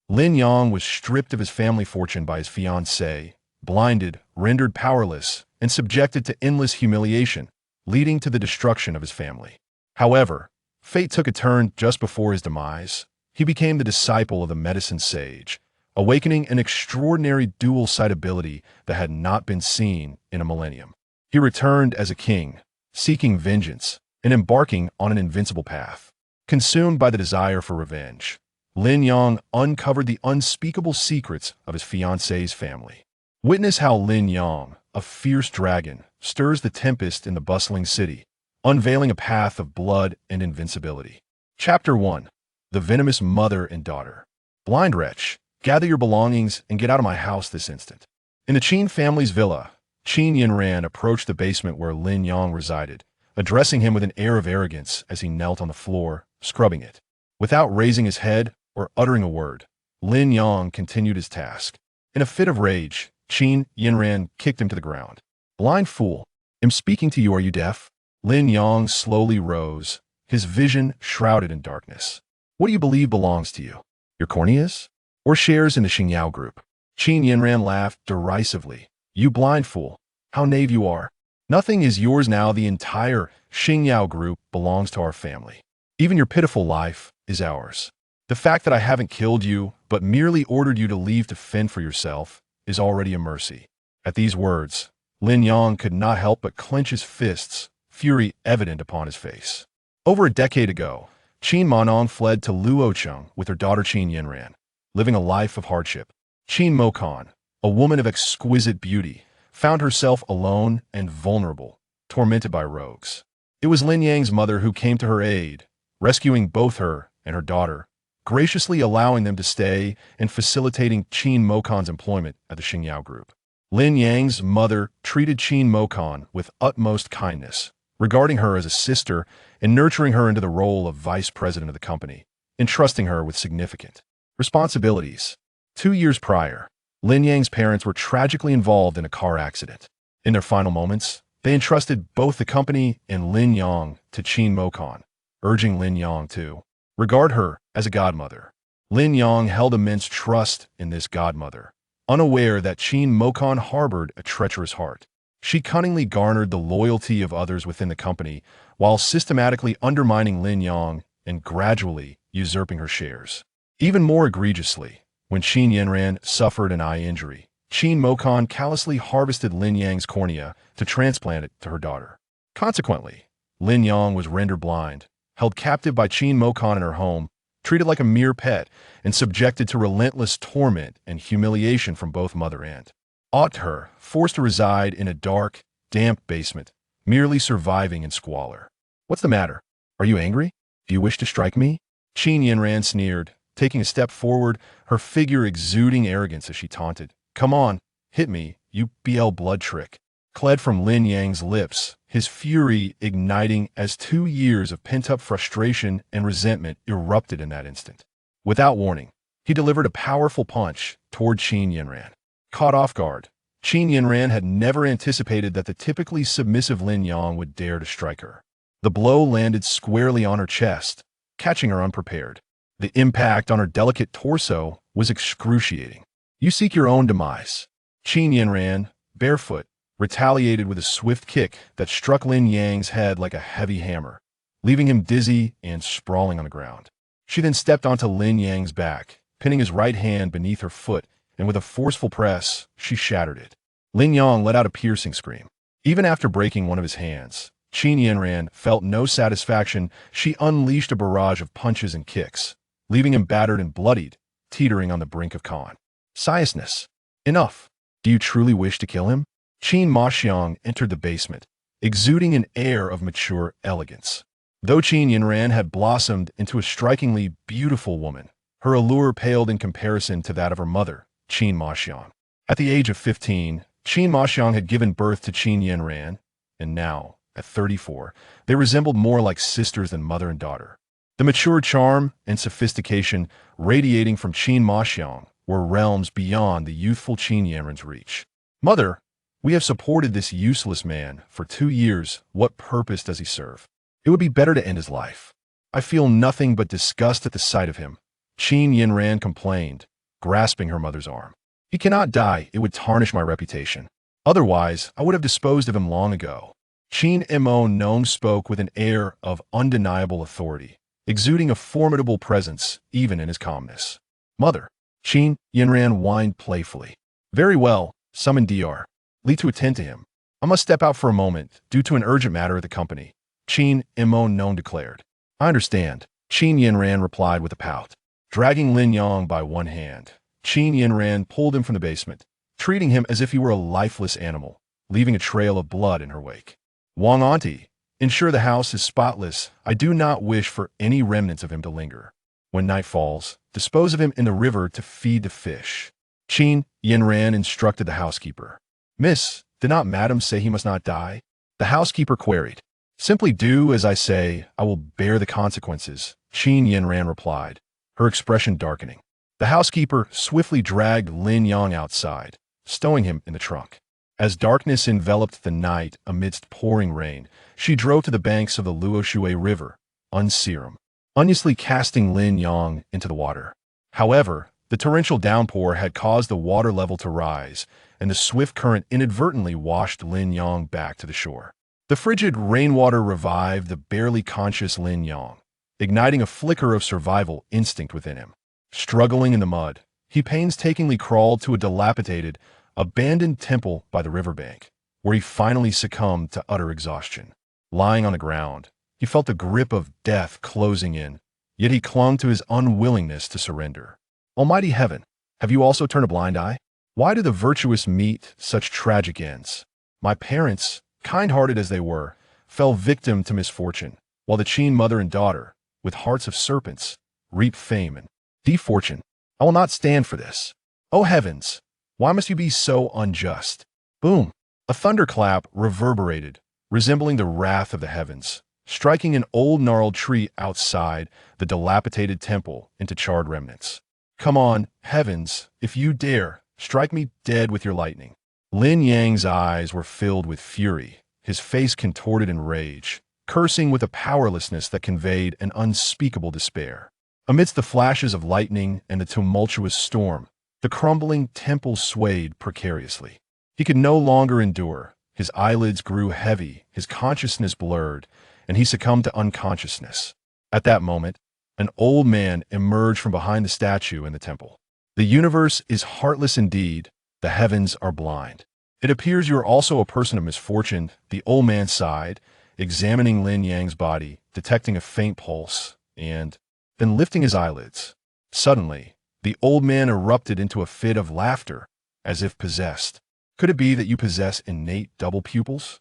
Lin Yang was stripped of his family fortune by his fiancée, blinded, rendered powerless, and subjected to endless humiliation, leading to the destruction of his family. However, fate took a turn just before his demise. He became the disciple of the medicine sage, awakening an extraordinary dual-sight ability that had not been seen in a millennium. He returned as a king, seeking vengeance and embarking on an invincible path. Consumed by the desire for revenge, Lin Yang uncovered the unspeakable secrets of his fiancée's family. Witness how Lin Yang, a fierce dragon, stirs the tempest in the bustling city, unveiling a path of blood and invincibility. Chapter 1. The Venomous Mother and Daughter. Blind wretch, gather your belongings and get out of my house this instant. In the Qin family's villa, Qin Yinran approached the basement where Lin Yang resided, addressing him with an air of arrogance as he knelt on the floor, scrubbing it. Without raising his head or uttering a word, Lin Yang continued his task. In a fit of rage, Qin Yinran kicked him to the ground. Blind fool, am speaking to you, are you deaf? Lin Yang slowly rose, his vision shrouded in darkness. What do you believe belongs to you? Your corneas? Or shares in the Xingyao group? Qin Yinran laughed derisively. You blind fool, how naive you are. Nothing is yours now. The entire Xingyao group belongs to our family. Even your pitiful life is ours. The fact that I haven't killed you, but merely ordered you to leave to fend for yourself, is already a mercy. At these words, Lin Yang could not help but clench his fists, fury evident upon his face. Over a decade ago, Qin Manong fled to Luocheng with her daughter Qin Yinran, living a life of hardship. Qin Mokan, a woman of exquisite beauty, found herself alone and vulnerable, tormented by rogues. It was Lin Yang's mother who came to her aid, rescuing both her and her daughter, graciously allowing them to stay and facilitating Qin Mokan's employment at the Xingyao group. Lin Yang's mother treated Qin Mokan with utmost kindness, regarding her as a sister and nurturing her into the role of vice president of the company, entrusting her with significant responsibilities. 2 years prior, Lin Yang's parents were tragically involved in a car accident. In their final moments, they entrusted both the company and Lin Yang to Qin Mokan, urging Lin Yang to regard her as a godmother. Lin Yang held immense trust in this godmother, unaware that Qin Mokan harbored a treacherous heart. She cunningly garnered the loyalty of others within the company while systematically undermining Lin Yang and gradually usurping her shares. Even more egregiously, when Qin Yinran suffered an eye injury, Qin Mokan callously harvested Lin Yang's cornea to transplant it to her daughter. Consequently, Lin Yang was rendered blind, held captive by Qin Mokan in her home, treated like a mere pet, and subjected to relentless torment and humiliation from both mother and her, forced to reside in a dark, damp basement, merely surviving in squalor. What's the matter? Are you angry? Do you wish to strike me? Qin Yinran sneered, taking a step forward, her figure exuding arrogance as she taunted. Come on, hit me, you BL blood trick. Cled from Lin Yang's lips, his fury igniting as 2 years of pent-up frustration and resentment erupted in that instant. Without warning, he delivered a powerful punch toward Qin Yinran. Caught off guard, Qin Yinran had never anticipated that the typically submissive Lin Yang would dare to strike her. The blow landed squarely on her chest, catching her unprepared. The impact on her delicate torso was excruciating. You seek your own demise. Qin Yinran, barefoot, retaliated with a swift kick that struck Lin Yang's head like a heavy hammer, leaving him dizzy and sprawling on the ground. She then stepped onto Lin Yang's back, pinning his right hand beneath her foot, and with a forceful press, she shattered it. Lin Yang let out a piercing scream. Even after breaking one of his hands, Qin Yinran felt no satisfaction. She unleashed a barrage of punches and kicks, leaving him battered and bloodied, teetering on the brink of consciousness. Enough. Do you truly wish to kill him? Qin Maxiang entered the basement, exuding an air of mature elegance. Though Qin Yinran had blossomed into a strikingly beautiful woman, her allure paled in comparison to that of her mother, Qin Maxiang. At the age of 15, Qin Maxiang had given birth to Qin Yinran, and now, at 34, they resembled more like sisters than mother and daughter. The mature charm and sophistication radiating from Qin Maxiang were realms beyond the youthful Qin Yinran's reach. Mother, we have supported this useless man for 2 years. What purpose does he serve? It would be better to end his life. I feel nothing but disgust at the sight of him, Qin Yinran complained, grasping her mother's arm. "He cannot die, it would tarnish my reputation. Otherwise, I would have disposed of him long ago." Qin Nong spoke with an air of undeniable authority, exuding a formidable presence even in his calmness. "Mother," Qin Yinran whined playfully. "Very well, summon Dr. Li to attend to him. I must step out for a moment due to an urgent matter at the company," Qin Nong declared. "I understand," Qin Yinran replied with a pout. Dragging Lin Yang by one hand, Qin Yinran pulled him from the basement, treating him as if he were a lifeless animal, leaving a trail of blood in her wake. "Wang Auntie, ensure the house is spotless. I do not wish for any remnants of him to linger. When night falls, dispose of him in the river to feed the fish," Qin Yinran instructed the housekeeper. "Miss, did not Madam say he must not die?" the housekeeper queried. "Simply do as I say, I will bear the consequences," Qin Yinran replied, her expression darkening. The housekeeper swiftly dragged Lin Yang outside, stowing him in the trunk. As darkness enveloped the night amidst pouring rain, she drove to the banks of the Luoshui River, unceremoniously casting Lin Yang into the water. However, the torrential downpour had caused the water level to rise, and the swift current inadvertently washed Lin Yang back to the shore. The frigid rainwater revived the barely conscious Lin Yang, igniting a flicker of survival instinct within him. Struggling in the mud, he painstakingly crawled to a dilapidated, abandoned temple by the riverbank, where he finally succumbed to utter exhaustion. Lying on the ground, he felt the grip of death closing in, yet he clung to his unwillingness to surrender. Almighty Heaven, have you also turned a blind eye? Why do the virtuous meet such tragic ends? My parents, kind-hearted as they were, fell victim to misfortune, while the Qin mother and daughter, with hearts of serpents, reap fame and defortune. I will not stand for this. Oh heavens, why must you be so unjust? Boom! A thunderclap reverberated, resembling the wrath of the heavens, striking an old gnarled tree outside the dilapidated temple into charred remnants. "Come on, heavens, if you dare, strike me dead with your lightning." Lin Yang's eyes were filled with fury, his face contorted in rage, cursing with a powerlessness that conveyed an unspeakable despair. Amidst the flashes of lightning and the tumultuous storm, the crumbling temple swayed precariously. He could no longer endure. His eyelids grew heavy, his consciousness blurred, and he succumbed to unconsciousness. At that moment, an old man emerged from behind the statue in the temple. "The universe is heartless indeed. The heavens are blind. It appears you are also a person of misfortune," the old man sighed, examining Lin Yang's body, detecting a faint pulse, and then lifting his eyelids. Suddenly, the old man erupted into a fit of laughter, as if possessed. "Could it be that you possess innate double pupils?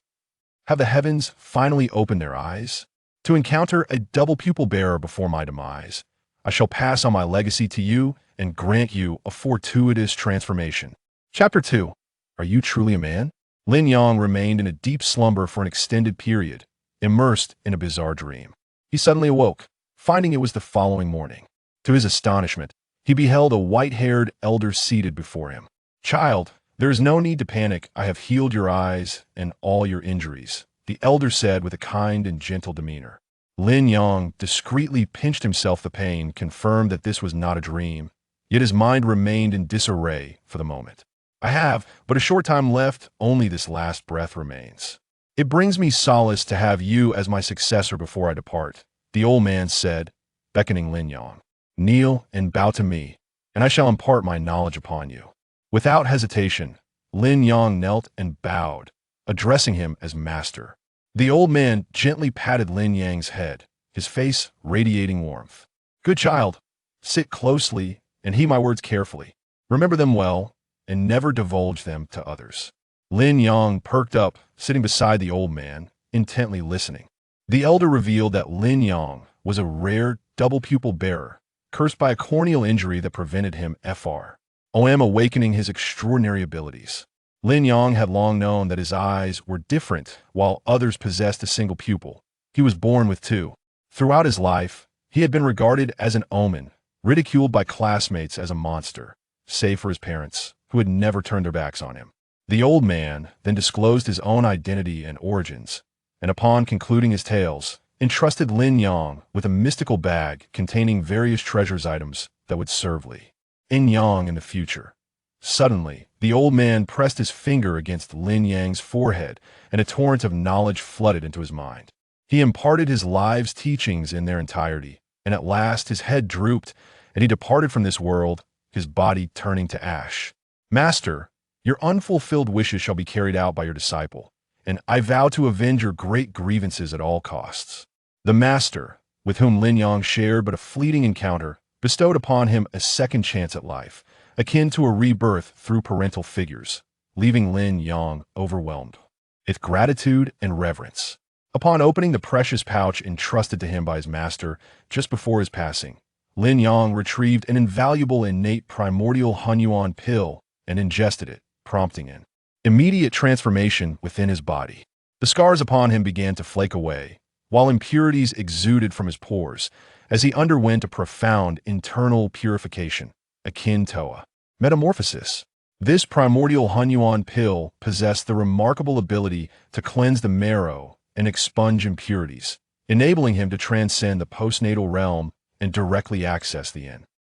Have the heavens finally opened their eyes? To encounter a double pupil bearer before my demise, I shall pass on my legacy to you and grant you a fortuitous transformation." Chapter 2. Are you truly a man? Lin Yang remained in a deep slumber for an extended period, immersed in a bizarre dream. He suddenly awoke, finding it was the following morning. To his astonishment, he beheld a white-haired elder seated before him. "Child, there is no need to panic. I have healed your eyes and all your injuries," the elder said with a kind and gentle demeanor. Lin Yang discreetly pinched himself. The pain confirmed that this was not a dream, yet his mind remained in disarray for the moment. "I have but a short time left, only this last breath remains. It brings me solace to have you as my successor before I depart," the old man said, beckoning Lin Yang. "Kneel and bow to me, and I shall impart my knowledge upon you." Without hesitation, Lin Yang knelt and bowed, addressing him as master. The old man gently patted Lin Yang's head, his face radiating warmth. "Good child, sit closely and heed my words carefully. Remember them well, and never divulge them to others." Lin Yang perked up, sitting beside the old man, intently listening. The elder revealed that Lin Yang was a rare double pupil bearer, cursed by a corneal injury that prevented him from awakening his extraordinary abilities. Lin Yang had long known that his eyes were different, while others possessed a single pupil. He was born with two. Throughout his life, he had been regarded as an omen, ridiculed by classmates as a monster, save for his parents, who had never turned their backs on him. The old man then disclosed his own identity and origins, and upon concluding his tales, entrusted Lin Yang with a mystical bag containing various treasures items that would serve Li yin yang in the future. Suddenly, the old man pressed his finger against Lin Yang's forehead, and a torrent of knowledge flooded into his mind. He imparted his life's teachings in their entirety, and at last his head drooped, and he departed from this world, his body turning to ash. Master, your unfulfilled wishes shall be carried out by your disciple, and I vow to avenge your great grievances at all costs. The master, with whom Lin Yang shared but a fleeting encounter, bestowed upon him a second chance at life, akin to a rebirth through parental figures, leaving Lin Yang overwhelmed with gratitude and reverence. Upon opening the precious pouch entrusted to him by his master just before his passing, Lin Yang retrieved an invaluable innate primordial Hunyuan pill and ingested it, prompting an immediate transformation within his body. The scars upon him began to flake away, while impurities exuded from his pores, as he underwent a profound internal purification, akin to a metamorphosis. This primordial Hunyuan pill possessed the remarkable ability to cleanse the marrow and expunge impurities, enabling him to transcend the postnatal realm and directly access the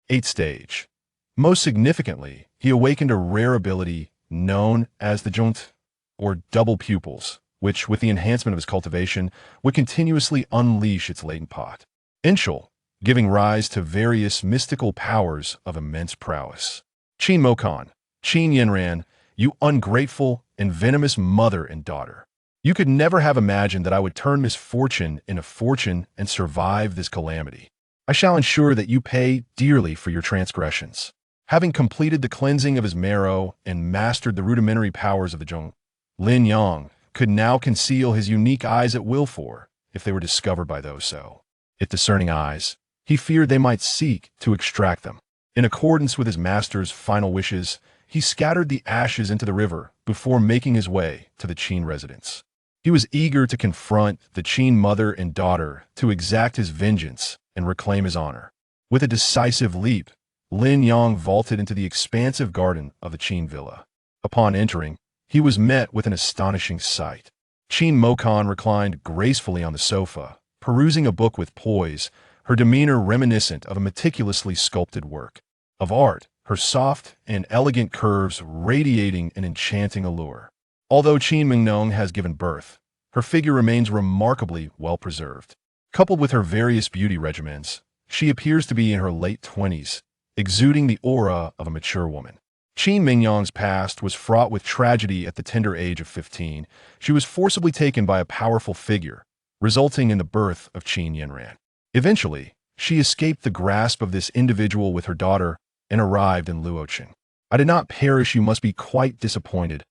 eighth stage. Most significantly, he awakened a rare ability known as the Junt, or double pupils, which, with the enhancement of his cultivation, would continuously unleash its latent potential, giving rise to various mystical powers of immense prowess. Qin Mokan, Qin Yinran, you ungrateful and venomous mother and daughter. You could never have imagined that I would turn misfortune into fortune and survive this calamity. I shall ensure that you pay dearly for your transgressions. Having completed the cleansing of his marrow and mastered the rudimentary powers of the Zhong, Lin Yang could now conceal his unique eyes at will for, if they were discovered by those so. With discerning eyes, he feared they might seek to extract them. In accordance with his master's final wishes, he scattered the ashes into the river before making his way to the Qin residence. He was eager to confront the Qin mother and daughter to exact his vengeance and reclaim his honor. With a decisive leap, Lin Yang vaulted into the expansive garden of the Qin villa. Upon entering, he was met with an astonishing sight. Qin Mokan reclined gracefully on the sofa, perusing a book with poise, her demeanor reminiscent of a meticulously sculpted work of art, her soft and elegant curves radiating an enchanting allure. Although Qin Mingnong has given birth, her figure remains remarkably well-preserved. Coupled with her various beauty regimens, she appears to be in her late 20s, exuding the aura of a mature woman. Qin Mingnong's past was fraught with tragedy at the tender age of 15. She was forcibly taken by a powerful figure, resulting in the birth of Qin Yinran. Eventually, she escaped the grasp of this individual with her daughter and arrived in Luocheng. I did not perish. You must be quite disappointed,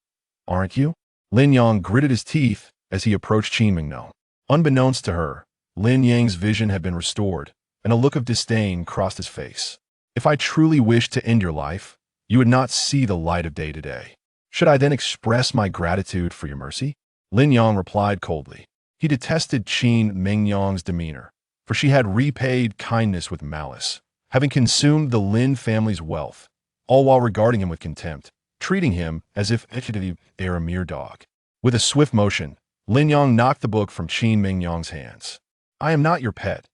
aren't you? Lin Yang gritted his teeth as he approached Qin Mingnong. Unbeknownst to her, Lin Yang's vision had been restored, and a look of disdain crossed his face. If I truly wished to end your life, you would not see the light of day today. Should I then express my gratitude for your mercy? Lin Yang replied coldly. He detested Qin Mingnong's demeanor, for she had repaid kindness with malice, having consumed the Lin family's wealth, all while regarding him with contempt, treating him as if he were a mere dog. With a swift motion, Lin Yang knocked the book from Qin Mingnong's hands. I am not your pet.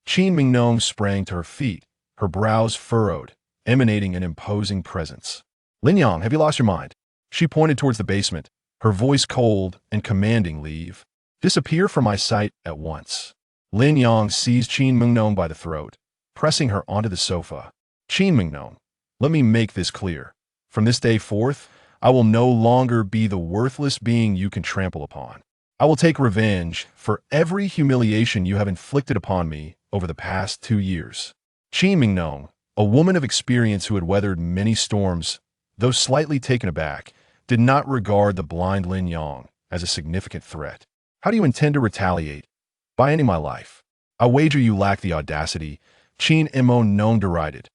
Qin Mingnong sprang to her feet, her brows furrowed, emanating an imposing presence. Lin Yang, have you lost your mind? She pointed towards the basement, her voice cold and commanding. Leave. Disappear from my sight at once. Lin Yang seized Qin Mingnong by the throat, pressing her onto the sofa. Qin Mingnong, let me make this clear. From this day forth, I will no longer be the worthless being you can trample upon. I will take revenge for every humiliation you have inflicted upon me over the past 2 years. Qin Mingnong, a woman of experience who had weathered many storms, though slightly taken aback, did not regard the blind Lin Yang as a significant threat. How do you intend to retaliate? By ending my life. I wager you lack the audacity. Qin Mingnong derided.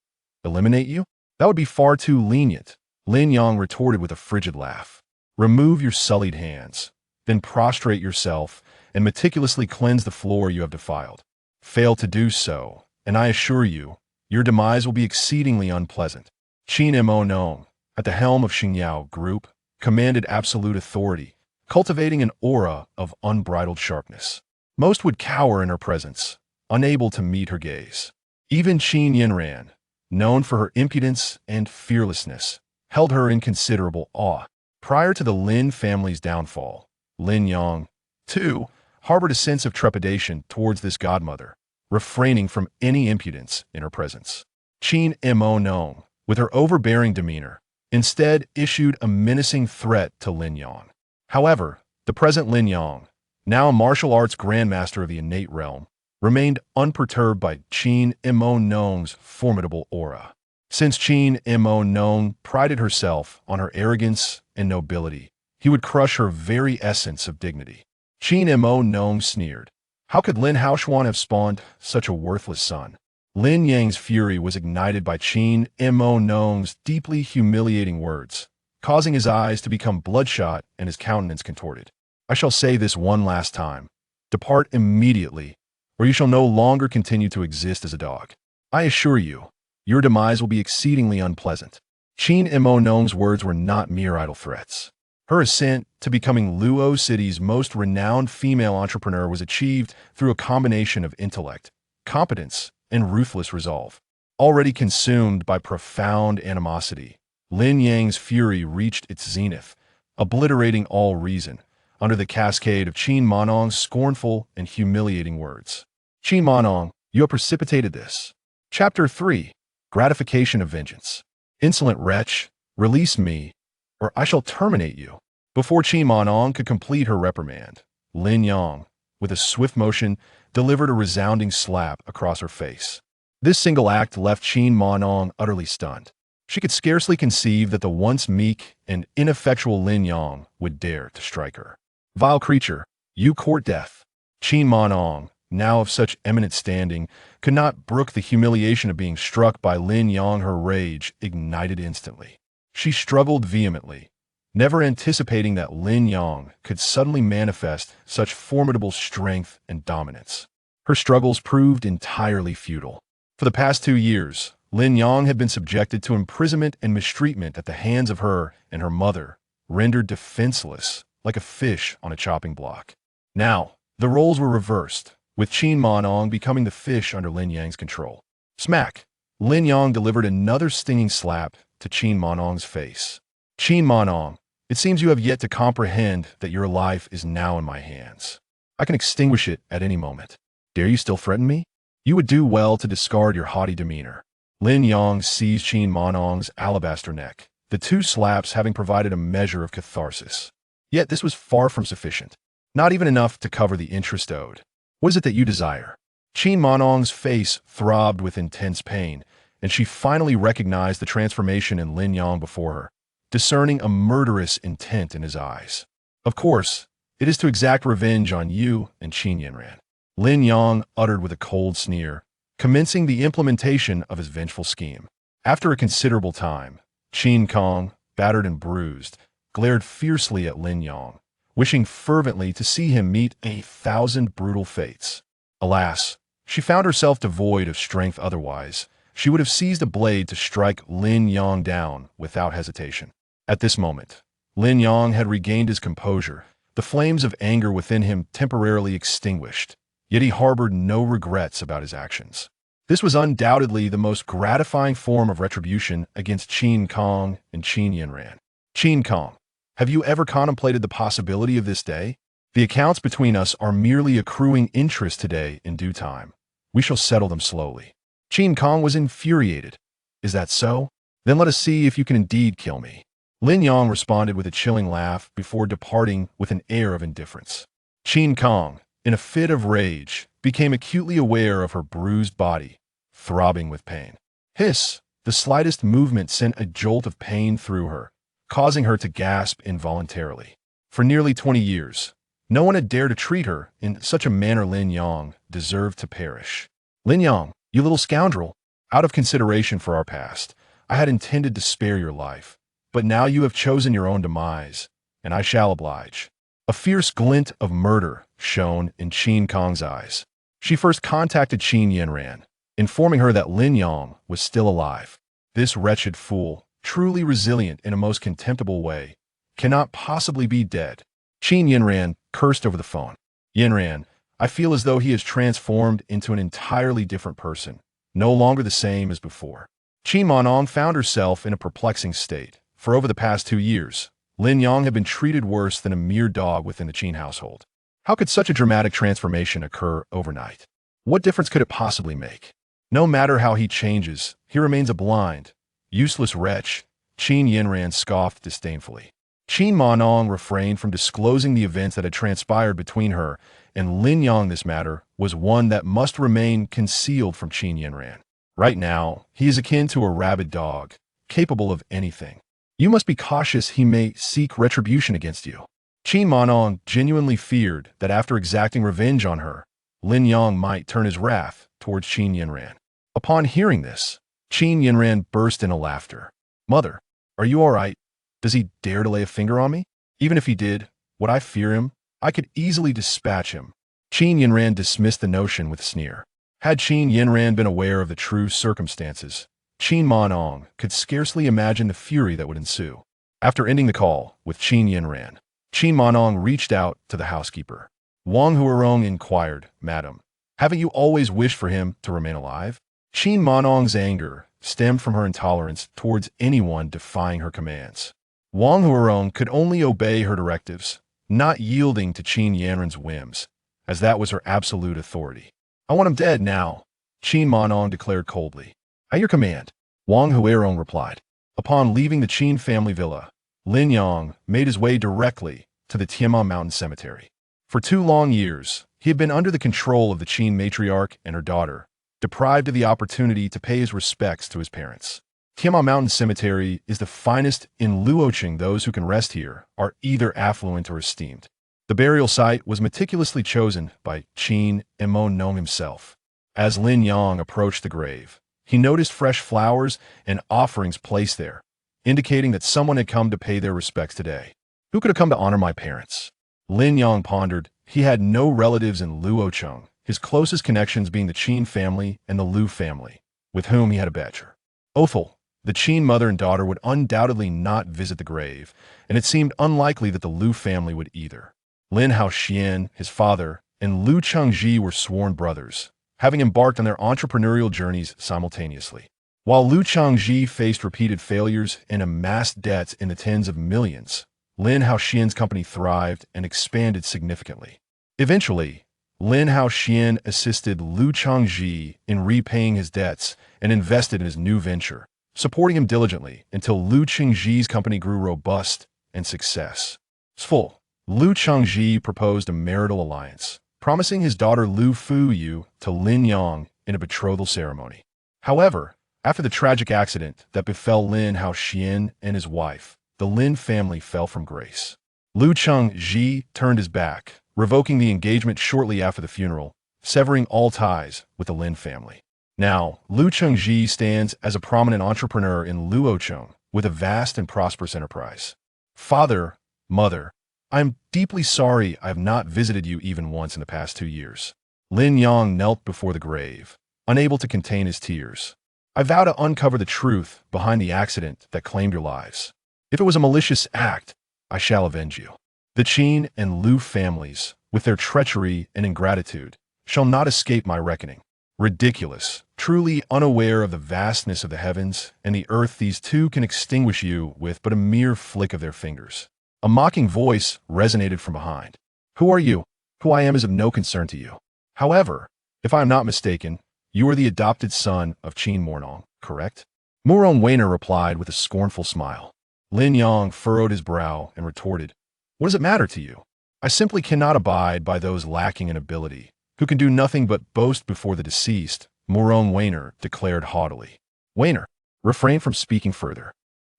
Eliminate you? That would be far too lenient, Lin Yang retorted with a frigid laugh. Remove your sullied hands, then prostrate yourself and meticulously cleanse the floor you have defiled. Fail to do so, and I assure you, your demise will be exceedingly unpleasant. Qin Mingnong, at the helm of Xingyao Group, commanded absolute authority, cultivating an aura of unbridled sharpness. Most would cower in her presence, unable to meet her gaze. Even Qin Yinran, known for her impudence and fearlessness, held her in considerable awe. Prior to the Lin family's downfall, Lin Yang, too, harbored a sense of trepidation towards this godmother, refraining from any impudence in her presence. Qin Mo Nong, with her overbearing demeanor, instead issued a menacing threat to Lin Yang. However, the present Lin Yang, now a martial arts grandmaster of the innate realm, remained unperturbed by Qin Mo Nong's formidable aura. Since Qin Mo Nong prided herself on her arrogance and nobility, he would crush her very essence of dignity. Qin Mo Nong sneered. How could Lin Haoshuan have spawned such a worthless son? Lin Yang's fury was ignited by Qin Mo Nong's deeply humiliating words, causing his eyes to become bloodshot and his countenance contorted. I shall say this one last time. Depart immediately, or you shall no longer continue to exist as a dog. I assure you, your demise will be exceedingly unpleasant. Qin Mo Nong's words were not mere idle threats. Her ascent to becoming Luo City's most renowned female entrepreneur was achieved through a combination of intellect, competence, and ruthless resolve. Already consumed by profound animosity, Lin Yang's fury reached its zenith, obliterating all reason, under the cascade of Qin Monong's scornful and humiliating words. Qin Monong, you have precipitated this. Chapter 3. Gratification of Vengeance. Insolent wretch, release me, or I shall terminate you. Before Qin Monong could complete her reprimand, Lin Yang, with a swift motion, delivered a resounding slap across her face. This single act left Qin Monong utterly stunned. She could scarcely conceive that the once meek and ineffectual Lin Yang would dare to strike her. Vile creature, you court death. Qin Monong, now of such eminent standing, could not brook the humiliation of being struck by Lin Yang. Her rage ignited instantly. She struggled vehemently, never anticipating that Lin Yang could suddenly manifest such formidable strength and dominance. Her struggles proved entirely futile. For the past 2 years, Lin Yang had been subjected to imprisonment and mistreatment at the hands of her and her mother, rendered defenseless like a fish on a chopping block. Now, the roles were reversed, with Qin Monong becoming the fish under Lin Yang's control. Smack! Lin Yang delivered another stinging slap to Qin Monong's face. Qin Monong, it seems you have yet to comprehend that your life is now in my hands. I can extinguish it at any moment. Dare you still threaten me? You would do well to discard your haughty demeanor. Lin Yang seized Qin Monong's alabaster neck, the 2 slaps having provided a measure of catharsis. Yet this was far from sufficient, not even enough to cover the interest owed. What is it that you desire? Qin Monong's face throbbed with intense pain, and she finally recognized the transformation in Lin Yang before her, discerning a murderous intent in his eyes. Of course, it is to exact revenge on you and Qin Yanran. Lin Yang uttered with a cold sneer, commencing the implementation of his vengeful scheme. After a considerable time, Qin Kong, battered and bruised, glared fiercely at Lin Yang, wishing fervently to see him meet 1,000 brutal fates. Alas, she found herself devoid of strength. Otherwise, she would have seized a blade to strike Lin Yang down without hesitation. At this moment, Lin Yang had regained his composure, the flames of anger within him temporarily extinguished, yet he harbored no regrets about his actions. This was undoubtedly the most gratifying form of retribution against Qin Kong and Qin Yanran. Qin Kong, have you ever contemplated the possibility of this day? The accounts between us are merely accruing interest today. In due time, we shall settle them slowly. Qin Kong was infuriated. Is that so? Then let us see if you can indeed kill me. Lin Yang responded with a chilling laugh before departing with an air of indifference. Qin Kong, in a fit of rage, became acutely aware of her bruised body, throbbing with pain. Hiss! The slightest movement sent a jolt of pain through her, causing her to gasp involuntarily. For nearly 20 years, no one had dared to treat her in such a manner. Lin Yang deserved to perish. Lin Yang, you little scoundrel! Out of consideration for our past, I had intended to spare your life, but now you have chosen your own demise, and I shall oblige. A fierce glint of murder shone in Qin Kong's eyes. She first contacted Qin Yanran, informing her that Lin Yang was still alive. This wretched fool, truly resilient in a most contemptible way, cannot possibly be dead. Qin Yanran cursed over the phone. Yanran, I feel as though he is transformed into an entirely different person, no longer the same as before. Qin Monong found herself in a perplexing state. For over the past 2 years, Lin Yang had been treated worse than a mere dog within the Qin household. How could such a dramatic transformation occur overnight? What difference could it possibly make? No matter how he changes, he remains a blind, useless wretch, Qin Yinran scoffed disdainfully. Qin Monong refrained from disclosing the events that had transpired between her and Lin Yang. This matter was one that must remain concealed from Qin Yinran. Right now, he is akin to a rabid dog, capable of anything. You must be cautious, he may seek retribution against you. Qin Monong genuinely feared that after exacting revenge on her, Lin Yang might turn his wrath towards Qin Yinran. Upon hearing this, Qin Yinran burst into laughter. Mother, are you all right? Does he dare to lay a finger on me? Even if he did, would I fear him? I could easily dispatch him. Qin Yinran dismissed the notion with a sneer. Had Qin Yinran been aware of the true circumstances, Qin Monong could scarcely imagine the fury that would ensue. After ending the call with Qin Yinran, Qin Monong reached out to the housekeeper. Wang Huarong inquired, Madam, haven't you always wished for him to remain alive? Qin Monong's anger stemmed from her intolerance towards anyone defying her commands. Wang Huarong could only obey her directives, not yielding to Qin Yanran's whims, as that was her absolute authority. I want him dead now, Qin Monong declared coldly. At your command, Wang Huarong replied. Upon leaving the Qin family villa, Lin Yang made his way directly to the Tianma Mountain Cemetery. For 2 long years, he had been under the control of the Qin matriarch and her daughter, deprived of the opportunity to pay his respects to his parents. Tianma Mountain Cemetery is the finest in Luoqing. Those who can rest here are either affluent or esteemed. The burial site was meticulously chosen by Qin Immortal himself. As Lin Yang approached the grave, he noticed fresh flowers and offerings placed there, indicating that someone had come to pay their respects today. Who could have come to honor my parents? Lin Yang pondered. He had no relatives in Luocheng, his closest connections being the Qin family and the Lu family, with whom he had a badger. Othel, the Qin mother and daughter, would undoubtedly not visit the grave, and it seemed unlikely that the Lu family would either. Lin Haoxian, his father, and Lu Chengji were sworn brothers, having embarked on their entrepreneurial journeys simultaneously. While Lu Chengji faced repeated failures and amassed debts in the tens of millions, Lin Haoxian's company thrived and expanded significantly. Eventually, Lin Haoxian assisted Lu Chengji in repaying his debts and invested in his new venture, supporting him diligently until Lu Chengji's company grew robust and successful. Lu Chengji proposed a marital alliance, promising his daughter Lu Fuyu to Lin Yang in a betrothal ceremony. However, after the tragic accident that befell Lin Haoxian and his wife, the Lin family fell from grace. Lu Chengji turned his back, revoking the engagement shortly after the funeral, severing all ties with the Lin family. Now, Lu Chengji stands as a prominent entrepreneur in Luocheng with a vast and prosperous enterprise. Father, mother, I am deeply sorry I have not visited you even once in the past 2 years. Lin Yang knelt before the grave, unable to contain his tears. I vow to uncover the truth behind the accident that claimed your lives. If it was a malicious act, I shall avenge you. The Qin and Lu families, with their treachery and ingratitude, shall not escape my reckoning. Ridiculous, truly unaware of the vastness of the heavens and the earth, these two can extinguish you with but a mere flick of their fingers. A mocking voice resonated from behind. Who are you? Who I am is of no concern to you. However, if I am not mistaken, you are the adopted son of Qin Mornong, correct? Murong Weiner replied with a scornful smile. Lin Yang furrowed his brow and retorted, What does it matter to you? I simply cannot abide by those lacking in ability, who can do nothing but boast before the deceased, Murong Weiner declared haughtily. Weiner, refrain from speaking further.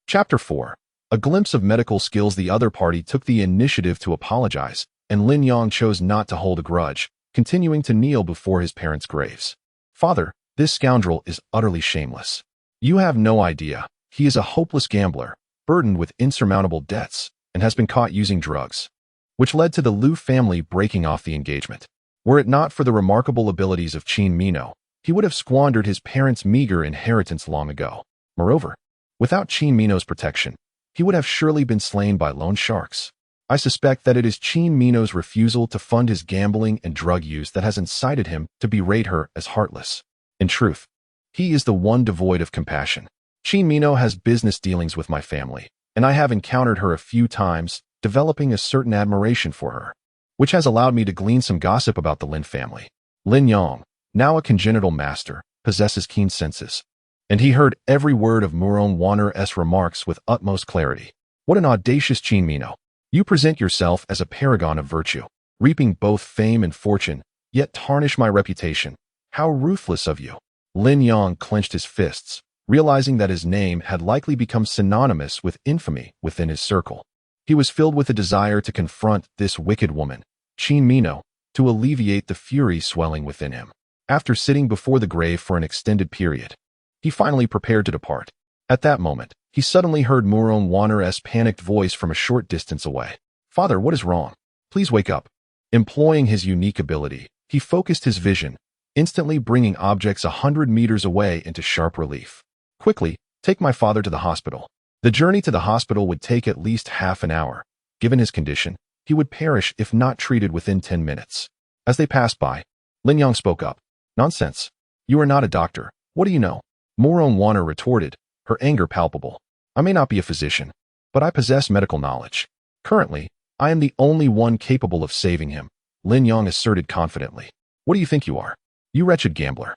Chapter 4. A glimpse of medical skills. The other party took the initiative to apologize, and Lin Yang chose not to hold a grudge, continuing to kneel before his parents' graves. Father, this scoundrel is utterly shameless. You have no idea. He is a hopeless gambler, burdened with insurmountable debts, and has been caught using drugs, which led to the Lu family breaking off the engagement. Were it not for the remarkable abilities of Qin Mino, he would have squandered his parents' meager inheritance long ago. Moreover, without Qin Mino's protection, he would have surely been slain by loan sharks. I suspect that it is Qin Mino's refusal to fund his gambling and drug use that has incited him to berate her as heartless. In truth, He is the one devoid of compassion. Qin Mino has business dealings with my family, and I have encountered her a few times, developing a certain admiration for her, which has allowed me to glean some gossip about the Lin family. Lin Yang, now a congenital master, possesses keen senses, and he heard every word of Muron Wanner's remarks with utmost clarity. What an audacious Qin Mino! You present yourself as a paragon of virtue, reaping both fame and fortune, yet tarnish my reputation. How ruthless of you! Lin Yang clenched his fists, realizing that his name had likely become synonymous with infamy within his circle. He was filled with a desire to confront this wicked woman, Qin Mino, to alleviate the fury swelling within him. After sitting before the grave for an extended period, he finally prepared to depart. At that moment, he suddenly heard Muron Wanner's panicked voice from a short distance away. "Father, what is wrong? Please wake up." Employing his unique ability, he focused his vision, instantly bringing objects 100 meters away into sharp relief. "Quickly, take my father to the hospital." The journey to the hospital would take at least half an hour. Given his condition, he would perish if not treated within 10 minutes. As they passed by, Lin Yang spoke up. "Nonsense. You are not a doctor. What do you know?" Muron Wanner retorted, her anger palpable. "I may not be a physician, but I possess medical knowledge. Currently, I am the only one capable of saving him," Lin Yang asserted confidently. "What do you think you are? You wretched gambler.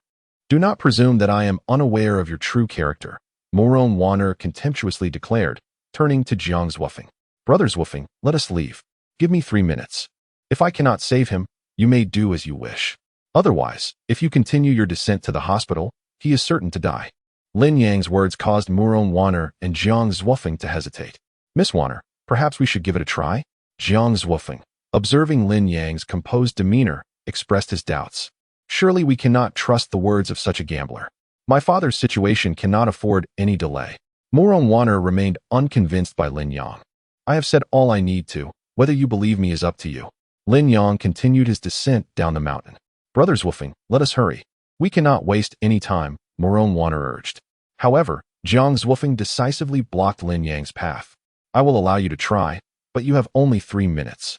Do not presume that I am unaware of your true character," Muron Wanner contemptuously declared, turning to Jiang Zhuofeng. "Brother Zhuofeng, let us leave. Give me 3 minutes. If I cannot save him, you may do as you wish. Otherwise, if you continue your descent to the hospital, he is certain to die." Lin Yang's words caused Muron Wanner and Jiang Zhuofeng to hesitate. "Miss Wanner, perhaps we should give it a try?" Jiang Zhuofeng, observing Lin Yang's composed demeanor, expressed his doubts. "Surely we cannot trust the words of such a gambler. My father's situation cannot afford any delay." Muron Wanner remained unconvinced by Lin Yang. "I have said all I need to. Whether you believe me is up to you." Lin Yang continued his descent down the mountain. "Brother Zhuofeng, let us hurry. We cannot waste any time," Muron Wanner urged. However, Jiang Zhuofeng decisively blocked Lin Yang's path. "I will allow you to try, but you have only 3 minutes.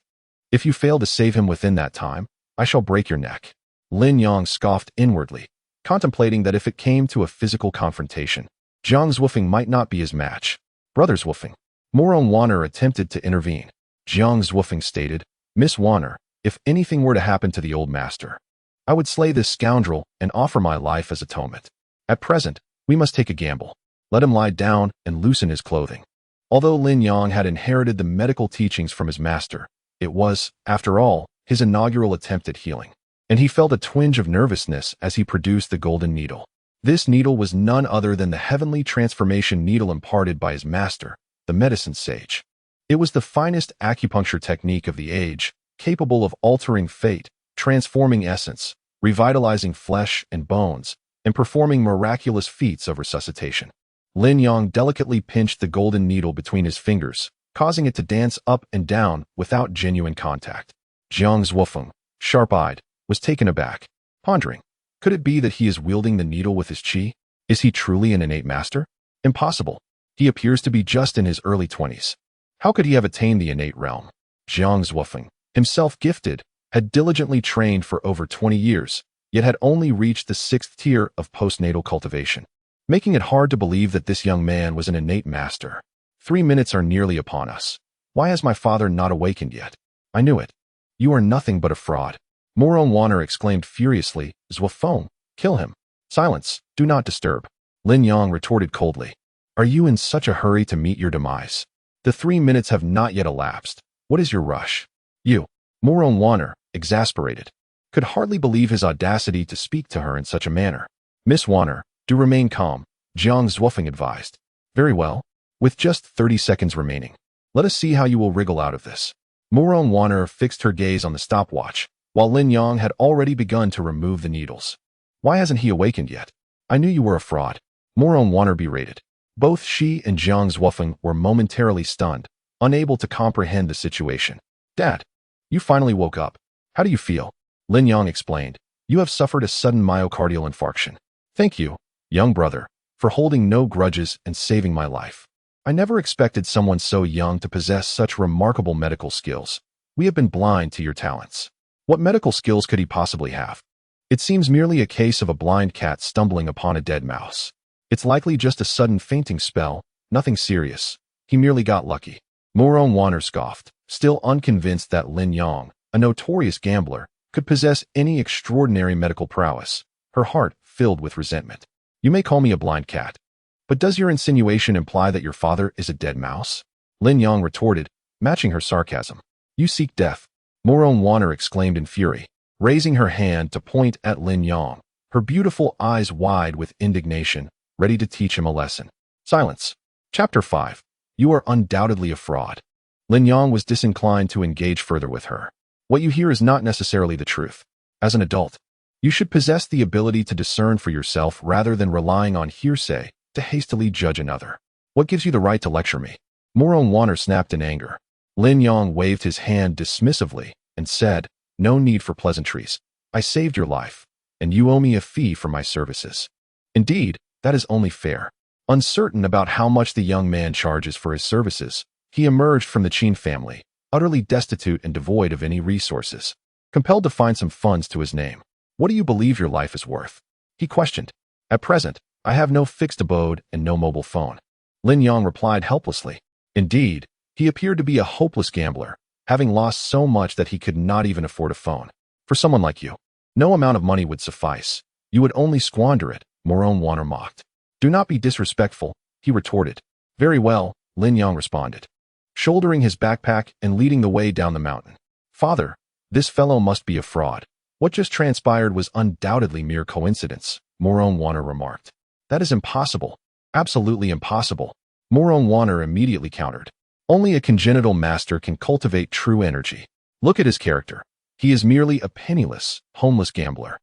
If you fail to save him within that time, I shall break your neck." Lin Yang scoffed inwardly, contemplating that if it came to a physical confrontation, Jiang Zhuofeng might not be his match. "Brother Zhuofeng." Muron Wanner attempted to intervene. Jiang Zhuofeng stated, "Miss Wanner, if anything were to happen to the old master, I would slay this scoundrel and offer my life as atonement. At present, we must take a gamble. Let him lie down and loosen his clothing." Although Lin Yang had inherited the medical teachings from his master, it was, after all, his inaugural attempt at healing, and he felt a twinge of nervousness as he produced the golden needle. This needle was none other than the heavenly transformation needle imparted by his master, the medicine sage. It was the finest acupuncture technique of the age, capable of altering fate, transforming essence, revitalizing flesh and bones, and performing miraculous feats of resuscitation. Lin Yang delicately pinched the golden needle between his fingers, causing it to dance up and down without genuine contact. Jiang Zhuofeng, sharp-eyed, was taken aback, pondering, could it be that he is wielding the needle with his qi? Is he truly an innate master? Impossible. He appears to be just in his early 20s. How could he have attained the innate realm? Jiang Zhuofeng, himself gifted, had diligently trained for over 20 years, yet had only reached the 6th tier of postnatal cultivation, making it hard to believe that this young man was an innate master. 3 minutes are nearly upon us. Why has my father not awakened yet? I knew it. You are nothing but a fraud. Muron Wanner exclaimed furiously, "Zhuofeng, kill him." "Silence, do not disturb." Lin Yang retorted coldly. "Are you in such a hurry to meet your demise? The 3 minutes have not yet elapsed. What is your rush?" "You." Muron Wanner, exasperated, could hardly believe his audacity to speak to her in such a manner. "Miss Wanner, do remain calm," Jiang Zhuofeng advised. "Very well. With just 30 seconds remaining, let us see how you will wriggle out of this." Muron Wanner fixed her gaze on the stopwatch, while Lin Yang had already begun to remove the needles. "Why hasn't he awakened yet? I knew you were a fraud." Muron Wanner berated. Both she and Jiang Zhuofeng were momentarily stunned, unable to comprehend the situation. "Dad, you finally woke up. How do you feel?" Lin Yang explained. "You have suffered a sudden myocardial infarction. Thank you, young brother, for holding no grudges and saving my life. I never expected someone so young to possess such remarkable medical skills. We have been blind to your talents." "What medical skills could he possibly have? It seems merely a case of a blind cat stumbling upon a dead mouse. It's likely just a sudden fainting spell, nothing serious. He merely got lucky. Moron Wanner scoffed, still unconvinced that Lin Yang, a notorious gambler, could possess any extraordinary medical prowess, her heart filled with resentment. You may call me a blind cat, but does your insinuation imply that your father is a dead mouse? Lin Yang retorted, matching her sarcasm. You seek death, Moron Wanner exclaimed in fury, raising her hand to point at Lin Yang, her beautiful eyes wide with indignation, ready to teach him a lesson. Silence. Chapter 5. You are undoubtedly a fraud. Lin Yang was disinclined to engage further with her. What you hear is not necessarily the truth. As an adult, you should possess the ability to discern for yourself rather than relying on hearsay to hastily judge another. What gives you the right to lecture me? Moron Wanner snapped in anger. Lin Yang waved his hand dismissively and said, No need for pleasantries. I saved your life, and you owe me a fee for my services. Indeed, that is only fair. Uncertain about how much the young man charges for his services, he emerged from the Qin family, utterly destitute and devoid of any resources, compelled to find some funds to his name. What do you believe your life is worth? He questioned. At present, I have no fixed abode and no mobile phone. Lin Yang replied helplessly. Indeed, he appeared to be a hopeless gambler, having lost so much that he could not even afford a phone. For someone like you, no amount of money would suffice. You would only squander it, Moron Wanner mocked. Do not be disrespectful, he retorted. Very well, Lin Yang responded, shouldering his backpack and leading the way down the mountain. Father, this fellow must be a fraud. What just transpired was undoubtedly mere coincidence, Moron Wanner remarked. That is impossible. Absolutely impossible. Moron Wanner immediately countered. Only a congenital master can cultivate true energy. Look at his character. He is merely a penniless, homeless gambler.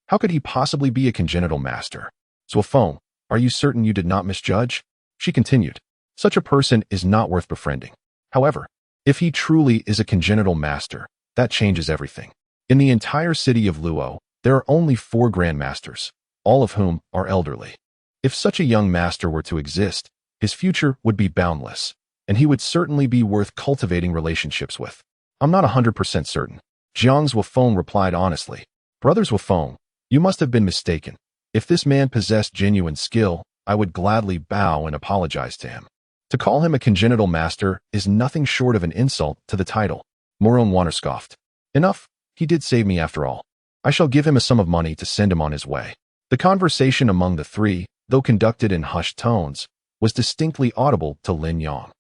How could he possibly be a congenital master? Zuofeng, are you certain you did not misjudge? She continued. Such a person is not worth befriending. However, if he truly is a congenital master, that changes everything. In the entire city of Luo, there are only 4 grandmasters, all of whom are elderly. If such a young master were to exist, his future would be boundless, and he would certainly be worth cultivating relationships with. I'm not 100% certain. Jiang Zuofeng replied honestly. Brother Zuofeng, you must have been mistaken. If this man possessed genuine skill, I would gladly bow and apologize to him. To call him a congenital master is nothing short of an insult to the title. Moron Wanner scoffed. Enough, he did save me after all. I shall give him a sum of money to send him on his way. The conversation among the three, though conducted in hushed tones, was distinctly audible to Lin Yang,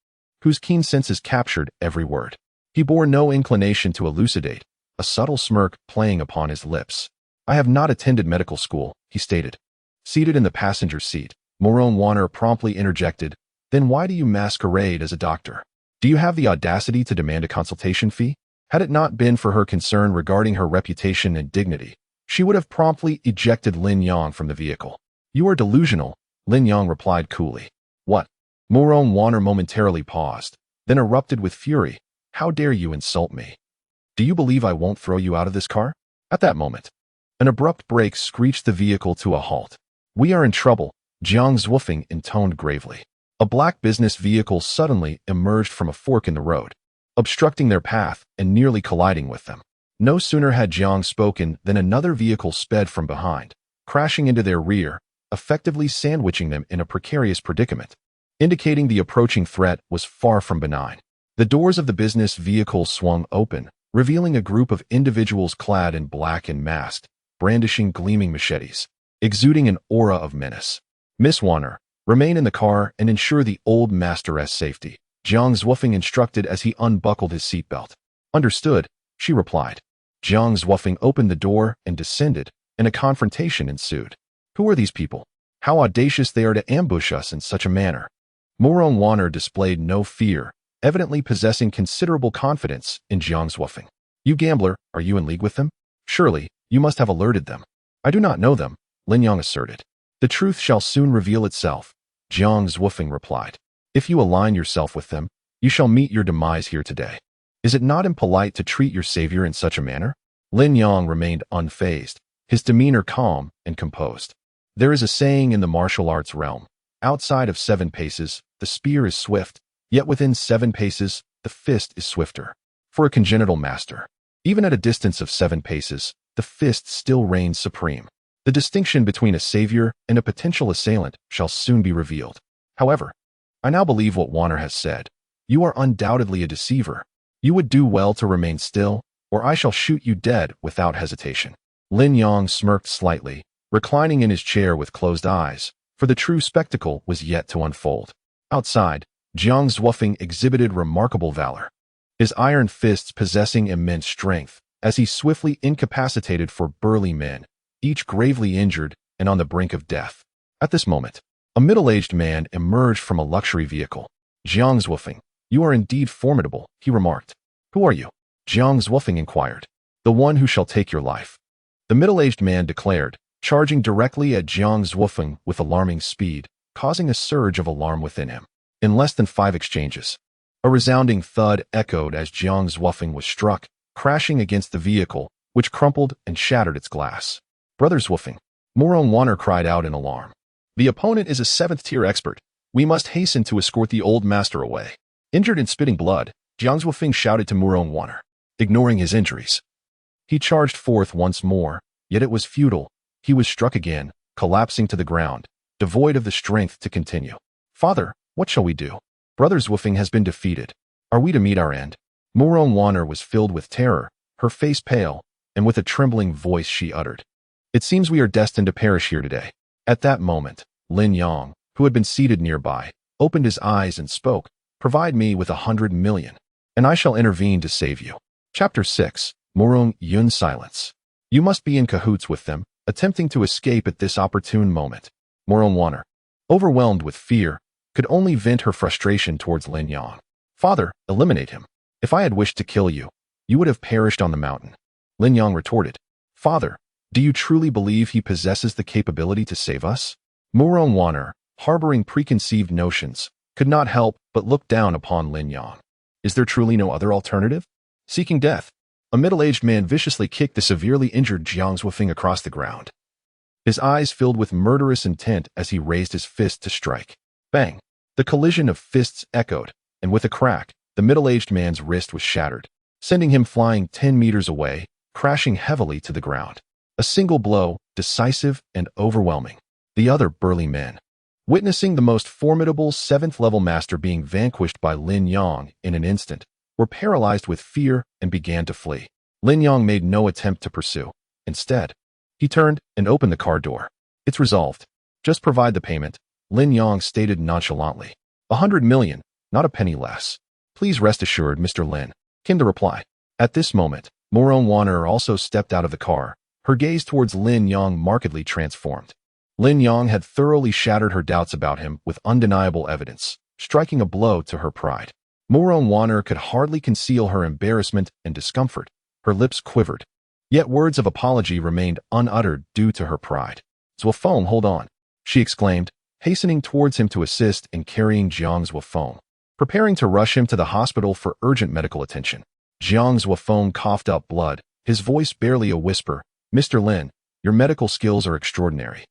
whose keen senses captured every word. He bore no inclination to elucidate, a subtle smirk playing upon his lips. I have not attended medical school, he stated. Seated in the passenger seat, Moron Wanner promptly interjected, Then why do you masquerade as a doctor? Do you have the audacity to demand a consultation fee? Had it not been for her concern regarding her reputation and dignity, she would have promptly ejected Lin Yang from the vehicle. You are delusional, Lin Yang replied coolly. What? Moron Wanner momentarily paused, then erupted with fury. How dare you insult me? Do you believe I won't throw you out of this car? At that moment, an abrupt brake screeched the vehicle to a halt. We are in trouble, Jiang Zuofeng intoned gravely. A black business vehicle suddenly emerged from a fork in the road, obstructing their path and nearly colliding with them. No sooner had Jiang spoken than another vehicle sped from behind, crashing into their rear, effectively sandwiching them in a precarious predicament, indicating the approaching threat was far from benign. The doors of the business vehicle swung open, revealing a group of individuals clad in black and masked, brandishing gleaming machetes, exuding an aura of menace. Miss Wanner, remain in the car and ensure the old masteress' safety, Jiang Zuofeng instructed as he unbuckled his seatbelt. Understood, she replied. Jiang Zuofeng opened the door and descended, and a confrontation ensued. Who are these people? How audacious they are to ambush us in such a manner. Moron Wanner displayed no fear, evidently possessing considerable confidence in Jiang Zuofeng. You gambler, are you in league with them? Surely, you must have alerted them. I do not know them, Lin Yang asserted. The truth shall soon reveal itself, Jiang Zuofeng replied. If you align yourself with them, you shall meet your demise here today. Is it not impolite to treat your savior in such a manner? Lin Yang remained unfazed, his demeanor calm and composed. There is a saying in the martial arts realm, outside of 7 paces, the spear is swift, yet within 7 paces, the fist is swifter. For a congenital master, even at a distance of 7 paces, the fist still reigns supreme. The distinction between a savior and a potential assailant shall soon be revealed. However, I now believe what Wanner has said. You are undoubtedly a deceiver. You would do well to remain still, or I shall shoot you dead without hesitation. Lin Yong smirked slightly, reclining in his chair with closed eyes, for the true spectacle was yet to unfold. Outside, Jiang Zhuofeng exhibited remarkable valor, his iron fists possessing immense strength, as he swiftly incapacitated four burly men, each gravely injured and on the brink of death. At this moment, a middle-aged man emerged from a luxury vehicle. Jiang Zhuofeng, you are indeed formidable, he remarked. Who are you? Jiang Zhuofeng inquired. The one who shall take your life, the middle-aged man declared, charging directly at Jiang Zhuofeng with alarming speed, causing a surge of alarm within him. In less than 5 exchanges, a resounding thud echoed as Jiang Zhuofeng was struck, crashing against the vehicle, which crumpled and shattered its glass. Brother Zhuofeng, Murong Wanner cried out in alarm. The opponent is a 7th-tier expert. We must hasten to escort the old master away. Injured and spitting blood, Jiang Zhuofeng shouted to Murong Wanner, ignoring his injuries. He charged forth once more, yet it was futile. He was struck again, collapsing to the ground, devoid of the strength to continue. Father, what shall we do? Brother Zhuofeng has been defeated. Are we to meet our end? Murong Wanner was filled with terror, her face pale, and with a trembling voice she uttered, It seems we are destined to perish here today. At that moment, Lin Yong, who had been seated nearby, opened his eyes and spoke, Provide me with 100 million, and I shall intervene to save you. Chapter 6. Murong Yun's silence. You must be in cahoots with them, attempting to escape at this opportune moment. Murong Wanner, overwhelmed with fear, could only vent her frustration towards Lin Yong. Father, eliminate him. If I had wished to kill you, you would have perished on the mountain. Lin Yong retorted, Father, do you truly believe he possesses the capability to save us? Murong Wanner, harboring preconceived notions, could not help but look down upon Lin Yong. Is there truly no other alternative? Seeking death, a middle-aged man viciously kicked the severely injured Jiang Zhuofeng across the ground. His eyes filled with murderous intent as he raised his fist to strike. Bang! The collision of fists echoed, and with a crack, the middle-aged man's wrist was shattered, sending him flying 10 meters away, crashing heavily to the ground. A single blow, decisive and overwhelming. The other burly men, witnessing the most formidable 7th-level master being vanquished by Lin Yong in an instant, were paralyzed with fear and began to flee. Lin Yong made no attempt to pursue. Instead, he turned and opened the car door. It's resolved. Just provide the payment, Lin Yong stated nonchalantly. 100 million, not a penny less. Please rest assured, Mr. Lin, came the reply. At this moment, Murong Wanner also stepped out of the car, her gaze towards Lin Yong markedly transformed. Lin Yong had thoroughly shattered her doubts about him with undeniable evidence, striking a blow to her pride. Murong Wanner could hardly conceal her embarrassment and discomfort. Her lips quivered. Yet words of apology remained unuttered due to her pride. Zhuofeng, hold on, she exclaimed, hastening towards him to assist in carrying Jiang Zhuofeng, preparing to rush him to the hospital for urgent medical attention. Jiang Zhuofeng coughed up blood, his voice barely a whisper. Mr. Lin, your medical skills are extraordinary.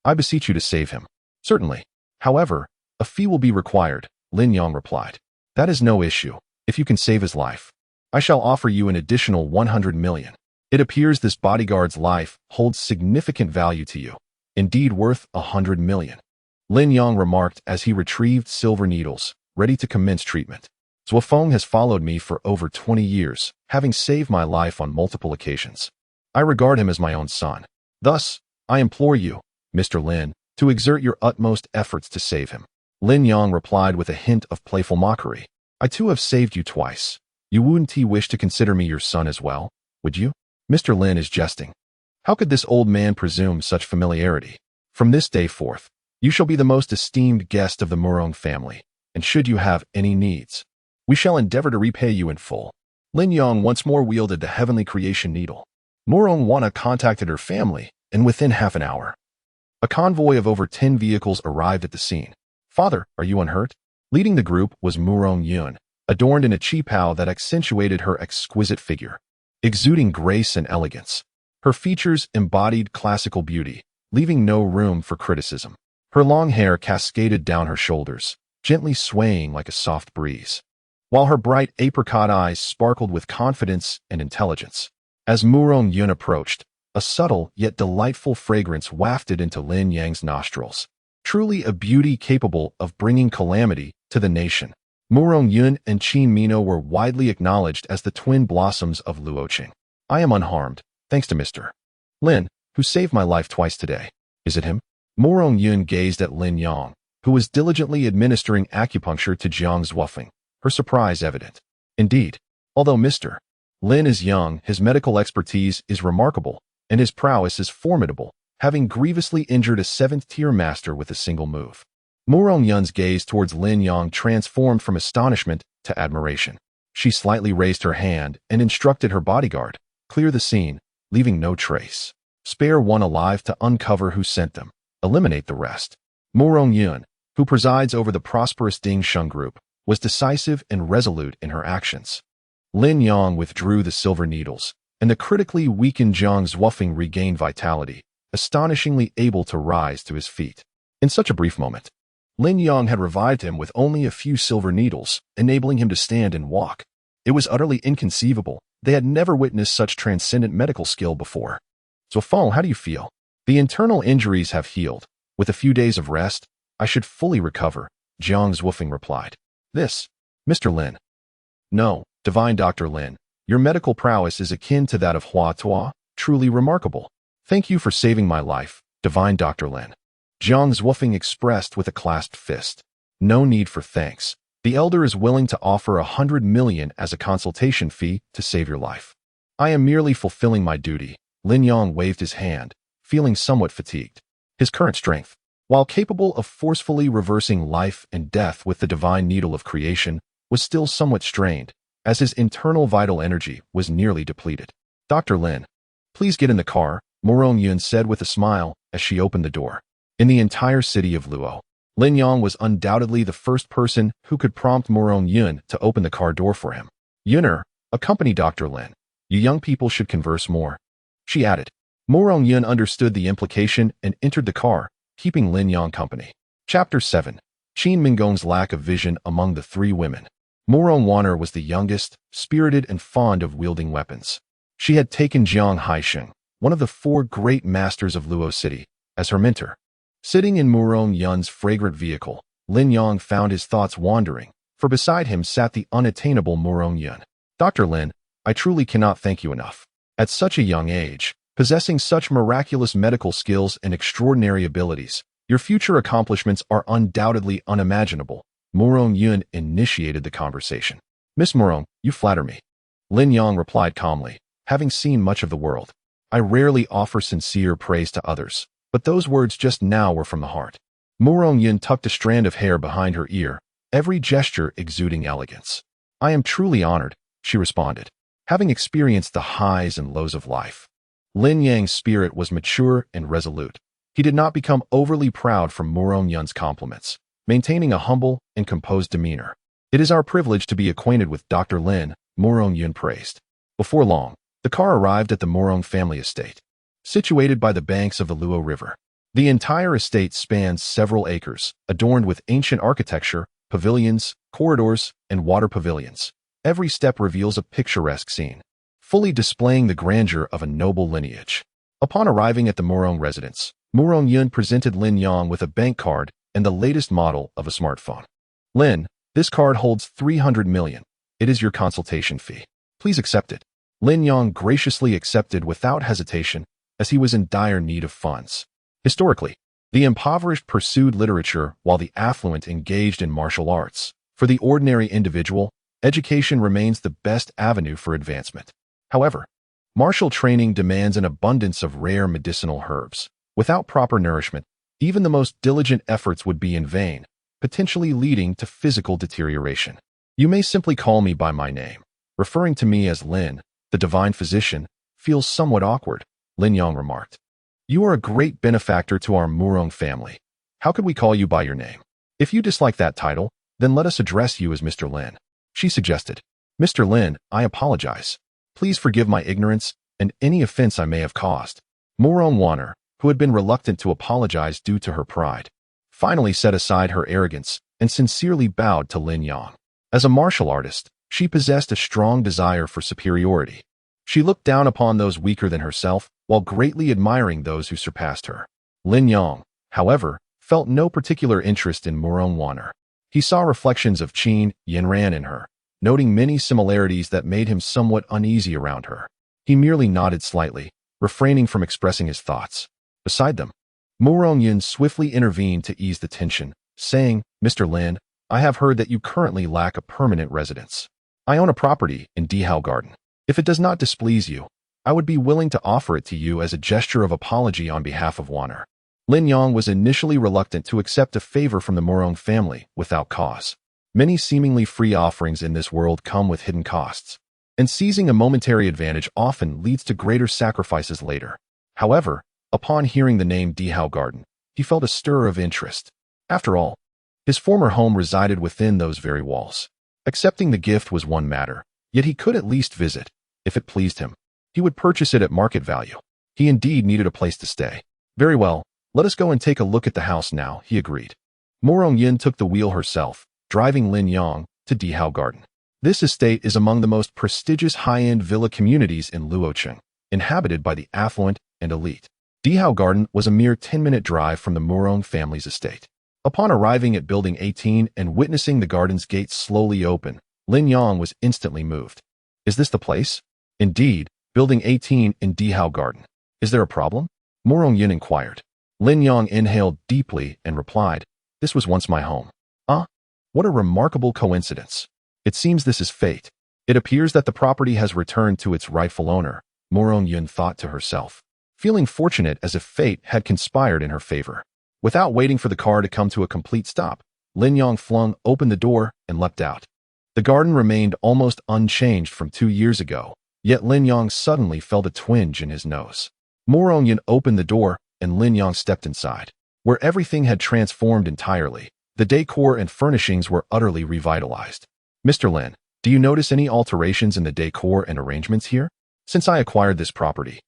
I beseech you to save him. Certainly. However, a fee will be required, Lin Yong replied. That is no issue, if you can save his life. I shall offer you an additional 100 million. It appears this bodyguard's life holds significant value to you, indeed worth 100 million. Lin Yong remarked as he retrieved silver needles, ready to commence treatment. Zhuofeng has followed me for over 20 years, having saved my life on multiple occasions. I regard him as my own son. Thus, I implore you, Mr. Lin, to exert your utmost efforts to save him. Lin Yong replied with a hint of playful mockery. I too have saved you twice. You wouldn't wish to consider me your son as well, would you? Mr. Lin is jesting. How could this old man presume such familiarity? From this day forth, you shall be the most esteemed guest of the Murong family, and should you have any needs, we shall endeavor to repay you in full. Lin Yong once more wielded the heavenly creation needle. Murong Wanner contacted her family, and within half an hour, a convoy of over 10 vehicles arrived at the scene. Father, are you unhurt? Leading the group was Murong Yun, adorned in a qipao that accentuated her exquisite figure, exuding grace and elegance. Her features embodied classical beauty, leaving no room for criticism. Her long hair cascaded down her shoulders, gently swaying like a soft breeze, while her bright apricot eyes sparkled with confidence and intelligence. As Murong Yun approached, A subtle yet delightful fragrance wafted into Lin Yang's nostrils. Truly a beauty capable of bringing calamity to the nation. Murong Yun and Qin Mino were widely acknowledged as the twin blossoms of Luoqing. I am unharmed, thanks to Mr. Lin, who saved my life twice today. Is it him? Murong Yun gazed at Lin Yang, who was diligently administering acupuncture to Jiang Zhuofeng, her surprise evident. Indeed, although Mr. Lin is young, his medical expertise is remarkable, and his prowess is formidable, having grievously injured a 7th-tier master with a single move. Murong Yun's gaze towards Lin Yang transformed from astonishment to admiration. She slightly raised her hand and instructed her bodyguard, clear the scene, leaving no trace. Spare one alive to uncover who sent them. Eliminate the rest. Murong Yun, who presides over the prosperous Ding Sheng group, was decisive and resolute in her actions. Lin Yang withdrew the silver needles, and the critically weakened Jiang Zhuofeng regained vitality, astonishingly able to rise to his feet. In such a brief moment, Lin Yang had revived him with only a few silver needles, enabling him to stand and walk. It was utterly inconceivable. They had never witnessed such transcendent medical skill before. Zhuofeng, how do you feel? The internal injuries have healed. With a few days of rest, I should fully recover, Jiang Zhuofeng replied. This, Mr. Lin. No, divine Dr. Lin, your medical prowess is akin to that of Hua Tuo, truly remarkable. Thank you for saving my life, divine Dr. Lin. Jiang Zhuofeng expressed with a clasped fist. No need for thanks. The elder is willing to offer 100 million as a consultation fee to save your life. I am merely fulfilling my duty. Lin Yang waved his hand, feeling somewhat fatigued. His current strength, while capable of forcefully reversing life and death with the divine needle of creation, was still somewhat strained, as his internal vital energy was nearly depleted. Dr. Lin, please get in the car, Murong Yun said with a smile as she opened the door. In the entire city of Luo, Lin Yang was undoubtedly the first person who could prompt Murong Yun to open the car door for him. Yuner, accompany Dr. Lin. You young people should converse more, she added. Murong Yun understood the implication and entered the car, keeping Lin Yang company. Chapter 7. Qin Mingong's lack of vision among the three women. Murong Waner was the youngest, spirited and fond of wielding weapons. She had taken Jiang Haisheng, one of the 4 great masters of Luo City, as her mentor. Sitting in Murong Yun's fragrant vehicle, Lin Yang found his thoughts wandering, for beside him sat the unattainable Murong Yun. Dr. Lin, I truly cannot thank you enough. At such a young age, possessing such miraculous medical skills and extraordinary abilities, your future accomplishments are undoubtedly unimaginable. Murong Yun initiated the conversation. Miss Murong, you flatter me. Lin Yang replied calmly, having seen much of the world. I rarely offer sincere praise to others, but those words just now were from the heart. Murong Yun tucked a strand of hair behind her ear, every gesture exuding elegance. I am truly honored, she responded, having experienced the highs and lows of life. Lin Yang's spirit was mature and resolute. He did not become overly proud from Murong Yun's compliments, maintaining a humble and composed demeanor. It is our privilege to be acquainted with Dr. Lin, Murong Yun praised. Before long, the car arrived at the Murong family estate. Situated by the banks of the Luo River, the entire estate spans several acres, adorned with ancient architecture, pavilions, corridors, and water pavilions. Every step reveals a picturesque scene, fully displaying the grandeur of a noble lineage. Upon arriving at the Murong residence, Murong Yun presented Lin Yang with a bank card and the latest model of a smartphone. Lin, this card holds 300 million. It is your consultation fee. Please accept it. Lin Yang graciously accepted without hesitation, as he was in dire need of funds. Historically, the impoverished pursued literature while the affluent engaged in martial arts. For the ordinary individual, education remains the best avenue for advancement. However, martial training demands an abundance of rare medicinal herbs. Without proper nourishment, even the most diligent efforts would be in vain, potentially leading to physical deterioration. You may simply call me by my name. Referring to me as Lin, the divine physician, feels somewhat awkward, Lin Yang remarked. You are a great benefactor to our Murong family. How could we call you by your name? If you dislike that title, then let us address you as Mr. Lin, she suggested. Mr. Lin, I apologize. Please forgive my ignorance and any offense I may have caused. Murong Waner, who had been reluctant to apologize due to her pride, finally set aside her arrogance and sincerely bowed to Lin Yang. As a martial artist, she possessed a strong desire for superiority. She looked down upon those weaker than herself, while greatly admiring those who surpassed her. Lin Yang, however, felt no particular interest in Murong Wanner. He saw reflections of Qin Yinran in her, noting many similarities that made him somewhat uneasy around her. He merely nodded slightly, refraining from expressing his thoughts. Beside them, Murong Yun swiftly intervened to ease the tension, saying, "Mr. Lin, I have heard that you currently lack a permanent residence. I own a property in Dihao Garden. If it does not displease you, I would be willing to offer it to you as a gesture of apology on behalf of Wanner." Lin Yang was initially reluctant to accept a favor from the Murong family without cause. Many seemingly free offerings in this world come with hidden costs, and seizing a momentary advantage often leads to greater sacrifices later. However, upon hearing the name Dihao Garden, he felt a stir of interest. After all, his former home resided within those very walls. Accepting the gift was one matter, yet he could at least visit. If it pleased him, he would purchase it at market value. He indeed needed a place to stay. "Very well, let us go and take a look at the house now," he agreed. Murong Yin took the wheel herself, driving Lin Yang to Dihao Garden. This estate is among the most prestigious high-end villa communities in Luocheng, inhabited by the affluent and elite. Dihao Garden was a mere 10-minute drive from the Murong family's estate. Upon arriving at Building 18 and witnessing the garden's gates slowly open, Lin Yang was instantly moved. "Is this the place?" "Indeed, Building 18 in Dihao Garden. Is there a problem?" Murong Yin inquired. Lin Yang inhaled deeply and replied, "This was once my home." "Ah, what a remarkable coincidence. It seems this is fate. It appears that the property has returned to its rightful owner," Murong Yin thought to herself, feeling fortunate as if fate had conspired in her favor. Without waiting for the car to come to a complete stop, Lin Yang flung open the door and leapt out. The garden remained almost unchanged from 2 years ago, yet Lin Yang suddenly felt a twinge in his nose. Murong Yin opened the door and Lin Yang stepped inside, where everything had transformed entirely. The decor and furnishings were utterly revitalized. "Mr. Lin, do you notice any alterations in the decor and arrangements here? Since I acquired this property,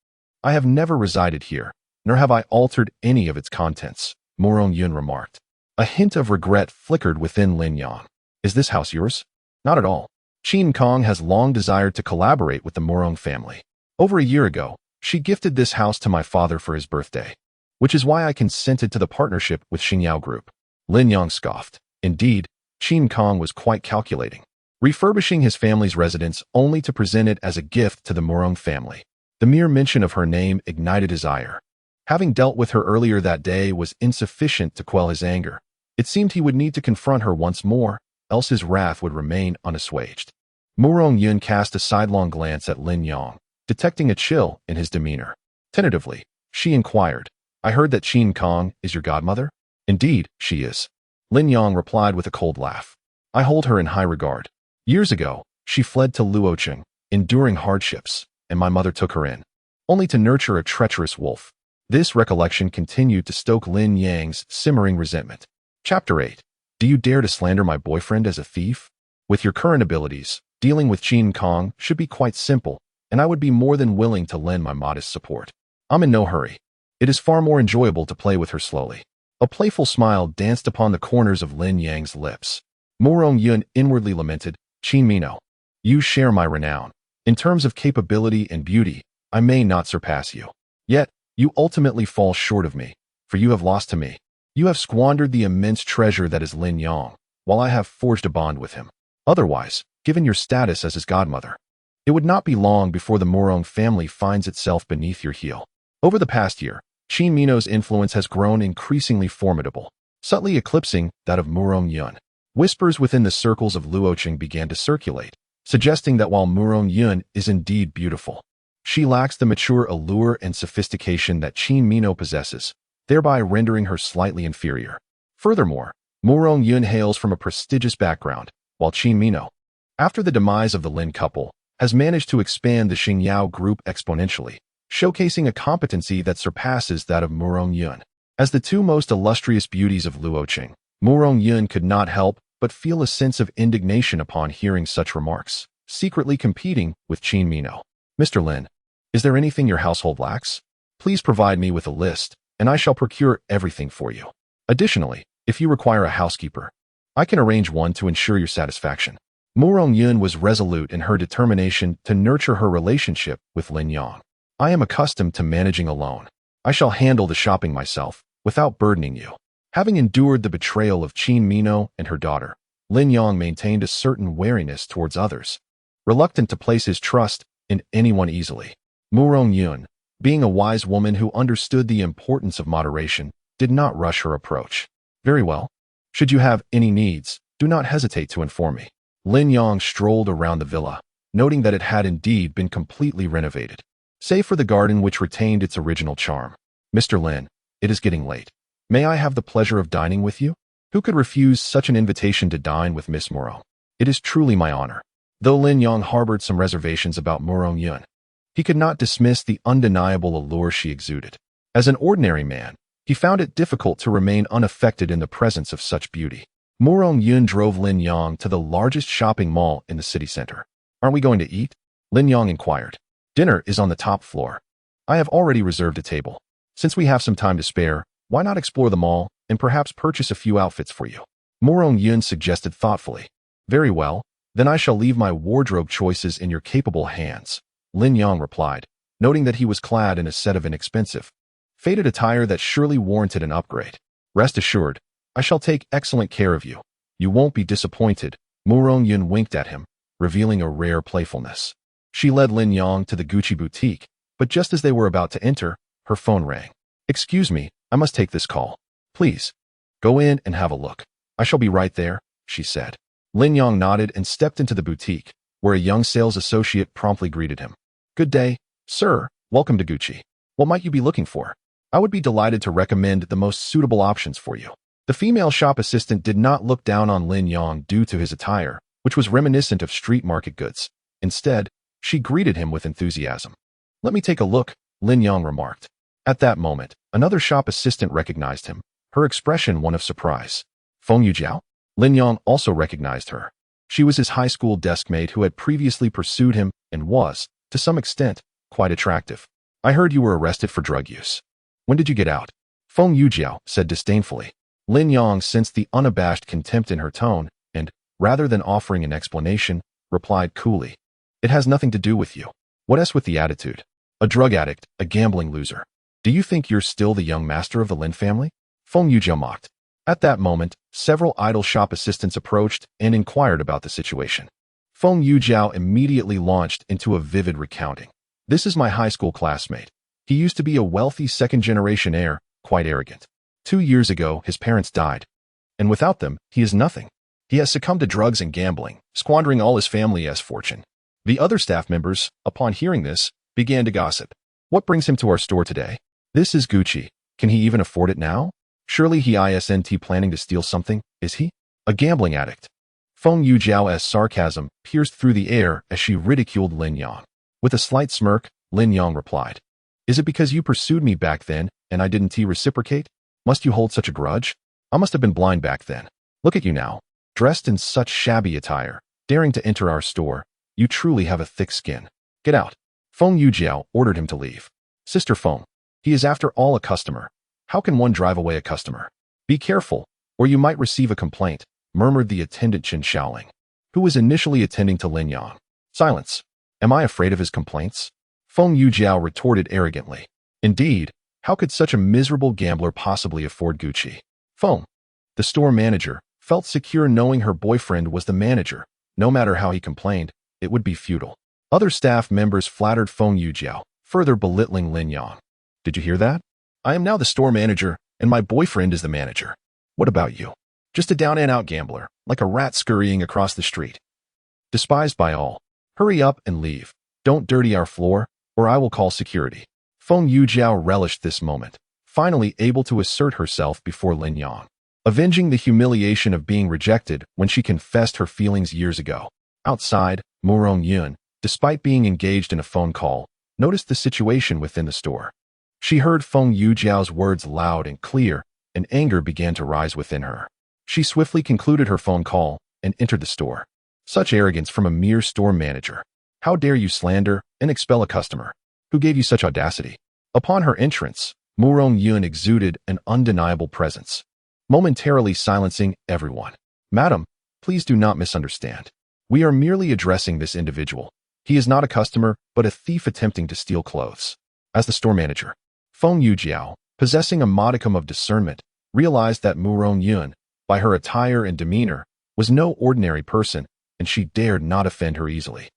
I have never resided here, nor have I altered any of its contents," Murong Yun remarked. A hint of regret flickered within Lin Yang. "Is this house yours?" "Not at all. Qin Kong has long desired to collaborate with the Murong family. Over a year ago, she gifted this house to my father for his birthday, which is why I consented to the partnership with Xingyao Group." Lin Yang scoffed. Indeed, Qin Kong was quite calculating, refurbishing his family's residence only to present it as a gift to the Murong family. The mere mention of her name ignited his ire. Having dealt with her earlier that day was insufficient to quell his anger. It seemed he would need to confront her once more, else his wrath would remain unassuaged. Murong Yun cast a sidelong glance at Lin Yang, detecting a chill in his demeanor. Tentatively, she inquired, "I heard that Qin Kong is your godmother?" "Indeed, she is," Lin Yang replied with a cold laugh. "I hold her in high regard. Years ago, she fled to Luocheng, enduring hardships, and my mother took her in, only to nurture a treacherous wolf." This recollection continued to stoke Lin Yang's simmering resentment. Chapter 8. Do you dare to slander my boyfriend as a thief? With your current abilities, dealing with Qin Kong should be quite simple, and I would be more than willing to lend my modest support. I'm in no hurry. It is far more enjoyable to play with her slowly. A playful smile danced upon the corners of Lin Yang's lips. Murong Yun inwardly lamented, "Qin Mino, you share my renown. In terms of capability and beauty, I may not surpass you. Yet, you ultimately fall short of me, for you have lost to me. You have squandered the immense treasure that is Lin Yang, while I have forged a bond with him. Otherwise, given your status as his godmother, it would not be long before the Murong family finds itself beneath your heel." Over the past year, Qin Mino's influence has grown increasingly formidable, subtly eclipsing that of Murong Yun. Whispers within the circles of Luocheng began to circulate, suggesting that while Murong Yun is indeed beautiful, she lacks the mature allure and sophistication that Qin Mino possesses, thereby rendering her slightly inferior. Furthermore, Murong Yun hails from a prestigious background, while Qin Mino, after the demise of the Lin couple, has managed to expand the Xingyao Group exponentially, showcasing a competency that surpasses that of Murong Yun. As the two most illustrious beauties of Luocheng, Murong Yun could not help but feel a sense of indignation upon hearing such remarks, secretly competing with Qin Mino. "Mr. Lin, is there anything your household lacks? Please provide me with a list, and I shall procure everything for you. Additionally, if you require a housekeeper, I can arrange one to ensure your satisfaction." Murong Yun was resolute in her determination to nurture her relationship with Lin Yang. I am accustomed to managing alone. I shall handle the shopping myself, without burdening you. Having endured the betrayal of Qin Mino and her daughter, Lin Yang maintained a certain wariness towards others, reluctant to place his trust in anyone easily. Murong Yun, being a wise woman who understood the importance of moderation, did not rush her approach. Very well. Should you have any needs, do not hesitate to inform me. Lin Yang strolled around the villa, noting that it had indeed been completely renovated, save for the garden which retained its original charm. Mr. Lin, it is getting late. May I have the pleasure of dining with you? Who could refuse such an invitation to dine with Miss Murong? It is truly my honor. Though Lin Yang harbored some reservations about Murong Yun, he could not dismiss the undeniable allure she exuded. As an ordinary man, he found it difficult to remain unaffected in the presence of such beauty. Murong Yun drove Lin Yang to the largest shopping mall in the city center. Aren't we going to eat? Lin Yang inquired. Dinner is on the top floor. I have already reserved a table. Since we have some time to spare, why not explore the mall and perhaps purchase a few outfits for you? Murong Yun suggested thoughtfully. Very well, then I shall leave my wardrobe choices in your capable hands. Lin Yang replied, noting that he was clad in a set of inexpensive, faded attire that surely warranted an upgrade. Rest assured, I shall take excellent care of you. You won't be disappointed. Murong Yun winked at him, revealing a rare playfulness. She led Lin Yang to the Gucci boutique, but just as they were about to enter, her phone rang. Excuse me, I must take this call. Please, go in and have a look. I shall be right there, she said. Lin Yang nodded and stepped into the boutique, where a young sales associate promptly greeted him. Good day, sir. Welcome to Gucci. What might you be looking for? I would be delighted to recommend the most suitable options for you. The female shop assistant did not look down on Lin Yang due to his attire, which was reminiscent of street market goods. Instead, she greeted him with enthusiasm. Let me take a look, Lin Yang remarked. At that moment, another shop assistant recognized him, her expression one of surprise. Feng Yujiao? Lin Yang also recognized her. She was his high school deskmate who had previously pursued him and was, to some extent, quite attractive. I heard you were arrested for drug use. When did you get out? Feng Yujiao said disdainfully. Lin Yang sensed the unabashed contempt in her tone and, rather than offering an explanation, replied coolly. It has nothing to do with you. What else with the attitude? A drug addict, a gambling loser. Do you think you're still the young master of the Lin family? Feng Yujiao mocked. At that moment, several idle shop assistants approached and inquired about the situation. Feng Yujiao immediately launched into a vivid recounting. This is my high school classmate. He used to be a wealthy second-generation heir, quite arrogant. 2 years ago, his parents died. And without them, he is nothing. He has succumbed to drugs and gambling, squandering all his family's fortune. The other staff members, upon hearing this, began to gossip. What brings him to our store today? This is Gucci. Can he even afford it now? Surely he isn't planning to steal something, is he? A gambling addict. Feng Yujiao's sarcasm pierced through the air as she ridiculed Lin Yang. With a slight smirk, Lin Yang replied, Is it because you pursued me back then and I didn't reciprocate? Must you hold such a grudge? I must have been blind back then. Look at you now, dressed in such shabby attire, daring to enter our store. You truly have a thick skin. Get out. Feng Yujiao ordered him to leave. Sister Feng, he is after all a customer. How can one drive away a customer? Be careful, or you might receive a complaint, murmured the attendant Chen Xiaoling, who was initially attending to Lin Yang. Silence. Am I afraid of his complaints? Feng Yujiao retorted arrogantly. Indeed, how could such a miserable gambler possibly afford Gucci? Feng, the store manager, felt secure knowing her boyfriend was the manager. No matter how he complained, it would be futile. Other staff members flattered Feng Yujiao, further belittling Lin Yang. Did you hear that? I am now the store manager, and my boyfriend is the manager. What about you? Just a down-and-out gambler, like a rat scurrying across the street. Despised by all. Hurry up and leave. Don't dirty our floor, or I will call security. Feng Yujiao relished this moment, finally able to assert herself before Lin Yang, avenging the humiliation of being rejected when she confessed her feelings years ago. Outside, Murong Yun, despite being engaged in a phone call, noticed the situation within the store. She heard Feng Yujiao's words loud and clear, and anger began to rise within her. She swiftly concluded her phone call and entered the store. Such arrogance from a mere store manager. How dare you slander and expel a customer? Who gave you such audacity? Upon her entrance, Murong Yun exuded an undeniable presence, momentarily silencing everyone. Madam, please do not misunderstand. We are merely addressing this individual. He is not a customer, but a thief attempting to steal clothes. As the store manager, Feng Yujiao, possessing a modicum of discernment, realized that Mu Rongyun, by her attire and demeanor, was no ordinary person, and she dared not offend her easily.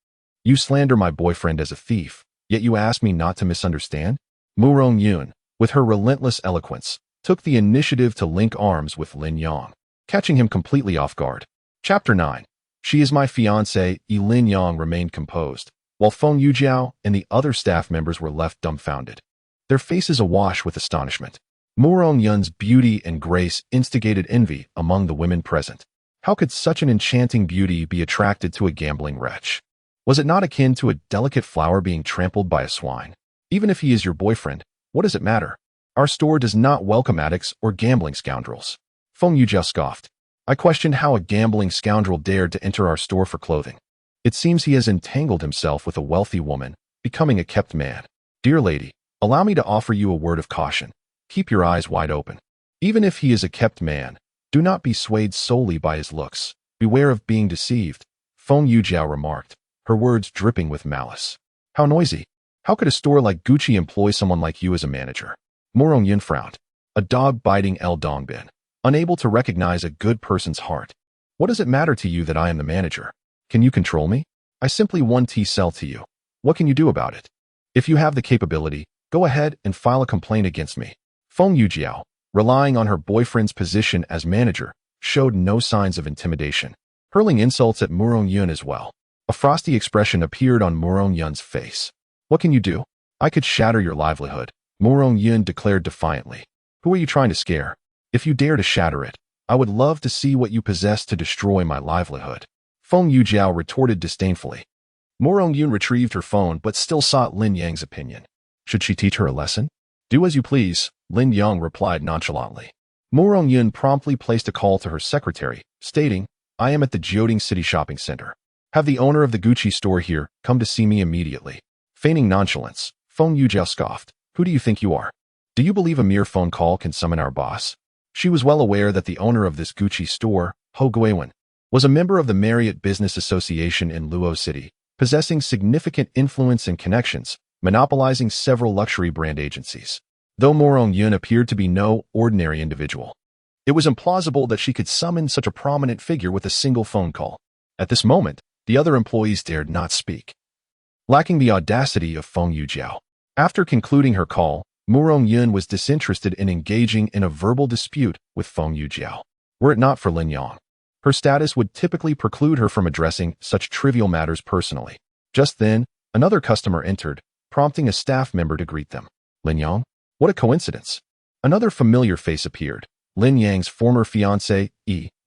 You slander my boyfriend as a thief, yet you ask me not to misunderstand? Mu Rongyun, with her relentless eloquence, took the initiative to link arms with Lin Yang, catching him completely off guard. Chapter 9. She is my fiancée. Lin Yang remained composed, while Feng Yujiao and the other staff members were left dumbfounded, their faces awash with astonishment. Mu Rongyun's beauty and grace instigated envy among the women present. How could such an enchanting beauty be attracted to a gambling wretch? Was it not akin to a delicate flower being trampled by a swine? Even if he is your boyfriend, what does it matter? Our store does not welcome addicts or gambling scoundrels. Feng Yujiao scoffed. I questioned how a gambling scoundrel dared to enter our store for clothing. It seems he has entangled himself with a wealthy woman, becoming a kept man. Dear lady, allow me to offer you a word of caution. Keep your eyes wide open. Even if he is a kept man, do not be swayed solely by his looks. Beware of being deceived, Feng Yujiao remarked, her words dripping with malice. How noisy. How could a store like Gucci employ someone like you as a manager? Mu Rongyun frowned. A dog biting El Dongbin, unable to recognize a good person's heart. What does it matter to you that I am the manager? Can you control me? I simply want to sell to you. What can you do about it? If you have the capability, go ahead and file a complaint against me. Feng Yujiao, relying on her boyfriend's position as manager, showed no signs of intimidation, hurling insults at Mu Rongyun as well. A frosty expression appeared on Mu Rongyun's face. What can you do? I could shatter your livelihood, Mu Rongyun declared defiantly. Who are you trying to scare? If you dare to shatter it, I would love to see what you possess to destroy my livelihood. Feng Yujiao retorted disdainfully. Mu Rongyun retrieved her phone but still sought Lin Yang's opinion. Should she teach her a lesson? Do as you please, Lin Yang replied nonchalantly. Mu Rongyun promptly placed a call to her secretary, stating, I am at the Jioding City Shopping Center. Have the owner of the Gucci store here come to see me immediately. Feigning nonchalance, Feng Yujiao scoffed. Who do you think you are? Do you believe a mere phone call can summon our boss? She was well aware that the owner of this Gucci store, Ho Guiwen, was a member of the Marriott Business Association in Luo City, possessing significant influence and connections, monopolizing several luxury brand agencies. Though Mu Rongyun appeared to be no ordinary individual, it was implausible that she could summon such a prominent figure with a single phone call. At this moment, the other employees dared not speak, lacking the audacity of Feng Yujiao. After concluding her call, Mu Rongyun was disinterested in engaging in a verbal dispute with Feng Yujiao. Were it not for Lin Yang, her status would typically preclude her from addressing such trivial matters personally. Just then, another customer entered, prompting a staff member to greet them. Lin Yang? What a coincidence. Another familiar face appeared, Lin Yang's former fiancée,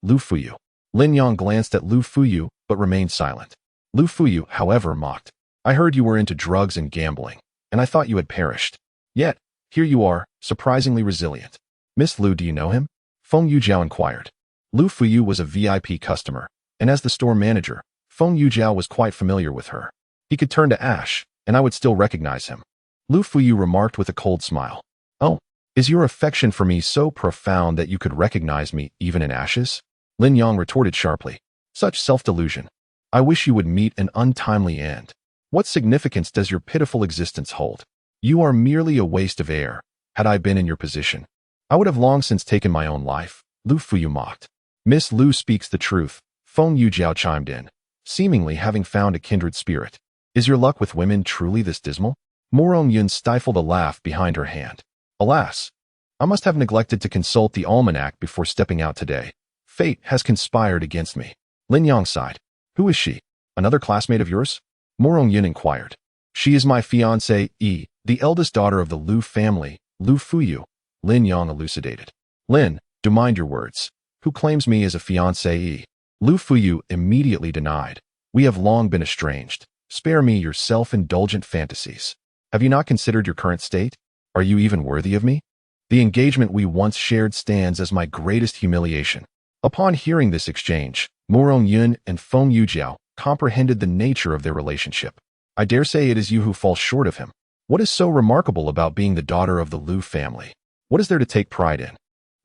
Lu Fuyu. Lin Yang glanced at Lu Fuyu, but remained silent. Lu Fuyu, however, mocked. I heard you were into drugs and gambling, and I thought you had perished. Yet, here you are, surprisingly resilient. Miss Lu, do you know him? Feng Yujiao inquired. Lu Fuyu was a VIP customer, and as the store manager, Feng Yujiao was quite familiar with her. He could turn to ash, and I would still recognize him. Lu Fuyu remarked with a cold smile. Oh, is your affection for me so profound that you could recognize me even in ashes? Lin Yang retorted sharply. Such self-delusion. I wish you would meet an untimely end. What significance does your pitiful existence hold? You are merely a waste of air. Had I been in your position, I would have long since taken my own life, Lu Fuyu mocked. Miss Lu speaks the truth, Feng Yujiao chimed in, seemingly having found a kindred spirit. Is your luck with women truly this dismal? Mu Rongyun stifled a laugh behind her hand. Alas, I must have neglected to consult the almanac before stepping out today. Fate has conspired against me. Lin Yang sighed. Who is she? Another classmate of yours? Mu Rongyun inquired. She is my fiancée, the eldest daughter of the Lu family, Lu Fuyu, Lin Yang elucidated. Lin, do mind your words. Who claims me as a fiancée? Lu Fuyu immediately denied. We have long been estranged. Spare me your self-indulgent fantasies. Have you not considered your current state? Are you even worthy of me? The engagement we once shared stands as my greatest humiliation. Upon hearing this exchange, Mu Rongyun and Feng Yujiao comprehended the nature of their relationship. I dare say it is you who fall short of him. What is so remarkable about being the daughter of the Lu family? What is there to take pride in?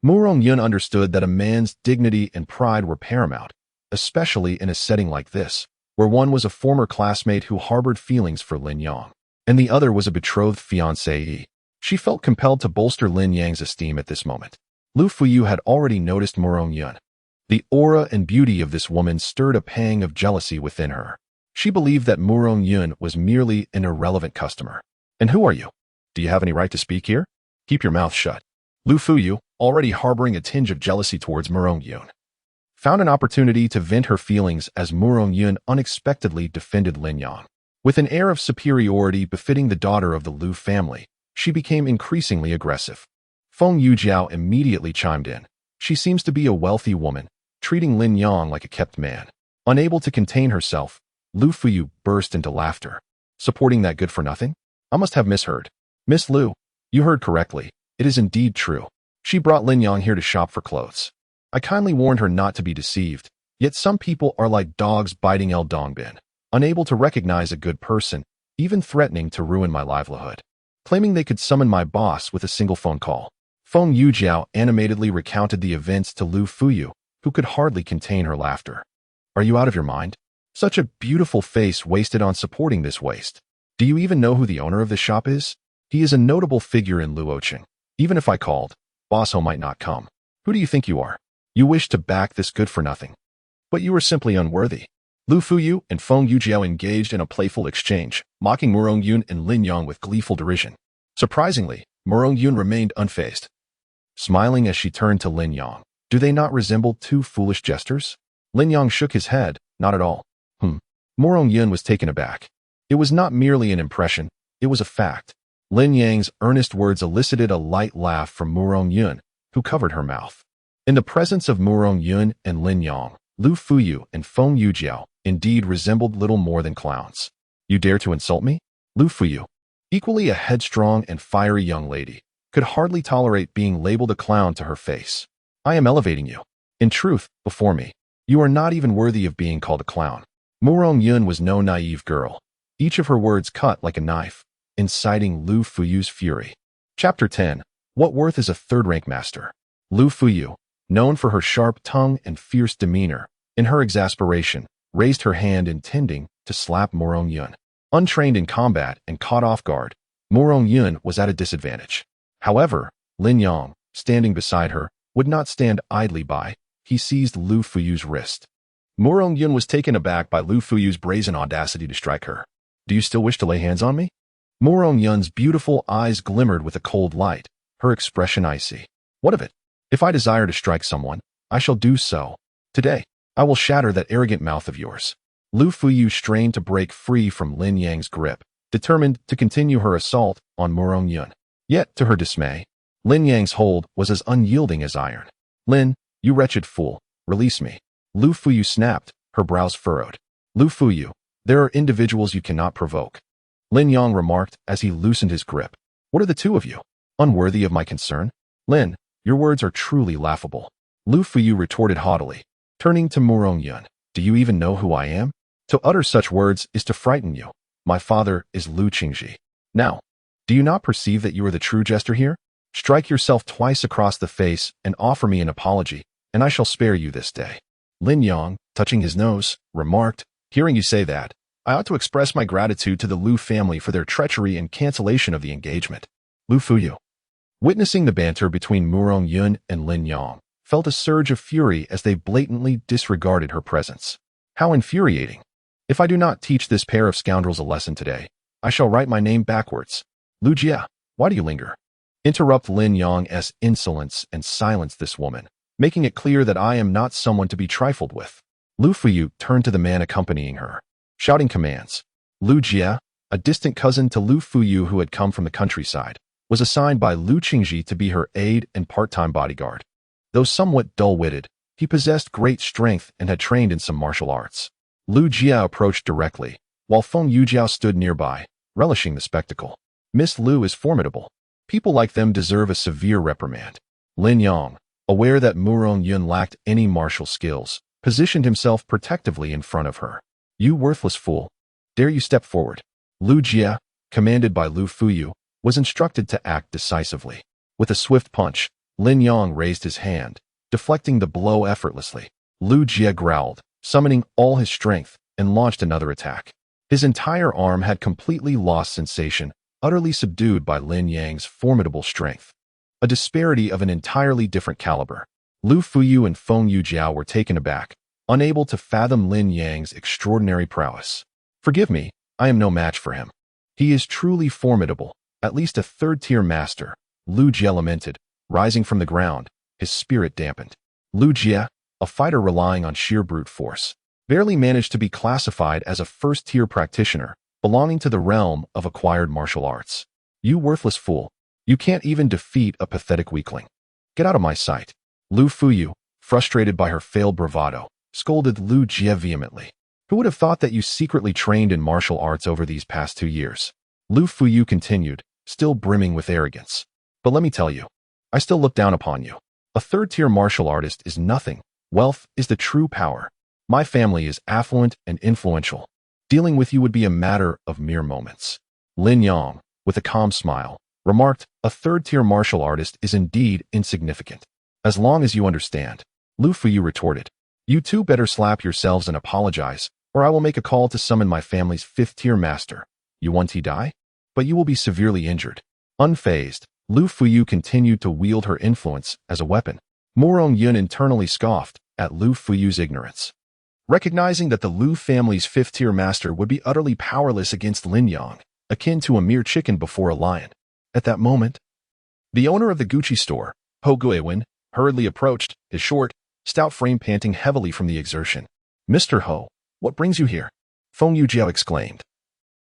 Mu Rongyun understood that a man's dignity and pride were paramount, especially in a setting like this, where one was a former classmate who harbored feelings for Lin Yang. and the other was a betrothed fiancée. She felt compelled to bolster Lin Yang's esteem at this moment. Lu Fuyu had already noticed Murong Yun. The aura and beauty of this woman stirred a pang of jealousy within her. She believed that Murong Yun was merely an irrelevant customer. And who are you? Do you have any right to speak here? Keep your mouth shut. Lu Fuyu, already harboring a tinge of jealousy towards Murong Yun, found an opportunity to vent her feelings as Murong Yun unexpectedly defended Lin Yang. With an air of superiority befitting the daughter of the Lu family, she became increasingly aggressive. Feng Yujiao immediately chimed in. She seems to be a wealthy woman, treating Lin Yang like a kept man. Unable to contain herself, Lu Fuyu burst into laughter. Supporting that good-for-nothing? I must have misheard. Miss Lu, you heard correctly. It is indeed true. She brought Lin Yang here to shop for clothes. I kindly warned her not to be deceived, yet some people are like dogs biting El Dongbin, unable to recognize a good person, even threatening to ruin my livelihood, claiming they could summon my boss with a single phone call. Feng Yujiao animatedly recounted the events to Lu Fuyu, who could hardly contain her laughter. Are you out of your mind? Such a beautiful face wasted on supporting this waste. Do you even know who the owner of this shop is? He is a notable figure in Luoqing. Even if I called, Bosso might not come. Who do you think you are? You wish to back this good-for-nothing. But you are simply unworthy. Lu Fuyu and Feng Yujiao engaged in a playful exchange, mocking Murong Yun and Lin Yang with gleeful derision. Surprisingly, Murong Yun remained unfazed, smiling as she turned to Lin Yang. Do they not resemble two foolish jesters? Lin Yang shook his head. Not at all. Murong Yun was taken aback. It was not merely an impression, it was a fact. Lin Yang's earnest words elicited a light laugh from Murong Yun, who covered her mouth. In the presence of Murong Yun and Lin Yang, Lu Fuyu and Feng Yujiao indeed resembled little more than clowns. You dare to insult me? Lu Fuyu, equally a headstrong and fiery young lady, could hardly tolerate being labeled a clown to her face. I am elevating you. In truth, before me, you are not even worthy of being called a clown. Murong Yun was no naive girl. Each of her words cut like a knife, inciting Lu Fuyu's fury. Chapter 10. What worth is a third-rank master? Lu Fuyu, known for her sharp tongue and fierce demeanor, in her exasperation, raised her hand intending to slap Murong Yun. Untrained in combat and caught off guard, Murong Yun was at a disadvantage. However, Lin Yang, standing beside her, would not stand idly by. He seized Lu Fuyu's wrist. Murong Yun was taken aback by Lu Fuyu's brazen audacity to strike her. Do you still wish to lay hands on me? Murong Yun's beautiful eyes glimmered with a cold light, her expression icy. What of it? If I desire to strike someone, I shall do so. Today, I will shatter that arrogant mouth of yours. Lu Fuyu strained to break free from Lin Yang's grip, determined to continue her assault on Murong Yun. Yet, to her dismay, Lin Yang's hold was as unyielding as iron. Lin, you wretched fool, release me. Lu Fuyu snapped, her brows furrowed. Lu Fuyu, there are individuals you cannot provoke. Lin Yang remarked as he loosened his grip. What are the two of you? Unworthy of my concern? Lin, your words are truly laughable. Lu Fuyu retorted haughtily, turning to Murong Yun. Do you even know who I am? To utter such words is to frighten you. My father is Lu Qingji. Now, do you not perceive that you are the true jester here? Strike yourself twice across the face and offer me an apology, and I shall spare you this day. Lin Yang, touching his nose, remarked, hearing you say that, I ought to express my gratitude to the Lu family for their treachery and cancellation of the engagement. Lu Fuyu, witnessing the banter between Murong Yun and Lin Yang, felt a surge of fury as they blatantly disregarded her presence. How infuriating. If I do not teach this pair of scoundrels a lesson today, I shall write my name backwards. Lu Jia, why do you linger? Interrupt Lin Yang's insolence and silence this woman, making it clear that I am not someone to be trifled with. Lu Fuyu turned to the man accompanying her, shouting commands. Lu Jia, a distant cousin to Lu Fuyu who had come from the countryside, was assigned by Lu Qingji to be her aide and part-time bodyguard. Though somewhat dull-witted, he possessed great strength and had trained in some martial arts. Lu Jia approached directly, while Feng Yujiao stood nearby, relishing the spectacle. Miss Lu is formidable. People like them deserve a severe reprimand. Lin Yang, aware that Murong Yun lacked any martial skills, positioned himself protectively in front of her. You worthless fool. Dare you step forward? Lu Jia, commanded by Lu Fuyu, was instructed to act decisively. With a swift punch, Lin Yang raised his hand, deflecting the blow effortlessly. Lu Jia growled, summoning all his strength, and launched another attack. His entire arm had completely lost sensation, utterly subdued by Lin Yang's formidable strength. A disparity of an entirely different caliber. Lu Fuyu and Feng Yujiao were taken aback, unable to fathom Lin Yang's extraordinary prowess. Forgive me, I am no match for him. He is truly formidable, at least a third-tier master, Lu Jie lamented, rising from the ground, his spirit dampened. Lu Jie, a fighter relying on sheer brute force, barely managed to be classified as a first-tier practitioner, belonging to the realm of acquired martial arts. You worthless fool. You can't even defeat a pathetic weakling. Get out of my sight. Lu Fuyu, frustrated by her failed bravado, scolded Lu Jie vehemently. Who would have thought that you secretly trained in martial arts over these past 2 years? Lu Fuyu continued, still brimming with arrogance. But let me tell you, I still look down upon you. A third-tier martial artist is nothing. Wealth is the true power. My family is affluent and influential. Dealing with you would be a matter of mere moments. Lin Yang, with a calm smile, remarked, a third-tier martial artist is indeed insignificant. As long as you understand. Lu Fuyu retorted. You two better slap yourselves and apologize, or I will make a call to summon my family's 5th-tier master. You want to die? But you will be severely injured. Unfazed, Lu Fuyu continued to wield her influence as a weapon. Murong Yun internally scoffed at Lu Fuyu's ignorance. Recognizing that the Lu family's 5th-tier master would be utterly powerless against Lin Yang, akin to a mere chicken before a lion. At that moment, the owner of the Gucci store, Ho Guiwen, hurriedly approached, his short, stout frame panting heavily from the exertion. Mr. Ho, what brings you here? Feng Yujiao exclaimed,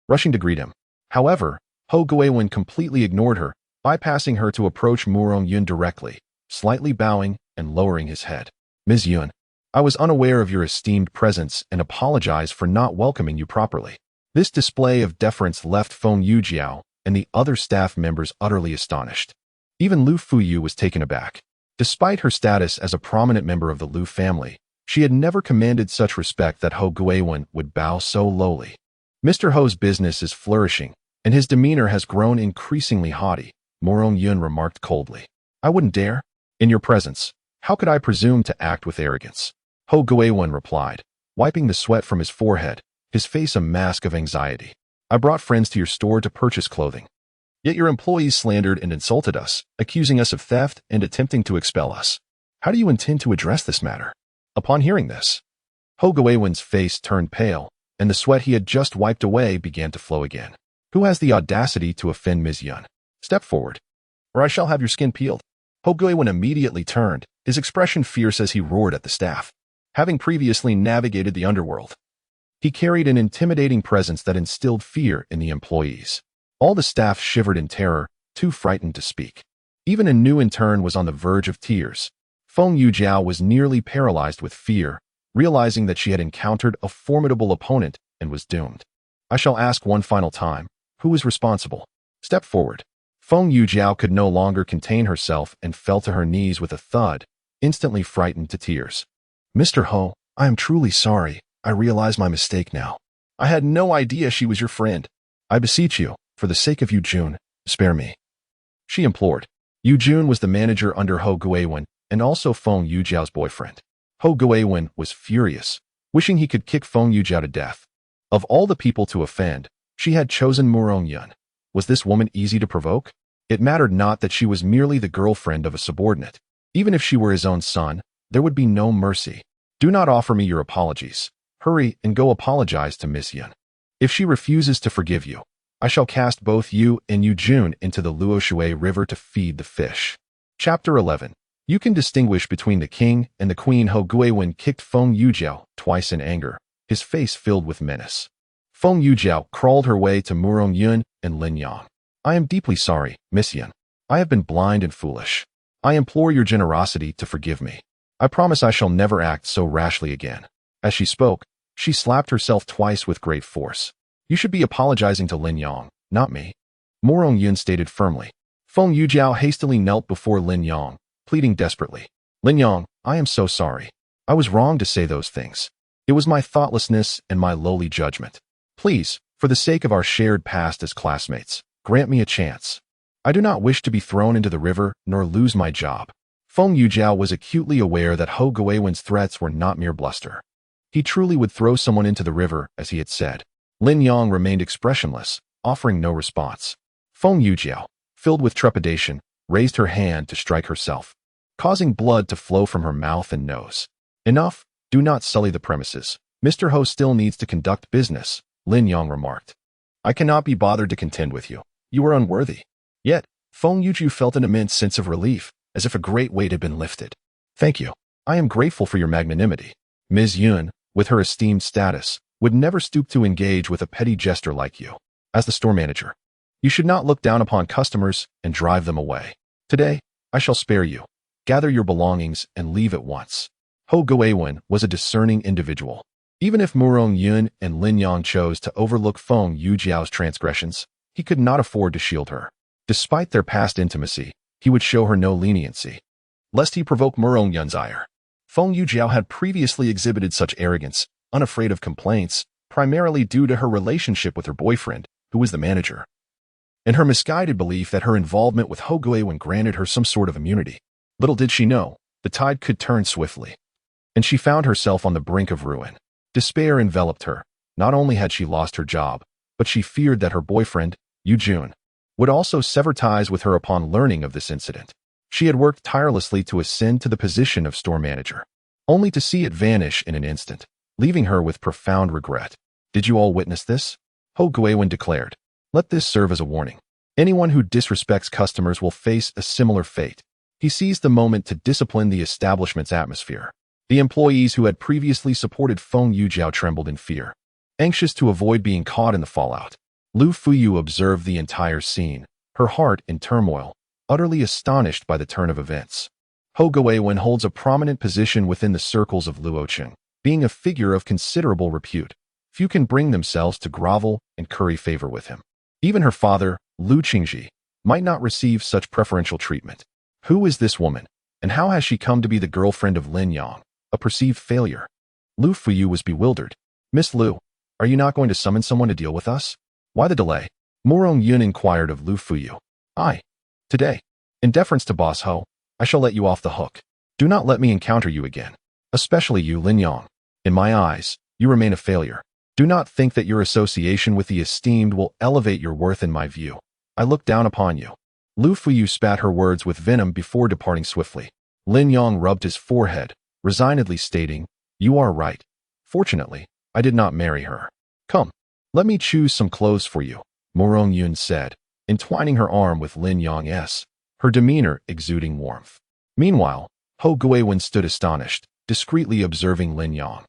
rushing to greet him. However, Ho Guiwen completely ignored her, bypassing her to approach Murong Yun directly, slightly bowing and lowering his head. Ms. Yun, I was unaware of your esteemed presence and apologize for not welcoming you properly. This display of deference left Feng Yujiao and the other staff members utterly astonished. Even Lu Fuyu was taken aback. Despite her status as a prominent member of the Lu family, she had never commanded such respect that Ho Guiwen would bow so lowly. Mr. Ho's business is flourishing, and his demeanor has grown increasingly haughty, Murong Yun remarked coldly. I wouldn't dare. In your presence, how could I presume to act with arrogance? Ho Guiwen replied, wiping the sweat from his forehead, his face a mask of anxiety. I brought friends to your store to purchase clothing. Yet your employees slandered and insulted us, accusing us of theft and attempting to expel us. How do you intend to address this matter? Upon hearing this, Ho Guiwen's face turned pale, and the sweat he had just wiped away began to flow again. Who has the audacity to offend Ms. Yun? Step forward, or I shall have your skin peeled. Ho Guiwen immediately turned, his expression fierce as he roared at the staff. Having previously navigated the underworld, he carried an intimidating presence that instilled fear in the employees. All the staff shivered in terror, too frightened to speak. Even a new intern was on the verge of tears. Feng Yujiao was nearly paralyzed with fear, realizing that she had encountered a formidable opponent and was doomed. I shall ask one final time, who is responsible? Step forward. Feng Yujiao could no longer contain herself and fell to her knees with a thud, instantly frightened to tears. Mr. Ho, I am truly sorry. I realize my mistake now. I had no idea she was your friend. I beseech you, for the sake of Yu Jun, spare me. She implored. Yu Jun was the manager under Ho Guiwen and also Feng Yujiao's boyfriend. Ho Guiwen was furious, wishing he could kick Feng Yujiao to death. Of all the people to offend, she had chosen Murong Yun. Was this woman easy to provoke? It mattered not that she was merely the girlfriend of a subordinate. Even if she were his own son, there would be no mercy. Do not offer me your apologies. Hurry and go apologize to Miss Yun. If she refuses to forgive you, I shall cast both you and Yu Jun into the Luoshui River to feed the fish. Chapter 11. You can distinguish between the king and the queen. Ho Guiwen kicked Feng Yujiao twice in anger, his face filled with menace. Feng Yujiao crawled her way to Murong Yun and Lin Yang. I am deeply sorry, Miss Yun. I have been blind and foolish. I implore your generosity to forgive me. I promise I shall never act so rashly again. As she spoke, she slapped herself twice with great force. You should be apologizing to Lin Yang, not me. Murong Yun stated firmly. Feng Yujiao hastily knelt before Lin Yang, pleading desperately. Lin Yang, I am so sorry. I was wrong to say those things. It was my thoughtlessness and my lowly judgment. Please, for the sake of our shared past as classmates, grant me a chance. I do not wish to be thrown into the river nor lose my job. Feng Yujiao was acutely aware that Ho Guiwen's threats were not mere bluster. He truly would throw someone into the river, as he had said. Lin Yang remained expressionless, offering no response. Feng Yujiao, filled with trepidation, raised her hand to strike herself, causing blood to flow from her mouth and nose. Enough, do not sully the premises. Mr. Ho still needs to conduct business, Lin Yang remarked. I cannot be bothered to contend with you. You are unworthy. Yet, Feng Yujiu felt an immense sense of relief, as if a great weight had been lifted. Thank you. I am grateful for your magnanimity. Ms. Yun, with her esteemed status, would never stoop to engage with a petty jester like you. As the store manager, you should not look down upon customers and drive them away. Today, I shall spare you. Gather your belongings and leave at once. Ho Guiwen was a discerning individual. Even if Murong Yun and Lin Yang chose to overlook Feng Yujiao's transgressions, he could not afford to shield her. Despite their past intimacy, he would show her no leniency, lest he provoke Murong Yun's ire. Feng Yujiao had previously exhibited such arrogance, unafraid of complaints, primarily due to her relationship with her boyfriend, who was the manager, and her misguided belief that her involvement with Ho Guiwen granted her some sort of immunity. Little did she know, the tide could turn swiftly, and she found herself on the brink of ruin. Despair enveloped her. Not only had she lost her job, but she feared that her boyfriend, Yu Jun, would also sever ties with her upon learning of this incident. She had worked tirelessly to ascend to the position of store manager, only to see it vanish in an instant, leaving her with profound regret. Did you all witness this? Ho Guiwen declared. Let this serve as a warning. Anyone who disrespects customers will face a similar fate. He seized the moment to discipline the establishment's atmosphere. The employees who had previously supported Feng Yujiao trembled in fear, anxious to avoid being caught in the fallout. Lu Fuyu observed the entire scene, her heart in turmoil, utterly astonished by the turn of events. Ho Guiwen holds a prominent position within the circles of Luocheng, being a figure of considerable repute. Few can bring themselves to grovel and curry favor with him. Even her father, Lu Qingji, might not receive such preferential treatment. Who is this woman, and how has she come to be the girlfriend of Lin Yang, a perceived failure? Lu Fuyu was bewildered. Miss Lu, are you not going to summon someone to deal with us? Why the delay? Murong Yun inquired of Lu Fuyu. Today, in deference to Boss Ho, I shall let you off the hook. Do not let me encounter you again. Especially you, Lin Yang. In my eyes, you remain a failure. Do not think that your association with the esteemed will elevate your worth in my view. I look down upon you. Lu Fuyu spat her words with venom before departing swiftly. Lin Yang rubbed his forehead, resignedly stating, You are right. Fortunately, I did not marry her. Come, let me choose some clothes for you, Murong Yun said, entwining her arm with Lin Yang's, her demeanor exuding warmth. Meanwhile, Ho Guiwen stood astonished, discreetly observing Lin Yang,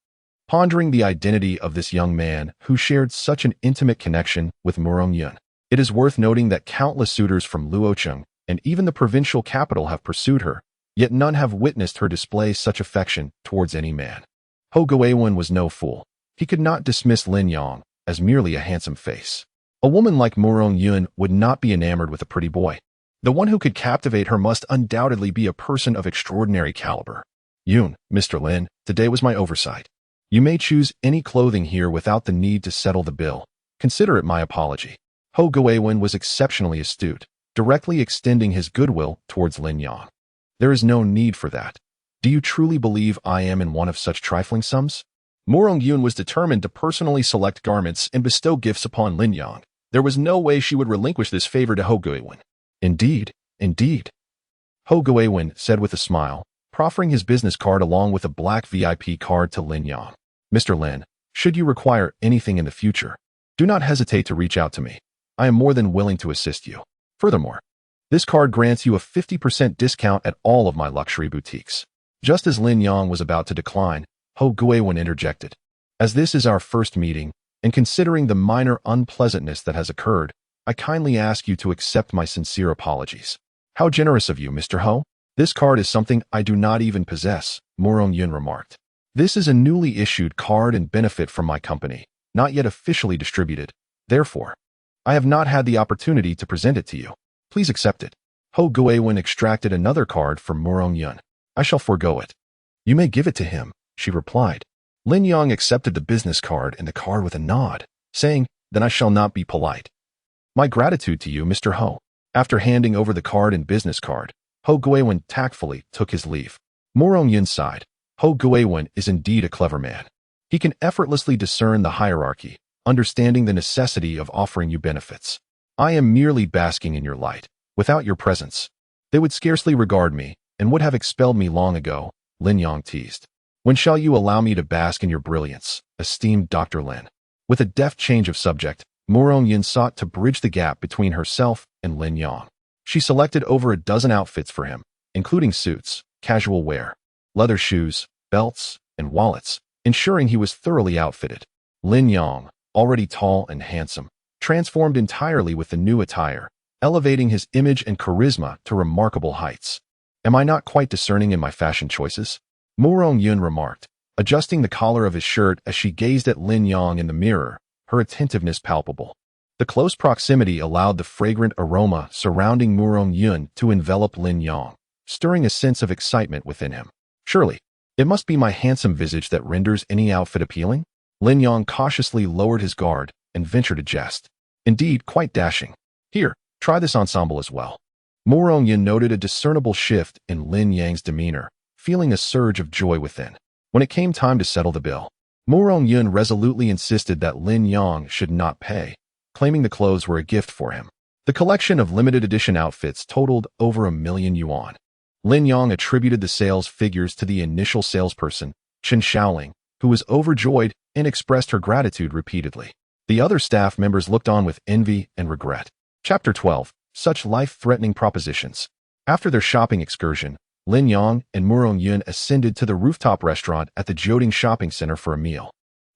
pondering the identity of this young man who shared such an intimate connection with Murong Yun. It is worth noting that countless suitors from Luocheng and even the provincial capital have pursued her, yet none have witnessed her display such affection towards any man. Ho Guiwen was no fool. He could not dismiss Lin Yang as merely a handsome face. A woman like Murong Yun would not be enamored with a pretty boy. The one who could captivate her must undoubtedly be a person of extraordinary caliber. Yun, Mr. Lin, today was my oversight. You may choose any clothing here without the need to settle the bill. Consider it my apology. Ho Guiwen was exceptionally astute, directly extending his goodwill towards Lin Yang. There is no need for that. Do you truly believe I am in want of such trifling sums? Murong Yun was determined to personally select garments and bestow gifts upon Lin Yang. There was no way she would relinquish this favor to Ho Guiwen. Indeed. Ho Guiwen said with a smile, proffering his business card along with a black VIP card to Lin Yang. Mr. Lin, should you require anything in the future, do not hesitate to reach out to me. I am more than willing to assist you. Furthermore, this card grants you a 50% discount at all of my luxury boutiques. Just as Lin Yang was about to decline, Ho Guiwen interjected. As this is our first meeting, and considering the minor unpleasantness that has occurred, I kindly ask you to accept my sincere apologies. How generous of you, Mr. Ho. This card is something I do not even possess, Murong Yun remarked. This is a newly issued card and benefit from my company, not yet officially distributed. Therefore, I have not had the opportunity to present it to you. Please accept it. Ho Guiwen extracted another card from Murong Yun. I shall forego it. You may give it to him, she replied. Lin Yang accepted the business card and the card with a nod, saying, Then I shall not be polite. My gratitude to you, Mr. Ho. After handing over the card and business card, Ho Guiwen tactfully took his leave. Murong Yun sighed. Ho Guiwen is indeed a clever man. He can effortlessly discern the hierarchy, understanding the necessity of offering you benefits. I am merely basking in your light. Without your presence, they would scarcely regard me and would have expelled me long ago, Lin Yang teased. When shall you allow me to bask in your brilliance, esteemed Dr. Lin? With a deft change of subject, Murong Yun sought to bridge the gap between herself and Lin Yang. She selected over a dozen outfits for him, including suits, casual wear, leather shoes, belts, and wallets, ensuring he was thoroughly outfitted. Lin Yang, already tall and handsome, transformed entirely with the new attire, elevating his image and charisma to remarkable heights. Am I not quite discerning in my fashion choices? Murong Yun remarked, adjusting the collar of his shirt as she gazed at Lin Yang in the mirror, her attentiveness palpable. The close proximity allowed the fragrant aroma surrounding Murong Yun to envelop Lin Yang, stirring a sense of excitement within him. Surely, it must be my handsome visage that renders any outfit appealing? Lin Yang cautiously lowered his guard and ventured a jest. Indeed, quite dashing. Here, try this ensemble as well. Murong Yun noted a discernible shift in Lin Yang's demeanor, feeling a surge of joy within. When it came time to settle the bill, Murong Yun resolutely insisted that Lin Yang should not pay, claiming the clothes were a gift for him. The collection of limited edition outfits totaled over 1,000,000 yuan. Lin Yang attributed the sales figures to the initial salesperson, Chen Xiaoling, who was overjoyed and expressed her gratitude repeatedly. The other staff members looked on with envy and regret. Chapter 12. Such life-threatening propositions. After their shopping excursion, Lin Yang and Murong Yun ascended to the rooftop restaurant at the Jioding Shopping Center for a meal.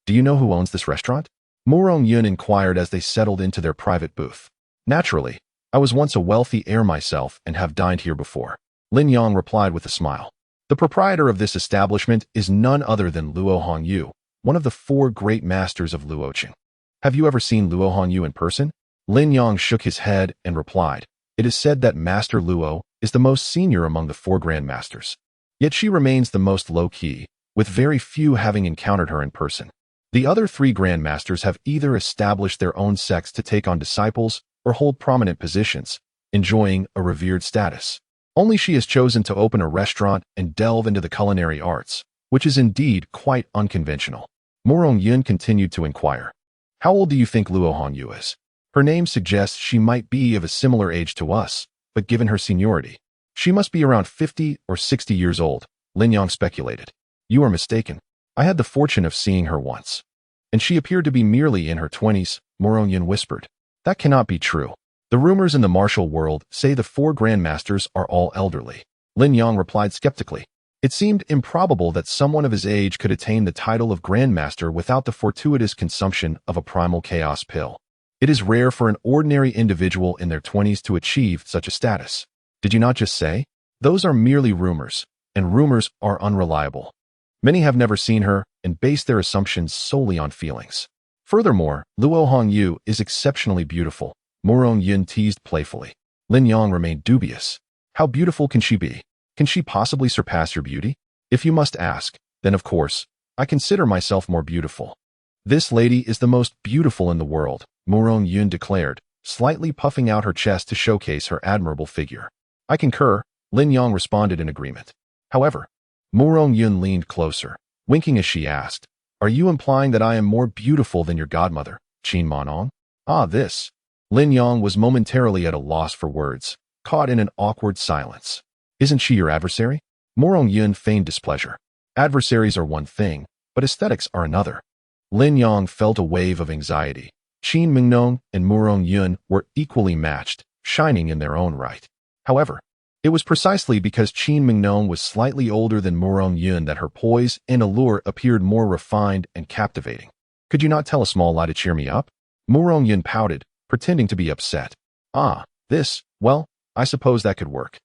Do you know who owns this restaurant? Murong Yun inquired as they settled into their private booth. Naturally, I was once a wealthy heir myself and have dined here before. Lin Yang replied with a smile. The proprietor of this establishment is none other than Luo Hongyu, one of the 4 great masters of Luoqing. Have you ever seen Luo Hongyu in person? Lin Yang shook his head and replied, it is said that Master Luo is the most senior among the 4 grandmasters. Yet she remains the most low-key, with very few having encountered her in person. The other 3 grandmasters have either established their own sects to take on disciples or hold prominent positions, enjoying a revered status. Only she has chosen to open a restaurant and delve into the culinary arts, which is indeed quite unconventional. Murong Yun continued to inquire, how old do you think Luo Hongyu is? Her name suggests she might be of a similar age to us, but given her seniority, she must be around 50 or 60 years old, Lin Yang speculated. You are mistaken. I had the fortune of seeing her once. And she appeared to be merely in her 20s, Murong Yun whispered. That cannot be true. The rumors in the martial world say the 4 grandmasters are all elderly. Lin Yang replied skeptically. It seemed improbable that someone of his age could attain the title of grandmaster without the fortuitous consumption of a primal chaos pill. It is rare for an ordinary individual in their 20s to achieve such a status. Did you not just say? Those are merely rumors, and rumors are unreliable. Many have never seen her and base their assumptions solely on feelings. Furthermore, Luo Hongyu is exceptionally beautiful, Murong Yun teased playfully. Lin Yang remained dubious. How beautiful can she be? Can she possibly surpass your beauty? If you must ask, then of course, I consider myself more beautiful. This lady is the most beautiful in the world, Murong Yun declared, slightly puffing out her chest to showcase her admirable figure. I concur, Lin Yang responded in agreement. However, Murong Yun leaned closer, winking as she asked, are you implying that I am more beautiful than your godmother, Qin Manong? Ah, this. Lin Yang was momentarily at a loss for words, caught in an awkward silence. Isn't she your adversary? Murong Yun feigned displeasure. Adversaries are one thing, but aesthetics are another. Lin Yang felt a wave of anxiety. Qin Mingnong and Murong Yun were equally matched, shining in their own right. However, it was precisely because Qin Mingnong was slightly older than Murong Yun that her poise and allure appeared more refined and captivating. Could you not tell a small lie to cheer me up? Murong Yun pouted, pretending to be upset. Ah, this, well, I suppose that could work.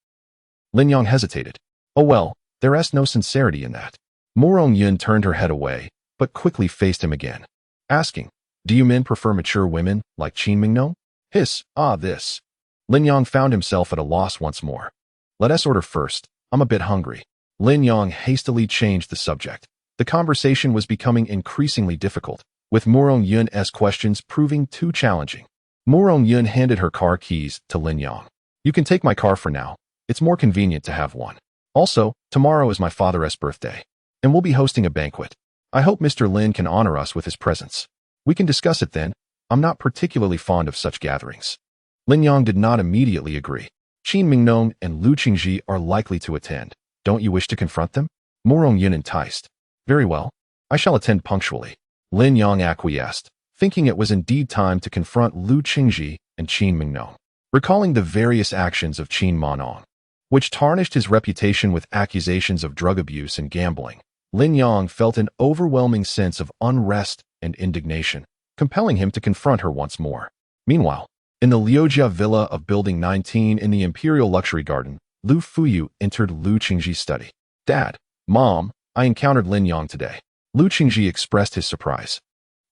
Lin Yang hesitated. Oh well, there is no sincerity in that. Murong Yun turned her head away, but quickly faced him again, asking, do you men prefer mature women like Qin Mingnong? Hiss, ah this. Lin Yang found himself at a loss once more. Let us order first, I'm a bit hungry. Lin Yang hastily changed the subject. The conversation was becoming increasingly difficult, with Murong Yun's questions proving too challenging. Murong Yun handed her car keys to Lin Yang. You can take my car for now. It's more convenient to have one. Also, tomorrow is my father's birthday, and we'll be hosting a banquet. I hope Mr. Lin can honor us with his presence. We can discuss it then. I'm not particularly fond of such gatherings. Lin Yang did not immediately agree. Qin Mingnong and Lu Qingji are likely to attend. Don't you wish to confront them? Morong Yin enticed. Very well. I shall attend punctually. Lin Yang acquiesced, thinking it was indeed time to confront Lu Qingji and Qin Mingnong. Recalling the various actions of Qin Monong, which tarnished his reputation with accusations of drug abuse and gambling, Lin Yang felt an overwhelming sense of unrest and indignation, compelling him to confront her once more. Meanwhile, in the Liujia villa of Building 19 in the Imperial Luxury Garden, Lu Fuyu entered Lu Qingji's study. Dad, Mom, I encountered Lin Yang today. Lu Qingji expressed his surprise.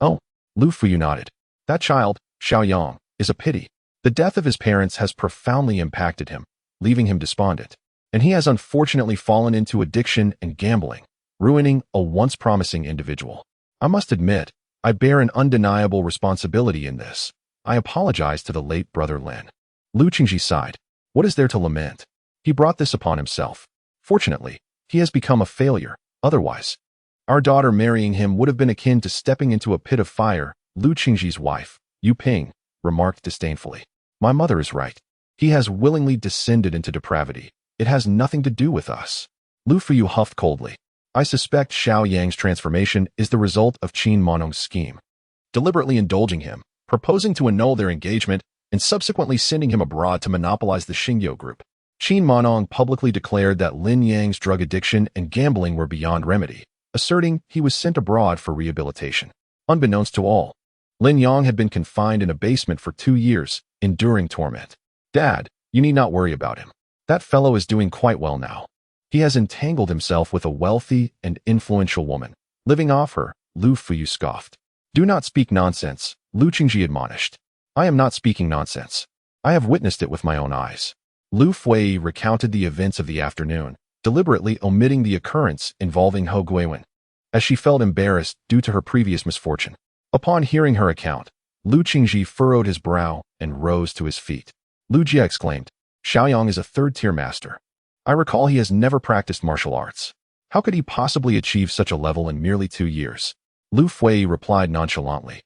Oh, Lu Fuyu nodded. That child, Xiao Yang, is a pity. The death of his parents has profoundly impacted him, leaving him despondent. And he has unfortunately fallen into addiction and gambling, ruining a once promising individual. I must admit, I bear an undeniable responsibility in this. I apologize to the late brother Lin. Lu Qingji sighed. What is there to lament? He brought this upon himself. Fortunately, he has become a failure. Otherwise, our daughter marrying him would have been akin to stepping into a pit of fire. Lu Qingji's wife, Yu Ping, remarked disdainfully. My mother is right. He has willingly descended into depravity. It has nothing to do with us. Lu Fuyu huffed coldly. I suspect Xiao Yang's transformation is the result of Qin Monong's scheme. Deliberately indulging him, proposing to annul their engagement, and subsequently sending him abroad to monopolize the Xingyo group. Qin Monong publicly declared that Lin Yang's drug addiction and gambling were beyond remedy, asserting he was sent abroad for rehabilitation. Unbeknownst to all, Lin Yang had been confined in a basement for 2 years, enduring torment. Dad, you need not worry about him. That fellow is doing quite well now. He has entangled himself with a wealthy and influential woman. Living off her, Lu Fuyu scoffed. Do not speak nonsense, Lu Qingji admonished. I am not speaking nonsense. I have witnessed it with my own eyes. Lu Fui recounted the events of the afternoon, deliberately omitting the occurrence involving Ho Guiwen, as she felt embarrassed due to her previous misfortune. Upon hearing her account, Lu Qingji furrowed his brow and rose to his feet. Lu Jia exclaimed, Xiaoyang is a third-tier master. I recall he has never practiced martial arts. How could he possibly achieve such a level in merely 2 years? Lu Fui replied nonchalantly.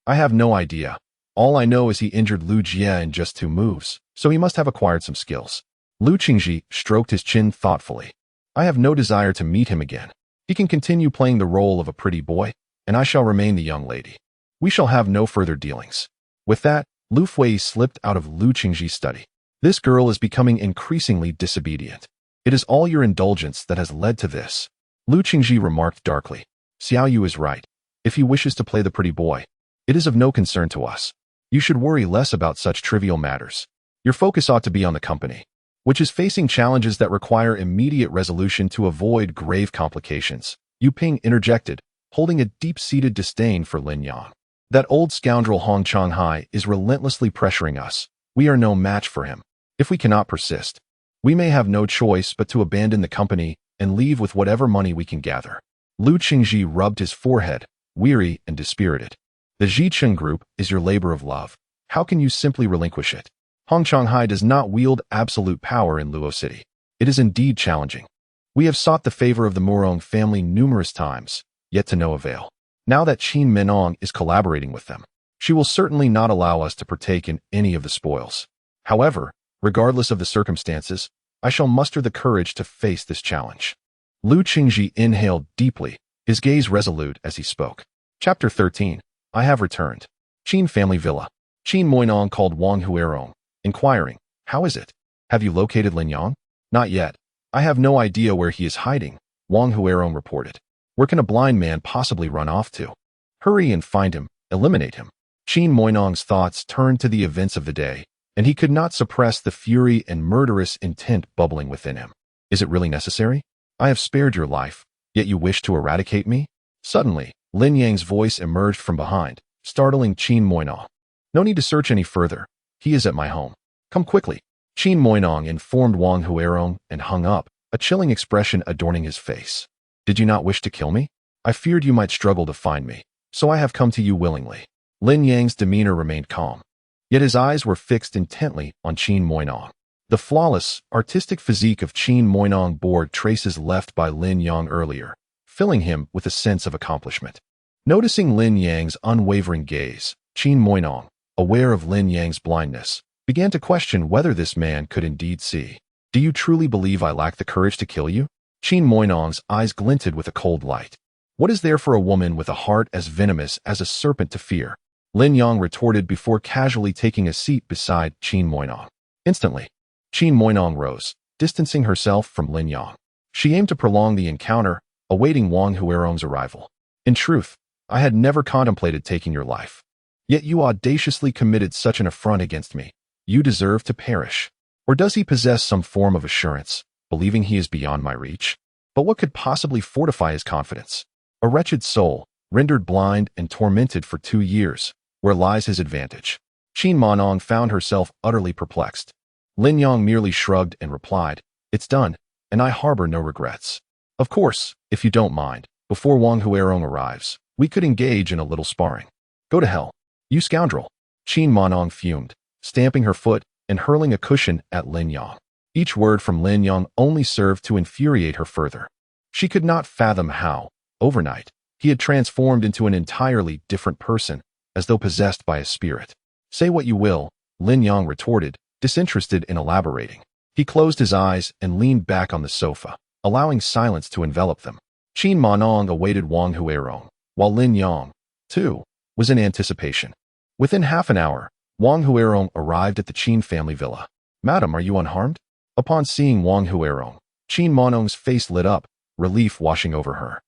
I have no idea. All I know is he injured Lu Jia in just 2 moves, so he must have acquired some skills. Lu Qingji stroked his chin thoughtfully. I have no desire to meet him again. He can continue playing the role of a pretty boy, and I shall remain the young lady. We shall have no further dealings. With that, Lu Fui slipped out of Lu Qingji's study. This girl is becoming increasingly disobedient. It is all your indulgence that has led to this. Lu Qingji remarked darkly. Xiao Yu is right. If he wishes to play the pretty boy, it is of no concern to us. You should worry less about such trivial matters. Your focus ought to be on the company, which is facing challenges that require immediate resolution to avoid grave complications. Yu Ping interjected, holding a deep-seated disdain for Lin Yang. That old scoundrel Hong Changhai is relentlessly pressuring us. We are no match for him. If we cannot persist, we may have no choice but to abandon the company and leave with whatever money we can gather. Lu Qingji rubbed his forehead, weary and dispirited. The Jicheng Group is your labor of love. How can you simply relinquish it? Hong Changhai does not wield absolute power in Luo City. It is indeed challenging. We have sought the favor of the Morong family numerous times, yet to no avail. Now that Qin Minong is collaborating with them, she will certainly not allow us to partake in any of the spoils. However, regardless of the circumstances, I shall muster the courage to face this challenge. Lu Qingji inhaled deeply, his gaze resolute as he spoke. Chapter 13. I have returned. Qin Family Villa. Qin Moinong called Wang Huerong, inquiring, How is it? Have you located Lin Yang? Not yet. I have no idea where he is hiding, Wang Huerong reported. Where can a blind man possibly run off to? Hurry and find him, eliminate him. Qin Moinong's thoughts turned to the events of the day, and he could not suppress the fury and murderous intent bubbling within him. Is it really necessary? I have spared your life, yet you wish to eradicate me? Suddenly, Lin Yang's voice emerged from behind, startling Qin Moinong. No need to search any further. He is at my home. Come quickly. Qin Moinong informed Wang Huerong and hung up, a chilling expression adorning his face. Did you not wish to kill me? I feared you might struggle to find me, so I have come to you willingly. Lin Yang's demeanor remained calm, yet his eyes were fixed intently on Qin Moinong. The flawless, artistic physique of Qin Moinong bore traces left by Lin Yang earlier, filling him with a sense of accomplishment. Noticing Lin Yang's unwavering gaze, Qin Moinong, aware of Lin Yang's blindness, began to question whether this man could indeed see. Do you truly believe I lack the courage to kill you? Qin Moinong's eyes glinted with a cold light. What is there for a woman with a heart as venomous as a serpent to fear? Lin Yang retorted before casually taking a seat beside Qin Moinong. Instantly, Qin Moinong rose, distancing herself from Lin Yang. She aimed to prolong the encounter, awaiting Wang Huerong's arrival. In truth, I had never contemplated taking your life. Yet you audaciously committed such an affront against me. You deserve to perish. Or does he possess some form of assurance, believing he is beyond my reach? But what could possibly fortify his confidence? A wretched soul, rendered blind and tormented for 2 years. Where lies his advantage? Qin Moinong found herself utterly perplexed. Lin Yang merely shrugged and replied, It's done, and I harbor no regrets. Of course, if you don't mind, before Wang Huerong arrives, we could engage in a little sparring. Go to hell, you scoundrel. Qin Moinong fumed, stamping her foot and hurling a cushion at Lin Yang. Each word from Lin Yang only served to infuriate her further. She could not fathom how, overnight, he had transformed into an entirely different person, as though possessed by a spirit. Say what you will, Lin Yang retorted, disinterested in elaborating. He closed his eyes and leaned back on the sofa, allowing silence to envelop them. Qin Moinong awaited Wang Huerong, while Lin Yang, too, was in anticipation. Within half an hour, Wang Huerong arrived at the Qin family villa. Madam, are you unharmed? Upon seeing Wang Huerong, Qin Moinong's face lit up, relief washing over her.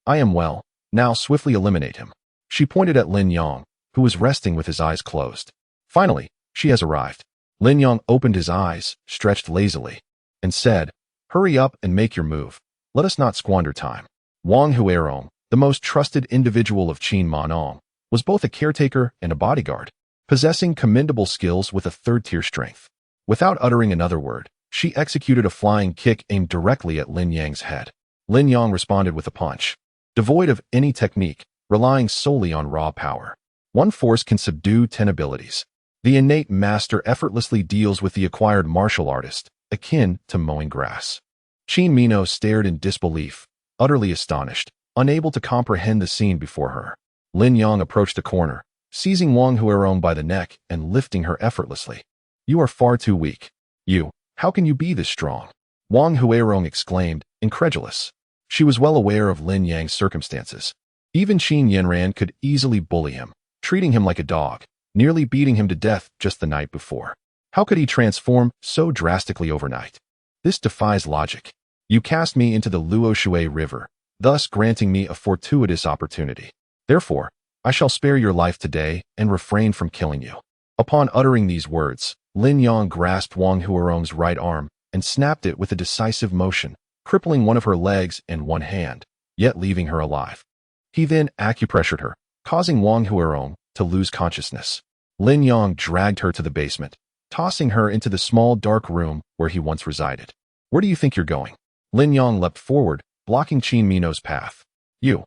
I am well, now swiftly eliminate him. She pointed at Lin Yang, who was resting with his eyes closed. Finally, she has arrived. Lin Yang opened his eyes, stretched lazily, and said, Hurry up and make your move. Let us not squander time. Wang Huerong, the most trusted individual of Qin Moinong, was both a caretaker and a bodyguard, possessing commendable skills with a third-tier strength. Without uttering another word, she executed a flying kick aimed directly at Lin Yang's head. Lin Yang responded with a punch. Devoid of any technique, relying solely on raw power. One force can subdue 10 abilities. The innate master effortlessly deals with the acquired martial artist, akin to mowing grass. Qin Mino stared in disbelief, utterly astonished, unable to comprehend the scene before her. Lin Yang approached the corner, seizing Wang Huerong by the neck and lifting her effortlessly. You are far too weak. How can you be this strong? Wang Huerong exclaimed, incredulous. She was well aware of Lin Yang's circumstances. Even Qin Yanran could easily bully him, treating him like a dog, nearly beating him to death just the night before. How could he transform so drastically overnight? This defies logic. You cast me into the Luoshui River, thus granting me a fortuitous opportunity. Therefore, I shall spare your life today and refrain from killing you. Upon uttering these words, Lin Yang grasped Wang Huerong's right arm and snapped it with a decisive motion, crippling one of her legs and one hand, yet leaving her alive. He then acupressured her, causing Wang Huerong to lose consciousness. Lin Yang dragged her to the basement, tossing her into the small dark room where he once resided. Where do you think you're going? Lin Yang leapt forward, blocking Qin Mino's path. You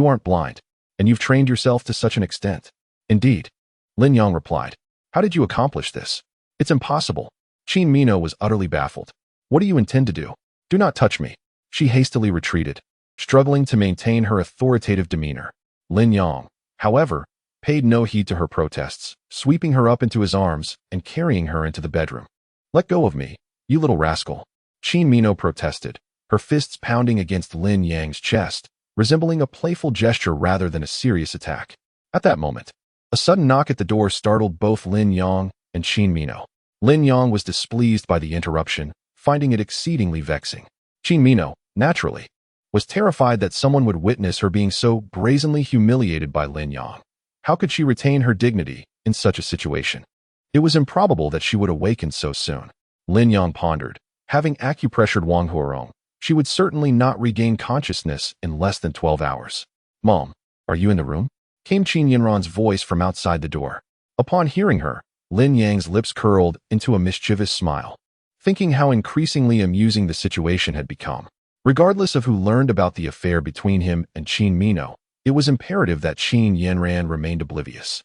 aren't blind, and you've trained yourself to such an extent. Indeed, Lin Yang replied. How did you accomplish this? It's impossible. Qin Mino was utterly baffled. What do you intend to do? Do not touch me. She hastily retreated, struggling to maintain her authoritative demeanor. Lin Yang, however, paid no heed to her protests, sweeping her up into his arms and carrying her into the bedroom. Let go of me, you little rascal. Qin Mino protested, her fists pounding against Lin Yang's chest, resembling a playful gesture rather than a serious attack. At that moment, a sudden knock at the door startled both Lin Yang and Qin Mino. Lin Yang was displeased by the interruption, finding it exceedingly vexing. Qin Mino, naturally, was terrified that someone would witness her being so brazenly humiliated by Lin Yang. How could she retain her dignity in such a situation? It was improbable that she would awaken so soon. Lin Yang pondered. Having acupressured Wang Huerong, she would certainly not regain consciousness in less than 12 hours. Mom, are you in the room? Came Qin Yanran's voice from outside the door. Upon hearing her, Lin Yang's lips curled into a mischievous smile, thinking how increasingly amusing the situation had become. Regardless of who learned about the affair between him and Qin Mino, it was imperative that Qin Yanran remained oblivious.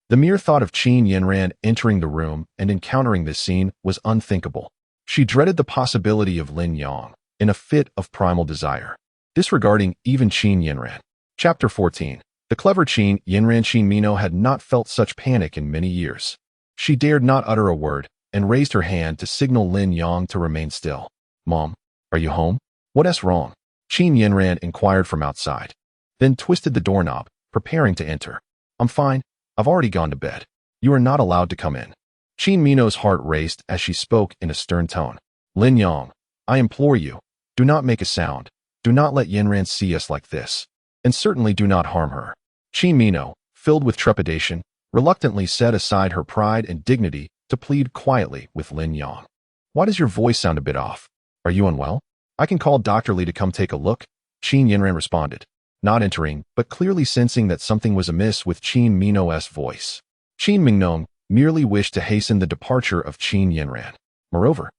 The mere thought of Qin Yanran entering the room and encountering this scene was unthinkable. She dreaded the possibility of Lin Yang, in a fit of primal desire, disregarding even Qin Yanran. Chapter 14. The clever Qin Yinran Qin Mino had not felt such panic in many years. She dared not utter a word and raised her hand to signal Lin Yang to remain still. Mom, are you home? What's wrong? Qin Yinran inquired from outside, then twisted the doorknob, preparing to enter. I'm fine. I've already gone to bed. You are not allowed to come in. Qin Mino's heart raced as she spoke in a stern tone. Lin Yang, I implore you, do not make a sound. Do not let Yinran see us like this. And certainly do not harm her. Qin Mino, filled with trepidation, reluctantly set aside her pride and dignity to plead quietly with Lin Yang. Why does your voice sound a bit off? Are you unwell? I can call Dr. Li to come take a look, Qin Yinran responded, not entering, but clearly sensing that something was amiss with Qin Mino's voice. Qin Mingnong merely wished to hasten the departure of Qin Yinran. Moreover,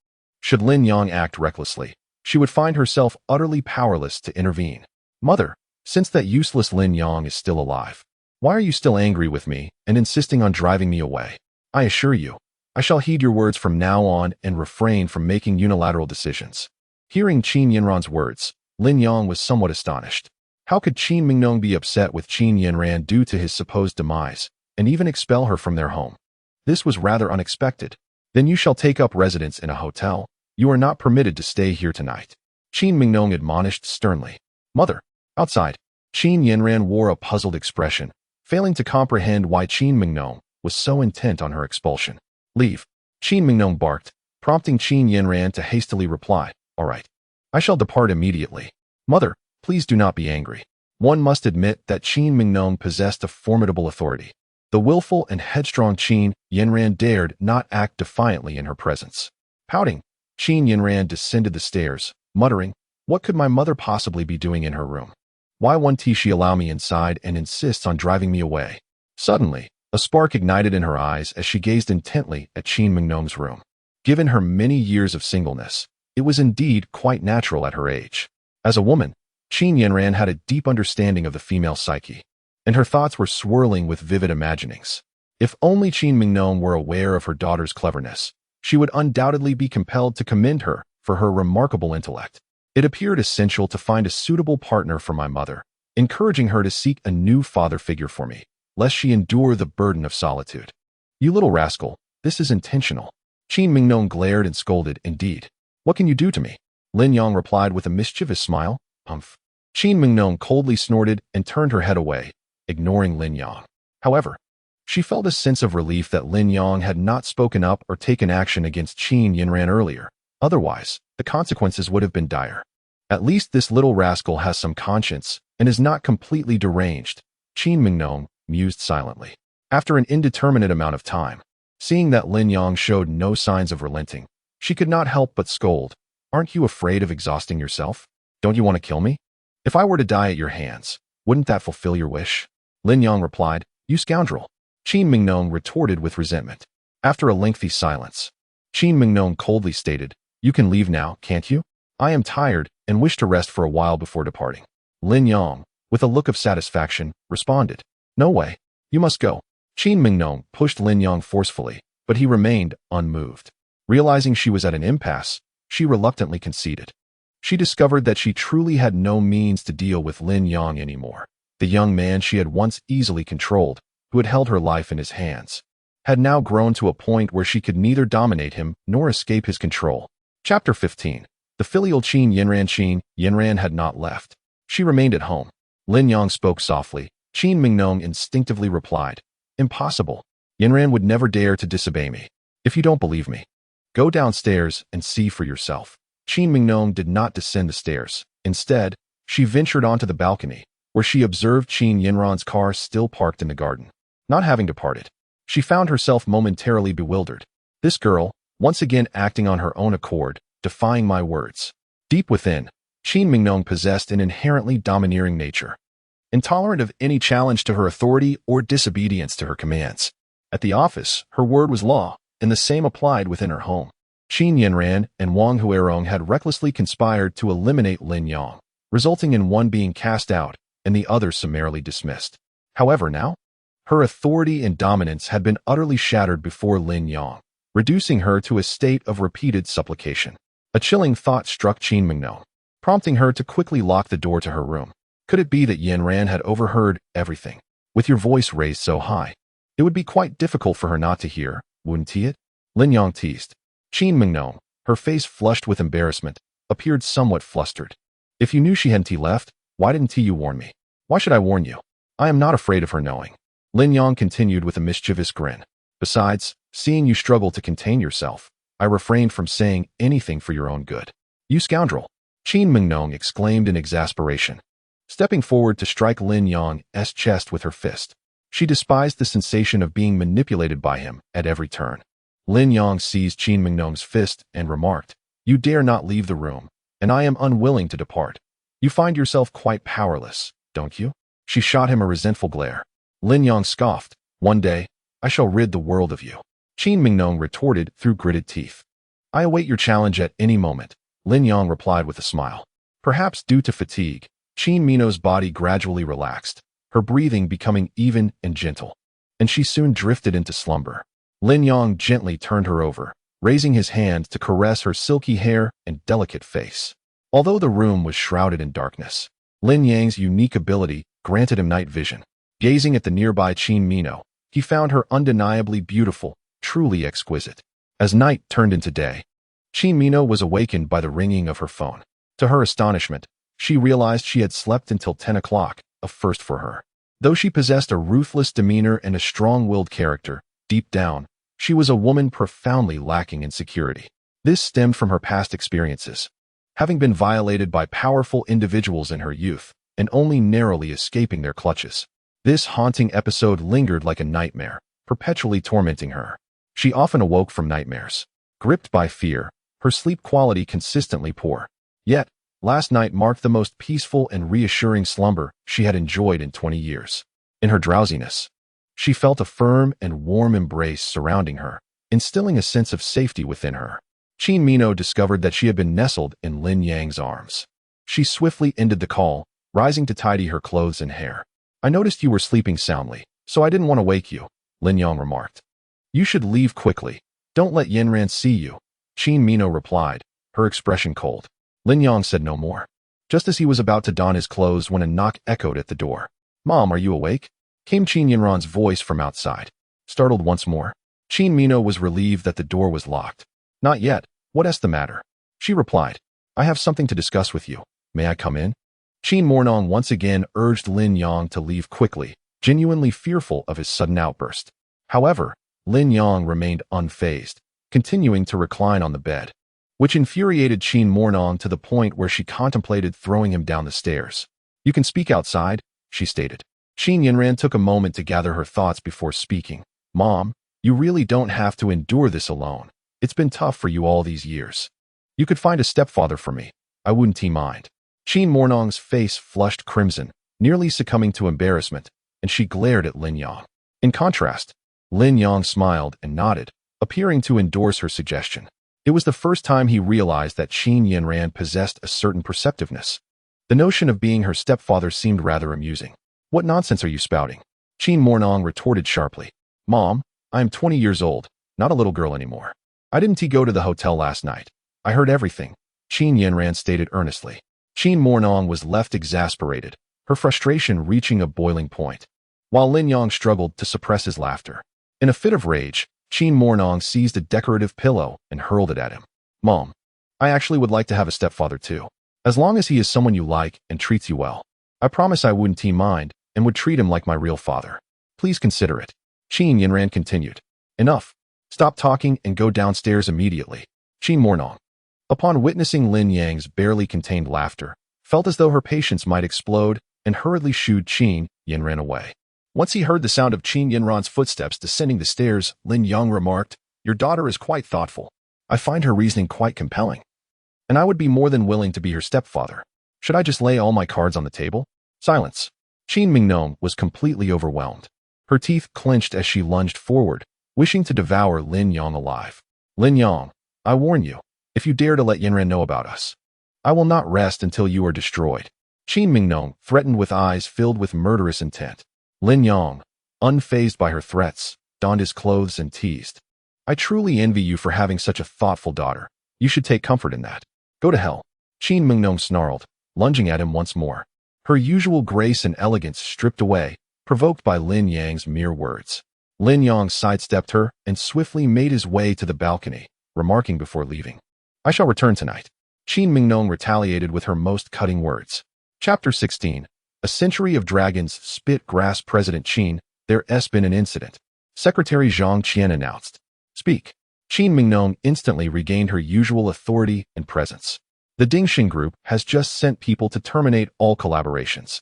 should Lin Yang act recklessly, she would find herself utterly powerless to intervene. Mother, since that useless Lin Yang is still alive, why are you still angry with me and insisting on driving me away? I assure you, I shall heed your words from now on and refrain from making unilateral decisions. Hearing Qin Yinran's words, Lin Yang was somewhat astonished. How could Qin Mingnong be upset with Qin Yinran due to his supposed demise, and even expel her from their home? This was rather unexpected. Then you shall take up residence in a hotel. You are not permitted to stay here tonight. Qin Mingnong admonished sternly. Mother, outside. Qin Yinran wore a puzzled expression, failing to comprehend why Qin Mingnong was so intent on her expulsion. Leave. Qin Mingnong barked, prompting Qin Yinran to hastily reply, all right. I shall depart immediately. Mother, please do not be angry. One must admit that Qin Mingnong possessed a formidable authority. The willful and headstrong Qin Yinran dared not act defiantly in her presence. Pouting, Qin Yinran descended the stairs, muttering, what could my mother possibly be doing in her room? Why won't she allow me inside and insists on driving me away? Suddenly, a spark ignited in her eyes as she gazed intently at Qin Mingnong's room. Given her many years of singleness, it was indeed quite natural at her age. As a woman, Qin Yinran had a deep understanding of the female psyche, and her thoughts were swirling with vivid imaginings. If only Qin Mingnong were aware of her daughter's cleverness, she would undoubtedly be compelled to commend her for her remarkable intellect. It appeared essential to find a suitable partner for my mother, encouraging her to seek a new father figure for me, lest she endure the burden of solitude. You little rascal, this is intentional. Qin Mingnong glared and scolded, indeed. What can you do to me? Lin Yang replied with a mischievous smile. Humph. Qin Mingnong coldly snorted and turned her head away, ignoring Lin Yang. However, she felt a sense of relief that Lin Yang had not spoken up or taken action against Qin Yinran earlier. Otherwise, the consequences would have been dire. At least this little rascal has some conscience and is not completely deranged, Qin Mingnong mused silently. After an indeterminate amount of time, seeing that Lin Yang showed no signs of relenting, she could not help but scold. Aren't you afraid of exhausting yourself? Don't you want to kill me? If I were to die at your hands, wouldn't that fulfill your wish? Lin Yang replied, you scoundrel. Qin Mingnong retorted with resentment. After a lengthy silence, Qin Mingnong coldly stated, you can leave now, can't you? I am tired and wish to rest for a while before departing. Lin Yang, with a look of satisfaction, responded, no way. You must go. Qin Mingnong pushed Lin Yang forcefully, but he remained unmoved. Realizing she was at an impasse, she reluctantly conceded. She discovered that she truly had no means to deal with Lin Yang anymore. The young man she had once easily controlled, who had held her life in his hands, had now grown to a point where she could neither dominate him nor escape his control. Chapter 15. The filial Qin Yinran had not left. She remained at home. Lin Yang spoke softly. Qin Mingnong instinctively replied, impossible. Yinran would never dare to disobey me. If you don't believe me, go downstairs and see for yourself. Qin Mingnong did not descend the stairs. Instead, she ventured onto the balcony, where she observed Qin Yinran's car still parked in the garden. Not having departed, she found herself momentarily bewildered. This girl, once again acting on her own accord, defying my words. Deep within, Qin Mingnong possessed an inherently domineering nature, intolerant of any challenge to her authority or disobedience to her commands. At the office, her word was law, and the same applied within her home. Qin Yinran and Wang Huirong had recklessly conspired to eliminate Lin Yang, resulting in one being cast out and the other summarily dismissed. However, now, her authority and dominance had been utterly shattered before Lin Yang, reducing her to a state of repeated supplication. A chilling thought struck Qin Mingnong, prompting her to quickly lock the door to her room. Could it be that Yanran had overheard everything? With your voice raised so high, it would be quite difficult for her not to hear, wouldn't it? Lin Yang teased. Qin Mingnong, her face flushed with embarrassment, appeared somewhat flustered. If you knew she hadn't left, why didn't you warn me? Why should I warn you? I am not afraid of her knowing. Lin Yang continued with a mischievous grin. Besides, seeing you struggle to contain yourself, I refrained from saying anything for your own good. You scoundrel! Qin Mingnong exclaimed in exasperation, stepping forward to strike Lin Yang's chest with her fist. She despised the sensation of being manipulated by him at every turn. Lin Yang seized Qin Mingnong's fist and remarked, "You dare not leave the room, and I am unwilling to depart. You find yourself quite powerless, don't you?" She shot him a resentful glare. Lin Yang scoffed, "One day, I shall rid the world of you." Qin Mingnong retorted through gritted teeth. "I await your challenge at any moment," Lin Yang replied with a smile. Perhaps due to fatigue, Qin Minno's body gradually relaxed, her breathing becoming even and gentle, and she soon drifted into slumber. Lin Yang gently turned her over, raising his hand to caress her silky hair and delicate face. Although the room was shrouded in darkness, Lin Yang's unique ability granted him night vision. Gazing at the nearby Qin Minno, he found her undeniably beautiful, truly exquisite. As night turned into day, Qin Minno was awakened by the ringing of her phone. To her astonishment, she realized she had slept until 10 o'clock, a first for her. Though she possessed a ruthless demeanor and a strong-willed character, deep down, she was a woman profoundly lacking in security. This stemmed from her past experiences, having been violated by powerful individuals in her youth and only narrowly escaping their clutches. This haunting episode lingered like a nightmare, perpetually tormenting her. She often awoke from nightmares. Gripped by fear, her sleep quality consistently poor. Yet, last night marked the most peaceful and reassuring slumber she had enjoyed in 20 years. In her drowsiness, she felt a firm and warm embrace surrounding her, instilling a sense of safety within her. Qin Minno discovered that she had been nestled in Lin Yang's arms. She swiftly ended the call, rising to tidy her clothes and hair. "I noticed you were sleeping soundly, so I didn't want to wake you," Lin Yang remarked. "You should leave quickly. Don't let Yanran see you," Qin Minno replied, her expression cold. Lin Yang said no more. Just as he was about to don his clothes when a knock echoed at the door. "Mom, are you awake?" came Qin Yanran's voice from outside. Startled once more, Qin Minno was relieved that the door was locked. "Not yet. What's the matter?" she replied. "I have something to discuss with you. May I come in?" Qin Mornong once again urged Lin Yang to leave quickly, genuinely fearful of his sudden outburst. However, Lin Yang remained unfazed, continuing to recline on the bed, which infuriated Qin Mornong to the point where she contemplated throwing him down the stairs. "You can speak outside," she stated. Qin Yanran took a moment to gather her thoughts before speaking. "Mom, you really don't have to endure this alone. It's been tough for you all these years. You could find a stepfather for me. I wouldn't mind." Qin Mornong's face flushed crimson, nearly succumbing to embarrassment, and she glared at Lin Yang. In contrast, Lin Yang smiled and nodded, appearing to endorse her suggestion. It was the first time he realized that Qin Yanran possessed a certain perceptiveness. The notion of being her stepfather seemed rather amusing. "What nonsense are you spouting?" Qin Mornong retorted sharply. "Mom, I am 20 years old, not a little girl anymore. I didn't go to the hotel last night. I heard everything," Qin Yanran stated earnestly. Qin Mornong was left exasperated, her frustration reaching a boiling point, while Lin Yang struggled to suppress his laughter. In a fit of rage, Qin Mornong seized a decorative pillow and hurled it at him. "Mom, I actually would like to have a stepfather too. As long as he is someone you like and treats you well. I promise I wouldn't mind and would treat him like my real father. Please consider it." Qin Yanran continued. "Enough. Stop talking and go downstairs immediately." Qin Mornong, upon witnessing Lin Yang's barely contained laughter, felt as though her patience might explode and hurriedly shooed Qin Yanran away. Once he heard the sound of Qin Yanran's footsteps descending the stairs, Lin Yang remarked, "Your daughter is quite thoughtful. I find her reasoning quite compelling. And I would be more than willing to be her stepfather. Should I just lay all my cards on the table?" Silence. Qin Mingnong was completely overwhelmed. Her teeth clenched as she lunged forward, wishing to devour Lin Yang alive. "Lin Yang, I warn you, if you dare to let Yanran know about us, I will not rest until you are destroyed." Qin Mingnong threatened with eyes filled with murderous intent. Lin Yang, unfazed by her threats, donned his clothes and teased. "I truly envy you for having such a thoughtful daughter. You should take comfort in that. Go to hell." Qin Mingnong snarled, lunging at him once more. her usual grace and elegance stripped away, provoked by Lin Yang's mere words. Lin Yang sidestepped her and swiftly made his way to the balcony, remarking before leaving, "I shall return tonight." Qin Mingnong retaliated with her most cutting words. Chapter 16. A century of dragons spit grass. President Qin, there's been an incident. Secretary Zhang Qian announced. Speak. Qin Mingnong instantly regained her usual authority and presence. The Dingxing Group has just sent people to terminate all collaborations.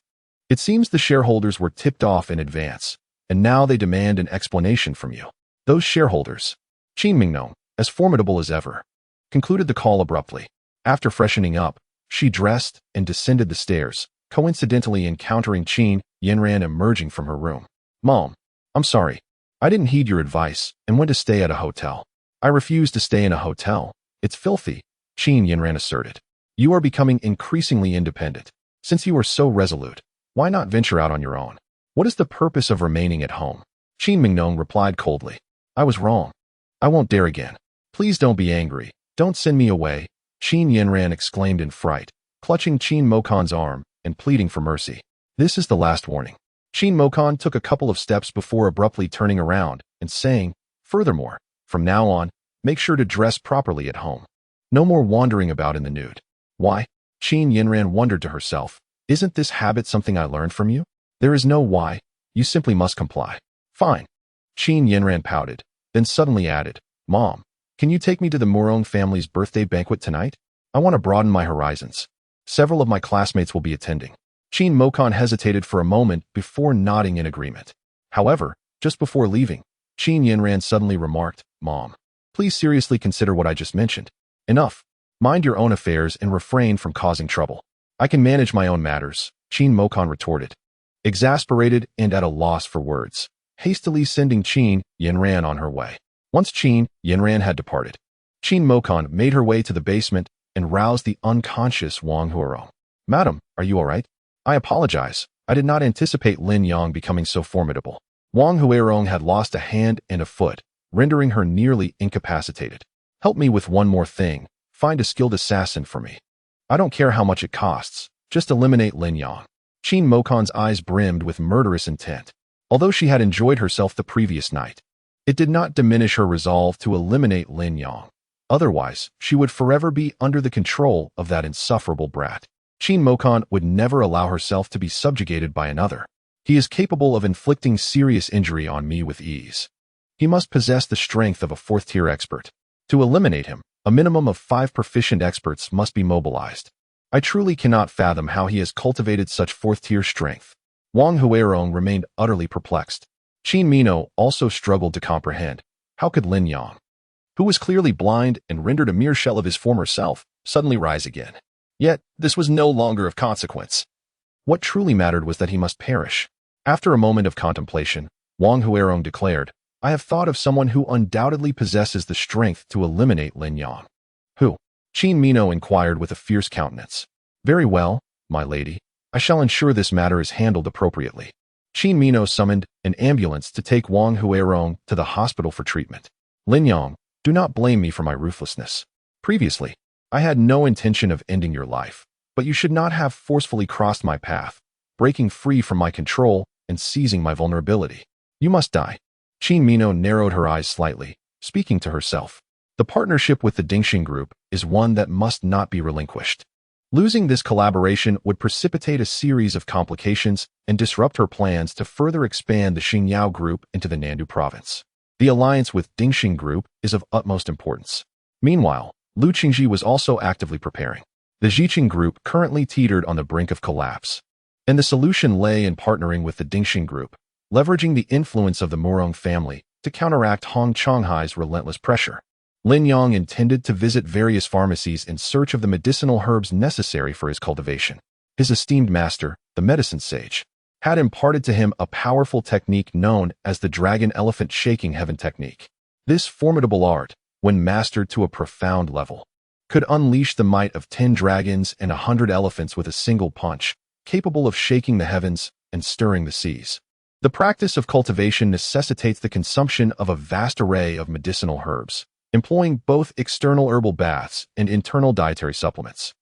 It seems the shareholders were tipped off in advance, and now they demand an explanation from you. Those shareholders, Qin Mingnong, as formidable as ever, concluded the call abruptly. After freshening up, she dressed and descended the stairs, coincidentally encountering Qin Yinran emerging from her room. Mom, I'm sorry. I didn't heed your advice and went to stay at a hotel. I refuse to stay in a hotel. It's filthy, Qin Yinran asserted. You are becoming increasingly independent. Since you are so resolute, why not venture out on your own? What is the purpose of remaining at home? Qin Mingnong replied coldly. I was wrong. I won't dare again. Please don't be angry. Don't send me away, Qin Yinran exclaimed in fright, clutching Qin Mokan's arm and pleading for mercy. This is the last warning. Qin Mokan took a couple of steps before abruptly turning around and saying, furthermore, from now on, make sure to dress properly at home. No more wandering about in the nude. Why? Qin Yinran wondered to herself. Isn't this habit something I learned from you? There is no why. You simply must comply. Fine. Qin Yinran pouted, then suddenly added, Mom, can you take me to the Murong family's birthday banquet tonight? I want to broaden my horizons. Several of my classmates will be attending. Qin Mokan hesitated for a moment before nodding in agreement. However, just before leaving, Qin Yinran suddenly remarked, Mom, please seriously consider what I just mentioned. Enough. Mind your own affairs and refrain from causing trouble. I can manage my own matters, Qin Mokan retorted. Exasperated and at a loss for words, hastily sending Qin Yinran on her way. Once Qin Yinran had departed, Qin Mokan made her way to the basement and roused the unconscious Wang Huarong. Madam, are you all right? I apologize. I did not anticipate Lin Yang becoming so formidable. Wang Huarong had lost a hand and a foot, rendering her nearly incapacitated. Help me with one more thing. Find a skilled assassin for me. I don't care how much it costs. Just eliminate Lin Yang. Qin Mokan's eyes brimmed with murderous intent. Although she had enjoyed herself the previous night, it did not diminish her resolve to eliminate Lin Yang. Otherwise, she would forever be under the control of that insufferable brat. Qin Mokan would never allow herself to be subjugated by another. He is capable of inflicting serious injury on me with ease. He must possess the strength of a fourth-tier expert. To eliminate him, a minimum of 5 proficient experts must be mobilized. I truly cannot fathom how he has cultivated such fourth-tier strength. Wang Huarong remained utterly perplexed. Qin Mino also struggled to comprehend. How could Lin Yang, who was clearly blind and rendered a mere shell of his former self, suddenly rise again? Yet, this was no longer of consequence. What truly mattered was that he must perish. After a moment of contemplation, Wang Huarong declared, I have thought of someone who undoubtedly possesses the strength to eliminate Lin Yang. Who? Qin Mino inquired with a fierce countenance. Very well, my lady. I shall ensure this matter is handled appropriately. Qin Mino summoned an ambulance to take Wang Huarong to the hospital for treatment. Lin Yang, do not blame me for my ruthlessness. Previously, I had no intention of ending your life, but you should not have forcefully crossed my path, breaking free from my control and seizing my vulnerability. You must die. Qin Mino narrowed her eyes slightly, speaking to herself. The partnership with the Dingxing Group is one that must not be relinquished. Losing this collaboration would precipitate a series of complications and disrupt her plans to further expand the Xingyao Group into the Nandu province. The alliance with Dingxing Group is of utmost importance. Meanwhile, Lu Qingji was also actively preparing. The Jiqing Group currently teetered on the brink of collapse, and the solution lay in partnering with the Dingxing Group, leveraging the influence of the Murong family to counteract Hong Changhai's relentless pressure. Lin Yang intended to visit various pharmacies in search of the medicinal herbs necessary for his cultivation. His esteemed master, the medicine sage, had imparted to him a powerful technique known as the Dragon Elephant Shaking Heaven technique. This formidable art, when mastered to a profound level, could unleash the might of 10 dragons and 100 elephants with a single punch, capable of shaking the heavens and stirring the seas. The practice of cultivation necessitates the consumption of a vast array of medicinal herbs, employing both external herbal baths and internal dietary supplements.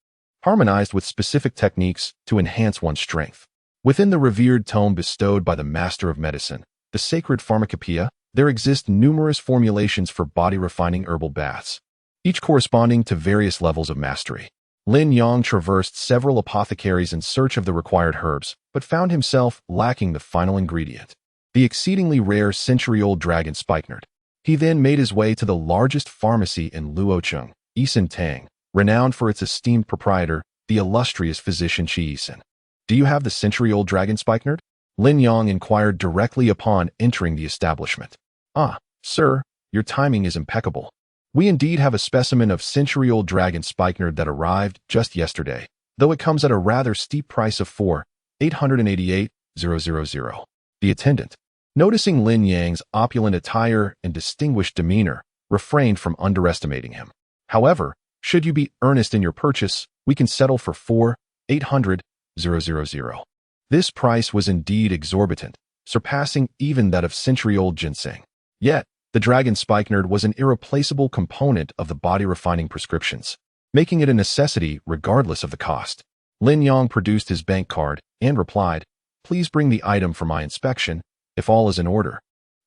harmonized with specific techniques to enhance one's strength. Within the revered tome bestowed by the Master of Medicine, the Sacred Pharmacopoeia, there exist numerous formulations for body-refining herbal baths, each corresponding to various levels of mastery. Lin Yong traversed several apothecaries in search of the required herbs, but found himself lacking the final ingredient, the exceedingly rare century-old dragon spikenard. He then made his way to the largest pharmacy in Luocheng, Yisan Tang, renowned for its esteemed proprietor, the illustrious physician Qi Yisan. "Do you have the century-old dragon spikenard?" Lin Yong inquired directly upon entering the establishment. "Ah, sir, your timing is impeccable. We indeed have a specimen of century-old dragon spikenard that arrived just yesterday, though it comes at a rather steep price of 4,888,000. The attendant, noticing Lin Yang's opulent attire and distinguished demeanor, refrained from underestimating him. "However, should you be earnest in your purchase, we can settle for 4,800,000. This price was indeed exorbitant, surpassing even that of century-old ginseng. Yet, the dragon spikenard was an irreplaceable component of the body-refining prescriptions, making it a necessity regardless of the cost. Lin Yong produced his bank card and replied, "Please bring the item for my inspection. If all is in order,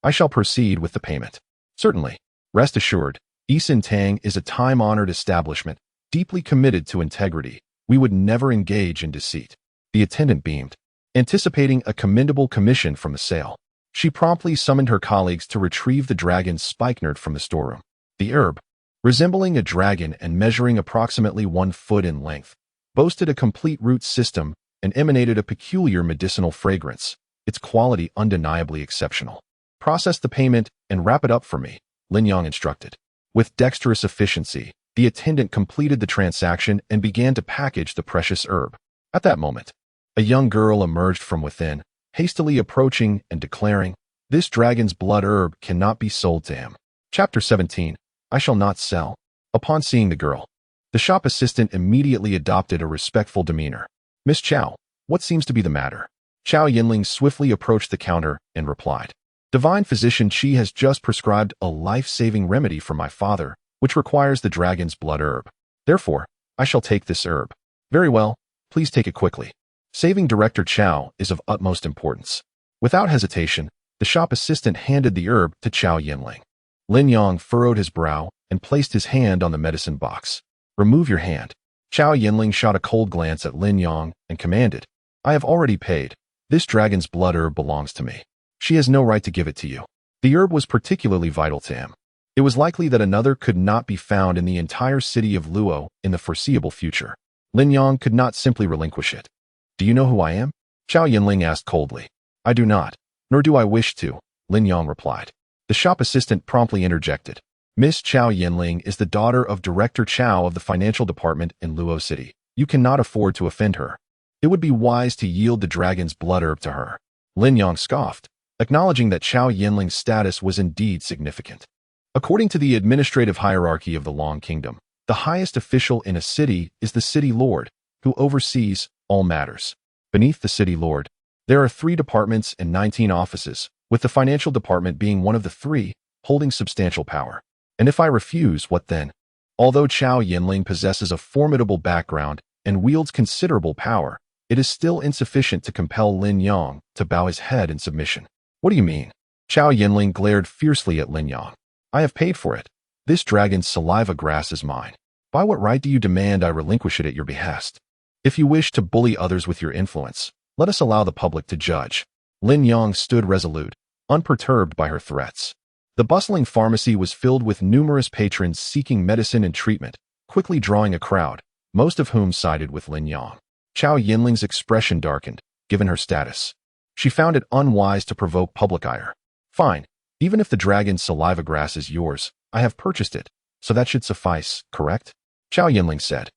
I shall proceed with the payment." "Certainly. Rest assured, Yisan Tang is a time-honored establishment, deeply committed to integrity. We would never engage in deceit." The attendant beamed, anticipating a commendable commission from the sale. She promptly summoned her colleagues to retrieve the dragon's spikenard from the storeroom. The herb, resembling a dragon and measuring approximately 1 foot in length, boasted a complete root system and emanated a peculiar medicinal fragrance, its quality undeniably exceptional. "Process the payment and wrap it up for me," Lin Yong instructed. With dexterous efficiency, the attendant completed the transaction and began to package the precious herb. At that moment, a young girl emerged from within, hastily approaching and declaring, "This dragon's blood herb cannot be sold to him." Chapter 17. I shall not sell. Upon seeing the girl, the shop assistant immediately adopted a respectful demeanor. "Miss Chow, what seems to be the matter?" Chow Yinling swiftly approached the counter and replied, "Divine physician Qi has just prescribed a life-saving remedy for my father, which requires the dragon's blood herb. Therefore, I shall take this herb." "Very well, please take it quickly." Saving Director Chow is of utmost importance. Without hesitation, the shop assistant handed the herb to Chow Yinling. Lin Yong furrowed his brow and placed his hand on the medicine box. "Remove your hand." Chow Yinling shot a cold glance at Lin Yong and commanded, "I have already paid. This dragon's blood herb belongs to me. She has no right to give it to you." The herb was particularly vital to him. It was likely that another could not be found in the entire city of Luo in the foreseeable future. Lin Yong could not simply relinquish it. "Do you know who I am?" Chow Yinling asked coldly. "I do not, nor do I wish to," Lin Yong replied. The shop assistant promptly interjected. "Miss Chow Yinling is the daughter of Director Chow of the financial department in Luo City. You cannot afford to offend her. It would be wise to yield the dragon's blood herb to her." Lin Yong scoffed, acknowledging that Chow Yinling's status was indeed significant. According to the administrative hierarchy of the Long Kingdom, the highest official in a city is the city lord, who oversees all matters. Beneath the city lord, there are 3 departments and 19 offices, with the financial department being one of the 3, holding substantial power. And if I refuse, what then? Although Chow Yinling possesses a formidable background and wields considerable power, it is still insufficient to compel Lin Yong to bow his head in submission. "What do you mean?" Chow Yinling glared fiercely at Lin Yong. "I have paid for it. This dragon's saliva grass is mine. By what right do you demand I relinquish it at your behest? If you wish to bully others with your influence, let us allow the public to judge." Lin Yong stood resolute, unperturbed by her threats. The bustling pharmacy was filled with numerous patrons seeking medicine and treatment, quickly drawing a crowd, most of whom sided with Lin Yong. Chow Yinling's expression darkened, given her status. She found it unwise to provoke public ire. "Fine. Even if the dragon's saliva grass is yours, I have purchased it, so that should suffice, correct?" Chow Yinling said,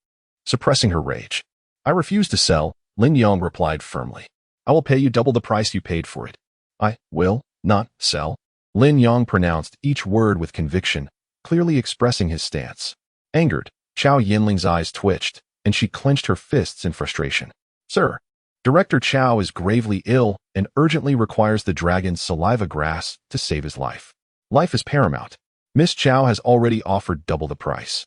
suppressing her rage. "I refuse to sell," Lin Yong replied firmly. "I will pay you double the price you paid for it." "I will not sell," Lin Yong pronounced each word with conviction, clearly expressing his stance. Angered, Chow Yinling's eyes twitched, and she clenched her fists in frustration. "Sir, Director Chow is gravely ill and urgently requires the dragon's saliva grass to save his life. Life is paramount. Miss Chow has already offered double the price.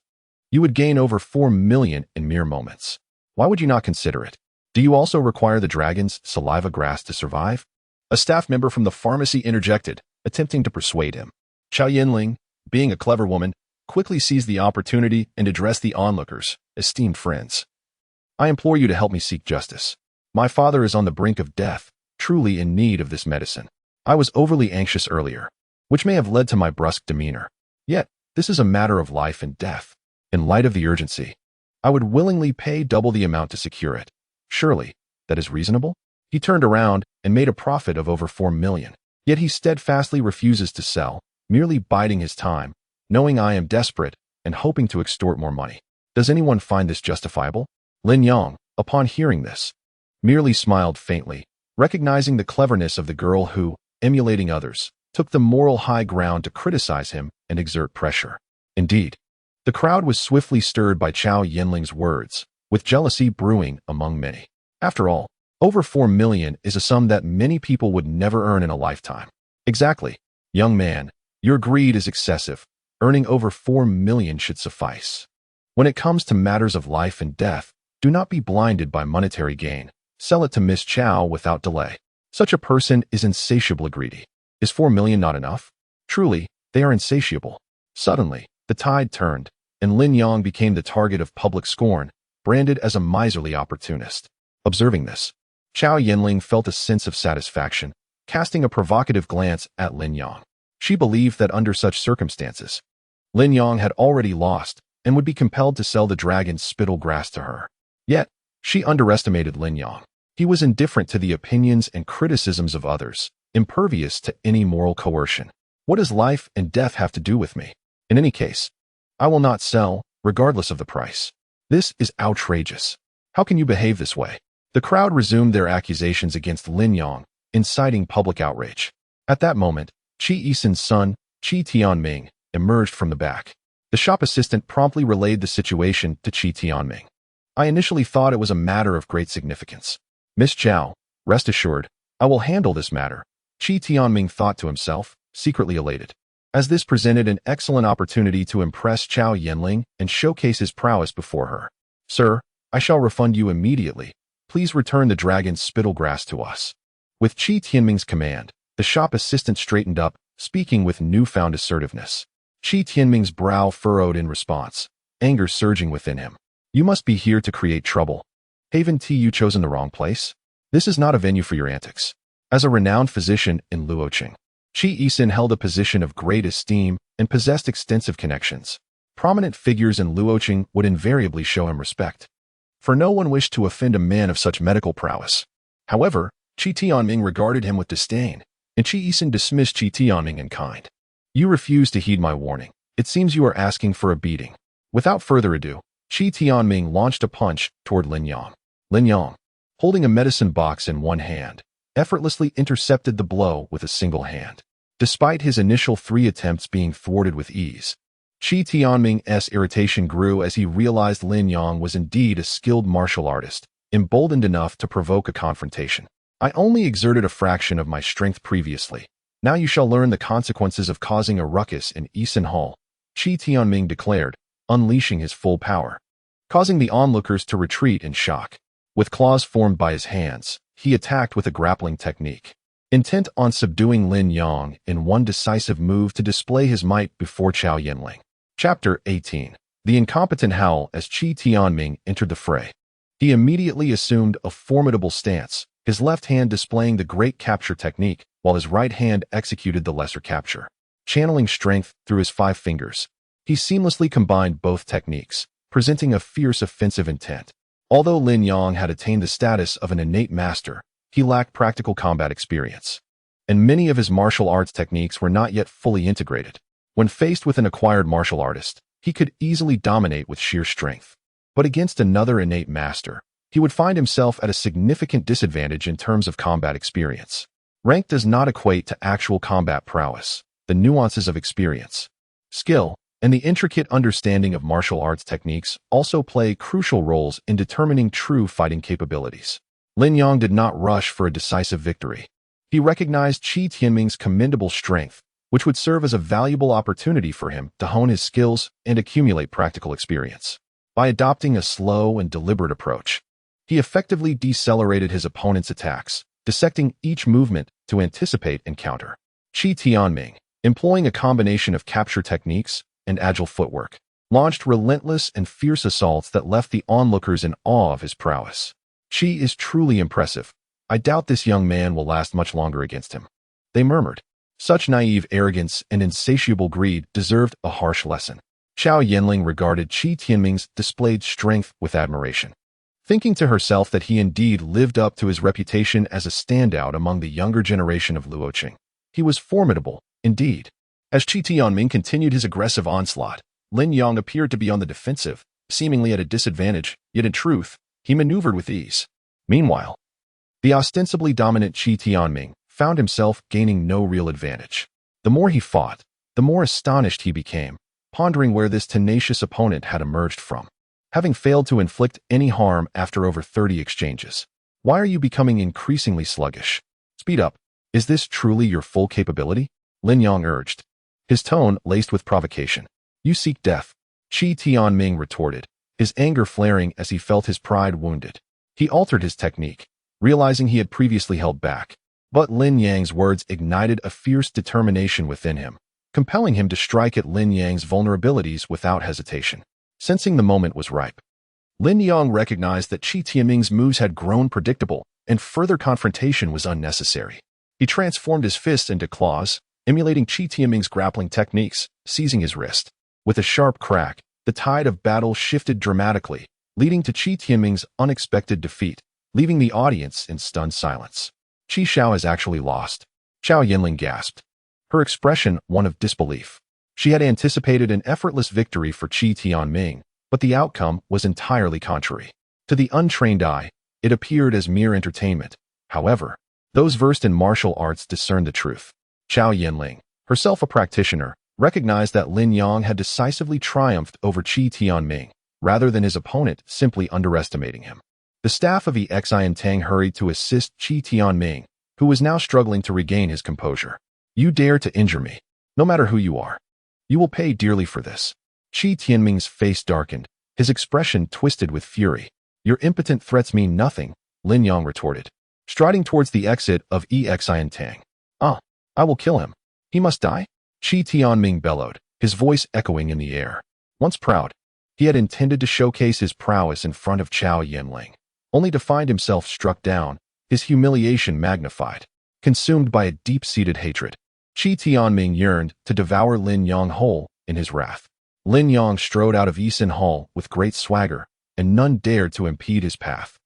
You would gain over 4 million in mere moments." Why would you not consider it? Do you also require the dragon's saliva grass to survive? A staff member from the pharmacy interjected, attempting to persuade him. Qiao Yinling, being a clever woman, quickly seized the opportunity and addressed the onlookers, esteemed friends. I implore you to help me seek justice. My father is on the brink of death, truly in need of this medicine. I was overly anxious earlier, which may have led to my brusque demeanor. Yet, this is a matter of life and death. In light of the urgency, I would willingly pay double the amount to secure it. Surely, that is reasonable? He turned around and made a profit of over 4 million. Yet he steadfastly refuses to sell, merely biding his time, knowing I am desperate and hoping to extort more money. Does anyone find this justifiable? Lin Yang, upon hearing this, merely smiled faintly, recognizing the cleverness of the girl who, emulating others, took the moral high ground to criticize him and exert pressure. Indeed, the crowd was swiftly stirred by Qiao Yinling's words, with jealousy brewing among many. After all, over 4 million is a sum that many people would never earn in a lifetime. Exactly. Young man, your greed is excessive. Earning over 4 million should suffice. When it comes to matters of life and death, do not be blinded by monetary gain. Sell it to Miss Qiao without delay. Such a person is insatiably greedy. Is 4 million not enough? Truly, they are insatiable. Suddenly, the tide turned, and Lin Yang became the target of public scorn, branded as a miserly opportunist. Observing this, Qiao Yinling felt a sense of satisfaction, casting a provocative glance at Lin Yang. She believed that under such circumstances, Lin Yang had already lost and would be compelled to sell the dragon's spittle grass to her. Yet, she underestimated Lin Yang. He was indifferent to the opinions and criticisms of others, impervious to any moral coercion. What does life and death have to do with me? In any case, I will not sell, regardless of the price. This is outrageous. How can you behave this way? The crowd resumed their accusations against Lin Yang, inciting public outrage. At that moment, Qi Yisen's son, Qi Tianming, emerged from the back. The shop assistant promptly relayed the situation to Qi Tianming. I initially thought it was a matter of great significance. Miss Qiao, rest assured, I will handle this matter, Qi Tianming thought to himself, secretly elated, as this presented an excellent opportunity to impress Qiao Yinling and showcase his prowess before her. Sir, I shall refund you immediately. Please return the dragon's spittle grass to us. With Qi Tianming's command, the shop assistant straightened up, speaking with newfound assertiveness. Qi Tianming's brow furrowed in response, anger surging within him. You must be here to create trouble. Haven't you chosen the wrong place? This is not a venue for your antics. As a renowned physician in Luoqing, Qi Yisen held a position of great esteem and possessed extensive connections. Prominent figures in Luoqing would invariably show him respect, for no one wished to offend a man of such medical prowess. However, Qi Tianming regarded him with disdain, and Qi Yisen dismissed Qi Tianming in kind. You refuse to heed my warning. It seems you are asking for a beating. Without further ado, Qi Tianming launched a punch toward Lin Yang. Lin Yang, holding a medicine box in one hand, effortlessly intercepted the blow with a single hand. Despite his initial 3 attempts being thwarted with ease, Qi Tianming's irritation grew as he realized Lin Yang was indeed a skilled martial artist, emboldened enough to provoke a confrontation. I only exerted a fraction of my strength previously. Now you shall learn the consequences of causing a ruckus in Yisen Hall, Qi Tianming declared, unleashing his full power, causing the onlookers to retreat in shock. With claws formed by his hands, he attacked with a grappling technique, intent on subduing Lin Yang in one decisive move to display his might before Qiao Yinling. Chapter 18. The incompetent howl as Qi Tianming entered the fray. He immediately assumed a formidable stance, his left hand displaying the great capture technique, while his right hand executed the lesser capture. Channeling strength through his 5 fingers, he seamlessly combined both techniques, presenting a fierce offensive intent. Although Lin Yang had attained the status of an innate master, he lacked practical combat experience, and many of his martial arts techniques were not yet fully integrated. When faced with an acquired martial artist, he could easily dominate with sheer strength. But against another innate master, he would find himself at a significant disadvantage in terms of combat experience. Rank does not equate to actual combat prowess. The nuances of experience, skill, and the intricate understanding of martial arts techniques also play crucial roles in determining true fighting capabilities. Lin Yang did not rush for a decisive victory. He recognized Qi Tianming's commendable strength, which would serve as a valuable opportunity for him to hone his skills and accumulate practical experience. By adopting a slow and deliberate approach, he effectively decelerated his opponent's attacks, dissecting each movement to anticipate and counter. Qi Tianming, employing a combination of capture techniques and agile footwork, launched relentless and fierce assaults that left the onlookers in awe of his prowess. Qi is truly impressive. I doubt this young man will last much longer against him. They murmured. Such naive arrogance and insatiable greed deserved a harsh lesson. Xiao Yanling regarded Qi Tianming's displayed strength with admiration, thinking to herself that he indeed lived up to his reputation as a standout among the younger generation of Luoqing. He was formidable, indeed. As Qi Tianming continued his aggressive onslaught, Lin Yang appeared to be on the defensive, seemingly at a disadvantage, yet in truth, he maneuvered with ease. Meanwhile, the ostensibly dominant Qi Tianming found himself gaining no real advantage. The more he fought, the more astonished he became, pondering where this tenacious opponent had emerged from. Having failed to inflict any harm after over 30 exchanges, why are you becoming increasingly sluggish? Speed up. Is this truly your full capability? Lin Yang urged, his tone laced with provocation. You seek death, Qi Tianming retorted, his anger flaring as he felt his pride wounded. He altered his technique, realizing he had previously held back. But Lin Yang's words ignited a fierce determination within him, compelling him to strike at Lin Yang's vulnerabilities without hesitation. Sensing the moment was ripe, Lin Yang recognized that Qi Tianming's moves had grown predictable, and further confrontation was unnecessary. He transformed his fists into claws, emulating Qi Tianming's grappling techniques, seizing his wrist. With a sharp crack, the tide of battle shifted dramatically, leading to Qi Tianming's unexpected defeat, leaving the audience in stunned silence. Qi Xiao has actually lost. Xiao Yanling gasped, her expression one of disbelief. She had anticipated an effortless victory for Qi Tianming, but the outcome was entirely contrary. To the untrained eye, it appeared as mere entertainment. However, those versed in martial arts discerned the truth. Xiao Yanling, herself a practitioner, recognized that Lin Yang had decisively triumphed over Qi Tianming, rather than his opponent simply underestimating him. The staff of Xian Tang hurried to assist Qi Tianming, who was now struggling to regain his composure. You dare to injure me, no matter who you are. You will pay dearly for this. Qi Tianming's face darkened, his expression twisted with fury. Your impotent threats mean nothing, Lin Yang retorted, striding towards the exit of Xian Tang. I will kill him. He must die? Qi Tianming bellowed, his voice echoing in the air. Once proud, he had intended to showcase his prowess in front of Xiao Yanling, only to find himself struck down, his humiliation magnified. Consumed by a deep-seated hatred, Qi Tianming yearned to devour Lin Yang whole in his wrath. Lin Yang strode out of Yisun Hall with great swagger, and none dared to impede his path.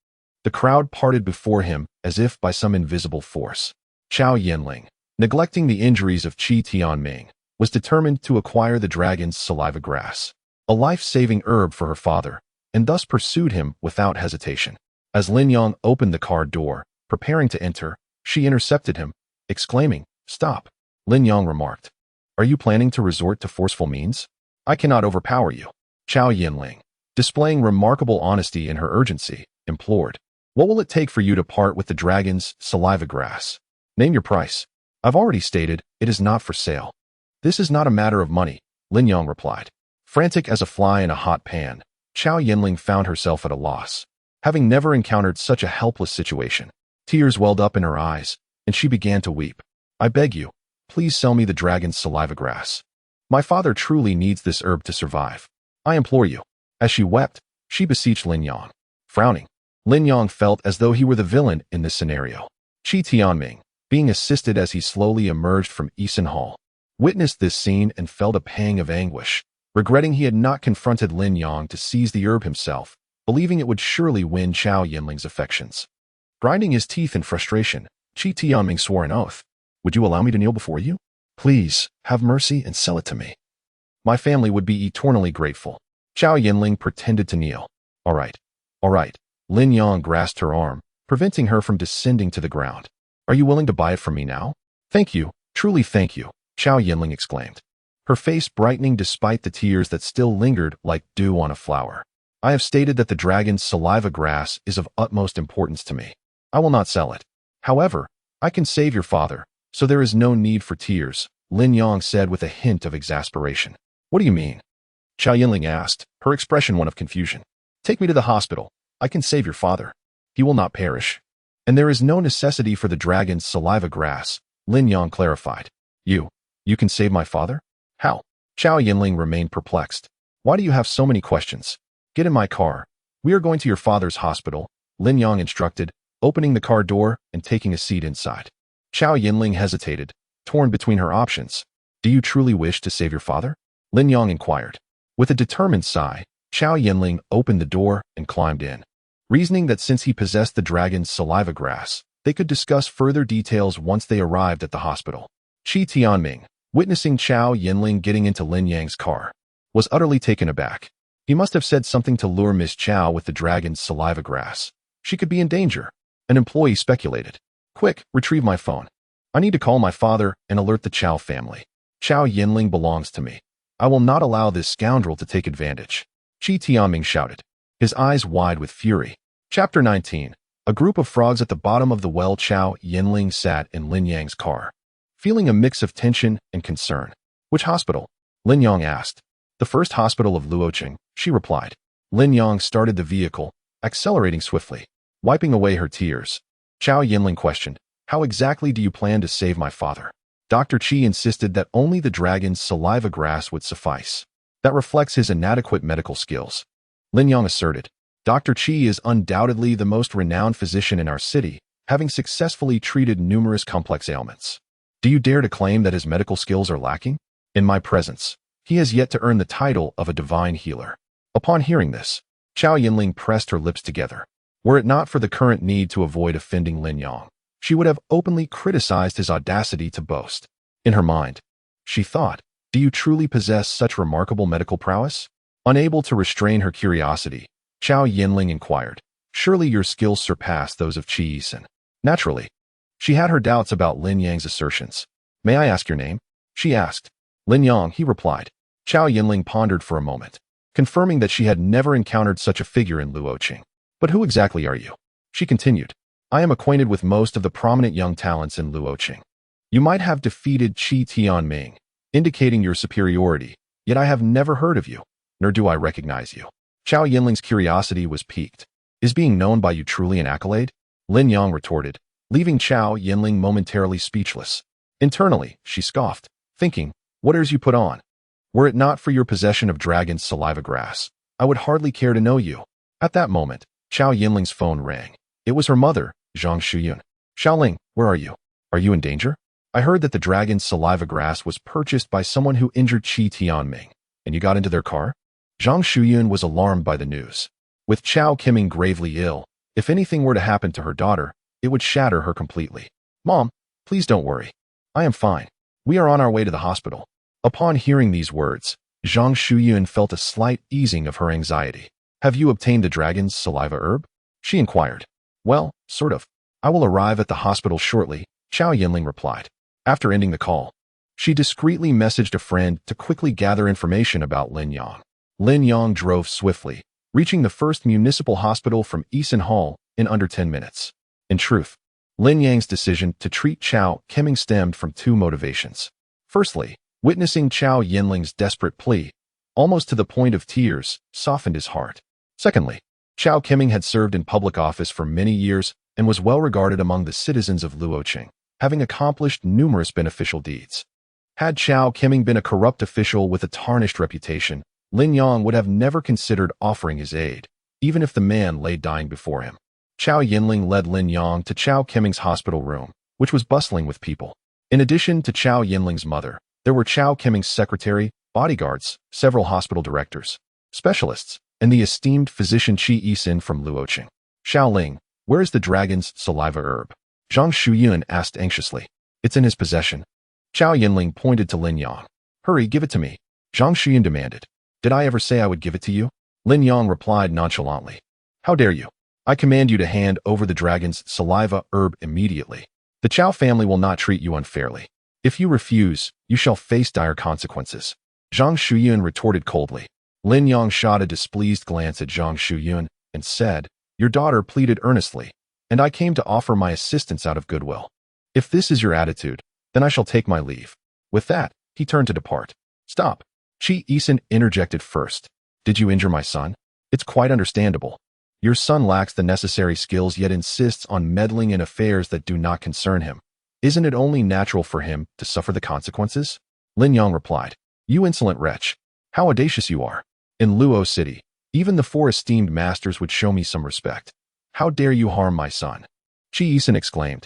The crowd parted before him as if by some invisible force. Xiao Yanling, neglecting the injuries of Qi Tianming, was determined to acquire the dragon's saliva grass, a life-saving herb for her father, and thus pursued him without hesitation. As Lin Yang opened the car door, preparing to enter, she intercepted him, exclaiming, "Stop." Lin Yang remarked, "Are you planning to resort to forceful means? I cannot overpower you." Xiao Yanling, displaying remarkable honesty in her urgency, implored, "What will it take for you to part with the dragon's saliva grass? Name your price." "I've already stated, it is not for sale." "This is not a matter of money," Lin Yang replied. Frantic as a fly in a hot pan, Xiao Yanling found herself at a loss. Having never encountered such a helpless situation, tears welled up in her eyes, and she began to weep. "I beg you, please sell me the dragon's saliva grass. My father truly needs this herb to survive. I implore you." As she wept, she beseeched Lin Yang. Frowning, Lin Yang felt as though he were the villain in this scenario. Qi Tianming, being assisted as he slowly emerged from Yisun Hall, witnessed this scene and felt a pang of anguish, regretting he had not confronted Lin Yang to seize the herb himself, believing it would surely win Xiao Yanling's affections. Grinding his teeth in frustration, Qi Tianming swore an oath. "Would you allow me to kneel before you? Please, have mercy and sell it to me. My family would be eternally grateful." Xiao Yanling pretended to kneel. All right. Lin Yang grasped her arm, preventing her from descending to the ground. "Are you willing to buy it from me now?" "Thank you, truly thank you," Xiao Yanling exclaimed, her face brightening despite the tears that still lingered like dew on a flower. "I have stated that the dragon's saliva grass is of utmost importance to me. I will not sell it. However, I can save your father, so there is no need for tears," Lin Yang said with a hint of exasperation. "What do you mean?" Chow Yinling asked, her expression one of confusion. Take me to the hospital. I can save your father. He will not perish. And there is no necessity for the dragon's saliva grass, Lin Yang clarified. You can save my father? How? Chow Yinling remained perplexed. Why do you have so many questions? Get in my car. We are going to your father's hospital, Lin Yang instructed, opening the car door and taking a seat inside. Chow Yinling hesitated, torn between her options. Do you truly wish to save your father? Lin Yang inquired. With a determined sigh, Chow Yinling opened the door and climbed in, reasoning that since he possessed the dragon's saliva grass, they could discuss further details once they arrived at the hospital. Qi Tianming, witnessing Chow Yinling getting into Lin Yang's car, was utterly taken aback. He must have said something to lure Miss Chow with the dragon's saliva grass. She could be in danger. An employee speculated. Quick, retrieve my phone. I need to call my father and alert the Chow family. Chow Yinling belongs to me. I will not allow this scoundrel to take advantage. Qi Tianming shouted, his eyes wide with fury. Chapter 19. A group of frogs at the bottom of the well. Chow Yinling sat in Lin Yang's car, feeling a mix of tension and concern. Which hospital? Lin Yang asked. The first hospital of Luoqing, she replied. Lin Yang started the vehicle, accelerating swiftly, wiping away her tears. Chow Yinling questioned, how exactly do you plan to save my father? Dr. Qi insisted that only the dragon's saliva grass would suffice. That reflects his inadequate medical skills. Lin Yang asserted, Dr. Qi is undoubtedly the most renowned physician in our city, having successfully treated numerous complex ailments. Do you dare to claim that his medical skills are lacking? In my presence, he has yet to earn the title of a divine healer. Upon hearing this, Chow Yinling pressed her lips together. Were it not for the current need to avoid offending Lin Yang, she would have openly criticized his audacity to boast. In her mind, she thought, do you truly possess such remarkable medical prowess? Unable to restrain her curiosity, Chow Yinling inquired, surely your skills surpass those of Qi Yisun. Naturally, she had her doubts about Lin Yang's assertions. May I ask your name? She asked. Lin Yang, he replied. Chow Yinling pondered for a moment, confirming that she had never encountered such a figure in Luoqing. But who exactly are you? She continued. I am acquainted with most of the prominent young talents in Luoqing. You might have defeated Qi Tianming, indicating your superiority, yet I have never heard of you, nor do I recognize you. Chow Yinling's curiosity was piqued. Is being known by you truly an accolade? Lin Yang retorted, leaving Chow Yinling momentarily speechless. Internally, she scoffed, thinking, what airs you put on? Were it not for your possession of dragon's saliva grass, I would hardly care to know you. At that moment, Chow Yinling's phone rang. It was her mother, Zhang Shuyun. Xiaoling, where are you? Are you in danger? I heard that the dragon's saliva grass was purchased by someone who injured Qi Tianming, and you got into their car? Zhang Shuyun was alarmed by the news. With Chow Qiming gravely ill, if anything were to happen to her daughter, it would shatter her completely. Mom, please don't worry. I am fine. We are on our way to the hospital. Upon hearing these words, Zhang Shuyun felt a slight easing of her anxiety. Have you obtained the dragon's saliva herb? She inquired. Well, sort of. I will arrive at the hospital shortly, Chow Yinling replied. After ending the call, she discreetly messaged a friend to quickly gather information about Lin Yang. Lin Yang drove swiftly, reaching the first municipal hospital from Yisun Hall in under 10 minutes. In truth, Lin Yang's decision to treat Chow Qiming stemmed from two motivations. Firstly, witnessing Chow Yinling's desperate plea, almost to the point of tears, softened his heart. Secondly, Chow Qiming had served in public office for many years and was well regarded among the citizens of Luoqing, having accomplished numerous beneficial deeds. Had Chow Qiming been a corrupt official with a tarnished reputation, Lin Yang would have never considered offering his aid, even if the man lay dying before him. Chow Yinling led Lin Yang to Chow Qiming's hospital room, which was bustling with people. In addition to Chow Yinling's mother, there were Chow Qiming's secretary, bodyguards, several hospital directors, specialists, and the esteemed physician Qi Yisun from Luoqing. Xiaoling, where is the dragon's saliva herb? Zhang Shuyun asked anxiously. It's in his possession. Chow Yinling pointed to Lin Yang. Hurry, give it to me. Zhang Shuyun demanded. Did I ever say I would give it to you? Lin Yang replied nonchalantly. How dare you? I command you to hand over the dragon's saliva herb immediately. The Chow family will not treat you unfairly. If you refuse, you shall face dire consequences. Zhang Shuyun retorted coldly. Lin Yang shot a displeased glance at Zhang Shuyun and said, Your daughter pleaded earnestly, and I came to offer my assistance out of goodwill. If this is your attitude, then I shall take my leave. With that, he turned to depart. Stop. Chi Isin interjected first. Did you injure my son? It's quite understandable. Your son lacks the necessary skills yet insists on meddling in affairs that do not concern him. Isn't it only natural for him to suffer the consequences? Lin Yang replied. You insolent wretch. How audacious you are. In Luo City, even the four esteemed masters would show me some respect. How dare you harm my son? Chi Isin exclaimed.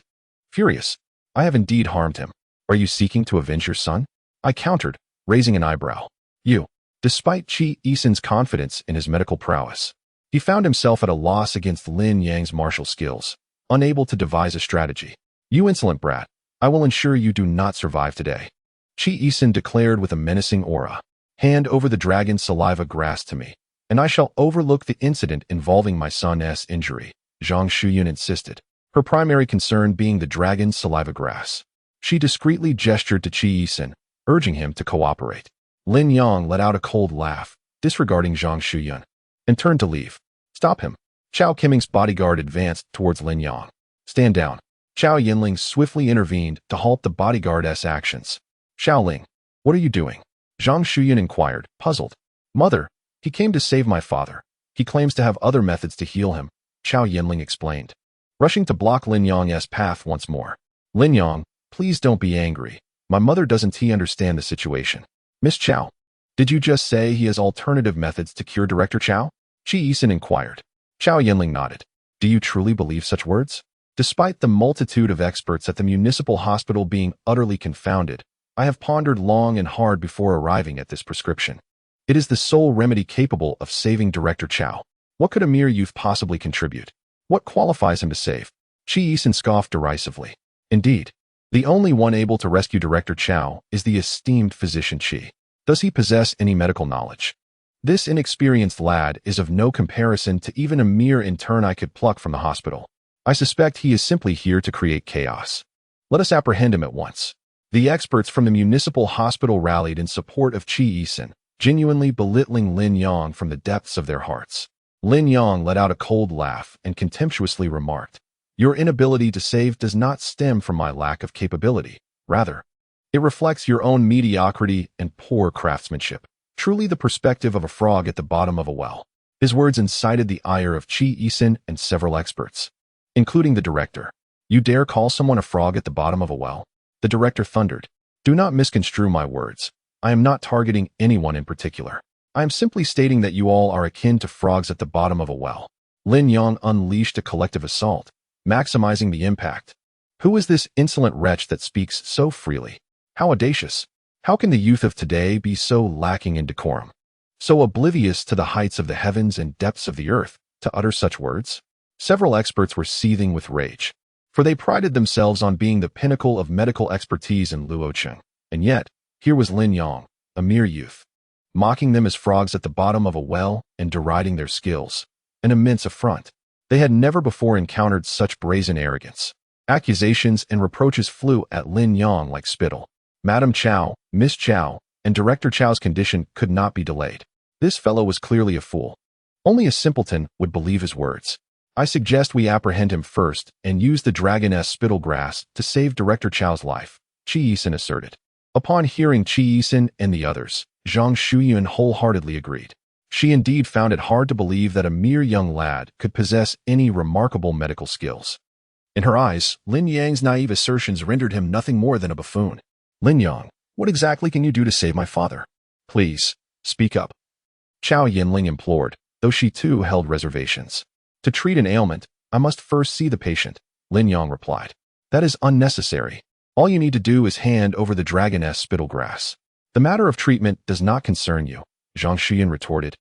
Furious. I have indeed harmed him. Are you seeking to avenge your son? I countered, raising an eyebrow. You. Despite Chi Isin's confidence in his medical prowess, he found himself at a loss against Lin Yang's martial skills, unable to devise a strategy. You insolent brat, I will ensure you do not survive today. Chi Isin declared with a menacing aura. Hand over the dragon's saliva grass to me, and I shall overlook the incident involving my son's injury, Zhang Shuyun insisted, her primary concern being the dragon's saliva grass. She discreetly gestured to Chi Isin, urging him to cooperate. Lin Yang let out a cold laugh, disregarding Zhang Shuyun, and turned to leave. Stop him. Chao Qiming's bodyguard advanced towards Lin Yang. Stand down. Chao Yinling swiftly intervened to halt the bodyguard's actions. Xiaoling, what are you doing? Zhang Shuyun inquired, puzzled. Mother, he came to save my father. He claims to have other methods to heal him, Chao Yinling explained, rushing to block Lin Yang's path once more. Lin Yang, please don't be angry. My mother doesn't understand the situation. Miss Chao, did you just say he has alternative methods to cure Director Chao? Chi Isin inquired. Chao Yinling nodded. Do you truly believe such words? Despite the multitude of experts at the municipal hospital being utterly confounded, I have pondered long and hard before arriving at this prescription. It is the sole remedy capable of saving Director Chao. What could a mere youth possibly contribute? What qualifies him to save? Chi Isin scoffed derisively. Indeed, the only one able to rescue Director Chao is the esteemed physician Qi. Does he possess any medical knowledge? This inexperienced lad is of no comparison to even a mere intern I could pluck from the hospital. I suspect he is simply here to create chaos. Let us apprehend him at once. The experts from the municipal hospital rallied in support of Chi Isin, genuinely belittling Lin Yang from the depths of their hearts. Lin Yang let out a cold laugh and contemptuously remarked, Your inability to save does not stem from my lack of capability. Rather, it reflects your own mediocrity and poor craftsmanship. Truly the perspective of a frog at the bottom of a well. His words incited the ire of Chi Isin and several experts, including the director. You dare call someone a frog at the bottom of a well? The director thundered. Do not misconstrue my words. I am not targeting anyone in particular. I am simply stating that you all are akin to frogs at the bottom of a well. Lin Yang unleashed a collective assault, maximizing the impact. Who is this insolent wretch that speaks so freely? How audacious! How can the youth of today be so lacking in decorum? So oblivious to the heights of the heavens and depths of the earth to utter such words? Several experts were seething with rage, for they prided themselves on being the pinnacle of medical expertise in Luocheng. And yet, here was Lin Yang, a mere youth, mocking them as frogs at the bottom of a well and deriding their skills. An immense affront. They had never before encountered such brazen arrogance. Accusations and reproaches flew at Lin Yang like spittle. Madam Chao, Miss Chao, and Director Chao's condition could not be delayed. This fellow was clearly a fool. Only a simpleton would believe his words. I suggest we apprehend him first and use the dragoness spittle grass to save Director Chao's life, Chi Isin asserted. Upon hearing Chi Isin and the others, Zhang Shuyun wholeheartedly agreed. She indeed found it hard to believe that a mere young lad could possess any remarkable medical skills. In her eyes, Lin Yang's naive assertions rendered him nothing more than a buffoon. Lin Yang, what exactly can you do to save my father? Please, speak up. Chao Yinling implored, though she too held reservations. To treat an ailment, I must first see the patient, Lin Yang replied. That is unnecessary. All you need to do is hand over the dragoness spittle grass. The matter of treatment does not concern you, Zhang Shuyun retorted,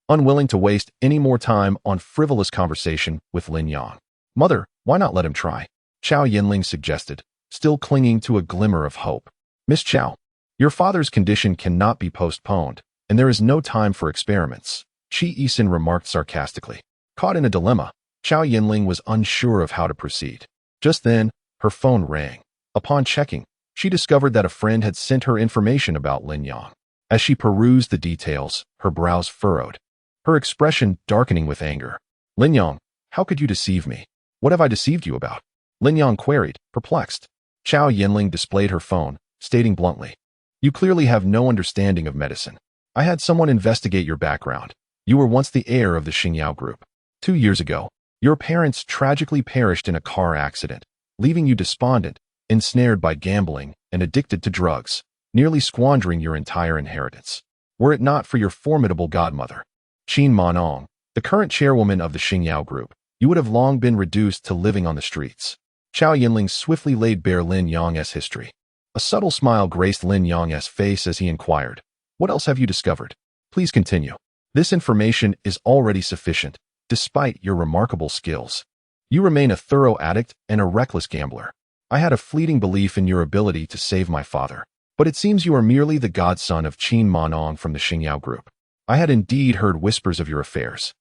unwilling to waste any more time on frivolous conversation with Lin Yang. Mother, why not let him try? Chao Yinling suggested, still clinging to a glimmer of hope. Miss Chao, your father's condition cannot be postponed, and there is no time for experiments, Chi Isin remarked sarcastically. Caught in a dilemma, Chao Yinling was unsure of how to proceed. Just then, her phone rang. Upon checking, she discovered that a friend had sent her information about Lin Yang. As she perused the details, her brows furrowed, her expression darkening with anger. Lin Yang, how could you deceive me? What have I deceived you about? Lin Yang queried, perplexed. Chao Yinling displayed her phone, stating bluntly, You clearly have no understanding of medicine. I had someone investigate your background. You were once the heir of the Xingyao group. 2 years ago, your parents tragically perished in a car accident, leaving you despondent, ensnared by gambling, and addicted to drugs, nearly squandering your entire inheritance. Were it not for your formidable godmother, Qin Manong, the current chairwoman of the Xingyao group, you would have long been reduced to living on the streets. Chao Yinling swiftly laid bare Lin Yang's history. A subtle smile graced Lin Yang's face as he inquired, "What else have you discovered? Please continue. This information is already sufficient, despite your remarkable skills. You remain a thorough addict and a reckless gambler. I had a fleeting belief in your ability to save my father, but it seems you are merely the godson of Qin Manong from the Xingyao group. I had indeed heard whispers of your affairs.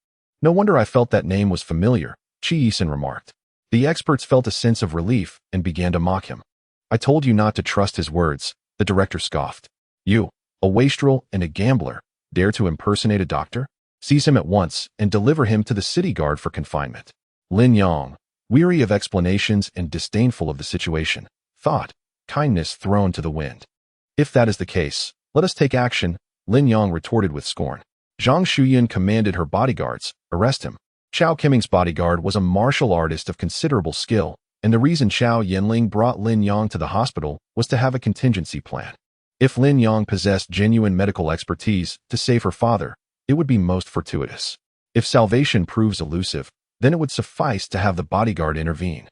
No wonder I felt that name was familiar," Qi Yisun remarked. The experts felt a sense of relief and began to mock him. "I told you not to trust his words," the director scoffed. "You, a wastrel and a gambler, dare to impersonate a doctor? Seize him at once and deliver him to the city guard for confinement." Lin Yang, weary of explanations and disdainful of the situation, thought, kindness thrown to the wind. "If that is the case, let us take action," Lin Yang retorted with scorn. Zhang Shuyan commanded her bodyguards, "Arrest him." Chao Qiming's bodyguard was a martial artist of considerable skill, and the reason Chao Yinling brought Lin Yang to the hospital was to have a contingency plan. If Lin Yang possessed genuine medical expertise to save her father, it would be most fortuitous. If salvation proves elusive, then it would suffice to have the bodyguard intervene.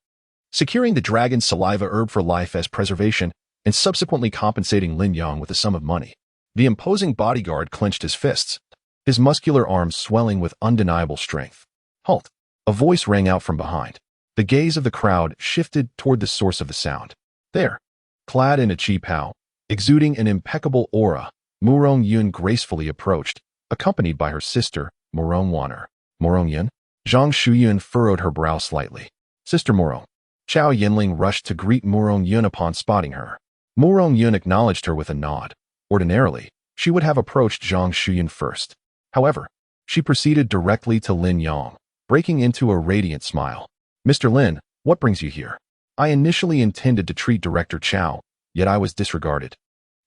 Securing the dragon's saliva herb for life as preservation and subsequently compensating Lin Yang with a sum of money, the imposing bodyguard clenched his fists, his muscular arms swelling with undeniable strength. "Halt!" A voice rang out from behind. The gaze of the crowd shifted toward the source of the sound. There, clad in a chi pao, exuding an impeccable aura, Murong Yun gracefully approached, accompanied by her sister, Murong Waner. "Murong Yun?" Zhang Shuyun furrowed her brow slightly. "Sister Murong." Chao Yinling rushed to greet Murong Yun upon spotting her. Murong Yun acknowledged her with a nod. Ordinarily, she would have approached Zhang Shuyun first. However, she proceeded directly to Lin Yang, breaking into a radiant smile. "Mr. Lin, what brings you here? I initially intended to treat Director Chao, yet I was disregarded.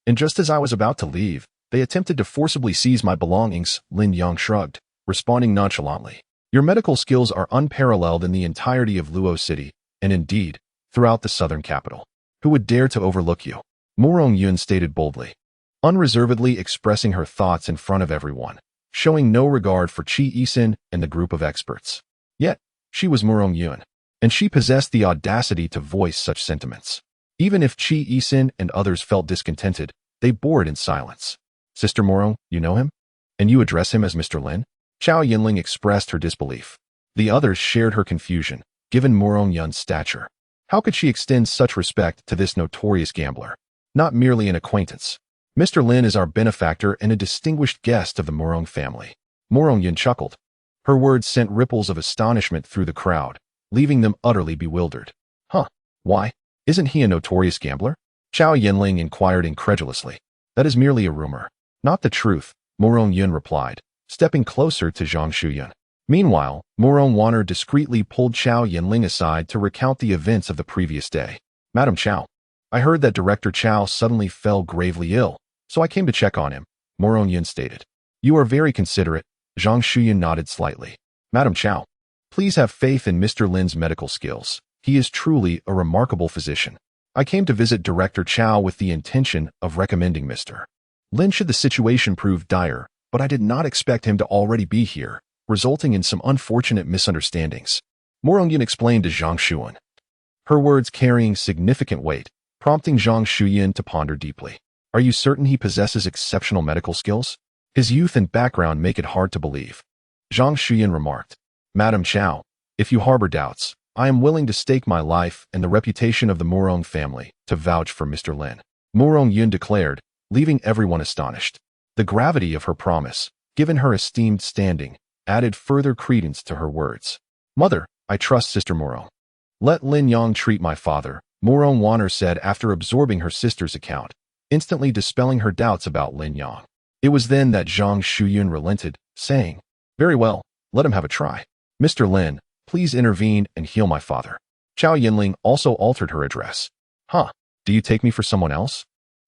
And just as I was about to leave, they attempted to forcibly seize my belongings," Lin Yang shrugged, responding nonchalantly. "Your medical skills are unparalleled in the entirety of Luo City, and indeed, throughout the southern capital. Who would dare to overlook you?" Murong Yun stated boldly, unreservedly expressing her thoughts in front of everyone, showing no regard for Qi Yisun and the group of experts. Yet, she was Murong Yun, and she possessed the audacity to voice such sentiments. Even if Qi Yisun and others felt discontented, they bore it in silence. "Sister Murong, you know him? And you address him as Mr. Lin?" Chao Yinling expressed her disbelief. The others shared her confusion, given Murong Yun's stature. How could she extend such respect to this notorious gambler? Not merely an acquaintance. "Mr. Lin is our benefactor and a distinguished guest of the Murong family." Murong Yun chuckled. Her words sent ripples of astonishment through the crowd, leaving them utterly bewildered. "Huh? Why? Isn't he a notorious gambler?" Chao Yinling inquired incredulously. "That is merely a rumor, not the truth," Murong Yun replied, stepping closer to Zhang Shuyun. Meanwhile, Murong Waner discreetly pulled Chao Yinling aside to recount the events of the previous day. "Madam Chao, I heard that Director Chao suddenly fell gravely ill, so I came to check on him," Murong Yun stated. "You are very considerate," Zhang Shuyun nodded slightly. "Madam Chao, please have faith in Mr. Lin's medical skills. He is truly a remarkable physician. I came to visit Director Chao with the intention of recommending Mr. Lin should the situation prove dire, but I did not expect him to already be here, resulting in some unfortunate misunderstandings," Murong Yun explained to Zhang Shuyun, her words carrying significant weight, prompting Zhang Shuyun to ponder deeply. "Are you certain he possesses exceptional medical skills? His youth and background make it hard to believe," Zhang Shuyun remarked. "Madam Chao, if you harbor doubts, I am willing to stake my life and the reputation of the Murong family to vouch for Mr. Lin," Murong Yun declared, leaving everyone astonished. The gravity of her promise, given her esteemed standing, added further credence to her words. "Mother, I trust Sister Murong. Let Lin Yang treat my father," Murong Waner said after absorbing her sister's account, instantly dispelling her doubts about Lin Yang. It was then that Zhang Shuyun relented, saying, "Very well, let him have a try. Mr. Lin, please intervene and heal my father." Chao Yinling also altered her address. "Huh, do you take me for someone else?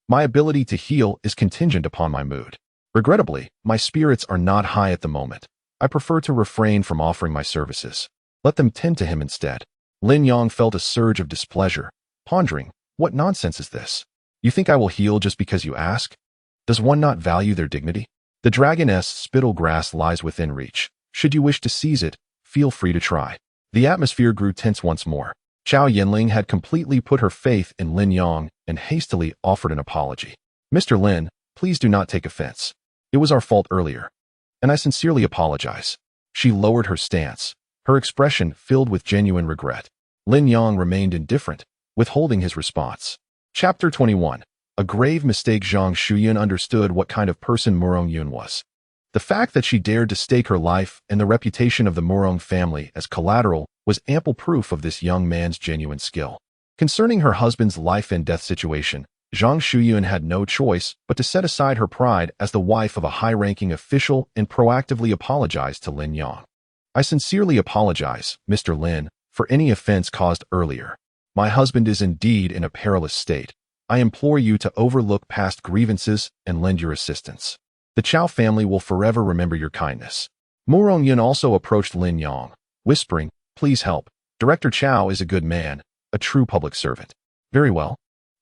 My ability to heal is contingent upon my mood. Regrettably, my spirits are not high at the moment. I prefer to refrain from offering my services. Let them tend to him instead. Lin Yang felt a surge of displeasure, pondering, what nonsense is this? You think I will heal just because you ask? Does one not value their dignity? The dragoness spittle grass lies within reach. Should you wish to seize it, feel free to try. The atmosphere grew tense once more. Chao Yinling had completely put her faith in Lin Yang and hastily offered an apology. Mr. Lin, please do not take offense. It was our fault earlier, and I sincerely apologize. She lowered her stance, her expression filled with genuine regret. Lin Yang remained indifferent, withholding his response. Chapter 21. A grave mistake. Zhang Shuyun understood what kind of person Murong Yun was. The fact that she dared to stake her life and the reputation of the Murong family as collateral was ample proof of this young man's genuine skill. Concerning her husband's life and death situation, Zhang Shuyun had no choice but to set aside her pride as the wife of a high-ranking official and proactively apologize to Lin Yang. I sincerely apologize, Mr. Lin, for any offense caused earlier. My husband is indeed in a perilous state. I implore you to overlook past grievances and lend your assistance. The Chao family will forever remember your kindness. Murong Yun also approached Lin Yang, whispering, please help. Director Chao is a good man, a true public servant. Very well.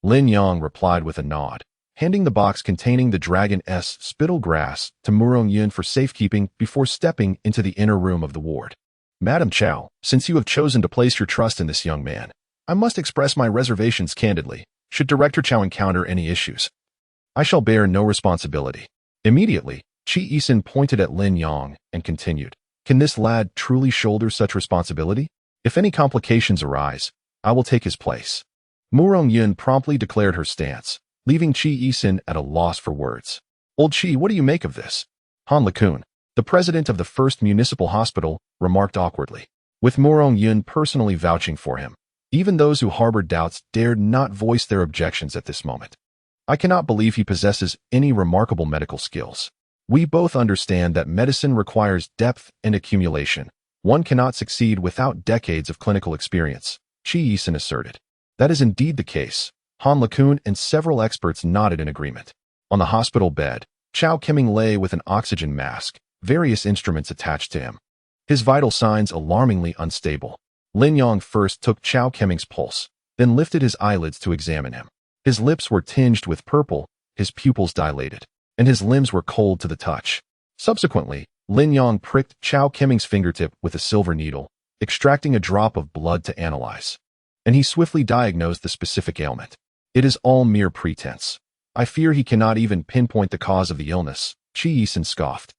Lin Yang replied with a nod, handing the box containing the dragon-s spittle grass to Murong Yun for safekeeping before stepping into the inner room of the ward. Madam Chao, since you have chosen to place your trust in this young man, I must express my reservations candidly, should Director Chao encounter any issues. I shall bear no responsibility. Immediately, Qi Yisin pointed at Lin Yang and continued, can this lad truly shoulder such responsibility? If any complications arise, I will take his place. Murong Yun promptly declared her stance, leaving Qi Yisin at a loss for words. Old Qi, what do you make of this? Han Lekun, the president of the first municipal hospital, remarked awkwardly. With Murong Yun personally vouching for him, even those who harbored doubts dared not voice their objections at this moment. I cannot believe he possesses any remarkable medical skills. We both understand that medicine requires depth and accumulation. One cannot succeed without decades of clinical experience, Qi Yisin asserted. That is indeed the case. Han Lekun and several experts nodded in agreement. On the hospital bed, Chao Keming lay with an oxygen mask, various instruments attached to him. His vital signs alarmingly unstable. Lin Yang first took Chao Keming's pulse, then lifted his eyelids to examine him. His lips were tinged with purple, his pupils dilated, and his limbs were cold to the touch. Subsequently, Lin Yang pricked Chao Keming's fingertip with a silver needle, extracting a drop of blood to analyze. And he swiftly diagnosed the specific ailment. It is all mere pretense. I fear he cannot even pinpoint the cause of the illness, Qi Yisin scoffed.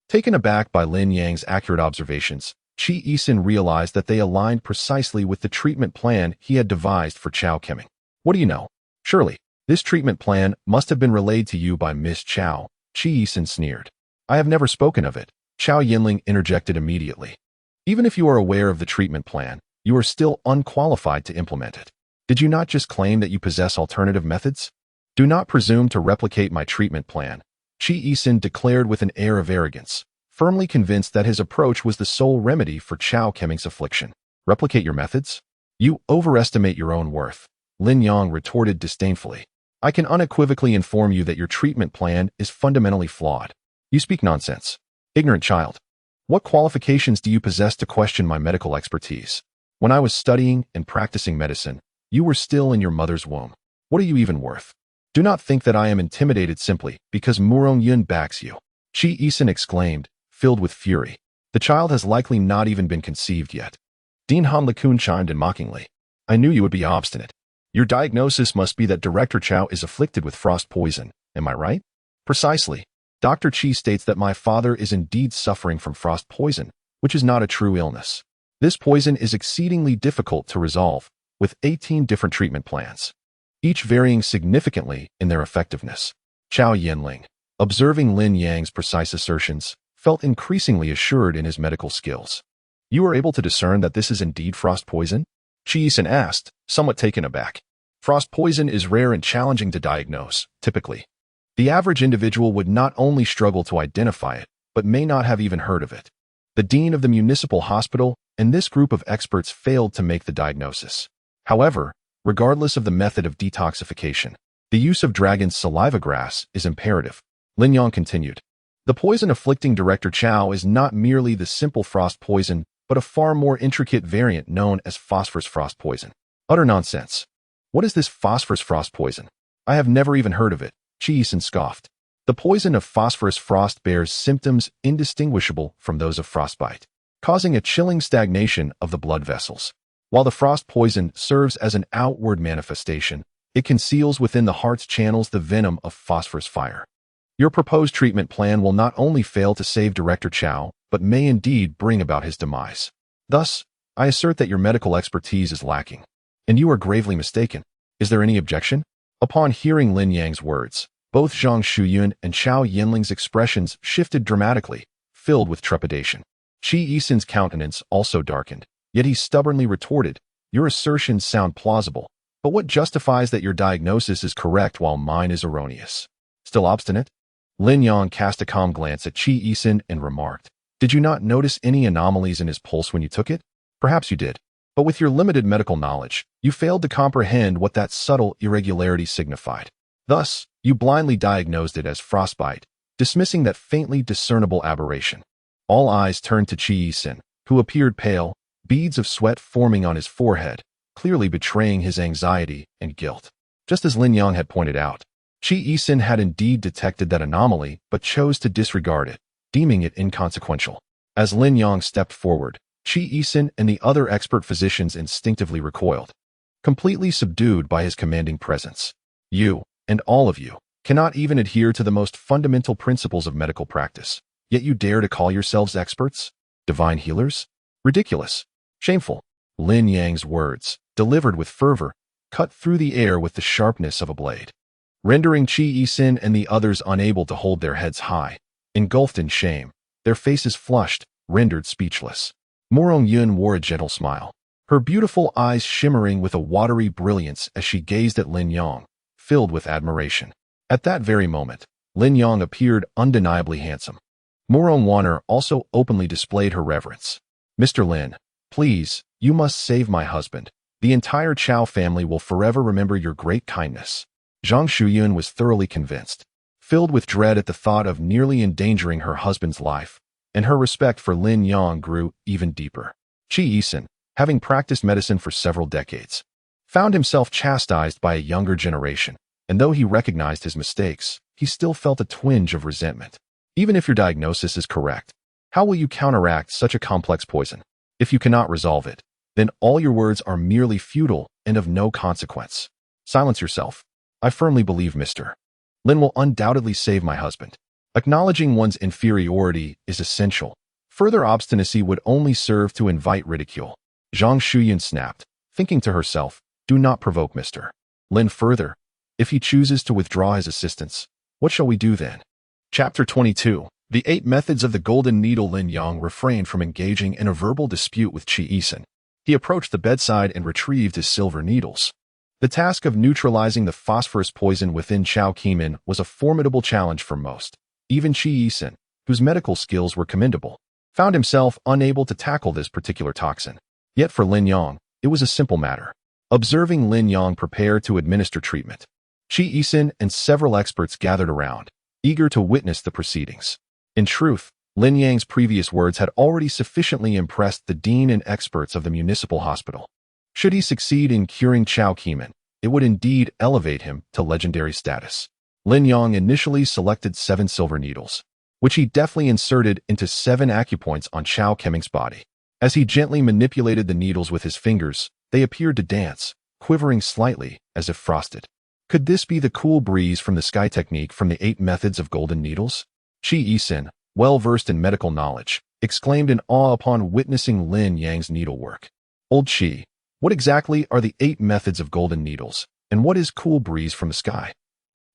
Taken aback by Lin Yang's accurate observations, Qi Yisin realized that they aligned precisely with the treatment plan he had devised for Chao Keming. What do you know? Surely, this treatment plan must have been relayed to you by Miss Chao, Qi Yisin sneered. I have never spoken of it, Chao Yinling interjected immediately. Even if you are aware of the treatment plan, you are still unqualified to implement it. Did you not just claim that you possess alternative methods? Do not presume to replicate my treatment plan, Qi Yisin declared with an air of arrogance, firmly convinced that his approach was the sole remedy for Chao Keming's affliction. Replicate your methods? You overestimate your own worth, Lin Yang retorted disdainfully. I can unequivocally inform you that your treatment plan is fundamentally flawed. You speak nonsense. Ignorant child. What qualifications do you possess to question my medical expertise? When I was studying and practicing medicine, you were still in your mother's womb. What are you even worth? Do not think that I am intimidated simply because Murong Yun backs you, Qi Yisin exclaimed, filled with fury. The child has likely not even been conceived yet. Dean Han Lekun chimed in mockingly. I knew you would be obstinate. Your diagnosis must be that Director Chao is afflicted with frost poison, am I right? Precisely. Dr. Qi states that my father is indeed suffering from frost poison, which is not a true illness. This poison is exceedingly difficult to resolve, with 18 different treatment plans, each varying significantly in their effectiveness. Chao Yinling, observing Lin Yang's precise assertions, felt increasingly assured in his medical skills. You are able to discern that this is indeed frost poison? Qi Yisin asked, somewhat taken aback. Frost poison is rare and challenging to diagnose, typically. The average individual would not only struggle to identify it, but may not have even heard of it. The dean of the municipal hospital and this group of experts failed to make the diagnosis. However, regardless of the method of detoxification, the use of dragon's saliva grass is imperative. Lin Yang continued. The poison afflicting Director Chow is not merely the simple frost poison, but a far more intricate variant known as phosphorus frost poison. Utter nonsense. What is this phosphorus frost poison? I have never even heard of it, Chi Yi-sen scoffed. The poison of phosphorus frost bears symptoms indistinguishable from those of frostbite, causing a chilling stagnation of the blood vessels. While the frost poison serves as an outward manifestation, it conceals within the heart's channels the venom of phosphorus fire. Your proposed treatment plan will not only fail to save Director Chow, but may indeed bring about his demise. Thus, I assert that your medical expertise is lacking, and you are gravely mistaken. Is there any objection? Upon hearing Lin Yang's words, both Zhang Shuyun and Chao Yinling's expressions shifted dramatically, filled with trepidation. Chi Yi-sen's countenance also darkened, yet he stubbornly retorted, "Your assertions sound plausible, but what justifies that your diagnosis is correct while mine is erroneous?" Still obstinate? Lin Yang cast a calm glance at Chi Yi-sen and remarked, "Did you not notice any anomalies in his pulse when you took it? Perhaps you did, but with your limited medical knowledge, you failed to comprehend what that subtle irregularity signified. Thus, you blindly diagnosed it as frostbite, dismissing that faintly discernible aberration." All eyes turned to Chi Yi-sen, who appeared pale, beads of sweat forming on his forehead, clearly betraying his anxiety and guilt. Just as Lin Yang had pointed out, Chi Yi-sen had indeed detected that anomaly but chose to disregard it, deeming it inconsequential. As Lin Yang stepped forward, Chi Yi-sen and the other expert physicians instinctively recoiled, completely subdued by his commanding presence. You, and all of you, cannot even adhere to the most fundamental principles of medical practice, yet you dare to call yourselves experts? Divine healers? Ridiculous. Shameful. Lin Yang's words, delivered with fervor, cut through the air with the sharpness of a blade, rendering Chi Yi-sen and the others unable to hold their heads high, engulfed in shame, their faces flushed, rendered speechless. Morong Yun wore a gentle smile, her beautiful eyes shimmering with a watery brilliance as she gazed at Lin Yang, filled with admiration. At that very moment, Lin Yang appeared undeniably handsome. Morong Wanner also openly displayed her reverence. "Mr. Lin, please, you must save my husband. The entire Chow family will forever remember your great kindness." Zhang Shuyun was thoroughly convinced, filled with dread at the thought of nearly endangering her husband's life, and her respect for Lin Yang grew even deeper. Chi Yi-sen, having practiced medicine for several decades, found himself chastised by a younger generation, and though he recognized his mistakes, he still felt a twinge of resentment. Even if your diagnosis is correct, how will you counteract such a complex poison? If you cannot resolve it, then all your words are merely futile and of no consequence. Silence yourself. I firmly believe Mr. Lin will undoubtedly save my husband. Acknowledging one's inferiority is essential. Further obstinacy would only serve to invite ridicule. Zhang Shuyun snapped, thinking to herself, "Do not provoke Mr. Lin further. If he chooses to withdraw his assistance, what shall we do then?" Chapter 22. The 8 Methods of the Golden Needle. Lin Yang refrained from engaging in a verbal dispute with Chi Yi-sen. He approached the bedside and retrieved his silver needles. The task of neutralizing the phosphorus poison within Chao Qimin was a formidable challenge for most. Even Chi Yi-sen, whose medical skills were commendable, found himself unable to tackle this particular toxin. Yet for Lin Yang, it was a simple matter. Observing Lin Yang prepare to administer treatment, Chi Yi-sen and several experts gathered around, eager to witness the proceedings. In truth, Lin Yang's previous words had already sufficiently impressed the dean and experts of the municipal hospital. Should he succeed in curing Chao Qimin, it would indeed elevate him to legendary status. Lin Yang initially selected 7 silver needles, which he deftly inserted into 7 acupoints on Chao Qimin's body. As he gently manipulated the needles with his fingers, they appeared to dance, quivering slightly, as if frosted. Could this be the cool breeze from the sky technique from the 8 Methods of Golden Needles? Chi Yi-sen, well versed in medical knowledge, exclaimed in awe upon witnessing Lin Yang's needlework. "Old Chi, what exactly are the 8 Methods of Golden Needles, and what is cool breeze from the sky?"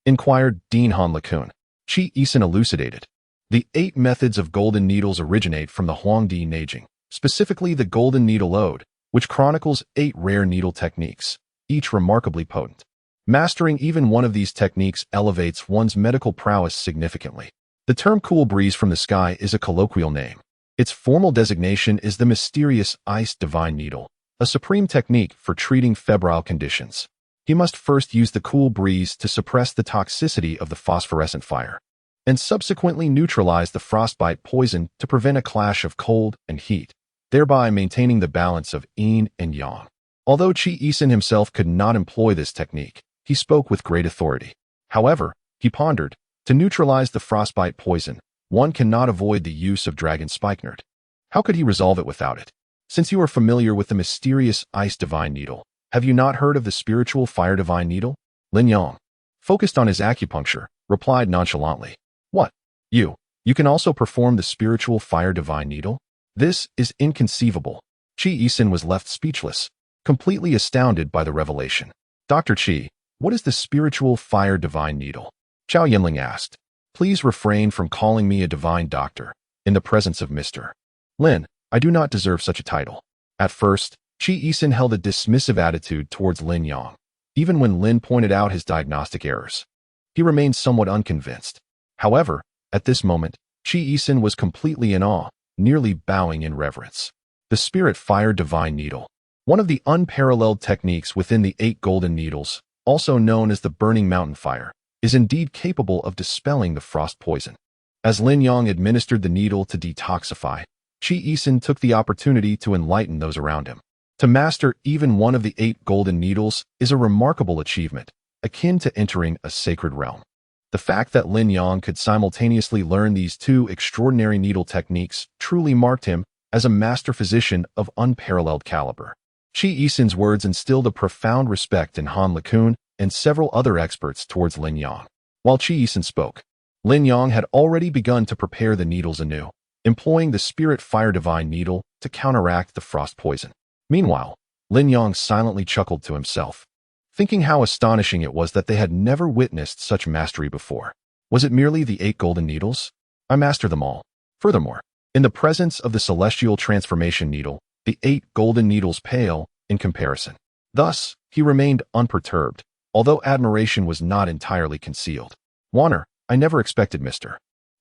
inquired Dean Han Lakun. Chi Yi-sen elucidated. The 8 Methods of Golden Needles originate from the Huangdi Neijing, specifically the Golden Needle Ode, which chronicles 8 rare needle techniques, each remarkably potent. Mastering even one of these techniques elevates one's medical prowess significantly. The term cool breeze from the sky is a colloquial name. Its formal designation is the mysterious iced divine needle, a supreme technique for treating febrile conditions. He must first use the cool breeze to suppress the toxicity of the phosphorescent fire. and subsequently neutralize the frostbite poison to prevent a clash of cold and heat, thereby maintaining the balance of yin and yang. Although Qi Yisen himself could not employ this technique, he spoke with great authority. However, he pondered, to neutralize the frostbite poison, one cannot avoid the use of dragon spikenard. How could he resolve it without it? Since you are familiar with the mysterious ice divine needle, have you not heard of the spiritual fire divine needle? Lin Yang, focused on his acupuncture, replied nonchalantly. What? You can also perform the spiritual fire divine needle? This is inconceivable. Qi Yisen was left speechless, completely astounded by the revelation. Dr. Qi, what is the spiritual fire divine needle? Zhao Yinling asked. Please refrain from calling me a divine doctor in the presence of Mr. Lin. I do not deserve such a title. At first, Qi Yisen held a dismissive attitude towards Lin Yang. Even when Lin pointed out his diagnostic errors, he remained somewhat unconvinced. However, at this moment, Qi Yisen was completely in awe, nearly bowing in reverence. The spirit fire divine needle, one of the unparalleled techniques within the 8 golden needles, also known as the burning mountain fire, is indeed capable of dispelling the frost poison. As Lin Yang administered the needle to detoxify, Qi Yisen took the opportunity to enlighten those around him. To master even one of the 8 golden needles is a remarkable achievement, akin to entering a sacred realm. The fact that Lin Yang could simultaneously learn these 2 extraordinary needle techniques truly marked him as a master physician of unparalleled caliber. Qi Yisen's words instilled a profound respect in Han LeCun and several other experts towards Lin Yang. While Qi Yisen spoke, Lin Yang had already begun to prepare the needles anew, employing the spirit fire divine needle to counteract the frost poison. Meanwhile, Lin Yang silently chuckled to himself, thinking how astonishing it was that they had never witnessed such mastery before. Was it merely the 8 golden needles? I master them all. Furthermore, in the presence of the celestial transformation needle, the 8 golden needles pale in comparison. Thus, he remained unperturbed, although admiration was not entirely concealed. Warner, I never expected Mr.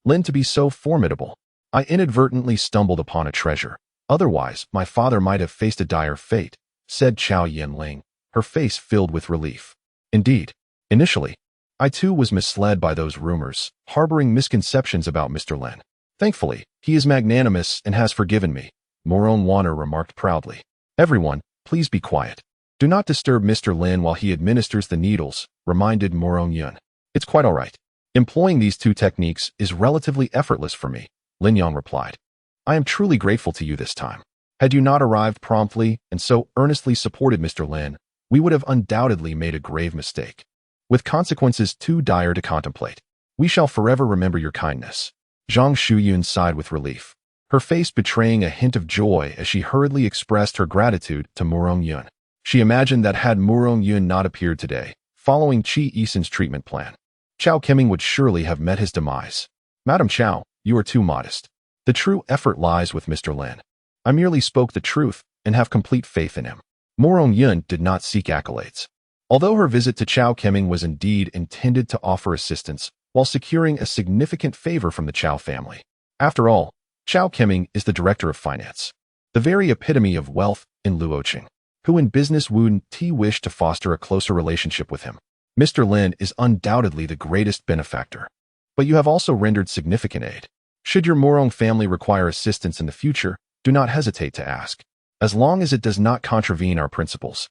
Lin to be so formidable. I inadvertently stumbled upon a treasure. Otherwise, my father might have faced a dire fate, said Zhao Yinling, her face filled with relief. Indeed, initially, I too was misled by those rumors, harboring misconceptions about Mr. Lin. Thankfully, he is magnanimous and has forgiven me, Morone Warner remarked proudly. Everyone, please be quiet. Do not disturb Mr. Lin while he administers the needles, reminded Morone Yun. It's quite all right. Employing these 2 techniques is relatively effortless for me, Lin Yang replied. I am truly grateful to you this time. Had you not arrived promptly and so earnestly supported Mr. Lin, we would have undoubtedly made a grave mistake, with consequences too dire to contemplate. We shall forever remember your kindness. Zhang Shuyun sighed with relief, her face betraying a hint of joy as she hurriedly expressed her gratitude to Morong Yun. She imagined that had Morong Yun not appeared today, following Qi Yisen's treatment plan, Chao Keming would surely have met his demise. Madam Chao, you are too modest. The true effort lies with Mr. Lin. I merely spoke the truth and have complete faith in him. Morong Yun did not seek accolades. Although her visit to Chao Keming was indeed intended to offer assistance while securing a significant favor from the Chao family. After all, Chao Keming is the director of finance, the very epitome of wealth in Luoqing, who in business wouldn't wish to foster a closer relationship with him. Mr. Lin is undoubtedly the greatest benefactor, but you have also rendered significant aid. Should your Morong family require assistance in the future, do not hesitate to ask. As long as it does not contravene our principles,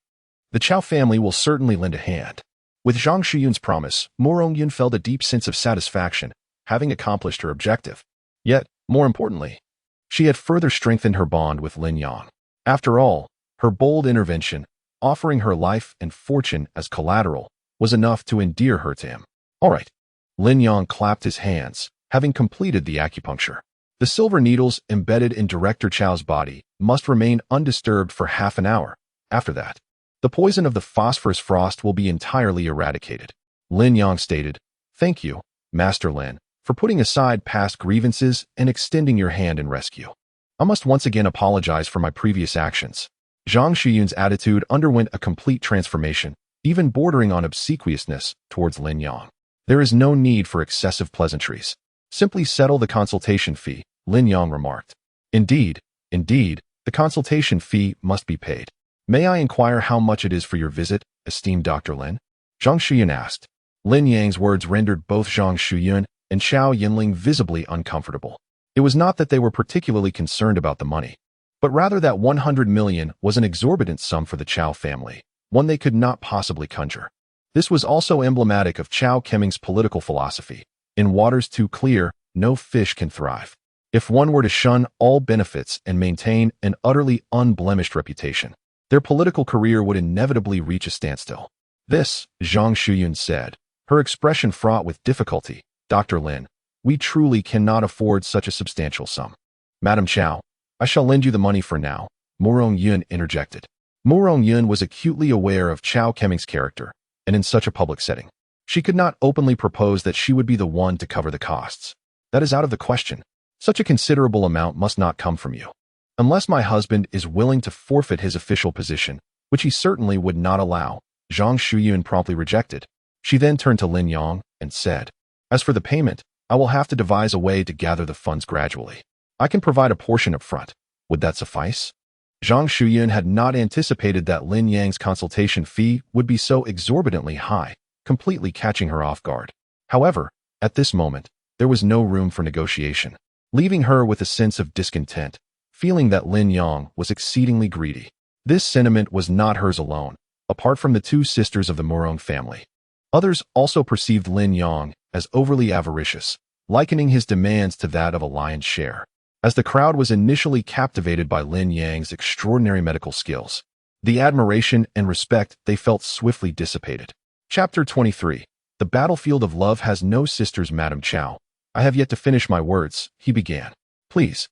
the Chao family will certainly lend a hand. With Zhang Shuyun's promise, Morong Yun felt a deep sense of satisfaction, having accomplished her objective. Yet, more importantly, she had further strengthened her bond with Lin Yang. After all, her bold intervention, offering her life and fortune as collateral, was enough to endear her to him. All right. Lin Yang clapped his hands, having completed the acupuncture. The silver needles embedded in Director Chao's body must remain undisturbed for half an hour. After that, the poison of the phosphorus frost will be entirely eradicated. Lin Yang stated, "Thank you, Master Lin, for putting aside past grievances and extending your hand in rescue. I must once again apologize for my previous actions." Zhang Shuyun's attitude underwent a complete transformation, even bordering on obsequiousness towards Lin Yang. There is no need for excessive pleasantries. Simply settle the consultation fee, Lin Yang remarked. Indeed, the consultation fee must be paid. May I inquire how much it is for your visit, esteemed Dr. Lin? Zhang Shuyun asked. Lin Yang's words rendered both Zhang Shuyun and Xiao Yinling visibly uncomfortable. It was not that they were particularly concerned about the money, but rather that 100 million was an exorbitant sum for the Chao family, one they could not possibly conjure. This was also emblematic of Chao Keming's political philosophy. In waters too clear, no fish can thrive. If one were to shun all benefits and maintain an utterly unblemished reputation, their political career would inevitably reach a standstill. This, Zhang Shuyun said, her expression fraught with difficulty. Dr. Lin, we truly cannot afford such a substantial sum. Madam Chao, I shall lend you the money for now, Murong Yun interjected. Murong Yun was acutely aware of Chao Keming's character, and in such a public setting, she could not openly propose that she would be the one to cover the costs. That is out of the question. Such a considerable amount must not come from you. Unless my husband is willing to forfeit his official position, which he certainly would not allow, Zhang Shuyun promptly rejected. She then turned to Lin Yang and said, as for the payment, I will have to devise a way to gather the funds gradually. I can provide a portion up front. Would that suffice? Zhang Shuyun had not anticipated that Lin Yang's consultation fee would be so exorbitantly high, completely catching her off guard. However, at this moment, there was no room for negotiation, leaving her with a sense of discontent, feeling that Lin Yang was exceedingly greedy. This sentiment was not hers alone, apart from the two sisters of the Murong family. Others also perceived Lin Yang as overly avaricious, likening his demands to that of a lion's share. As the crowd was initially captivated by Lin Yang's extraordinary medical skills, the admiration and respect they felt swiftly dissipated. Chapter 23. The battlefield of love has no sisters. Madam Chao, I have yet to finish my words, he began. Please,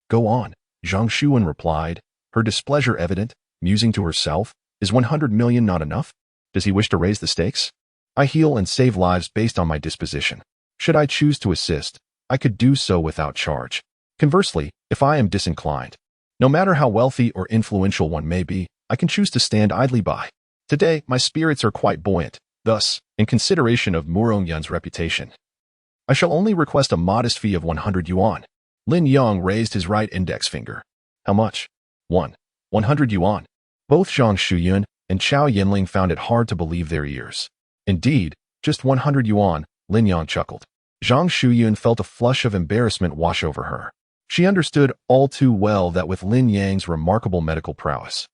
go on, Zhang Shuyun replied, her displeasure evident, musing to herself, is 100 million not enough? Does he wish to raise the stakes? I heal and save lives based on my disposition. Should I choose to assist, I could do so without charge. Conversely, if I am disinclined, no matter how wealthy or influential one may be, I can choose to stand idly by. Today, my spirits are quite buoyant. Thus, in consideration of Murong Yun's reputation, I shall only request a modest fee of 100 yuan. Lin Yang raised his right index finger. How much? 100 yuan. Both Zhang Shuyun and Chao Yinling found it hard to believe their ears. Indeed, just 100 yuan, Lin Yang chuckled. Zhang Shuyun felt a flush of embarrassment wash over her. She understood all too well that with Lin Yang's remarkable medical prowess,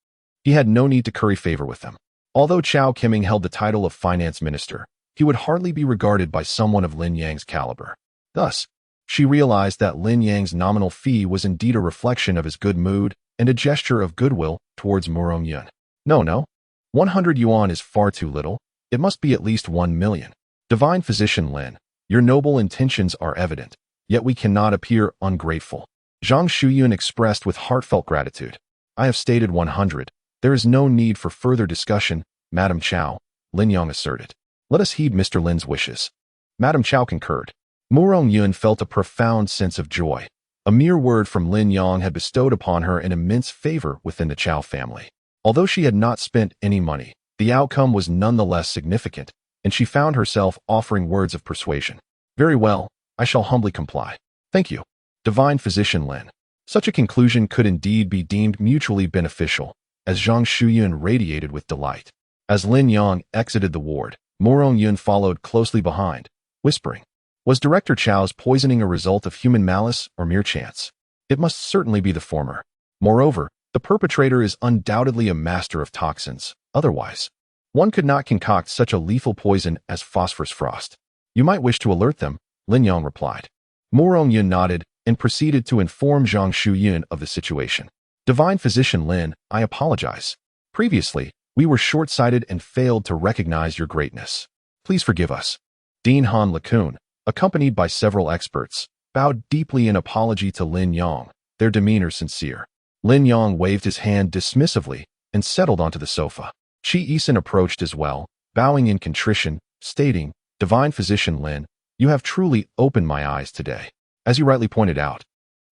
he had no need to curry favor with them. Although Chao Keming held the title of finance minister, he would hardly be regarded by someone of Lin Yang's caliber. Thus, she realized that Lin Yang's nominal fee was indeed a reflection of his good mood and a gesture of goodwill towards Murong Yun. No, 100 yuan is far too little. It must be at least 1 million. Divine Physician Lin, your noble intentions are evident, yet we cannot appear ungrateful. Zhang Shuyun expressed with heartfelt gratitude. I have stated 100. There is no need for further discussion, Madam Chao, Lin Yang asserted. Let us heed Mr. Lin's wishes. Madam Chao concurred. Murong Yun felt a profound sense of joy. A mere word from Lin Yang had bestowed upon her an immense favor within the Chao family. Although she had not spent any money, the outcome was nonetheless significant, and she found herself offering words of persuasion. Very well, I shall humbly comply. Thank you, Divine Physician Lin. Such a conclusion could indeed be deemed mutually beneficial, as Zhang Shuyun radiated with delight. As Lin Yang exited the ward, Murong Yun followed closely behind, whispering, was Director Chao's poisoning a result of human malice or mere chance? It must certainly be the former. Moreover, the perpetrator is undoubtedly a master of toxins. Otherwise, one could not concoct such a lethal poison as phosphorus frost. You might wish to alert them, Lin Yang replied. Murong Yun nodded and proceeded to inform Zhang Shuyun of the situation. Divine Physician Lin, I apologize. Previously, we were short-sighted and failed to recognize your greatness. Please forgive us. Dean Han LeCun, accompanied by several experts, bowed deeply in apology to Lin Yang, their demeanor sincere. Lin Yang waved his hand dismissively and settled onto the sofa. Chi Yisan approached as well, bowing in contrition, stating, Divine Physician Lin, you have truly opened my eyes today. As you rightly pointed out,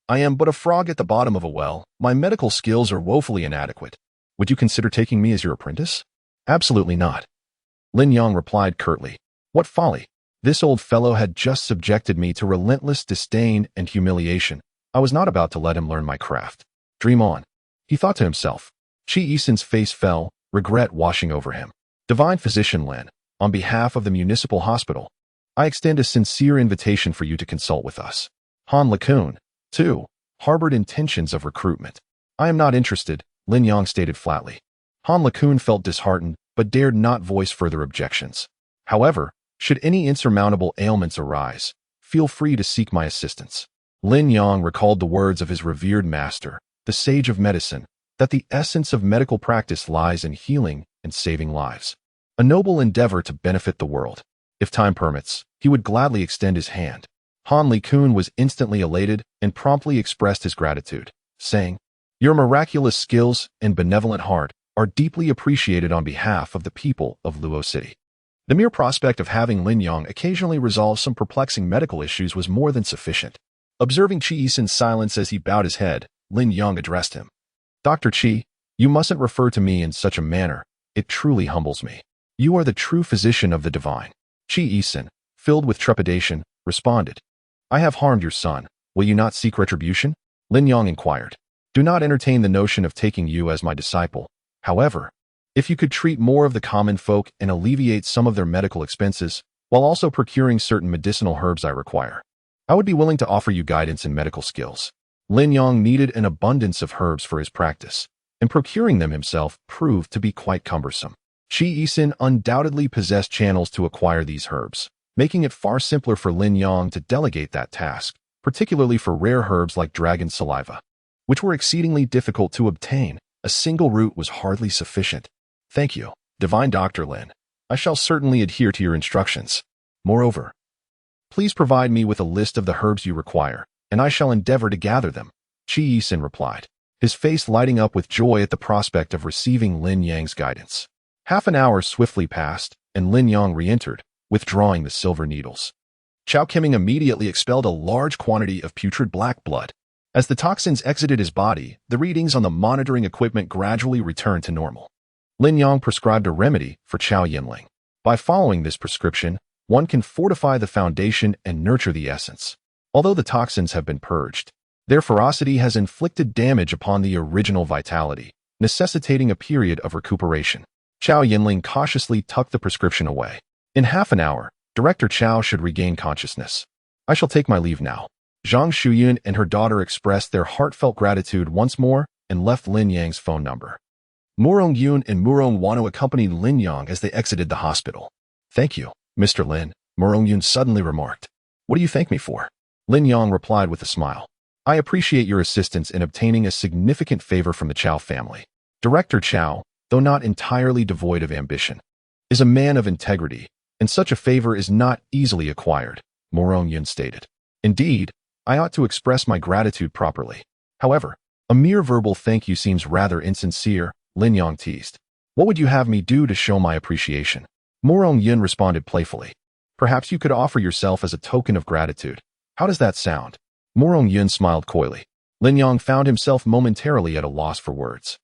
I am but a frog at the bottom of a well. My medical skills are woefully inadequate. Would you consider taking me as your apprentice? Absolutely not. Lin Yang replied curtly. What folly! This old fellow had just subjected me to relentless disdain and humiliation. I was not about to let him learn my craft. Dream on, he thought to himself. Chi Yisan's face fell, regret washing over him. Divine Physician Lin, on behalf of the municipal hospital, I extend a sincere invitation for you to consult with us. Han LeCun, too, harbored intentions of recruitment. I am not interested, Lin Yang stated flatly. Han LeCun felt disheartened, but dared not voice further objections. However, should any insurmountable ailments arise, feel free to seek my assistance. Lin Yang recalled the words of his revered master, the sage of medicine, that the essence of medical practice lies in healing and saving lives. A noble endeavor to benefit the world. If time permits, he would gladly extend his hand. Han LeCun was instantly elated and promptly expressed his gratitude, saying, "Your miraculous skills and benevolent heart are deeply appreciated on behalf of the people of Luo City." The mere prospect of having Lin Yang occasionally resolve some perplexing medical issues was more than sufficient. Observing Qi Yisin's silence as he bowed his head, Lin Yang addressed him. "Dr. Qi, you mustn't refer to me in such a manner. It truly humbles me. You are the true physician of the divine." Qi Yisin, filled with trepidation, responded, "I have harmed your son. Will you not seek retribution?" Lin Yang inquired. "Do not entertain the notion of taking you as my disciple. However, if you could treat more of the common folk and alleviate some of their medical expenses, while also procuring certain medicinal herbs I require, I would be willing to offer you guidance in medical skills." Lin Yang needed an abundance of herbs for his practice, and procuring them himself proved to be quite cumbersome. Qi Yisin undoubtedly possessed channels to acquire these herbs, making it far simpler for Lin Yang to delegate that task, particularly for rare herbs like dragon saliva, which were exceedingly difficult to obtain. A single root was hardly sufficient. "Thank you, Divine Dr. Lin. I shall certainly adhere to your instructions. Moreover, please provide me with a list of the herbs you require, and I shall endeavor to gather them," Qi Yisin replied, his face lighting up with joy at the prospect of receiving Lin Yang's guidance. Half an hour swiftly passed, and Lin Yang re-entered, withdrawing the silver needles. Chao Qiming immediately expelled a large quantity of putrid black blood. As the toxins exited his body, the readings on the monitoring equipment gradually returned to normal. Lin Yang prescribed a remedy for Chao Yinling. By following this prescription, one can fortify the foundation and nurture the essence. Although the toxins have been purged, their ferocity has inflicted damage upon the original vitality, necessitating a period of recuperation. Chao Yinling cautiously tucked the prescription away. In half an hour, Director Chao should regain consciousness. "I shall take my leave now." Zhang Shuyun and her daughter expressed their heartfelt gratitude once more and left Lin Yang's phone number. Murong Yun and Murong Wano accompanied Lin Yang as they exited the hospital. "Thank you, Mr. Lin," Murong Yun suddenly remarked. "What do you thank me for?" Lin Yang replied with a smile. "I appreciate your assistance in obtaining a significant favor from the Chao family. Director Chao, though not entirely devoid of ambition, is a man of integrity, and such a favor is not easily acquired," Murong Yun stated. "Indeed, I ought to express my gratitude properly. However, a mere verbal thank you seems rather insincere," Lin Yang teased. "What would you have me do to show my appreciation?" Murong Yun responded playfully. "Perhaps you could offer yourself as a token of gratitude. How does that sound?" Murong Yun smiled coyly. Lin Yang found himself momentarily at a loss for words.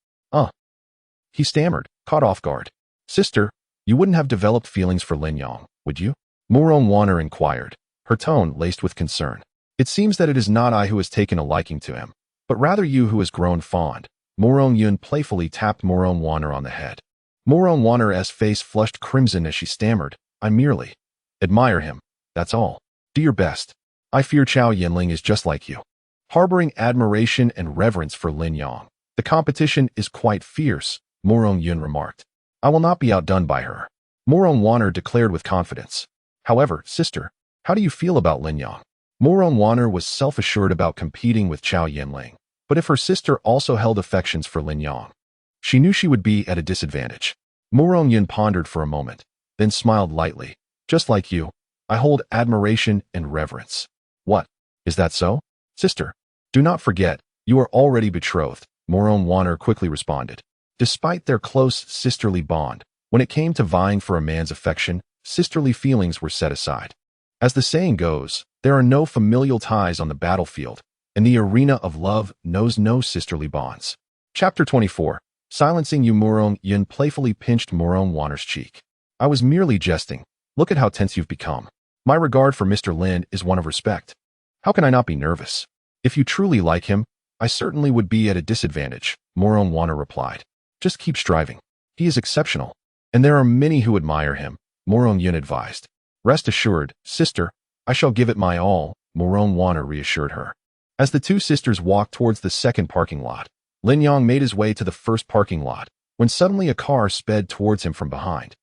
He stammered, caught off guard. "Sister, you wouldn't have developed feelings for Lin Yang, would you?" Murong Wanner inquired, her tone laced with concern. "It seems that it is not I who has taken a liking to him, but rather you who has grown fond." Murong Yun playfully tapped Murong Wanner on the head. Murong Wanner's face flushed crimson as she stammered, "I merely admire him, that's all. Do your best. I fear Chao Yinling is just like you." Harboring admiration and reverence for Lin Yang, "The competition is quite fierce," Murong Yun remarked. "I will not be outdone by her," Murong Wanner declared with confidence. "However, sister, how do you feel about Lin Yang?" Murong Wanner was self-assured about competing with Chao Yinling, but if her sister also held affections for Lin Yang, she knew she would be at a disadvantage. Murong Yun pondered for a moment, then smiled lightly. "Just like you, I hold admiration and reverence." "What? Is that so?" "Sister, do not forget, you are already betrothed," Murong Wanner quickly responded. Despite their close sisterly bond, when it came to vying for a man's affection, sisterly feelings were set aside. As the saying goes, there are no familial ties on the battlefield, and the arena of love knows no sisterly bonds. Chapter 24. Silencing you. Murong Yun playfully pinched Murong Wanner's cheek. "I was merely jesting. Look at how tense you've become. My regard for Mr. Lin is one of respect. How can I not be nervous? If you truly like him, I certainly would be at a disadvantage," Murong Wanner replied. "Just keep striving. He is exceptional, and there are many who admire him," Murong Yun advised. Rest assured, sister, I shall give it my all, Morone Warner reassured her. As the two sisters walked towards the second parking lot, Lin Yong made his way to the first parking lot, when suddenly a car sped towards him from behind,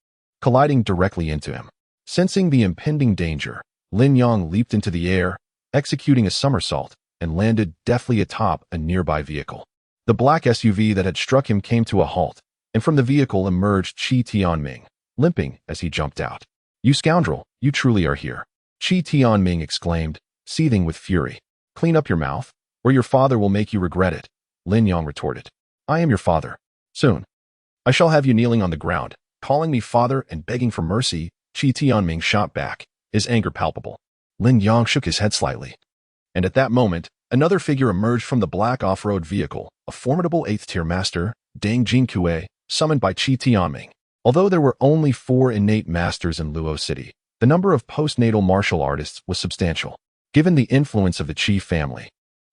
colliding directly into him. Sensing the impending danger, Lin Yong leaped into the air, executing a somersault, and landed deftly atop a nearby vehicle. The black SUV that had struck him came to a halt, and from the vehicle emerged Qi Tianming, limping as he jumped out. You scoundrel, you truly are here, Qi Tianming exclaimed, seething with fury. Clean up your mouth, or your father will make you regret it, Lin Yong retorted. I am your father. Soon. I shall have you kneeling on the ground, calling me father and begging for mercy, Qi Tianming shot back, his anger palpable. Lin Yong shook his head slightly. And at that moment, another figure emerged from the black off-road vehicle, a formidable 8th-tier master, Deng Jinkue, summoned by Qi Tianming. Although there were only 4 innate masters in Luo City, the number of postnatal martial artists was substantial. Given the influence of the Qi family,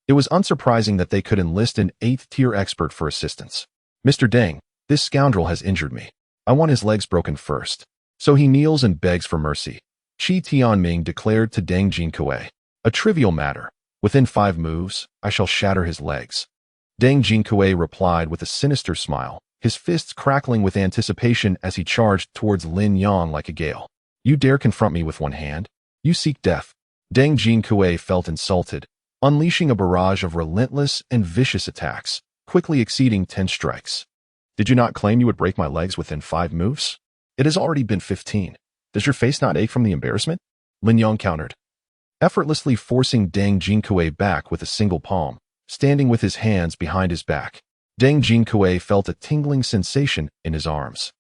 it was unsurprising that they could enlist an 8th-tier expert for assistance. Mr. Deng, this scoundrel has injured me. I want his legs broken first. So he kneels and begs for mercy, Qi Tianming declared to Deng Jinkue. A trivial matter. Within 5 moves, I shall shatter his legs. Deng Jinkue replied with a sinister smile, his fists crackling with anticipation as he charged towards Lin Yong like a gale. You dare confront me with one hand? You seek death. Deng Jinkue felt insulted, unleashing a barrage of relentless and vicious attacks, quickly exceeding 10 strikes. Did you not claim you would break my legs within 5 moves? It has already been 15. Does your face not ache from the embarrassment? Lin Yong countered, effortlessly forcing Deng Jinkue back with a single palm, standing with his hands behind his back. Deng Jinkue felt a tingling sensation in his arms.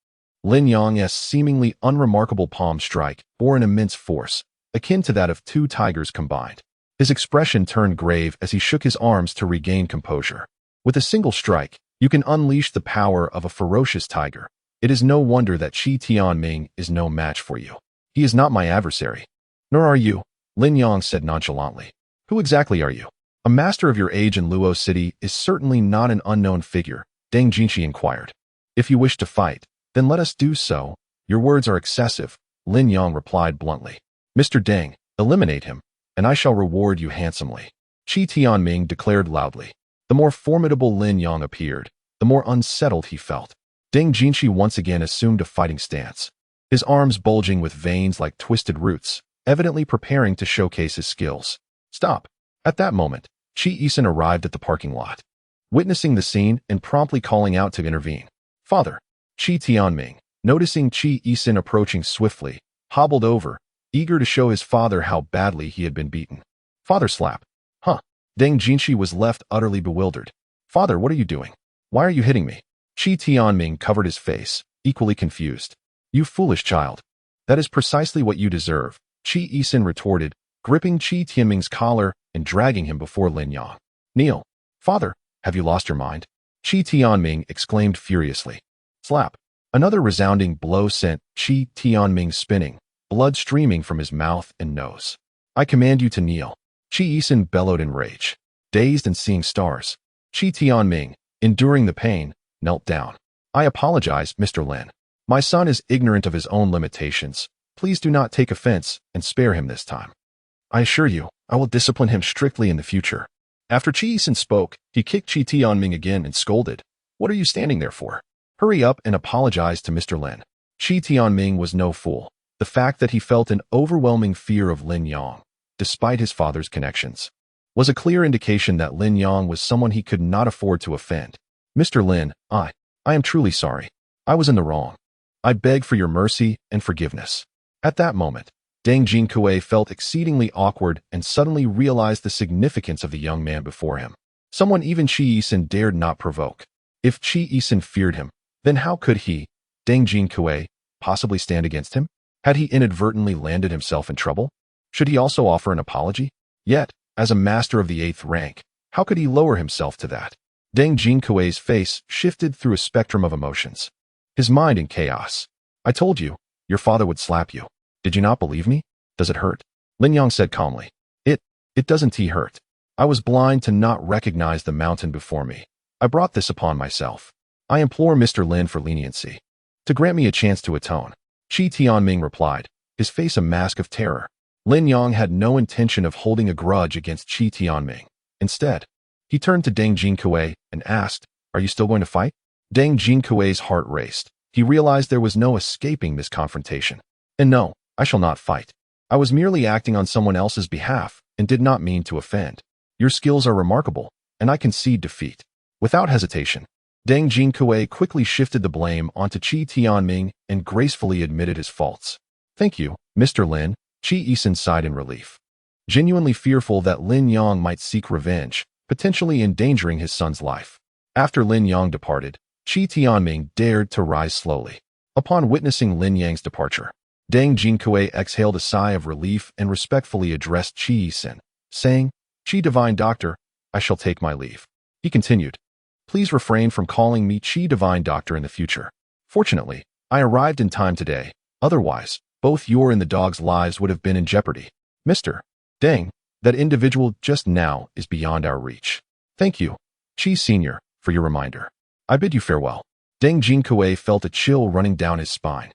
Lin Yong's seemingly unremarkable palm strike bore an immense force, akin to that of 2 tigers combined. His expression turned grave as he shook his arms to regain composure. With a single strike, you can unleash the power of a ferocious tiger. It is no wonder that Qi Tianming is no match for you. He is not my adversary. Nor are you, Lin Yong said nonchalantly. Who exactly are you? A master of your age in Luo City is certainly not an unknown figure, Deng Jinshi inquired. If you wish to fight, then let us do so. Your words are excessive, Lin Yong replied bluntly. Mr. Deng, eliminate him, and I shall reward you handsomely, Qi Tianming declared loudly. The more formidable Lin Yong appeared, the more unsettled he felt. Deng Jinshi once again assumed a fighting stance, his arms bulging with veins like twisted roots, evidently preparing to showcase his skills. Stop. At that moment, Qi Yisun arrived at the parking lot, witnessing the scene and promptly calling out to intervene. Father. Qi Tianming, noticing Qi Yisun approaching swiftly, hobbled over, eager to show his father how badly he had been beaten. Father slap. Huh. Deng Jinshi was left utterly bewildered. Father, what are you doing? Why are you hitting me? Qi Tianming covered his face, equally confused. You foolish child. That is precisely what you deserve, Qi Yisun retorted, gripping Qi Tianming's collar and dragging him before Lin Yong. Kneel. Father, have you lost your mind? Qi Tianming exclaimed furiously. Slap. Another resounding blow sent Qi Tianming spinning, blood streaming from his mouth and nose. I command you to kneel. Qi Yisun bellowed in rage. Dazed and seeing stars, Qi Tianming, enduring the pain, knelt down. I apologize, Mr. Lin. My son is ignorant of his own limitations. Please do not take offense and spare him this time. I assure you, I will discipline him strictly in the future. After Qi Yisun spoke, he kicked Qi Tianming again and scolded. What are you standing there for? Hurry up and apologize to Mr. Lin. Qi Tianming was no fool. The fact that he felt an overwhelming fear of Lin Yong, despite his father's connections, was a clear indication that Lin Yong was someone he could not afford to offend. Mr. Lin, I am truly sorry. I was in the wrong. I beg for your mercy and forgiveness. At that moment, Deng Jinkue felt exceedingly awkward and suddenly realized the significance of the young man before him. Someone even Qi Yisun dared not provoke. If Qi Yisun feared him, then how could he, Deng Jinkue, possibly stand against him? Had he inadvertently landed himself in trouble? Should he also offer an apology? Yet, as a master of the 8th rank, how could he lower himself to that? Deng Jinkue's face shifted through a spectrum of emotions, his mind in chaos. I told you, your father would slap you. Did you not believe me? Does it hurt? Lin Yong said calmly. It doesn't hurt. I was blind to not recognize the mountain before me. I brought this upon myself. I implore Mr. Lin for leniency, to grant me a chance to atone. Qi Tianming replied, his face a mask of terror. Lin Yang had no intention of holding a grudge against Qi Tianming. Instead, he turned to Deng Jinkuei and asked, "Are you still going to fight?" Deng Jinkuei's heart raced. He realized there was no escaping this confrontation. "And no, I shall not fight. I was merely acting on someone else's behalf and did not mean to offend. Your skills are remarkable, and I concede defeat." Without hesitation, Deng Jinkuei quickly shifted the blame onto Qi Tianming and gracefully admitted his faults. "Thank you, Mr. Lin," Qi Yisun sighed in relief. Genuinely fearful that Lin Yang might seek revenge, potentially endangering his son's life. After Lin Yang departed, Qi Tianming dared to rise slowly. Upon witnessing Lin Yang's departure, Deng Jinkuei exhaled a sigh of relief and respectfully addressed Qi Yisun, saying, "Qi Divine Doctor, I shall take my leave." He continued, "Please refrain from calling me Qi Divine Doctor in the future. Fortunately, I arrived in time today. Otherwise, both your and the dog's lives would have been in jeopardy. Mr. Deng, that individual just now is beyond our reach. Thank you, Qi Senior, for your reminder. I bid you farewell." Deng Jinkuei felt a chill running down his spine.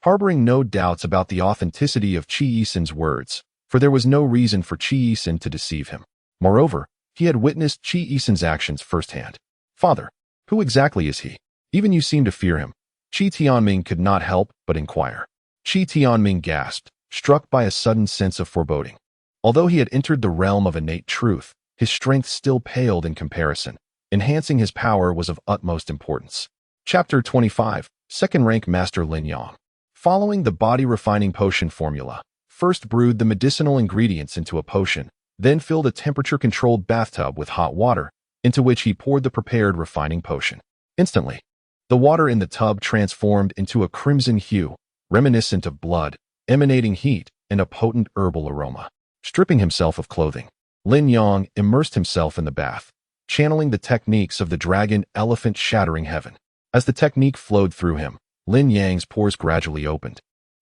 Harboring no doubts about the authenticity of Qi Yisun's words, for there was no reason for Qi Yisun to deceive him. Moreover, he had witnessed Qi Yisun's actions firsthand. "Father, who exactly is he? Even you seem to fear him." Qi Tianming could not help but inquire. Qi Tianming gasped, struck by a sudden sense of foreboding. Although he had entered the realm of innate truth, his strength still paled in comparison. Enhancing his power was of utmost importance. Chapter 25, Second-Rank Master Lin Yang. Following the body-refining potion formula, first brewed the medicinal ingredients into a potion, then filled a temperature-controlled bathtub with hot water, into which he poured the prepared refining potion. Instantly, the water in the tub transformed into a crimson hue, reminiscent of blood, emanating heat and a potent herbal aroma. Stripping himself of clothing, Lin Yang immersed himself in the bath, channeling the techniques of the dragon elephant shattering heaven. As the technique flowed through him, Lin Yang's pores gradually opened,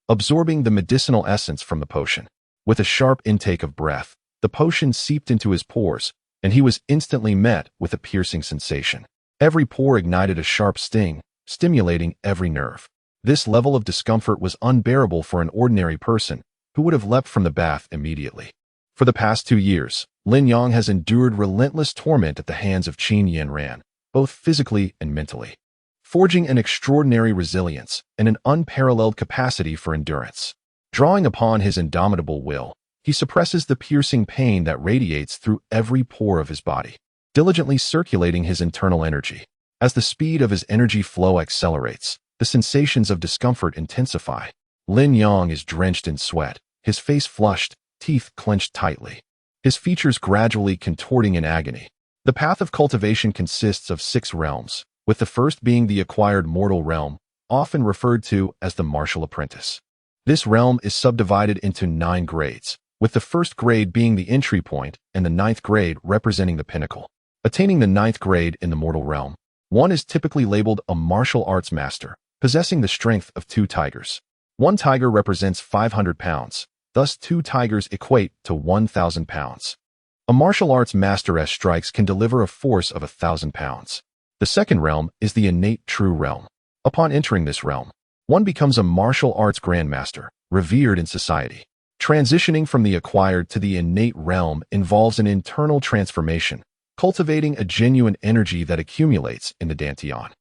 absorbing the medicinal essence from the potion. With a sharp intake of breath, the potion seeped into his pores, and he was instantly met with a piercing sensation. Every pore ignited a sharp sting, stimulating every nerve. This level of discomfort was unbearable for an ordinary person, who would have leapt from the bath immediately. For the past 2 years, Lin Yang has endured relentless torment at the hands of Qin Yanran, both physically and mentally, forging an extraordinary resilience and an unparalleled capacity for endurance. Drawing upon his indomitable will, he suppresses the piercing pain that radiates through every pore of his body, diligently circulating his internal energy. As the speed of his energy flow accelerates, the sensations of discomfort intensify. Lin Yang is drenched in sweat, his face flushed, teeth clenched tightly, his features gradually contorting in agony. The path of cultivation consists of 6 realms, with the first being the acquired mortal realm, often referred to as the martial apprentice. This realm is subdivided into 9 grades, with the first grade being the entry point and the 9th grade representing the pinnacle. Attaining the 9th grade in the mortal realm, one is typically labeled a martial arts master, possessing the strength of 2 tigers. 1 tiger represents 500 pounds, thus 2 tigers equate to 1,000 pounds. A martial arts master's strikes can deliver a force of 1,000 pounds. The second realm is the innate true realm. Upon entering this realm, one becomes a martial arts grandmaster, revered in society. Transitioning from the acquired to the innate realm involves an internal transformation, cultivating a genuine energy that accumulates in the dantian.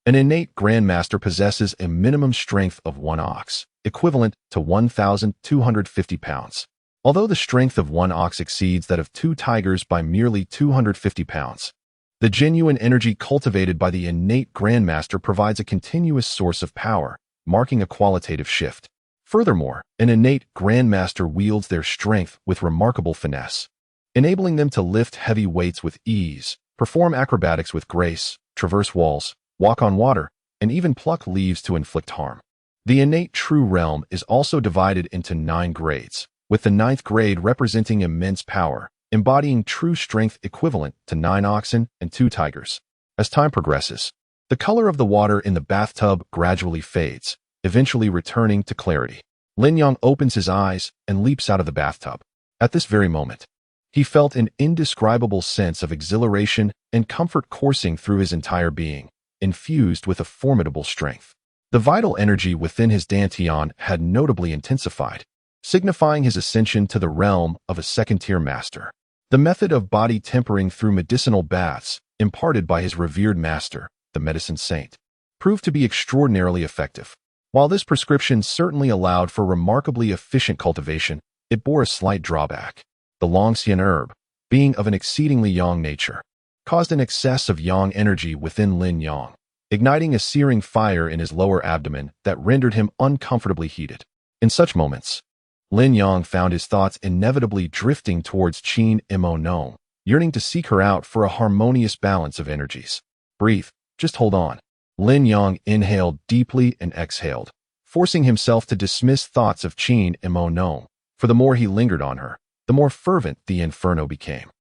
An innate grandmaster possesses a minimum strength of 1 ox, equivalent to 1,250 pounds. Although the strength of 1 ox exceeds that of 2 tigers by merely 250 pounds, the genuine energy cultivated by the innate grandmaster provides a continuous source of power, marking a qualitative shift. Furthermore, an innate grandmaster wields their strength with remarkable finesse, enabling them to lift heavy weights with ease, perform acrobatics with grace, traverse walls, walk on water, and even pluck leaves to inflict harm. The innate true realm is also divided into 9 grades, with the 9th grade representing immense power, embodying true strength equivalent to 9 oxen and 2 tigers. As time progresses, the color of the water in the bathtub gradually fades, eventually returning to clarity. Lin Yang opens his eyes and leaps out of the bathtub. At this very moment, he felt an indescribable sense of exhilaration and comfort coursing through his entire being, infused with a formidable strength. The vital energy within his dantian had notably intensified, signifying his ascension to the realm of a second-tier master. The method of body tempering through medicinal baths, imparted by his revered master, the medicine saint, proved to be extraordinarily effective. While this prescription certainly allowed for remarkably efficient cultivation, it bore a slight drawback. The Longxian herb, being of an exceedingly yang nature, caused an excess of yang energy within Lin Yang, igniting a searing fire in his lower abdomen that rendered him uncomfortably heated. In such moments, Lin Yang found his thoughts inevitably drifting towards Qin Imo No, yearning to seek her out for a harmonious balance of energies. Breathe, just hold on. Lin Yang inhaled deeply and exhaled, forcing himself to dismiss thoughts of Qin Imo No, for the more he lingered on her, the more fervent the inferno became.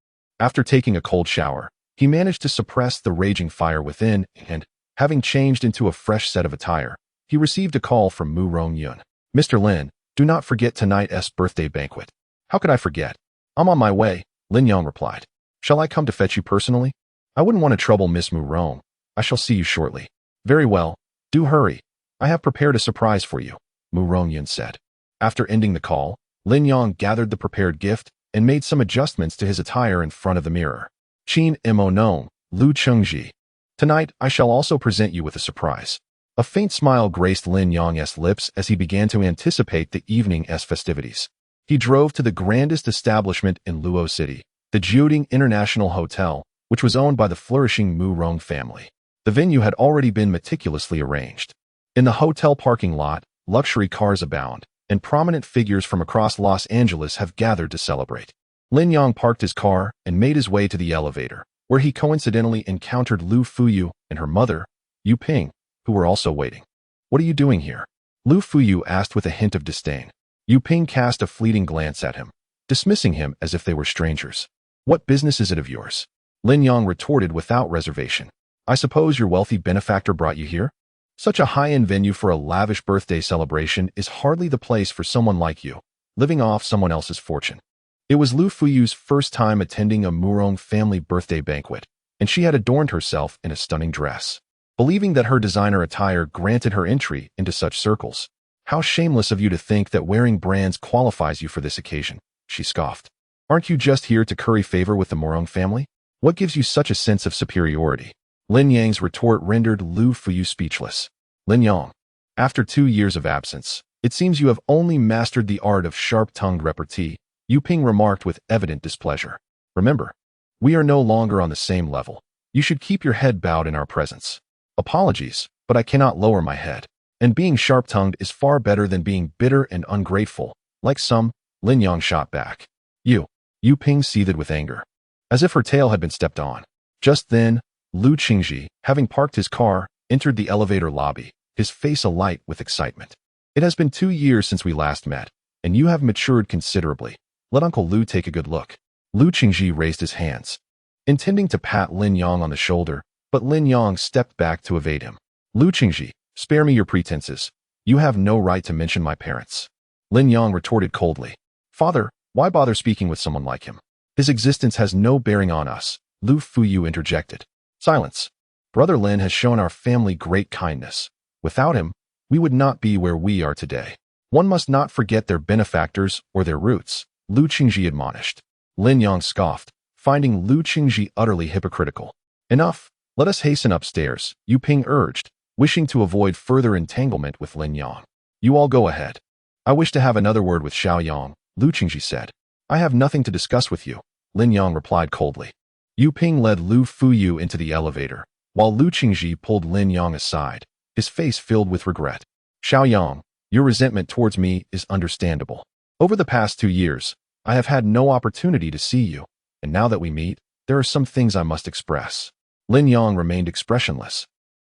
After taking a cold shower, he managed to suppress the raging fire within and, having changed into a fresh set of attire, he received a call from Mu Rongyun. "Mr. Lin, do not forget tonight's birthday banquet." "How could I forget? I'm on my way," Lin Yang replied. "Shall I come to fetch you personally?" "I wouldn't want to trouble Miss Mu Rong. I shall see you shortly." "Very well. Do hurry. I have prepared a surprise for you," Mu Rongyun said. After ending the call, Lin Yang gathered the prepared gift and made some adjustments to his attire in front of the mirror. "Qin Imo No, Lu Chengji. Tonight, I shall also present you with a surprise." A faint smile graced Lin Yang's lips as he began to anticipate the evening's festivities. He drove to the grandest establishment in Luo City, the Jiuding International Hotel, which was owned by the flourishing Mu Rong family. The venue had already been meticulously arranged. In the hotel parking lot, luxury cars abound, and prominent figures from across Los Angeles have gathered to celebrate. Lin Yang parked his car and made his way to the elevator, where he coincidentally encountered Lu Fuyu and her mother, Yu Ping, who were also waiting. "What are you doing here?" Lu Fuyu asked with a hint of disdain. Yu Ping cast a fleeting glance at him, dismissing him as if they were strangers. "What business is it of yours?" Lin Yang retorted without reservation. "I suppose your wealthy benefactor brought you here? Such a high-end venue for a lavish birthday celebration is hardly the place for someone like you, living off someone else's fortune." It was Lu Fuyu's first time attending a Murong family birthday banquet, and she had adorned herself in a stunning dress, believing that her designer attire granted her entry into such circles. "How shameless of you to think that wearing brands qualifies you for this occasion," she scoffed. "Aren't you just here to curry favor with the Murong family? What gives you such a sense of superiority?" Lin Yang's retort rendered Lu Fuyu speechless. "Lin Yang, after 2 years of absence, it seems you have only mastered the art of sharp-tongued repartee," Yu Ping remarked with evident displeasure. "Remember, we are no longer on the same level. You should keep your head bowed in our presence." "Apologies, but I cannot lower my head. And being sharp-tongued is far better than being bitter and ungrateful, like some," Lin Yang shot back. Yu Ping seethed with anger, as if her tail had been stepped on. Just then, Lu Qingji, having parked his car, entered the elevator lobby, his face alight with excitement. "It has been 2 years since we last met, and you have matured considerably. Let Uncle Lu take a good look." Lu Qingji raised his hands, intending to pat Lin Yang on the shoulder, but Lin Yang stepped back to evade him. "Lu Qingji, spare me your pretenses. You have no right to mention my parents." Lin Yang retorted coldly. "Father, why bother speaking with someone like him? His existence has no bearing on us," Lu Fuyu interjected. "Silence. Brother Lin has shown our family great kindness. Without him, we would not be where we are today. One must not forget their benefactors or their roots," Lu Qingji admonished. Lin Yang scoffed, finding Lu Qingji utterly hypocritical. "Enough. Let us hasten upstairs," Yu Ping urged, wishing to avoid further entanglement with Lin Yang. "You all go ahead. I wish to have another word with Xiao Yang," Lu Qingji said. "I have nothing to discuss with you," Lin Yang replied coldly. Yu Ping led Lu Fuyu into the elevator, while Lu Qingji pulled Lin Yang aside, his face filled with regret. "Xiao Yang, your resentment towards me is understandable. Over the past 2 years, I have had no opportunity to see you, and now that we meet, there are some things I must express." Lin Yang remained expressionless,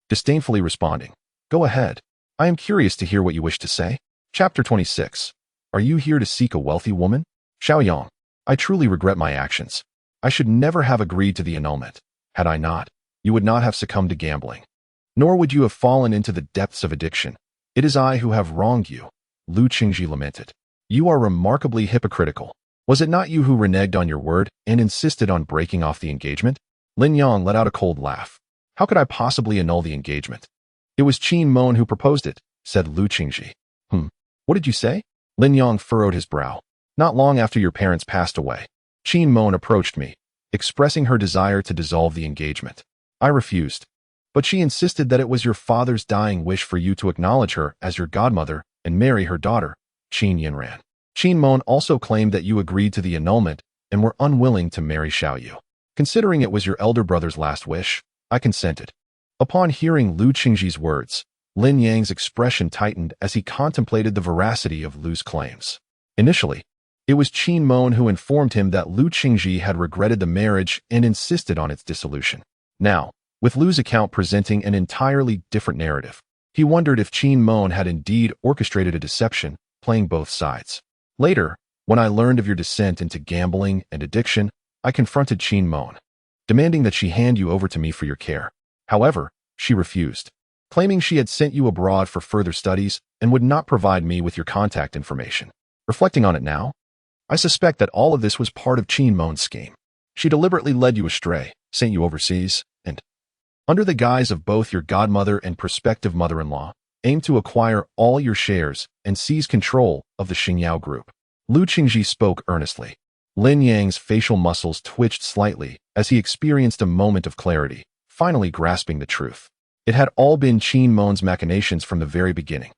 disdainfully responding, "Go ahead. I am curious to hear what you wish to say." Chapter 26. Are you here to seek a wealthy woman? Xiao Yang, I truly regret my actions. I should never have agreed to the annulment. Had I not, you would not have succumbed to gambling. Nor would you have fallen into the depths of addiction. It is I who have wronged you, Lu Qingji lamented. You are remarkably hypocritical. Was it not you who reneged on your word and insisted on breaking off the engagement? Lin Yang let out a cold laugh. How could I possibly annul the engagement? It was Qin Mon who proposed it, said Lu Qingji. What did you say? Lin Yong furrowed his brow. Not long after your parents passed away, Qin Mon approached me, expressing her desire to dissolve the engagement. I refused, but she insisted that it was your father's dying wish for you to acknowledge her as your godmother and marry her daughter, Qin Yinran. Qin Mon also claimed that you agreed to the annulment and were unwilling to marry Xiaoyu. Considering it was your elder brother's last wish, I consented. Upon hearing Lu Qingji's words, Lin Yang's expression tightened as he contemplated the veracity of Lu's claims. Initially, it was Qin Mon who informed him that Lu Qingji had regretted the marriage and insisted on its dissolution. Now, with Lu's account presenting an entirely different narrative, he wondered if Qin Mon had indeed orchestrated a deception, playing both sides. Later, when I learned of your descent into gambling and addiction, I confronted Qin Mon, demanding that she hand you over to me for your care. However, she refused, claiming she had sent you abroad for further studies and would not provide me with your contact information. Reflecting on it now, I suspect that all of this was part of Qin Mon's scheme. She deliberately led you astray, sent you overseas, and, under the guise of both your godmother and prospective mother-in-law, aimed to acquire all your shares and seize control of the Xingyao group. Lu Qingji spoke earnestly. Lin Yang's facial muscles twitched slightly as he experienced a moment of clarity, finally grasping the truth. It had all been Qin Mon's machinations from the very beginning.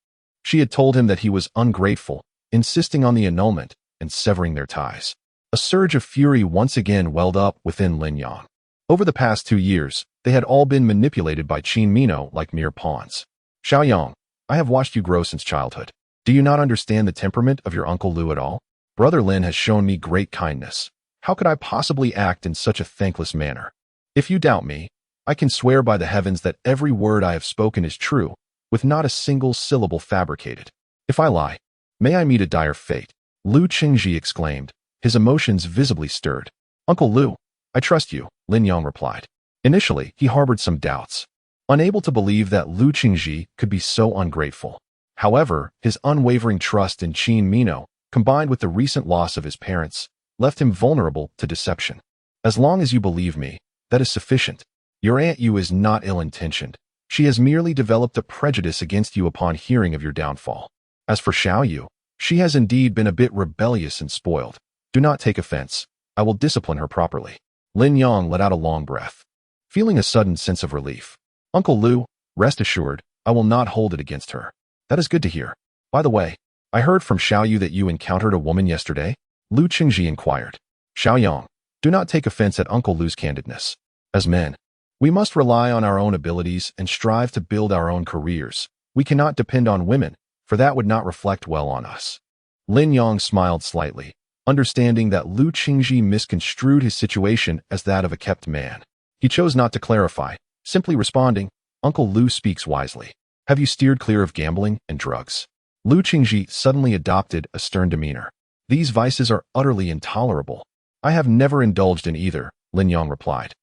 She had told him that he was ungrateful, insisting on the annulment and severing their ties. A surge of fury once again welled up within Lin Yang. Over the past 2 years, they had all been manipulated by Qin Mino like mere pawns. Xiaoyang, I have watched you grow since childhood. Do you not understand the temperament of your Uncle Lu at all? Brother Lin has shown me great kindness. How could I possibly act in such a thankless manner? If you doubt me, I can swear by the heavens that every word I have spoken is true, with not a single syllable fabricated. If I lie, may I meet a dire fate. Lu Qingji exclaimed, his emotions visibly stirred. Uncle Lu, I trust you, Lin Yang replied. Initially, he harbored some doubts, unable to believe that Lu Qingji could be so ungrateful. However, his unwavering trust in Qin Mino, combined with the recent loss of his parents, left him vulnerable to deception. As long as you believe me, that is sufficient. Your Aunt Yu is not ill-intentioned. She has merely developed a prejudice against you upon hearing of your downfall. As for Xiaoyu, she has indeed been a bit rebellious and spoiled. Do not take offense. I will discipline her properly. Lin Yang let out a long breath, feeling a sudden sense of relief. Uncle Lu, rest assured, I will not hold it against her. That is good to hear. By the way, I heard from Xiaoyu that you encountered a woman yesterday? Lu Qingji inquired. Xiaoyang, do not take offense at Uncle Lu's candidness. As men, we must rely on our own abilities and strive to build our own careers. We cannot depend on women, for that would not reflect well on us. Lin Yang smiled slightly, understanding that Lu Qingji misconstrued his situation as that of a kept man. He chose not to clarify, simply responding, Uncle Lu speaks wisely. Have you steered clear of gambling and drugs? Lu Qingji suddenly adopted a stern demeanor. These vices are utterly intolerable. I have never indulged in either, Lin Yang replied.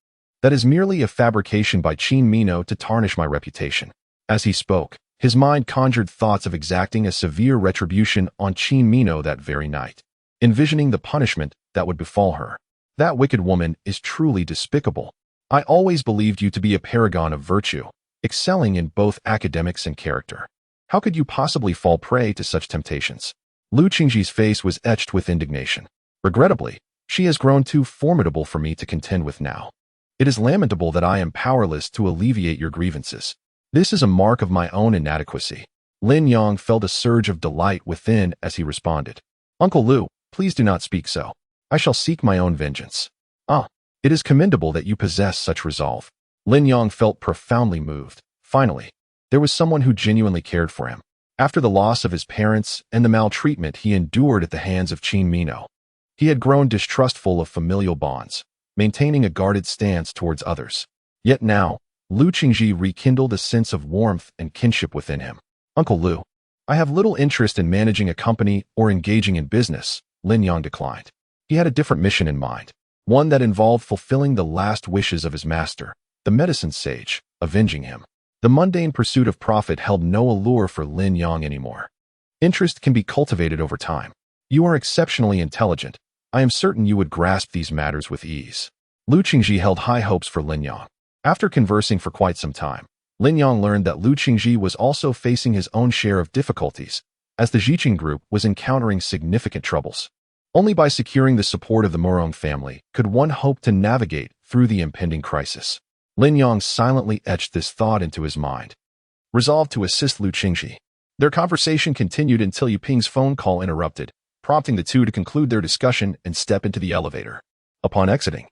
That is merely a fabrication by Qin Mino to tarnish my reputation. As he spoke, his mind conjured thoughts of exacting a severe retribution on Qin Mino that very night, envisioning the punishment that would befall her. That wicked woman is truly despicable. I always believed you to be a paragon of virtue, excelling in both academics and character. How could you possibly fall prey to such temptations? Lu Qingji's face was etched with indignation. Regrettably, she has grown too formidable for me to contend with now. It is lamentable that I am powerless to alleviate your grievances. This is a mark of my own inadequacy. Lin Yang felt a surge of delight within as he responded. Uncle Lu, please do not speak so. I shall seek my own vengeance. It is commendable that you possess such resolve. Lin Yang felt profoundly moved. Finally, there was someone who genuinely cared for him. After the loss of his parents and the maltreatment he endured at the hands of Qin Mino, he had grown distrustful of familial bonds, maintaining a guarded stance towards others. Yet now, Lu Qingji rekindled a sense of warmth and kinship within him. Uncle Lu, I have little interest in managing a company or engaging in business, Lin Yang declined. He had a different mission in mind, one that involved fulfilling the last wishes of his master, the medicine sage, avenging him. The mundane pursuit of profit held no allure for Lin Yang anymore. Interest can be cultivated over time. You are exceptionally intelligent. I am certain you would grasp these matters with ease. Lu Qingji held high hopes for Lin Yang. After conversing for quite some time, Lin Yang learned that Lu Qingji was also facing his own share of difficulties, as the Jiqing group was encountering significant troubles. Only by securing the support of the Morong family could one hope to navigate through the impending crisis. Lin Yang silently etched this thought into his mind, resolved to assist Lu Qingji. Their conversation continued until Yu Ping's phone call interrupted, prompting the two to conclude their discussion and step into the elevator. Upon exiting,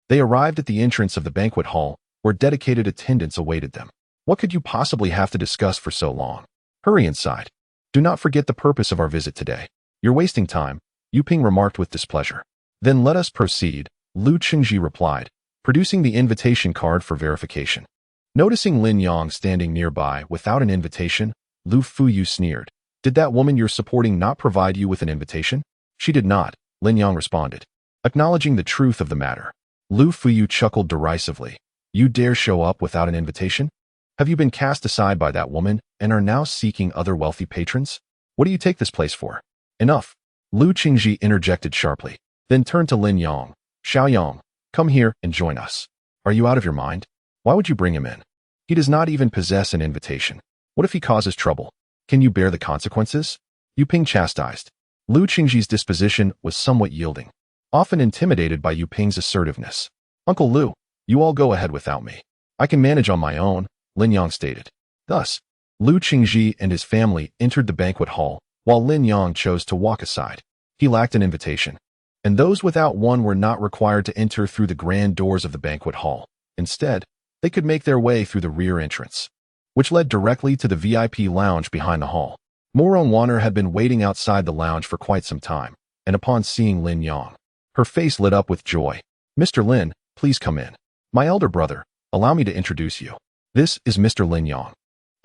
they arrived at the entrance of the banquet hall, where dedicated attendants awaited them. What could you possibly have to discuss for so long? Hurry inside. Do not forget the purpose of our visit today. You're wasting time, Yu Ping remarked with displeasure. Then let us proceed, Lu Qingji replied, producing the invitation card for verification. Noticing Lin Yang standing nearby without an invitation, Lu Fuyu sneered. Did that woman you're supporting not provide you with an invitation? She did not, Lin Yang responded. Acknowledging the truth of the matter, Lu Fuyu chuckled derisively. You dare show up without an invitation? Have you been cast aside by that woman and are now seeking other wealthy patrons? What do you take this place for? Enough, Lu Qingji interjected sharply, then turned to Lin Yang. Xiaoyang, come here and join us. Are you out of your mind? Why would you bring him in? He does not even possess an invitation. What if he causes trouble? Can you bear the consequences? Yu Ping chastised. Lu Qingji's disposition was somewhat yielding, often intimidated by Yu Ping's assertiveness. Uncle Lu, you all go ahead without me. I can manage on my own, Lin Yang stated. Thus, Lu Qingji and his family entered the banquet hall, while Lin Yang chose to walk aside. He lacked an invitation, and those without one were not required to enter through the grand doors of the banquet hall. Instead, they could make their way through the rear entrance, which led directly to the VIP lounge behind the hall. Morong Wanner had been waiting outside the lounge for quite some time, and upon seeing Lin Yang, her face lit up with joy. Mr. Lin, please come in. My elder brother, allow me to introduce you. This is Mr. Lin Yang,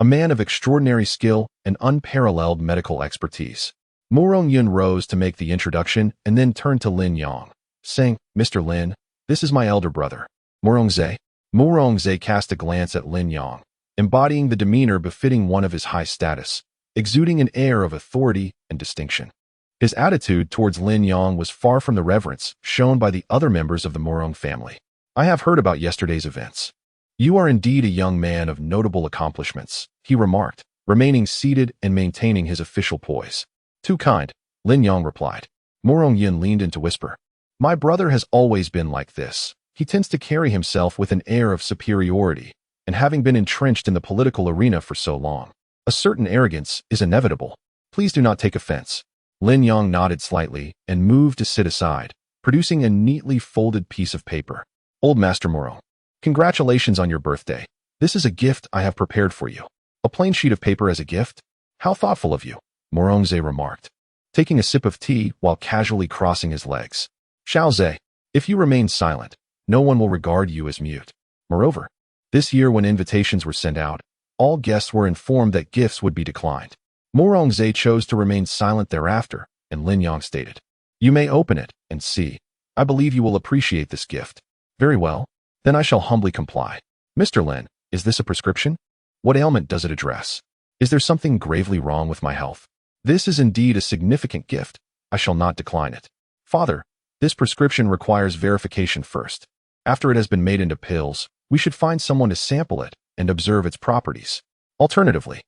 a man of extraordinary skill and unparalleled medical expertise. Morong Yun rose to make the introduction and then turned to Lin Yang, saying, Mr. Lin, this is my elder brother, Morong Zhe. Morong Zhe cast a glance at Lin Yang, embodying the demeanor befitting one of his high status, exuding an air of authority and distinction. His attitude towards Lin Yang was far from the reverence shown by the other members of the Morong family. I have heard about yesterday's events. You are indeed a young man of notable accomplishments, he remarked, remaining seated and maintaining his official poise. Too kind, Lin Yang replied. Morong Yun leaned in to whisper. My brother has always been like this. He tends to carry himself with an air of superiority, and having been entrenched in the political arena for so long, a certain arrogance is inevitable. Please do not take offense. Lin Yang nodded slightly and moved to sit aside, producing a neatly folded piece of paper. Old Master Morong, congratulations on your birthday. This is a gift I have prepared for you. A plain sheet of paper as a gift? How thoughtful of you, Morong Zhe remarked, taking a sip of tea while casually crossing his legs. Xiao Zhe, if you remain silent, no one will regard you as mute. Moreover, this year when invitations were sent out, all guests were informed that gifts would be declined. Morong Zhe chose to remain silent thereafter, and Lin Yang stated, You may open it and see. I believe you will appreciate this gift. Very well, then I shall humbly comply. Mr. Lin, is this a prescription? What ailment does it address? Is there something gravely wrong with my health? This is indeed a significant gift. I shall not decline it. Father, this prescription requires verification first. After it has been made into pills, we should find someone to sample it and observe its properties. Alternatively,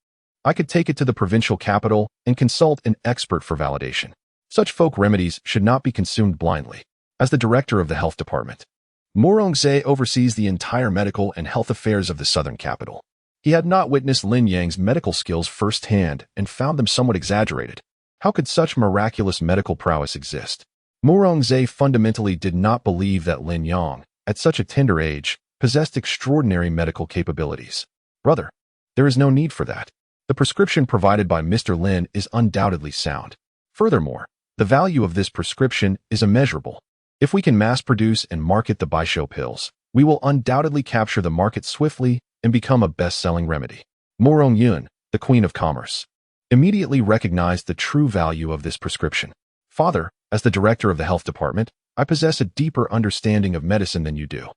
I could take it to the provincial capital and consult an expert for validation. Such folk remedies should not be consumed blindly. As the director of the health department, Morong Zhe oversees the entire medical and health affairs of the southern capital. He had not witnessed Lin Yang's medical skills firsthand and found them somewhat exaggerated. How could such miraculous medical prowess exist? Morong Zhe fundamentally did not believe that Lin Yang, at such a tender age, possessed extraordinary medical capabilities. Brother, there is no need for that. The prescription provided by Mr. Lin is undoubtedly sound. Furthermore, the value of this prescription is immeasurable. If we can mass-produce and market the Baisho pills, we will undoubtedly capture the market swiftly and become a best-selling remedy. Morong Yun, the Queen of Commerce, immediately recognized the true value of this prescription. Father, as the director of the health department, I possess a deeper understanding of medicine than you do.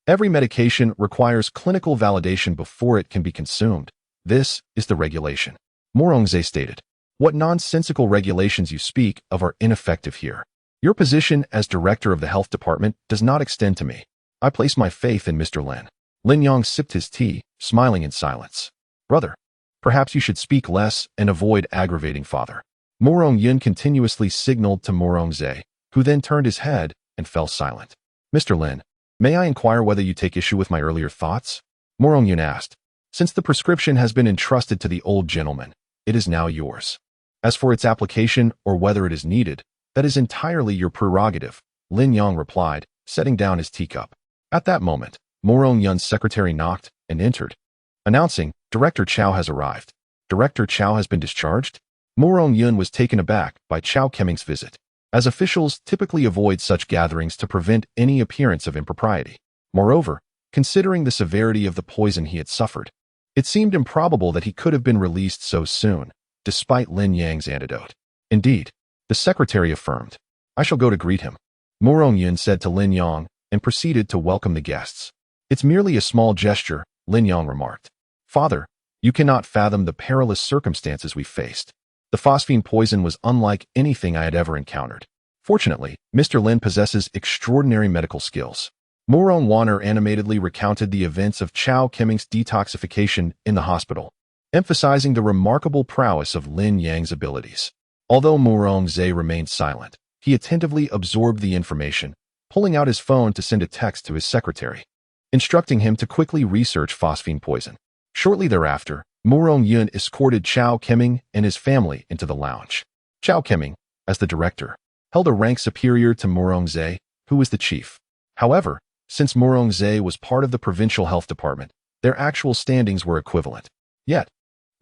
Every medication requires clinical validation before it can be consumed. This is the regulation. Morong Zhe stated. What nonsensical regulations you speak of are ineffective here. Your position as director of the health department does not extend to me. I place my faith in Mr. Lin. Lin Yang sipped his tea, smiling in silence. Brother, perhaps you should speak less and avoid aggravating father. Morong Yun continuously signaled to Morong Zhe, who then turned his head and fell silent. Mr. Lin, may I inquire whether you take issue with my earlier thoughts? Morong Yun asked. Since the prescription has been entrusted to the old gentleman, it is now yours. As for its application or whether it is needed, that is entirely your prerogative, Lin Yang replied, setting down his teacup. At that moment, Morong Yun's secretary knocked and entered, announcing, Director Chow has arrived. Director Chow has been discharged? Morong Yun was taken aback by Chow Kemming's visit, as officials typically avoid such gatherings to prevent any appearance of impropriety. Moreover, considering the severity of the poison he had suffered, it seemed improbable that he could have been released so soon, despite Lin Yang's antidote. Indeed, the secretary affirmed, I shall go to greet him. Morong Yun said to Lin Yang and proceeded to welcome the guests. It's merely a small gesture, Lin Yang remarked. Father, you cannot fathom the perilous circumstances we faced. The phosphine poison was unlike anything I had ever encountered. Fortunately, Mr. Lin possesses extraordinary medical skills. Morong Wanner animatedly recounted the events of Chow Kemming's detoxification in the hospital, emphasizing the remarkable prowess of Lin Yang's abilities. Although Morong Zhe remained silent, he attentively absorbed the information, pulling out his phone to send a text to his secretary, instructing him to quickly research phosphine poison. Shortly thereafter, Morong Yun escorted Chow Kemming and his family into the lounge. Chow Kemming, as the director, held a rank superior to Morong Zhe, who was the chief. However, since Morong Zhe was part of the provincial health department, their actual standings were equivalent. Yet,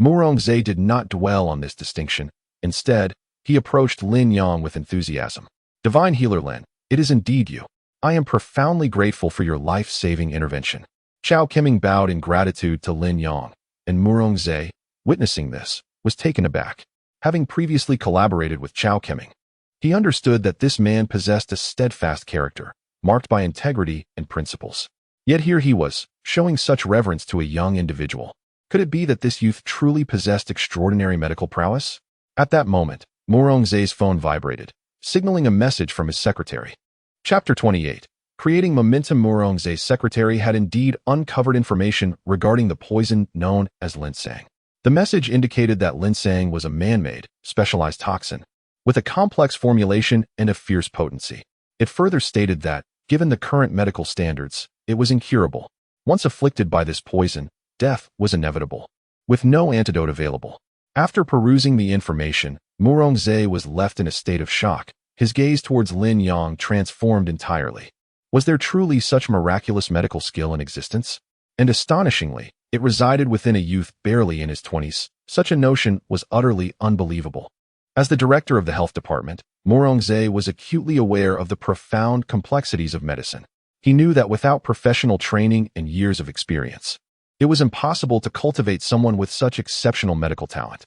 Morong Zhe did not dwell on this distinction. Instead, he approached Lin Yang with enthusiasm. Divine Healer Lin, it is indeed you. I am profoundly grateful for your life-saving intervention. Chow Kemming bowed in gratitude to Lin Yang, and Morong Zhe, witnessing this, was taken aback. Having previously collaborated with Chow Kemming, he understood that this man possessed a steadfast character, marked by integrity and principles. Yet here he was, showing such reverence to a young individual. Could it be that this youth truly possessed extraordinary medical prowess? At that moment, Morong Zhe's phone vibrated, signaling a message from his secretary. Chapter 28. Creating momentum. Morong Zhe's secretary had indeed uncovered information regarding the poison known as linsang. The message indicated that linsang was a man-made, specialized toxin, with a complex formulation and a fierce potency. It further stated that, given the current medical standards, it was incurable. Once afflicted by this poison, death was inevitable, with no antidote available. After perusing the information, Morong Zhe was left in a state of shock, his gaze towards Lin Yang transformed entirely. Was there truly such miraculous medical skill in existence? And astonishingly, it resided within a youth barely in his 20s. Such a notion was utterly unbelievable. As the director of the health department, Morong Zhe was acutely aware of the profound complexities of medicine. He knew that without professional training and years of experience, it was impossible to cultivate someone with such exceptional medical talent.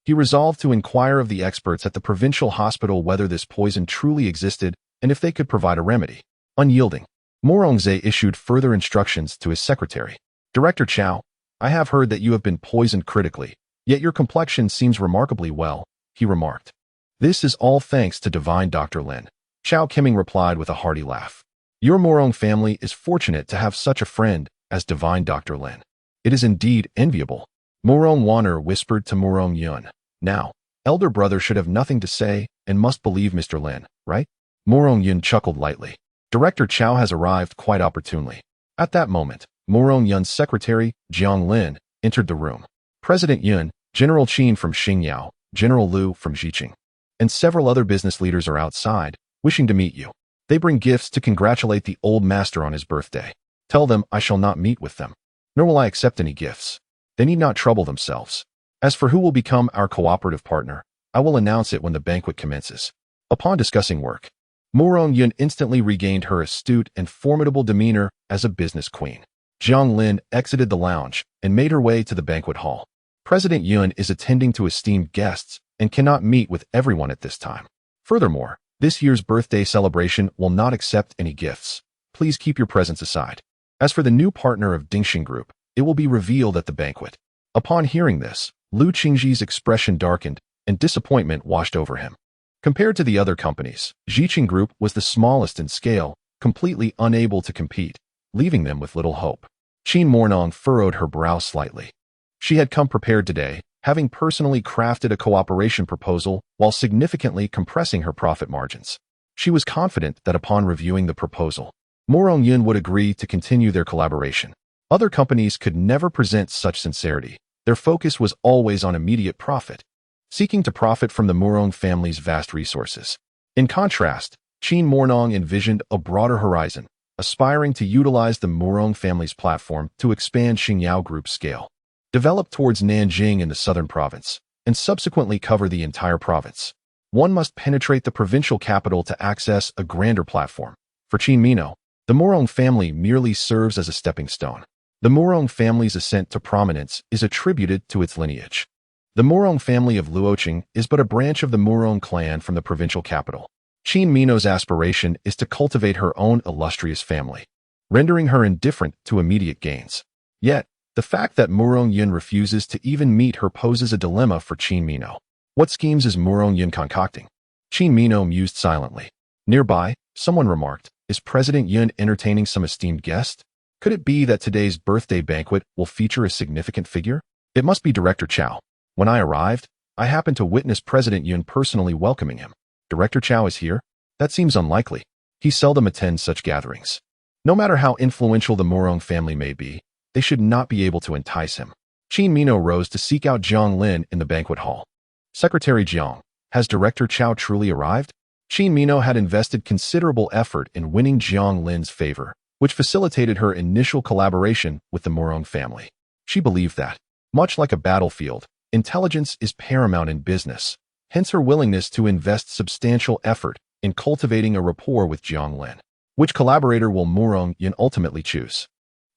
He resolved to inquire of the experts at the provincial hospital whether this poison truly existed and if they could provide a remedy. Unyielding, Morong Zhe issued further instructions to his secretary. Director Chow, I have heard that you have been poisoned critically, yet your complexion seems remarkably well, he remarked. This is all thanks to divine Dr. Lin. Chow Kemming replied with a hearty laugh. Your Morong family is fortunate to have such a friend as divine Dr. Lin. It is indeed enviable. Morong Wanner whispered to Morong Yun. Now, elder brother should have nothing to say and must believe Mr. Lin, right? Morong Yun chuckled lightly. Director Chow has arrived quite opportunely. At that moment, Morong Yun's secretary, Jiang Lin, entered the room. President Yun, General Qin from Xingyao, General Liu from Jiqing, and several other business leaders are outside, wishing to meet you. They bring gifts to congratulate the old master on his birthday. Tell them I shall not meet with them, nor will I accept any gifts. They need not trouble themselves. As for who will become our cooperative partner, I will announce it when the banquet commences. Upon discussing work, Morong Yun instantly regained her astute and formidable demeanor as a business queen. Jiang Lin exited the lounge and made her way to the banquet hall. President Yun is attending to esteemed guests and cannot meet with everyone at this time. Furthermore, this year's birthday celebration will not accept any gifts. Please keep your presence aside. As for the new partner of Dingxing Group, it will be revealed at the banquet. Upon hearing this, Lu Qingji's expression darkened and disappointment washed over him. Compared to the other companies, Jiqing Group was the smallest in scale, completely unable to compete, leaving them with little hope. Qin Mornong furrowed her brow slightly. She had come prepared today, having personally crafted a cooperation proposal while significantly compressing her profit margins. She was confident that upon reviewing the proposal, Murong-yun would agree to continue their collaboration. Other companies could never present such sincerity. Their focus was always on immediate profit, seeking to profit from the Murong family's vast resources. In contrast, Qin Mornong envisioned a broader horizon, aspiring to utilize the Murong family's platform to expand Xingyao Group's scale, develop towards Nanjing in the southern province, and subsequently cover the entire province. One must penetrate the provincial capital to access a grander platform. For Qin Mino, the Murong family merely serves as a stepping stone. The Murong family's ascent to prominence is attributed to its lineage. The Murong family of Luoqing is but a branch of the Murong clan from the provincial capital. Qin Mino's aspiration is to cultivate her own illustrious family, rendering her indifferent to immediate gains. Yet, the fact that Murong-yun refuses to even meet her poses a dilemma for Qin Mino. What schemes is Murong-yun concocting? Qin Mino mused silently. Nearby, someone remarked, "Is President Yun entertaining some esteemed guest? Could it be that today's birthday banquet will feature a significant figure? It must be Director Chow. When I arrived, I happened to witness President Yun personally welcoming him. Director Chow is here? That seems unlikely. He seldom attends such gatherings. No matter how influential the Murong family may be, they should not be able to entice him." Qin Mino rose to seek out Jiang Lin in the banquet hall. "Secretary Jiang, has Director Chow truly arrived?" Qin Mino had invested considerable effort in winning Jiang Lin's favor, which facilitated her initial collaboration with the Murong family. She believed that, much like a battlefield, intelligence is paramount in business, hence her willingness to invest substantial effort in cultivating a rapport with Jiang Lin. Which collaborator will Murong-yun ultimately choose?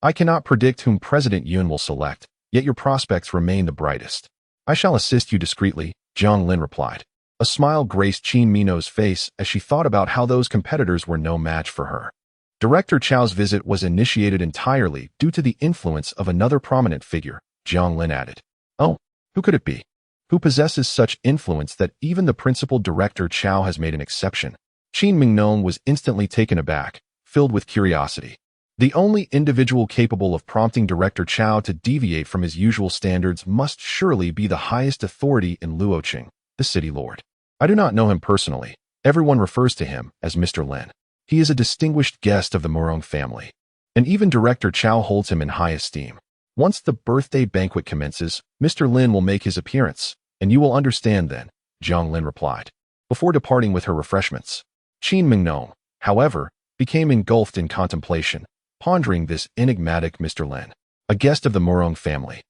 "I cannot predict whom President Yun will select, yet your prospects remain the brightest." "I shall assist you discreetly," Jiang Lin replied. A smile graced Qin Mino's face as she thought about how those competitors were no match for her. Director Chow's visit was initiated entirely due to the influence of another prominent figure, Jiang Lin added. "Oh, who could it be? Who possesses such influence that even the principal Director Chow has made an exception?" Qin Mingnong was instantly taken aback, filled with curiosity. The only individual capable of prompting Director Chow to deviate from his usual standards must surely be the highest authority in Luoqing, the city lord. "I do not know him personally. Everyone refers to him as Mr. Lin. He is a distinguished guest of the Murong family, and even Director Chow holds him in high esteem. Once the birthday banquet commences, Mr. Lin will make his appearance, and you will understand then," Jiang Lin replied, before departing with her refreshments. Qin Mingnong, however, became engulfed in contemplation, pondering this enigmatic Mr. Lin, a guest of the Murong family,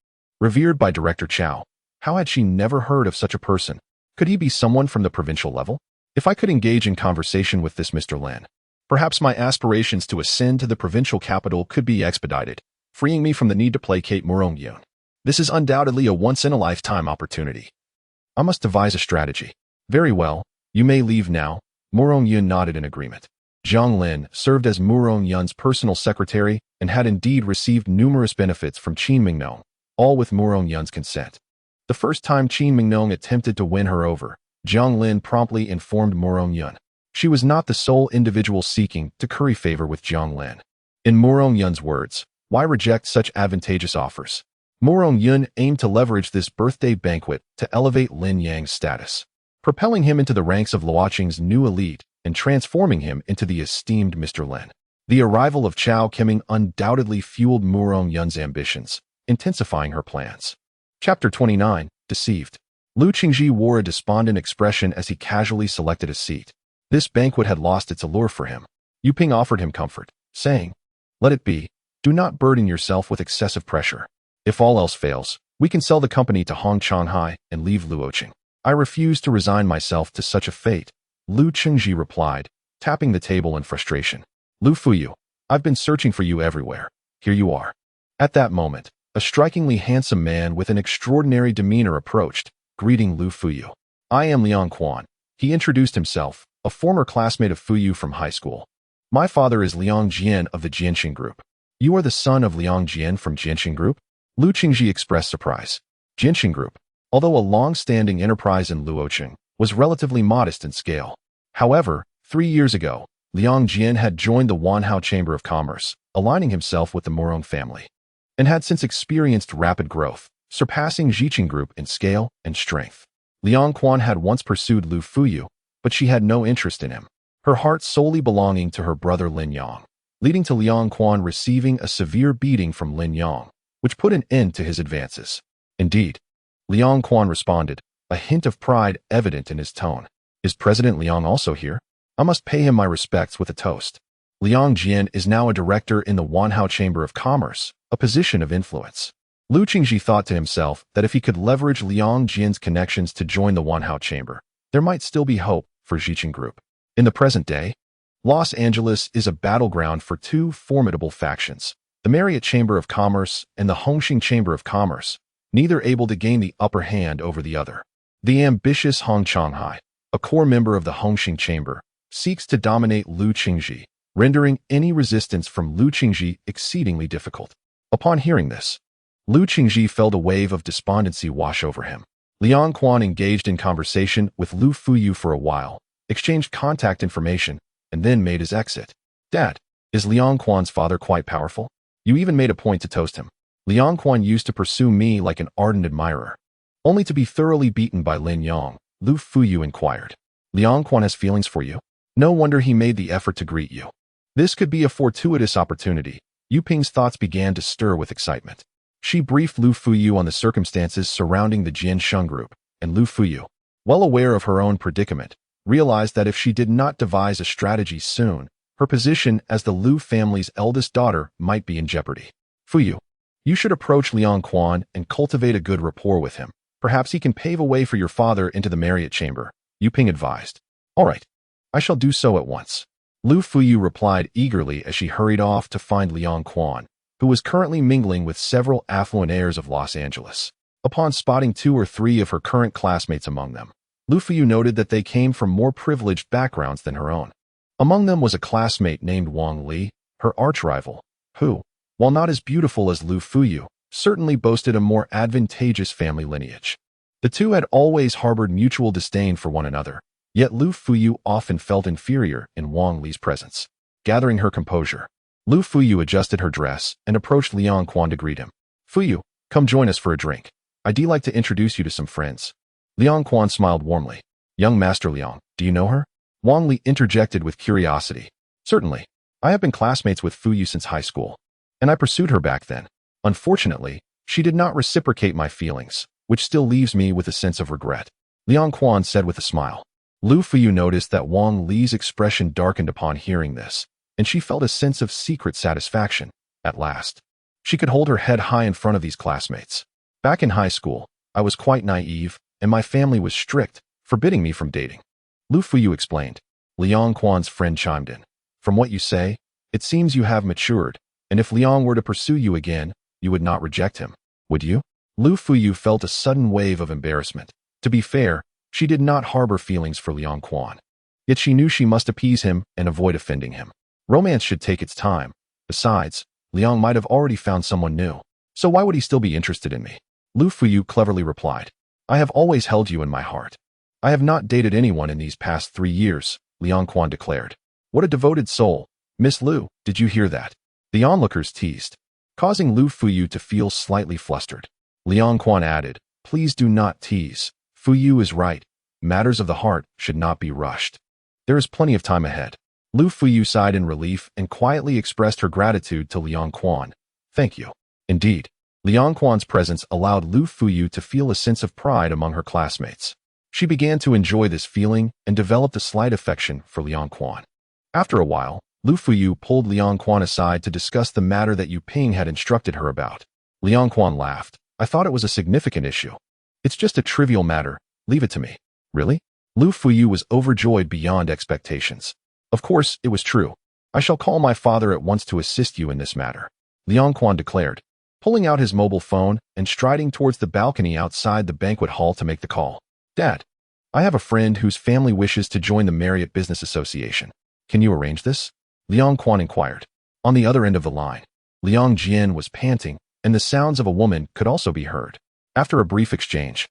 revered by Director Chow. How had she never heard of such a person? Could he be someone from the provincial level? If I could engage in conversation with this Mr. Lin, perhaps my aspirations to ascend to the provincial capital could be expedited, freeing me from the need to placate Murong-yun. This is undoubtedly a once-in-a-lifetime opportunity. I must devise a strategy. "Very well, you may leave now." Murong-yun nodded in agreement. Jiang Lin served as Murong-yun's personal secretary and had indeed received numerous benefits from Qin Mingnong, all with Murong-yun's consent. The first time Qin Mingnong attempted to win her over, Jiang Lin promptly informed Murong-yun. She was not the sole individual seeking to curry favor with Jiang Lin. In Murong-yun's words, why reject such advantageous offers? Murong-yun aimed to leverage this birthday banquet to elevate Lin Yang's status, propelling him into the ranks of Luoqing's new elite and transforming him into the esteemed Mr. Lin. The arrival of Chao Qiming undoubtedly fueled Murong-yun's ambitions, intensifying her plans. Chapter 29, Deceived. Lu Qingji wore a despondent expression as he casually selected a seat. This banquet had lost its allure for him. Yuping offered him comfort, saying, "Let it be. Do not burden yourself with excessive pressure. If all else fails, we can sell the company to Hong Changhai and leave Luoqing." "I refuse to resign myself to such a fate," Lu Qingji replied, tapping the table in frustration. "Lu Fuyu, I've been searching for you everywhere. Here you are." At that moment, a strikingly handsome man with an extraordinary demeanor approached, greeting Lu Fuyu. "I am Liang Quan." He introduced himself, a former classmate of Fuyu from high school. "My father is Liang Jian of the Jianxing Group." "You are the son of Liang Jian from Jianxing Group?" Lu Qingji expressed surprise. Jianxing Group, although a long-standing enterprise in Luoqing, was relatively modest in scale. However, 3 years ago, Liang Jian had joined the Wanhao Chamber of Commerce, aligning himself with the Murong family, and had since experienced rapid growth, surpassing Jiqing Group in scale and strength. Liang Quan had once pursued Lu Fuyu, but she had no interest in him, her heart solely belonging to her brother Lin Yang, leading to Liang Quan receiving a severe beating from Lin Yang, which put an end to his advances. Indeed, Liang Quan responded, a hint of pride evident in his tone. Is President Liang also here? I must pay him my respects with a toast. Liang Jian is now a director in the Wanhao Chamber of Commerce, a position of influence. Lu Qingji thought to himself that if he could leverage Liang Jian's connections to join the Wanhao Chamber, there might still be hope for Jiqing Group. In the present day, Los Angeles is a battleground for two formidable factions, the Marriott Chamber of Commerce and the Hongqing Chamber of Commerce, neither able to gain the upper hand over the other. The ambitious Hong Changhai, a core member of the Hongqing Chamber, seeks to dominate Lu Qingji, rendering any resistance from Lu Qingji exceedingly difficult. Upon hearing this, Lu Qingji felt a wave of despondency wash over him. Liang Quan engaged in conversation with Lu Fuyu for a while, exchanged contact information, and then made his exit. Dad, is Liang Quan's father quite powerful? You even made a point to toast him. Liang Quan used to pursue me like an ardent admirer, only to be thoroughly beaten by Lin Yang, Lu Fuyu inquired. Liang Quan has feelings for you? No wonder he made the effort to greet you. This could be a fortuitous opportunity. Yu Ping's thoughts began to stir with excitement. She briefed Lu Fuyu on the circumstances surrounding the Jian Sheng Group, and Lu Fuyu, well aware of her own predicament, realized that if she did not devise a strategy soon, her position as the Lu family's eldest daughter might be in jeopardy. Fuyu, you should approach Liang Quan and cultivate a good rapport with him. Perhaps he can pave a way for your father into the Marriott Chamber, Yu Ping advised. All right, I shall do so at once. Lu Fuyu replied eagerly as she hurried off to find Liang Quan, who was currently mingling with several affluent heirs of Los Angeles. Upon spotting 2 or 3 of her current classmates among them, Lu Fuyu noted that they came from more privileged backgrounds than her own. Among them was a classmate named Wang Li, her arch-rival, who, while not as beautiful as Lu Fuyu, certainly boasted a more advantageous family lineage. The two had always harbored mutual disdain for one another, yet Lu Fuyu often felt inferior in Wang Li's presence. Gathering her composure, Lu Fuyu adjusted her dress and approached Liang Quan to greet him. Fuyu, come join us for a drink. I'd like to introduce you to some friends. Liang Quan smiled warmly. Young Master Liang, do you know her? Wang Li interjected with curiosity. Certainly. I have been classmates with Fuyu since high school, and I pursued her back then. Unfortunately, she did not reciprocate my feelings, which still leaves me with a sense of regret. Liang Quan said with a smile. Lu Fuyu noticed that Wang Li's expression darkened upon hearing this, and she felt a sense of secret satisfaction. At last, she could hold her head high in front of these classmates. Back in high school, I was quite naive, and my family was strict, forbidding me from dating. Lu Fuyu explained. Liang Quan's friend chimed in. From what you say, it seems you have matured, and if Liang were to pursue you again, you would not reject him, would you? Lu Fuyu felt a sudden wave of embarrassment. To be fair, she did not harbor feelings for Liang Quan. Yet she knew she must appease him and avoid offending him. Romance should take its time. Besides, Liang might have already found someone new, so why would he still be interested in me? Lu Fuyu cleverly replied. I have always held you in my heart. I have not dated anyone in these past 3 years, Liang Quan declared. What a devoted soul. Miss Lu, did you hear that? The onlookers teased, causing Lu Fuyu to feel slightly flustered. Liang Quan added, please do not tease. Fuyu is right. Matters of the heart should not be rushed. There is plenty of time ahead. Lu Fuyu sighed in relief and quietly expressed her gratitude to Liang Quan. Thank you. Indeed, Liang Quan's presence allowed Lu Fuyu to feel a sense of pride among her classmates. She began to enjoy this feeling and developed a slight affection for Liang Quan. After a while, Lu Fuyu pulled Liang Quan aside to discuss the matter that Yu Ping had instructed her about. Liang Quan laughed. I thought it was a significant issue. It's just a trivial matter. Leave it to me. Really? Lu Fuyu was overjoyed beyond expectations. Of course, it was true. I shall call my father at once to assist you in this matter, Liang Quan declared, pulling out his mobile phone and striding towards the balcony outside the banquet hall to make the call. Dad, I have a friend whose family wishes to join the Marriott Business Association. Can you arrange this? Liang Quan inquired. On the other end of the line, Liang Jian was panting, and the sounds of a woman could also be heard. After a brief exchange,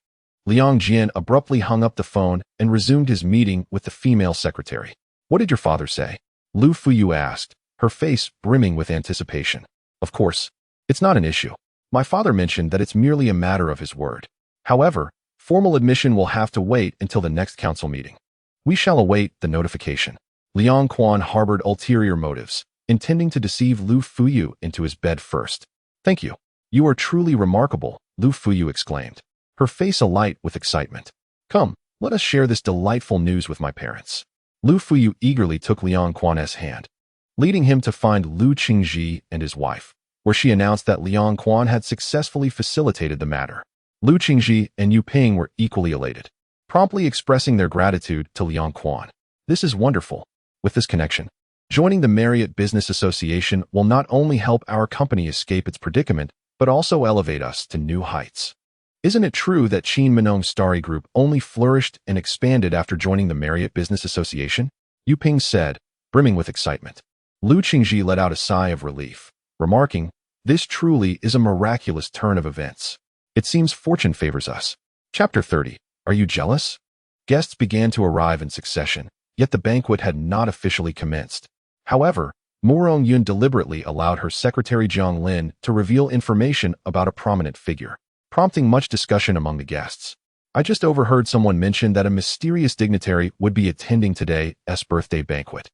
Liang Jian abruptly hung up the phone and resumed his meeting with the female secretary. What did your father say? Lu Fuyu asked, her face brimming with anticipation. Of course, it's not an issue. My father mentioned that it's merely a matter of his word. However, formal admission will have to wait until the next council meeting. We shall await the notification. Liang Quan harbored ulterior motives, intending to deceive Lu Fuyu into his bed first. Thank you. You are truly remarkable, Lu Fuyu exclaimed, her face alight with excitement. Come, let us share this delightful news with my parents. Lu Fuyu eagerly took Liang Quan's hand, leading him to find Lu Qingji and his wife, where she announced that Liang Quan had successfully facilitated the matter. Lu Qingji and Yu Ping were equally elated, promptly expressing their gratitude to Liang Quan. This is wonderful. With this connection, joining the Marriott Business Association will not only help our company escape its predicament, but also elevate us to new heights. Isn't it true that Qin Minong Starry Group only flourished and expanded after joining the Marriott Business Association? Yu Ping said, brimming with excitement. Lu Qingji let out a sigh of relief, remarking, this truly is a miraculous turn of events. It seems fortune favors us. Chapter 30. Are you jealous? Guests began to arrive in succession, yet the banquet had not officially commenced. However, Murong Yun deliberately allowed her secretary Jiang Lin to reveal information about a prominent figure, prompting much discussion among the guests. I just overheard someone mention that a mysterious dignitary would be attending today's birthday banquet.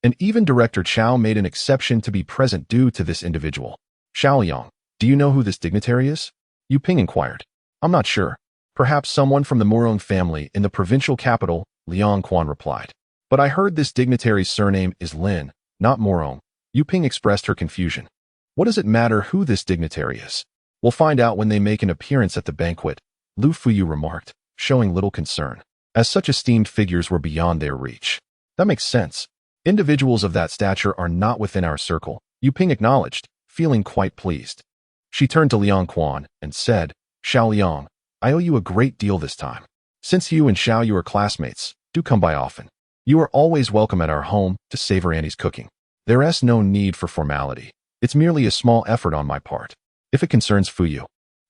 And even Director Chao made an exception to be present due to this individual. Xiaoyang, do you know who this dignitary is? Yu Ping inquired. I'm not sure. Perhaps someone from the Murong family in the provincial capital, Liang Quan replied. But I heard this dignitary's surname is Lin, not Murong. Yu Ping expressed her confusion. What does it matter who this dignitary is? We'll find out when they make an appearance at the banquet, Lu Fuyu remarked, showing little concern, as such esteemed figures were beyond their reach. That makes sense. Individuals of that stature are not within our circle, Yu Ping acknowledged, feeling quite pleased. She turned to Liang Quan and said, Xiaoyang, I owe you a great deal this time. Since you and Xiao Yu are classmates, do come by often. You are always welcome at our home to savor Annie's cooking. There is no need for formality. It's merely a small effort on my part. If it concerns Fuyu,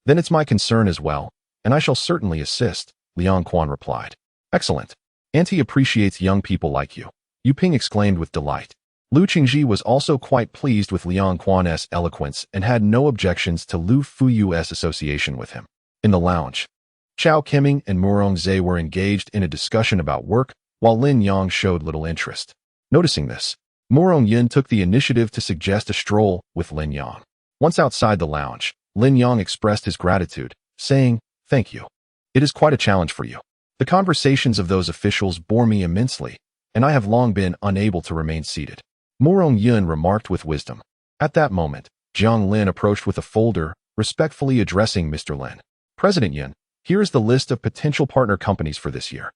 then it's my concern as well, and I shall certainly assist, Liang Quan replied. Excellent. Auntie appreciates young people like you, Yu Ping exclaimed with delight. Lu Qingji was also quite pleased with Liang Quan's eloquence and had no objections to Lu Fuyu's association with him. In the lounge, Chao Keming and Murong Zhe were engaged in a discussion about work, while Lin Yang showed little interest. Noticing this, Murong Yun took the initiative to suggest a stroll with Lin Yang. Once outside the lounge, Lin Yang expressed his gratitude, saying, Thank you. It is quite a challenge for you. The conversations of those officials bore me immensely, and I have long been unable to remain seated. Murong Yun remarked with wisdom. At that moment, Jiang Lin approached with a folder, respectfully addressing Mr. Lin. President Yun, here is the list of potential partner companies for this year.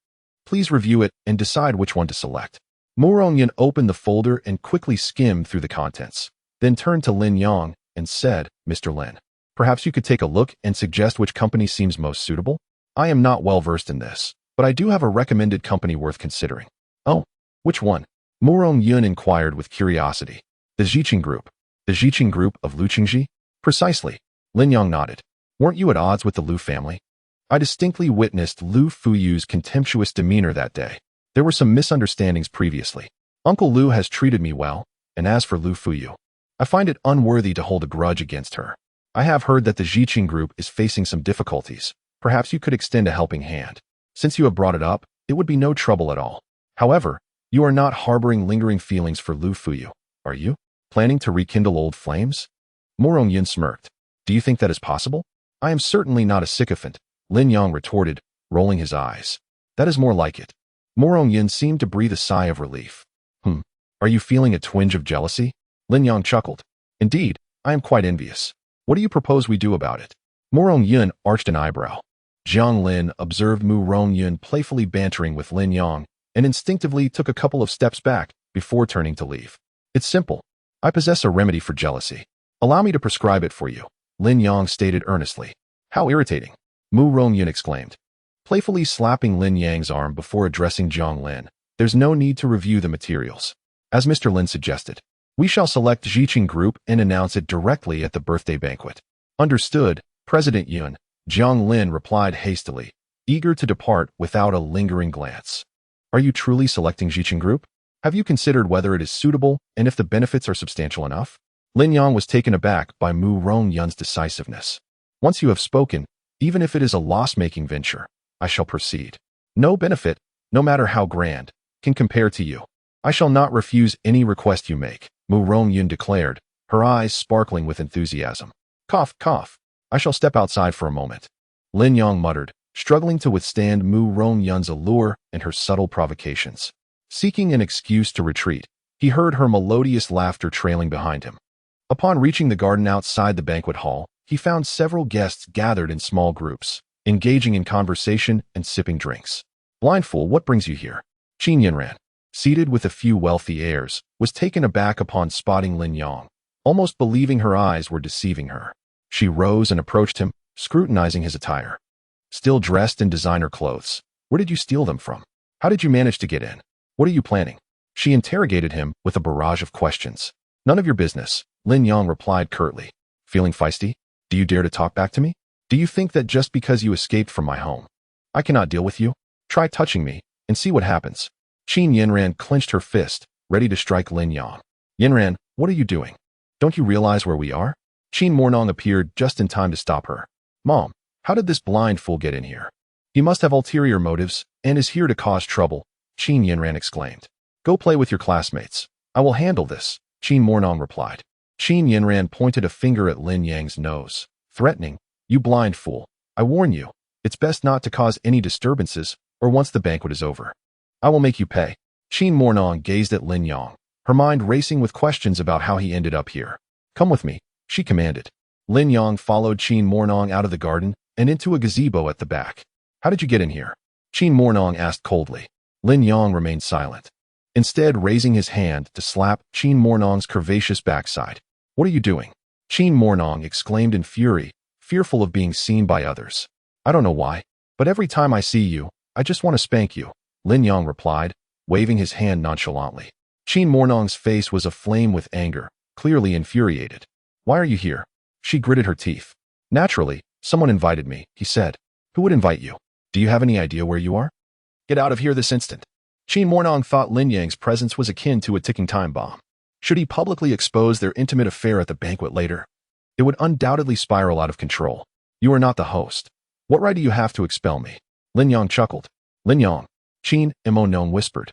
Please review it and decide which one to select. Murong Yun opened the folder and quickly skimmed through the contents, then turned to Lin Yang and said, Mr. Lin, perhaps you could take a look and suggest which company seems most suitable? I am not well versed in this, but I do have a recommended company worth considering. Oh, which one? Murong Yun inquired with curiosity. The Jiqing Group. The Jiqing Group of Lu Qingji? Precisely. Lin Yang nodded. Weren't you at odds with the Lu family? I distinctly witnessed Lu Fuyu's contemptuous demeanor that day. There were some misunderstandings previously. Uncle Lu has treated me well, and as for Lu Fuyu, I find it unworthy to hold a grudge against her. I have heard that the Jiqing Group is facing some difficulties. Perhaps you could extend a helping hand. Since you have brought it up, it would be no trouble at all. However, you are not harboring lingering feelings for Lu Fuyu, are you? Planning to rekindle old flames? Murong Yun smirked. Do you think that is possible? I am certainly not a sycophant, Lin Yang retorted, rolling his eyes. That is more like it. Murong Yun seemed to breathe a sigh of relief. Are you feeling a twinge of jealousy? Lin Yang chuckled. Indeed, I am quite envious. What do you propose we do about it? Murong Yun arched an eyebrow. Jiang Lin observed Murong Yun playfully bantering with Lin Yang, and instinctively took a couple of steps back before turning to leave. It's simple. I possess a remedy for jealousy. Allow me to prescribe it for you, Lin Yang stated earnestly. How irritating, Murong Yun exclaimed, playfully slapping Lin Yang's arm before addressing Jiang Lin. There's no need to review the materials. As Mr. Lin suggested, we shall select Jiqing Group and announce it directly at the birthday banquet. Understood, President Yun, Jiang Lin replied hastily, eager to depart without a lingering glance. Are you truly selecting Jiqing Group? Have you considered whether it is suitable and if the benefits are substantial enough? Lin Yang was taken aback by Mu Rongyun's decisiveness. Once you have spoken, even if it is a loss-making venture, I shall proceed. No benefit, no matter how grand, can compare to you. I shall not refuse any request you make, Mu Rongyun declared, her eyes sparkling with enthusiasm. Cough, cough. I shall step outside for a moment. Lin Yang muttered, struggling to withstand Mu Rongyun's allure and her subtle provocations. Seeking an excuse to retreat, he heard her melodious laughter trailing behind him. Upon reaching the garden outside the banquet hall, he found several guests gathered in small groups, engaging in conversation and sipping drinks. Blind fool, what brings you here? Qin Yanran, seated with a few wealthy airs, was taken aback upon spotting Lin Yang, almost believing her eyes were deceiving her. She rose and approached him, scrutinizing his attire. Still dressed in designer clothes. Where did you steal them from? How did you manage to get in? What are you planning? She interrogated him with a barrage of questions. None of your business, Lin Yang replied curtly. Feeling feisty? Do you dare to talk back to me? Do you think that just because you escaped from my home, I cannot deal with you? Try touching me and see what happens. Qin Yanran clenched her fist, ready to strike Lin Yang. Yanran, what are you doing? Don't you realize where we are? Qin Mornong appeared just in time to stop her. Mom, how did this blind fool get in here? He must have ulterior motives and is here to cause trouble, Qin Yanran exclaimed. Go play with your classmates. I will handle this, Qin Mornong replied. Qin Yanran pointed a finger at Lin Yang's nose, threatening, You blind fool, I warn you, it's best not to cause any disturbances, or once the banquet is over. I will make you pay. Qin Mornong gazed at Lin Yang, her mind racing with questions about how he ended up here. Come with me, she commanded. Lin Yang followed Qin Mornong out of the garden and into a gazebo at the back. How did you get in here? Qin Mornong asked coldly. Lin Yang remained silent, instead raising his hand to slap Qin Mornong's curvaceous backside. What are you doing? Qin Mornong exclaimed in fury, fearful of being seen by others. I don't know why, but every time I see you, I just want to spank you, Lin Yang replied, waving his hand nonchalantly. Qin Mornong's face was aflame with anger, clearly infuriated. Why are you here? She gritted her teeth. Naturally, someone invited me, he said. Who would invite you? Do you have any idea where you are? Get out of here this instant. Qin Mornong thought Lin Yang's presence was akin to a ticking time bomb. Should he publicly expose their intimate affair at the banquet later, it would undoubtedly spiral out of control. You are not the host. What right do you have to expel me? Lin Yang chuckled. Lin Yang, Qin Mornong whispered.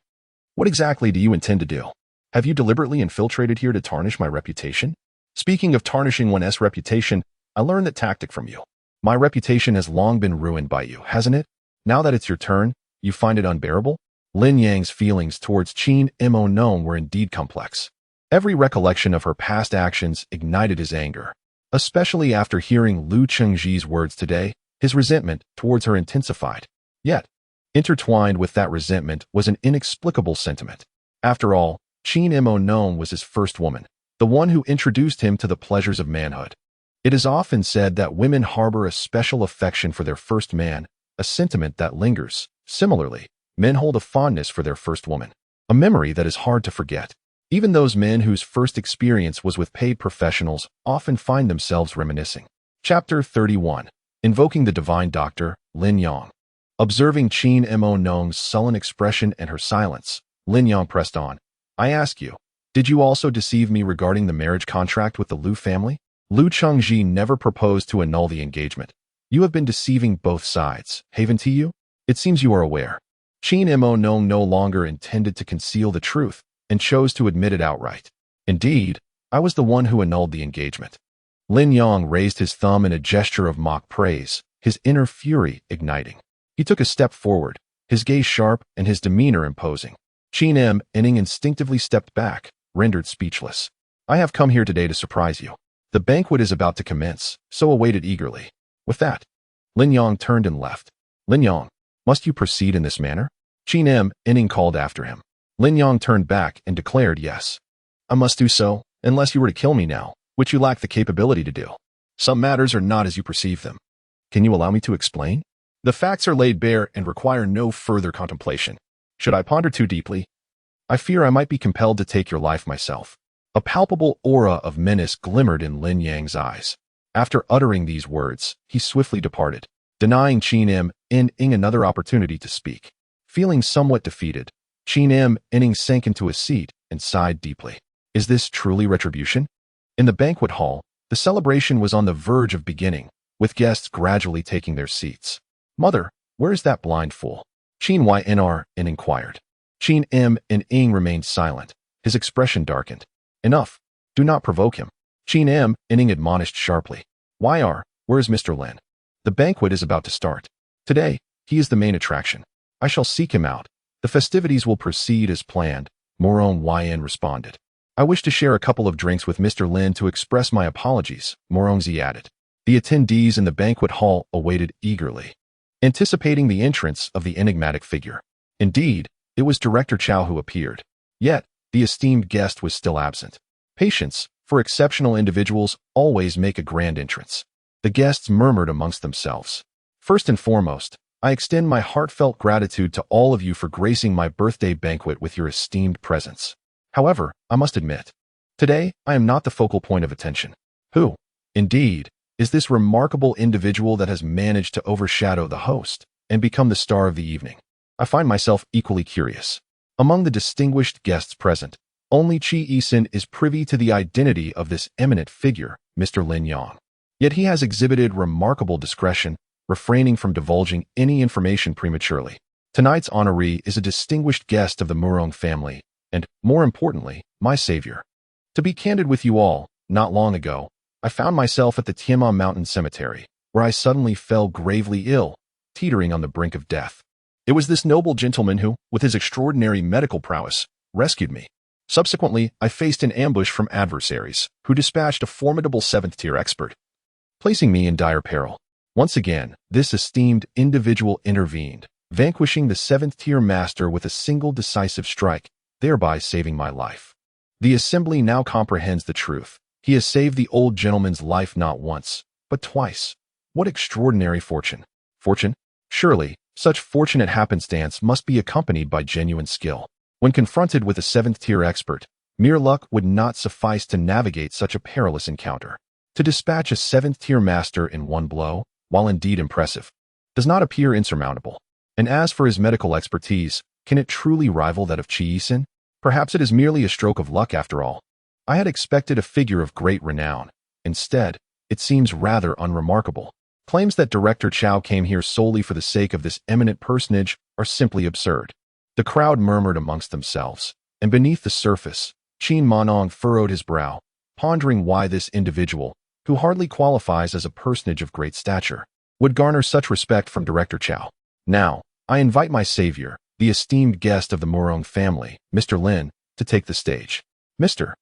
What exactly do you intend to do? Have you deliberately infiltrated here to tarnish my reputation? Speaking of tarnishing one's reputation, I learned that tactic from you. My reputation has long been ruined by you, hasn't it? Now that it's your turn, you find it unbearable? Lin Yang's feelings towards Qin Mornong were indeed complex. Every recollection of her past actions ignited his anger. Especially after hearing Lu Chengji's words today, his resentment towards her intensified. Yet, intertwined with that resentment was an inexplicable sentiment. After all, Qin Mornong was his first woman, the one who introduced him to the pleasures of manhood. It is often said that women harbor a special affection for their first man, a sentiment that lingers. Similarly, men hold a fondness for their first woman, a memory that is hard to forget. Even those men whose first experience was with paid professionals often find themselves reminiscing. Chapter 31. Invoking the Divine Doctor, Lin Yang. Observing Qin Mornong's sullen expression and her silence, Lin Yang pressed on. I ask you, did you also deceive me regarding the marriage contract with the Lu family? Lu Chengji never proposed to annul the engagement. You have been deceiving both sides, haven't you? It seems you are aware. Qin Mornong no longer intended to conceal the truth and chose to admit it outright. Indeed, I was the one who annulled the engagement. Lin Yang raised his thumb in a gesture of mock praise, his inner fury igniting. He took a step forward, his gaze sharp and his demeanor imposing. Qin Mornong instinctively stepped back, rendered speechless. I have come here today to surprise you. The banquet is about to commence, so await it eagerly. With that, Lin Yang turned and left. Lin Yang, must you proceed in this manner? Qin Mornong called after him. Lin Yang turned back and declared yes. I must do so, unless you were to kill me now, which you lack the capability to do. Some matters are not as you perceive them. Can you allow me to explain? The facts are laid bare and require no further contemplation. Should I ponder too deeply? I fear I might be compelled to take your life myself. A palpable aura of menace glimmered in Lin Yang's eyes. After uttering these words, he swiftly departed, denying Qin Mornong another opportunity to speak. Feeling somewhat defeated, Qin Mornong sank into a seat and sighed deeply. Is this truly retribution? In the banquet hall, the celebration was on the verge of beginning, with guests gradually taking their seats. "Mother, where is that blind fool?" Qin Ynr inquired. Qin M and Ing remained silent. His expression darkened. "Enough. Do not provoke him." Qin M and Ing admonished sharply. "Yr, where is Mr. Lin? The banquet is about to start. Today, he is the main attraction. I shall seek him out. The festivities will proceed as planned," Morong Yn responded. "I wish to share a couple of drinks with Mr. Lin to express my apologies," Morongzi added. The attendees in the banquet hall awaited eagerly, anticipating the entrance of the enigmatic figure. Indeed, it was Director Chow who appeared. Yet, the esteemed guest was still absent. Patience, for exceptional individuals, always make a grand entrance. The guests murmured amongst themselves. "First and foremost, I extend my heartfelt gratitude to all of you for gracing my birthday banquet with your esteemed presence. However, I must admit, today I am not the focal point of attention. Who, indeed, is this remarkable individual that has managed to overshadow the host and become the star of the evening? I find myself equally curious. Among the distinguished guests present, only Qi Yisin is privy to the identity of this eminent figure, Mr. Lin Yang. Yet he has exhibited remarkable discretion, refraining from divulging any information prematurely. Tonight's honoree is a distinguished guest of the Murong family, and, more importantly, my savior. To be candid with you all, not long ago, I found myself at the Tianma Mountain Cemetery, where I suddenly fell gravely ill, teetering on the brink of death. It was this noble gentleman who, with his extraordinary medical prowess, rescued me. Subsequently, I faced an ambush from adversaries, who dispatched a formidable 7th-tier expert, placing me in dire peril. Once again, this esteemed individual intervened, vanquishing the 7th-tier master with a single decisive strike, thereby saving my life. The assembly now comprehends the truth. He has saved the old gentleman's life not once, but twice. What extraordinary fortune! Fortune? Surely, such fortunate happenstance must be accompanied by genuine skill. When confronted with a 7th-tier expert, mere luck would not suffice to navigate such a perilous encounter. To dispatch a 7th-tier master in one blow, while indeed impressive, does not appear insurmountable. And as for his medical expertise, can it truly rival that of Qi Yisin? Perhaps it is merely a stroke of luck after all. I had expected a figure of great renown. Instead, it seems rather unremarkable. Claims that Director Chow came here solely for the sake of this eminent personage are simply absurd. The crowd murmured amongst themselves, and beneath the surface, Qin Manong furrowed his brow, pondering why this individual, who hardly qualifies as a personage of great stature, would garner such respect from Director Chow. Now, I invite my savior, the esteemed guest of the Murong family, Mr. Lin, to take the stage. Mr.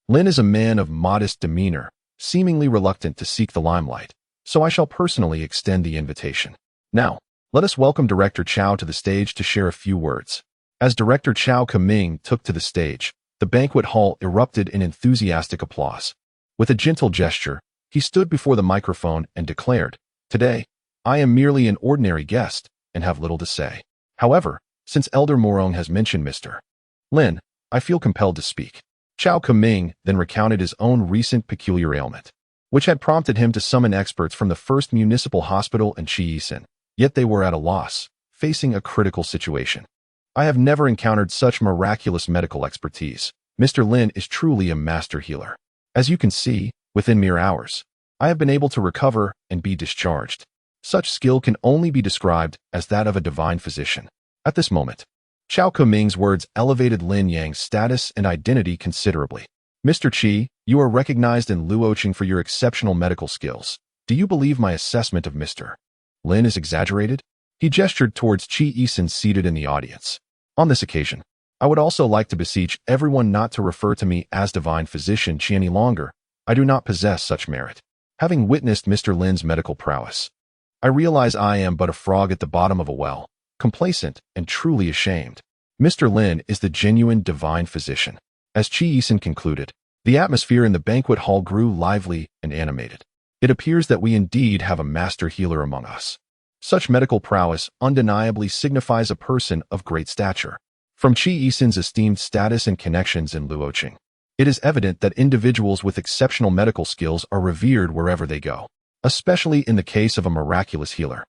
Lin is a man of modest demeanor, seemingly reluctant to seek the limelight, so I shall personally extend the invitation. Now, let us welcome Director Chow to the stage to share a few words. As Director Chow Kaming took to the stage, the banquet hall erupted in enthusiastic applause. With a gentle gesture, he stood before the microphone and declared, "Today, I am merely an ordinary guest and have little to say. However, since Elder Morong has mentioned Mr. Lin, I feel compelled to speak." Chow Kaming then recounted his own recent peculiar ailment, which had prompted him to summon experts from the First Municipal Hospital and Qi Yisin. Yet they were at a loss, facing a critical situation. "I have never encountered such miraculous medical expertise. Mr. Lin is truly a master healer. As you can see, within mere hours, I have been able to recover and be discharged. Such skill can only be described as that of a divine physician." At this moment, Chow Kaming's words elevated Lin Yang's status and identity considerably. "Mr. Qi, you are recognized in Luoqing for your exceptional medical skills. Do you believe my assessment of Mr. Lin is exaggerated?" He gestured towards Qi Yisin seated in the audience. "On this occasion, I would also like to beseech everyone not to refer to me as divine physician Qi any longer. I do not possess such merit. Having witnessed Mr. Lin's medical prowess, I realize I am but a frog at the bottom of a well, complacent and truly ashamed. Mr. Lin is the genuine divine physician." As Qi Yisin concluded, the atmosphere in the banquet hall grew lively and animated. "It appears that we indeed have a master healer among us. Such medical prowess undeniably signifies a person of great stature. From Qi Yisin's esteemed status and connections in Luoqing, it is evident that individuals with exceptional medical skills are revered wherever they go, especially in the case of a miraculous healer.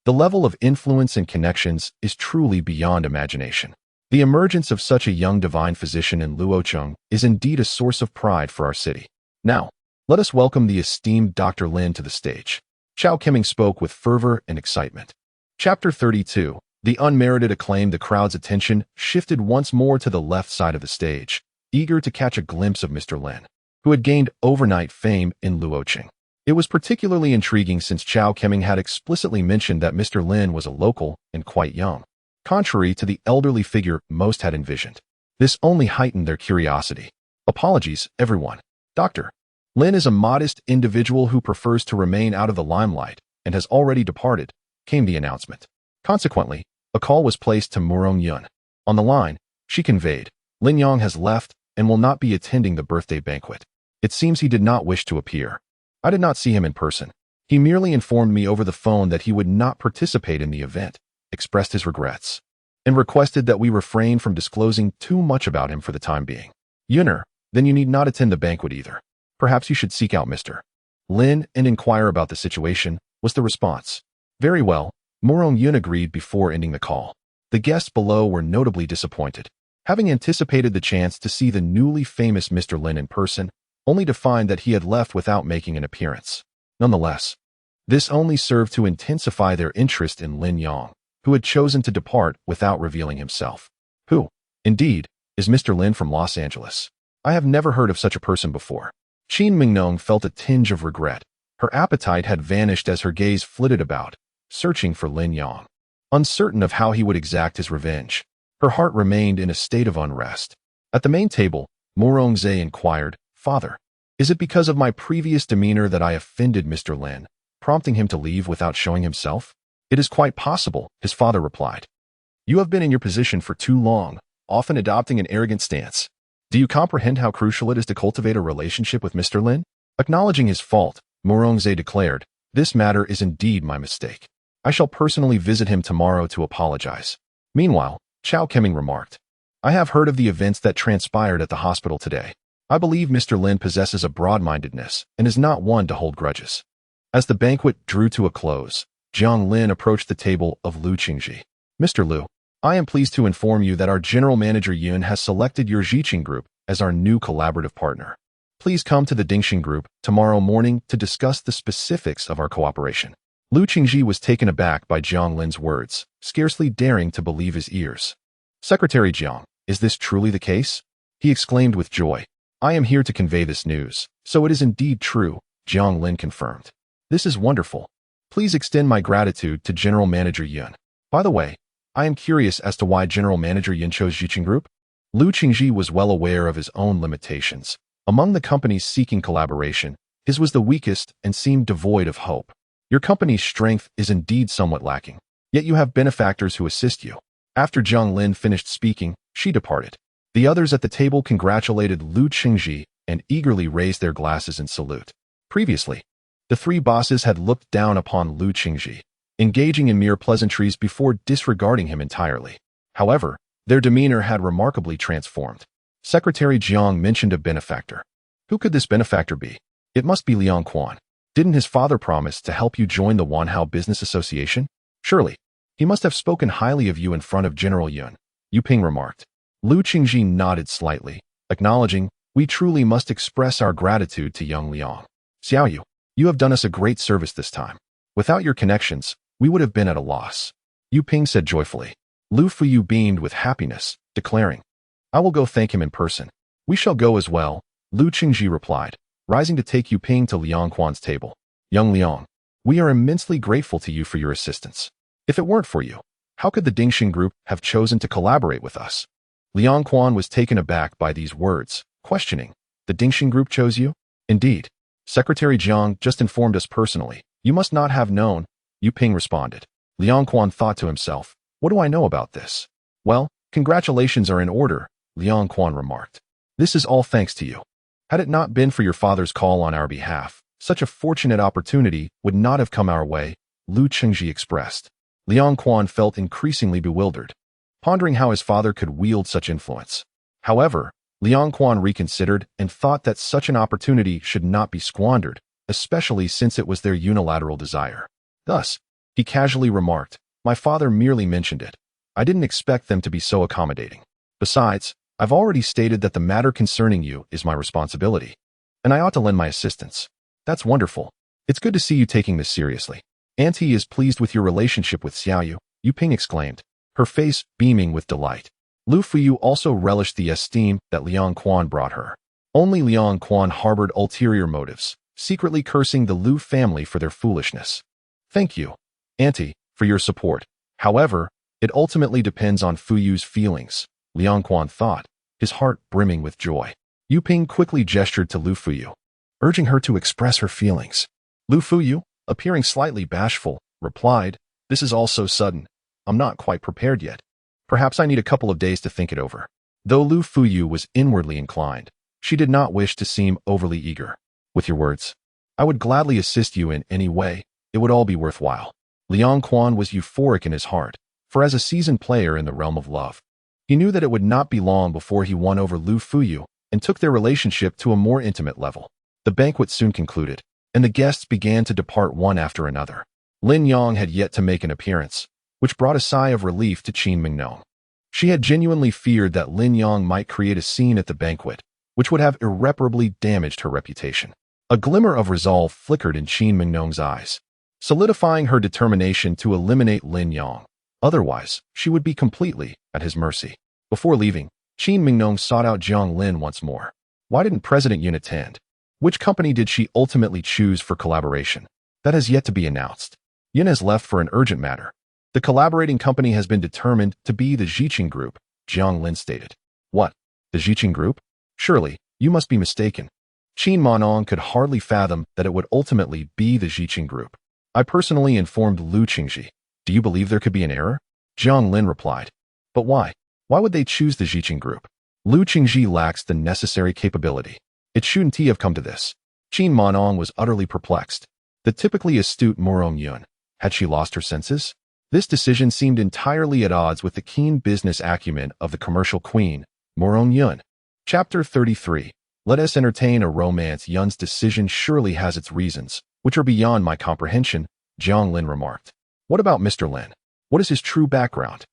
The level of influence and connections is truly beyond imagination. The emergence of such a young divine physician in Luoqing is indeed a source of pride for our city. Now, Let us welcome the esteemed Dr. Lin to the stage. Chao Keming spoke with fervor and excitement. Chapter 32. The unmerited acclaim. The crowd's attention shifted once more to the left side of the stage, eager to catch a glimpse of Mr. Lin, who had gained overnight fame in Luoqing. It was particularly intriguing since Chao Keming had explicitly mentioned that Mr. Lin was a local and quite young, contrary to the elderly figure most had envisioned. This only heightened their curiosity. Apologies, everyone. Dr. Lin is a modest individual who prefers to remain out of the limelight and has already departed, came the announcement. Consequently, a call was placed to Murong Yun. On the line, she conveyed, Lin Yang has left and will not be attending the birthday banquet. It seems he did not wish to appear. I did not see him in person. He merely informed me over the phone that he would not participate in the event, expressed his regrets, and requested that we refrain from disclosing too much about him for the time being. Yuner, then you need not attend the banquet either. Perhaps you should seek out Mr. Lin and inquire about the situation, was the response. Very well, Murong Yun agreed before ending the call. The guests below were notably disappointed, having anticipated the chance to see the newly famous Mr. Lin in person, only to find that he had left without making an appearance. Nonetheless, this only served to intensify their interest in Lin Yang, who had chosen to depart without revealing himself. Who, indeed, is Mr. Lin from Los Angeles? I have never heard of such a person before. Qin Mingnong felt a tinge of regret. Her appetite had vanished as her gaze flitted about, searching for Lin Yang. Uncertain of how he would exact his revenge, her heart remained in a state of unrest. At the main table, Murong Zhe inquired, Father, is it because of my previous demeanor that I offended Mr. Lin, prompting him to leave without showing himself? It is quite possible, his father replied. You have been in your position for too long, often adopting an arrogant stance. Do you comprehend how crucial it is to cultivate a relationship with Mr. Lin? Acknowledging his fault, Murong Zhe declared, this matter is indeed my mistake. I shall personally visit him tomorrow to apologize. Meanwhile, Chao Keming remarked, I have heard of the events that transpired at the hospital today. I believe Mr. Lin possesses a broad-mindedness and is not one to hold grudges. As the banquet drew to a close, Jiang Lin approached the table of Lu Qingji. Mr. Lu, I am pleased to inform you that our general manager Yun has selected your Jiqing Group as our new collaborative partner. Please come to the Dingxing Group tomorrow morning to discuss the specifics of our cooperation. Lu Qingji was taken aback by Jiang Lin's words, scarcely daring to believe his ears. Secretary Jiang, is this truly the case? He exclaimed with joy. I am here to convey this news, so it is indeed true, Jiang Lin confirmed. This is wonderful. Please extend my gratitude to General Manager Yun. By the way, I am curious as to why General Manager Yun chose Jiqing Group. Lu Qingji was well aware of his own limitations. Among the companies seeking collaboration, his was the weakest and seemed devoid of hope. Your company's strength is indeed somewhat lacking, yet you have benefactors who assist you. After Jiang Lin finished speaking, she departed. The others at the table congratulated Lu Qingji and eagerly raised their glasses in salute. Previously, the three bosses had looked down upon Lu Qingji, engaging in mere pleasantries before disregarding him entirely. However, their demeanor had remarkably transformed. Secretary Jiang mentioned a benefactor. Who could this benefactor be? It must be Liang Quan. Didn't his father promise to help you join the Wanhao Business Association? Surely, he must have spoken highly of you in front of General Yun, Yu Ping remarked. Lu Qingji nodded slightly, acknowledging, we truly must express our gratitude to young Liang. Xiaoyu, you have done us a great service this time. Without your connections, we would have been at a loss. Yu Ping said joyfully. Lu Fuyu beamed with happiness, declaring, I will go thank him in person. We shall go as well, Lu Qingji replied, rising to take Yu Ping to Liang Quan's table. Young Liang, we are immensely grateful to you for your assistance. If it weren't for you, how could the Dingxing Group have chosen to collaborate with us? Liang Quan was taken aback by these words, questioning, the Dingxing Group chose you? Indeed. Secretary Jiang just informed us personally. You must not have known, Yu Ping responded. Liang Quan thought to himself, what do I know about this? Well, congratulations are in order, Liang Quan remarked. This is all thanks to you. Had it not been for your father's call on our behalf, such a fortunate opportunity would not have come our way, Lu Qingji expressed. Liang Quan felt increasingly bewildered, pondering how his father could wield such influence. However, Liang Quan reconsidered and thought that such an opportunity should not be squandered, especially since it was their unilateral desire. Thus, he casually remarked, my father merely mentioned it. I didn't expect them to be so accommodating. Besides, I've already stated that the matter concerning you is my responsibility. and I ought to lend my assistance. That's wonderful. It's good to see you taking this seriously. Auntie is pleased with your relationship with Xiaoyu, Yu Ping exclaimed, her face beaming with delight. Lu Fuyu also relished the esteem that Liang Quan brought her. Only Liang Quan harbored ulterior motives, secretly cursing the Lu family for their foolishness. Thank you, Auntie, for your support. However, it ultimately depends on Fuyu's feelings, Liang Quan thought, his heart brimming with joy. Yu Ping quickly gestured to Lu Fuyu, urging her to express her feelings. Lu Fuyu, appearing slightly bashful, replied, "This is all so sudden. I'm not quite prepared yet. Perhaps I need a couple of days to think it over." Though Lu Fuyu was inwardly inclined, she did not wish to seem overly eager. "With your words, I would gladly assist you in any way. It would all be worthwhile." Liang Quan was euphoric in his heart, for as a seasoned player in the realm of love, he knew that it would not be long before he won over Lu Fuyu and took their relationship to a more intimate level. The banquet soon concluded, and the guests began to depart one after another. Lin Yang had yet to make an appearance, which brought a sigh of relief to Qin Mingnong. She had genuinely feared that Lin Yang might create a scene at the banquet, which would have irreparably damaged her reputation. A glimmer of resolve flickered in Qin Mingnong's eyes, solidifying her determination to eliminate Lin Yang. Otherwise, she would be completely at his mercy. Before leaving, Qin Mingnong sought out Jiang Lin once more. Why didn't President Yun attend? Which company did she ultimately choose for collaboration? That has yet to be announced. Yun has left for an urgent matter. The collaborating company has been determined to be the Jiqing Group, Jiang Lin stated. What? The Jiqing Group? Surely, you must be mistaken. Qin Mingnong could hardly fathom that it would ultimately be the Jiqing Group. I personally informed Lu Qingji. Do you believe there could be an error? Jiang Lin replied. But why? Why would they choose the Jiqing Group? Lu Qingji lacks the necessary capability. It shouldn't he have come to this? Qin Mingnong was utterly perplexed. The typically astute Morong Yun. Had she lost her senses? This decision seemed entirely at odds with the keen business acumen of the commercial queen, Morong Yun. Chapter 33. Let us entertain a romance. Yun's decision surely has its reasons, which are beyond my comprehension, Jiang Lin remarked. What about Mr. Lin? What is his true background?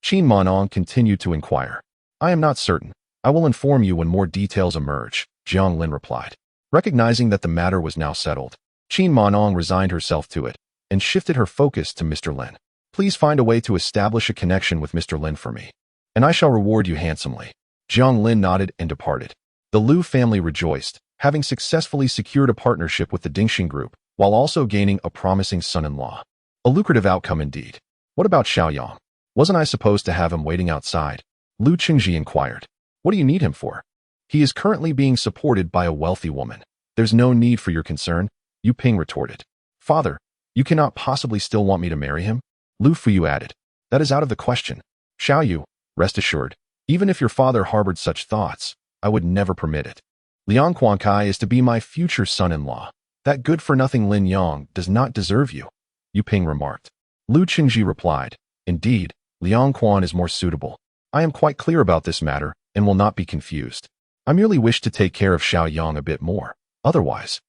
Qin Mingnong continued to inquire. I am not certain. I will inform you when more details emerge, Jiang Lin replied. Recognizing that the matter was now settled, Qin Mingnong resigned herself to it and shifted her focus to Mr. Lin. Please find a way to establish a connection with Mr. Lin for me, and I shall reward you handsomely. Jiang Lin nodded and departed. The Lu family rejoiced, having successfully secured a partnership with the Dingxing Group, while also gaining a promising son-in-law. A lucrative outcome indeed. What about Xiaoyang? Wasn't I supposed to have him waiting outside? Lu Qingji inquired. What do you need him for? He is currently being supported by a wealthy woman. There's no need for your concern, Yu Ping retorted. Father, you cannot possibly still want me to marry him? Lu Fuyu added. That is out of the question. Xiaoyu, rest assured, even if your father harbored such thoughts, I would never permit it. Liang Quankai is to be my future son-in-law. That good-for-nothing Lin Yang does not deserve you, Yu Ping remarked. Lu Qingji replied. Indeed, Liang Quan is more suitable. I am quite clear about this matter and will not be confused. I merely wish to take care of Xiaoyang a bit more. Otherwise,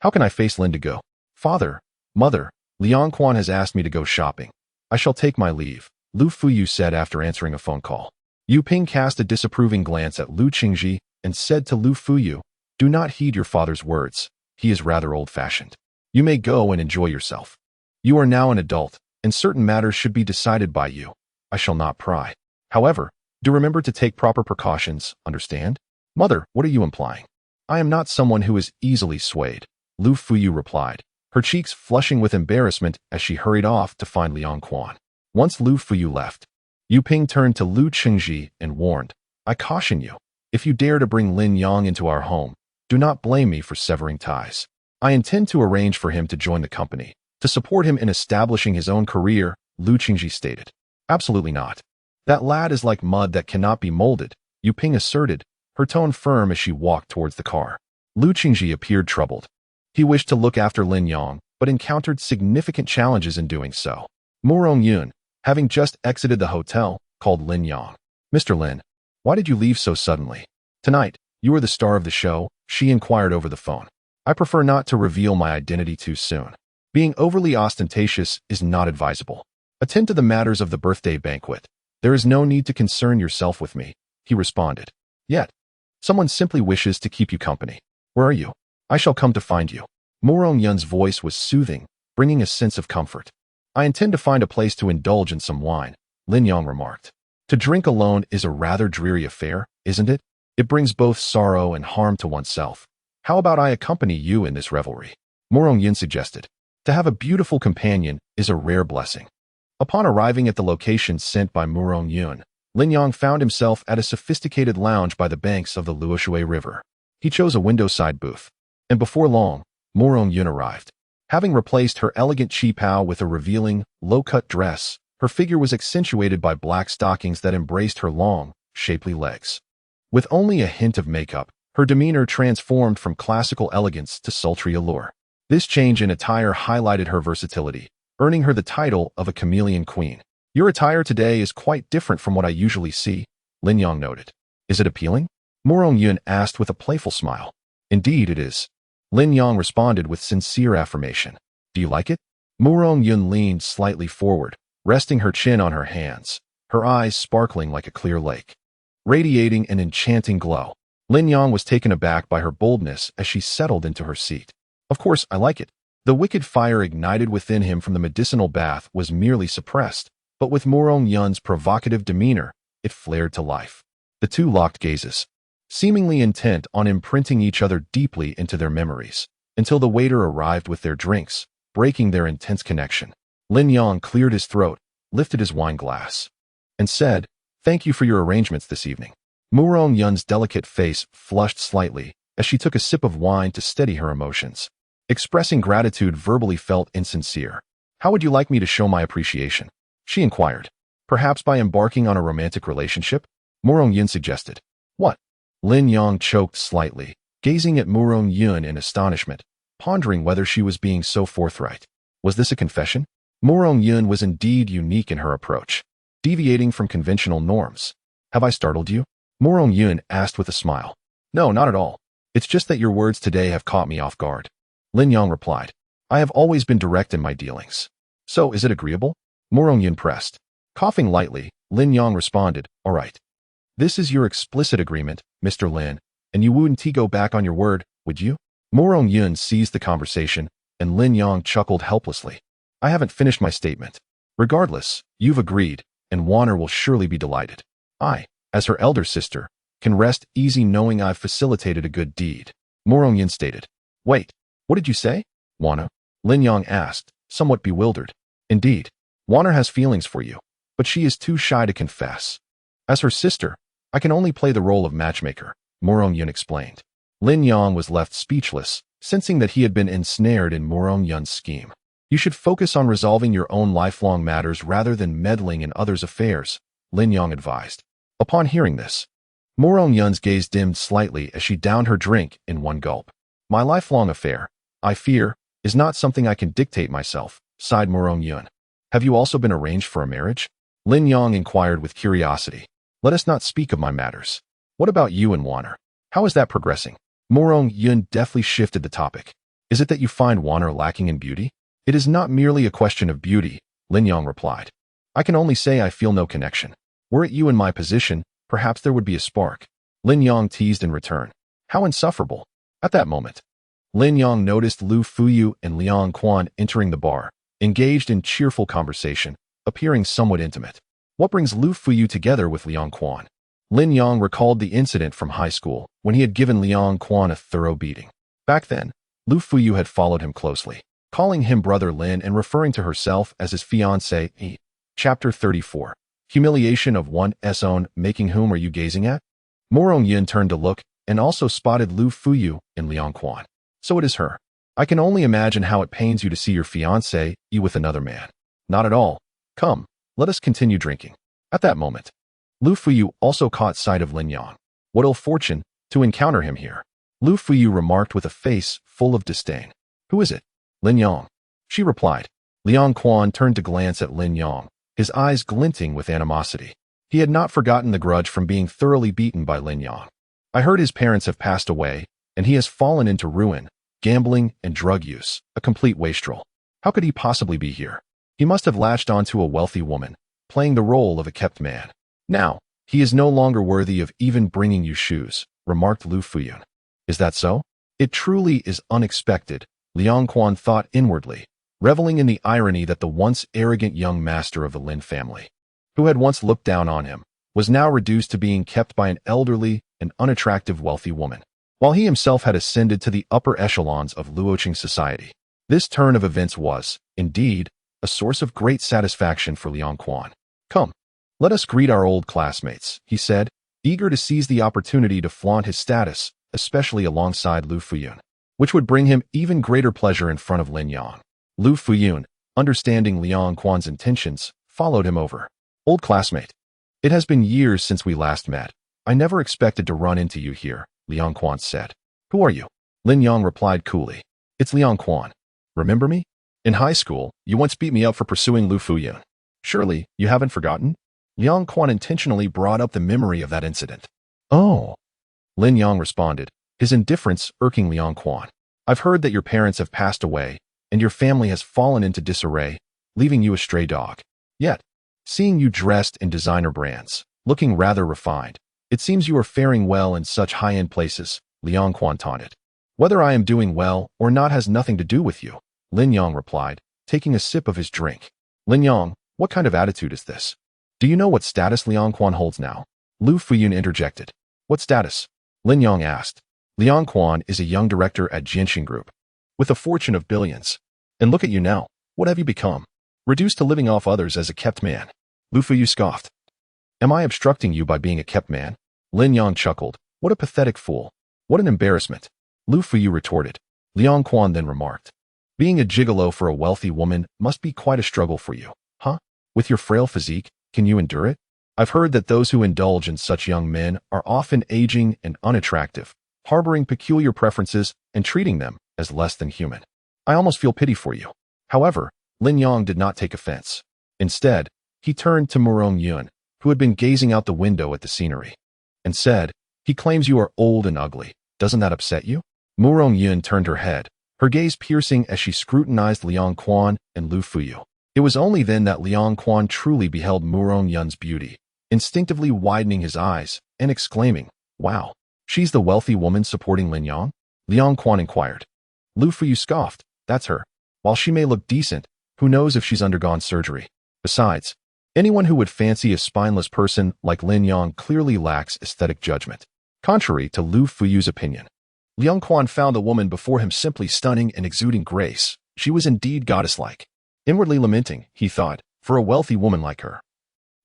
how can I face Lin to go? Father, mother, Liang Quan has asked me to go shopping. I shall take my leave, Lu Fuyu said after answering a phone call. Yu Ping cast a disapproving glance at Lu Qingji and said to Lu Fuyu, do not heed your father's words. He is rather old-fashioned. You may go and enjoy yourself. You are now an adult, and certain matters should be decided by you. I shall not pry. However, do remember to take proper precautions, understand? Mother, what are you implying? I am not someone who is easily swayed, Lu Fuyu replied, her cheeks flushing with embarrassment as she hurried off to find Liang Quan. Once Lu Fuyu left, Yu Ping turned to Lu Qingji and warned, I caution you, if you dare to bring Lin Yang into our home, do not blame me for severing ties. I intend to arrange for him to join the company, to support him in establishing his own career, Lu Qingji stated. Absolutely not. That lad is like mud that cannot be molded, Yu Ping asserted, her tone firm as she walked towards the car. Lu Qingji appeared troubled. He wished to look after Lin Yang, but encountered significant challenges in doing so. Morong Yun, having just exited the hotel, called Lin Yang. Mr. Lin, why did you leave so suddenly? Tonight, you are the star of the show, she inquired over the phone. I prefer not to reveal my identity too soon. Being overly ostentatious is not advisable. Attend to the matters of the birthday banquet. There is no need to concern yourself with me, he responded. Yet, someone simply wishes to keep you company. Where are you? I shall come to find you. Morong Yun's voice was soothing, bringing a sense of comfort. I intend to find a place to indulge in some wine, Lin Yong remarked. To drink alone is a rather dreary affair, isn't it? It brings both sorrow and harm to oneself. How about I accompany you in this revelry? Morong Yun suggested. To have a beautiful companion is a rare blessing. Upon arriving at the location sent by Morong Yun, Lin Yong found himself at a sophisticated lounge by the banks of the Luoshui River. He chose a window-side booth, and before long, Morong Yun arrived. Having replaced her elegant qipao with a revealing, low-cut dress, her figure was accentuated by black stockings that embraced her long, shapely legs. With only a hint of makeup, her demeanor transformed from classical elegance to sultry allure. This change in attire highlighted her versatility, earning her the title of a chameleon queen. Your attire today is quite different from what I usually see, Lin Yong noted. Is it appealing? Morong Yun asked with a playful smile. Indeed it is. Lin Yong responded with sincere affirmation. Do you like it? Morong Yun leaned slightly forward, resting her chin on her hands, her eyes sparkling like a clear lake, radiating an enchanting glow. Lin Yong was taken aback by her boldness as she settled into her seat. Of course, I like it. The wicked fire ignited within him from the medicinal bath was merely suppressed, but with Morong Yun's provocative demeanor, it flared to life. The two locked gazes, seemingly intent on imprinting each other deeply into their memories, until the waiter arrived with their drinks, breaking their intense connection. Lin Yong cleared his throat, lifted his wine glass, and said, "Thank you for your arrangements this evening." Morong Yun's delicate face flushed slightly as she took a sip of wine to steady her emotions. Expressing gratitude verbally felt insincere. "How would you like me to show my appreciation?" she inquired. "Perhaps by embarking on a romantic relationship?" Morong Yun suggested. "What?" Lin Yong choked slightly, gazing at Morong Yun in astonishment, pondering whether she was being so forthright. Was this a confession? Morong Yun was indeed unique in her approach, deviating from conventional norms. "Have I startled you?" Morong Yun asked with a smile. "No, not at all. It's just that your words today have caught me off guard." Lin Yong replied. "I have always been direct in my dealings. So, is it agreeable?" Morong Yun pressed. Coughing lightly, Lin Yong responded, "All right. This is your explicit agreement, Mr. Lin, and you wouldn't go back on your word, would you?" Morong Yun seized the conversation, and Lin Yong chuckled helplessly. "I haven't finished my statement. Regardless, you've agreed, and Warner will surely be delighted. I, as her elder sister, can rest easy knowing I've facilitated a good deed," Morong Yun stated. "Wait, what did you say, Warner?" Lin Yong asked, somewhat bewildered. "Indeed, Warner has feelings for you, but she is too shy to confess. As her sister, I can only play the role of matchmaker," Morong Yun explained. Lin Yong was left speechless, sensing that he had been ensnared in Morong Yun's scheme. "You should focus on resolving your own lifelong matters rather than meddling in others' affairs," Lin Yong advised. Upon hearing this, Morong Yun's gaze dimmed slightly as she downed her drink in one gulp. "My lifelong affair, I fear, is not something I can dictate myself," sighed Morong Yun. "Have you also been arranged for a marriage?" Lin Yong inquired with curiosity. "Let us not speak of my matters. What about you and Warner? How is that progressing?" Morong Yun deftly shifted the topic. "Is it that you find Warner lacking in beauty?" "It is not merely a question of beauty," Lin Yong replied. "I can only say I feel no connection. Were it you in my position, perhaps there would be a spark." Lin Yong teased in return. "How insufferable." At that moment, Lin Yong noticed Lu Fuyu and Liang Quan entering the bar, engaged in cheerful conversation, appearing somewhat intimate. What brings Lu Fuyu together with Liang Quan? Lin Yong recalled the incident from high school when he had given Liang Quan a thorough beating. Back then, Lu Fuyu had followed him closely, calling him Brother Lin and referring to herself as his fiancée. Chapter 34. Humiliation of one's own, making whom are you gazing at? Morong Yun turned to look and also spotted Lu Fuyu in Liang Quan. "So it is her. I can only imagine how it pains you to see your fiancé with another man." "Not at all. Come, let us continue drinking." At that moment, Lu Fuyu also caught sight of Lin Yong. "What ill fortune to encounter him here," Lu Fuyu remarked with a face full of disdain. "Who is it?" "Lin Yong," she replied. Liang Quan turned to glance at Lin Yong, his eyes glinting with animosity. He had not forgotten the grudge from being thoroughly beaten by Lin Yong. "I heard his parents have passed away, and he has fallen into ruin, gambling, and drug use, a complete wastrel. How could he possibly be here? He must have latched onto a wealthy woman, playing the role of a kept man. Now, he is no longer worthy of even bringing you shoes," remarked Lu Fuyun. "Is that so?" It truly is unexpected, Liang Quan thought inwardly, reveling in the irony that the once arrogant young master of the Lin family, who had once looked down on him, was now reduced to being kept by an elderly and unattractive wealthy woman, while he himself had ascended to the upper echelons of Luoqing society. This turn of events was, indeed, a source of great satisfaction for Liang Quan. "Come, let us greet our old classmates," he said, eager to seize the opportunity to flaunt his status, especially alongside Lu Fuyun, which would bring him even greater pleasure in front of Lin Yang. Lu Fuyun, understanding Liang Quan's intentions, followed him over. "Old classmate, it has been years since we last met. I never expected to run into you here," Liang Quan said. "Who are you?" Lin Yang replied coolly. "It's Liang Quan. Remember me? In high school, you once beat me up for pursuing Lu Fuyun. Surely, you haven't forgotten?" Liang Quan intentionally brought up the memory of that incident. "Oh," Lin Yang responded, his indifference irking Liang Quan. "I've heard that your parents have passed away, and your family has fallen into disarray, leaving you a stray dog. Yet, seeing you dressed in designer brands, looking rather refined, it seems you are faring well in such high-end places," Liang Quan taunted. "Whether I am doing well or not has nothing to do with you," Lin Yang replied, taking a sip of his drink. "Lin Yang, what kind of attitude is this? Do you know what status Liang Quan holds now?" Lu Fuyun interjected. "What status?" Lin Yang asked. "Liang Quan is a young director at Jianxing Group, with a fortune of billions. And look at you now. What have you become? Reduced to living off others as a kept man." Lu Fuyun scoffed. "Am I obstructing you by being a kept man?" Lin Yang chuckled. "What a pathetic fool. What an embarrassment." Lu Fuyun retorted. Liang Quan then remarked. "Being a gigolo for a wealthy woman must be quite a struggle for you, huh? With your frail physique, can you endure it? I've heard that those who indulge in such young men are often aging and unattractive, harboring peculiar preferences and treating them as less than human. I almost feel pity for you." However, Lin Yang did not take offense. Instead, he turned to Murong Yun, who had been gazing out the window at the scenery, and said, "He claims you are old and ugly. Doesn't that upset you?" Murong Yun turned her head, her gaze piercing as she scrutinized Liang Quan and Lu Fuyun. It was only then that Liang Quan truly beheld Murong Yun's beauty, instinctively widening his eyes and exclaiming, "Wow, she's the wealthy woman supporting Lin Yang?" Liang Quan inquired. Lu Fuyun scoffed. "That's her. While she may look decent, who knows if she's undergone surgery? Besides, anyone who would fancy a spineless person like Lin Yang clearly lacks aesthetic judgment." Contrary to Lu Fuyun's opinion, Liang Quan found the woman before him simply stunning and exuding grace. She was indeed goddess-like. Inwardly lamenting, he thought, for a wealthy woman like her,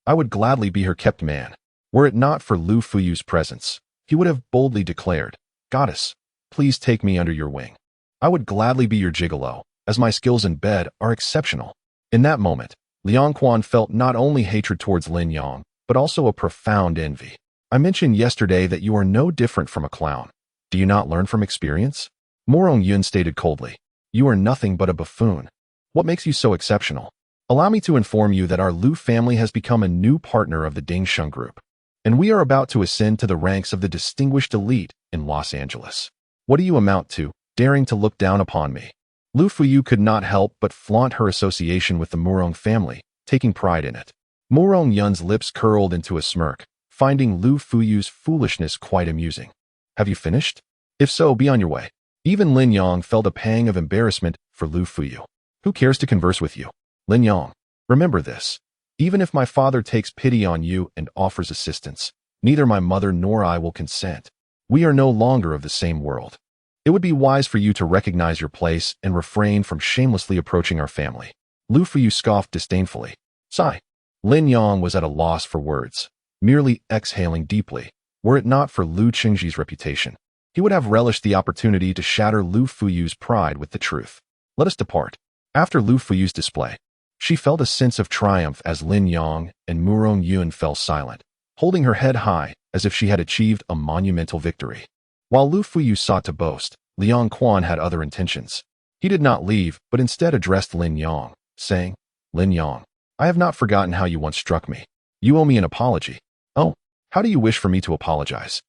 I would gladly be her kept man. Were it not for Lu Fuyun's presence, he would have boldly declared, "Goddess, please take me under your wing. I would gladly be your gigolo, as my skills in bed are exceptional." In that moment, Liang Quan felt not only hatred towards Lin Yang, but also a profound envy. "I mentioned yesterday that you are no different from a clown. Do you not learn from experience?" Murong Yun stated coldly. "You are nothing but a buffoon. What makes you so exceptional? Allow me to inform you that our Lu family has become a new partner of the Dingsheng Group, and we are about to ascend to the ranks of the distinguished elite in Los Angeles. What do you amount to, daring to look down upon me?" Lu Fuyun could not help but flaunt her association with the Murong family, taking pride in it. Murong Yun's lips curled into a smirk, finding Lu Fuyun's foolishness quite amusing. "Have you finished? If so, be on your way." Even Lin Yang felt a pang of embarrassment for Lu Fuyun. "Who cares to converse with you? Lin Yang, remember this. Even if my father takes pity on you and offers assistance, neither my mother nor I will consent. We are no longer of the same world. It would be wise for you to recognize your place and refrain from shamelessly approaching our family." Lu Fuyun scoffed disdainfully. Sigh. Lin Yang was at a loss for words, merely exhaling deeply. Were it not for Lu Qingji's reputation, he would have relished the opportunity to shatter Lu Fuyun's pride with the truth. "Let us depart." After Lu Fuyun's display, she felt a sense of triumph as Lin Yang and Murong Yun fell silent, holding her head high as if she had achieved a monumental victory. While Lu Fuyun sought to boast, Liang Quan had other intentions. He did not leave, but instead addressed Lin Yang, saying, "Lin Yang, I have not forgotten how you once struck me. You owe me an apology." "Oh, how do you wish for me to apologize?"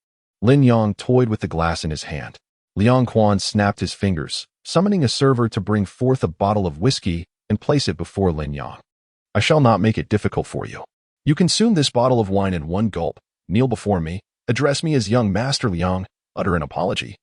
Lin Yang toyed with the glass in his hand. Liang Quan snapped his fingers, summoning a server to bring forth a bottle of whiskey and place it before Lin Yang. "I shall not make it difficult for you. You consume this bottle of wine in one gulp, kneel before me, address me as young Master Liang, utter an apology,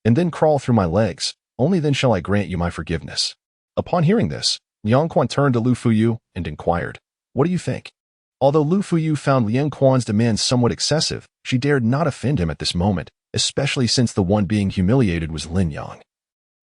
and then crawl through my legs. Only then shall I grant you my forgiveness." Upon hearing this, Liang Quan turned to Lu Fuyu and inquired, "What do you think?" Although Lu Fuyu found Liang Quan's demands somewhat excessive, she dared not offend him at this moment, especially since the one being humiliated was Lin Yang,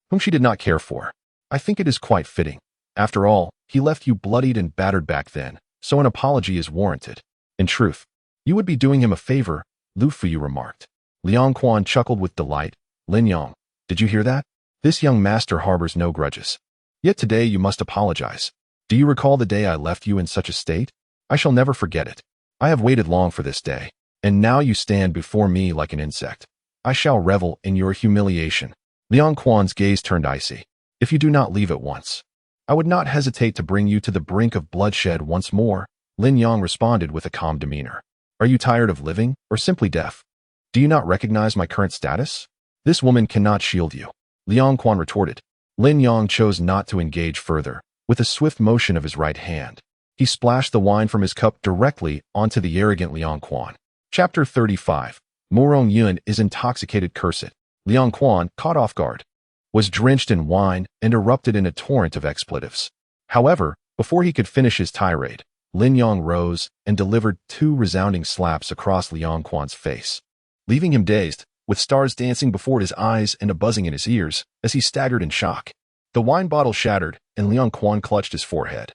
whom she did not care for. "I think it is quite fitting. After all, he left you bloodied and battered back then, so an apology is warranted. In truth, you would be doing him a favor," Lu Fuyu remarked. Liang Quan chuckled with delight. "Lin Yang, did you hear that? This young master harbors no grudges. Yet today you must apologize. Do you recall the day I left you in such a state? I shall never forget it. I have waited long for this day, and now you stand before me like an insect. I shall revel in your humiliation." Liang Quan's gaze turned icy. "If you do not leave at once, I would not hesitate to bring you to the brink of bloodshed once more," Lin Yang responded with a calm demeanor. "Are you tired of living, or simply deaf? Do you not recognize my current status? This woman cannot shield you," Liang Quan retorted. Lin Yang chose not to engage further. With a swift motion of his right hand, he splashed the wine from his cup directly onto the arrogant Liang Quan. Chapter 35. Morong Yun is intoxicated. Curse it. Liang Quan, caught off guard, was drenched in wine and erupted in a torrent of expletives. However, before he could finish his tirade, Lin Yang rose and delivered 2 resounding slaps across Liang Quan's face, leaving him dazed, with stars dancing before his eyes and a buzzing in his ears as he staggered in shock. The wine bottle shattered, and Liang Quan clutched his forehead,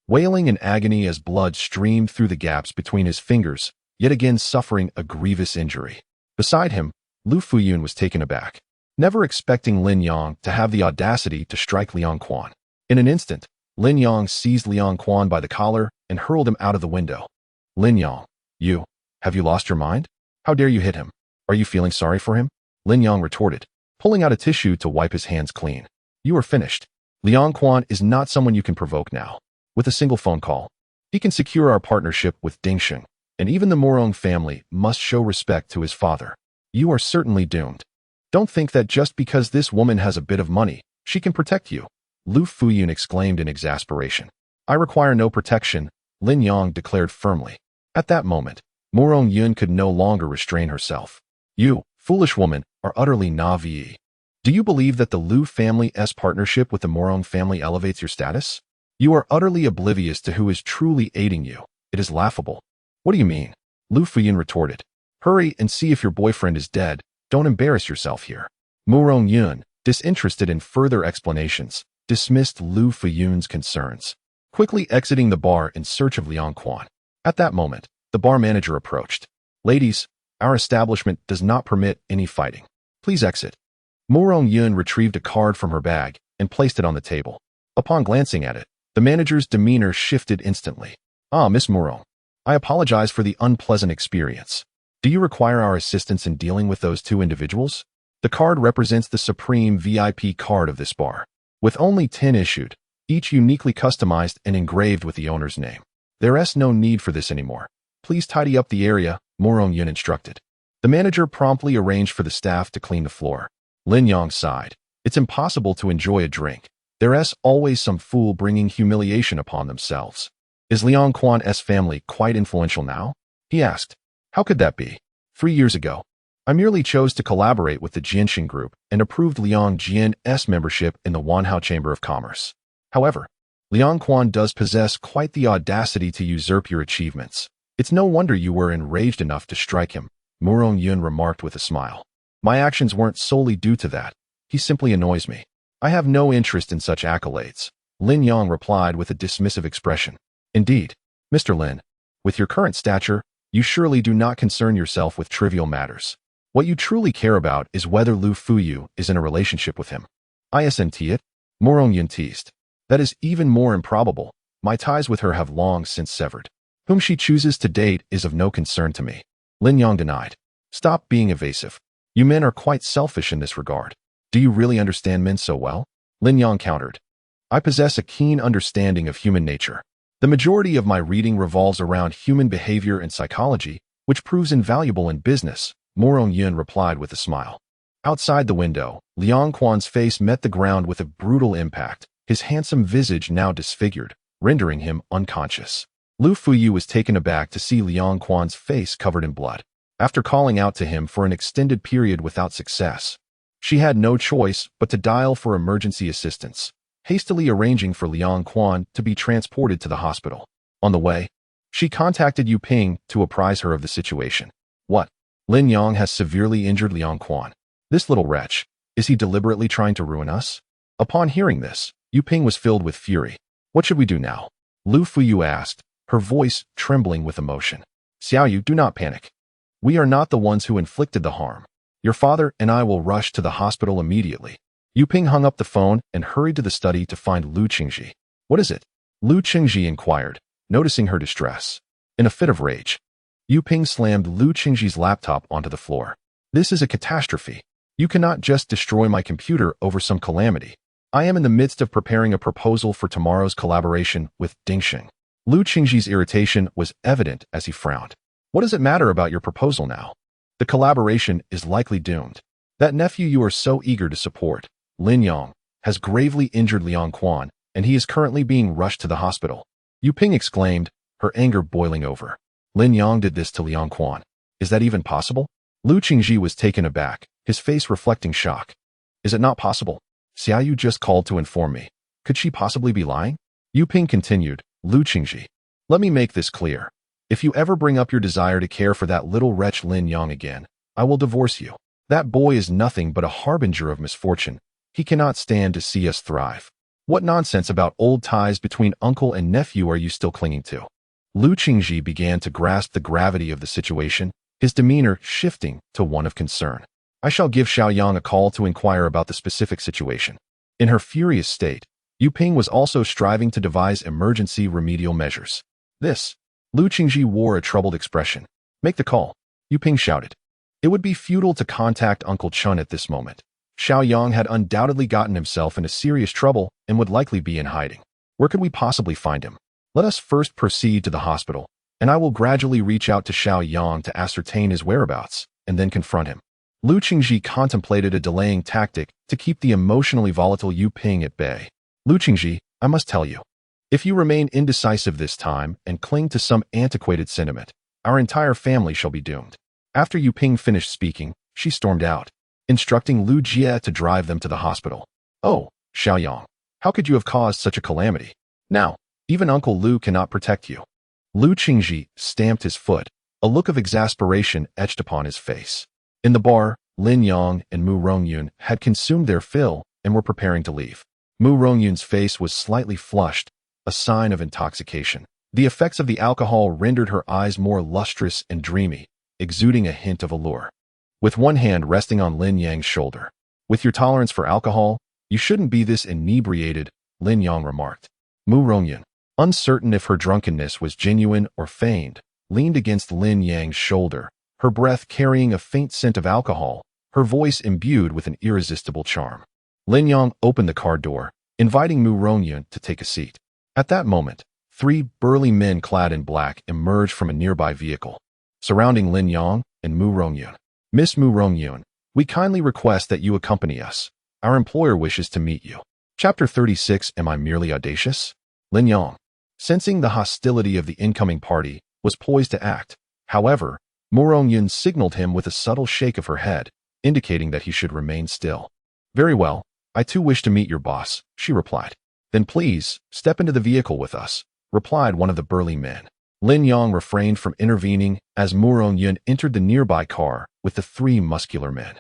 wailing in agony as blood streamed through the gaps between his fingers, yet again suffering a grievous injury. Beside him, Lu Fuyun was taken aback, never expecting Lin Yang to have the audacity to strike Liang Quan. In an instant, Lin Yang seized Liang Quan by the collar and hurled him out of the window. "Lin Yang, have you lost your mind? How dare you hit him? Are you feeling sorry for him?" Lin Yang retorted, pulling out a tissue to wipe his hands clean. "You are finished. Liang Quan is not someone you can provoke now. With a single phone call, he can secure our partnership with Dingsheng, and even the Morong family must show respect to his father. You are certainly doomed. Don't think that just because this woman has a bit of money, she can protect you," Lu Fuyun exclaimed in exasperation. "I require no protection," Lin Yang declared firmly. At that moment, Morong Yun could no longer restrain herself. "You, foolish woman, are utterly naive. Do you believe that the Lu family's partnership with the Morong family elevates your status? You are utterly oblivious to who is truly aiding you. It is laughable." "What do you mean?" Lu Fuyun retorted. "Hurry and see if your boyfriend is dead. Don't embarrass yourself here." Morong Yun, disinterested in further explanations, dismissed Lu Fuyun's concerns, quickly exiting the bar in search of Liang Quan. At that moment, the bar manager approached. "Ladies, our establishment does not permit any fighting. Please exit." Morong Yun retrieved a card from her bag and placed it on the table. Upon glancing at it, the manager's demeanor shifted instantly. "Ah, Miss Morong, I apologize for the unpleasant experience. Do you require our assistance in dealing with those 2 individuals?" The card represents the supreme VIP card of this bar, with only 10 issued, each uniquely customized and engraved with the owner's name. "There's no need for this anymore. Please tidy up the area," Morong Yun instructed. The manager promptly arranged for the staff to clean the floor. Lin Yang sighed. "It's impossible to enjoy a drink. There's always some fool bringing humiliation upon themselves." "Is Liang Quan's family quite influential now?" he asked. "How could that be? 3 years ago, I merely chose to collaborate with the Jianxing Group and approved Liang Jian's membership in the Wanhao Chamber of Commerce. However, Liang Quan does possess quite the audacity to usurp your achievements. It's no wonder you were enraged enough to strike him," Morong Yun remarked with a smile. "My actions weren't solely due to that. He simply annoys me." "I have no interest in such accolades," Lin Yang replied with a dismissive expression. "Indeed, Mr. Lin, with your current stature, you surely do not concern yourself with trivial matters. What you truly care about is whether Lu Fuyu is in a relationship with him." "Isn't it?" Morong Yun teased. "That is even more improbable. My ties with her have long since severed. Whom she chooses to date is of no concern to me," Lin Yang denied. "Stop being evasive. You men are quite selfish in this regard. Do you really understand men so well?" Lin Yang countered. "I possess a keen understanding of human nature. The majority of my reading revolves around human behavior and psychology, which proves invaluable in business," Morong Yun replied with a smile. Outside the window, Liang Quan's face met the ground with a brutal impact, his handsome visage now disfigured, rendering him unconscious. Lu Fuyu was taken aback to see Liang Quan's face covered in blood. After calling out to him for an extended period without success, She had no choice but to dial for emergency assistance, hastily arranging for Liang Quan to be transported to the hospital. On the way, she contacted Yu Ping to apprise her of the situation. What? Lin Yang has severely injured Liang Quan. This little wretch, is he deliberately trying to ruin us? Upon hearing this, Yu Ping was filled with fury. What should we do now? Lu Fuyu asked, her voice trembling with emotion. Xiaoyu, do not panic. We are not the ones who inflicted the harm. Your father and I will rush to the hospital immediately. Yu Ping hung up the phone and hurried to the study to find Lu Qingji. What is it? Lu Qingji inquired, noticing her distress. In a fit of rage, Yu Ping slammed Lu Qingji's laptop onto the floor. This is a catastrophe. You cannot just destroy my computer over some calamity. I am in the midst of preparing a proposal for tomorrow's collaboration with Dingxing. Lu Qingji's irritation was evident as he frowned. What does it matter about your proposal now? The collaboration is likely doomed. That nephew you are so eager to support, Lin Yang, has gravely injured Liang Quan, and he is currently being rushed to the hospital. Yu Ping exclaimed, her anger boiling over. Lin Yang did this to Liang Quan. Is that even possible? Lu Qingji was taken aback, his face reflecting shock. Is it not possible? Xiaoyu just called to inform me. Could she possibly be lying? Yu Ping continued, Lu Qingji, let me make this clear. If you ever bring up your desire to care for that little wretch Lin Yang again, I will divorce you. That boy is nothing but a harbinger of misfortune. He cannot stand to see us thrive. What nonsense about old ties between uncle and nephew are you still clinging to? Lu Qingji began to grasp the gravity of the situation, his demeanor shifting to one of concern. I shall give Xiaoyang a call to inquire about the specific situation. In her furious state, Yu Ping was also striving to devise emergency remedial measures. Lu Qingji wore a troubled expression. Make the call, Yu Ping shouted. It would be futile to contact Uncle Chun at this moment. Xiaoyang had undoubtedly gotten himself into serious trouble and would likely be in hiding. Where could we possibly find him? Let us first proceed to the hospital, and I will gradually reach out to Xiaoyang to ascertain his whereabouts, and then confront him. Lu Qingji contemplated a delaying tactic to keep the emotionally volatile Yu Ping at bay. Lu Qingji, I must tell you, if you remain indecisive this time and cling to some antiquated sentiment, our entire family shall be doomed. After Yu Ping finished speaking, she stormed out, instructing Lu Jie to drive them to the hospital. Oh, Xiaoyang, how could you have caused such a calamity? Now, even Uncle Lu cannot protect you. Lu Qingji stamped his foot, a look of exasperation etched upon his face. In the bar, Lin Yang and Mu Rongyun had consumed their fill and were preparing to leave. Mu Rongyun's face was slightly flushed, a sign of intoxication. The effects of the alcohol rendered her eyes more lustrous and dreamy, exuding a hint of allure. With one hand resting on Lin Yang's shoulder. With your tolerance for alcohol, you shouldn't be this inebriated, Lin Yang remarked. Mu Rongyun, uncertain if her drunkenness was genuine or feigned, leaned against Lin Yang's shoulder, her breath carrying a faint scent of alcohol, her voice imbued with an irresistible charm. Lin Yang opened the car door, inviting Mu Rongyun to take a seat. At that moment, 3 burly men clad in black emerged from a nearby vehicle, surrounding Lin Yang and Mu Rongyun. Miss Mu Rongyun, we kindly request that you accompany us. Our employer wishes to meet you. Chapter 36. Am I merely audacious? Lin Yang, sensing the hostility of the incoming party, was poised to act. However, Mu Rongyun signaled him with a subtle shake of her head, indicating that he should remain still. Very well, I too wish to meet your boss, she replied. Then please, step into the vehicle with us, replied one of the burly men. Lin Yang refrained from intervening as Mu Rongyun entered the nearby car with the 3 muscular men.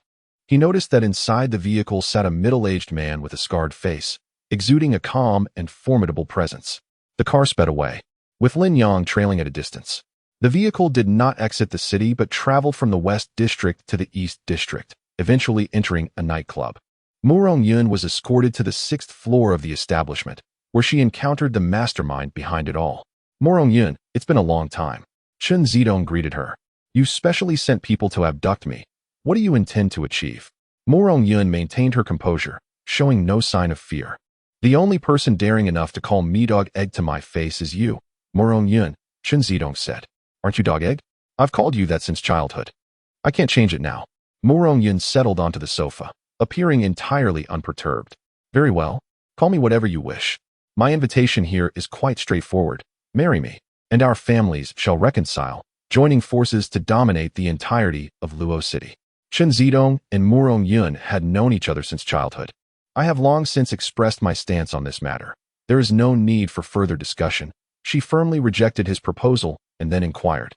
He noticed that inside the vehicle sat a middle-aged man with a scarred face, exuding a calm and formidable presence. The car sped away, with Lin Yang trailing at a distance. The vehicle did not exit the city but traveled from the West District to the East District, eventually entering a nightclub. Mu Rongyun was escorted to the 6th floor of the establishment, where she encountered the mastermind behind it all. Mu Rongyun, it's been a long time. Chen Zidong greeted her. You specially sent people to abduct me. What do you intend to achieve? Mu Rongyun maintained her composure, showing no sign of fear. The only person daring enough to call me dog egg to my face is you, Mu Rongyun, Chen Zidong said. Aren't you dog egg? I've called you that since childhood. I can't change it now. Mu Rongyun settled onto the sofa, appearing entirely unperturbed. Very well, call me whatever you wish. My invitation here is quite straightforward. Marry me, and our families shall reconcile, joining forces to dominate the entirety of Luo City. Chen Zidong and Murong Yun had known each other since childhood. I have long since expressed my stance on this matter. There is no need for further discussion. She firmly rejected his proposal and then inquired.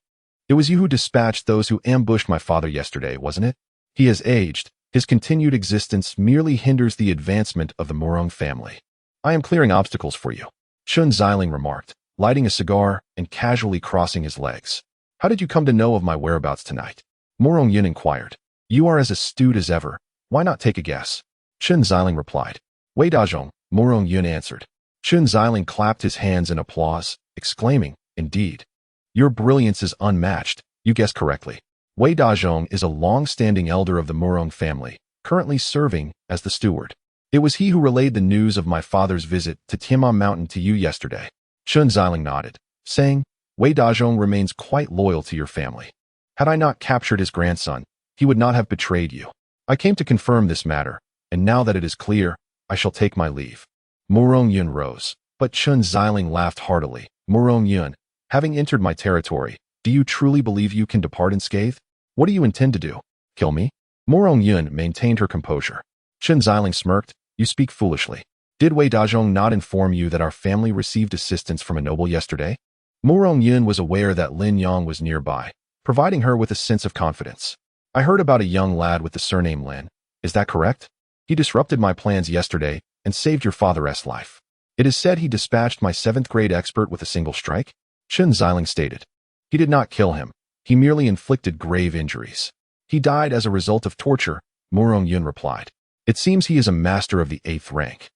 It was you who dispatched those who ambushed my father yesterday, wasn't it? He has aged. His continued existence merely hinders the advancement of the Murong family. I am clearing obstacles for you, Chun Xiling remarked, lighting a cigar and casually crossing his legs. How did you come to know of my whereabouts tonight? Murong Yun inquired. You are as astute as ever. Why not take a guess? Chun Xiling replied. Wei Dazhong, Murong Yun answered. Chun Xiling clapped his hands in applause, exclaiming, Indeed. Your brilliance is unmatched. You guessed correctly. Wei Dazhong is a long-standing elder of the Murong family, currently serving as the steward. It was he who relayed the news of my father's visit to Tianma Mountain to you yesterday. Chun Xiling nodded, saying, Wei Dazhong remains quite loyal to your family. Had I not captured his grandson, he would not have betrayed you. I came to confirm this matter, and now that it is clear, I shall take my leave. Murong Yun rose, but Chun Xiling laughed heartily. Murong Yun, having entered my territory, do you truly believe you can depart unscathed? What do you intend to do? Kill me? Murong Yun maintained her composure. Chun Xiling smirked. You speak foolishly. Did Wei Dazhong not inform you that our family received assistance from a noble yesterday? Murong Yun was aware that Lin Yang was nearby, providing her with a sense of confidence. I heard about a young lad with the surname Lin. Is that correct? He disrupted my plans yesterday and saved your father's life. It is said he dispatched my 7th grade expert with a single strike? Chun Xiling stated. He did not kill him. He merely inflicted grave injuries. He died as a result of torture, Murong Yun replied. It seems he is a master of the 8th rank.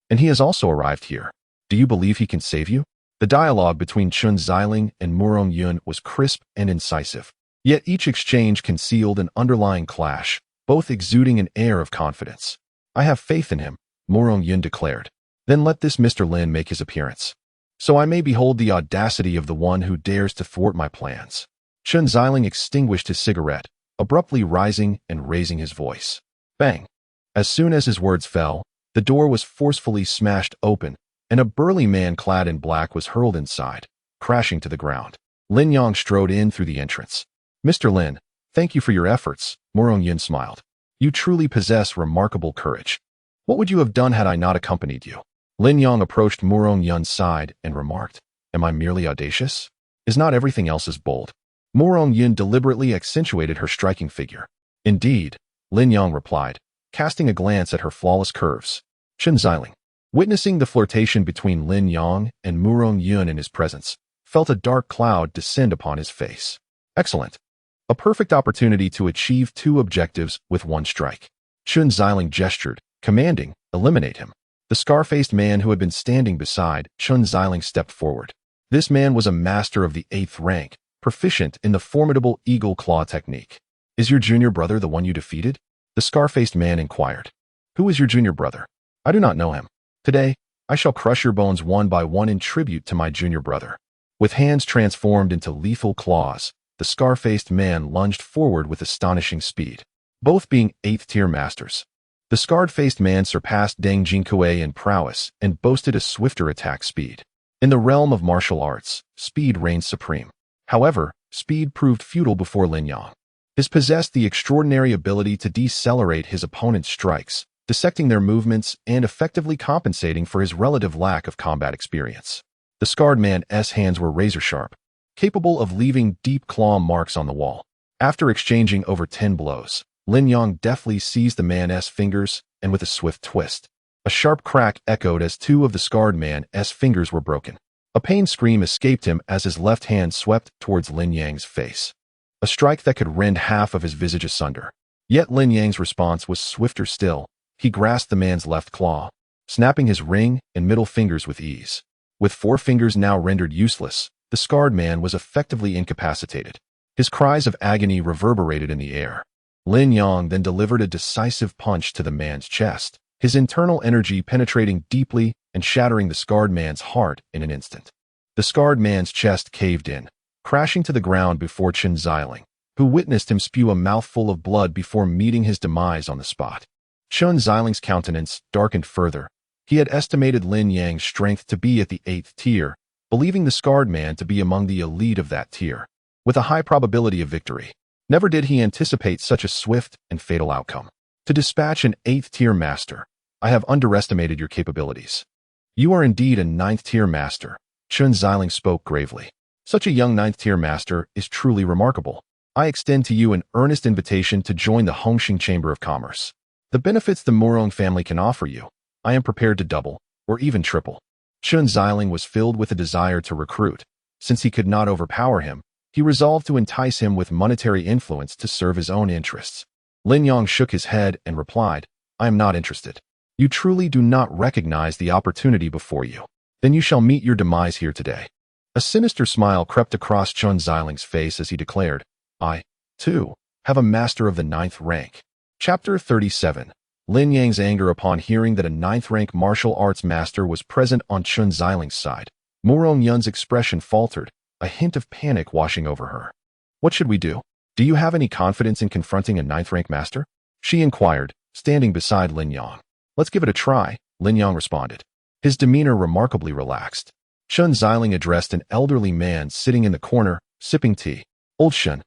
And he has also arrived here. Do you believe he can save you? The dialogue between Chun Xiling and Murong Yun was crisp and incisive. Yet each exchange concealed an underlying clash, both exuding an air of confidence. I have faith in him, Murong Yun declared. Then let this Mr. Lin make his appearance. So I may behold the audacity of the one who dares to thwart my plans. Chun Xiling extinguished his cigarette, abruptly rising and raising his voice. Bang! As soon as his words fell, the door was forcefully smashed open, and a burly man clad in black was hurled inside, crashing to the ground. Lin Yang strode in through the entrance. Mr. Lin, thank you for your efforts, Murong Yun smiled. You truly possess remarkable courage. What would you have done had I not accompanied you? Lin Yang approached Murong Yun's side and remarked, Am I merely audacious? Is not everything else as bold? Murong Yun deliberately accentuated her striking figure. Indeed, Lin Yang replied, casting a glance at her flawless curves. Chun Xiling, witnessing the flirtation between Lin Yang and Murong Yun in his presence, felt a dark cloud descend upon his face. Excellent. A perfect opportunity to achieve 2 objectives with 1 strike. Chun Xiling gestured, commanding, eliminate him. The scar-faced man who had been standing beside Chun Xiling stepped forward. This man was a master of the 8th rank, proficient in the formidable eagle claw technique. Is your junior brother the one you defeated? The scar-faced man inquired. Who is your junior brother? I do not know him. Today, I shall crush your bones one by one in tribute to my junior brother. With hands transformed into lethal claws, the scar-faced man lunged forward with astonishing speed, both being 8th-tier masters. The scarred-faced man surpassed Deng Jinkui in prowess and boasted a swifter attack speed. In the realm of martial arts, speed reigns supreme. However, speed proved futile before Lin Yang. He possessed the extraordinary ability to decelerate his opponent's strikes, dissecting their movements and effectively compensating for his relative lack of combat experience. The scarred man's hands were razor-sharp, capable of leaving deep claw marks on the wall. After exchanging over 10 blows, Lin Yang deftly seized the man's fingers, and with a swift twist, a sharp crack echoed as 2 of the scarred man's fingers were broken. A pain scream escaped him as his left hand swept towards Lin Yang's face. A strike that could rend half of his visage asunder. Yet Lin Yang's response was swifter still. He grasped the man's left claw, snapping his ring and middle fingers with ease. With 4 fingers now rendered useless, the scarred man was effectively incapacitated. His cries of agony reverberated in the air. Lin Yang then delivered a decisive punch to the man's chest, his internal energy penetrating deeply and shattering the scarred man's heart in an instant. The scarred man's chest caved in, crashing to the ground before Chun Xiling, who witnessed him spew a mouthful of blood before meeting his demise on the spot. Chun Xiling's countenance darkened further. He had estimated Lin Yang's strength to be at the 8th tier, believing the scarred man to be among the elite of that tier, with a high probability of victory. Never did he anticipate such a swift and fatal outcome. To dispatch an 8th-tier master, I have underestimated your capabilities. You are indeed a 9th-tier master, Chun Xiling spoke gravely. Such a young 9th-tier master is truly remarkable. I extend to you an earnest invitation to join the Hongxing Chamber of Commerce. The benefits the Murong family can offer you, I am prepared to double, or even triple. Chun Xiling was filled with a desire to recruit. Since he could not overpower him, he resolved to entice him with monetary influence to serve his own interests. Lin Yang shook his head and replied, I am not interested. You truly do not recognize the opportunity before you. Then you shall meet your demise here today. A sinister smile crept across Chun Xiling's face as he declared, I, too, have a master of the 9th rank. Chapter 37. Lin Yang's anger upon hearing that a 9th-rank martial arts master was present on Chun Xiling's side. Murong Yun's expression faltered, a hint of panic washing over her. What should we do? Do you have any confidence in confronting a 9th-rank master? She inquired, standing beside Lin Yang. Let's give it a try, Lin Yang responded. His demeanor remarkably relaxed. Chun Xiling addressed an elderly man sitting in the corner, sipping tea. Old Shun,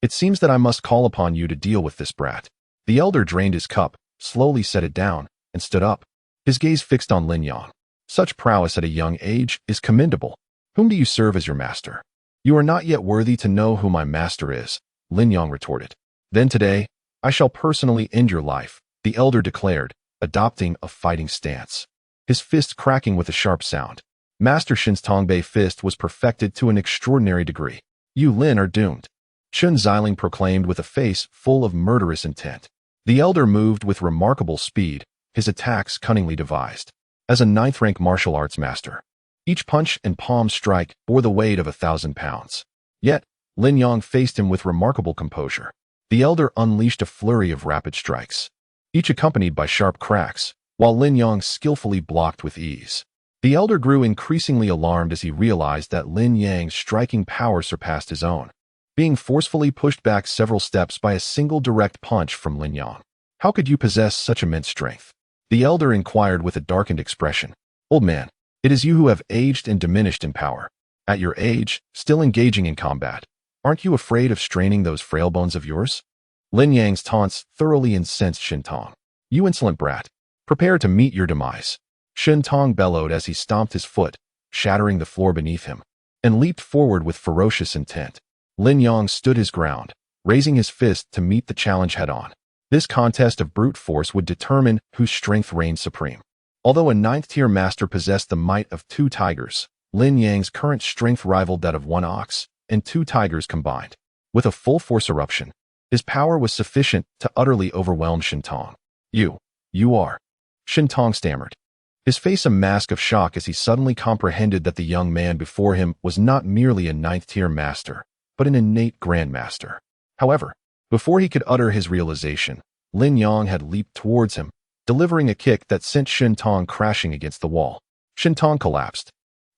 it seems that I must call upon you to deal with this brat. The elder drained his cup, slowly set it down, and stood up. His gaze fixed on Lin Yang. Such prowess at a young age is commendable. Whom do you serve as your master? You are not yet worthy to know who my master is, Lin Yang retorted. Then today, I shall personally end your life, the elder declared, adopting a fighting stance. His fist cracking with a sharp sound. Master Shin's Tongbei fist was perfected to an extraordinary degree. You Lin are doomed. Chun Xiling proclaimed with a face full of murderous intent. The elder moved with remarkable speed, his attacks cunningly devised. As a 9th-rank martial arts master, each punch and palm strike bore the weight of 1,000 pounds. Yet, Lin Yang faced him with remarkable composure. The elder unleashed a flurry of rapid strikes, each accompanied by sharp cracks, while Lin Yang skillfully blocked with ease. The elder grew increasingly alarmed as he realized that Lin Yang's striking power surpassed his own, being forcefully pushed back several steps by a single direct punch from Lin Yang. How could you possess such immense strength? The elder inquired with a darkened expression. Old man, it is you who have aged and diminished in power. At your age, still engaging in combat, aren't you afraid of straining those frail bones of yours? Lin Yang's taunts thoroughly incensed Shintong. You insolent brat, prepare to meet your demise. Shintong bellowed as he stomped his foot, shattering the floor beneath him, and leaped forward with ferocious intent. Lin Yang stood his ground, raising his fist to meet the challenge head-on. This contest of brute force would determine whose strength reigned supreme. Although a 9th-tier master possessed the might of 2 tigers, Lin Yang's current strength rivaled that of 1 ox and 2 tigers combined. With a full-force eruption, his power was sufficient to utterly overwhelm Shintong. You are. Shintong stammered, his face a mask of shock as he suddenly comprehended that the young man before him was not merely a 9th-tier master, but an innate grandmaster. However, before he could utter his realization, Lin Yang had leaped towards him, delivering a kick that sent Shintong crashing against the wall. Shintong collapsed,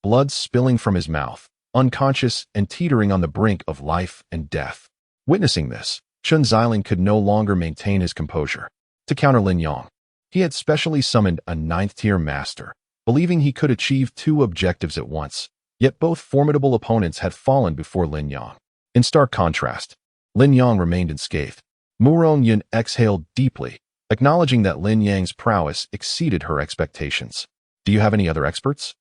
blood spilling from his mouth, unconscious and teetering on the brink of life and death. Witnessing this, Chun Xiling could no longer maintain his composure. To counter Lin Yang, he had specially summoned a 9th-tier master, believing he could achieve 2 objectives at once, yet both formidable opponents had fallen before Lin Yang. In stark contrast, Lin Yang remained unscathed. Murong Yun exhaled deeply, acknowledging that Lin Yang's prowess exceeded her expectations. Do you have any other experts?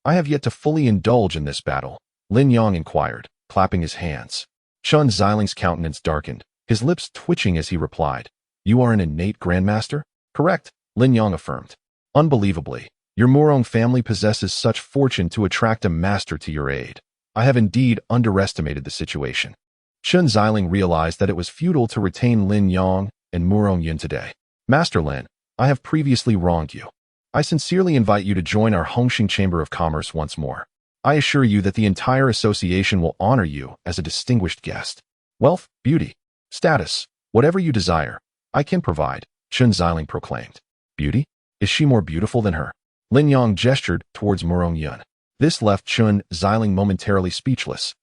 I have yet to fully indulge in this battle, Lin Yang inquired, clapping his hands. Chun Xiling's countenance darkened, his lips twitching as he replied. You are an innate grandmaster? Correct, Lin Yang affirmed. Unbelievably, your Murong family possesses such fortune to attract a master to your aid. I have indeed underestimated the situation. Chun Xiling realized that it was futile to retain Lin Yang and Murong Yun today. Master Lin, I have previously wronged you. I sincerely invite you to join our Hongxing Chamber of Commerce once more. I assure you that the entire association will honor you as a distinguished guest. Wealth, beauty, status, whatever you desire, I can provide, Chun Xiling proclaimed. Beauty? Is she more beautiful than her? Lin Yang gestured towards Murong Yun. This left Chun Xiling momentarily speechless,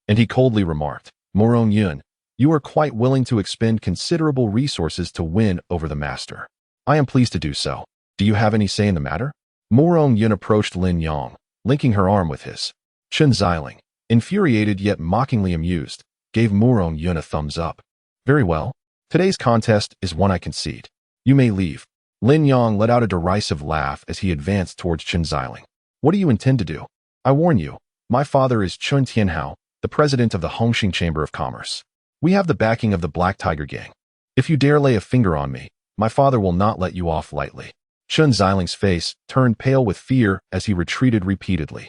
and he coldly remarked, Murong Yun, you are quite willing to expend considerable resources to win over the master. I am pleased to do so. Do you have any say in the matter? Murong Yun approached Lin Yang, linking her arm with his. Chun Xiling, infuriated yet mockingly amused, gave Murong Yun a thumbs up. Very well. Today's contest is one I concede. You may leave. Lin Yang let out a derisive laugh as he advanced towards Chen Xiling. What do you intend to do? I warn you, my father is Chun Tianhao, the president of the Hongxing Chamber of Commerce. We have the backing of the Black Tiger Gang. If you dare lay a finger on me, my father will not let you off lightly. Chen Xiling's face turned pale with fear as he retreated repeatedly.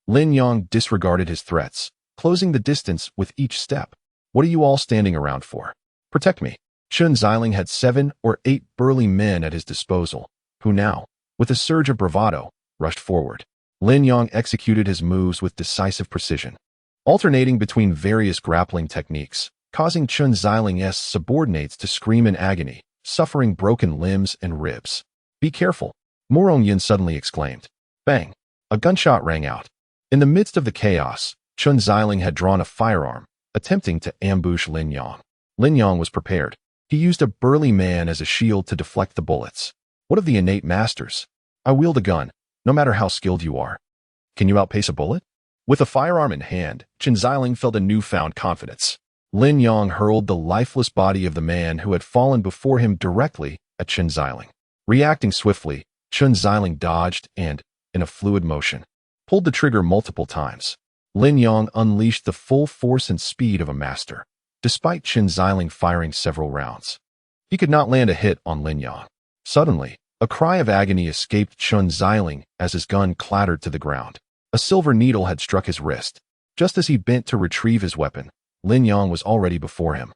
Lin Yang disregarded his threats, closing the distance with each step. What are you all standing around for? Protect me. Chen Xiling had 7 or 8 burly men at his disposal, who now, with a surge of bravado, rushed forward. Lin Yang executed his moves with decisive precision, alternating between various grappling techniques, causing Chen Xiling's subordinates to scream in agony, suffering broken limbs and ribs. Be careful, Murong Yun suddenly exclaimed. Bang! A gunshot rang out. In the midst of the chaos, Chen Xiling had drawn a firearm, attempting to ambush Lin Yang. Lin Yang was prepared. He used a burly man as a shield to deflect the bullets. What of the innate masters? I wield a gun, no matter how skilled you are. Can you outpace a bullet? With a firearm in hand, Chen Xiling felt a newfound confidence. Lin Yang hurled the lifeless body of the man who had fallen before him directly at Chen Xiling. Reacting swiftly, Chen Xiling dodged and, in a fluid motion, pulled the trigger multiple times. Lin Yang unleashed the full force and speed of a master, despite Chen Xiling firing several rounds. He could not land a hit on Lin Yang. Suddenly, a cry of agony escaped Chen Xiling as his gun clattered to the ground. A silver needle had struck his wrist. Just as he bent to retrieve his weapon, Lin Yang was already before him,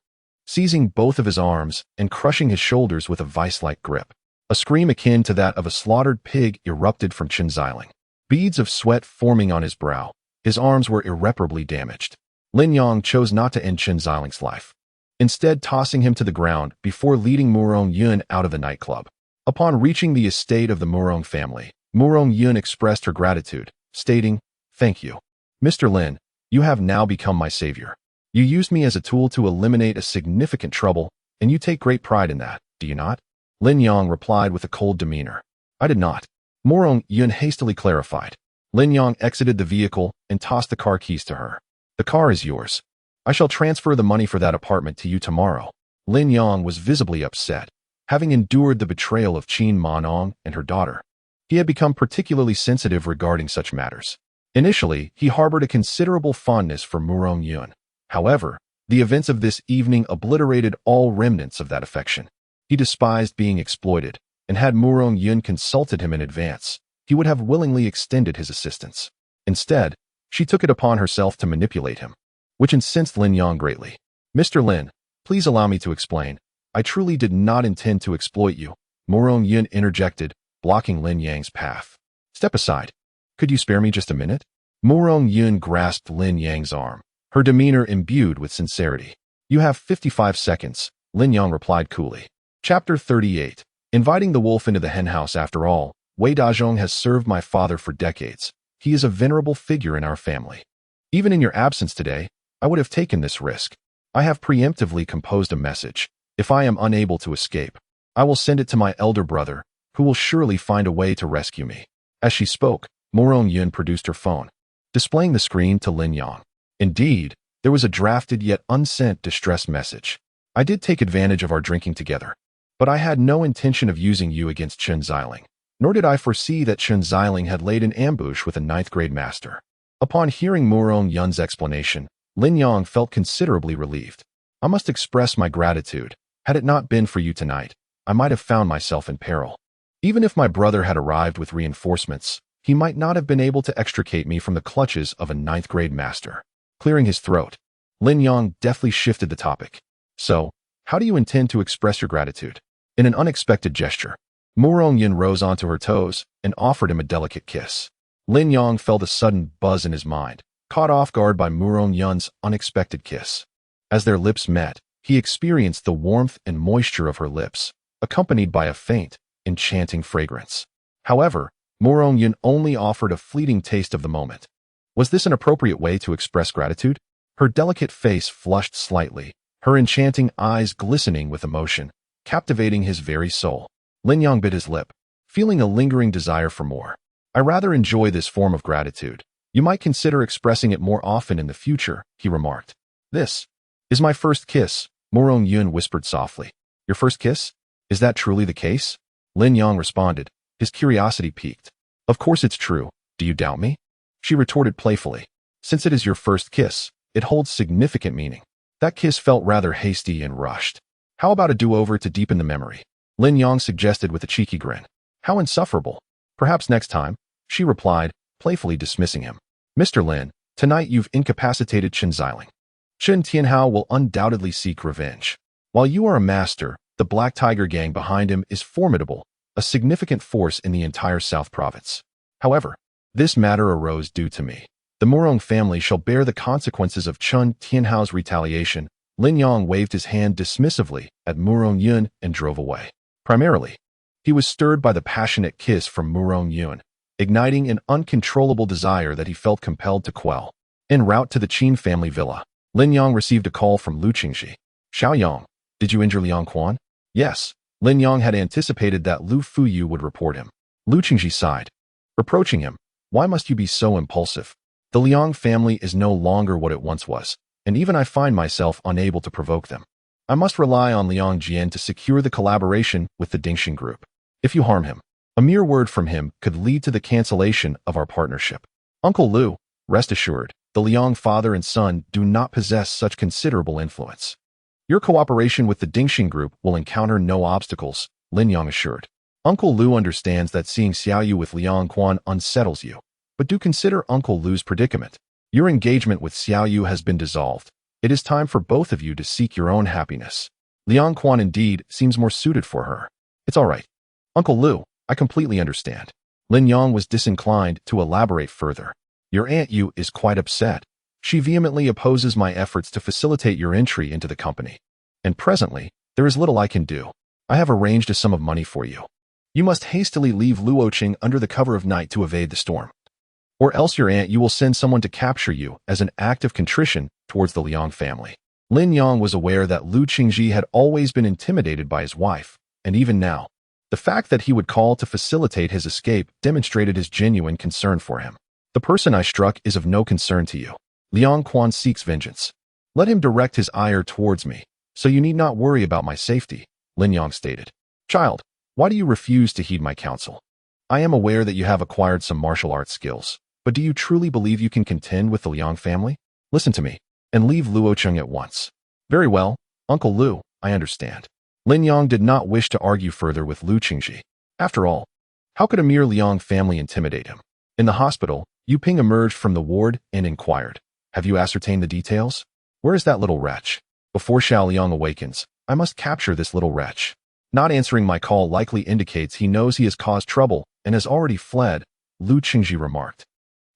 seizing both of his arms and crushing his shoulders with a vice-like grip. A scream akin to that of a slaughtered pig erupted from Chen Xiling. Beads of sweat forming on his brow, his arms were irreparably damaged. Lin Yang chose not to end Chen Xiling's life, instead tossing him to the ground before leading Murong Yun out of the nightclub. Upon reaching the estate of the Murong family, Murong Yun expressed her gratitude, stating, "Thank you. Mr. Lin, you have now become my savior. You used me as a tool to eliminate a significant trouble, and you take great pride in that, do you not?" Lin Yang replied with a cold demeanor. "I did not." Murong Yun hastily clarified. Lin Yang exited the vehicle and tossed the car keys to her. "The car is yours. I shall transfer the money for that apartment to you tomorrow." Lin Yang was visibly upset, having endured the betrayal of Qin Manong and her daughter. He had become particularly sensitive regarding such matters. Initially, he harbored a considerable fondness for Murong Yun. However, the events of this evening obliterated all remnants of that affection. He despised being exploited, and had Murong Yun consulted him in advance, he would have willingly extended his assistance. Instead, she took it upon herself to manipulate him, which incensed Lin Yang greatly. "Mr. Lin, please allow me to explain. I truly did not intend to exploit you," Murong Yun interjected, blocking Lin Yang's path. "Step aside. Could you spare me just a minute?" Murong Yun grasped Lin Yang's arm, her demeanor imbued with sincerity. "You have 55 seconds, Lin Yang replied coolly. Chapter 38. Inviting the wolf into the henhouse. After all, Wei Dazhong has served my father for decades. He is a venerable figure in our family. Even in your absence today, I would have taken this risk. I have preemptively composed a message. If I am unable to escape, I will send it to my elder brother, who will surely find a way to rescue me." As she spoke, Murong Yun produced her phone, displaying the screen to Lin Yang. Indeed, there was a drafted yet unsent distress message. "I did take advantage of our drinking together, but I had no intention of using you against Chen Xiling, nor did I foresee that Chen Xiling had laid an ambush with a 9th-grade master." Upon hearing Murong Yun's explanation, Lin Yang felt considerably relieved. "I must express my gratitude. Had it not been for you tonight, I might have found myself in peril. Even if my brother had arrived with reinforcements, he might not have been able to extricate me from the clutches of a 9th-grade master." Clearing his throat, Lin Yang deftly shifted the topic. "So, how do you intend to express your gratitude?" In an unexpected gesture, Murong Yun rose onto her toes and offered him a delicate kiss. Lin Yang felt a sudden buzz in his mind, caught off guard by Murong Yun's unexpected kiss. As their lips met, he experienced the warmth and moisture of her lips, accompanied by a faint, enchanting fragrance. However, Murong Yun only offered a fleeting taste of the moment. Was this an appropriate way to express gratitude? Her delicate face flushed slightly, her enchanting eyes glistening with emotion, captivating his very soul. Lin Yang bit his lip, feeling a lingering desire for more. "I rather enjoy this form of gratitude. You might consider expressing it more often in the future," he remarked. "This is my first kiss," Morong Yun whispered softly. Your first kiss? Is that truly the case? Lin Yang responded, his curiosity piqued. Of course it's true. Do you doubt me? She retorted playfully. Since it is your first kiss, it holds significant meaning. That kiss felt rather hasty and rushed. How about a do-over to deepen the memory? Lin Yang suggested with a cheeky grin. How insufferable. Perhaps next time, she replied, playfully dismissing him. Mr. Lin, tonight you've incapacitated Chen Xiling. Chen Tianhao will undoubtedly seek revenge. While you are a master, the Black Tiger gang behind him is formidable, a significant force in the entire South Province. However, this matter arose due to me. The Morong family shall bear the consequences of Chen Tianhao's retaliation. Lin Yang waved his hand dismissively at Morong Yun and drove away. Primarily, he was stirred by the passionate kiss from Morong Yun, igniting an uncontrollable desire that he felt compelled to quell. En route to the Qin family villa, Lin Yang received a call from Lu Qingji. Xiaoyang, did you injure Liang Quan? Yes. Lin Yang had anticipated that Lu Fuyu would report him. Lu Qingji sighed. Reproaching him, why must you be so impulsive? The Liang family is no longer what it once was, and even I find myself unable to provoke them. I must rely on Liang Jian to secure the collaboration with the Dingxin group. If you harm him, a mere word from him could lead to the cancellation of our partnership. Uncle Lu, rest assured, the Liang father and son do not possess such considerable influence. Your cooperation with the Dingxin group will encounter no obstacles, Lin Yang assured. Uncle Lu understands that seeing Xiaoyu with Liang Quan unsettles you. But do consider Uncle Lu's predicament. Your engagement with Xiaoyu has been dissolved. It is time for both of you to seek your own happiness. Liang Quan indeed seems more suited for her. It's all right. Uncle Lu, I completely understand. Lin Yang was disinclined to elaborate further. Your Aunt Yu is quite upset. She vehemently opposes my efforts to facilitate your entry into the company. And presently, there is little I can do. I have arranged a sum of money for you. You must hastily leave Luoqing under the cover of night to evade the storm. Or else your aunt Yu will send someone to capture you as an act of contrition towards the Liang family. Lin Yang was aware that Lu Qingji had always been intimidated by his wife, and even now, the fact that he would call to facilitate his escape demonstrated his genuine concern for him. The person I struck is of no concern to you. Liang Quan seeks vengeance. Let him direct his ire towards me, so you need not worry about my safety, Lin Yang stated. Child, why do you refuse to heed my counsel? I am aware that you have acquired some martial arts skills. But do you truly believe you can contend with the Liang family? Listen to me, and leave Luocheng at once. Very well, Uncle Lu, I understand. Lin Yang did not wish to argue further with Lu Qingji. After all, how could a mere Liang family intimidate him? In the hospital, Yu Ping emerged from the ward and inquired, have you ascertained the details? Where is that little wretch? Before Xiao Liang awakens, I must capture this little wretch. Not answering my call likely indicates he knows he has caused trouble and has already fled, Lu Qingji remarked.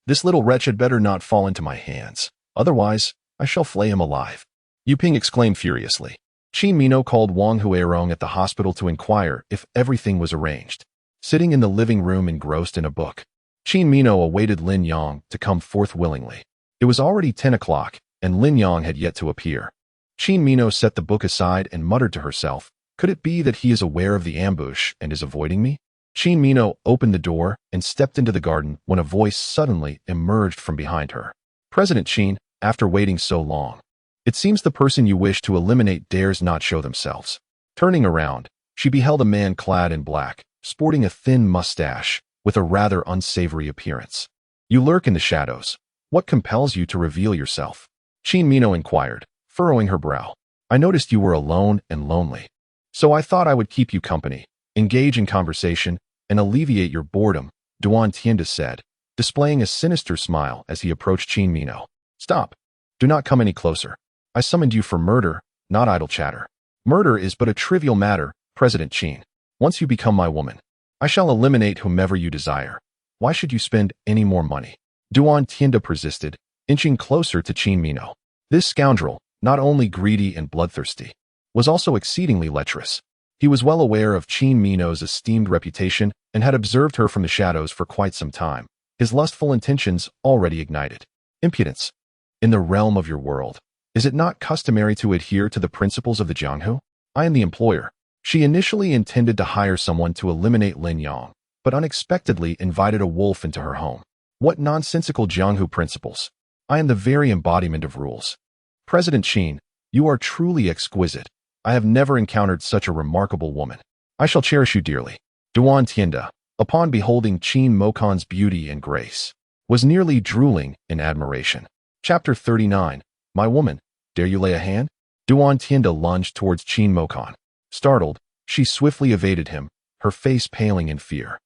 This little wretch had better not fall into my hands. Otherwise, I shall flay him alive. Yu Ping exclaimed furiously. Qin Mino called Wang Huirong at the hospital to inquire if everything was arranged. Sitting in the living room engrossed in a book, Qin Mino awaited Lin Yang to come forth willingly. It was already 10 o'clock, and Lin Yang had yet to appear. Qin Mino set the book aside and muttered to herself, could it be that he is aware of the ambush and is avoiding me? Qin Mino opened the door and stepped into the garden when a voice suddenly emerged from behind her. President Qin, after waiting so long, it seems the person you wish to eliminate dares not show themselves. Turning around, she beheld a man clad in black, sporting a thin mustache, with a rather unsavory appearance. You lurk in the shadows. What compels you to reveal yourself? Qin Mino inquired, furrowing her brow. I noticed you were alone and lonely. So I thought I would keep you company, engage in conversation, and alleviate your boredom, Duan Tianda said, displaying a sinister smile as he approached Qin Mino. Stop. Do not come any closer. I summoned you for murder, not idle chatter. Murder is but a trivial matter, President Qin. Once you become my woman, I shall eliminate whomever you desire. Why should you spend any more money? Duan Tianda persisted, inching closer to Qin Mino. This scoundrel, not only greedy and bloodthirsty, was also exceedingly lecherous. He was well aware of Qin Mino's esteemed reputation and had observed her from the shadows for quite some time, his lustful intentions already ignited. Impudence. In the realm of your world, is it not customary to adhere to the principles of the Jianghu? I am the employer. She initially intended to hire someone to eliminate Lin Yang, but unexpectedly invited a wolf into her home. What nonsensical Jianghu principles! I am the very embodiment of rules. President Qin, You are truly exquisite. I have never encountered such a remarkable woman. I shall cherish you dearly. Duan Tienda, upon beholding Qin Mokan's beauty and grace, was nearly drooling in admiration. Chapter 39. My woman, dare you lay a hand? Duan Tienda lunged towards Qin Mokan. Startled, she swiftly evaded him, her face paling in fear.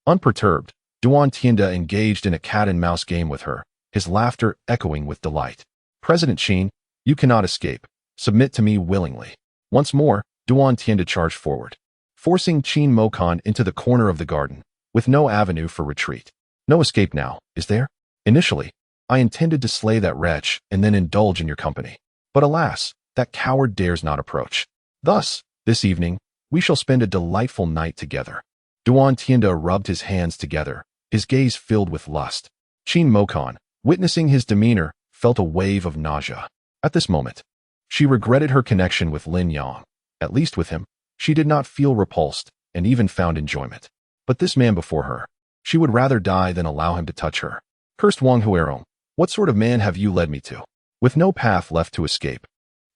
Unperturbed, Duan Tienda engaged in a cat-and-mouse game with her, his laughter echoing with delight. President Qin, you cannot escape. Submit to me willingly. Once more, Duan Tienda charged forward, forcing Qin Mokan into the corner of the garden, with no avenue for retreat. No escape now, is there? Initially, I intended to slay that wretch and then indulge in your company. But alas, that coward dares not approach. Thus, this evening, we shall spend a delightful night together. Duan Tienda rubbed his hands together, his gaze filled with lust. Qin Mokan, witnessing his demeanor, felt a wave of nausea. At this moment, she regretted her connection with Lin Yang. At least with him, she did not feel repulsed and even found enjoyment. But this man before her, she would rather die than allow him to touch her. Cursed Wang Huerong, what sort of man have you led me to? With no path left to escape,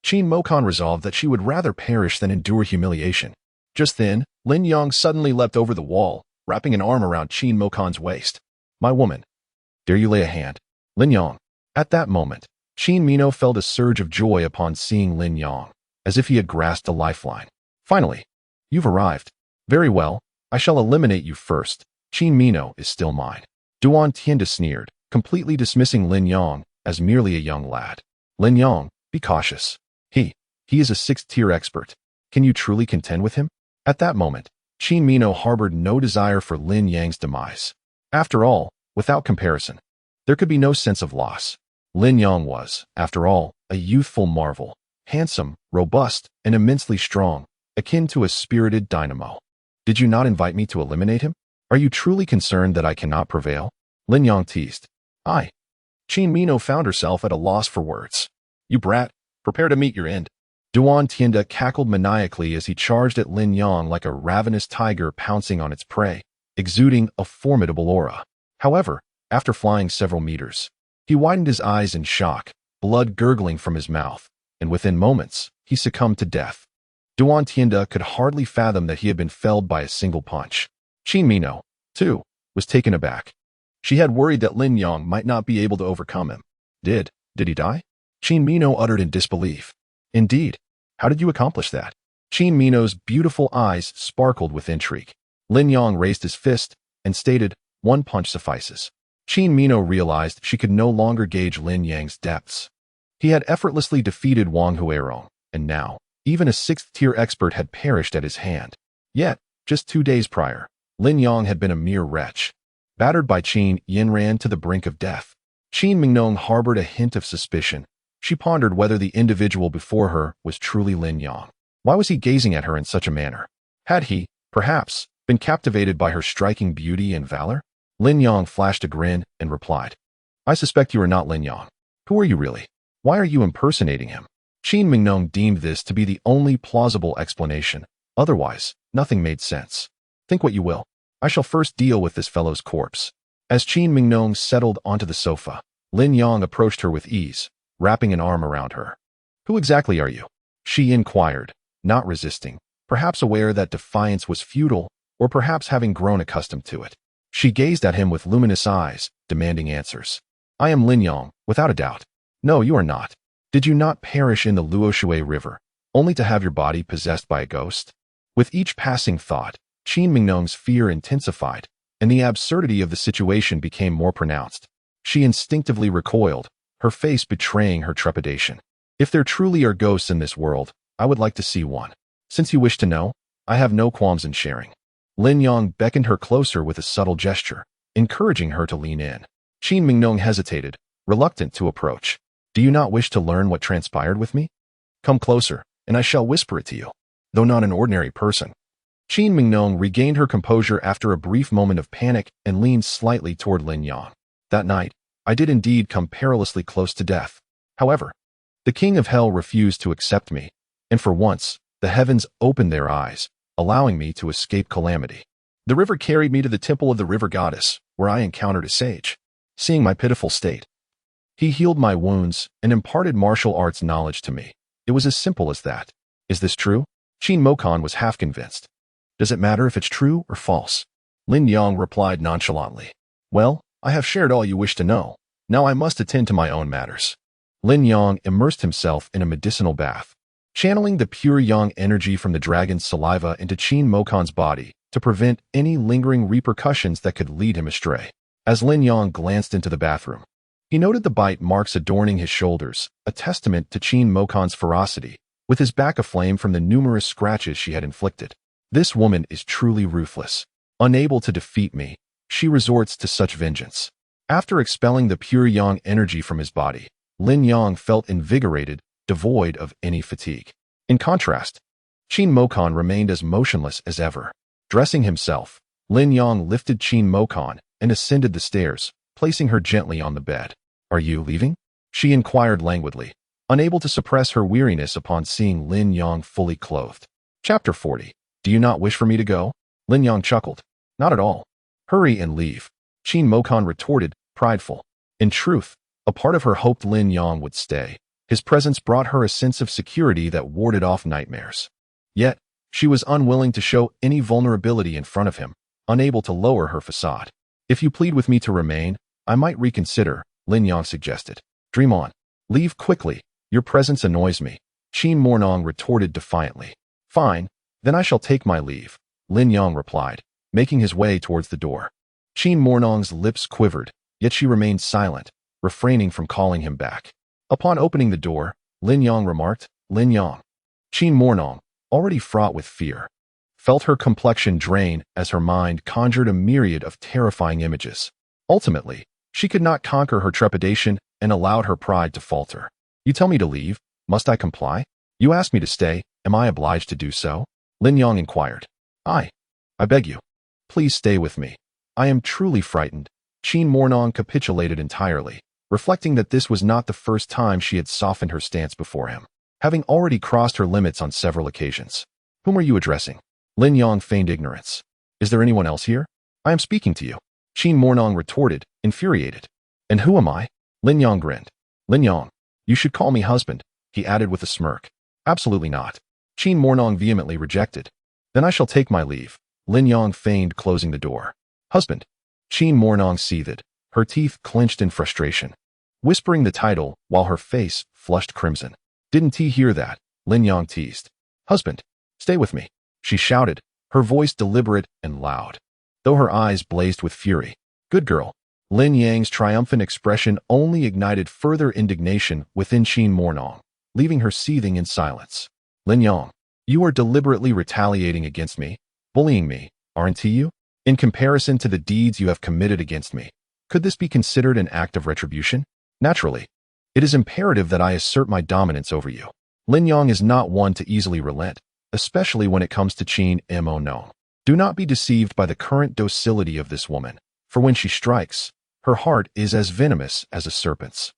Qin Mokan resolved that she would rather perish than endure humiliation. Just then, Lin Yang suddenly leapt over the wall, wrapping an arm around Qin Mokan's waist. My woman, dare you lay a hand? Lin Yang. At that moment, Qin Mino felt a surge of joy upon seeing Lin Yang, as if he had grasped a lifeline. Finally, you've arrived. Very well, I shall eliminate you first. Qin Mino is still mine. Duan Tienda sneered, completely dismissing Lin Yang as merely a young lad. Lin Yang, be cautious. He is a 6th-tier expert. Can you truly contend with him? At that moment, Qin Mino harbored no desire for Lin Yang's demise. After all, without comparison, there could be no sense of loss. Lin Yang was, after all, a youthful marvel, handsome, robust, and immensely strong, akin to a spirited dynamo. Did you not invite me to eliminate him? Are you truly concerned that I cannot prevail? Lin Yang teased. Qin Mino found herself at a loss for words. You brat, prepare to meet your end. Duan Tienda cackled maniacally as he charged at Lin Yang like a ravenous tiger pouncing on its prey, exuding a formidable aura. However, after flying several meters, he widened his eyes in shock, blood gurgling from his mouth, and within moments, he succumbed to death. Duan Tienda could hardly fathom that he had been felled by a single punch. Qin Mino, too, was taken aback. She had worried that Lin Yang might not be able to overcome him. Did he die? Qin Mino uttered in disbelief. Indeed. How did you accomplish that? Qin Mino's beautiful eyes sparkled with intrigue. Lin Yang raised his fist and stated, one punch suffices. Qin Mino realized she could no longer gauge Lin Yang's depths. He had effortlessly defeated Wang Huerong, and now, even a 6th-tier expert had perished at his hand. Yet, just 2 days prior, Lin Yang had been a mere wretch. Battered by Qin Yinran to the brink of death, Qin Mingnong harbored a hint of suspicion. She pondered whether the individual before her was truly Lin Yang. Why was he gazing at her in such a manner? Had he, perhaps, been captivated by her striking beauty and valor? Lin Yang flashed a grin and replied, I suspect you are not Lin Yang. Who are you really? Why are you impersonating him? Qin Mingnong deemed this to be the only plausible explanation. Otherwise, nothing made sense. Think what you will. I shall first deal with this fellow's corpse. As Qin Mingnong settled onto the sofa, Lin Yang approached her with ease, wrapping an arm around her. Who exactly are you? She inquired, not resisting, perhaps aware that defiance was futile, or perhaps having grown accustomed to it. She gazed at him with luminous eyes, demanding answers. I am Lin Yang, without a doubt. No, you are not. Did you not perish in the Luoshui River, only to have your body possessed by a ghost? With each passing thought, Qin Mingnong's fear intensified, and the absurdity of the situation became more pronounced. She instinctively recoiled, her face betraying her trepidation. If there truly are ghosts in this world, I would like to see one. Since you wish to know, I have no qualms in sharing. Lin Yang beckoned her closer with a subtle gesture, encouraging her to lean in. Qin Mingnong hesitated, reluctant to approach. Do you not wish to learn what transpired with me? Come closer, and I shall whisper it to you, though not an ordinary person. Qin Mingnong regained her composure after a brief moment of panic and leaned slightly toward Lin Yang. That night, I did indeed come perilously close to death. However, the king of hell refused to accept me, and for once, the heavens opened their eyes, allowing me to escape calamity. The river carried me to the temple of the river goddess, where I encountered a sage. Seeing my pitiful state, he healed my wounds and imparted martial arts knowledge to me. It was as simple as that. Is this true? Qin Mokon was half convinced. Does it matter if it's true or false? Lin Yang replied nonchalantly. Well, I have shared all you wish to know. Now I must attend to my own matters. Lin Yang immersed himself in a medicinal bath, channeling the pure yang energy from the dragon's saliva into Qin Mokon's body to prevent any lingering repercussions that could lead him astray. As Lin Yang glanced into the bathroom, he noted the bite marks adorning his shoulders, a testament to Qin Mokon's ferocity, with his back aflame from the numerous scratches she had inflicted. This woman is truly ruthless. Unable to defeat me, she resorts to such vengeance. After expelling the pure yang energy from his body, Lin Yang felt invigorated, devoid of any fatigue. In contrast, Qin Mokon remained as motionless as ever. Dressing himself, Lin Yang lifted Qin Mokon and ascended the stairs, placing her gently on the bed. Are you leaving? She inquired languidly, unable to suppress her weariness upon seeing Lin Yang fully clothed. Chapter 40. Do you not wish for me to go? Lin Yang chuckled. Not at all. Hurry and leave. Qin Mokon retorted, prideful. In truth, a part of her hoped Lin Yang would stay. His presence brought her a sense of security that warded off nightmares. Yet, she was unwilling to show any vulnerability in front of him, unable to lower her facade. If you plead with me to remain, I might reconsider, Lin Yang suggested. Dream on. Leave quickly. Your presence annoys me. Qin Mornong retorted defiantly. Fine, then I shall take my leave, Lin Yang replied, making his way towards the door. Qin Mornong's lips quivered, yet she remained silent, refraining from calling him back. Upon opening the door, Lin Yang remarked, Lin Yang. Qin Mornong, already fraught with fear, felt her complexion drain as her mind conjured a myriad of terrifying images. Ultimately, she could not conquer her trepidation and allowed her pride to falter. You tell me to leave, must I comply? You asked me to stay, am I obliged to do so? Lin Yang inquired. I beg you. Please stay with me. I am truly frightened. Qin Mornong capitulated entirely, reflecting that this was not the first time she had softened her stance before him, having already crossed her limits on several occasions. Whom are you addressing? Lin Yang feigned ignorance. Is there anyone else here? I am speaking to you. Qin Mornong retorted, infuriated. And who am I? Lin Yang grinned. Lin Yang, you should call me husband, he added with a smirk. Absolutely not. Qin Mornong vehemently rejected. Then I shall take my leave. Lin Yang feigned closing the door. Husband. Qin Mornong seethed, her teeth clenched in frustration, whispering the title while her face flushed crimson. Didn't he hear that? Lin Yang teased. Husband. Stay with me, she shouted, her voice deliberate and loud, though her eyes blazed with fury. Good girl. Lin Yang's triumphant expression only ignited further indignation within Qin Mornong, leaving her seething in silence. Lin Yang, you are deliberately retaliating against me, bullying me, aren't you? In comparison to the deeds you have committed against me, could this be considered an act of retribution? Naturally. It is imperative that I assert my dominance over you. Lin Yang is not one to easily relent, especially when it comes to Qin Mornong. Do not be deceived by the current docility of this woman, for when she strikes, her heart is as venomous as a serpent's.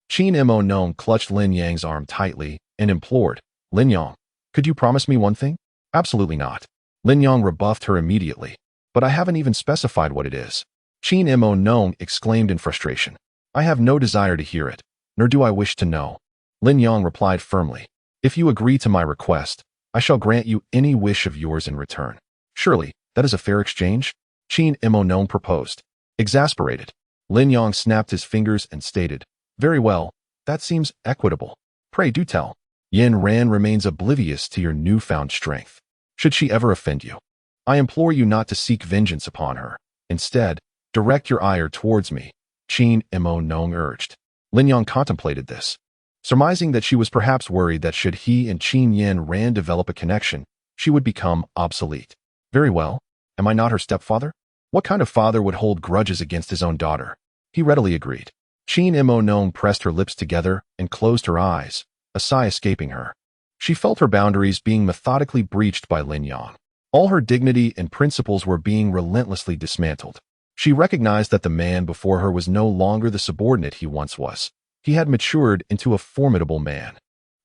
Qin Mornong clutched Lin Yang's arm tightly and implored, Lin Yang, could you promise me one thing? Absolutely not. Lin Yang rebuffed her immediately. But I haven't even specified what it is. Qin Mornong exclaimed in frustration. I have no desire to hear it, nor do I wish to know. Lin Yang replied firmly. If you agree to my request, I shall grant you any wish of yours in return. Surely, that is a fair exchange? Qin Mornong proposed. Exasperated, Lin Yang snapped his fingers and stated, Very well, that seems equitable. Pray do tell. Yen Ran remains oblivious to your newfound strength. Should she ever offend you, I implore you not to seek vengeance upon her. Instead, direct your ire towards me, Qin Mornong urged. Lin Yang contemplated this, surmising that she was perhaps worried that should he and Qin Yen Ran develop a connection, she would become obsolete. Very well. Am I not her stepfather? What kind of father would hold grudges against his own daughter? He readily agreed. Qin Mornong pressed her lips together and closed her eyes, a sigh escaping her. She felt her boundaries being methodically breached by Lin Yang. All her dignity and principles were being relentlessly dismantled. She recognized that the man before her was no longer the subordinate he once was. He had matured into a formidable man,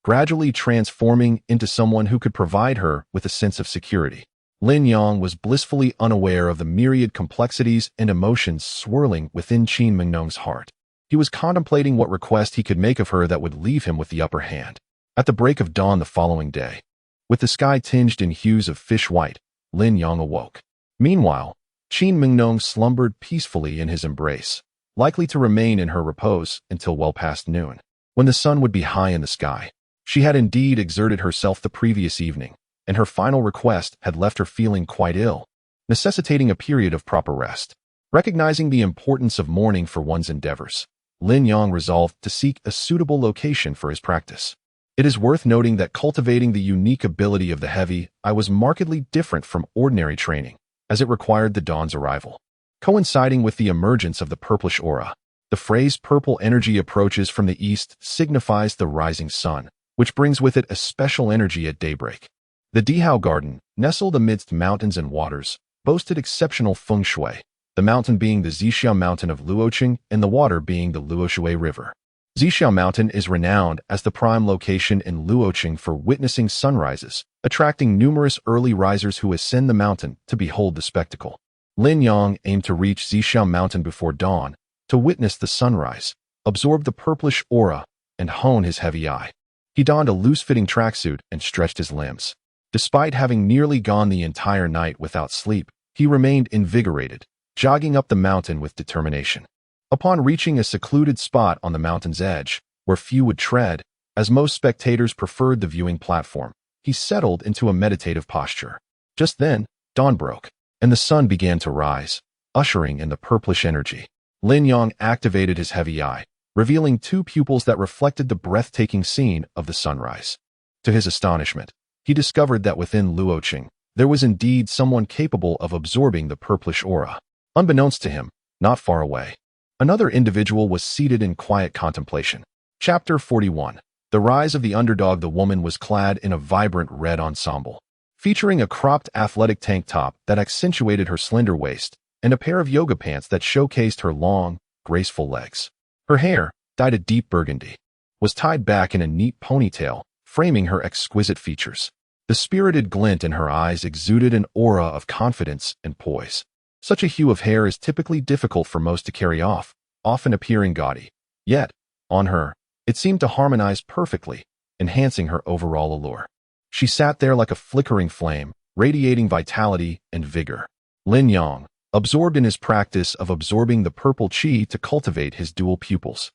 gradually transforming into someone who could provide her with a sense of security. Lin Yang was blissfully unaware of the myriad complexities and emotions swirling within Qin Mornong's heart. He was contemplating what request he could make of her that would leave him with the upper hand. At the break of dawn the following day, with the sky tinged in hues of fish white, Lin Yang awoke. Meanwhile, Qin Mingnong slumbered peacefully in his embrace, likely to remain in her repose until well past noon, when the sun would be high in the sky. She had indeed exerted herself the previous evening, and her final request had left her feeling quite ill, necessitating a period of proper rest. Recognizing the importance of mourning for one's endeavors, Lin Yang resolved to seek a suitable location for his practice. It is worth noting that cultivating the unique ability of the heavy eye was markedly different from ordinary training, as it required the dawn's arrival. Coinciding with the emergence of the purplish aura, the phrase purple energy approaches from the east signifies the rising sun, which brings with it a special energy at daybreak. The Dihao Garden, nestled amidst mountains and waters, boasted exceptional feng shui, the mountain being the Zhixiao Mountain of Luoqing and the water being the Luoshui River. Zhixiao Mountain is renowned as the prime location in Luoqing for witnessing sunrises, attracting numerous early risers who ascend the mountain to behold the spectacle. Lin Yang aimed to reach Zhixiao Mountain before dawn, to witness the sunrise, absorb the purplish aura, and hone his heavy eye. He donned a loose-fitting tracksuit and stretched his limbs. Despite having nearly gone the entire night without sleep, he remained invigorated, jogging up the mountain with determination. Upon reaching a secluded spot on the mountain's edge, where few would tread, as most spectators preferred the viewing platform, he settled into a meditative posture. Just then, dawn broke, and the sun began to rise, ushering in the purplish energy. Lin Yang activated his heavy eye, revealing two pupils that reflected the breathtaking scene of the sunrise. To his astonishment, he discovered that within Luoqing, there was indeed someone capable of absorbing the purplish aura. Unbeknownst to him, not far away, another individual was seated in quiet contemplation. Chapter 41. The Rise of the Underdog. The woman was clad in a vibrant red ensemble, featuring a cropped athletic tank top that accentuated her slender waist and a pair of yoga pants that showcased her long, graceful legs. Her hair, dyed a deep burgundy, was tied back in a neat ponytail, framing her exquisite features. The spirited glint in her eyes exuded an aura of confidence and poise. Such a hue of hair is typically difficult for most to carry off, often appearing gaudy. Yet, on her, it seemed to harmonize perfectly, enhancing her overall allure. She sat there like a flickering flame, radiating vitality and vigor. Lin Yang, absorbed in his practice of absorbing the purple qi to cultivate his dual pupils,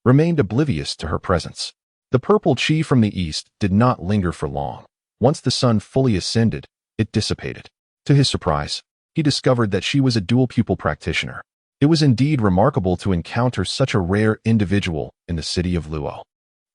remained oblivious to her presence. The purple qi from the east did not linger for long. Once the sun fully ascended, it dissipated. To his surprise, he discovered that she was a dual pupil practitioner. It was indeed remarkable to encounter such a rare individual in the city of Luo.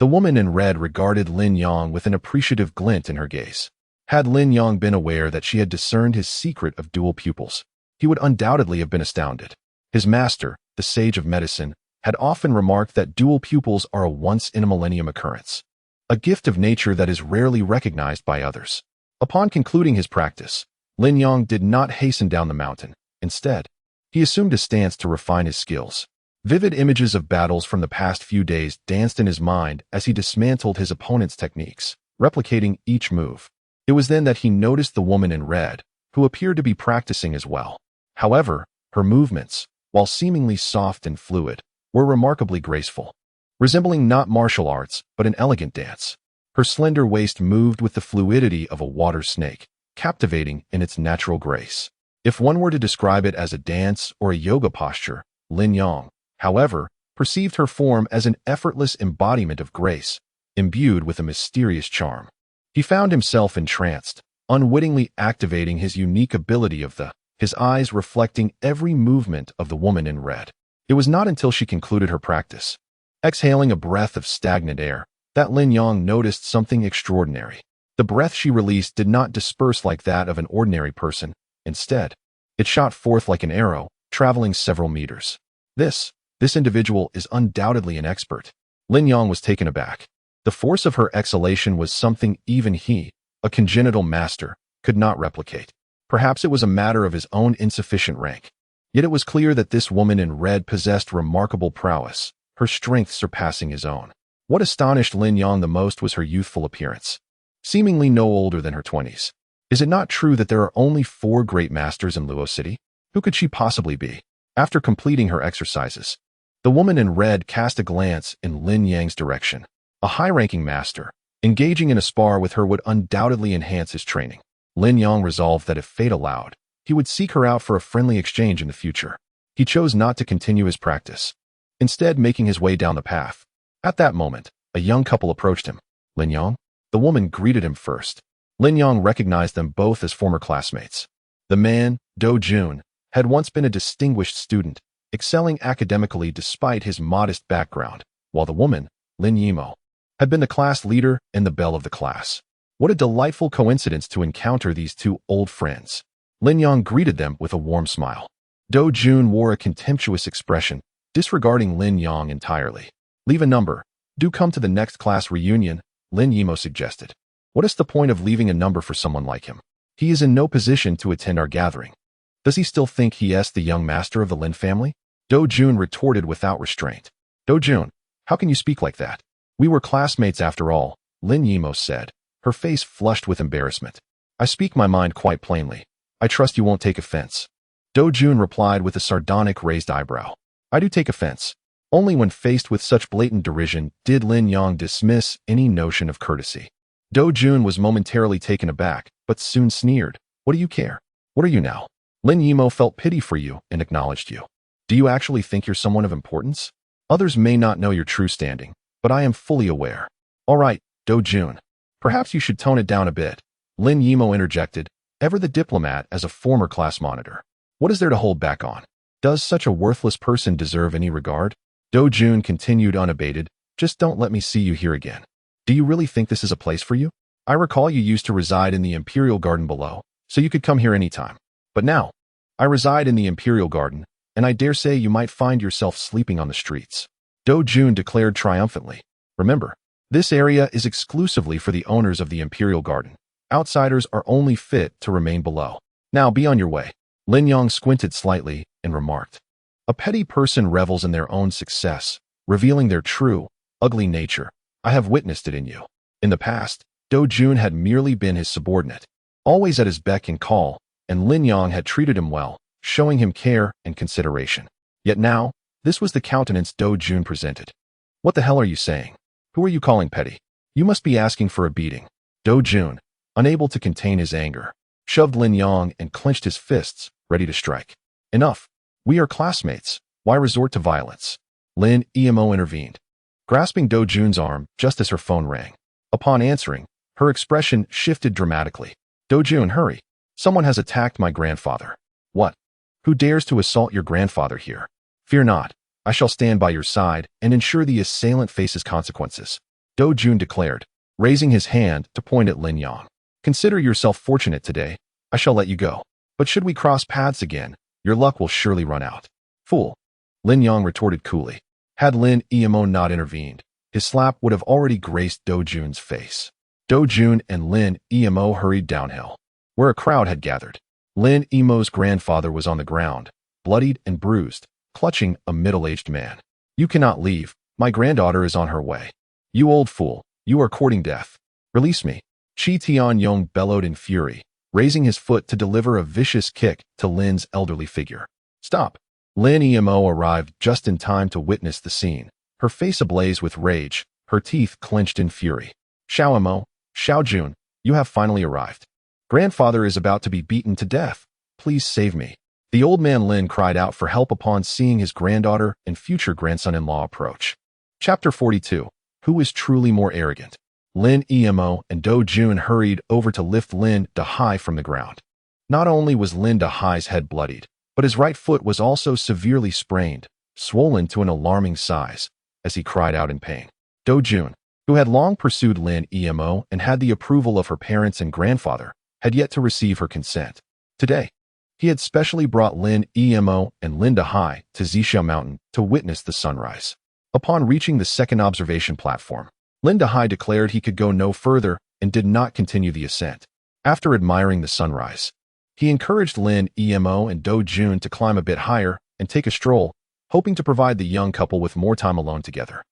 The woman in red regarded Lin Yang with an appreciative glint in her gaze. Had Lin Yang been aware that she had discerned his secret of dual pupils, he would undoubtedly have been astounded. His master, the sage of medicine, had often remarked that dual pupils are a once-in-a-millennium occurrence, a gift of nature that is rarely recognized by others. Upon concluding his practice, Lin Yang did not hasten down the mountain. Instead, he assumed a stance to refine his skills. Vivid images of battles from the past few days danced in his mind as he dismantled his opponent's techniques, replicating each move. It was then that he noticed the woman in red, who appeared to be practicing as well. However, her movements, while seemingly soft and fluid, were remarkably graceful, resembling not martial arts but an elegant dance. Her slender waist moved with the fluidity of a water snake, captivating in its natural grace. If one were to describe it as a dance or a yoga posture, Lin Yang, however, perceived her form as an effortless embodiment of grace, imbued with a mysterious charm. He found himself entranced, unwittingly activating his unique ability of his eyes reflecting every movement of the woman in red. It was not until she concluded her practice, exhaling a breath of stagnant air, that Lin Yang noticed something extraordinary. The breath she released did not disperse like that of an ordinary person. Instead, it shot forth like an arrow, traveling several meters. This individual is undoubtedly an expert. Lin Yang was taken aback. The force of her exhalation was something even he, a congenital master, could not replicate. Perhaps it was a matter of his own insufficient rank. Yet it was clear that this woman in red possessed remarkable prowess, her strength surpassing his own. What astonished Lin Yang the most was her youthful appearance. Seemingly no older than her 20s. Is it not true that there are only 4 great masters in Luo City? Who could she possibly be? After completing her exercises, the woman in red cast a glance in Lin Yang's direction. A high-ranking master, Engaging in a spar with her would undoubtedly enhance his training. Lin Yang resolved that if fate allowed, he would seek her out for a friendly exchange in the future. He chose not to continue his practice, instead making his way down the path. At that moment, a young couple approached him. Lin Yang? The woman greeted him first. Lin Yang recognized them both as former classmates. The man, Do Jun, had once been a distinguished student, excelling academically despite his modest background, while the woman, Lin Yimo, had been the class leader and the belle of the class. What a delightful coincidence to encounter these two old friends. Lin Yang greeted them with a warm smile. Do Jun wore a contemptuous expression, disregarding Lin Yang entirely. Leave a number. Do come to the next class reunion, Lin Yimo suggested. What is the point of leaving a number for someone like him? He is in no position to attend our gathering. Does he still think he is the young master of the Lin family? Do Jun retorted without restraint. Do Jun, how can you speak like that? We were classmates after all, Lin Yimo said, her face flushed with embarrassment. I speak my mind quite plainly. I trust you won't take offense. Do Jun replied with a sardonic raised eyebrow. I do take offense. Only when faced with such blatant derision did Lin Yang dismiss any notion of courtesy. Do Jun was momentarily taken aback, but soon sneered. What do you care? What are you now? Lin Yimo felt pity for you and acknowledged you. Do you actually think you're someone of importance? Others may not know your true standing, but I am fully aware. All right, Do Jun. Perhaps you should tone it down a bit. Lin Yimo interjected, ever the diplomat as a former class monitor. What is there to hold back on? Does such a worthless person deserve any regard? Do Jun continued unabated, just don't let me see you here again. Do you really think this is a place for you? I recall you used to reside in the Imperial Garden below, so you could come here anytime. But now, I reside in the Imperial Garden, and I dare say you might find yourself sleeping on the streets. Do Jun declared triumphantly. Remember, this area is exclusively for the owners of the Imperial Garden. Outsiders are only fit to remain below. Now be on your way. Lin Yang squinted slightly and remarked. A petty person revels in their own success, revealing their true, ugly nature. I have witnessed it in you. In the past, Do Jun had merely been his subordinate, always at his beck and call, and Lin Yang had treated him well, showing him care and consideration. Yet now, this was the countenance Do Jun presented. What the hell are you saying? Who are you calling petty? You must be asking for a beating. Do Jun, unable to contain his anger, shoved Lin Yang and clenched his fists, ready to strike. Enough. We are classmates. Why resort to violence? Lin Yimo intervened, grasping Do Jun's arm just as her phone rang. Upon answering, her expression shifted dramatically. Do Jun, hurry. Someone has attacked my grandfather. What? Who dares to assault your grandfather here? Fear not. I shall stand by your side and ensure the assailant faces consequences. Do Jun declared, raising his hand to point at Lin Yang. Consider yourself fortunate today. I shall let you go. But should we cross paths again, your luck will surely run out. Fool. Lin Yang retorted coolly. Had Lin Yimo not intervened, his slap would have already graced Do Jun's face. Do Jun and Lin Yimo hurried downhill, where a crowd had gathered. Lin Yimo's grandfather was on the ground, bloodied and bruised, clutching a middle-aged man. You cannot leave. My granddaughter is on her way. You old fool. You are courting death. Release me. Chi Tianyong bellowed in fury, raising his foot to deliver a vicious kick to Lin's elderly figure. Stop. Lin Yimo arrived just in time to witness the scene, her face ablaze with rage, her teeth clenched in fury. Xiao Yimo, Xiao Jun, you have finally arrived. Grandfather is about to be beaten to death. Please save me. The old man Lin cried out for help upon seeing his granddaughter and future grandson-in-law approach. Chapter 42. Who is truly more arrogant? Lin Yimo and Do Jun hurried over to lift Lin Dahai from the ground. Not only was Lin Dahai's head bloodied, but his right foot was also severely sprained, swollen to an alarming size, as he cried out in pain. Do Jun, who had long pursued Lin Yimo and had the approval of her parents and grandfather, had yet to receive her consent. Today, he had specially brought Lin Yimo and Lin Dahai to Zixia Mountain to witness the sunrise. Upon reaching the second observation platform, Lin Dahai declared he could go no further and did not continue the ascent. After admiring the sunrise, he encouraged Lin Yimo and Do Jun to climb a bit higher and take a stroll, hoping to provide the young couple with more time alone together.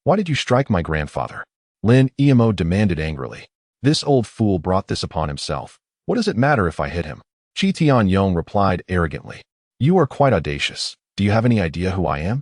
Why did you strike my grandfather? Lin Yimo demanded angrily. This old fool brought this upon himself. What does it matter if I hit him? Chi Tianyong replied arrogantly. You are quite audacious. Do you have any idea who I am?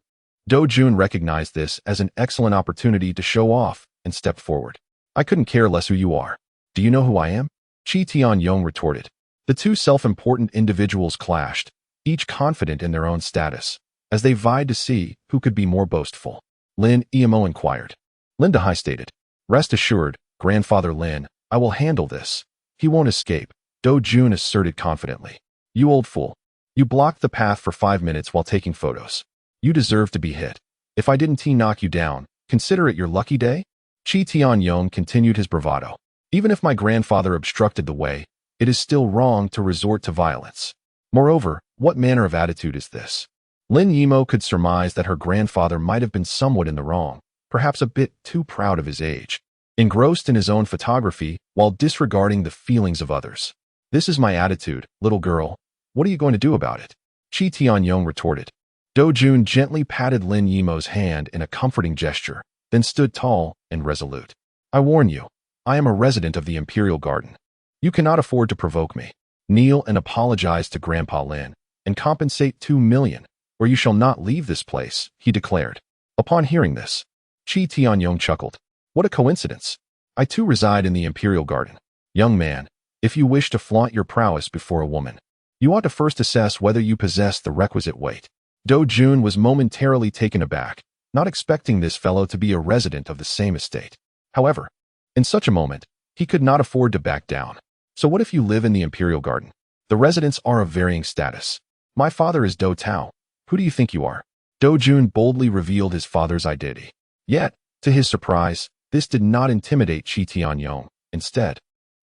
Do Jun recognized this as an excellent opportunity to show off and stepped forward. I couldn't care less who you are. Do you know who I am? Chi Tianyong retorted. The two self-important individuals clashed, each confident in their own status, as they vied to see who could be more boastful. Lin Emo inquired. Linda Hai stated, "Rest assured, Grandfather Lin, I will handle this. He won't escape," Do Jun asserted confidently. "You old fool. You blocked the path for 5 minutes while taking photos. You deserve to be hit. If I didn't knock you down, consider it your lucky day?" Chi Tianyong continued his bravado. "Even if my grandfather obstructed the way, it is still wrong to resort to violence. Moreover, what manner of attitude is this?" Lin Yimo could surmise that her grandfather might have been somewhat in the wrong, perhaps a bit too proud of his age, engrossed in his own photography while disregarding the feelings of others. "This is my attitude, little girl. What are you going to do about it?" Chi Tianyong retorted. Do Jun gently patted Lin Yimo's hand in a comforting gesture, then stood tall and resolute. "I warn you, I am a resident of the Imperial Garden. You cannot afford to provoke me. Kneel and apologize to Grandpa Lin, and compensate 2 million, or you shall not leave this place," he declared. Upon hearing this, Chi Tianyong chuckled. "What a coincidence. I too reside in the Imperial Garden. Young man, if you wish to flaunt your prowess before a woman, you ought to first assess whether you possess the requisite weight." Do Jun was momentarily taken aback, not expecting this fellow to be a resident of the same estate. However, in such a moment, he could not afford to back down. "So what if you live in the Imperial Garden? The residents are of varying status. My father is Do Tao. Who do you think you are?" Do Jun boldly revealed his father's identity. Yet, to his surprise, this did not intimidate Chi Tianyong. Instead,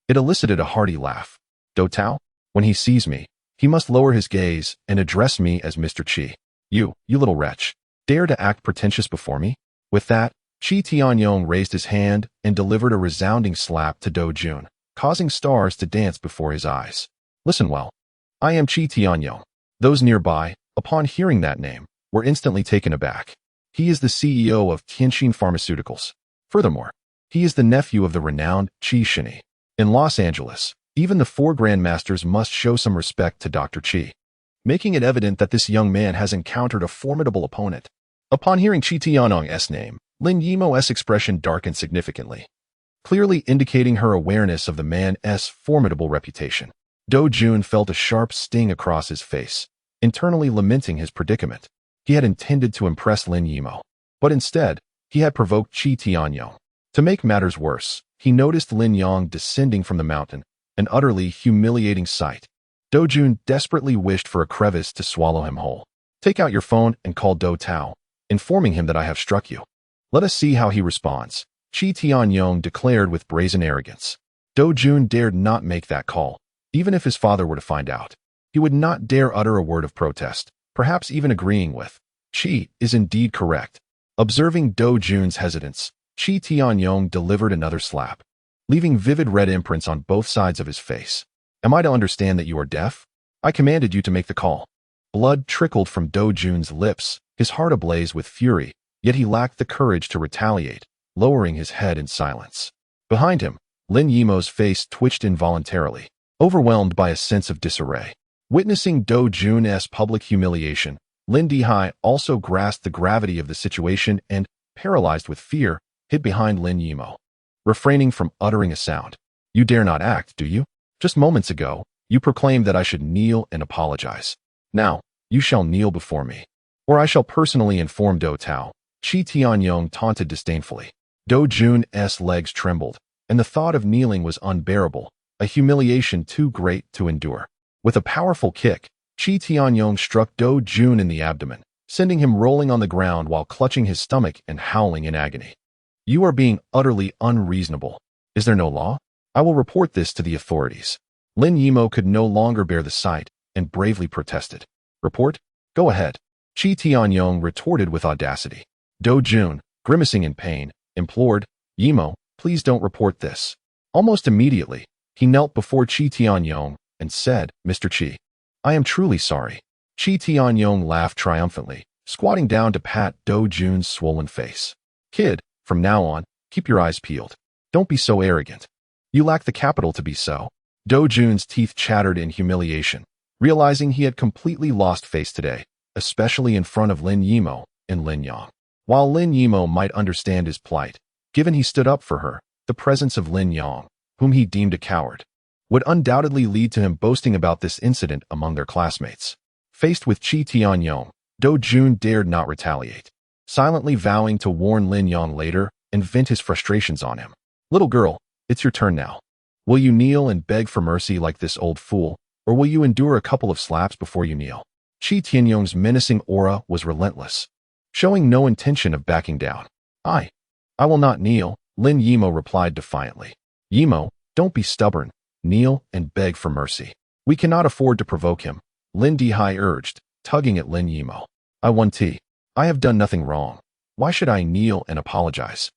it elicited a hearty laugh. "Do Tao? When he sees me, he must lower his gaze and address me as Mr. Chi. You little wretch, dare to act pretentious before me?" With that, Chi Tianyong raised his hand and delivered a resounding slap to Do Jun, causing stars to dance before his eyes. "Listen well. I am Chi Tianyong." Those nearby, upon hearing that name, were instantly taken aback. He is the CEO of Tianxin Pharmaceuticals. Furthermore, he is the nephew of the renowned Chi Shini. In Los Angeles, even the 4 grandmasters must show some respect to Dr. Chi, making it evident that this young man has encountered a formidable opponent. Upon hearing Chi Tianyong's name, Lin Yimo's expression darkened significantly, clearly indicating her awareness of the man's formidable reputation. Do Jun felt a sharp sting across his face, internally lamenting his predicament. He had intended to impress Lin Yimo, but instead, he had provoked Chi Tianyong. To make matters worse, he noticed Lin Yang descending from the mountain, an utterly humiliating sight. Do Jun desperately wished for a crevice to swallow him whole. "Take out your phone and call Do Tao, informing him that I have struck you. Let us see how he responds," Chi Tianyong declared with brazen arrogance. Do Jun dared not make that call, even if his father were to find out. He would not dare utter a word of protest, perhaps even agreeing with Chi is indeed correct. Observing Do Jun's hesitance, Chi Tianyong delivered another slap, leaving vivid red imprints on both sides of his face. "Am I to understand that you are deaf? I commanded you to make the call." Blood trickled from Do Jun's lips, his heart ablaze with fury, yet he lacked the courage to retaliate, lowering his head in silence. Behind him, Lin Yimo's face twitched involuntarily, overwhelmed by a sense of disarray. Witnessing Do Jun's public humiliation, Lin Dihai also grasped the gravity of the situation and, paralyzed with fear, hid behind Lin Yimo, refraining from uttering a sound. "You dare not act, do you? Just moments ago, you proclaimed that I should kneel and apologize. Now, you shall kneel before me, or I shall personally inform Do Tao," Chi Tianyong taunted disdainfully. Do Jun's legs trembled, and the thought of kneeling was unbearable, a humiliation too great to endure. With a powerful kick, Chi Tianyong struck Do Jun in the abdomen, sending him rolling on the ground while clutching his stomach and howling in agony. "You are being utterly unreasonable. Is there no law? I will report this to the authorities." Lin Yimo could no longer bear the sight and bravely protested. "Report? Go ahead," Chi Tianyong retorted with audacity. Do Jun, grimacing in pain, implored, "Yimo, please don't report this." Almost immediately, he knelt before Chi Tianyong and said, "Mr. Chi, I am truly sorry." Chi Tianyong laughed triumphantly, squatting down to pat Do Jun's swollen face. "Kid, from now on, keep your eyes peeled. Don't be so arrogant. You lack the capital to be so." Do Jun's teeth chattered in humiliation, realizing he had completely lost face today, especially in front of Lin Yimo and Lin Yang. While Lin Yimo might understand his plight, given he stood up for her, the presence of Lin Yang, whom he deemed a coward, would undoubtedly lead to him boasting about this incident among their classmates. Faced with Qi Tianyong, Do Jun dared not retaliate, silently vowing to warn Lin Yang later and vent his frustrations on him. Little girl, it's your turn now. Will you kneel and beg for mercy like this old fool, or will you endure a couple of slaps before you kneel? Qi Tianyong's menacing aura was relentless, showing no intention of backing down. I will not kneel, Lin Yimo replied defiantly. Yimo, don't be stubborn. Kneel and beg for mercy. We cannot afford to provoke him, Lin Dihai urged, tugging at Lin Yimo. I have done nothing wrong. Why should I kneel and apologize?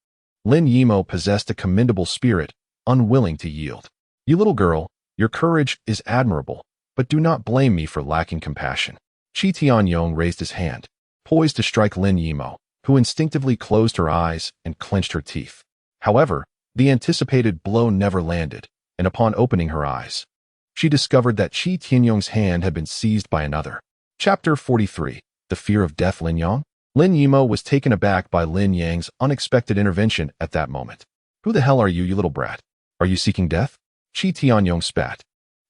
Lin Yimo possessed a commendable spirit, unwilling to yield. You little girl, your courage is admirable, but do not blame me for lacking compassion. Qi Tianyong raised his hand, poised to strike Lin Yimo, who instinctively closed her eyes and clenched her teeth. However, the anticipated blow never landed, and upon opening her eyes, she discovered that Qi Tianyong's hand had been seized by another. Chapter 43. The Fear of Death. Lin Yang? Lin Yimo was taken aback by Lin Yang's unexpected intervention at that moment. Who the hell are you, you little brat? Are you seeking death? Qi Tianyong spat.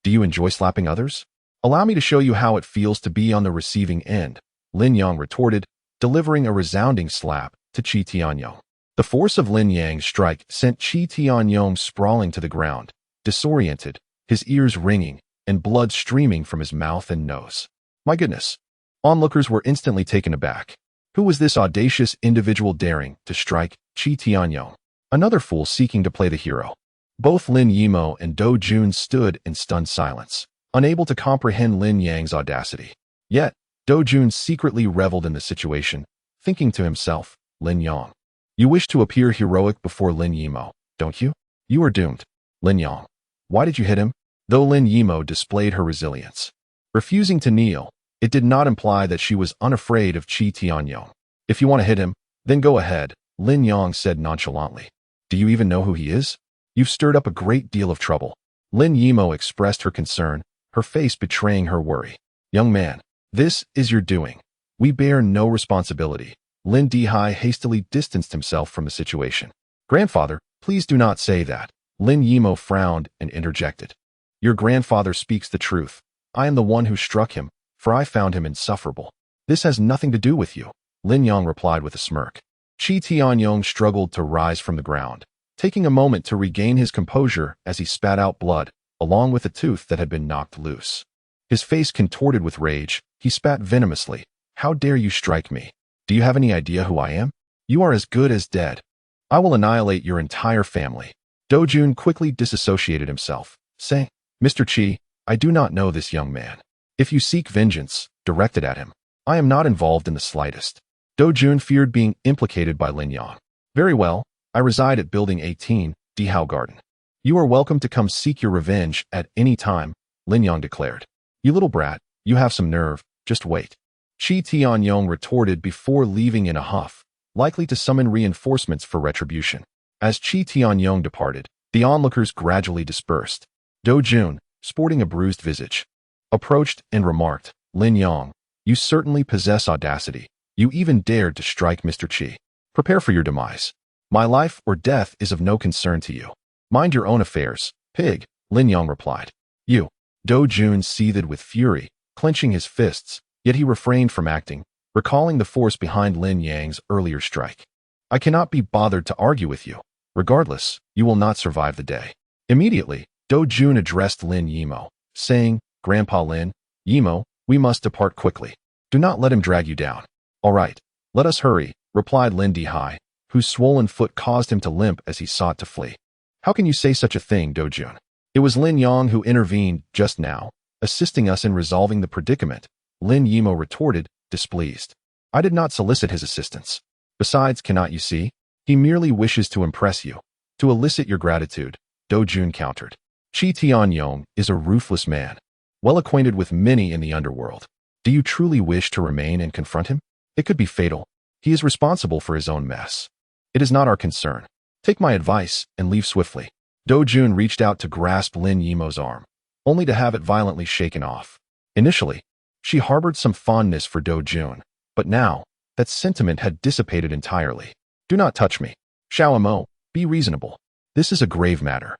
Do you enjoy slapping others? Allow me to show you how it feels to be on the receiving end, Lin Yang retorted, delivering a resounding slap to Qi Tianyong. The force of Lin Yang's strike sent Qi Tianyong sprawling to the ground, disoriented, his ears ringing, and blood streaming from his mouth and nose. My goodness. Onlookers were instantly taken aback. Who was this audacious individual daring to strike Qi Tianyong? Another fool seeking to play the hero. Both Lin Yimo and Do Jun stood in stunned silence, unable to comprehend Lin Yang's audacity. Yet, Do Jun secretly reveled in the situation, thinking to himself, Lin Yang, you wish to appear heroic before Lin Yimo, don't you? You are doomed. Lin Yang, why did you hit him? Though Lin Yimo displayed her resilience, refusing to kneel, it did not imply that she was unafraid of Qi Tianyong. If you want to hit him, then go ahead, Lin Yang said nonchalantly. Do you even know who he is? You've stirred up a great deal of trouble. Lin Yimo expressed her concern, her face betraying her worry. Young man, this is your doing. We bear no responsibility. Lin Dihai hastily distanced himself from the situation. Grandfather, please do not say that. Lin Yimo frowned and interjected. Your grandfather speaks the truth. I am the one who struck him, for I found him insufferable. This has nothing to do with you, Lin Yang replied with a smirk. Qi Tianyong struggled to rise from the ground, taking a moment to regain his composure as he spat out blood, along with a tooth that had been knocked loose. His face contorted with rage, he spat venomously. How dare you strike me? Do you have any idea who I am? You are as good as dead. I will annihilate your entire family. Do Jun quickly disassociated himself, saying, Mr. Qi, I do not know this young man. If you seek vengeance, direct it at him. I am not involved in the slightest. Do Jun feared being implicated by Lin Yang. Very well, I reside at Building 18, Dihao Garden. You are welcome to come seek your revenge at any time, Lin Yang declared. You little brat, you have some nerve, just wait. Qi Tianyong retorted before leaving in a huff, likely to summon reinforcements for retribution. As Qi Tianyong departed, the onlookers gradually dispersed. Do Jun, sporting a bruised visage, approached and remarked, Lin Yang, you certainly possess audacity. You even dared to strike Mr. Qi. Prepare for your demise. My life or death is of no concern to you. Mind your own affairs, pig, Lin Yang replied. You. Do Jun seethed with fury, clenching his fists, yet he refrained from acting, recalling the force behind Lin Yang's earlier strike. I cannot be bothered to argue with you. Regardless, you will not survive the day. Immediately, Do Jun addressed Lin Yimo, saying, Grandpa Lin, Yimo, we must depart quickly. Do not let him drag you down. All right, let us hurry, replied Lin Dihai, whose swollen foot caused him to limp as he sought to flee. How can you say such a thing, Do Jun? It was Lin Yang who intervened just now, assisting us in resolving the predicament, Lin Yimo retorted, displeased. I did not solicit his assistance. Besides, cannot you see? He merely wishes to impress you, to elicit your gratitude, Do Jun countered. Qi Tianyong is a ruthless man, well acquainted with many in the underworld. Do you truly wish to remain and confront him? It could be fatal. He is responsible for his own mess. It is not our concern. Take my advice and leave swiftly. Do Jun reached out to grasp Lin Yimo's arm, only to have it violently shaken off. Initially, she harbored some fondness for Do Jun, but now, that sentiment had dissipated entirely. Do not touch me. Xiao Mo, be reasonable. This is a grave matter.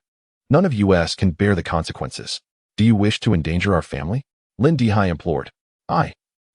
None of us can bear the consequences. Do you wish to endanger our family? Lin Dihai implored. I.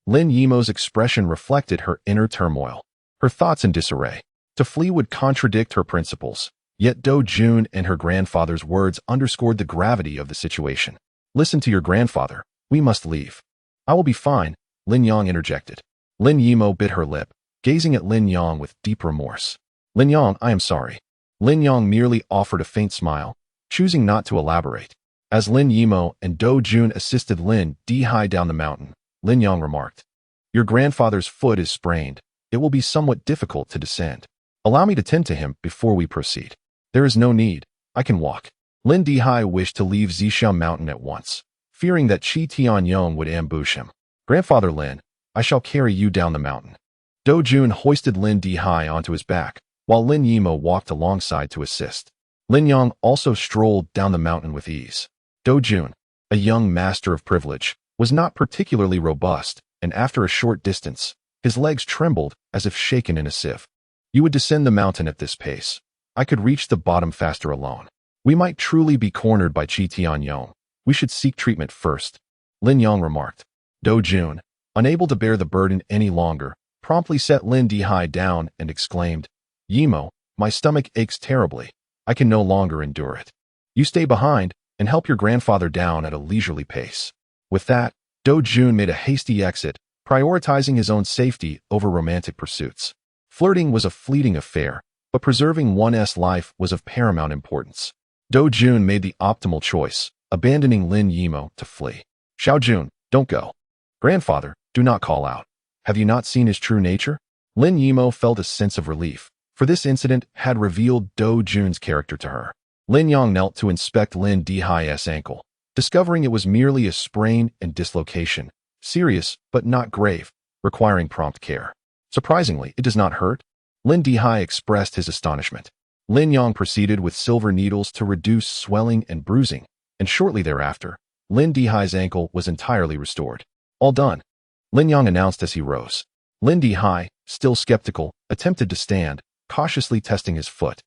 Lin Yimo's expression reflected her inner turmoil, her thoughts in disarray. To flee would contradict her principles, yet Do Jun and her grandfather's words underscored the gravity of the situation. Listen to your grandfather. We must leave. I will be fine, Lin Yang interjected. Lin Yimo bit her lip, gazing at Lin Yang with deep remorse. Lin Yang, I am sorry. Lin Yang merely offered a faint smile, choosing not to elaborate. As Lin Yimo and Do Jun assisted Lin Dihai down the mountain, Lin Yang remarked, Your grandfather's foot is sprained. It will be somewhat difficult to descend. Allow me to tend to him before we proceed. There is no need. I can walk. Lin Dihai wished to leave Zisha Mountain at once, fearing that Qi Tianyong would ambush him. Grandfather Lin, I shall carry you down the mountain. Do Jun hoisted Lin Dihai onto his back, while Lin Yimo walked alongside to assist. Lin Yang also strolled down the mountain with ease. Do Jun, a young master of privilege, was not particularly robust, and after a short distance, his legs trembled as if shaken in a sieve. You would descend the mountain at this pace. I could reach the bottom faster alone. We might truly be cornered by Qi Tianyong. We should seek treatment first, Lin Yang remarked. Do Jun, unable to bear the burden any longer, promptly set Lin Dihai down and exclaimed, Yimo, my stomach aches terribly. I can no longer endure it. You stay behind and help your grandfather down at a leisurely pace. With that, Do Jun made a hasty exit, prioritizing his own safety over romantic pursuits. Flirting was a fleeting affair, but preserving one's life was of paramount importance. Do Jun made the optimal choice, abandoning Lin Yimo to flee. Xiao Jun, don't go. Grandfather, do not call out. Have you not seen his true nature? Lin Yimo felt a sense of relief, for this incident had revealed Do Jun's character to her. Lin Yang knelt to inspect Lin Dihai's ankle, discovering it was merely a sprain and dislocation, serious but not grave, requiring prompt care. Surprisingly, it does not hurt. Lin Dihai expressed his astonishment. Lin Yang proceeded with silver needles to reduce swelling and bruising, and shortly thereafter, Lin Dihai's ankle was entirely restored. All done, Lin Yang announced as he rose. Lin Dihai, still skeptical, attempted to stand, cautiously testing his foot.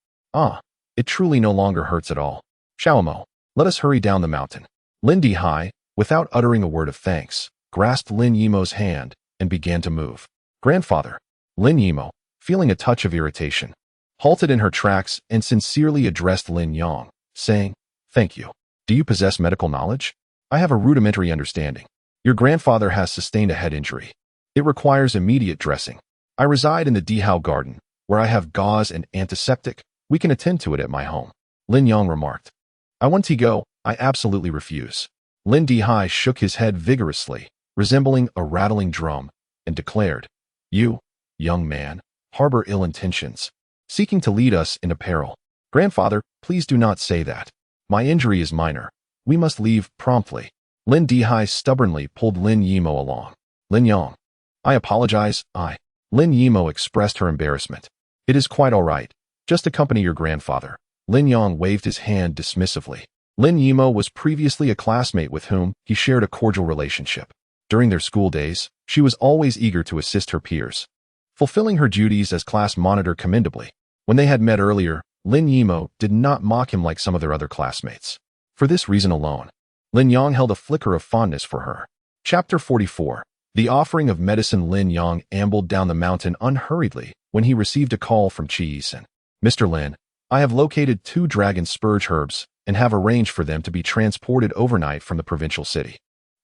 It truly no longer hurts at all. Xiaomo, let us hurry down the mountain. Lin Dihai, without uttering a word of thanks, grasped Lin Yimo's hand and began to move. Grandfather, Lin Yimo, feeling a touch of irritation, halted in her tracks and sincerely addressed Lin Yang, saying, Thank you. Do you possess medical knowledge? I have a rudimentary understanding. Your grandfather has sustained a head injury. It requires immediate dressing. I reside in the Dihao Garden, where I have gauze and antiseptic. We can attend to it at my home. Lin Yang remarked. I want to go. I absolutely refuse. Lin Dihai shook his head vigorously, resembling a rattling drum, and declared, You, young man, harbor ill intentions, seeking to lead us into peril. Grandfather, please do not say that. My injury is minor. We must leave promptly. Lin Dihai stubbornly pulled Lin Yimo along. Lin Yang. I apologize, Lin Yimo expressed her embarrassment. It is quite all right. Just accompany your grandfather. Lin Yang waved his hand dismissively. Lin Yimo was previously a classmate with whom he shared a cordial relationship. During their school days, she was always eager to assist her peers, fulfilling her duties as class monitor commendably. When they had met earlier, Lin Yimo did not mock him like some of their other classmates. For this reason alone, Lin Yang held a flicker of fondness for her. Chapter 44. The offering of medicine. Lin Yang ambled down the mountain unhurriedly when he received a call from Qi Yisin. Mr. Lin, I have located 2 dragon spurge herbs and have arranged for them to be transported overnight from the provincial city.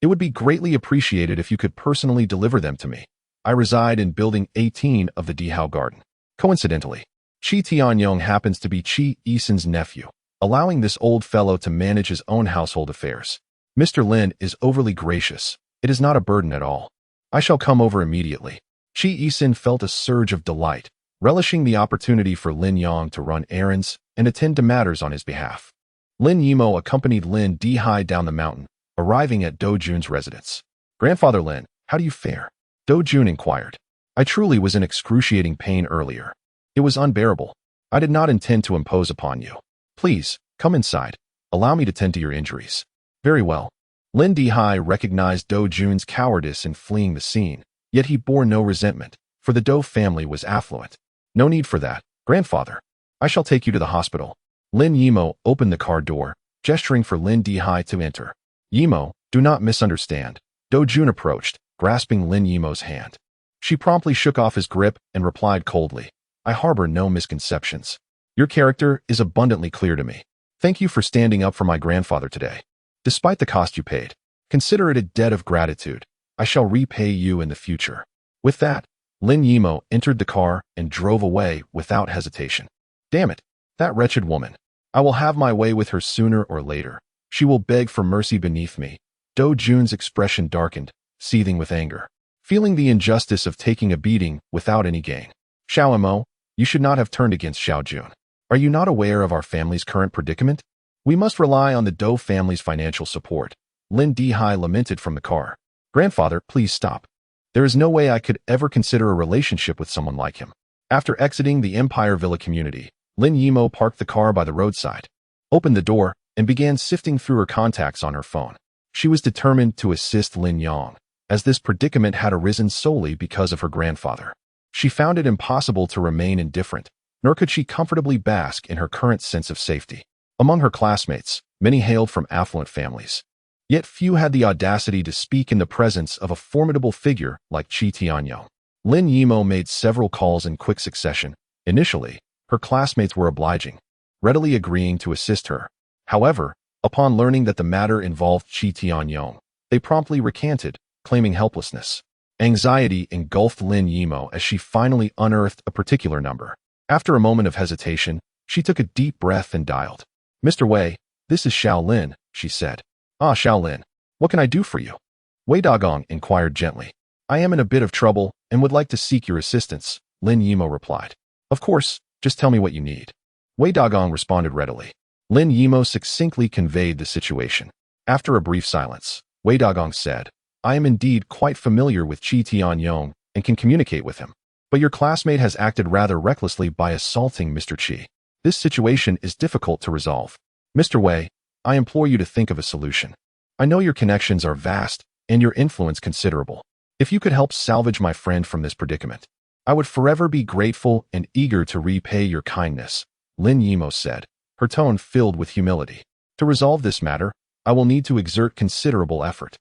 It would be greatly appreciated if you could personally deliver them to me. I reside in Building 18 of the Dihao Garden. Coincidentally, Qi Tianyong happens to be Qi Yisin's nephew, allowing this old fellow to manage his own household affairs. Mr. Lin is overly gracious. It is not a burden at all. I shall come over immediately. Qi Yisin felt a surge of delight, relishing the opportunity for Lin Yang to run errands and attend to matters on his behalf. Lin Yimo accompanied Lin Dihai down the mountain, arriving at Do Jun's residence. Grandfather Lin, how do you fare? Do Jun inquired. I truly was in excruciating pain earlier. It was unbearable. I did not intend to impose upon you. Please, come inside. Allow me to tend to your injuries. Very well. Lin Dihai recognized Do Jun's cowardice in fleeing the scene, yet he bore no resentment, for the Do family was affluent. No need for that, grandfather. I shall take you to the hospital. Lin Yimo opened the car door, gesturing for Lin Dihai to enter. Yimo, do not misunderstand. Do Jun approached, grasping Lin Yimo's hand. She promptly shook off his grip and replied coldly, I harbor no misconceptions. Your character is abundantly clear to me. Thank you for standing up for my grandfather today. Despite the cost you paid, consider it a debt of gratitude. I shall repay you in the future. With that, Lin Yimo entered the car and drove away without hesitation. Damn it, that wretched woman. I will have my way with her sooner or later. She will beg for mercy beneath me. Do Jun's expression darkened, seething with anger, feeling the injustice of taking a beating without any gain. Xiao Imo, you should not have turned against Xiao Jun. Are you not aware of our family's current predicament? We must rely on the Do family's financial support. Lin Dihai lamented from the car. Grandfather, please stop. There is no way I could ever consider a relationship with someone like him. After exiting the Empire Villa community, Lin Yimo parked the car by the roadside, opened the door, and began sifting through her contacts on her phone. She was determined to assist Lin Yang, as this predicament had arisen solely because of her grandfather. She found it impossible to remain indifferent, nor could she comfortably bask in her current sense of safety. Among her classmates, many hailed from affluent families. Yet few had the audacity to speak in the presence of a formidable figure like Qi Tianyong. Lin Yimo made several calls in quick succession. Initially, her classmates were obliging, readily agreeing to assist her. However, upon learning that the matter involved Qi Tianyong, they promptly recanted, claiming helplessness. Anxiety engulfed Lin Yimo as she finally unearthed a particular number. After a moment of hesitation, she took a deep breath and dialed. Mr. Wei, this is Xiao Lin, she said. Ah, Xiao Lin, what can I do for you? Wei Dagong inquired gently. I am in a bit of trouble and would like to seek your assistance, Lin Yimo replied. Of course, just tell me what you need. Wei Dagong responded readily. Lin Yimo succinctly conveyed the situation. After a brief silence, Wei Dagong said, I am indeed quite familiar with Qi Tianyong and can communicate with him. But your classmate has acted rather recklessly by assaulting Mr. Qi. This situation is difficult to resolve. Mr. Wei, I implore you to think of a solution. I know your connections are vast and your influence considerable. If you could help salvage my friend from this predicament, I would forever be grateful and eager to repay your kindness, Lin Yimo said, her tone filled with humility. To resolve this matter, I will need to exert considerable effort.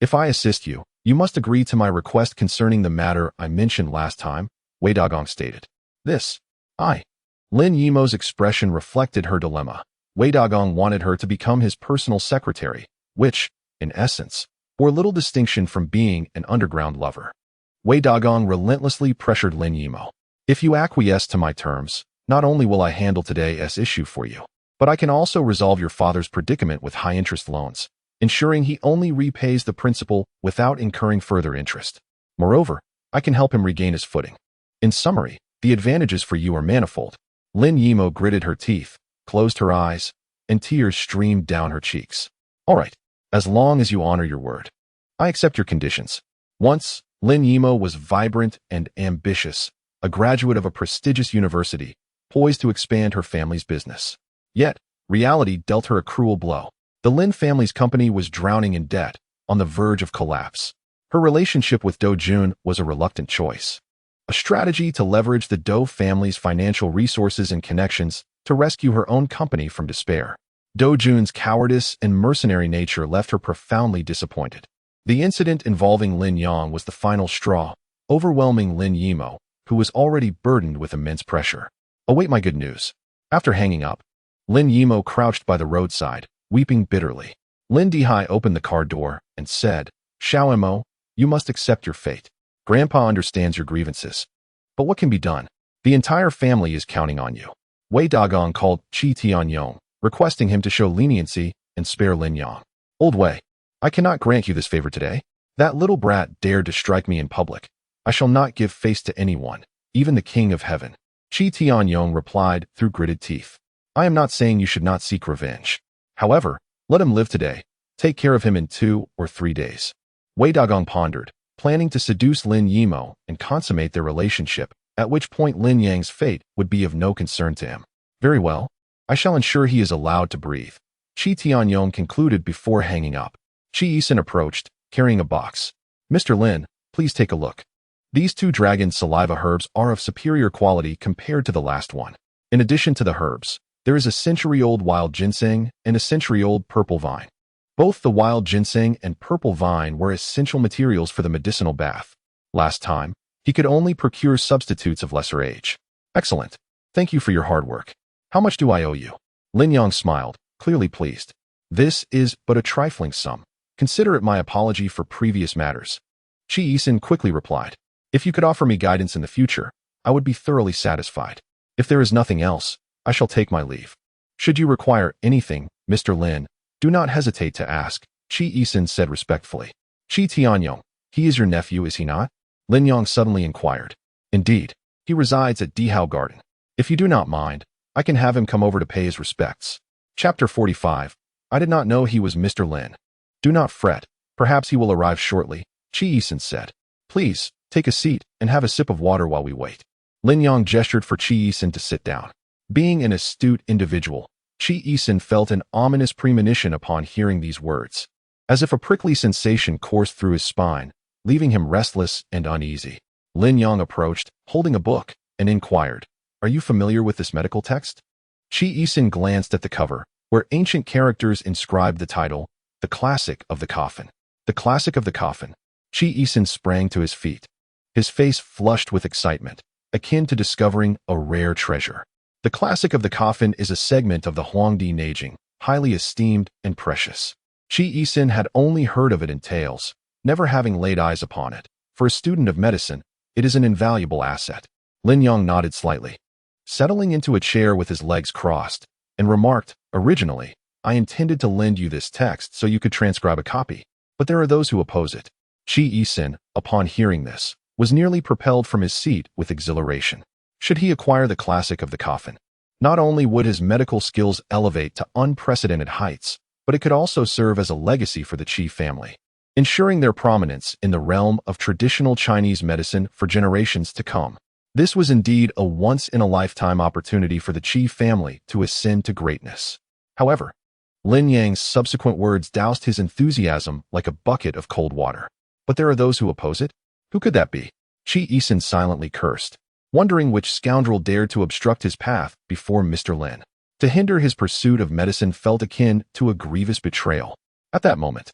If I assist you, you must agree to my request concerning the matter I mentioned last time, Wei Dagong stated. Lin Yimo's expression reflected her dilemma. Wei Dagong wanted her to become his personal secretary, which, in essence, bore little distinction from being an underground lover. Wei Dagong relentlessly pressured Lin Yimo. If you acquiesce to my terms, not only will I handle today's issue for you, but I can also resolve your father's predicament with high-interest loans, ensuring he only repays the principal without incurring further interest. Moreover, I can help him regain his footing. In summary, the advantages for you are manifold. Lin Yimo gritted her teeth, closed her eyes, and tears streamed down her cheeks. All right, as long as you honor your word. I accept your conditions. Once, Lin Yimo was vibrant and ambitious, a graduate of a prestigious university, poised to expand her family's business. Yet, reality dealt her a cruel blow. The Lin family's company was drowning in debt, on the verge of collapse. Her relationship with Do Jun was a reluctant choice. A strategy to leverage the Do family's financial resources and connections to rescue her own company from despair. Do Jun's cowardice and mercenary nature left her profoundly disappointed. The incident involving Lin Yang was the final straw, overwhelming Lin Yimo, who was already burdened with immense pressure. Await my good news. After hanging up, Lin Yimo crouched by the roadside, weeping bitterly. Lin Dihai opened the car door and said, Xiao Imo, you must accept your fate. Grandpa understands your grievances. But what can be done? The entire family is counting on you. Wei Dagong called Qi Tianyong, requesting him to show leniency and spare Lin Yang. Old Wei, I cannot grant you this favor today. That little brat dared to strike me in public. I shall not give face to anyone, even the King of Heaven. Qi Tianyong replied through gritted teeth. I am not saying you should not seek revenge. However, let him live today. Take care of him in 2 or 3 days. Wei Dagong pondered, planning to seduce Lin Yimo and consummate their relationship, at which point Lin Yang's fate would be of no concern to him. Very well. I shall ensure he is allowed to breathe. Qi Tianyong concluded before hanging up. Qi Yisun approached, carrying a box. Mr. Lin, please take a look. These 2 dragon saliva herbs are of superior quality compared to the last one. In addition to the herbs, There is a century-old wild ginseng and a century-old purple vine. Both the wild ginseng and purple vine were essential materials for the medicinal bath. Last time, he could only procure substitutes of lesser age. Excellent. Thank you for your hard work. How much do I owe you? Lin Yang smiled, clearly pleased. This is but a trifling sum. Consider it my apology for previous matters. Qi Yisin quickly replied. If you could offer me guidance in the future, I would be thoroughly satisfied. If there is nothing else, I shall take my leave. Should you require anything, Mr. Lin, do not hesitate to ask, Qi Yisin said respectfully. Qi Tianyong, he is your nephew, is he not? Lin Yang suddenly inquired. Indeed, he resides at Dihao Garden. If you do not mind, I can have him come over to pay his respects. Chapter 45. I did not know he was Mr. Lin. Do not fret, perhaps he will arrive shortly, Qi Yisin said. Please, take a seat and have a sip of water while we wait. Lin Yang gestured for Qi Yisin to sit down. Being an astute individual, Qi Yisin felt an ominous premonition upon hearing these words, as if a prickly sensation coursed through his spine, leaving him restless and uneasy. Lin Yang approached, holding a book, and inquired, Are you familiar with this medical text? Qi Yisin glanced at the cover, where ancient characters inscribed the title, The Classic of the Coffin. The Classic of the Coffin. Qi Yisin sprang to his feet. His face flushed with excitement, akin to discovering a rare treasure. The Classic of the Coffin is a segment of the Huangdi Neijing, highly esteemed and precious. Qi Yisin had only heard of it in tales, never having laid eyes upon it. For a student of medicine, it is an invaluable asset. Lin Yang nodded slightly, settling into a chair with his legs crossed, and remarked, Originally, I intended to lend you this text so you could transcribe a copy, but there are those who oppose it. Qi Yisin, upon hearing this, was nearly propelled from his seat with exhilaration. Should he acquire the Classic of the Coffin, not only would his medical skills elevate to unprecedented heights, but it could also serve as a legacy for the Qi family, ensuring their prominence in the realm of traditional Chinese medicine for generations to come. This was indeed a once-in-a-lifetime opportunity for the Qi family to ascend to greatness. However, Lin Yang's subsequent words doused his enthusiasm like a bucket of cold water. But there are those who oppose it? Who could that be? Qi Yisin silently cursed, wondering which scoundrel dared to obstruct his path before Mr. Lin. To hinder his pursuit of medicine felt akin to a grievous betrayal. At that moment,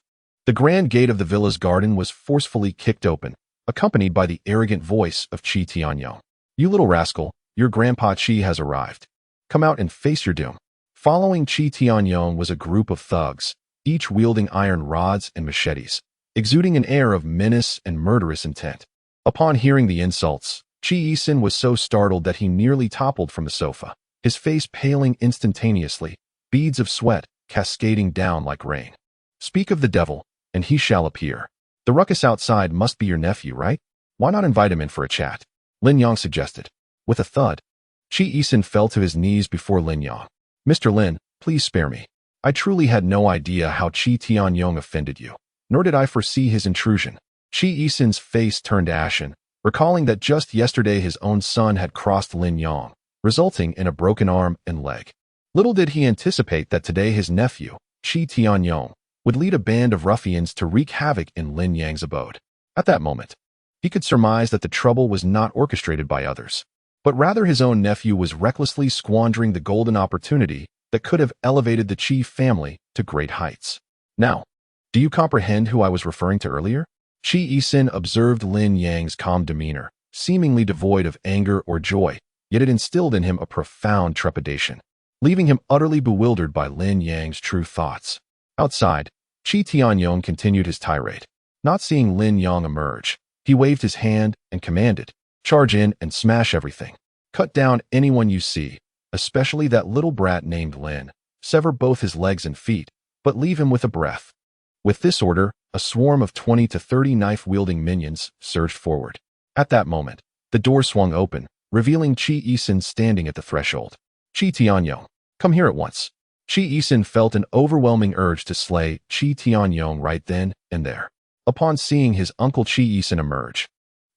the grand gate of the villa's garden was forcefully kicked open, accompanied by the arrogant voice of Qi Tianyong. You little rascal, your grandpa Qi has arrived. Come out and face your doom. Following Qi Tianyong was a group of thugs, each wielding iron rods and machetes, exuding an air of menace and murderous intent. Upon hearing the insults, Qi Yisin was so startled that he nearly toppled from the sofa, his face paling instantaneously, beads of sweat cascading down like rain. Speak of the devil, and he shall appear. The ruckus outside must be your nephew, right? Why not invite him in for a chat? Lin Yang suggested. With a thud, Qi Yisin fell to his knees before Lin Yang. Mr. Lin, please spare me. I truly had no idea how Qi Tianyong offended you, nor did I foresee his intrusion. Qi Yisin's face turned ashen, recalling that just yesterday his own son had crossed Lin Yang, resulting in a broken arm and leg. Little did he anticipate that today his nephew, Qi Tianyong, would lead a band of ruffians to wreak havoc in Lin Yang's abode. At that moment, he could surmise that the trouble was not orchestrated by others, but rather his own nephew was recklessly squandering the golden opportunity that could have elevated the Qi family to great heights. Now, do you comprehend who I was referring to earlier? Qi Yisin observed Lin Yang's calm demeanor, seemingly devoid of anger or joy, yet it instilled in him a profound trepidation, leaving him utterly bewildered by Lin Yang's true thoughts. Outside, Qi Tianyong continued his tirade. Not seeing Lin Yang emerge, he waved his hand and commanded, Charge in and smash everything. Cut down anyone you see, especially that little brat named Lin. Sever both his legs and feet, but leave him with a breath. With this order, a swarm of 20 to 30 knife-wielding minions surged forward. At that moment, the door swung open, revealing Qi Yisin standing at the threshold. Qi Tianyong, come here at once. Qi Yisin felt an overwhelming urge to slay Qi Tianyong right then and there. Upon seeing his uncle Qi Yisin emerge,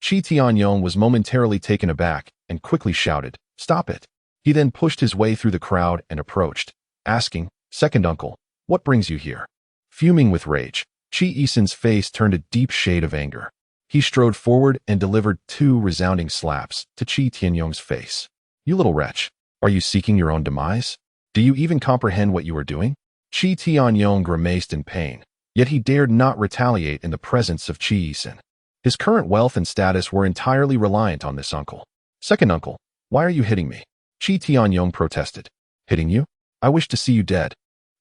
Qi Tianyong was momentarily taken aback and quickly shouted, Stop it! He then pushed his way through the crowd and approached, asking, Second uncle, what brings you here? Fuming with rage, Qi Yisin's face turned a deep shade of anger. He strode forward and delivered 2 resounding slaps to Qi Tianyong's face. You little wretch, are you seeking your own demise? Do you even comprehend what you are doing? Qi Tianyong grimaced in pain, yet he dared not retaliate in the presence of Qi Yisin. His current wealth and status were entirely reliant on this uncle. Second uncle, why are you hitting me? Qi Tianyong protested. Hitting you? I wish to see you dead.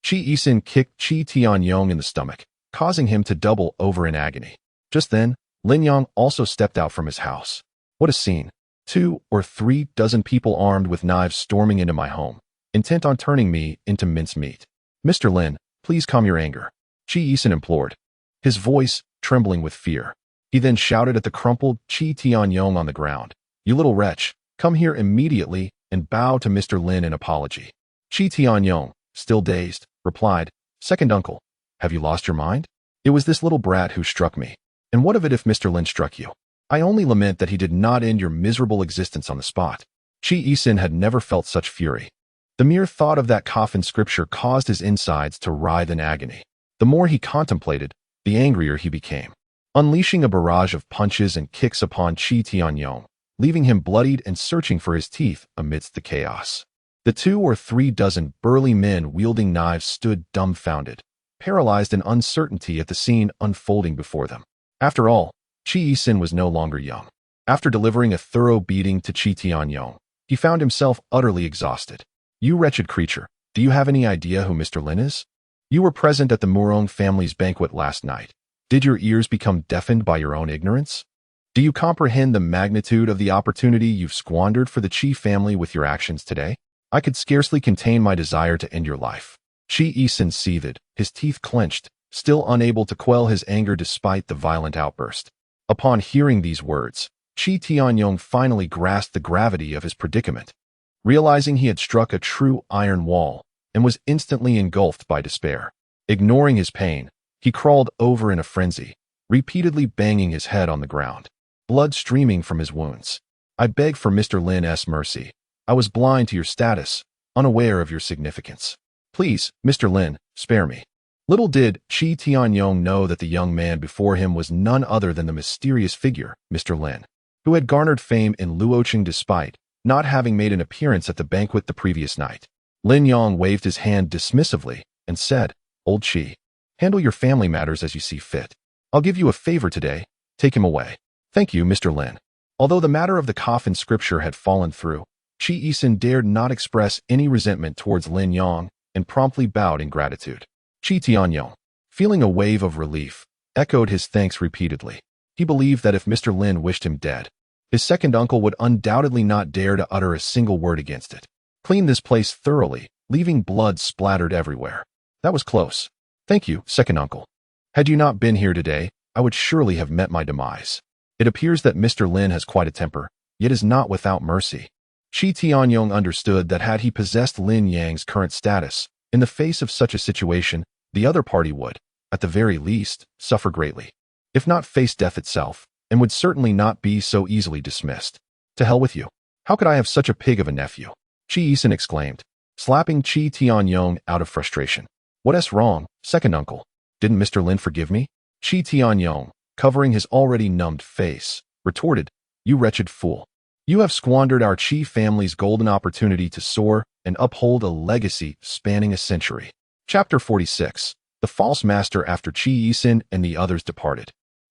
Qi Yisin kicked Qi Tianyong in the stomach, causing him to double over in agony. Just then, Lin Yang also stepped out from his house. What a scene. 2 or 3 dozen people armed with knives storming into my home, intent on turning me into mincemeat. Mr. Lin, please calm your anger, Qi Yisin implored, his voice trembling with fear. He then shouted at the crumpled Qi Tianyong on the ground. You little wretch, come here immediately and bow to Mr. Lin in apology. Qi Tianyong, still dazed, replied, Second uncle, have you lost your mind? It was this little brat who struck me. And what of it if Mr. Lin struck you? I only lament that he did not end your miserable existence on the spot. Qi Yisin had never felt such fury. The mere thought of that coffin scripture caused his insides to writhe in agony. The more he contemplated, the angrier he became, unleashing a barrage of punches and kicks upon Qi Tianyong, leaving him bloodied and searching for his teeth amidst the chaos. The 2 or 3 dozen burly men wielding knives stood dumbfounded, paralyzed in uncertainty at the scene unfolding before them. After all, Qi Yisin was no longer young. After delivering a thorough beating to Qi Tianyong, he found himself utterly exhausted. You wretched creature, do you have any idea who Mr. Lin is? You were present at the Murong family's banquet last night. Did your ears become deafened by your own ignorance? Do you comprehend the magnitude of the opportunity you've squandered for the Qi family with your actions today? I could scarcely contain my desire to end your life. Qi Yisin seethed, his teeth clenched, still unable to quell his anger despite the violent outburst. Upon hearing these words, Qi Tianyong finally grasped the gravity of his predicament. Realizing he had struck a true iron wall and was instantly engulfed by despair. Ignoring his pain, he crawled over in a frenzy, repeatedly banging his head on the ground, blood streaming from his wounds. I beg for Mr. Lin's mercy. I was blind to your status, unaware of your significance. Please, Mr. Lin, spare me. Little did Qi Tianyong know that the young man before him was none other than the mysterious figure, Mr. Lin, who had garnered fame in Luoqing despite not having made an appearance at the banquet the previous night. Lin Yang waved his hand dismissively and said, Old Qi, handle your family matters as you see fit. I'll give you a favor today. Take him away. Thank you, Mr. Lin. Although the matter of the coffin scripture had fallen through, Qi Yisin dared not express any resentment towards Lin Yang and promptly bowed in gratitude. Qi Tianyong, feeling a wave of relief, echoed his thanks repeatedly. He believed that if Mr. Lin wished him dead, his second uncle would undoubtedly not dare to utter a single word against it. Clean this place thoroughly, leaving blood splattered everywhere. That was close. Thank you, second uncle. Had you not been here today, I would surely have met my demise. It appears that Mr. Lin has quite a temper, yet is not without mercy. Qi Tianyong understood that had he possessed Lin Yang's current status, in the face of such a situation, the other party would, at the very least, suffer greatly, if not face death itself, and would certainly not be so easily dismissed. To hell with you. How could I have such a pig of a nephew? Qi Yisin exclaimed, slapping Qi Tianyong out of frustration. What's wrong, second uncle? Didn't Mr. Lin forgive me? Qi Tianyong, covering his already numbed face, retorted, You wretched fool. You have squandered our Qi family's golden opportunity to soar and uphold a legacy spanning a century. Chapter 46. The False Master After Qi Yisin and the others departed.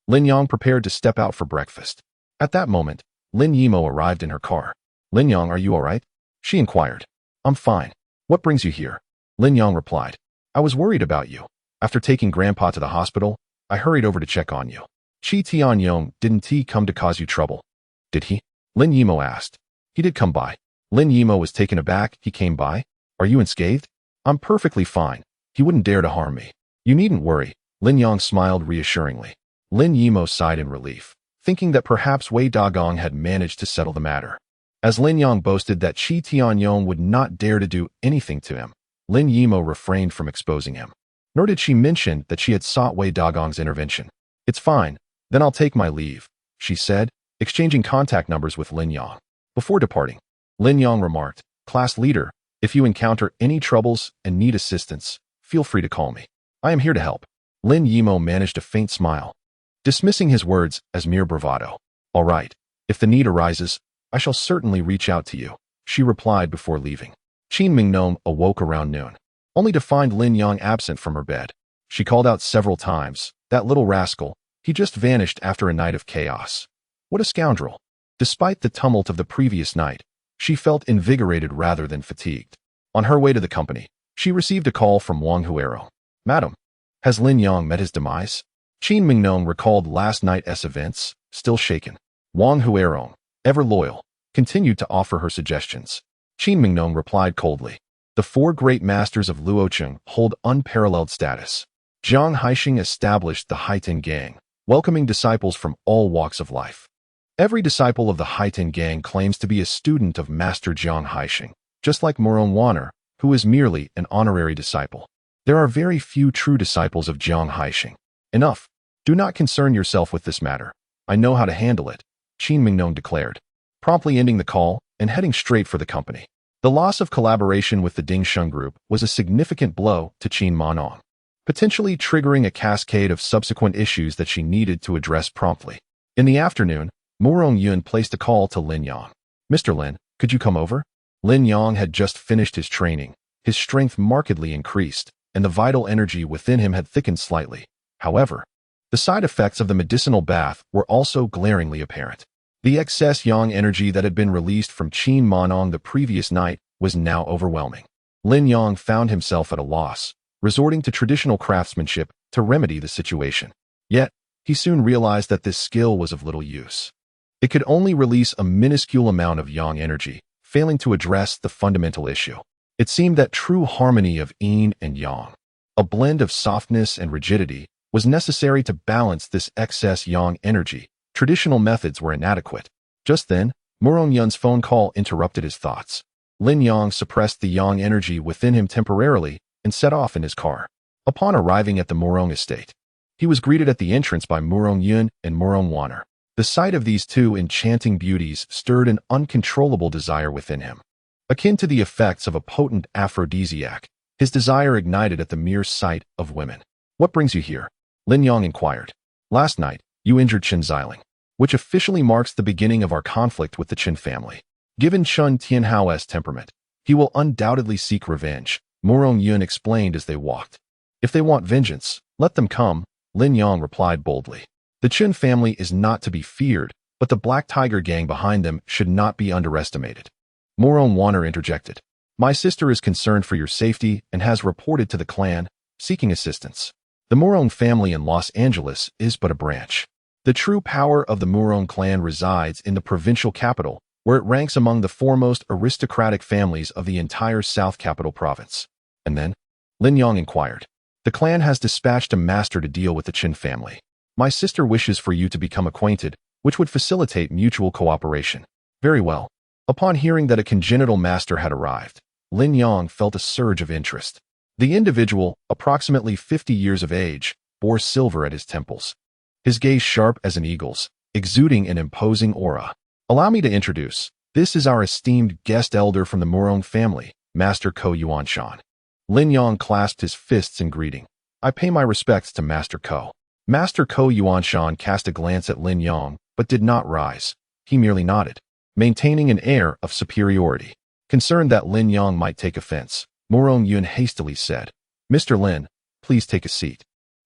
Lin Yang prepared to step out for breakfast. At that moment, Lin Yimo arrived in her car. Lin Yang, are you all right? She inquired. I'm fine. What brings you here? Lin Yang replied. I was worried about you. After taking Grandpa to the hospital, I hurried over to check on you. Qi Tianyong, didn't he come to cause you trouble? Did he? Lin Yimo asked. He did come by. Lin Yimo was taken aback. He came by? Are you unscathed? I'm perfectly fine. He wouldn't dare to harm me. You needn't worry. Lin Yang smiled reassuringly. Lin Yimo sighed in relief, thinking that perhaps Wei Dagong had managed to settle the matter. As Lin Yang boasted that Qi Tianyong would not dare to do anything to him, Lin Yimo refrained from exposing him. Nor did she mention that she had sought Wei Dagong's intervention. It's fine, then I'll take my leave, she said, exchanging contact numbers with Lin Yang. Before departing, Lin Yang remarked, Class leader, if you encounter any troubles and need assistance, feel free to call me. I am here to help. Lin Yimo managed a faint smile, dismissing his words as mere bravado. All right, if the need arises, I shall certainly reach out to you, she replied before leaving. Qin Mingnong awoke around noon, only to find Lin Yang absent from her bed. She called out several times, "That little rascal, he just vanished after a night of chaos. What a scoundrel." Despite the tumult of the previous night, she felt invigorated rather than fatigued. On her way to the company, she received a call from Wang Huero. "Madam, has Lin Yang met his demise?" Qin Mingnong recalled last night's events, still shaken. Wang Huero, ever loyal, continued to offer her suggestions. Qin Mingnong replied coldly. The four great masters of Luocheng hold unparalleled status. Jiang Haixing established the Haiten Gang, welcoming disciples from all walks of life. Every disciple of the Haiten Gang claims to be a student of Master Jiang Haixing, just like Moron Wanner, who is merely an honorary disciple. There are very few true disciples of Jiang Haixing. Enough. Do not concern yourself with this matter. I know how to handle it, Qin Mingnong declared, promptly ending the call and heading straight for the company. The loss of collaboration with the Dingsheng Group was a significant blow to Qin Mingnong, potentially triggering a cascade of subsequent issues that she needed to address promptly. In the afternoon, Murong Yun placed a call to Lin Yang. "Mr. Lin, could you come over?" Lin Yang had just finished his training. His strength markedly increased, and the vital energy within him had thickened slightly. However, the side effects of the medicinal bath were also glaringly apparent. The excess yang energy that had been released from Qin Mingnong the previous night was now overwhelming. Lin Yang found himself at a loss, resorting to traditional craftsmanship to remedy the situation. Yet, he soon realized that this skill was of little use. It could only release a minuscule amount of yang energy, failing to address the fundamental issue. It seemed that true harmony of yin and yang, a blend of softness and rigidity, was necessary to balance this excess yang energy. Traditional methods were inadequate. Just then, Murong Yun's phone call interrupted his thoughts. Lin Yang suppressed the yang energy within him temporarily and set off in his car. Upon arriving at the Murong estate, he was greeted at the entrance by Murong Yun and Murong Wanner. The sight of these two enchanting beauties stirred an uncontrollable desire within him. Akin to the effects of a potent aphrodisiac, his desire ignited at the mere sight of women. "What brings you here?" Lin Yang inquired. "Last night, you injured Chen Xiling, which officially marks the beginning of our conflict with the Chen family. Given Chen Tianhao's temperament, he will undoubtedly seek revenge," Murong Yun explained as they walked. "If they want vengeance, let them come," Lin Yang replied boldly. The Chen family is not to be feared, but the Black Tiger gang behind them should not be underestimated. Murong Wanner interjected. "My sister is concerned for your safety and has reported to the clan, seeking assistance. The Murong family in Los Angeles is but a branch. The true power of the Murong clan resides in the provincial capital, where it ranks among the foremost aristocratic families of the entire South Capital Province." "And then?" Lin Yang inquired. "The clan has dispatched a master to deal with the Chen family. My sister wishes for you to become acquainted, which would facilitate mutual cooperation." "Very well." Upon hearing that a congenital master had arrived, Lin Yang felt a surge of interest. The individual, approximately 50 years of age, bore silver at his temples. His gaze sharp as an eagle's, exuding an imposing aura. "Allow me to introduce. This is our esteemed guest elder from the Murong family, Master Ko Yuanshan." Lin Yang clasped his fists in greeting. "I pay my respects to Master Ko." Master Ko Yuanshan cast a glance at Lin Yang, but did not rise. He merely nodded, maintaining an air of superiority. Concerned that Lin Yang might take offense, Murong Yun hastily said, "Mr. Lin, please take a seat."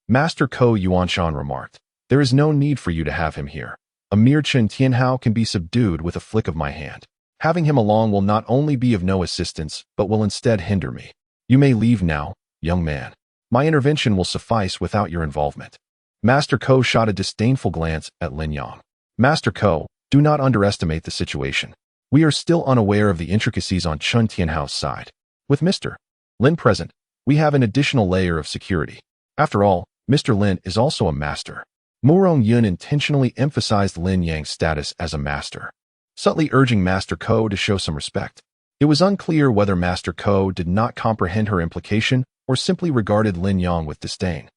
Master Ko Yuanshan remarked, "There is no need for you to have him here. A mere Chen Tianhao can be subdued with a flick of my hand. Having him along will not only be of no assistance, but will instead hinder me. You may leave now, young man. My intervention will suffice without your involvement." Master Ko shot a disdainful glance at Lin Yang. "Master Ko, do not underestimate the situation. We are still unaware of the intricacies on Chen Tianhao's side. With Mr. Lin present, we have an additional layer of security. After all, Mr. Lin is also a master." Murong Yun intentionally emphasized Lin Yang's status as a master, subtly urging Master Ko to show some respect. It was unclear whether Master Ko did not comprehend her implication or simply regarded Lin Yang with disdain.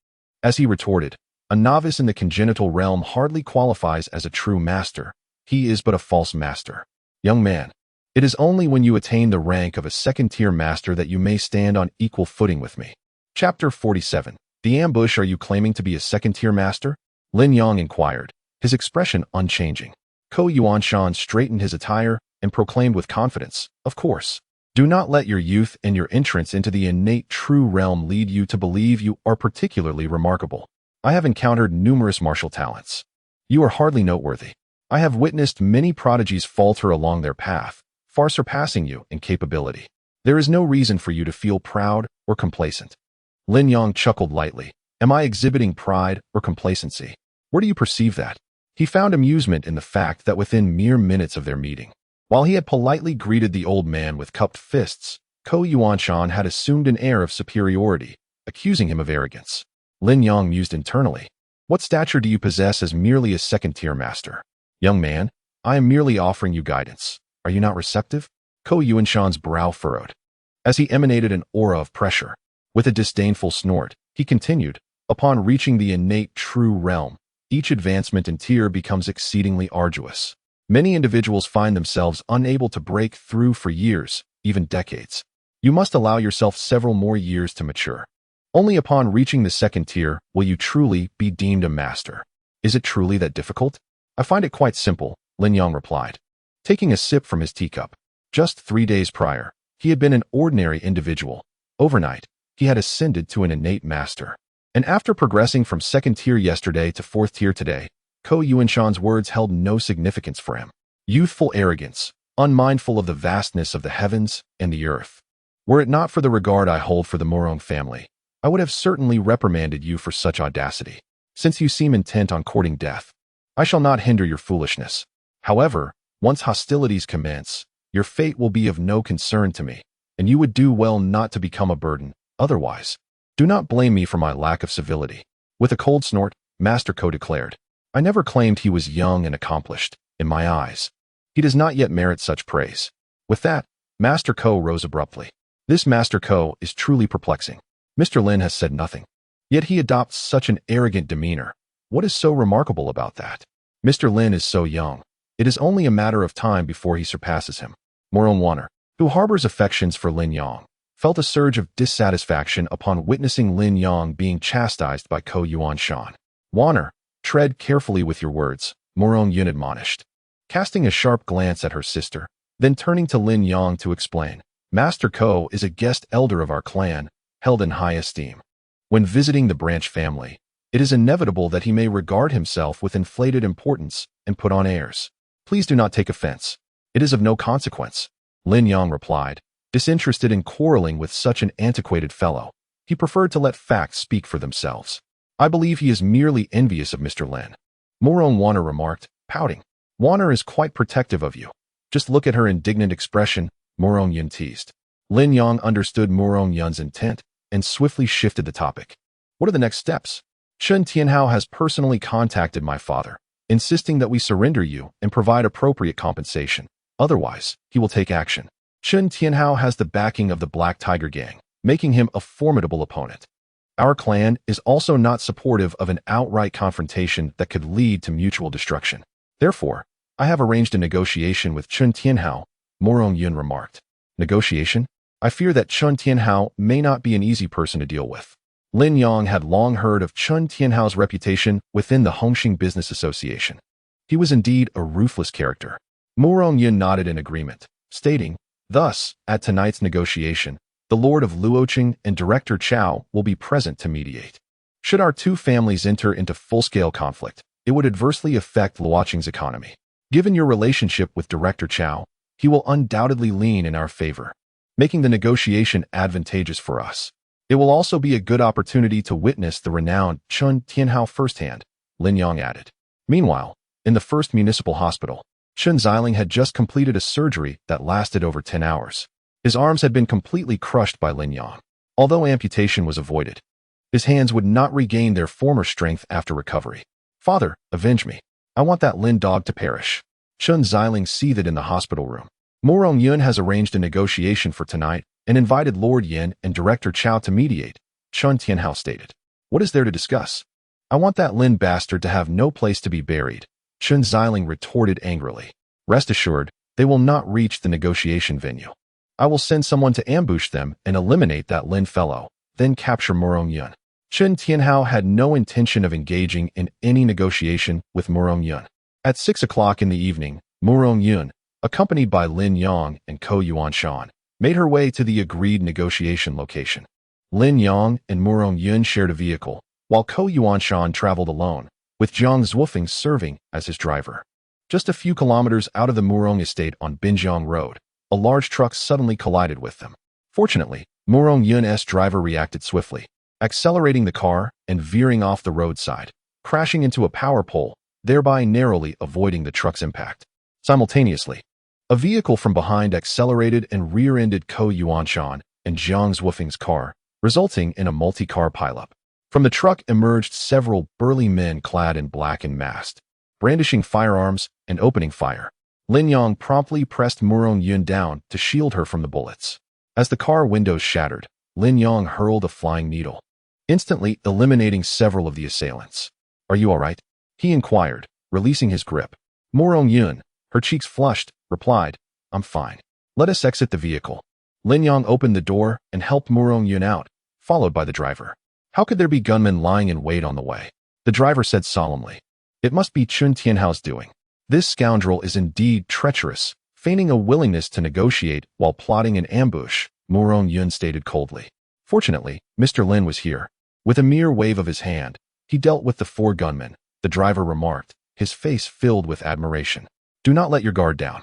As he retorted, "A novice in the congenital realm hardly qualifies as a true master. He is but a false master. Young man, it is only when you attain the rank of a second-tier master that you may stand on equal footing with me." Chapter 47. The ambush. "Are you claiming to be a second-tier master?" Lin Yang inquired, his expression unchanging. Ko Yuanshan straightened his attire and proclaimed with confidence, "Of course. Do not let your youth and your entrance into the innate true realm lead you to believe you are particularly remarkable. I have encountered numerous martial talents. You are hardly noteworthy. I have witnessed many prodigies falter along their path, far surpassing you in capability. There is no reason for you to feel proud or complacent. Lin Yang chuckled lightly. Am I exhibiting pride or complacency? Where do you perceive that? He found amusement in the fact that within mere minutes of their meeting, while he had politely greeted the old man with cupped fists, Ko Yuanshan had assumed an air of superiority, accusing him of arrogance. Lin Yang mused internally. What stature do you possess as merely a second-tier master? Young man, I am merely offering you guidance. Are you not receptive? Ko Yuanshan's brow furrowed, as he emanated an aura of pressure. With a disdainful snort, he continued, upon reaching the innate true realm, each advancement in tier becomes exceedingly arduous. Many individuals find themselves unable to break through for years, even decades. You must allow yourself several more years to mature. Only upon reaching the second tier will you truly be deemed a master. Is it truly that difficult? I find it quite simple, Lin Yang replied, taking a sip from his teacup. Just 3 days prior, he had been an ordinary individual. Overnight, he had ascended to an innate master. And after progressing from second tier yesterday to fourth tier today, Ko Yuanshan's words held no significance for him. Youthful arrogance, unmindful of the vastness of the heavens and the earth. Were it not for the regard I hold for the Morong family, I would have certainly reprimanded you for such audacity. Since you seem intent on courting death, I shall not hinder your foolishness. However, once hostilities commence, your fate will be of no concern to me, and you would do well not to become a burden. Otherwise, do not blame me for my lack of civility. With a cold snort, Master Ko declared, I never claimed he was young and accomplished. In my eyes, he does not yet merit such praise. With that, Master Ko rose abruptly. This Master Ko is truly perplexing. Mr. Lin has said nothing, yet he adopts such an arrogant demeanor. What is so remarkable about that? Mr. Lin is so young. It is only a matter of time before he surpasses him. Morong Wanner, who harbors affections for Lin Yang, felt a surge of dissatisfaction upon witnessing Lin Yang being chastised by Ko Yuanshan. Wanner, tread carefully with your words, Morong Yun admonished, casting a sharp glance at her sister, then turning to Lin Yang to explain. Master Ko is a guest elder of our clan, held in high esteem. When visiting the branch family, it is inevitable that he may regard himself with inflated importance and put on airs. Please do not take offense. It is of no consequence, Lin Yang replied, disinterested in quarreling with such an antiquated fellow. He preferred to let facts speak for themselves. I believe he is merely envious of Mr. Lin. Morong Wanner remarked, pouting. Wanner is quite protective of you. Just look at her indignant expression, Morong Yun teased. Lin Yang understood Morong Yun's intent and swiftly shifted the topic. What are the next steps? Chen Tianhao has personally contacted my father, insisting that we surrender you and provide appropriate compensation. Otherwise, he will take action. Chen Tianhao has the backing of the Black Tiger Gang, making him a formidable opponent. Our clan is also not supportive of an outright confrontation that could lead to mutual destruction. Therefore, I have arranged a negotiation with Chen Tianhao, Morong Yun remarked. Negotiation? I fear that Chen Tianhao may not be an easy person to deal with. Lin Yang had long heard of Chen Tianhao's reputation within the Hongxing Business Association. He was indeed a ruthless character. Morong Yun nodded in agreement, stating, thus, at tonight's negotiation, the Lord of Luoqing and Director Chao will be present to mediate. Should our two families enter into full-scale conflict, it would adversely affect Luoqing's economy. Given your relationship with Director Chao, he will undoubtedly lean in our favor, making the negotiation advantageous for us. It will also be a good opportunity to witness the renowned Chen Tianhao firsthand, Lin Yang added. Meanwhile, in the first municipal hospital, Chen Xiling had just completed a surgery that lasted over 10 hours. His arms had been completely crushed by Lin Yang. Although amputation was avoided, his hands would not regain their former strength after recovery. Father, avenge me. I want that Lin dog to perish. Chen Xiling seethed in the hospital room. Morong Yun has arranged a negotiation for tonight and invited Lord Yin and Director Chao to mediate, Chen Tianhao stated. What is there to discuss? I want that Lin bastard to have no place to be buried, Chen Xiling retorted angrily. Rest assured, they will not reach the negotiation venue. I will send someone to ambush them and eliminate that Lin fellow, then capture Morong Yun. Chen Tianhao had no intention of engaging in any negotiation with Morong Yun. At 6 o'clock in the evening, Morong Yun, accompanied by Lin Yang and Ko Yuanshan, made her way to the agreed negotiation location. Lin Yang and Murong Yun shared a vehicle, while Ko Yuanshan traveled alone, with Jiang Zhuofeng serving as his driver. Just a few kilometers out of the Murong estate on Binjiang Road, a large truck suddenly collided with them. Fortunately, Murong Yun's driver reacted swiftly, accelerating the car and veering off the roadside, crashing into a power pole, thereby narrowly avoiding the truck's impact. Simultaneously, a vehicle from behind accelerated and rear-ended Ko Yuanshan and Jiang Zhuofeng's car, resulting in a multi-car pileup. From the truck emerged several burly men clad in black and masked, brandishing firearms and opening fire. Lin Yang promptly pressed Murong Yun down to shield her from the bullets. As the car windows shattered, Lin Yang hurled a flying needle, instantly eliminating several of the assailants. "Are you all right?" he inquired, releasing his grip. Murong Yun, her cheeks flushed, replied, "I'm fine. Let us exit the vehicle." Lin Yang opened the door and helped Murong Yun out, followed by the driver. "How could there be gunmen lying in wait on the way?" the driver said solemnly. "It must be Chun Tianhao's doing. This scoundrel is indeed treacherous, feigning a willingness to negotiate while plotting an ambush," Murong Yun stated coldly. Fortunately, Mr. Lin was here. With a mere wave of his hand, he dealt with the 4 gunmen, the driver remarked, his face filled with admiration. "Do not let your guard down.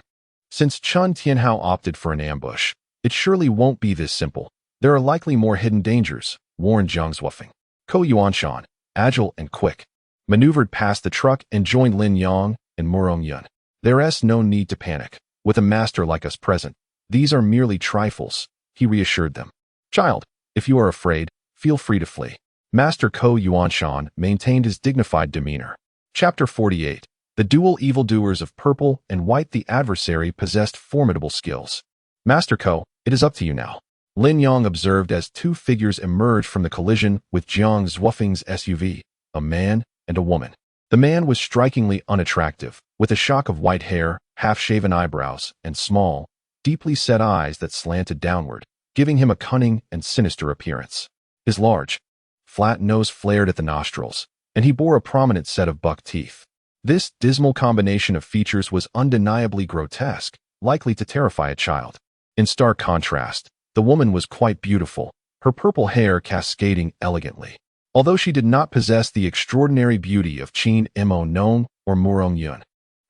Since Chun Tianhao opted for an ambush, it surely won't be this simple. There are likely more hidden dangers," warned Jiang Zhuofeng. Ko Yuanshan, agile and quick, maneuvered past the truck and joined Lin Yang and Murong Yun. "There's no need to panic. With a master like us present, these are merely trifles," he reassured them. "Child, if you are afraid, feel free to flee." Master Ko Yuanshan maintained his dignified demeanor. Chapter 48. The dual evildoers of purple and white. The adversary possessed formidable skills. "Master Ko, it is up to you now," Lin Yang observed as 2 figures emerged from the collision with Jiang Zhuofeng's SUV, a man and a woman. The man was strikingly unattractive, with a shock of white hair, half-shaven eyebrows, and small, deeply set eyes that slanted downward, giving him a cunning and sinister appearance. His large, flat nose flared at the nostrils, and he bore a prominent set of buck teeth. This dismal combination of features was undeniably grotesque, likely to terrify a child. In stark contrast, the woman was quite beautiful, her purple hair cascading elegantly. Although she did not possess the extraordinary beauty of Qin Mo Nong or Murong Yun,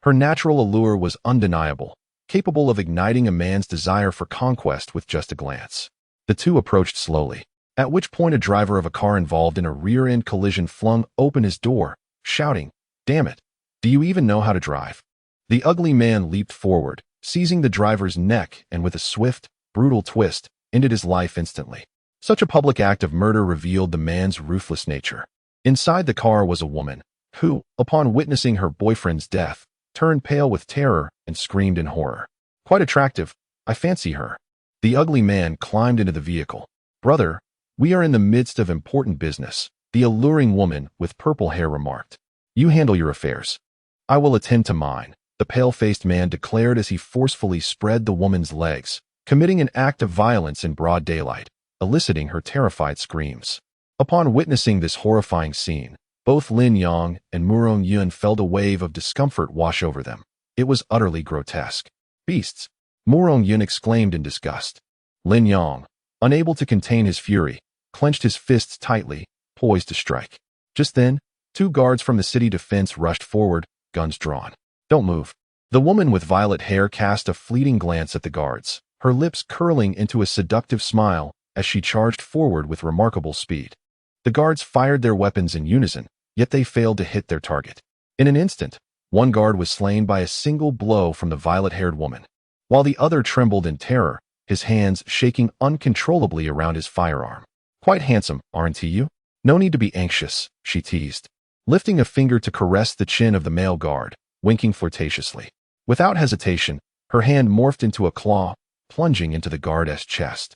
her natural allure was undeniable, capable of igniting a man's desire for conquest with just a glance. The 2 approached slowly, at which point a driver of a car involved in a rear-end collision flung open his door, shouting, "Damn it, do you even know how to drive?" The ugly man leaped forward, seizing the driver's neck and with a swift, brutal twist, ended his life instantly. Such a public act of murder revealed the man's ruthless nature. Inside the car was a woman, who, upon witnessing her boyfriend's death, turned pale with terror and screamed in horror. "Quite attractive, I fancy her." The ugly man climbed into the vehicle. "Brother, we are in the midst of important business," the alluring woman with purple hair remarked. "You handle your affairs. I will attend to mine," the pale-faced man declared as he forcefully spread the woman's legs, committing an act of violence in broad daylight, eliciting her terrified screams. Upon witnessing this horrifying scene, both Lin Yang and Murong Yun felt a wave of discomfort wash over them. It was utterly grotesque. "Beasts!" Murong Yun exclaimed in disgust. Lin Yang, unable to contain his fury, clenched his fists tightly, poised to strike. Just then, 2 guards from the city defense rushed forward, guns drawn. "Don't move." The woman with violet hair cast a fleeting glance at the guards, her lips curling into a seductive smile as she charged forward with remarkable speed. The guards fired their weapons in unison, yet they failed to hit their target. In an instant, one guard was slain by a single blow from the violet-haired woman, while the other trembled in terror, his hands shaking uncontrollably around his firearm. "Quite handsome, aren't you? No need to be anxious," she teased, lifting a finger to caress the chin of the male guard, winking flirtatiously. Without hesitation, her hand morphed into a claw, plunging into the guard's chest.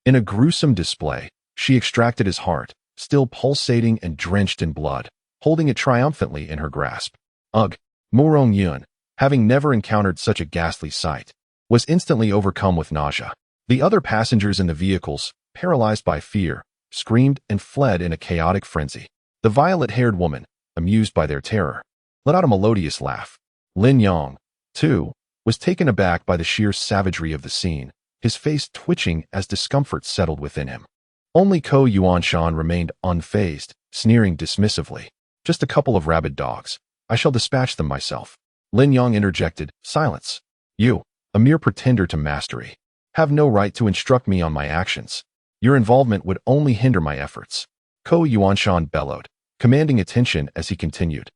In a gruesome display, she extracted his heart, still pulsating and drenched in blood, holding it triumphantly in her grasp. Ugh! Murong Yun, having never encountered such a ghastly sight, was instantly overcome with nausea. The other passengers in the vehicles, paralyzed by fear, screamed and fled in a chaotic frenzy. The violet-haired woman, amused by their terror, let out a melodious laugh. Lin Yang, too, was taken aback by the sheer savagery of the scene, his face twitching as discomfort settled within him. Only Ko Yuanshan remained unfazed, sneering dismissively. Just a couple of rabid dogs. I shall dispatch them myself. Lin Yang interjected, silence. You, a mere pretender to mastery, have no right to instruct me on my actions. Your involvement would only hinder my efforts. Ko Yuanshan bellowed, commanding attention as he continued.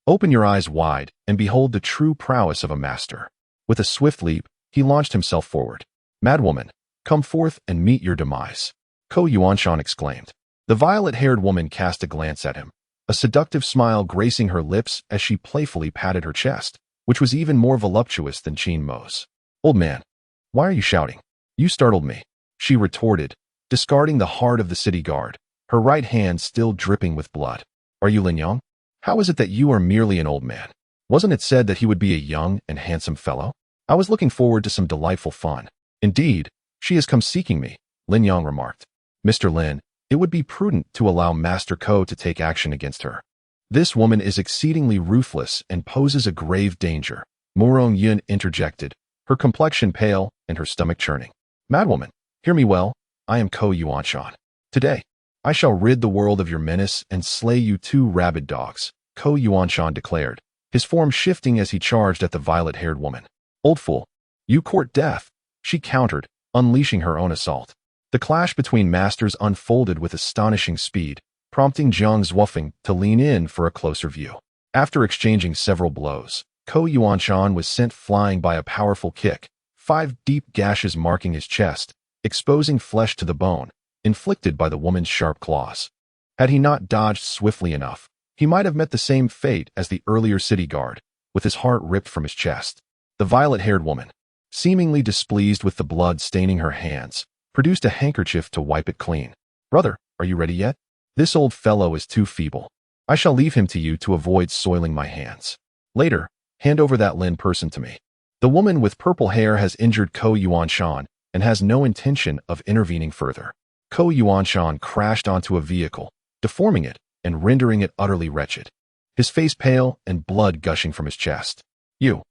Open your eyes wide and behold the true prowess of a master. With a swift leap, he launched himself forward. Madwoman, come forth and meet your demise. Ko Yuanshan exclaimed. The violet-haired woman cast a glance at him, a seductive smile gracing her lips as she playfully patted her chest, which was even more voluptuous than Qin Mo's. Old man, why are you shouting? You startled me, she retorted, discarding the heart of the city guard, her right hand still dripping with blood. Are you Lin Yang? How is it that you are merely an old man? Wasn't it said that he would be a young and handsome fellow? I was looking forward to some delightful fun. Indeed, she has come seeking me, Lin Yang remarked. Mr. Lin, it would be prudent to allow Master Ko to take action against her. This woman is exceedingly ruthless and poses a grave danger, Morong Yun interjected, her complexion pale and her stomach churning. Madwoman, hear me well, I am Ko Yuanshan. Today, I shall rid the world of your menace and slay you two rabid dogs, Ko Yuanshan declared, his form shifting as he charged at the violet-haired woman. Old fool, you court death, she countered, unleashing her own assault. The clash between masters unfolded with astonishing speed, prompting Jiang Zhuofeng to lean in for a closer view. After exchanging several blows, Ko Yuanshan was sent flying by a powerful kick, 5 deep gashes marking his chest, exposing flesh to the bone, inflicted by the woman's sharp claws. Had he not dodged swiftly enough, he might have met the same fate as the earlier city guard, with his heart ripped from his chest. The violet-haired woman, seemingly displeased with the blood staining her hands, produced a handkerchief to wipe it clean. Brother, are you ready yet? This old fellow is too feeble. I shall leave him to you to avoid soiling my hands. Later, hand over that Lin person to me. The woman with purple hair has injured Ko Yuanshan and has no intention of intervening further. Ko Yuanshan crashed onto a vehicle, deforming it and rendering it utterly wretched. His face pale and blood gushing from his chest. You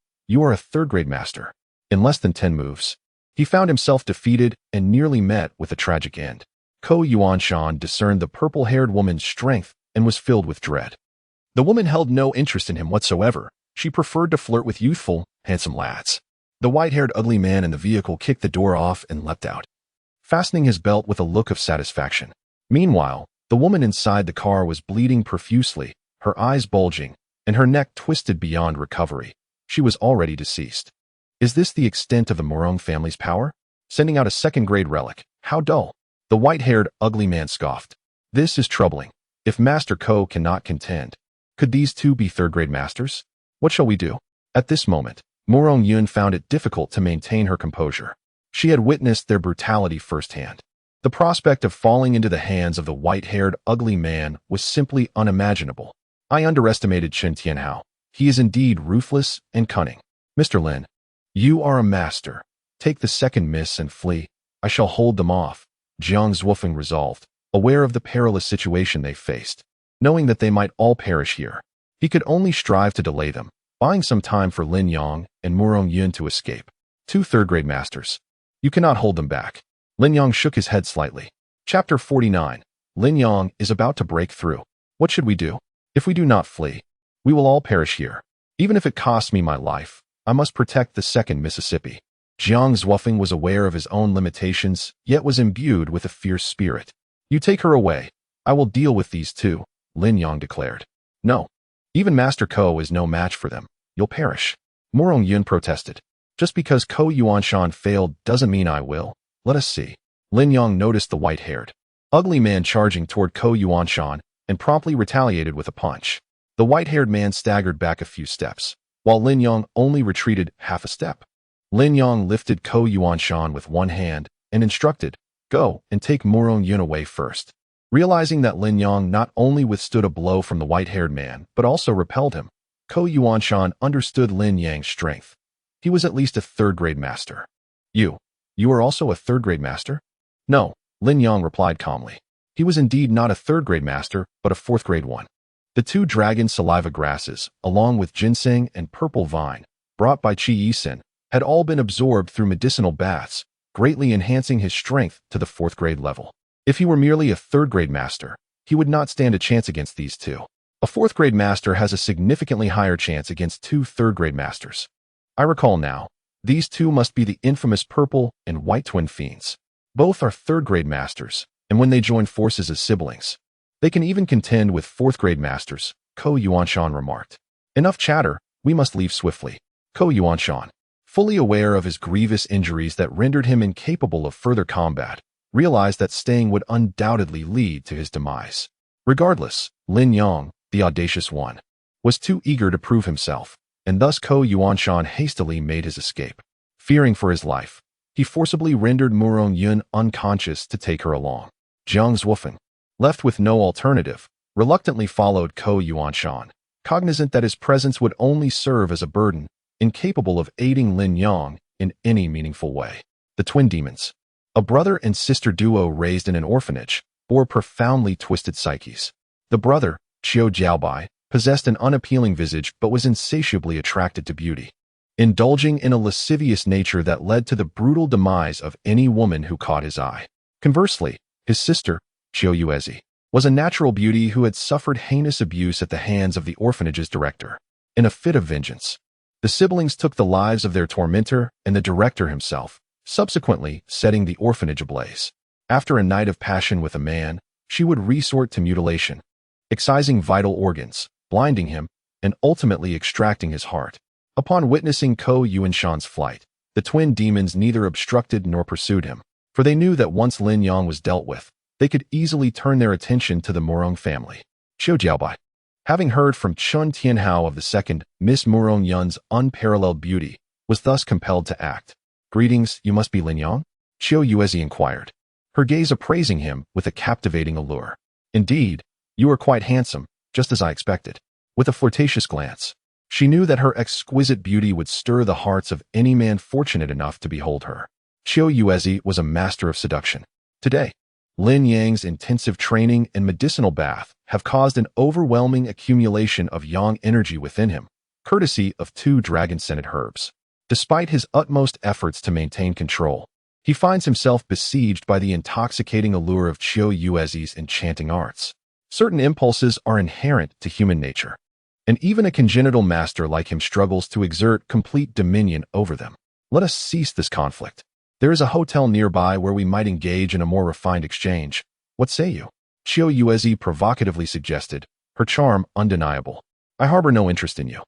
are a third-grade master. In less than 10 moves, he found himself defeated and nearly met with a tragic end. Ko Yuanshan discerned the purple-haired woman's strength and was filled with dread. The woman held no interest in him whatsoever. She preferred to flirt with youthful, handsome lads. The white-haired ugly man in the vehicle kicked the door off and leapt out, fastening his belt with a look of satisfaction. Meanwhile, the woman inside the car was bleeding profusely, her eyes bulging, and her neck twisted beyond recovery. She was already deceased. Is this the extent of the Morong family's power? Sending out a second-grade relic. How dull. The white-haired ugly man scoffed. This is troubling. If Master Ko cannot contend, could these two be third-grade masters? What shall we do? At this moment, Morong Yun found it difficult to maintain her composure. She had witnessed their brutality firsthand. The prospect of falling into the hands of the white-haired ugly man was simply unimaginable. I underestimated Chen Tianhao. He is indeed ruthless and cunning. Mr. Lin, you are a master. Take the second miss and flee. I shall hold them off, Jiang Zhuofeng resolved, aware of the perilous situation they faced. Knowing that they might all perish here, he could only strive to delay them, buying some time for Lin Yang and Morong Yun to escape. 2 third-grade masters. You cannot hold them back. Lin Yang shook his head slightly. Chapter 49. Lin Yang is about to break through. What should we do? If we do not flee, we will all perish here. Even if it costs me my life, I must protect the second Mississippi. Jiang Zhuofeng was aware of his own limitations, yet was imbued with a fierce spirit. You take her away. I will deal with these two, Lin Yang declared. No. Even Master Ko is no match for them. You'll perish. Morong Yun protested. Just because Ko Yuanshan failed doesn't mean I will. Let us see. Lin Yang noticed the white-haired, ugly man charging toward Ko Yuanshan and promptly retaliated with a punch. The white-haired man staggered back a few steps, while Lin Yang only retreated half a step. Lin Yang lifted Ko Yuanshan with one hand and instructed, go and take Morong Yun away first. Realizing that Lin Yang not only withstood a blow from the white-haired man, but also repelled him, Ko Yuanshan understood Lin Yang's strength. He was at least a third-grade master. You are also a third-grade master? No, Lin Yang replied calmly. He was indeed not a third-grade master, but a fourth-grade one. The 2 dragon saliva grasses, along with ginseng and purple vine, brought by Qi Yisin, had all been absorbed through medicinal baths, greatly enhancing his strength to the 4th grade level. If he were merely a 3rd grade master, he would not stand a chance against these two. A 4th grade master has a significantly higher chance against 2 3rd grade masters. I recall now, these two must be the infamous purple and white twin fiends. Both are 3rd grade masters, and when they join forces as siblings, they can even contend with 4th grade masters, Ko Yuanshan remarked. Enough chatter, we must leave swiftly. Ko Yuanshan, fully aware of his grievous injuries that rendered him incapable of further combat, realized that staying would undoubtedly lead to his demise. Regardless, Lin Yang, the audacious one, was too eager to prove himself, and thus Ko Yuanshan hastily made his escape. Fearing for his life, he forcibly rendered Murong Yun unconscious to take her along. Jiang Zhuofen, left with no alternative, reluctantly followed Ko Yuanshan, cognizant that his presence would only serve as a burden, incapable of aiding Lin Yang in any meaningful way. The twin demons, a brother and sister duo raised in an orphanage, bore profoundly twisted psyches. The brother, Qiu Jiaobai, possessed an unappealing visage but was insatiably attracted to beauty, indulging in a lascivious nature that led to the brutal demise of any woman who caught his eye. Conversely, his sister, Qiu Yuezi, was a natural beauty who had suffered heinous abuse at the hands of the orphanage's director. In a fit of vengeance, the siblings took the lives of their tormentor and the director himself, subsequently setting the orphanage ablaze. After a night of passion with a man, she would resort to mutilation, excising vital organs, blinding him, and ultimately extracting his heart. Upon witnessing Ko Yuanshan's flight, the twin demons neither obstructed nor pursued him, for they knew that once Lin Yang was dealt with, they could easily turn their attention to the Murong family. Qiu Jiaobai, having heard from Chun Tianhao of the second Miss Murong Yun's unparalleled beauty, was thus compelled to act. "Greetings, you must be Lin Yang?" Qiu Yuezi inquired, her gaze appraising him with a captivating allure. "Indeed, you are quite handsome, just as I expected." With a flirtatious glance, she knew that her exquisite beauty would stir the hearts of any man fortunate enough to behold her. Qiu Yuezi was a master of seduction. Today, Lin Yang's intensive training and medicinal bath have caused an overwhelming accumulation of yang energy within him, courtesy of 2 dragon-scented herbs. Despite his utmost efforts to maintain control, he finds himself besieged by the intoxicating allure of Qiu Yuezi's enchanting arts. Certain impulses are inherent to human nature, and even a congenital master like him struggles to exert complete dominion over them. Let us cease this conflict. There is a hotel nearby where we might engage in a more refined exchange. What say you? Qiu Yuezi provocatively suggested, her charm undeniable. "I harbor no interest in you."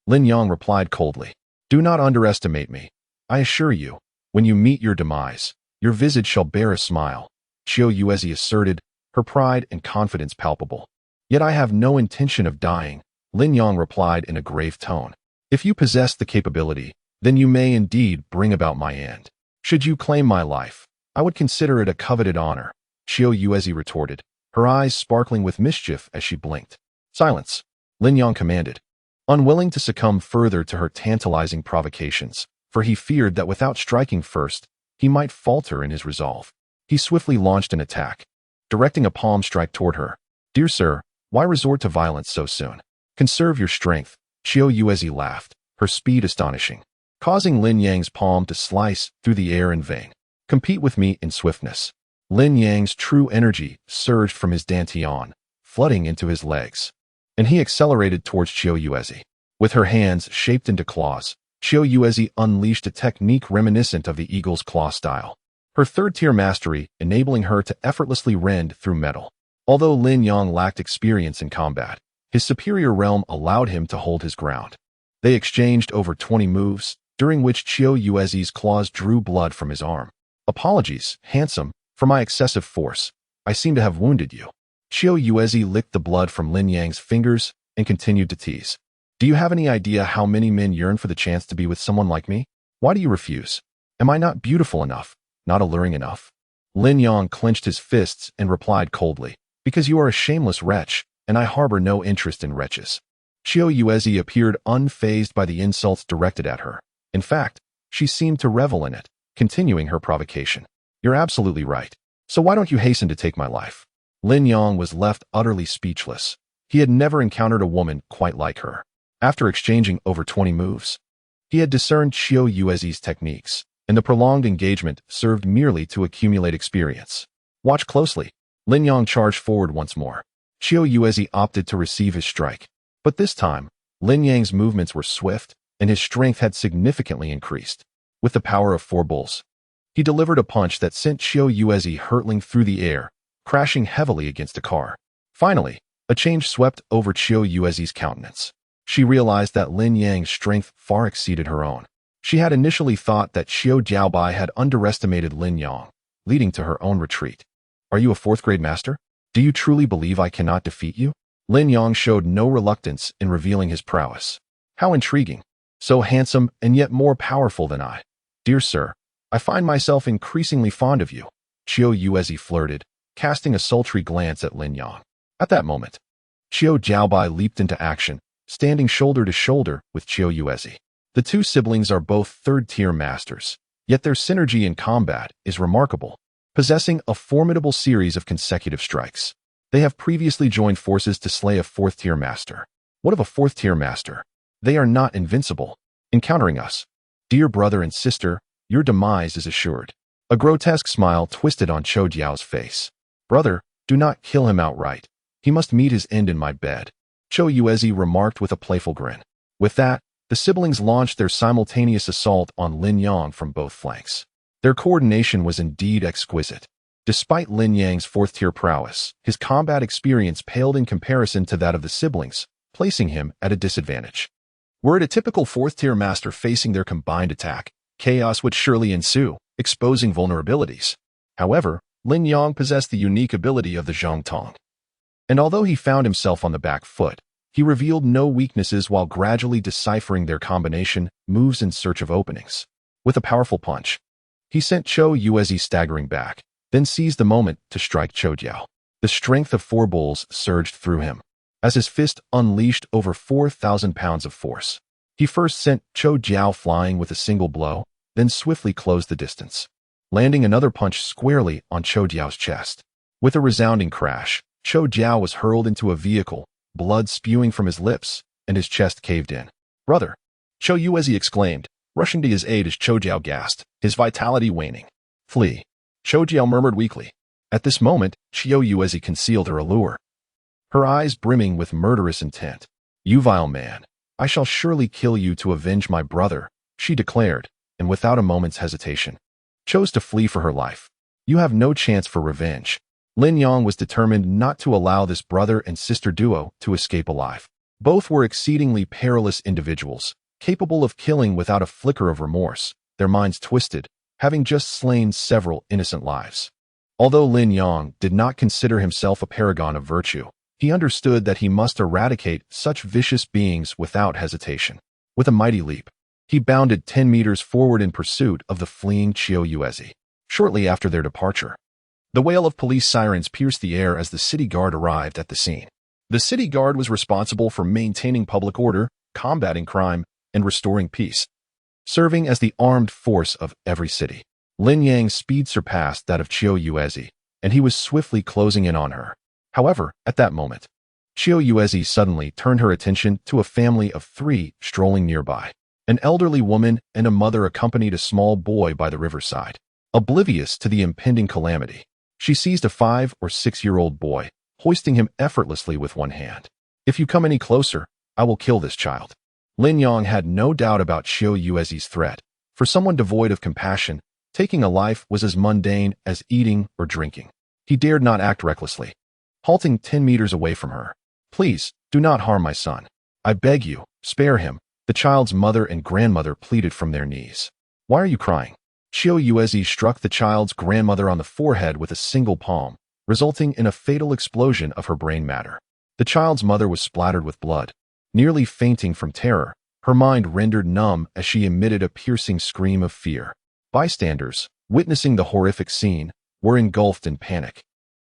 Lin Yang replied coldly, "Do not underestimate me. I assure you, when you meet your demise, your visage shall bear a smile." Qiu Yuezi asserted, her pride and confidence palpable. "Yet I have no intention of dying," Lin Yang replied in a grave tone. "If you possess the capability, then you may indeed bring about my end. Should you claim my life, I would consider it a coveted honor," Qiu Yuezi retorted, her eyes sparkling with mischief as she blinked. "Silence," Lin Yang commanded, unwilling to succumb further to her tantalizing provocations, for he feared that without striking first, he might falter in his resolve. He swiftly launched an attack, directing a palm strike toward her. "Dear sir, why resort to violence so soon? Conserve your strength," Qiu Yuezi laughed, her speed astonishing, causing Lin Yang's palm to slice through the air in vain. "Compete with me in swiftness." Lin Yang's true energy surged from his dantian, flooding into his legs, and he accelerated towards Qiu Yuezi. With her hands shaped into claws, Qiu Yuezi unleashed a technique reminiscent of the eagle's claw style, her 3rd-tier mastery enabling her to effortlessly rend through metal. Although Lin Yang lacked experience in combat, his superior realm allowed him to hold his ground. They exchanged over 20 moves, during which Qiu Yuezi's claws drew blood from his arm. "Apologies, handsome, for my excessive force. I seem to have wounded you." Qiu Yuezi licked the blood from Lin Yang's fingers and continued to tease. "Do you have any idea how many men yearn for the chance to be with someone like me? Why do you refuse? Am I not beautiful enough? Not alluring enough?" Lin Yang clenched his fists and replied coldly, "Because you are a shameless wretch, and I harbor no interest in wretches." Qiu Yuezi appeared unfazed by the insults directed at her. In fact, she seemed to revel in it, continuing her provocation. "You're absolutely right. So why don't you hasten to take my life?" Lin Yang was left utterly speechless. He had never encountered a woman quite like her. After exchanging over 20 moves, he had discerned Qiu Yuezi's techniques, and the prolonged engagement served merely to accumulate experience. Watch closely. Lin Yang charged forward once more. Qiu Yuezi opted to receive his strike. But this time, Lin Yang's movements were swift, and his strength had significantly increased. With the power of 4 bulls, he delivered a punch that sent Qiu Yuezi hurtling through the air, crashing heavily against a car. Finally, a change swept over Qiu Yuezi's countenance. She realized that Lin Yang's strength far exceeded her own. She had initially thought that Xiao Jiaobai had underestimated Lin Yang, leading to her own retreat. Are you a 4th-grade master? Do you truly believe I cannot defeat you? Lin Yang showed no reluctance in revealing his prowess. How intriguing. So handsome and yet more powerful than I. Dear sir, I find myself increasingly fond of you. Qiu Yuezi flirted, casting a sultry glance at Lin Yang. At that moment, Xiao Jiaobai leaped into action, standing shoulder to shoulder with Qiu Yuezi. The two siblings are both 3rd-tier masters, yet their synergy in combat is remarkable, possessing a formidable series of consecutive strikes. They have previously joined forces to slay a 4th-tier master. What of a 4th-tier master? They are not invincible. Encountering us, dear brother and sister, your demise is assured. A grotesque smile twisted on Chou Jiao's face. Brother, do not kill him outright. He must meet his end in my bed. Qiu Yuezi remarked with a playful grin. With that, the siblings launched their simultaneous assault on Lin Yang from both flanks. Their coordination was indeed exquisite. Despite Lin Yang's 4th-tier prowess, his combat experience paled in comparison to that of the siblings, placing him at a disadvantage. Were it a typical 4th-tier master facing their combined attack, chaos would surely ensue, exposing vulnerabilities. However, Lin Yang possessed the unique ability of the Zhong Tong. And although he found himself on the back foot, he revealed no weaknesses while gradually deciphering their combination moves in search of openings. With a powerful punch, he sent Qiu Yuezi staggering back, then seized the moment to strike Chou Jiao. The strength of 4 bulls surged through him, as his fist unleashed over 4,000 pounds of force. He first sent Chou Jiao flying with a single blow, then swiftly closed the distance, landing another punch squarely on Chou Jiao's chest. With a resounding crash, Chou Jiao was hurled into a vehicle, blood spewing from his lips, and his chest caved in. Brother! Qiu Yuezi exclaimed, rushing to his aid as Chou Jiao gasped, his vitality waning. Flee! Chou Jiao murmured weakly. At this moment, Qiu Yuezi concealed her allure, her eyes brimming with murderous intent. You vile man, I shall surely kill you to avenge my brother, she declared, and without a moment's hesitation, chose to flee for her life. You have no chance for revenge. Lin Yang was determined not to allow this brother and sister duo to escape alive. Both were exceedingly perilous individuals, capable of killing without a flicker of remorse, their minds twisted, having just slain several innocent lives. Although Lin Yang did not consider himself a paragon of virtue, he understood that he must eradicate such vicious beings without hesitation. With a mighty leap, he bounded 10 meters forward in pursuit of the fleeing Qiu Yuezi. Shortly after their departure, the wail of police sirens pierced the air as the city guard arrived at the scene. The city guard was responsible for maintaining public order, combating crime, and restoring peace, serving as the armed force of every city. Lin Yang's speed surpassed that of Qiu Yuezi, and he was swiftly closing in on her. However, at that moment, Qiu Yuezi suddenly turned her attention to a family of 3 strolling nearby. An elderly woman and a mother accompanied a small boy by the riverside. Oblivious to the impending calamity, she seized a 5 or 6-year-old boy, hoisting him effortlessly with one hand. If you come any closer, I will kill this child. Lin Yang had no doubt about Qiu Yuezi's threat. For someone devoid of compassion, taking a life was as mundane as eating or drinking. He dared not act recklessly. Halting 10 meters away from her. Please, do not harm my son. I beg you, spare him, the child's mother and grandmother pleaded from their knees. Why are you crying? Qiu Yuezi struck the child's grandmother on the forehead with a single palm, resulting in a fatal explosion of her brain matter. The child's mother was splattered with blood. Nearly fainting from terror, her mind rendered numb as she emitted a piercing scream of fear. Bystanders, witnessing the horrific scene, were engulfed in panic,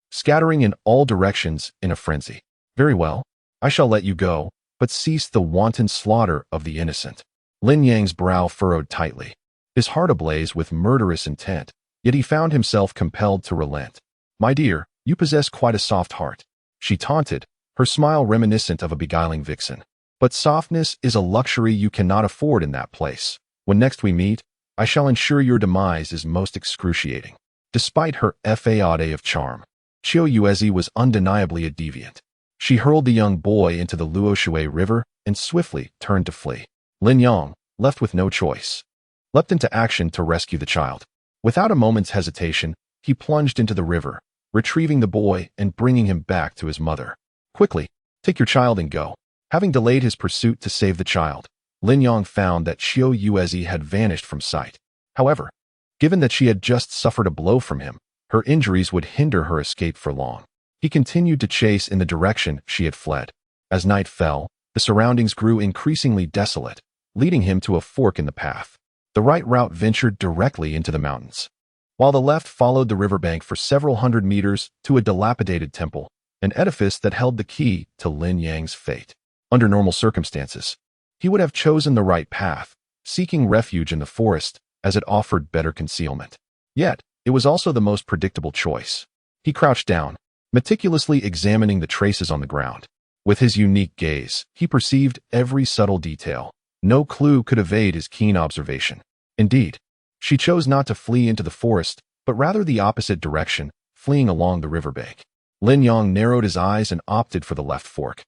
scattering in all directions in a frenzy. Very well, I shall let you go, but cease the wanton slaughter of the innocent. Lin Yang's brow furrowed tightly, his heart ablaze with murderous intent, yet he found himself compelled to relent. My dear, you possess quite a soft heart, she taunted, her smile reminiscent of a beguiling vixen. But softness is a luxury you cannot afford in that place. When next we meet, I shall ensure your demise is most excruciating. Despite her fade of charm, Qiu Yuezi was undeniably a deviant. She hurled the young boy into the Luoshui River and swiftly turned to flee. Lin Yang, left with no choice, leapt into action to rescue the child. Without a moment's hesitation, he plunged into the river, retrieving the boy and bringing him back to his mother. Quickly, take your child and go. Having delayed his pursuit to save the child, Lin Yang found that Qiu Yuezi had vanished from sight. However, given that she had just suffered a blow from him, her injuries would hinder her escape for long. He continued to chase in the direction she had fled. As night fell, the surroundings grew increasingly desolate, leading him to a fork in the path. The right route ventured directly into the mountains, while the left followed the riverbank for several hundred meters to a dilapidated temple, an edifice that held the key to Lin Yang's fate. Under normal circumstances, he would have chosen the right path, seeking refuge in the forest as it offered better concealment. Yet, it was also the most predictable choice. He crouched down, meticulously examining the traces on the ground. With his unique gaze, he perceived every subtle detail. No clue could evade his keen observation. Indeed, she chose not to flee into the forest, but rather the opposite direction, fleeing along the riverbank. Lin Yang narrowed his eyes and opted for the left fork,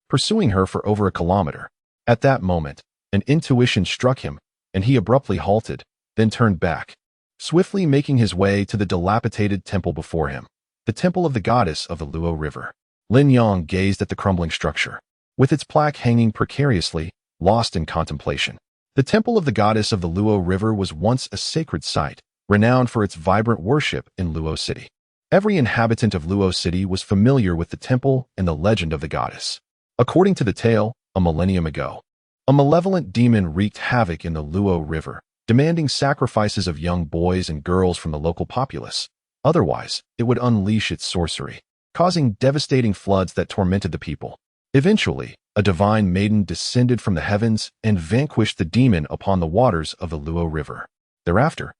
pursuing her for over a kilometer. At that moment, an intuition struck him, and he abruptly halted, then turned back, swiftly making his way to the dilapidated temple before him, the temple of the goddess of the Luo River. Lin Yang gazed at the crumbling structure, with its plaque hanging precariously, lost in contemplation. The temple of the goddess of the Luo River was once a sacred site, renowned for its vibrant worship in Luo City. Every inhabitant of Luo City was familiar with the temple and the legend of the goddess. According to the tale, a millennium ago, a malevolent demon wreaked havoc in the Luo River, demanding sacrifices of young boys and girls from the local populace. Otherwise, it would unleash its sorcery, causing devastating floods that tormented the people. Eventually, a divine maiden descended from the heavens and vanquished the demon upon the waters of the Luo River. Thereafter,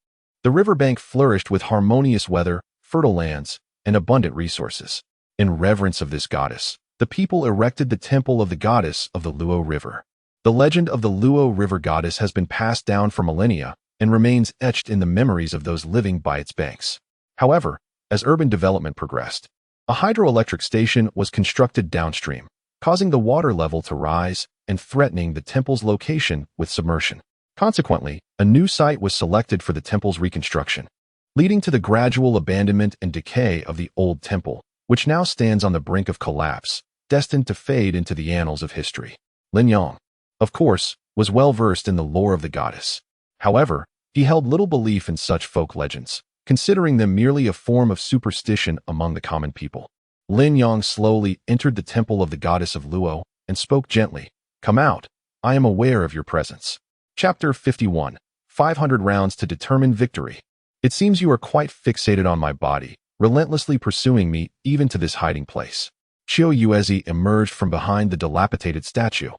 the riverbank flourished with harmonious weather, fertile lands, and abundant resources. In reverence of this goddess, the people erected the temple of the goddess of the Luo River. The legend of the Luo River goddess has been passed down for millennia and remains etched in the memories of those living by its banks. However, as urban development progressed, a hydroelectric station was constructed downstream, causing the water level to rise and threatening the temple's location with submersion. Consequently, a new site was selected for the temple's reconstruction, leading to the gradual abandonment and decay of the old temple, which now stands on the brink of collapse, destined to fade into the annals of history. Lin Yang, of course, was well versed in the lore of the goddess. However, he held little belief in such folk legends, considering them merely a form of superstition among the common people. Lin Yang slowly entered the temple of the goddess of Luo and spoke gently. "Come out. I am aware of your presence." Chapter 51. 500 rounds to determine victory. It seems you are quite fixated on my body, relentlessly pursuing me even to this hiding place. Qiu Yuezi emerged from behind the dilapidated statue.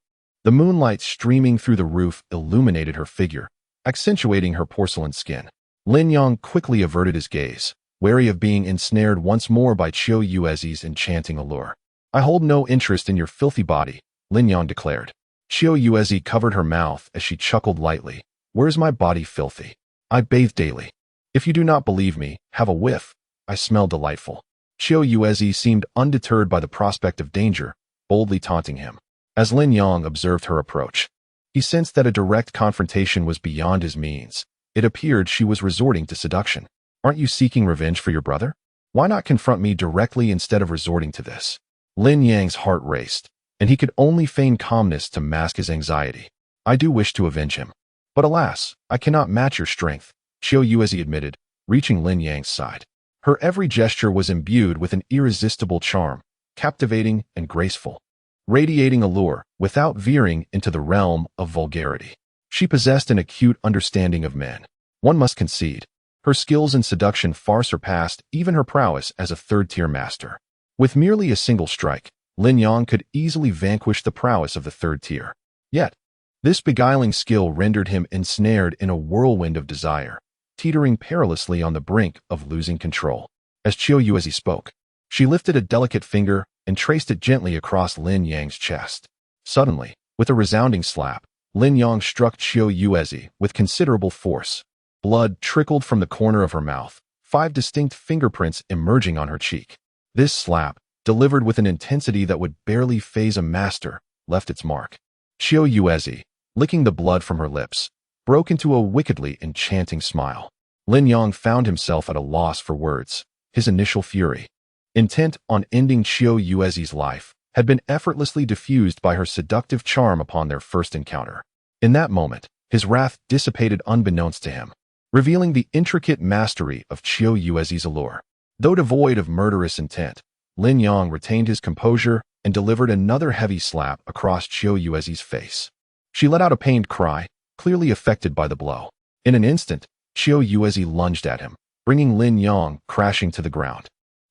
The moonlight streaming through the roof illuminated her figure, accentuating her porcelain skin. Lin Yang quickly averted his gaze, wary of being ensnared once more by Qiu Yuezi's enchanting allure. "I hold no interest in your filthy body," Lin Yang declared. Qiu Yuezi covered her mouth as she chuckled lightly. "Where is my body filthy? I bathe daily. If you do not believe me, have a whiff. I smell delightful." Qiu Yuezi seemed undeterred by the prospect of danger, boldly taunting him. As Lin Yang observed her approach, he sensed that a direct confrontation was beyond his means. It appeared she was resorting to seduction. "Aren't you seeking revenge for your brother? Why not confront me directly instead of resorting to this?" Lin Yang's heart raced, and he could only feign calmness to mask his anxiety. "I do wish to avenge him. But alas, I cannot match your strength," Qiu Yuezi admitted, reaching Lin Yang's side. Her every gesture was imbued with an irresistible charm, captivating and graceful, radiating allure without veering into the realm of vulgarity. She possessed an acute understanding of men. One must concede, her skills in seduction far surpassed even her prowess as a third-tier master. With merely a single strike, Lin Yang could easily vanquish the prowess of the third tier. Yet, this beguiling skill rendered him ensnared in a whirlwind of desire, teetering perilously on the brink of losing control. As Qiu Yuezi spoke, she lifted a delicate finger and traced it gently across Lin Yang's chest. Suddenly, with a resounding slap, Lin Yang struck Qiu Yuezi with considerable force, Blood trickled from the corner of her mouth, 5 distinct fingerprints emerging on her cheek. This slap, delivered with an intensity that would barely faze a master, left its mark. Qiu Yuezi, licking the blood from her lips, broke into a wickedly enchanting smile. Lin Yang found himself at a loss for words. His initial fury, intent on ending Qiu Yuezi's life, had been effortlessly diffused by her seductive charm upon their first encounter. In that moment, his wrath dissipated unbeknownst to him, revealing the intricate mastery of Qiu Yuezi's allure. Though devoid of murderous intent, Lin Yang retained his composure and delivered another heavy slap across Qiu Yuezi's face. She let out a pained cry, clearly affected by the blow. In an instant, Qiu Yuezi lunged at him, bringing Lin Yang crashing to the ground.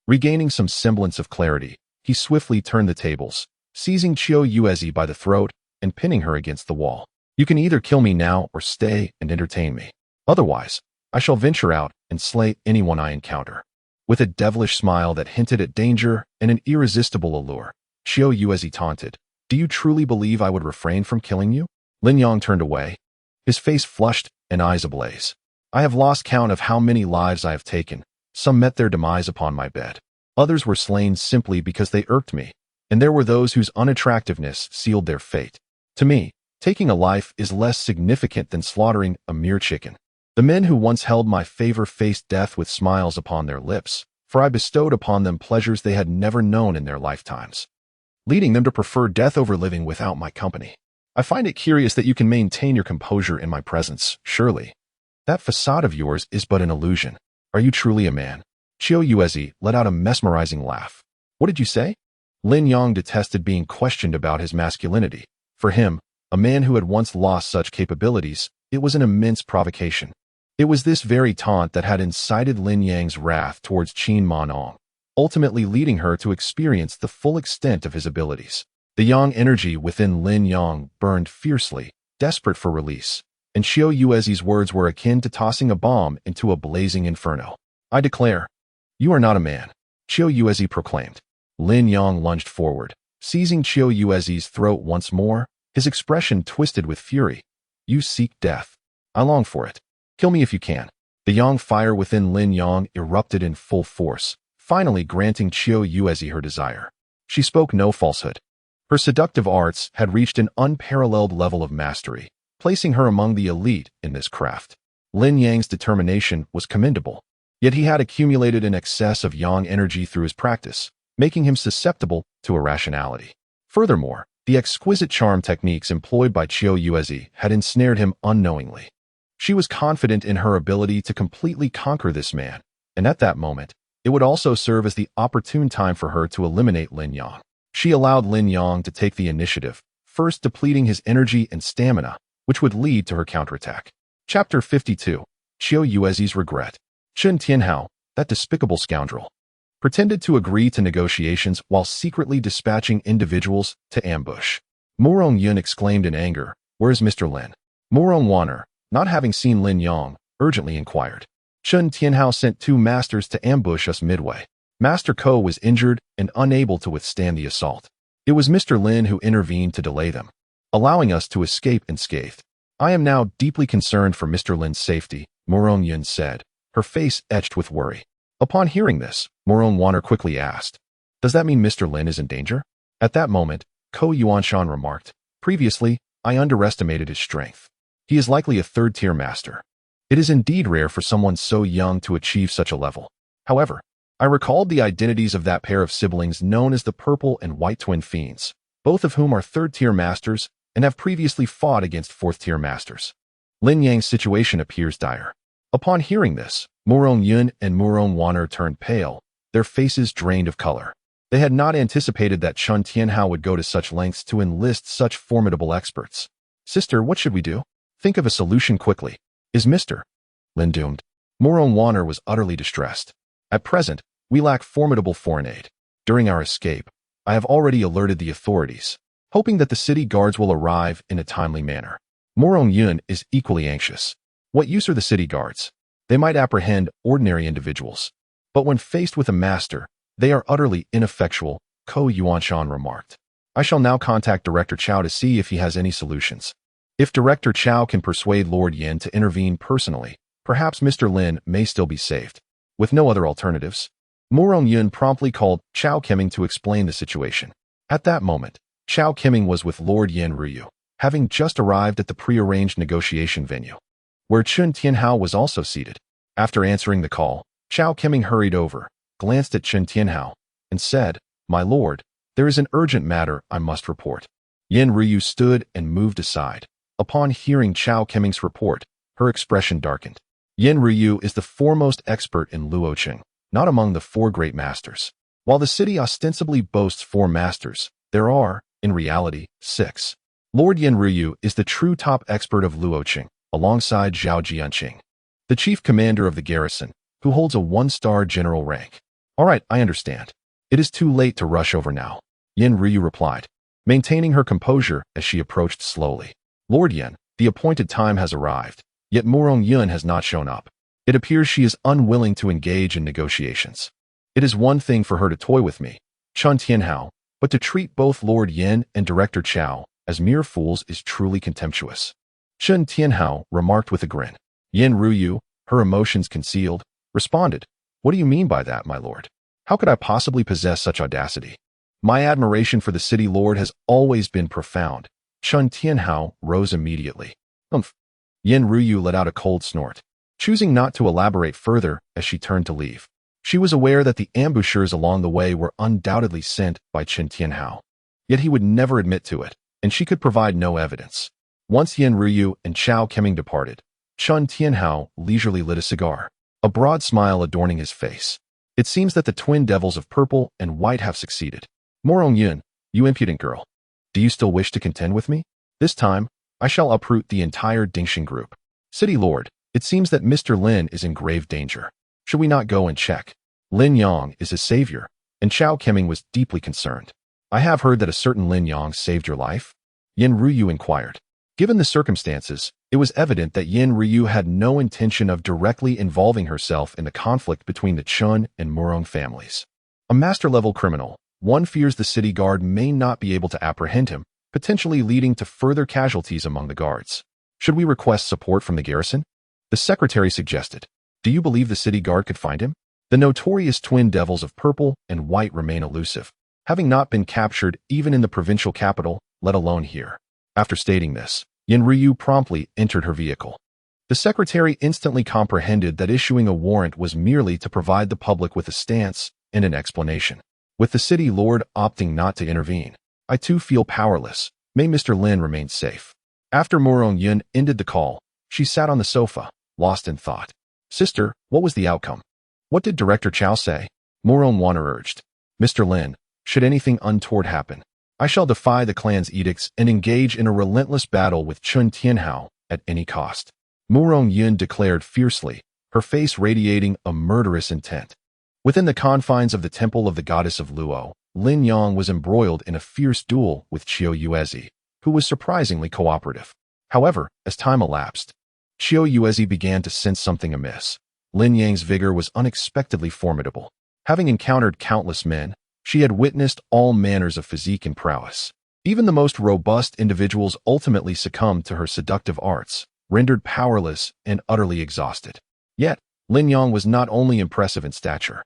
Regaining some semblance of clarity, he swiftly turned the tables, seizing Qiu Yuezi by the throat and pinning her against the wall. You can either kill me now or stay and entertain me. Otherwise, I shall venture out and slay anyone I encounter. With a devilish smile that hinted at danger and an irresistible allure, Qiu Yuezi taunted, "Do you truly believe I would refrain from killing you?" Lin Yang turned away, his face flushed and eyes ablaze. "I have lost count of how many lives I have taken. Some met their demise upon my bed. Others were slain simply because they irked me, and there were those whose unattractiveness sealed their fate. To me, taking a life is less significant than slaughtering a mere chicken. The men who once held my favor faced death with smiles upon their lips, for I bestowed upon them pleasures they had never known in their lifetimes, leading them to prefer death over living without my company. I find it curious that you can maintain your composure in my presence, surely. That facade of yours is but an illusion. Are you truly a man?" Qiu Yuezi let out a mesmerizing laugh. "What did you say?" Lin Yang detested being questioned about his masculinity. For him, a man who had once lost such capabilities, it was an immense provocation. It was this very taunt that had incited Lin Yang's wrath towards Qin Manong, ultimately leading her to experience the full extent of his abilities. The yang energy within Lin Yang burned fiercely, desperate for release, and Qiu Yuezi's words were akin to tossing a bomb into a blazing inferno. "I declare, you are not a man," Qiu Yuezi proclaimed. Lin Yang lunged forward, seizing Qiu Yuezi's throat once more, his expression twisted with fury. "You seek death. I long for it. Kill me if you can." The yang fire within Lin Yang erupted in full force, finally granting Qiu Yuezi her desire. She spoke no falsehood. Her seductive arts had reached an unparalleled level of mastery, placing her among the elite in this craft. Lin Yang's determination was commendable, yet he had accumulated an excess of yang energy through his practice, making him susceptible to irrationality. Furthermore, the exquisite charm techniques employed by Qiu Yuezi had ensnared him unknowingly. She was confident in her ability to completely conquer this man, and at that moment, it would also serve as the opportune time for her to eliminate Lin Yang. She allowed Lin Yang to take the initiative, first depleting his energy and stamina, which would lead to her counterattack. Chapter 52. Qiu Yuezi's regret. Chen Tianhao, that despicable scoundrel, pretended to agree to negotiations while secretly dispatching individuals to ambush. Murong Yun exclaimed in anger, "Where is Mr. Lin?" Murong Wanner, not having seen Lin Yang, urgently inquired. "Chen Tianhao sent 2 masters to ambush us midway. Master Ko was injured and unable to withstand the assault. It was Mr. Lin who intervened to delay them, allowing us to escape unscathed. I am now deeply concerned for Mr. Lin's safety," Murong Yun said, her face etched with worry. Upon hearing this, Murong Wanner quickly asked, "Does that mean Mr. Lin is in danger?" At that moment, Ko Yuanshan remarked, "Previously, I underestimated his strength. He is likely a 3rd-tier master. It is indeed rare for someone so young to achieve such a level. However, I recalled the identities of that pair of siblings known as the Purple and White Twin Fiends, both of whom are 3rd-tier masters and have previously fought against 4th-tier masters. Lin Yang's situation appears dire." Upon hearing this, Murong Yun and Murong Wanner turned pale, their faces drained of color. They had not anticipated that Chen Tianhao would go to such lengths to enlist such formidable experts. "Sister, what should we do? Think of a solution quickly. Is Mr. Lin doomed?" Murong Wanner was utterly distressed. "At present, we lack formidable foreign aid. During our escape, I have already alerted the authorities, hoping that the city guards will arrive in a timely manner. Murong Yun is equally anxious. What use are the city guards? They might apprehend ordinary individuals, but when faced with a master, they are utterly ineffectual," Ko Yuanshan remarked. "I shall now contact Director Chao to see if he has any solutions. If Director Chao can persuade Lord Yin to intervene personally, Perhaps Mr. Lin may still be saved. With no other alternatives, Murong Yun promptly called Chao Keming to explain the situation. At that moment, Chao Keming was with Lord Yen Ruyu, having just arrived at the prearranged negotiation venue, where Chun Tianhao was also seated. After answering the call, Chao Keming hurried over, glanced at Chun Tianhao, and said, "My lord, there is an urgent matter I must report." Yen Ruyu stood and moved aside. Upon hearing Chao Keming's report, her expression darkened. Yen Ruyu is the foremost expert in luoqing, not among the 4 great masters. While the city ostensibly boasts 4 masters, there are, in reality, 6. Lord Yen Ruyu is the true top expert of luoqing, alongside Zhao Jianqing, the chief commander of the garrison, who holds a 1-star general rank. "All right, I understand. It is too late to rush over now," Yen Ruyu replied, maintaining her composure as she approached slowly. "Lord Yen, the appointed time has arrived, yet Murong Yun has not shown up. It appears she is unwilling to engage in negotiations. It is one thing for her to toy with me, Chun Tianhao, but to treat both Lord Yen and Director Chao as mere fools is truly contemptuous." Chun Tianhao remarked with a grin. Yen Ruyu, her emotions concealed, responded, "What do you mean by that, my lord? How could I possibly possess such audacity? My admiration for the city lord has always been profound." Chun Tianhao rose immediately. "Umph." Yen Ruyu let out a cold snort, choosing not to elaborate further as she turned to leave. She was aware that the ambushers along the way were undoubtedly sent by Chun Tianhao. Yet he would never admit to it, and she could provide no evidence. Once Yen Ruyu and Chao Keming departed, Chun Tianhao leisurely lit a cigar, a broad smile adorning his face. "It seems that the twin devils of purple and white have succeeded. Murong Yun, you impudent girl. Do you still wish to contend with me? This time, I shall uproot the entire Dingxing group. City Lord, it seems that Mr. Lin is in grave danger. Should we not go and check? Lin Yang is his savior," and Chao Keming was deeply concerned. "I have heard that a certain Lin Yang saved your life?" Yen Ruyu inquired. Given the circumstances, it was evident that Yen Ruyu had no intention of directly involving herself in the conflict between the Chun and Murong families. A master-level criminal, one fears the city guard may not be able to apprehend him, potentially leading to further casualties among the guards. "Should we request support from the garrison?" the secretary suggested. "Do you believe the city guard could find him? The notorious twin devils of purple and white remain elusive, having not been captured even in the provincial capital, let alone here." After stating this, Yen Ruyu promptly entered her vehicle. The secretary instantly comprehended that issuing a warrant was merely to provide the public with a stance and an explanation. With the city lord opting not to intervene, "I too feel powerless. May Mr. Lin remain safe." After Murong Yun ended the call, she sat on the sofa, lost in thought. "Sister, what was the outcome? What did Director Chao say?" Murong Wan urged. "Mr. Lin, should anything untoward happen, I shall defy the clan's edicts and engage in a relentless battle with Chun Tianhao at any cost," Murong Yun declared fiercely, her face radiating a murderous intent. Within the confines of the temple of the goddess of Luo, Lin Yang was embroiled in a fierce duel with Qiu Yuezi, who was surprisingly cooperative. However, as time elapsed, Qiu Yuezi began to sense something amiss. Lin Yang's vigor was unexpectedly formidable. Having encountered countless men, she had witnessed all manners of physique and prowess. Even the most robust individuals ultimately succumbed to her seductive arts, rendered powerless and utterly exhausted. Yet, Lin Yang was not only impressive in stature,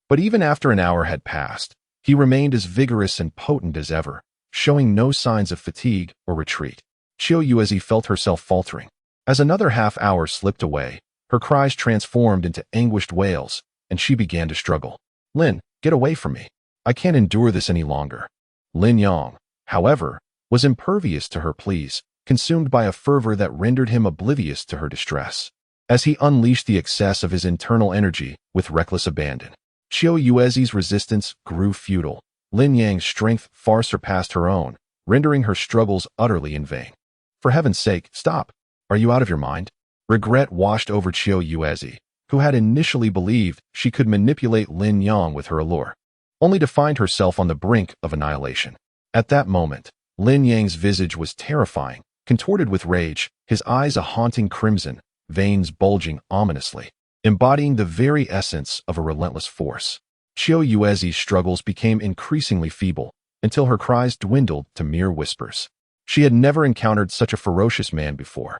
but even after an hour had passed, he remained as vigorous and potent as ever, showing no signs of fatigue or retreat. Qiu Yuezi felt herself faltering. As another half-hour slipped away, her cries transformed into anguished wails, and she began to struggle. "Lin, get away from me. I can't endure this any longer." Lin Yang, however, was impervious to her pleas, consumed by a fervor that rendered him oblivious to her distress. As he unleashed the excess of his internal energy with reckless abandon, Qiu Yuezi's resistance grew futile. Lin Yang's strength far surpassed her own, rendering her struggles utterly in vain. "For heaven's sake, stop! Are you out of your mind?" Regret washed over Qiu Yuezi, who had initially believed she could manipulate Lin Yang with her allure, only to find herself on the brink of annihilation. At that moment, Lin Yang's visage was terrifying, contorted with rage, his eyes a haunting crimson, veins bulging ominously, embodying the very essence of a relentless force. Qiu Yuezi's struggles became increasingly feeble, until her cries dwindled to mere whispers. She had never encountered such a ferocious man before.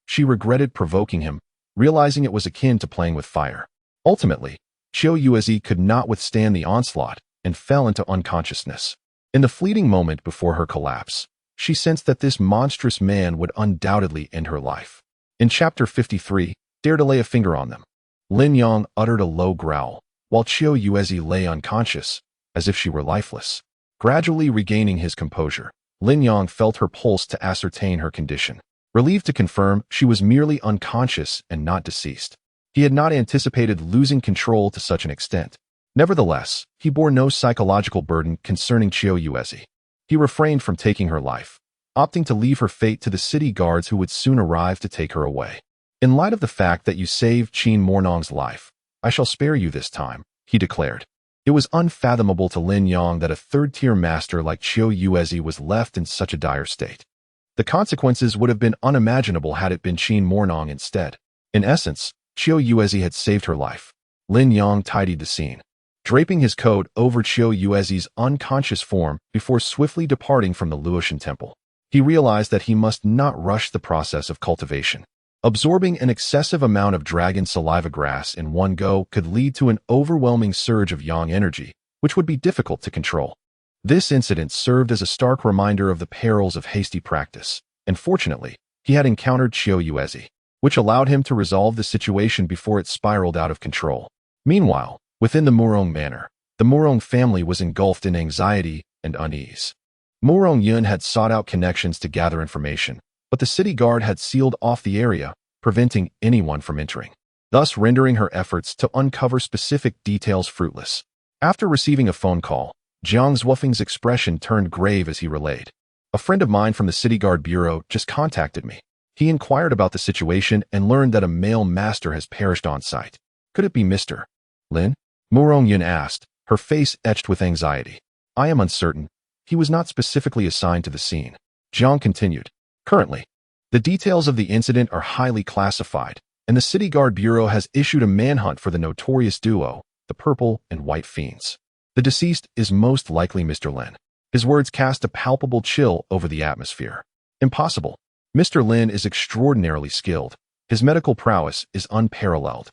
She regretted provoking him, realizing it was akin to playing with fire. Ultimately, Qiu Yuezi could not withstand the onslaught and fell into unconsciousness. In the fleeting moment before her collapse, she sensed that this monstrous man would undoubtedly end her life. In Chapter 53, dare to lay a finger on them. Lin Yang uttered a low growl, while Qiu Yuezi lay unconscious, as if she were lifeless. Gradually regaining his composure, Lin Yang felt her pulse to ascertain her condition. Relieved to confirm she was merely unconscious and not deceased. He had not anticipated losing control to such an extent. Nevertheless, he bore no psychological burden concerning Qiu Yuezi. He refrained from taking her life, opting to leave her fate to the city guards who would soon arrive to take her away. In light of the fact that you saved Qin Mornong's life, I shall spare you this time, he declared. It was unfathomable to Lin Yang that a third-tier master like Qiu Yuezi was left in such a dire state. The consequences would have been unimaginable had it been Qin Mornong instead. In essence, Qiu Yuezi had saved her life. Lin Yang tidied the scene, draping his coat over Qiu Yuezi's unconscious form before swiftly departing from the Luotian temple. He realized that he must not rush the process of cultivation. Absorbing an excessive amount of dragon saliva grass in one go could lead to an overwhelming surge of yang energy, which would be difficult to control. This incident served as a stark reminder of the perils of hasty practice, and fortunately, he had encountered Qiu Yuezi, which allowed him to resolve the situation before it spiraled out of control. Meanwhile, within the Murong manor, the Murong family was engulfed in anxiety and unease. Murong Yun had sought out connections to gather information, but the city guard had sealed off the area, preventing anyone from entering, thus rendering her efforts to uncover specific details fruitless. After receiving a phone call, Jiang Zhuofeng's expression turned grave as he relayed. A friend of mine from the city guard bureau just contacted me. He inquired about the situation and learned that a male master has perished on site. Could it be Mr. Lin? Murong Yun asked, her face etched with anxiety. I am uncertain. He was not specifically assigned to the scene. Jiang continued. Currently, the details of the incident are highly classified, and the City Guard Bureau has issued a manhunt for the notorious duo, the Purple and White Fiends. The deceased is most likely Mr. Lin. His words cast a palpable chill over the atmosphere. Impossible. Mr. Lin is extraordinarily skilled. His medical prowess is unparalleled.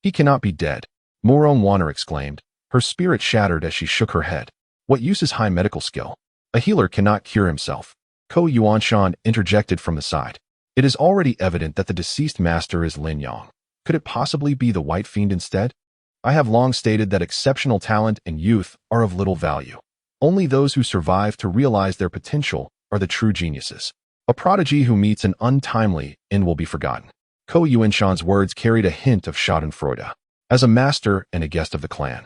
He cannot be dead, Murong Wanner exclaimed, her spirit shattered as she shook her head. What use is high medical skill? A healer cannot cure himself. Ko Yuanshan interjected from the side. It is already evident that the deceased master is Lin Yang. Could it possibly be the White Fiend instead? I have long stated that exceptional talent and youth are of little value. Only those who survive to realize their potential are the true geniuses. A prodigy who meets an untimely end will be forgotten. Ko Yuanshan's words carried a hint of schadenfreude. As a master and a guest of the clan,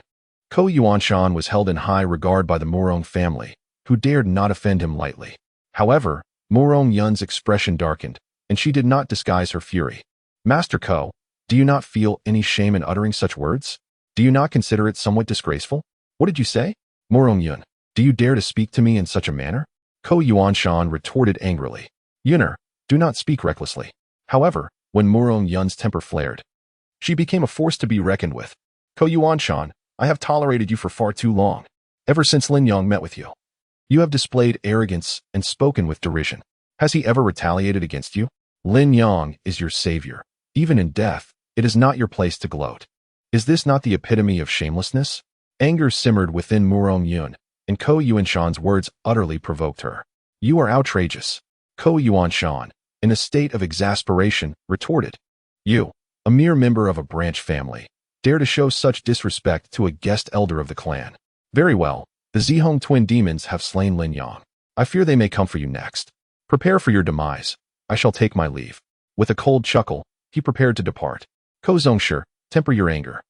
Ko Yuanshan was held in high regard by the Murong family, who dared not offend him lightly. However, Murong Yun's expression darkened, and she did not disguise her fury. Master Ko, do you not feel any shame in uttering such words? Do you not consider it somewhat disgraceful? What did you say? Murong Yun, do you dare to speak to me in such a manner? Ko Yuanshan retorted angrily. Yuner, do not speak recklessly. However, when Murong Yun's temper flared, she became a force to be reckoned with. Ko Yuanshan, I have tolerated you for far too long. Ever since Lin Yang met with you, you have displayed arrogance and spoken with derision. Has he ever retaliated against you? Lin Yang is your savior. Even in death, it is not your place to gloat. Is this not the epitome of shamelessness? Anger simmered within Murong Yun, and Ko Yuanshan's words utterly provoked her. You are outrageous. Ko Yuanshan, in a state of exasperation, retorted. You, a mere member of a branch family, dare to show such disrespect to a guest elder of the clan. Very well, the Zihong twin demons have slain Lin Yang. I fear they may come for you next. Prepare for your demise. I shall take my leave. With a cold chuckle, he prepared to depart. Ko Zongshi, temper your anger.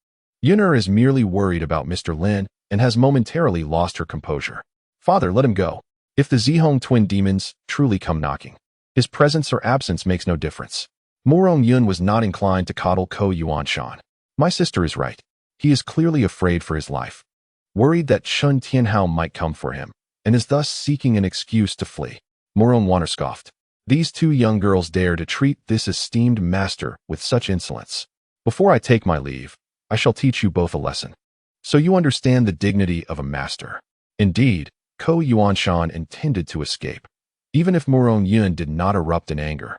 Yuner is merely worried about Mr. Lin and has momentarily lost her composure. Father, let him go. If the Zihong twin demons truly come knocking, his presence or absence makes no difference. Murong Yun was not inclined to coddle Ko Yuanshan. My sister is right. He is clearly afraid for his life, worried that Chun Tianhao might come for him, and is thus seeking an excuse to flee. Murong Wanner scoffed. These two young girls dare to treat this esteemed master with such insolence. Before I take my leave, I shall teach you both a lesson, so you understand the dignity of a master. Indeed, Ko Yuanshan intended to escape. Even if Murong Yun did not erupt in anger,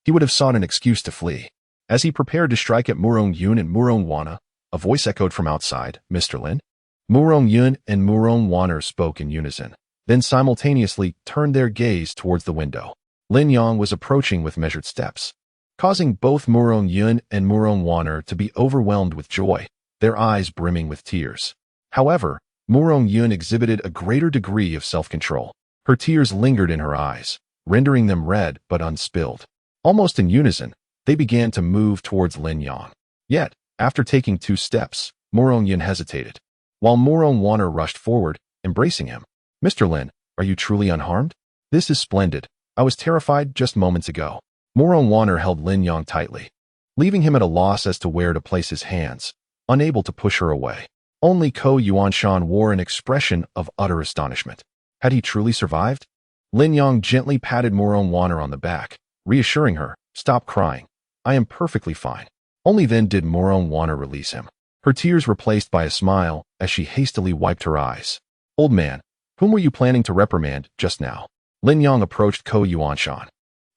he would have sought an excuse to flee. As he prepared to strike at Murong Yun and Murong Wana, a voice echoed from outside, "Mr. Lin?" Murong Yun and Murong Wana spoke in unison, then simultaneously turned their gaze towards the window. Lin Yang was approaching with measured steps, causing both Murong Yun and Murong Wana to be overwhelmed with joy, their eyes brimming with tears. However, Murong Yun exhibited a greater degree of self-control. Her tears lingered in her eyes, rendering them red but unspilled. Almost in unison, they began to move towards Lin Yang. Yet, after taking 2 steps, Murong Yun hesitated, while Murong Wana rushed forward, embracing him. "Mr. Lin, are you truly unharmed? This is splendid. I was terrified just moments ago." Murong Wana held Lin Yang tightly, leaving him at a loss as to where to place his hands, unable to push her away. Only Ko Yuanshan wore an expression of utter astonishment. Had he truly survived? Lin Yang gently patted Murong Wana on the back, reassuring her, "Stop crying. I am perfectly fine." Only then did Murong Wana release him, her tears replaced by a smile as she hastily wiped her eyes. "Old man, whom were you planning to reprimand just now?" Lin Yang approached Ko Yuanshan.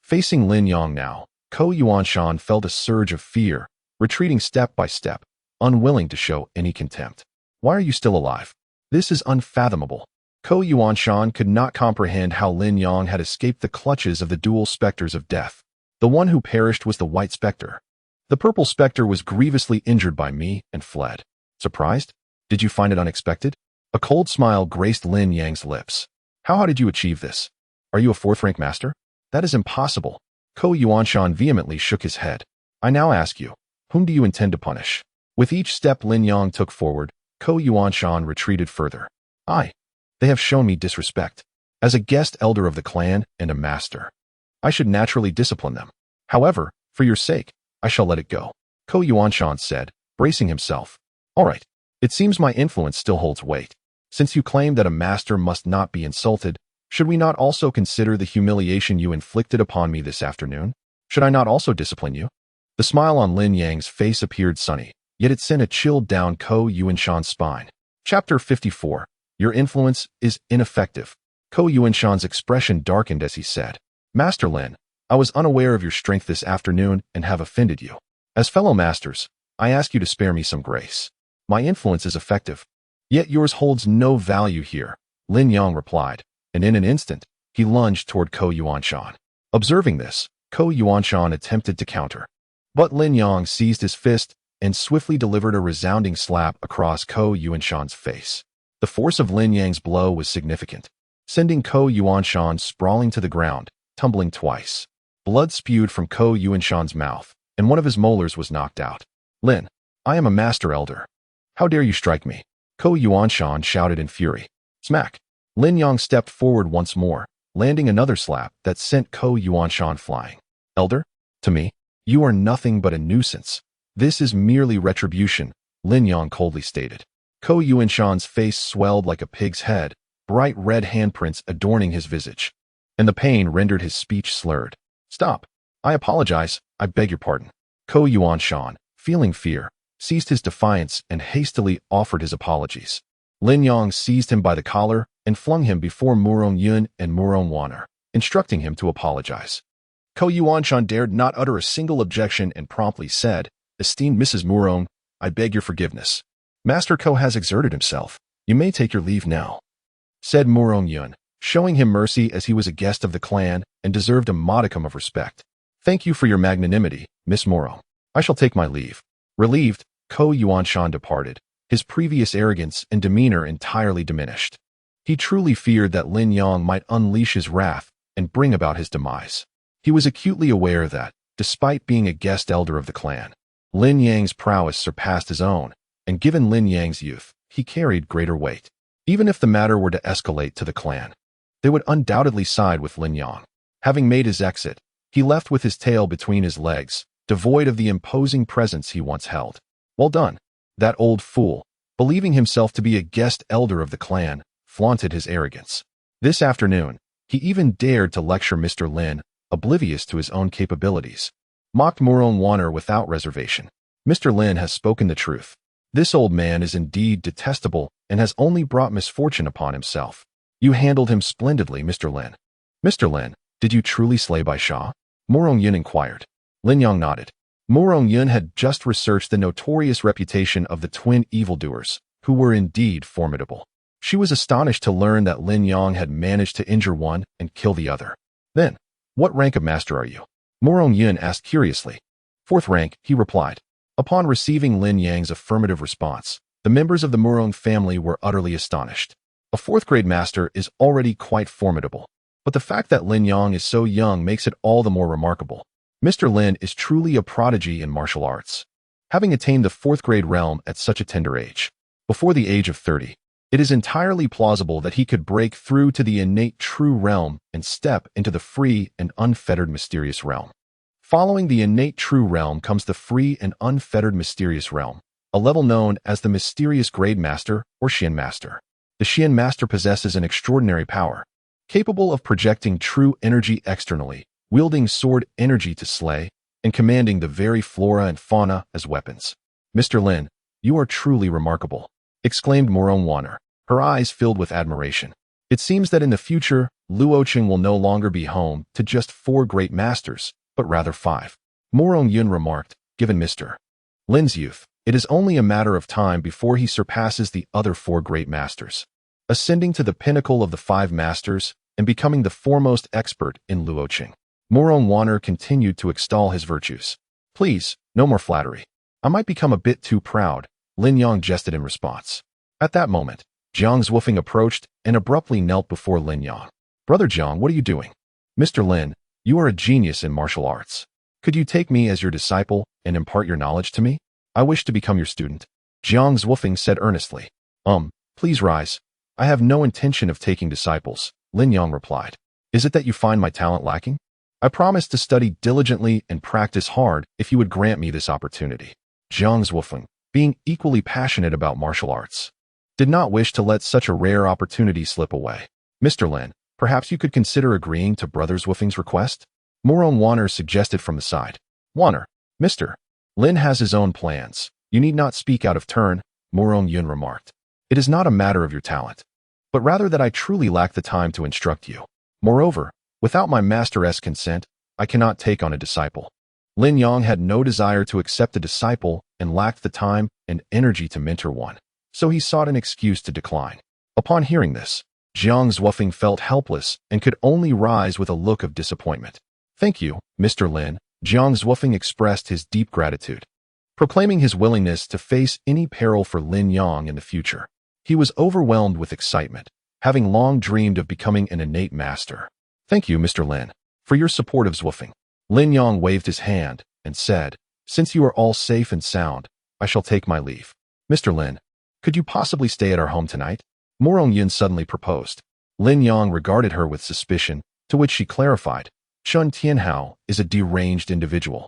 Facing Lin Yang now, Ko Yuanshan felt a surge of fear, retreating step by step, unwilling to show any contempt. "Why are you still alive? This is unfathomable." Ko Yuanshan could not comprehend how Lin Yang had escaped the clutches of the dual specters of death. The one who perished was the white specter. The purple specter was grievously injured by me and fled. Surprised? Did you find it unexpected? A cold smile graced Lin Yang's lips. How did you achieve this? Are you a 4th-rank master? That is impossible. Ko Yuanshan vehemently shook his head. "I now ask you, whom do you intend to punish?" With each step Lin Yang took forward, Ko Yuanshan retreated further. They have shown me disrespect. As a guest elder of the clan and a master, I should naturally discipline them. However, for your sake, I shall let it go," Ko Yuanshan said, bracing himself. "All right. It seems my influence still holds weight. Since you claim that a master must not be insulted, should we not also consider the humiliation you inflicted upon me this afternoon? Should I not also discipline you?" The smile on Lin Yang's face appeared sunny, yet it sent a chill down Ko Yuanshan's spine. Chapter 54. Your influence is ineffective. Ko Yuanshan's expression darkened as he said, "Master Lin, I was unaware of your strength this afternoon and have offended you. As fellow masters, I ask you to spare me some grace. My influence is effective, yet yours holds no value here," Lin Yang replied, and in an instant, he lunged toward Ko Yuanshan. Observing this, Ko Yuanshan attempted to counter, but Lin Yang seized his fist and swiftly delivered a resounding slap across Ko Yuanshan's face. The force of Lin Yang's blow was significant, sending Ko Yuanshan sprawling to the ground, tumbling twice. Blood spewed from Ko Yuanshan's mouth, and one of his molars was knocked out. "Lin, I am a master elder. How dare you strike me?" Ko Yuanshan shouted in fury. Smack! Lin Yang stepped forward once more, landing another slap that sent Ko Yuanshan flying. "Elder? To me? You are nothing but a nuisance. This is merely retribution," Lin Yang coldly stated. Ko Yuanshan's face swelled like a pig's head, bright red handprints adorning his visage, and the pain rendered his speech slurred. "Stop. I apologize. I beg your pardon." Ko Yuanshan, feeling fear, ceased his defiance and hastily offered his apologies. Lin Yang seized him by the collar and flung him before Murong Yun and Murong Wana, instructing him to apologize. Ko Yuanshan dared not utter a single objection and promptly said, "Esteemed Mrs. Murong, I beg your forgiveness. Master Ko has exerted himself. You may take your leave now," said Murong Yun, showing him mercy as he was a guest of the clan and deserved a modicum of respect. "Thank you for your magnanimity, Miss Murong. I shall take my leave." Relieved, Ko Yuanshan departed, his previous arrogance and demeanor entirely diminished. He truly feared that Lin Yang might unleash his wrath and bring about his demise. He was acutely aware that, despite being a guest elder of the clan, Lin Yang's prowess surpassed his own, and given Lin Yang's youth, he carried greater weight. Even if the matter were to escalate to the clan, they would undoubtedly side with Lin Yang. Having made his exit, he left with his tail between his legs, devoid of the imposing presence he once held. Well done. That old fool, believing himself to be a guest elder of the clan, flaunted his arrogance. This afternoon, he even dared to lecture Mr. Lin, oblivious to his own capabilities. Mocked Murong Wana without reservation. "Mr. Lin has spoken the truth. This old man is indeed detestable and has only brought misfortune upon himself. You handled him splendidly, Mr. Lin." "Mr. Lin, did you truly slay Bai Sha?" Murong Yin inquired. Lin Yang nodded. Morong Yun had just researched the notorious reputation of the twin evildoers, who were indeed formidable. She was astonished to learn that Lin Yang had managed to injure one and kill the other. Then, what rank of master are you? Morong Yun asked curiously. Fourth rank, he replied. Upon receiving Lin Yang's affirmative response, the members of the Morong family were utterly astonished. A fourth-grade master is already quite formidable, but the fact that Lin Yang is so young makes it all the more remarkable. Mr. Lin is truly a prodigy in martial arts, having attained the fourth-grade realm at such a tender age. Before the age of 30, it is entirely plausible that he could break through to the innate true realm and step into the free and unfettered mysterious realm. Following the innate true realm comes the free and unfettered mysterious realm, a level known as the mysterious grade master or Xian master. The Xian master possesses an extraordinary power, capable of projecting true energy externally, wielding sword energy to slay, and commanding the very flora and fauna as weapons. Mr. Lin, you are truly remarkable, exclaimed Morong Wanner, her eyes filled with admiration. It seems that in the future, Luoqing will no longer be home to just 4 great masters, but rather 5. Morong Yun remarked, given Mr. Lin's youth, it is only a matter of time before he surpasses the other 4 great masters, ascending to the pinnacle of the 5 masters and becoming the foremost expert in Luoqing. Morong Wanner continued to extol his virtues. Please, no more flattery. I might become a bit too proud, Lin Yang jested in response. At that moment, Jiang Zhuofeng approached and abruptly knelt before Lin Yang. Brother Jiang, what are you doing? Mr. Lin, you are a genius in martial arts. Could you take me as your disciple and impart your knowledge to me? I wish to become your student. Jiang Zhuofeng said earnestly. Please rise. I have no intention of taking disciples, Lin Yang replied. Is it that you find my talent lacking? I promise to study diligently and practice hard if you would grant me this opportunity. Jiang Zhuofeng, being equally passionate about martial arts, did not wish to let such a rare opportunity slip away. Mr. Lin, perhaps you could consider agreeing to Brother Zhuofeng's request? Morong Wanner suggested from the side. Wanner, Mr. Lin has his own plans. You need not speak out of turn, Morong Yun remarked. It is not a matter of your talent, but rather that I truly lack the time to instruct you. Moreover, without my master's consent, I cannot take on a disciple. Lin Yang had no desire to accept a disciple and lacked the time and energy to mentor one, so he sought an excuse to decline. Upon hearing this, Jiang Zhuofeng felt helpless and could only rise with a look of disappointment. Thank you, Mr. Lin, Jiang Zhuofeng expressed his deep gratitude, proclaiming his willingness to face any peril for Lin Yang in the future. He was overwhelmed with excitement, having long dreamed of becoming an innate master. Thank you, Mr. Lin, for your support of Zhuofeng. Lin Yang waved his hand and said, Since you are all safe and sound, I shall take my leave. Mr. Lin, could you possibly stay at our home tonight? Morong Yun suddenly proposed. Lin Yang regarded her with suspicion, to which she clarified, Chun Tianhao is a deranged individual,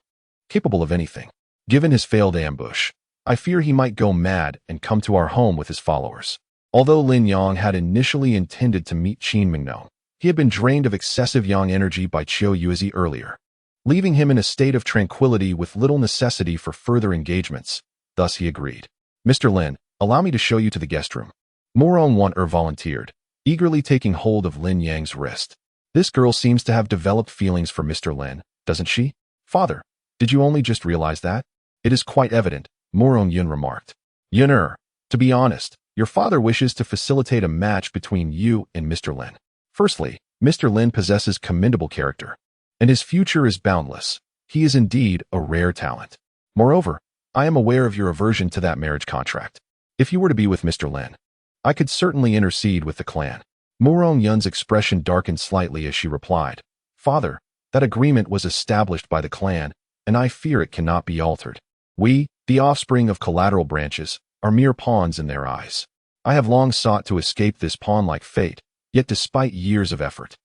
capable of anything. Given his failed ambush, I fear he might go mad and come to our home with his followers. Although Lin Yang had initially intended to meet Qin Mingnong, he had been drained of excessive yang energy by Qiu Yuezi earlier, leaving him in a state of tranquility with little necessity for further engagements. Thus he agreed. Mr. Lin, allow me to show you to the guest room. Morong Wanner volunteered, eagerly taking hold of Lin Yang's wrist. This girl seems to have developed feelings for Mr. Lin, doesn't she? Father, did you only just realize that? It is quite evident, Morong Yun remarked. Yun'er, to be honest, your father wishes to facilitate a match between you and Mr. Lin. Firstly, Mr. Lin possesses commendable character, and his future is boundless. He is indeed a rare talent. Moreover, I am aware of your aversion to that marriage contract. If you were to be with Mr. Lin, I could certainly intercede with the clan. Morong Yun's expression darkened slightly as she replied, Father, that agreement was established by the clan, and I fear it cannot be altered. We, the offspring of collateral branches, are mere pawns in their eyes. I have long sought to escape this pawn-like fate, yet despite years of effort,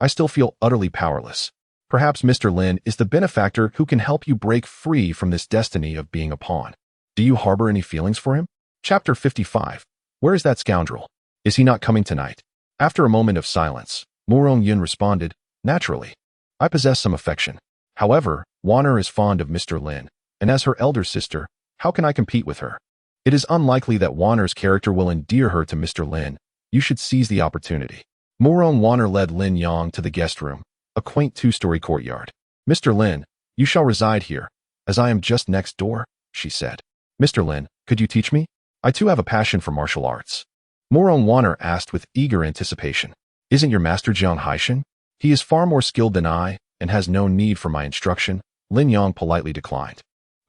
I still feel utterly powerless. Perhaps Mr. Lin is the benefactor who can help you break free from this destiny of being a pawn. Do you harbor any feelings for him? Chapter 55. Where is that scoundrel? Is he not coming tonight? After a moment of silence, Morong Yun responded, Naturally. I possess some affection. However, Wanner is fond of Mr. Lin, and as her elder sister, how can I compete with her? It is unlikely that Wanner's character will endear her to Mr. Lin. You should seize the opportunity. Morong Wanner led Lin Yang to the guest room, a quaint 2-story courtyard. Mr. Lin, you shall reside here. as I am just next door, she said. Mr. Lin, could you teach me? I too have a passion for martial arts. Morong Wanner asked with eager anticipation. Isn't your master Jiang Haishan? He is far more skilled than I and has no need for my instruction, Lin Yang politely declined.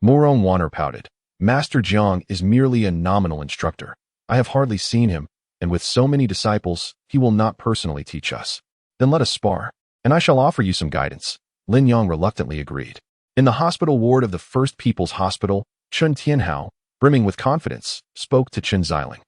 Morong Wanner pouted. Master Jiang is merely a nominal instructor. I have hardly seen him, and with so many disciples, he will not personally teach us. Then let us spar, and I shall offer you some guidance, Lin Yang reluctantly agreed. In the hospital ward of the First People's Hospital, Chun Tianhao, brimming with confidence, spoke to Chen Xiling,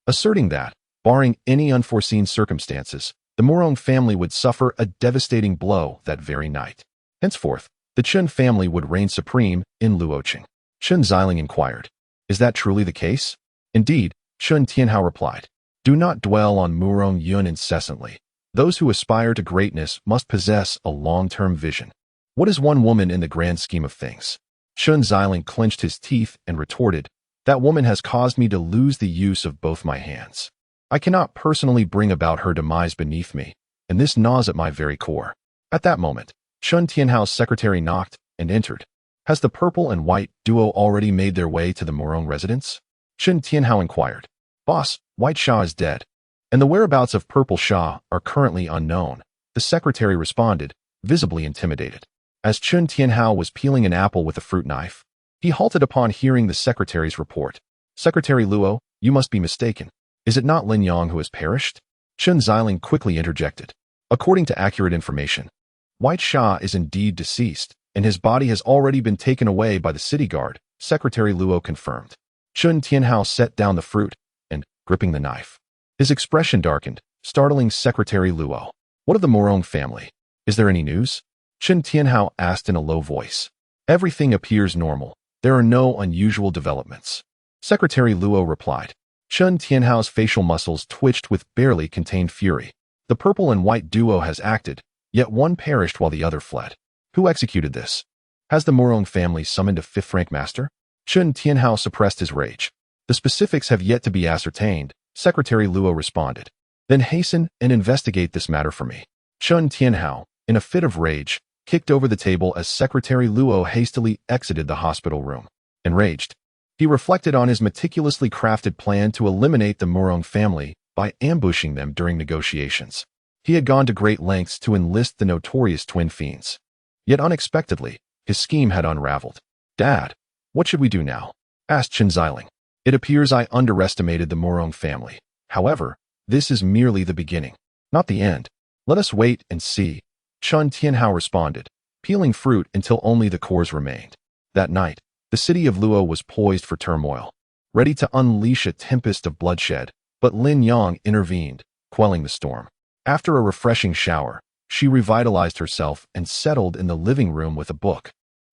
asserting that, barring any unforeseen circumstances, the Morong family would suffer a devastating blow that very night. Henceforth, the Chen family would reign supreme in Luoqing. Chen Xiling inquired, is that truly the case? Indeed, Chun Tianhao replied. Do not dwell on Murong Yun incessantly. Those who aspire to greatness must possess a long-term vision. What is one woman in the grand scheme of things? Chun Xiling clenched his teeth and retorted, that woman has caused me to lose the use of both my hands. I cannot personally bring about her demise beneath me, and this gnaws at my very core. At that moment, Chun Tianhao's secretary knocked and entered. Has the purple and white duo already made their way to the Morong residence? Chun Tianhao inquired. Boss, White Sha is dead, and the whereabouts of Purple Sha are currently unknown, the secretary responded, visibly intimidated. As Chun Tianhao was peeling an apple with a fruit knife, he halted upon hearing the secretary's report. Secretary Luo, you must be mistaken. Is it not Lin Yang who has perished? Chun Xiling quickly interjected. According to accurate information, White Sha is indeed deceased, and his body has already been taken away by the city guard, Secretary Luo confirmed. Chun Tianhao set down the fruit and, gripping the knife, his expression darkened, startling Secretary Luo. What of the Morong family? Is there any news? Chun Tianhao asked in a low voice. Everything appears normal. There are no unusual developments. Secretary Luo replied. Chun Tianhao's facial muscles twitched with barely contained fury. The purple and white duo has acted, yet one perished while the other fled. Who executed this? Has the Morong family summoned a fifth-rank master? Chun Tianhao suppressed his rage. The specifics have yet to be ascertained, Secretary Luo responded. Then hasten and investigate this matter for me. Chun Tianhao, in a fit of rage, kicked over the table as Secretary Luo hastily exited the hospital room. Enraged, he reflected on his meticulously crafted plan to eliminate the Morong family by ambushing them during negotiations. He had gone to great lengths to enlist the notorious twin fiends. Yet unexpectedly, his scheme had unraveled. Dad, what should we do now? Asked Chen Xiling. It appears I underestimated the Morong family. However, this is merely the beginning, not the end. Let us wait and see. Chun Tianhao responded, peeling fruit until only the cores remained. That night, the city of Luo was poised for turmoil, ready to unleash a tempest of bloodshed, but Lin Yang intervened, quelling the storm. After a refreshing shower, she revitalized herself and settled in the living room with a book,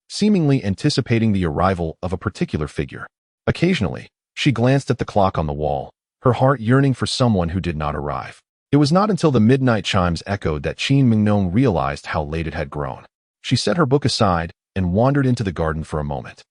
seemingly anticipating the arrival of a particular figure. Occasionally, she glanced at the clock on the wall, her heart yearning for someone who did not arrive. It was not until the midnight chimes echoed that Qin Mingnong realized how late it had grown. She set her book aside and wandered into the garden for a moment.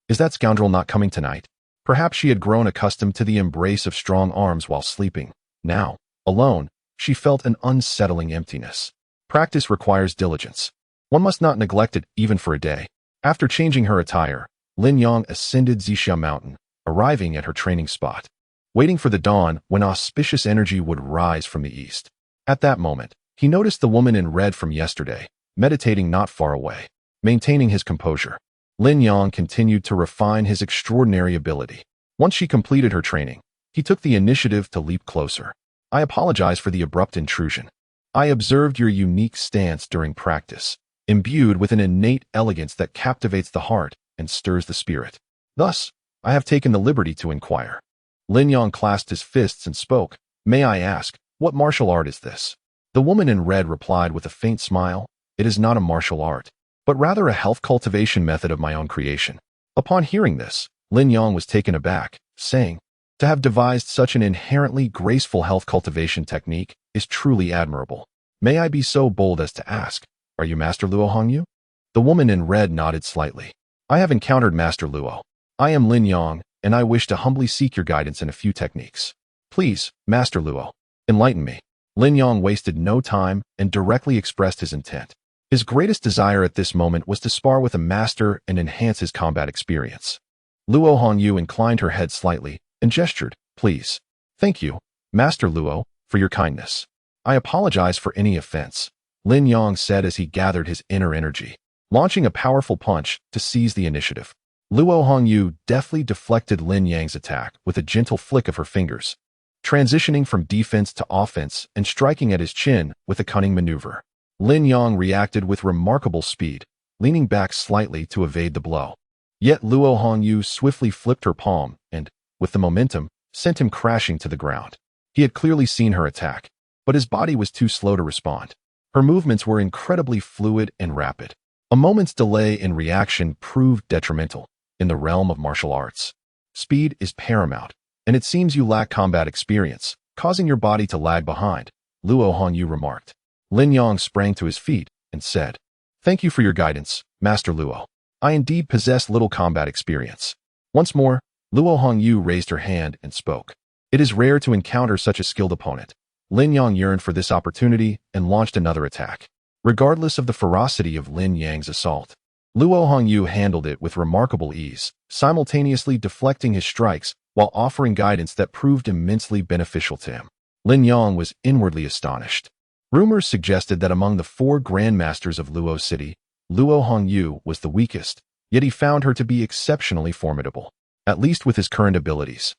Is that scoundrel not coming tonight? Perhaps she had grown accustomed to the embrace of strong arms while sleeping. Now, alone, she felt an unsettling emptiness. Practice requires diligence. One must not neglect it even for a day. After changing her attire, Lin Yang ascended Zixia Mountain, arriving at her training spot, waiting for the dawn when auspicious energy would rise from the east. At that moment, he noticed the woman in red from yesterday, meditating not far away. Maintaining his composure, Lin Yang continued to refine his extraordinary ability. Once she completed her training, he took the initiative to leap closer. I apologize for the abrupt intrusion. I observed your unique stance during practice, imbued with an innate elegance that captivates the heart and stirs the spirit. Thus, I have taken the liberty to inquire. Lin Yang clasped his fists and spoke. May I ask, what martial art is this? The woman in red replied with a faint smile. It is not a martial art, but rather a health cultivation method of my own creation. Upon hearing this, Lin Yang was taken aback, saying, to have devised such an inherently graceful health cultivation technique is truly admirable. May I be so bold as to ask, are you Master Luo Hongyu? The woman in red nodded slightly. I have encountered Master Luo. I am Lin Yang, and I wish to humbly seek your guidance in a few techniques. Please, Master Luo, enlighten me. Lin Yang wasted no time and directly expressed his intent. His greatest desire at this moment was to spar with a master and enhance his combat experience. Luo Hongyu inclined her head slightly and gestured, "Please." "Thank you, Master Luo, for your kindness. I apologize for any offense," Lin Yang said as he gathered his inner energy, launching a powerful punch to seize the initiative. Luo Hongyu deftly deflected Lin Yang's attack with a gentle flick of her fingers, transitioning from defense to offense and striking at his chin with a cunning maneuver. Lin Yang reacted with remarkable speed, leaning back slightly to evade the blow. Yet Luo Hongyu swiftly flipped her palm and, with the momentum, sent him crashing to the ground. He had clearly seen her attack, but his body was too slow to respond. Her movements were incredibly fluid and rapid. A moment's delay in reaction proved detrimental. In the realm of martial arts, speed is paramount, and it seems you lack combat experience, causing your body to lag behind, Luo Hongyu remarked. Lin Yang sprang to his feet and said, "Thank you for your guidance, Master Luo. I indeed possess little combat experience." Once more, Luo Hongyu raised her hand and spoke. It is rare to encounter such a skilled opponent. Lin Yang yearned for this opportunity and launched another attack. Regardless of the ferocity of Lin Yang's assault, Luo Hongyu handled it with remarkable ease, simultaneously deflecting his strikes while offering guidance that proved immensely beneficial to him. Lin Yang was inwardly astonished. Rumors suggested that among the 4 grandmasters of Luo City, Luo Hongyu was the weakest, yet he found her to be exceptionally formidable, at least with his current abilities.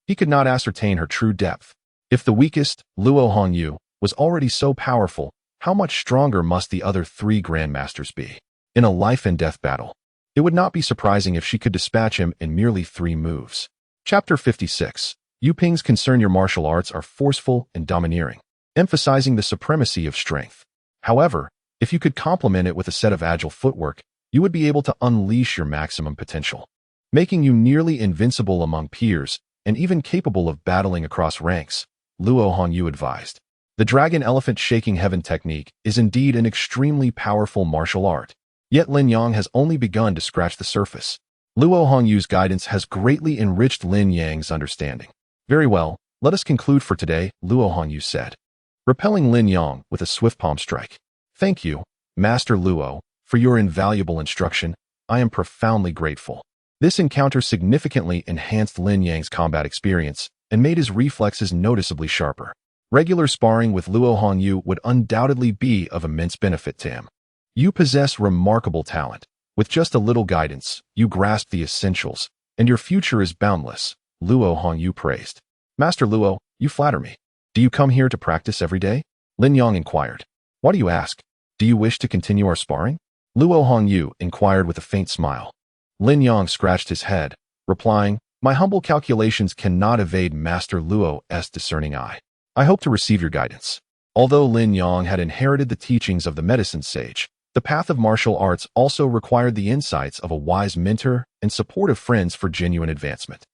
He could not ascertain her true depth. If the weakest, Luo Hongyu, was already so powerful, how much stronger must the other 3 grandmasters be? In a life-and-death battle, it would not be surprising if she could dispatch him in merely 3 moves. Chapter 56. Yu Ping's concern. Your martial arts are forceful and domineering, emphasizing the supremacy of strength. However, if you could complement it with a set of agile footwork, you would be able to unleash your maximum potential, making you nearly invincible among peers and even capable of battling across ranks, Luo Hongyu advised. The Dragon Elephant Shaking Heaven technique is indeed an extremely powerful martial art. Yet Lin Yang has only begun to scratch the surface. Luo Hongyu's guidance has greatly enriched Lin Yang's understanding. "Very well, let us conclude for today," Luo Hongyu said, repelling Lin Yang with a swift palm strike. "Thank you, Master Luo, for your invaluable instruction. I am profoundly grateful." This encounter significantly enhanced Lin Yang's combat experience and made his reflexes noticeably sharper. Regular sparring with Luo Hongyu would undoubtedly be of immense benefit to him. "You possess remarkable talent. With just a little guidance, you grasp the essentials, and your future is boundless," Luo Hongyu praised. "Master Luo, you flatter me. Do you come here to practice every day?" Lin Yang inquired. "Why do you ask? Do you wish to continue our sparring?" Luo Hongyu inquired with a faint smile. Lin Yang scratched his head, replying, "My humble calculations cannot evade Master Luo's discerning eye. I hope to receive your guidance." Although Lin Yang had inherited the teachings of the medicine sage, the path of martial arts also required the insights of a wise mentor and supportive friends for genuine advancement.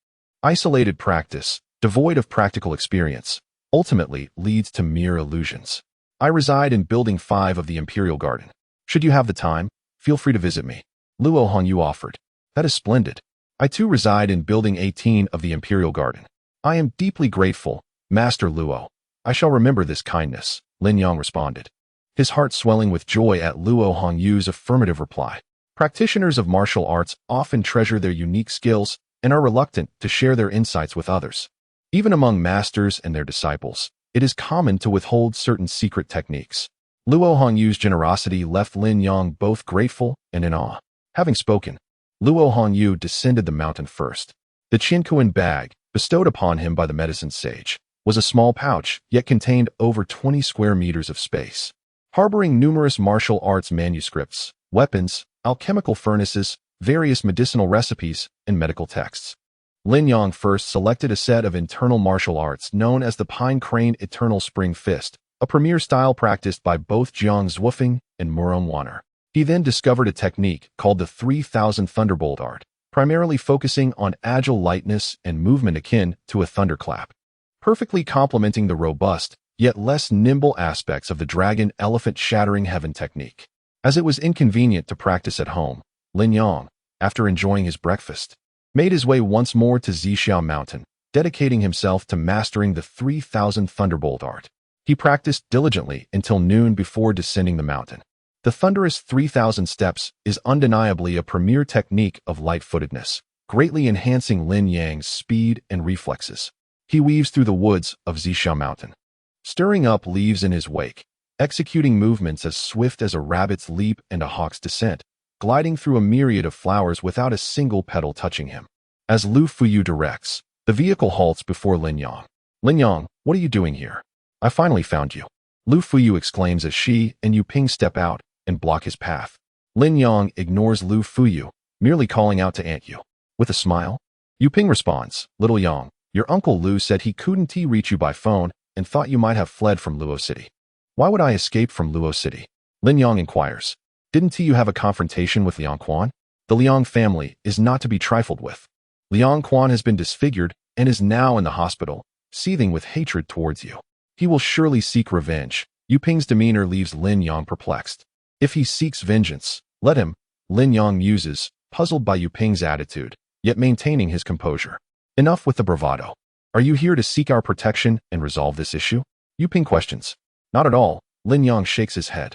Isolated practice, devoid of practical experience, ultimately leads to mere illusions. "I reside in Building 5 of the Imperial Garden. Should you have the time, feel free to visit me," Luo Hongyu offered. "That is splendid. I too reside in Building 18 of the Imperial Garden. I am deeply grateful, Master Luo. I shall remember this kindness," Lin Yang responded, his heart swelling with joy at Luo Hongyu's affirmative reply. Practitioners of martial arts often treasure their unique skills and are reluctant to share their insights with others. Even among masters and their disciples, it is common to withhold certain secret techniques. Luo Hongyu's generosity left Lin Yang both grateful and in awe. Having spoken, Luo Hongyu descended the mountain first. The Qinkuan bag, bestowed upon him by the medicine sage, was a small pouch, yet contained over 20 square meters of space, harboring numerous martial arts manuscripts, weapons, alchemical furnaces, various medicinal recipes, and medical texts. Lin Yang first selected a set of internal martial arts known as the Pine Crane Eternal Spring Fist, a premier style practiced by both Jiang Zhuofeng and Muron Wanner. He then discovered a technique called the 3000 Thunderbolt art, primarily focusing on agile lightness and movement akin to a thunderclap, perfectly complementing the robust, yet less nimble aspects of the Dragon Elephant Shattering Heaven technique. As it was inconvenient to practice at home, Lin Yang, after enjoying his breakfast, made his way once more to Zixiao Mountain, dedicating himself to mastering the 3000 Thunderbolt art. He practiced diligently until noon before descending the mountain. The thunderous 3,000 steps is undeniably a premier technique of light-footedness, greatly enhancing Lin Yang's speed and reflexes. He weaves through the woods of Zixia Mountain, stirring up leaves in his wake, executing movements as swift as a rabbit's leap and a hawk's descent, gliding through a myriad of flowers without a single petal touching him. As Lu Fuyu directs, the vehicle halts before Lin Yang. Lin Yang, what are you doing here? I finally found you. Lu Fuyu exclaims as she and Yu Ping step out and block his path. Lin Yang ignores Lu Fuyu, merely calling out to Aunt Yu. With a smile, Yu Ping responds, Little Yang, your uncle Lu said he couldn't reach you by phone and thought you might have fled from Luo City. Why would I escape from Luo City? Lin Yang inquires. Didn't you have a confrontation with Liang Quan? The Liang family is not to be trifled with. Liang Quan has been disfigured and is now in the hospital, seething with hatred towards you. He will surely seek revenge. Yu Ping's demeanor leaves Lin Yang perplexed. If he seeks vengeance, let him, Lin Yang muses, puzzled by Yu Ping's attitude, yet maintaining his composure. Enough with the bravado. Are you here to seek our protection and resolve this issue? Yu Ping questions. Not at all. Lin Yang shakes his head.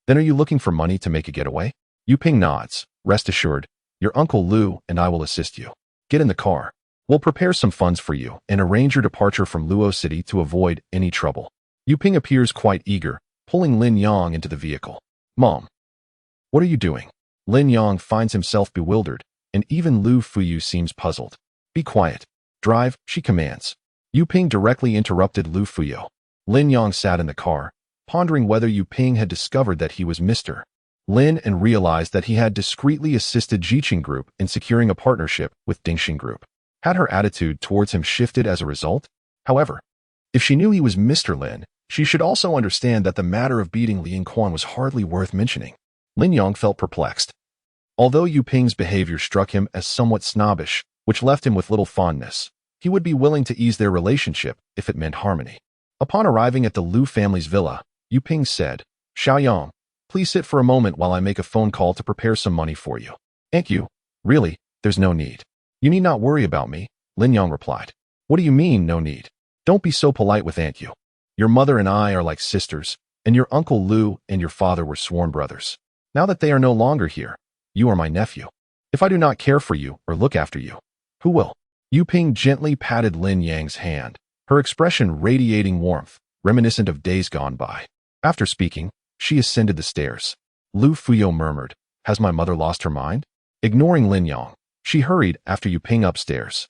Then are you looking for money to make a getaway? Yu Ping nods. Rest assured, your uncle Lu and I will assist you. Get in the car. We'll prepare some funds for you and arrange your departure from Luo City to avoid any trouble. Yu Ping appears quite eager, pulling Lin Yang into the vehicle. Mom, what are you doing? Lin Yang finds himself bewildered, and even Lu Fuyu seems puzzled. Be quiet. Drive, she commands. Yu Ping directly interrupted Lu Fuyu. Lin Yang sat in the car, pondering whether Yu Ping had discovered that he was Mr. Lin and realized that he had discreetly assisted Jiqing Group in securing a partnership with Dingxing Group. Had her attitude towards him shifted as a result? However, if she knew he was Mr. Lin, she should also understand that the matter of beating Liang Quan was hardly worth mentioning. Lin Yang felt perplexed. Although Yu Ping's behavior struck him as somewhat snobbish, which left him with little fondness, he would be willing to ease their relationship if it meant harmony. Upon arriving at the Lu family's villa, Yu Ping said, Xiaoyang, please sit for a moment while I make a phone call to prepare some money for you. Thank you. Really, there's no need. You need not worry about me, Lin Yang replied. What do you mean, no need? Don't be so polite with Aunt Yu. Your mother and I are like sisters, and your uncle Lu and your father were sworn brothers. Now that they are no longer here, you are my nephew. If I do not care for you or look after you, who will? Yu Ping gently patted Lin Yang's hand, her expression radiating warmth, reminiscent of days gone by. After speaking, she ascended the stairs. Lu Fuyu murmured, Has my mother lost her mind? Ignoring Lin Yang, she hurried after Yu Ping upstairs.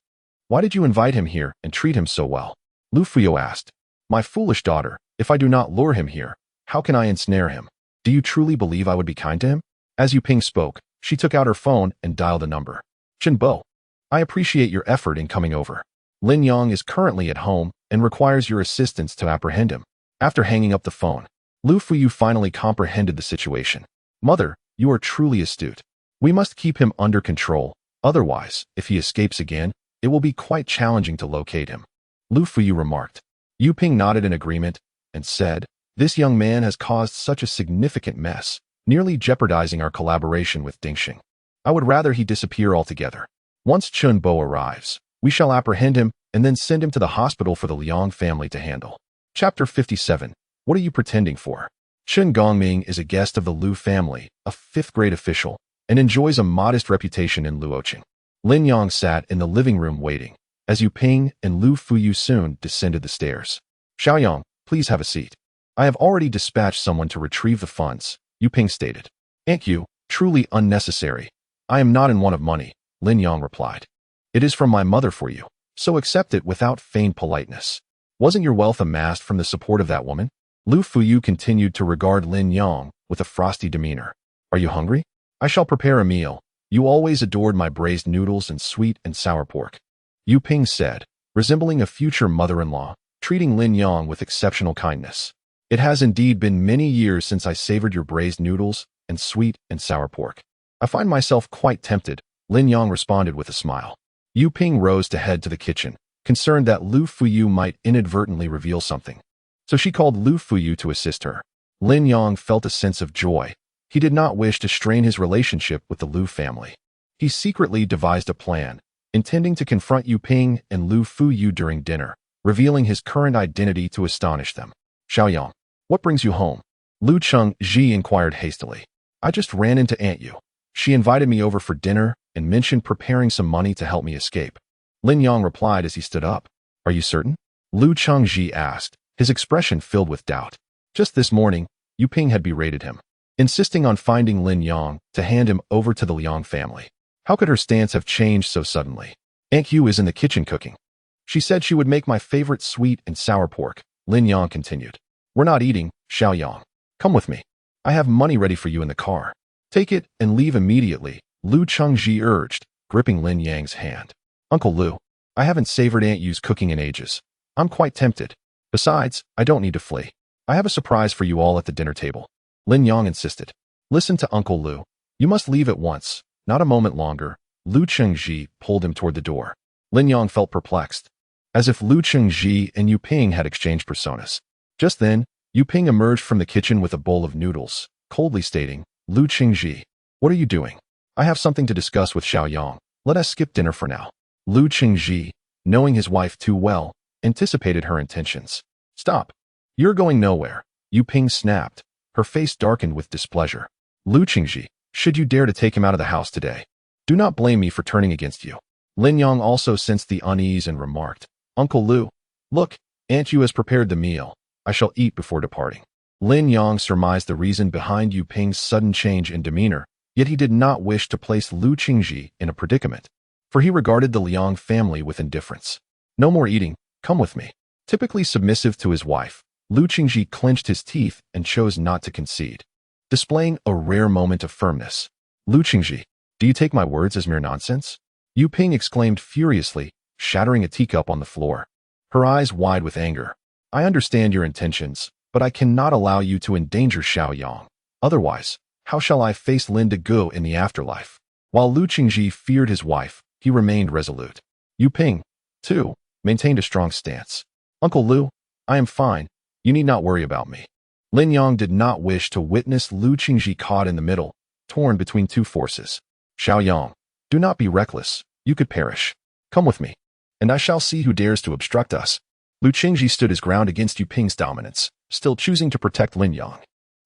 Why did you invite him here and treat him so well? Lu Fuyu asked. My foolish daughter, if I do not lure him here, how can I ensnare him? Do you truly believe I would be kind to him? As Yu Ping spoke, she took out her phone and dialed a number. Chen Bo, I appreciate your effort in coming over. Lin Yang is currently at home and requires your assistance to apprehend him. After hanging up the phone, Lu Fuyu finally comprehended the situation. Mother, you are truly astute. We must keep him under control, otherwise, if he escapes again, it will be quite challenging to locate him. Lu Fuyu remarked. Yu Ping nodded in agreement and said, This young man has caused such a significant mess, nearly jeopardizing our collaboration with Dingxing. I would rather he disappear altogether. Once Chen Bo arrives, we shall apprehend him and then send him to the hospital for the Liang family to handle. Chapter 57. What are you pretending for? Chen Gongming is a guest of the Lu family, a fifth-grade official, and enjoys a modest reputation in Luoqing. Lin Yang sat in the living room waiting, as Yu Ping and Lu Fuyu soon descended the stairs. Xiaoyang, please have a seat. I have already dispatched someone to retrieve the funds, Yu Ping stated. Aunt Yu, truly unnecessary. I am not in want of money, Lin Yang replied. It is from my mother for you, so accept it without feigned politeness. Wasn't your wealth amassed from the support of that woman? Lu Fuyu continued to regard Lin Yang with a frosty demeanor. Are you hungry? I shall prepare a meal. You always adored my braised noodles and sweet and sour pork. Yu Ping said, resembling a future mother-in-law, treating Lin Yang with exceptional kindness. It has indeed been many years since I savored your braised noodles and sweet and sour pork. I find myself quite tempted, Lin Yang responded with a smile. Yu Ping rose to head to the kitchen, concerned that Lu Fuyu might inadvertently reveal something. So she called Lu Fuyu to assist her. Lin Yang felt a sense of joy. He did not wish to strain his relationship with the Lu family. He secretly devised a plan, intending to confront Yu Ping and Lu Fuyu during dinner, revealing his current identity to astonish them. Xiaoyang, what brings you home? Lu Cheng-ji inquired hastily. I just ran into Aunt Yu. She invited me over for dinner and mentioned preparing some money to help me escape. Lin Yang replied as he stood up. Are you certain? Lu Cheng-ji asked, his expression filled with doubt. Just this morning, Yu Ping had berated him, insisting on finding Lin Yang to hand him over to the Liang family. How could her stance have changed so suddenly? Aunt Yu is in the kitchen cooking. She said she would make my favorite sweet and sour pork, Lin Yang continued. We're not eating, Xiao Yang. Come with me. I have money ready for you in the car. Take it and leave immediately, Lu Cheng-ji urged, gripping Lin Yang's hand. Uncle Lu, I haven't savored Aunt Yu's cooking in ages. I'm quite tempted. Besides, I don't need to flee. I have a surprise for you all at the dinner table. Lin Yang insisted. Listen to Uncle Lu. You must leave at once. Not a moment longer. Lu Cheng-ji pulled him toward the door. Lin Yang felt perplexed, as if Lu Cheng-ji and Yu Ping had exchanged personas. Just then, Yu Ping emerged from the kitchen with a bowl of noodles, coldly stating, Lu Cheng-ji, what are you doing? I have something to discuss with Xiao Yang. Let us skip dinner for now. Lu Cheng-ji, knowing his wife too well, anticipated her intentions. Stop. You're going nowhere. Yu Ping snapped, her face darkened with displeasure. Lu Cheng-ji, should you dare to take him out of the house today, do not blame me for turning against you. Lin Yang also sensed the unease and remarked, Uncle Lu, look, Aunt Yu has prepared the meal. I shall eat before departing. Lin Yang surmised the reason behind Yu Ping's sudden change in demeanor, yet he did not wish to place Lu Cheng-ji in a predicament, for he regarded the Liang family with indifference. No more eating, come with me. Typically submissive to his wife, Lu Cheng-ji clenched his teeth and chose not to concede, displaying a rare moment of firmness. Lu Cheng-ji, do you take my words as mere nonsense? Yu Ping exclaimed furiously, shattering a teacup on the floor, her eyes wide with anger. I understand your intentions, but I cannot allow you to endanger Xiao Yang. Otherwise, how shall I face Lin Degu in the afterlife? While Lu Cheng-ji feared his wife, he remained resolute. Yu Ping, too, maintained a strong stance. Uncle Lu, I am fine. You need not worry about me. Lin Yang did not wish to witness Lu Cheng-ji caught in the middle, torn between two forces. Xiao Yang, do not be reckless. You could perish. Come with me, and I shall see who dares to obstruct us. Lu Cheng-ji stood his ground against Yu Ping's dominance, still choosing to protect Lin Yang.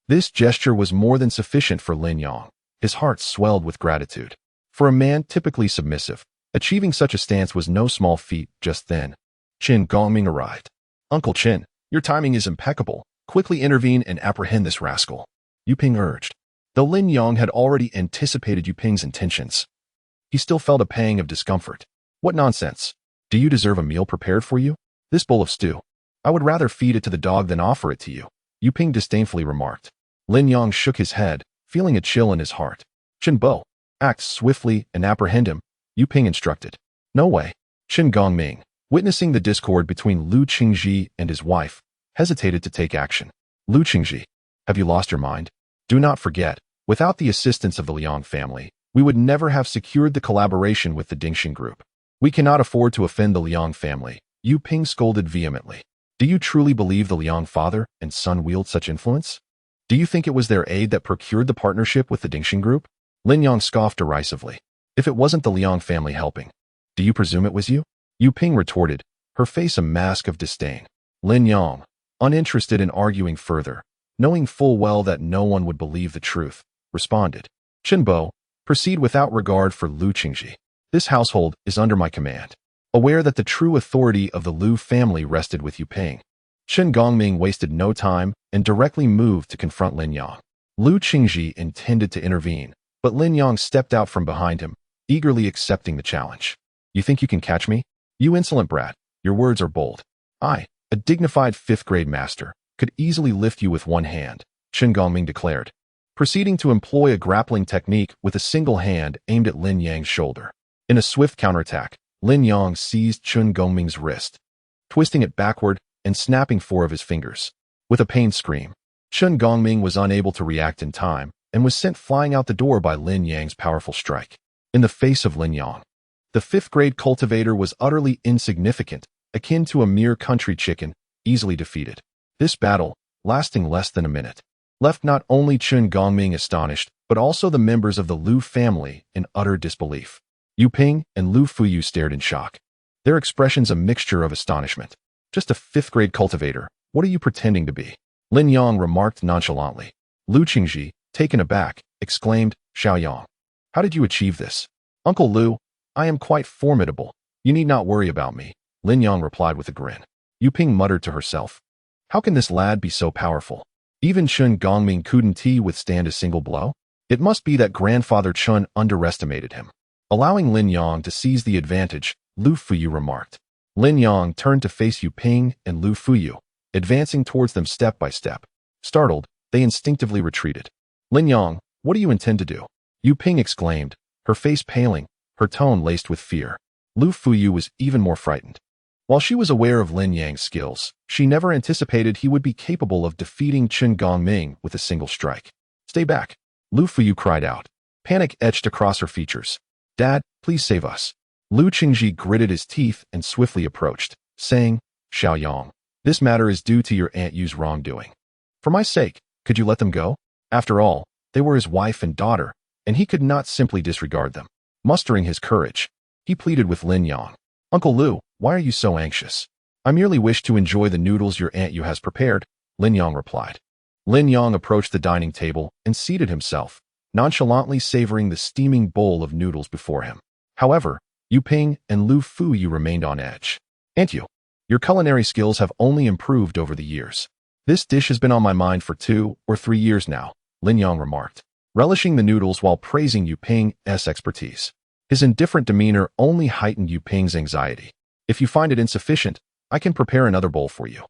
This gesture was more than sufficient for Lin Yang. His heart swelled with gratitude. For a man typically submissive, achieving such a stance was no small feat just then. Qin Gongming arrived. Uncle Qin, your timing is impeccable. Quickly intervene and apprehend this rascal, Yu Ping urged. Though Lin Yang had already anticipated Yu Ping's intentions, he still felt a pang of discomfort. What nonsense! Do you deserve a meal prepared for you? This bowl of stew. I would rather feed it to the dog than offer it to you, Yu Ping disdainfully remarked. Lin Yang shook his head, feeling a chill in his heart. Qin Bo, act swiftly and apprehend him, Yu Ping instructed. No way. Qin Gongming, witnessing the discord between Lu Cheng-ji and his wife, hesitated to take action. Lu Cheng-ji, have you lost your mind? Do not forget, without the assistance of the Liang family, we would never have secured the collaboration with the Dingxin group. We cannot afford to offend the Liang family, Yu Ping scolded vehemently. Do you truly believe the Liang father and son wield such influence? Do you think it was their aid that procured the partnership with the Dingxin group? Lin Yang scoffed derisively. If it wasn't the Liang family helping, do you presume it was you? Yu Ping retorted, her face a mask of disdain. Lin Yang, uninterested in arguing further, knowing full well that no one would believe the truth, responded. Qin Bo, proceed without regard for Lu Cheng-ji. This household is under my command. Aware that the true authority of the Lu family rested with Yu Ping, Qin Gongming wasted no time and directly moved to confront Lin Yang. Lu Cheng-ji intended to intervene, but Lin Yang stepped out from behind him, eagerly accepting the challenge. You think you can catch me? You insolent brat, your words are bold. I, a dignified fifth-grade master, could easily lift you with one hand, Qin Gongming declared, proceeding to employ a grappling technique with a single hand aimed at Lin Yang's shoulder. In a swift counterattack, Lin Yang seized Qin Gongming's wrist, twisting it backward and snapping 4 of his fingers. With a pained scream, Qin Gongming was unable to react in time and was sent flying out the door by Lin Yang's powerful strike. In the face of Lin Yang, the 5th-grade cultivator was utterly insignificant, akin to a mere country chicken, easily defeated. This battle, lasting less than a minute, left not only Qin Gongming astonished, but also the members of the Lu family in utter disbelief. Yu Ping and Lu Fuyu stared in shock, their expressions a mixture of astonishment. Just a 5th-grade cultivator, what are you pretending to be? Lin Yang remarked nonchalantly. Lu Qingji, taken aback, exclaimed, Xiaoyang, how did you achieve this? Uncle Lu, I am quite formidable. You need not worry about me, Lin Yang replied with a grin. Yu Ping muttered to herself. How can this lad be so powerful? Even Chun Gongming couldn't he withstand a single blow? It must be that grandfather Chun underestimated him. Allowing Lin Yang to seize the advantage, Lu Fuyu remarked. Lin Yang turned to face Yu Ping and Lu Fuyu, advancing towards them step by step. Startled, they instinctively retreated. Lin Yang, what do you intend to do? Yu Ping exclaimed, her face paling, her tone laced with fear. Lu Fuyu was even more frightened. While she was aware of Lin Yang's skills, she never anticipated he would be capable of defeating Chun Gongming with a single strike. Stay back, Lu Fuyu cried out. Panic etched across her features. Dad, please save us. Lu Qingji gritted his teeth and swiftly approached, saying, Xiaoyang, this matter is due to your Aunt Yu's wrongdoing. For my sake, could you let them go? After all, they were his wife and daughter, and he could not simply disregard them. Mustering his courage, he pleaded with Lin Yang. Uncle Lu, why are you so anxious? I merely wish to enjoy the noodles your Aunt Yu has prepared, Lin Yang replied. Lin Yang approached the dining table and seated himself, nonchalantly savoring the steaming bowl of noodles before him. However, Yu Ping and Lu Fuyu remained on edge. Aunt Yu, your culinary skills have only improved over the years. This dish has been on my mind for 2 or 3 years now, Lin Yang remarked, relishing the noodles while praising Yu Ping's expertise. His indifferent demeanor only heightened Yu Ping's anxiety. If you find it insufficient, I can prepare another bowl for you.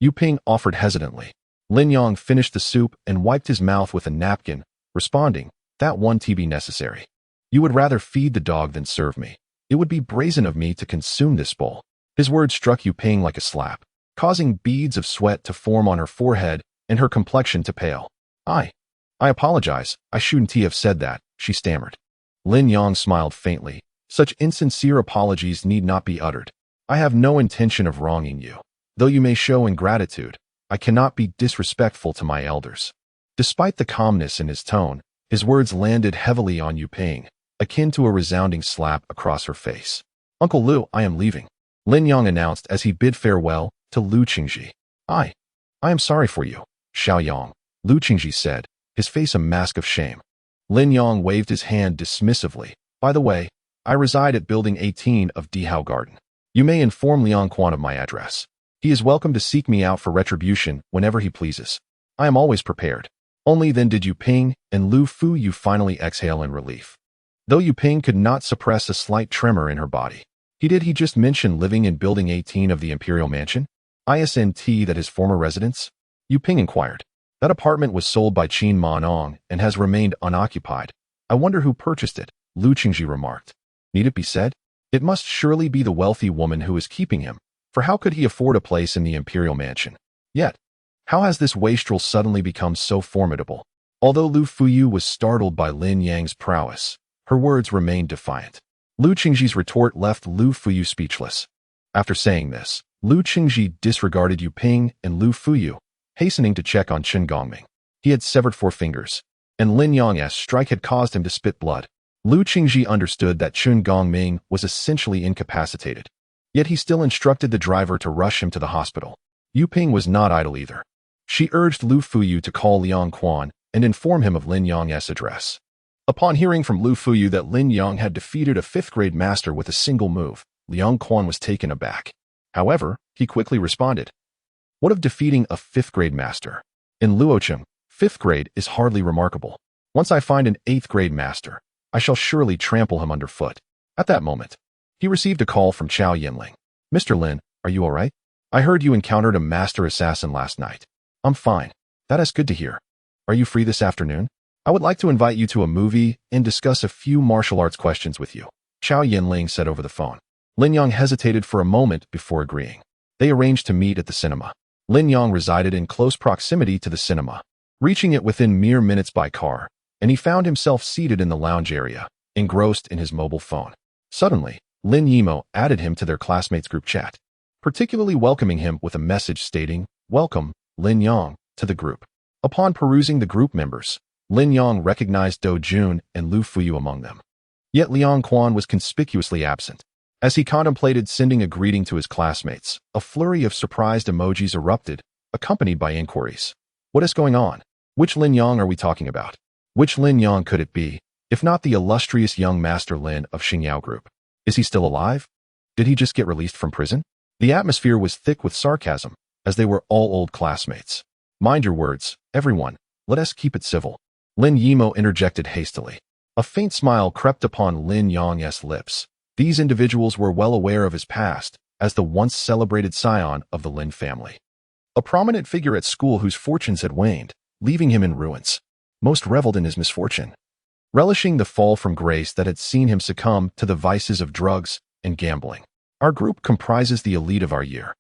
Yu Ping offered hesitantly. Lin Yang finished the soup and wiped his mouth with a napkin, responding, that won't be necessary. You would rather feed the dog than serve me. It would be brazen of me to consume this bowl. His words struck Yu Ping like a slap, causing beads of sweat to form on her forehead and her complexion to pale. I apologize, I shouldn't have said that, she stammered. Lin Yang smiled faintly. Such insincere apologies need not be uttered. I have no intention of wronging you. Though you may show ingratitude, I cannot be disrespectful to my elders. Despite the calmness in his tone, his words landed heavily on Yu Ping, akin to a resounding slap across her face. Uncle Lu, I am leaving, Lin Yang announced as he bid farewell to Lu Qingji. I am sorry for you, Xiaoyang, Lu Qingji said, his face a mask of shame. Lin Yang waved his hand dismissively. By the way, I reside at Building 18 of Dihao Garden. You may inform Liang Quan of my address. He is welcome to seek me out for retribution whenever he pleases. I am always prepared. Only then did Yu Ping and Lu Fuyu finally exhale in relief. Though Yu Ping could not suppress a slight tremor in her body. He just mention living in Building 18 of the Imperial Mansion? Isn't that his former residence? Yu Ping inquired. That apartment was sold by Qin Manong and has remained unoccupied. I wonder who purchased it, Lu Qingji remarked. Need it be said? It must surely be the wealthy woman who is keeping him, for how could he afford a place in the Imperial Mansion? Yet, how has this wastrel suddenly become so formidable? Although Lu Fuyu was startled by Lin Yang's prowess, her words remained defiant. Lu Qingji's retort left Lu Fuyu speechless. After saying this, Lu Qingji disregarded Yu Ping and Lu Fuyu, hastening to check on Chun Gongming. He had severed 4 fingers, and Lin Yang's strike had caused him to spit blood. Lu Qingji understood that Chun Gongming was essentially incapacitated. Yet he still instructed the driver to rush him to the hospital. Yu Ping was not idle either. She urged Lu Fuyu to call Liang Quan and inform him of Lin Yang's address. Upon hearing from Lu Fuyu that Lin Yang had defeated a 5th-grade master with a single move, Liang Quan was taken aback. However, he quickly responded. What of defeating a 5th-grade master? In Luocheng, 5th grade is hardly remarkable. Once I find an 8th-grade master, I shall surely trample him underfoot. At that moment, he received a call from Chao Yinling. Mr. Lin, are you all right? I heard you encountered a master assassin last night. I'm fine. That is good to hear. Are you free this afternoon? I would like to invite you to a movie and discuss a few martial arts questions with you, Chao Yinling said over the phone. Lin Yang hesitated for a moment before agreeing. They arranged to meet at the cinema. Lin Yang resided in close proximity to the cinema, reaching it within mere minutes by car, and he found himself seated in the lounge area, engrossed in his mobile phone. Suddenly, Lin Yimo added him to their classmates' group chat, particularly welcoming him with a message stating, Welcome, Lin Yang, to the group. Upon perusing the group members, Lin Yang recognized Do Jun and Lu Fuyu among them. Yet Liang Quan was conspicuously absent. As he contemplated sending a greeting to his classmates, a flurry of surprised emojis erupted, accompanied by inquiries. What is going on? Which Lin Yang are we talking about? Which Lin Yang could it be, if not the illustrious young Master Lin of Xingyao Group? Is he still alive? Did he just get released from prison? The atmosphere was thick with sarcasm, as they were all old classmates. Mind your words, everyone. Let us keep it civil. Lin Yimo interjected hastily. A faint smile crept upon Lin Yang's lips. These individuals were well aware of his past, as the once celebrated scion of the Lin family. A prominent figure at school whose fortunes had waned, leaving him in ruins. Most reveled in his misfortune, relishing the fall from grace that had seen him succumb to the vices of drugs and gambling. Our group comprises the elite of our year.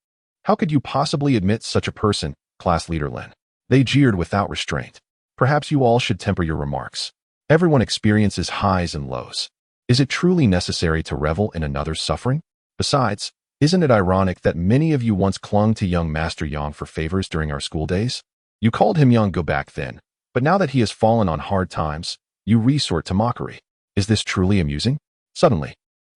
How could you possibly admit such a person, class leader Lin? They jeered without restraint. Perhaps you all should temper your remarks. Everyone experiences highs and lows. Is it truly necessary to revel in another's suffering? Besides, isn't it ironic that many of you once clung to young Master Yang for favors during our school days? You called him Yang Go back then, but now that he has fallen on hard times, you resort to mockery. Is this truly amusing? Suddenly,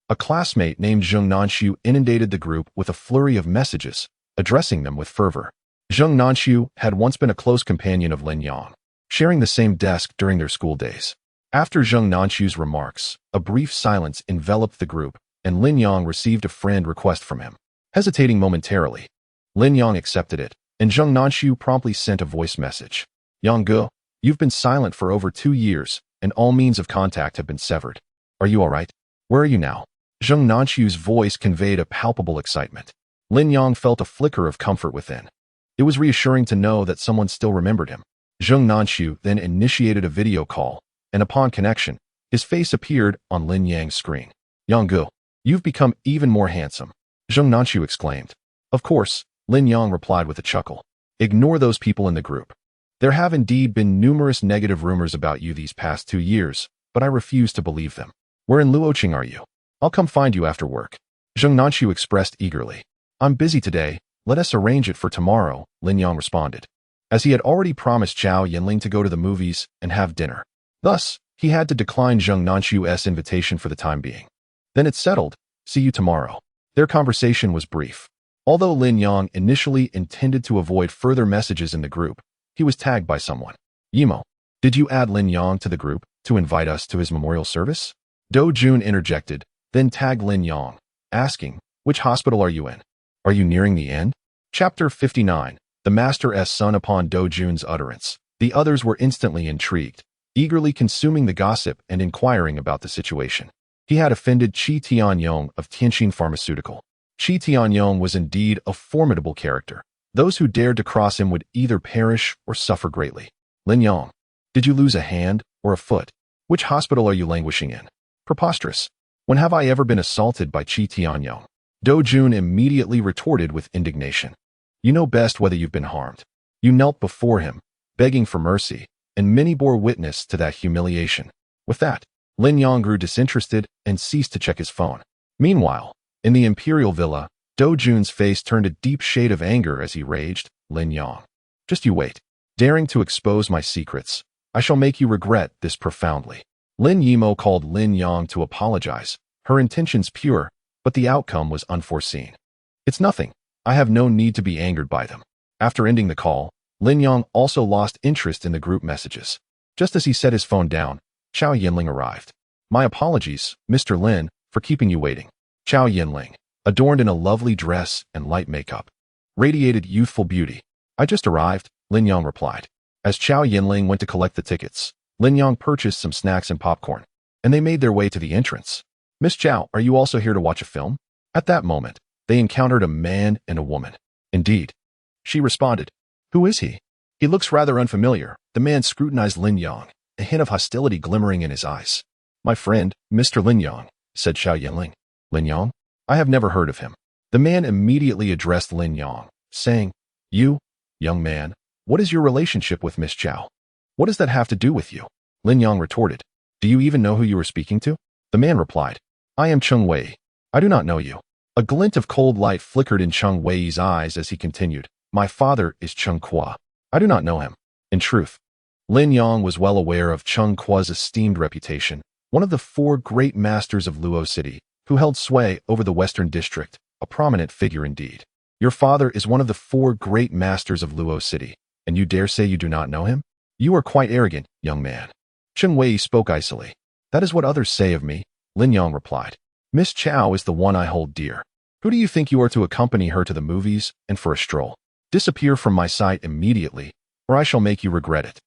a classmate named Zheng Nanshu inundated the group with a flurry of messages, addressing them with fervor. Zheng Nanshu had once been a close companion of Lin Yang, sharing the same desk during their school days. After Zheng Nanshu's remarks, a brief silence enveloped the group, and Lin Yang received a friend request from him. Hesitating momentarily, Lin Yang accepted it, and Zheng Nanshu promptly sent a voice message. Yang Ge, you've been silent for over 2 years, and all means of contact have been severed. Are you all right? Where are you now? Zheng Nanshu's voice conveyed a palpable excitement. Lin Yang felt a flicker of comfort within. It was reassuring to know that someone still remembered him. Zheng Nanshu then initiated a video call, and upon connection, his face appeared on Lin Yang's screen. Yang Ge, you've become even more handsome, Zheng Nanshu exclaimed. Of course, Lin Yang replied with a chuckle. Ignore those people in the group. There have indeed been numerous negative rumors about you these past 2 years, but I refuse to believe them. Where in Luoqing are you? I'll come find you after work. Zheng Nanshu expressed eagerly. I'm busy today, let us arrange it for tomorrow, Lin Yang responded, as he had already promised Zhao Yinling to go to the movies and have dinner. Thus, he had to decline Zheng Nanshu's invitation for the time being. Then it's settled, see you tomorrow. Their conversation was brief. Although Lin Yang initially intended to avoid further messages in the group, he was tagged by someone. Yimo, did you add Lin Yang to the group to invite us to his memorial service? Do Jun interjected, then tagged Lin Yang, asking, which hospital are you in? Are you nearing the end? Chapter 59, The Master's Son. Upon Do Jun's utterance, the others were instantly intrigued, eagerly consuming the gossip and inquiring about the situation. He had offended Qi Tianyong of Tianxin Pharmaceutical. Qi Tianyong was indeed a formidable character. Those who dared to cross him would either perish or suffer greatly. Lin Yang, did you lose a hand or a foot? Which hospital are you languishing in? Preposterous. When have I ever been assaulted by Qi Tianyong? Do Jun immediately retorted with indignation. You know best whether you've been harmed. You knelt before him, begging for mercy, and many bore witness to that humiliation. With that, Lin Yang grew disinterested and ceased to check his phone. Meanwhile, in the imperial villa, Do Jun's face turned a deep shade of anger as he raged, Lin Yang, just you wait. Daring to expose my secrets, I shall make you regret this profoundly. Lin Yimo called Lin Yang to apologize, her intentions pure, but the outcome was unforeseen. It's nothing. I have no need to be angered by them. After ending the call, Lin Yang also lost interest in the group messages. Just as he set his phone down, Zhao Yinling arrived. My apologies, Mr. Lin, for keeping you waiting. Zhao Yinling, adorned in a lovely dress and light makeup, radiated youthful beauty. I just arrived, Lin Yang replied. As Zhao Yinling went to collect the tickets, Lin Yang purchased some snacks and popcorn, and they made their way to the entrance. Miss Zhao, are you also here to watch a film? At that moment, they encountered a man and a woman. Indeed. She responded. Who is he? He looks rather unfamiliar. The man scrutinized Lin Yang, a hint of hostility glimmering in his eyes. My friend, Mr. Lin Yang, said Zhao Yinling. Lin Yang? I have never heard of him. The man immediately addressed Lin Yang, saying, You, young man, what is your relationship with Miss Zhao? What does that have to do with you? Lin Yang retorted. Do you even know who you are speaking to? The man replied. I am Cheng Wei. I do not know you. A glint of cold light flickered in Cheng Wei's eyes as he continued. My father is Cheng Kwa. I do not know him. In truth, Lin Yang was well aware of Cheng Kwa's esteemed reputation, one of the 4 great masters of Luo City, who held sway over the Western District, a prominent figure indeed. Your father is one of the 4 great masters of Luo City, And you dare say you do not know him? You are quite arrogant, young man. Cheng Wei spoke icily. That is what others say of me, Lin Yang replied. Miss Chow is the one I hold dear. Who do you think you are to accompany her to the movies and for a stroll? Disappear from my sight immediately, or I shall make you regret it.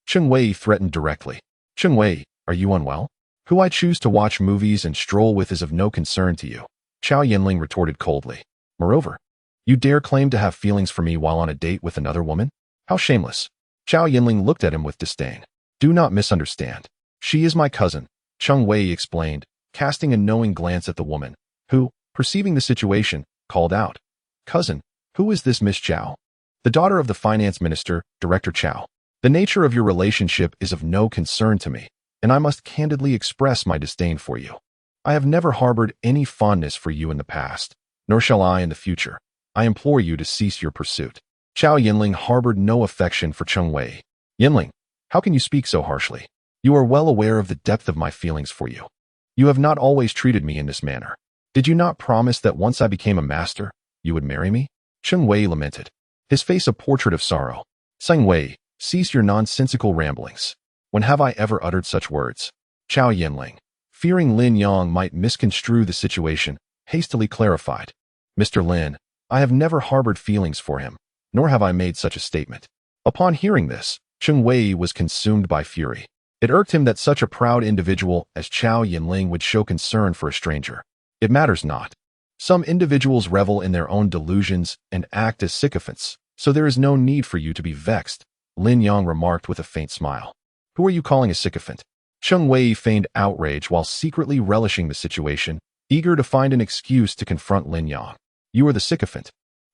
Cheng Wei threatened directly. Cheng Wei, are you unwell? Who I choose to watch movies and stroll with is of no concern to you, Chow Yinling retorted coldly. Moreover, you dare claim to have feelings for me while on a date with another woman? How shameless. Chow Yinling looked at him with disdain. Do not misunderstand. She is my cousin, Cheng Wei explained, casting a knowing glance at the woman, who, perceiving the situation, called out. Cousin, who is this Miss Chow? The daughter of the finance minister, Director Chow. The nature of your relationship is of no concern to me, and I must candidly express my disdain for you. I have never harbored any fondness for you in the past, nor shall I in the future. I implore you to cease your pursuit. Chow Yinling harbored no affection for Cheng Wei. Yinling, how can you speak so harshly? You are well aware of the depth of my feelings for you. You have not always treated me in this manner. Did you not promise that once I became a master, you would marry me? Cheng Wei lamented, his face a portrait of sorrow. Cheng Wei, cease your nonsensical ramblings. When have I ever uttered such words? Chow Yinling, fearing Lin Yang might misconstrue the situation, hastily clarified. Mr. Lin, I have never harbored feelings for him, nor have I made such a statement. Upon hearing this, Cheng Wei was consumed by fury. It irked him that such a proud individual as Chow Yinling would show concern for a stranger. It matters not. Some individuals revel in their own delusions and act as sycophants, so there is no need for you to be vexed, Lin Yang remarked with a faint smile. Who are you calling a sycophant? Cheng Wei feigned outrage while secretly relishing the situation, eager to find an excuse to confront Lin Yang. You are the sycophant.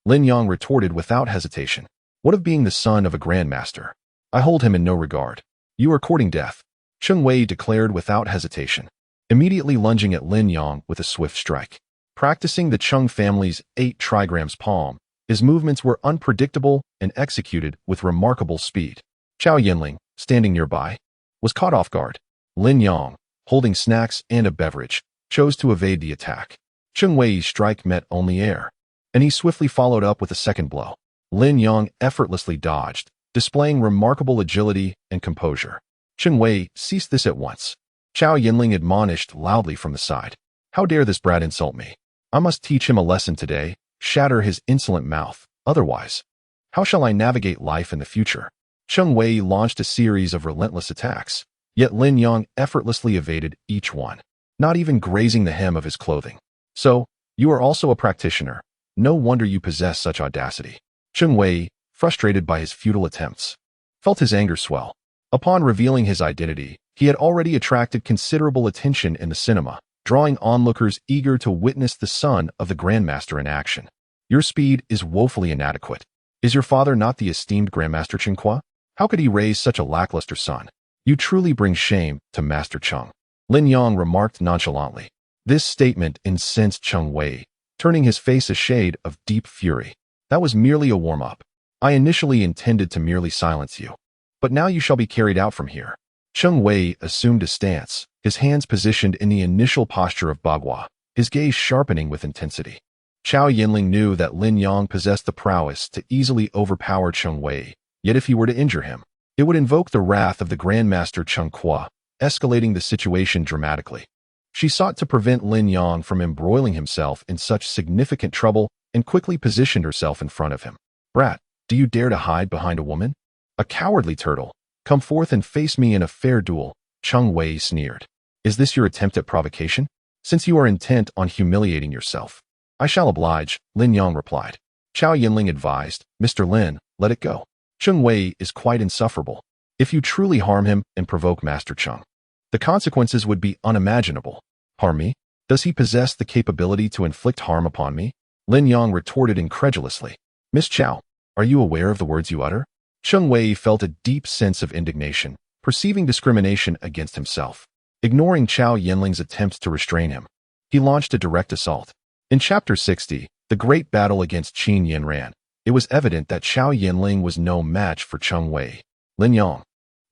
Lin Yang retorted without hesitation. What of being the son of a grandmaster? I hold him in no regard. You are courting death, Cheng Wei declared without hesitation, immediately lunging at Lin Yang with a swift strike. Practicing the Cheng family's 8 trigrams palm, his movements were unpredictable and executed with remarkable speed. Chow Yinling, standing nearby, was caught off guard. Lin Yang, holding snacks and a beverage, chose to evade the attack. Cheng Wei's strike met only air, and he swiftly followed up with a second blow. Lin Yang effortlessly dodged, displaying remarkable agility and composure. Cheng Wei ceased this at once. Chow Yinling admonished loudly from the side. How dare this brat insult me? I must teach him a lesson today, shatter his insolent mouth, otherwise. How shall I navigate life in the future? Cheng Wei launched a series of relentless attacks, yet Lin Yang effortlessly evaded each one, not even grazing the hem of his clothing. So, you are also a practitioner. No wonder you possess such audacity. Cheng Wei, frustrated by his futile attempts, felt his anger swell. Upon revealing his identity, he had already attracted considerable attention in the cinema, drawing onlookers eager to witness the son of the Grandmaster in action. Your speed is woefully inadequate. Is your father not the esteemed Grandmaster Cheng Qua? How could he raise such a lackluster son? You truly bring shame to Master Cheng, Lin Yang remarked nonchalantly. This statement incensed Cheng Wei, turning his face a shade of deep fury. That was merely a warm-up. I initially intended to merely silence you, but now you shall be carried out from here. Cheng Wei assumed a stance, his hands positioned in the initial posture of Bagua, his gaze sharpening with intensity. Chow Yinling knew that Lin Yang possessed the prowess to easily overpower Cheng Wei, yet if he were to injure him, it would invoke the wrath of the Grandmaster Cheng Qua, escalating the situation dramatically. She sought to prevent Lin Yang from embroiling himself in such significant trouble and quickly positioned herself in front of him. Brat, do you dare to hide behind a woman? A cowardly turtle. Come forth and face me in a fair duel, Cheng Wei sneered. Is this your attempt at provocation? Since you are intent on humiliating yourself, I shall oblige, Lin Yang replied. Chow Yinling advised, Mr. Lin, let it go. Cheng Wei is quite insufferable. If you truly harm him and provoke Master Cheng, the consequences would be unimaginable. Harm me? Does he possess the capability to inflict harm upon me? Lin Yang retorted incredulously. Miss Chow, are you aware of the words you utter? Cheng Wei felt a deep sense of indignation, perceiving discrimination against himself. Ignoring Chow Yinling's attempts to restrain him, he launched a direct assault. In Chapter 60, the great battle against Qin Yinran, it was evident that Chow Yinling was no match for Cheng Wei. Lin Yang,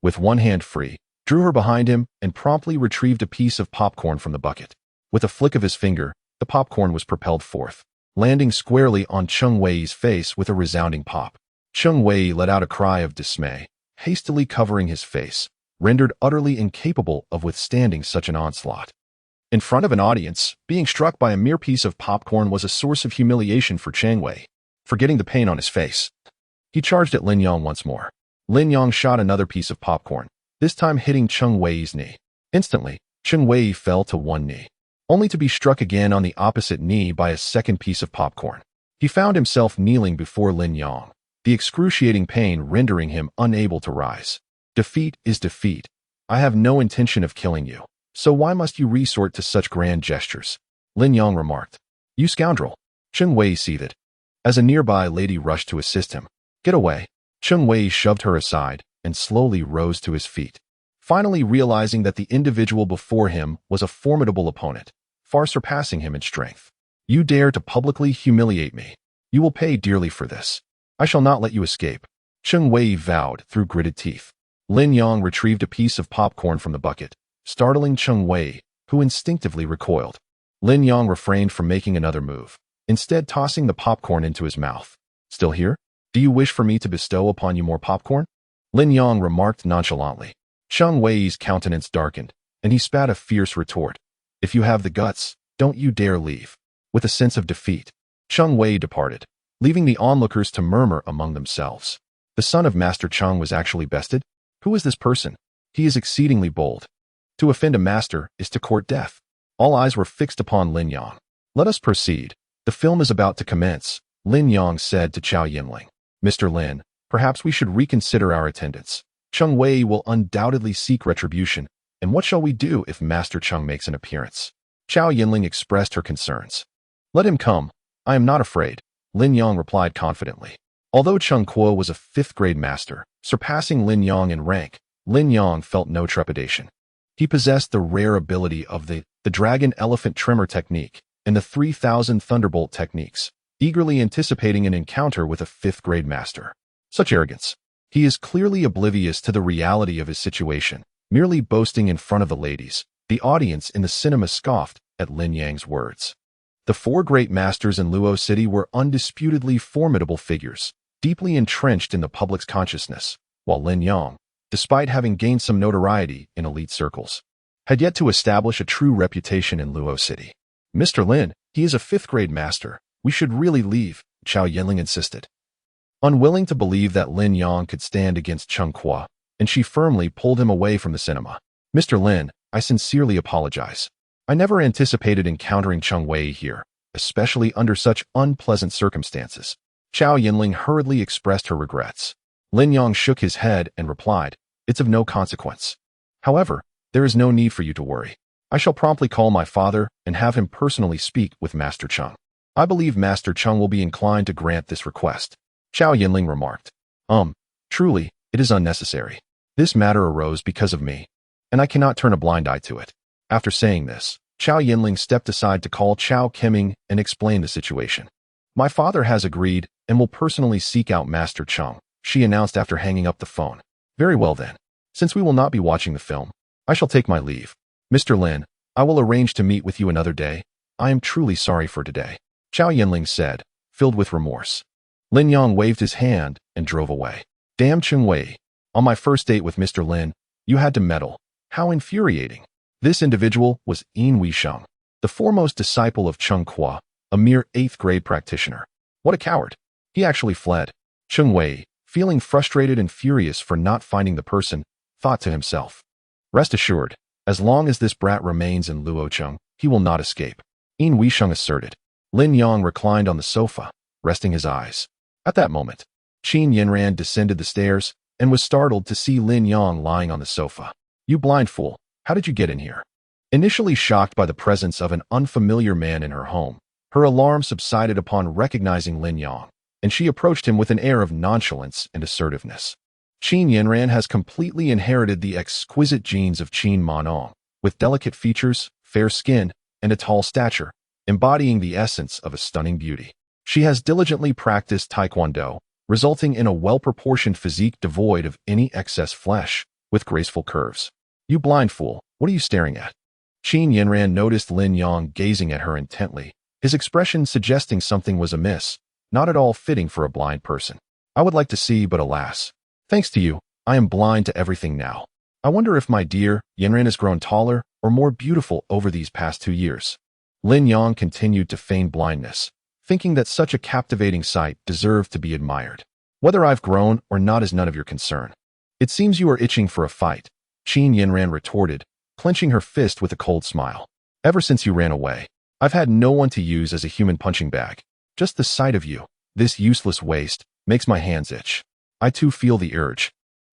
with one hand free, drew her behind him and promptly retrieved a piece of popcorn from the bucket. With a flick of his finger, the popcorn was propelled forth, landing squarely on Cheng Wei's face with a resounding pop. Cheng Wei let out a cry of dismay, hastily covering his face, rendered utterly incapable of withstanding such an onslaught. In front of an audience, being struck by a mere piece of popcorn was a source of humiliation for Cheng Wei. Forgetting the pain on his face, he charged at Lin Yong once more. Lin Yong shot another piece of popcorn, this time hitting Cheng Wei's knee. Instantly, Cheng Wei fell to one knee, only to be struck again on the opposite knee by a second piece of popcorn. He found himself kneeling before Lin Yong, the excruciating pain rendering him unable to rise. Defeat is defeat. I have no intention of killing you, so why must you resort to such grand gestures? Lin Yong remarked. You scoundrel. Cheng Wei seethed, as a nearby lady rushed to assist him. Get away. Cheng Wei shoved her aside and slowly rose to his feet, finally realizing that the individual before him was a formidable opponent, far surpassing him in strength. You dare to publicly humiliate me. You will pay dearly for this. I shall not let you escape. Cheng Wei vowed through gritted teeth. Lin Yong retrieved a piece of popcorn from the bucket, startling Cheng Wei, who instinctively recoiled. Lin Yong refrained from making another move, instead tossing the popcorn into his mouth. Still here? Do you wish for me to bestow upon you more popcorn? Lin Yong remarked nonchalantly. Cheng Wei's countenance darkened, and he spat a fierce retort. If you have the guts, don't you dare leave. With a sense of defeat, Cheng Wei departed, leaving the onlookers to murmur among themselves. The son of Master Cheng was actually bested? Who is this person? He is exceedingly bold. To offend a master is to court death. All eyes were fixed upon Lin Yong. Let us proceed. The film is about to commence, Lin Yong said to Chao Yinling. Mr. Lin, perhaps we should reconsider our attendance. Cheng Wei will undoubtedly seek retribution, and what shall we do if Master Cheng makes an appearance? Chao Yinling expressed her concerns. Let him come. I am not afraid, Lin Yong replied confidently. Although Cheng Kuo was a 5th-grade master, surpassing Lin Yong in rank, Lin Yong felt no trepidation. He possessed the rare ability of the Dragon Elephant Tremor technique and the 3000 Thunderbolt techniques, eagerly anticipating an encounter with a 5th-grade master. Such arrogance. He is clearly oblivious to the reality of his situation, merely boasting in front of the ladies. The audience in the cinema scoffed at Lin Yang's words. The 4 great masters in Luo City were undisputedly formidable figures, deeply entrenched in the public's consciousness, while Lin Yong, despite having gained some notoriety in elite circles, had yet to establish a true reputation in Luo City. Mr. Lin, he is a 5th-grade master. We should really leave, Chao Yinling insisted. Unwilling to believe that Lin Yong could stand against Cheng Kuo, and she firmly pulled him away from the cinema. Mr. Lin, I sincerely apologize. I never anticipated encountering Cheng Wei here, especially under such unpleasant circumstances. Chao Yinling hurriedly expressed her regrets. Lin Yong shook his head and replied, It's of no consequence. However, there is no need for you to worry. I shall promptly call my father and have him personally speak with Master Cheng. I believe Master Cheng will be inclined to grant this request. Chao Yinling remarked. Truly, it is unnecessary. This matter arose because of me, and I cannot turn a blind eye to it. After saying this, Chao Yinling stepped aside to call Chao Keming and explain the situation. My father has agreed and will personally seek out Master Cheng, she announced after hanging up the phone. Very well then. Since we will not be watching the film, I shall take my leave. Mr. Lin, I will arrange to meet with you another day. I am truly sorry for today, Chao Yinling said, filled with remorse. Lin Yong waved his hand and drove away. Damn Cheng Wei. On my first date with Mr. Lin, you had to meddle. How infuriating. This individual was Yin Weisheng, the foremost disciple of Cheng Kuo, a mere 8th-grade practitioner. What a coward. He actually fled. Cheng Wei, feeling frustrated and furious for not finding the person, thought to himself. Rest assured, as long as this brat remains in Luocheng, he will not escape. Yin Weisheng asserted. Lin Yong reclined on the sofa, resting his eyes. At that moment, Qin Yinran descended the stairs and was startled to see Lin Yong lying on the sofa. You blind fool, how did you get in here? Initially shocked by the presence of an unfamiliar man in her home, her alarm subsided upon recognizing Lin Yong, and she approached him with an air of nonchalance and assertiveness. Qin Yinran has completely inherited the exquisite genes of Qin Manong, with delicate features, fair skin, and a tall stature, embodying the essence of a stunning beauty. She has diligently practiced Taekwondo, resulting in a well-proportioned physique devoid of any excess flesh, with graceful curves. You blind fool, what are you staring at? Qin Yinran noticed Lin Yong gazing at her intently, his expression suggesting something was amiss, not at all fitting for a blind person. I would like to see, but alas. Thanks to you, I am blind to everything now. I wonder if my dear Yanran has grown taller or more beautiful over these past 2 years. Lin Yang continued to feign blindness, thinking that such a captivating sight deserved to be admired. Whether I've grown or not is none of your concern. It seems you are itching for a fight, Qin Yanran retorted, clenching her fist with a cold smile. Ever since you ran away, I've had no one to use as a human punching bag. Just the sight of you, this useless waste, makes my hands itch. I too feel the urge.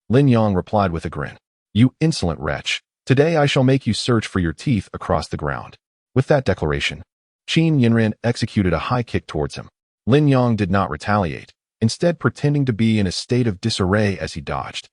Lin Yang replied with a grin. You insolent wretch, today I shall make you search for your teeth across the ground. With that declaration, Qin Yanran executed a high kick towards him. Lin Yang did not retaliate, instead pretending to be in a state of disarray as he dodged.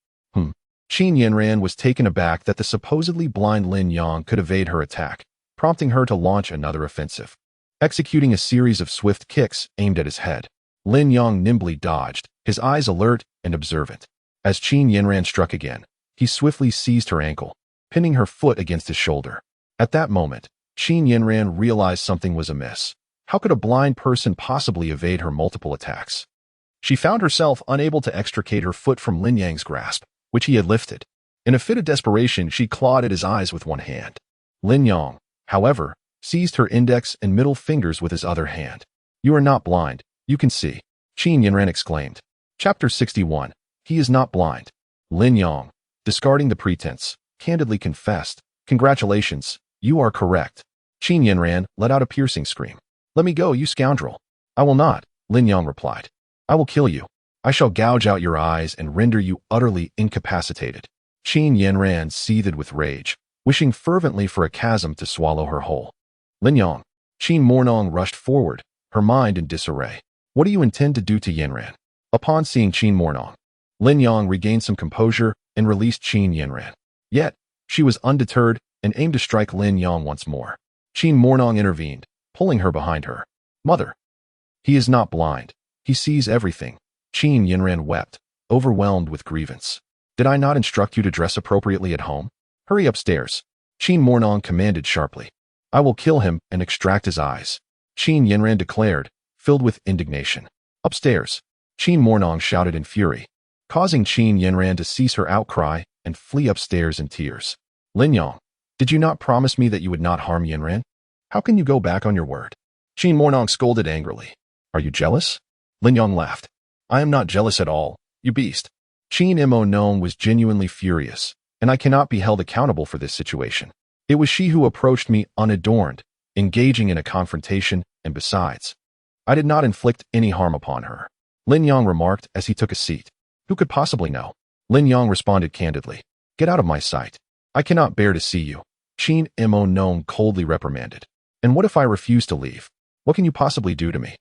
Qin Yanran was taken aback that the supposedly blind Lin Yang could evade her attack, prompting her to launch another offensive. Executing a series of swift kicks aimed at his head, Lin Yang nimbly dodged, his eyes alert and observant. As Qin Yanran struck again, he swiftly seized her ankle, pinning her foot against his shoulder. At that moment, Qin Yanran realized something was amiss. How could a blind person possibly evade her multiple attacks? She found herself unable to extricate her foot from Lin Yang's grasp, which he had lifted. In a fit of desperation, she clawed at his eyes with one hand. Lin Yang, however, seized her index and middle fingers with his other hand. You are not blind, you can see, Qin Yanran exclaimed. Chapter 61. He is not blind. Lin Yang, discarding the pretense, candidly confessed, Congratulations, you are correct. Qin Yanran let out a piercing scream. Let me go, you scoundrel. I will not, Lin Yang replied. I will kill you. I shall gouge out your eyes and render you utterly incapacitated. Qin Yanran seethed with rage, wishing fervently for a chasm to swallow her whole. Lin Yang. Qin Mornong rushed forward, her mind in disarray. What do you intend to do to Yanran? Upon seeing Qin Mornong, Lin Yang regained some composure and released Qin Yanran. Yet, she was undeterred and aimed to strike Lin Yang once more. Qin Mornong intervened, pulling her behind her. Mother. He is not blind. He sees everything. Qin Yanran wept, overwhelmed with grievance. Did I not instruct you to dress appropriately at home? Hurry upstairs. Qin Mornong commanded sharply. I will kill him and extract his eyes. Qin Yanran declared, filled with indignation. Upstairs. Qin Mornong shouted in fury, causing Qin Yanran to cease her outcry and flee upstairs in tears. Lin Yang, did you not promise me that you would not harm Yanran? How can you go back on your word? Qin Mornong scolded angrily. Are you jealous? Lin Yang laughed. I am not jealous at all, you beast. Qin Mornong was genuinely furious, and I cannot be held accountable for this situation. It was she who approached me unadorned, engaging in a confrontation, and besides, I did not inflict any harm upon her. Lin Yang remarked as he took a seat. Who could possibly know? Lin Yang responded candidly. Get out of my sight. I cannot bear to see you. Qin Mornong coldly reprimanded. And what if I refuse to leave? What can you possibly do to me?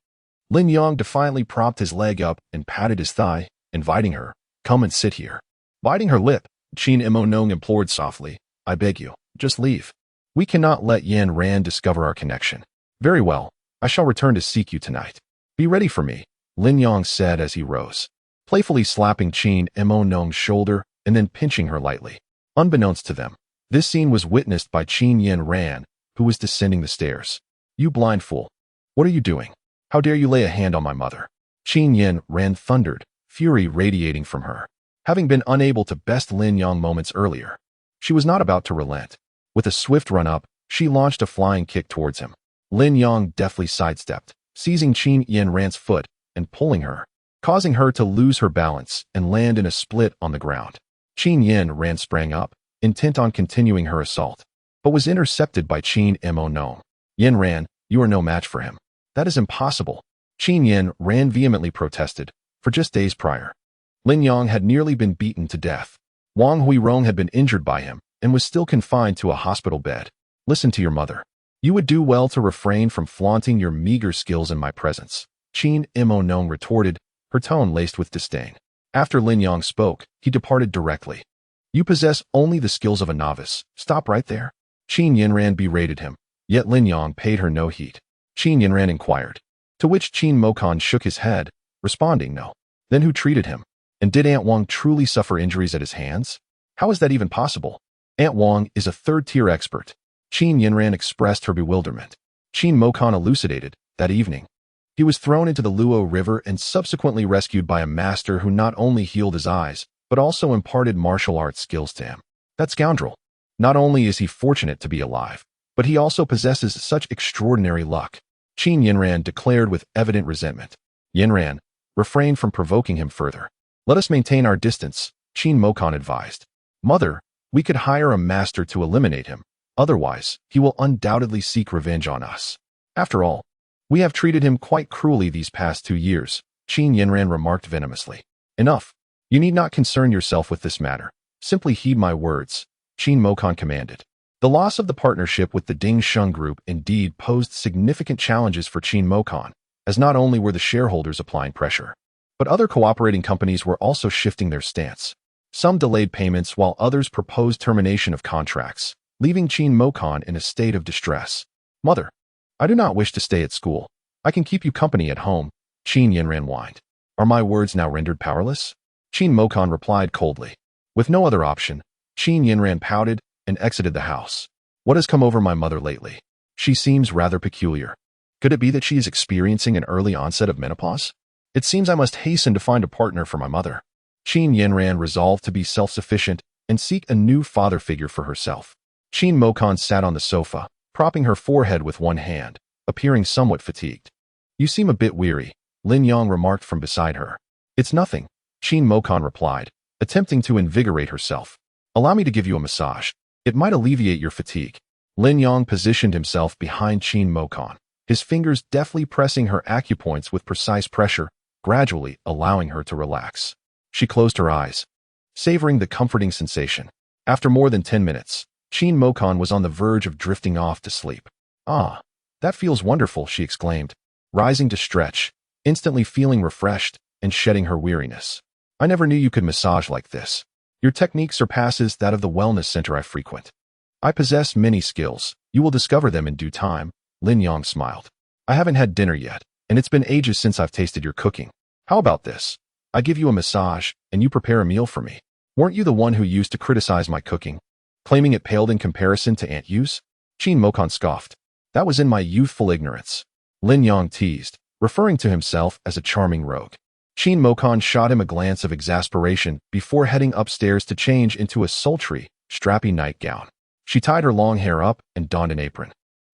Lin Yang defiantly propped his leg up and patted his thigh, inviting her. Come and sit here. Biting her lip, Qin Mornong implored softly. I beg you, just leave. We cannot let Yanran discover our connection. Very well, I shall return to seek you tonight. Be ready for me, Lin Yang said as he rose, playfully slapping Qin Mornong's shoulder and then pinching her lightly. Unbeknownst to them, this scene was witnessed by Qin Yanran, who was descending the stairs. You blind fool. What are you doing? How dare you lay a hand on my mother? Qin Yanran thundered, fury radiating from her. Having been unable to best Lin Yang moments earlier, she was not about to relent. With a swift run-up, she launched a flying kick towards him. Lin Yang deftly sidestepped, seizing Qin Yanran's foot and pulling her, causing her to lose her balance and land in a split on the ground. Qin Yanran sprang up, intent on continuing her assault, but was intercepted by Qin Mornong. Yanran, you are no match for him. That is impossible. Qin Yanran vehemently protested, for just days prior, Lin Yang had nearly been beaten to death. Wang Huirong had been injured by him and was still confined to a hospital bed. Listen to your mother. You would do well to refrain from flaunting your meager skills in my presence, Qin Mornong retorted, her tone laced with disdain. After Lin Yang spoke, he departed directly. You possess only the skills of a novice. Stop right there. Qin Yanran berated him, yet Lin Yang paid her no heed. Qin Yanran inquired, to which Qin Mokon shook his head, responding no. Then who treated him? And did Aunt Wang truly suffer injuries at his hands? How is that even possible? Aunt Wang is a third-tier expert. Qin Yanran expressed her bewilderment. Qin Mokon elucidated, that evening, He was thrown into the Luo River and subsequently rescued by a master who not only healed his eyes, but also imparted martial arts skills to him. That scoundrel. Not only is he fortunate to be alive, but he also possesses such extraordinary luck, Qin Yinran declared with evident resentment. Yinran, refrain from provoking him further. Let us maintain our distance, Qin Mokon advised. Mother, we could hire a master to eliminate him. Otherwise, he will undoubtedly seek revenge on us. After all, we have treated him quite cruelly these past 2 years, Qin Yinran remarked venomously. Enough. You need not concern yourself with this matter. Simply heed my words, Qin Mokon commanded. The loss of the partnership with the Ding Sheng Group indeed posed significant challenges for Qin Mokon, as not only were the shareholders applying pressure, but other cooperating companies were also shifting their stance. Some delayed payments while others proposed termination of contracts, leaving Qin Mokon in a state of distress. Mother, I do not wish to stay at school. I can keep you company at home, Qin Yinran whined. Are my words now rendered powerless? Qin Mokon replied coldly. With no other option, Qin Yinran pouted and exited the house. What has come over my mother lately? She seems rather peculiar. Could it be that she is experiencing an early onset of menopause? It seems I must hasten to find a partner for my mother. Qin Yinran resolved to be self-sufficient and seek a new father figure for herself. Qin Mokon sat on the sofa, propping her forehead with one hand, appearing somewhat fatigued. You seem a bit weary, Lin Yang remarked from beside her. It's nothing, Qin Mokon replied, attempting to invigorate herself. Allow me to give you a massage. It might alleviate your fatigue. Lin Yang positioned himself behind Qin Mokon, his fingers deftly pressing her acupoints with precise pressure, gradually allowing her to relax. She closed her eyes, savoring the comforting sensation. After more than 10 minutes, Qin Mokon was on the verge of drifting off to sleep. Ah, that feels wonderful, she exclaimed, rising to stretch, instantly feeling refreshed and shedding her weariness. I never knew you could massage like this. Your technique surpasses that of the wellness center I frequent. I possess many skills. You will discover them in due time, Lin Yang smiled. I haven't had dinner yet, and it's been ages since I've tasted your cooking. How about this? I give you a massage, and you prepare a meal for me. Weren't you the one who used to criticize my cooking, claiming it paled in comparison to Aunt Yu's? Qin Mokon scoffed. That was in my youthful ignorance. Lin Yang teased, referring to himself as a charming rogue. Qin Mokon shot him a glance of exasperation before heading upstairs to change into a sultry, strappy nightgown. She tied her long hair up and donned an apron,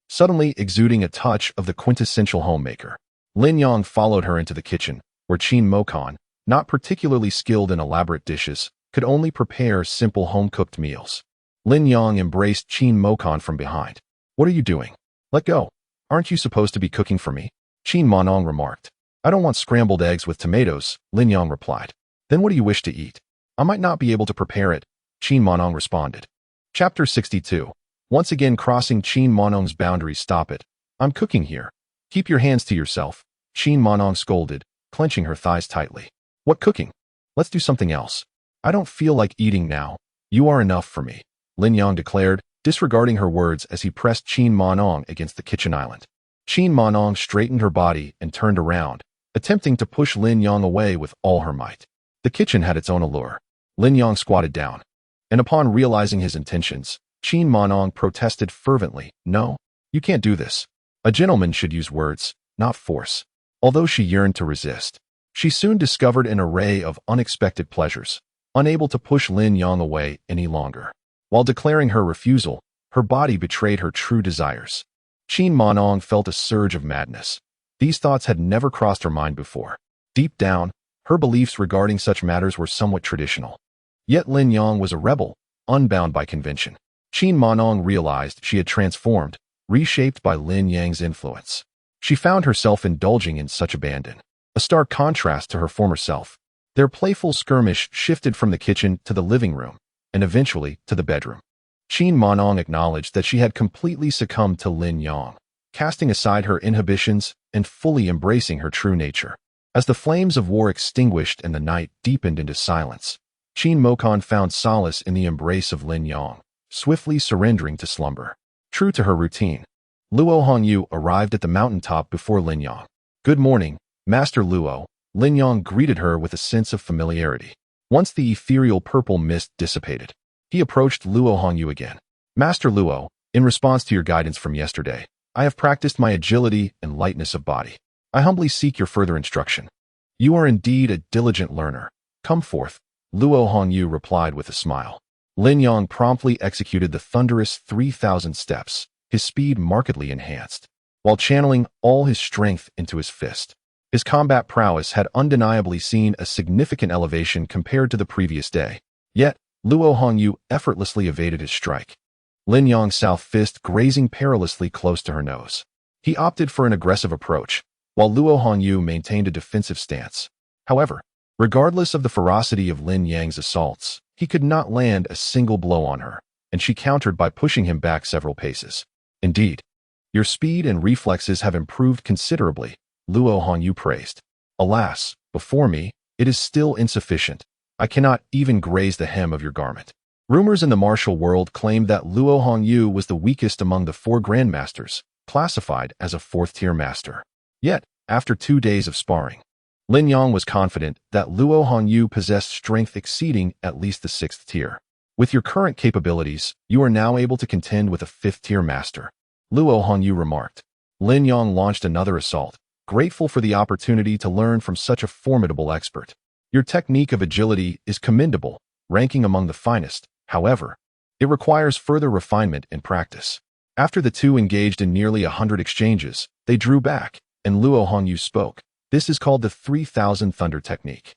suddenly exuding a touch of the quintessential homemaker. Lin Yang followed her into the kitchen, where Qin Mokon, not particularly skilled in elaborate dishes, could only prepare simple home-cooked meals. Lin Yang embraced Qin Mokon from behind. What are you doing? Let go. Aren't you supposed to be cooking for me? Qin Monong remarked. I don't want scrambled eggs with tomatoes, Lin Yang replied. Then what do you wish to eat? I might not be able to prepare it, Qin Monong responded. Chapter 62. Once again crossing Qin Monong's boundaries. Stop it. I'm cooking here. Keep your hands to yourself, Qin Monong scolded, clenching her thighs tightly. What cooking? Let's do something else. I don't feel like eating now. You are enough for me, Lin Yang declared, disregarding her words as he pressed Qin Monong against the kitchen island. Qin Monong straightened her body and turned around, attempting to push Lin Yang away with all her might. The kitchen had its own allure. Lin Yang squatted down, and upon realizing his intentions, Qin Monong protested fervently. No, you can't do this. A gentleman should use words, not force. Although she yearned to resist, she soon discovered an array of unexpected pleasures, unable to push Lin Yang away any longer. While declaring her refusal, her body betrayed her true desires. Qin Monong felt a surge of madness. These thoughts had never crossed her mind before. Deep down, her beliefs regarding such matters were somewhat traditional. Yet Lin Yang was a rebel, unbound by convention. Qin Monong realized she had transformed, reshaped by Lin Yang's influence. She found herself indulging in such abandon, a stark contrast to her former self. Their playful skirmish shifted from the kitchen to the living room, and eventually to the bedroom. Qin Monong acknowledged that she had completely succumbed to Lin Yang, casting aside her inhibitions and fully embracing her true nature. As the flames of war extinguished and the night deepened into silence, Qin Mokon found solace in the embrace of Lin Yang, swiftly surrendering to slumber. True to her routine, Luo Hongyu arrived at the mountaintop before Lin Yang. Good morning, Master Luo, Lin Yang greeted her with a sense of familiarity. Once the ethereal purple mist dissipated, he approached Luo Hongyu again. Master Luo, in response to your guidance from yesterday, I have practiced my agility and lightness of body. I humbly seek your further instruction. You are indeed a diligent learner. Come forth, Luo Hongyu replied with a smile. Lin Yang promptly executed the thunderous 3,000 steps, his speed markedly enhanced, while channeling all his strength into his fist. His combat prowess had undeniably seen a significant elevation compared to the previous day. Yet, Luo Hongyu effortlessly evaded his strike. Lin Yang's south fist grazing perilously close to her nose. He opted for an aggressive approach, while Luo Hongyu maintained a defensive stance. However, regardless of the ferocity of Lin Yang's assaults, he could not land a single blow on her, and she countered by pushing him back several paces. Indeed, your speed and reflexes have improved considerably, Luo Hongyu praised. Alas, before me, it is still insufficient. I cannot even graze the hem of your garment. Rumors in the martial world claimed that Luo Hongyu was the weakest among the 4 grandmasters, classified as a 4th-tier master. Yet, after 2 days of sparring, Lin Yang was confident that Luo Hongyu possessed strength exceeding at least the 6th tier. With your current capabilities, you are now able to contend with a 5th-tier master, Luo Hongyu remarked. Lin Yang launched another assault, grateful for the opportunity to learn from such a formidable expert. Your technique of agility is commendable, ranking among the finest. However, it requires further refinement and practice. After the two engaged in nearly 100 exchanges, they drew back, and Luo Hongyu spoke. This is called the 3,000 Thunder Technique.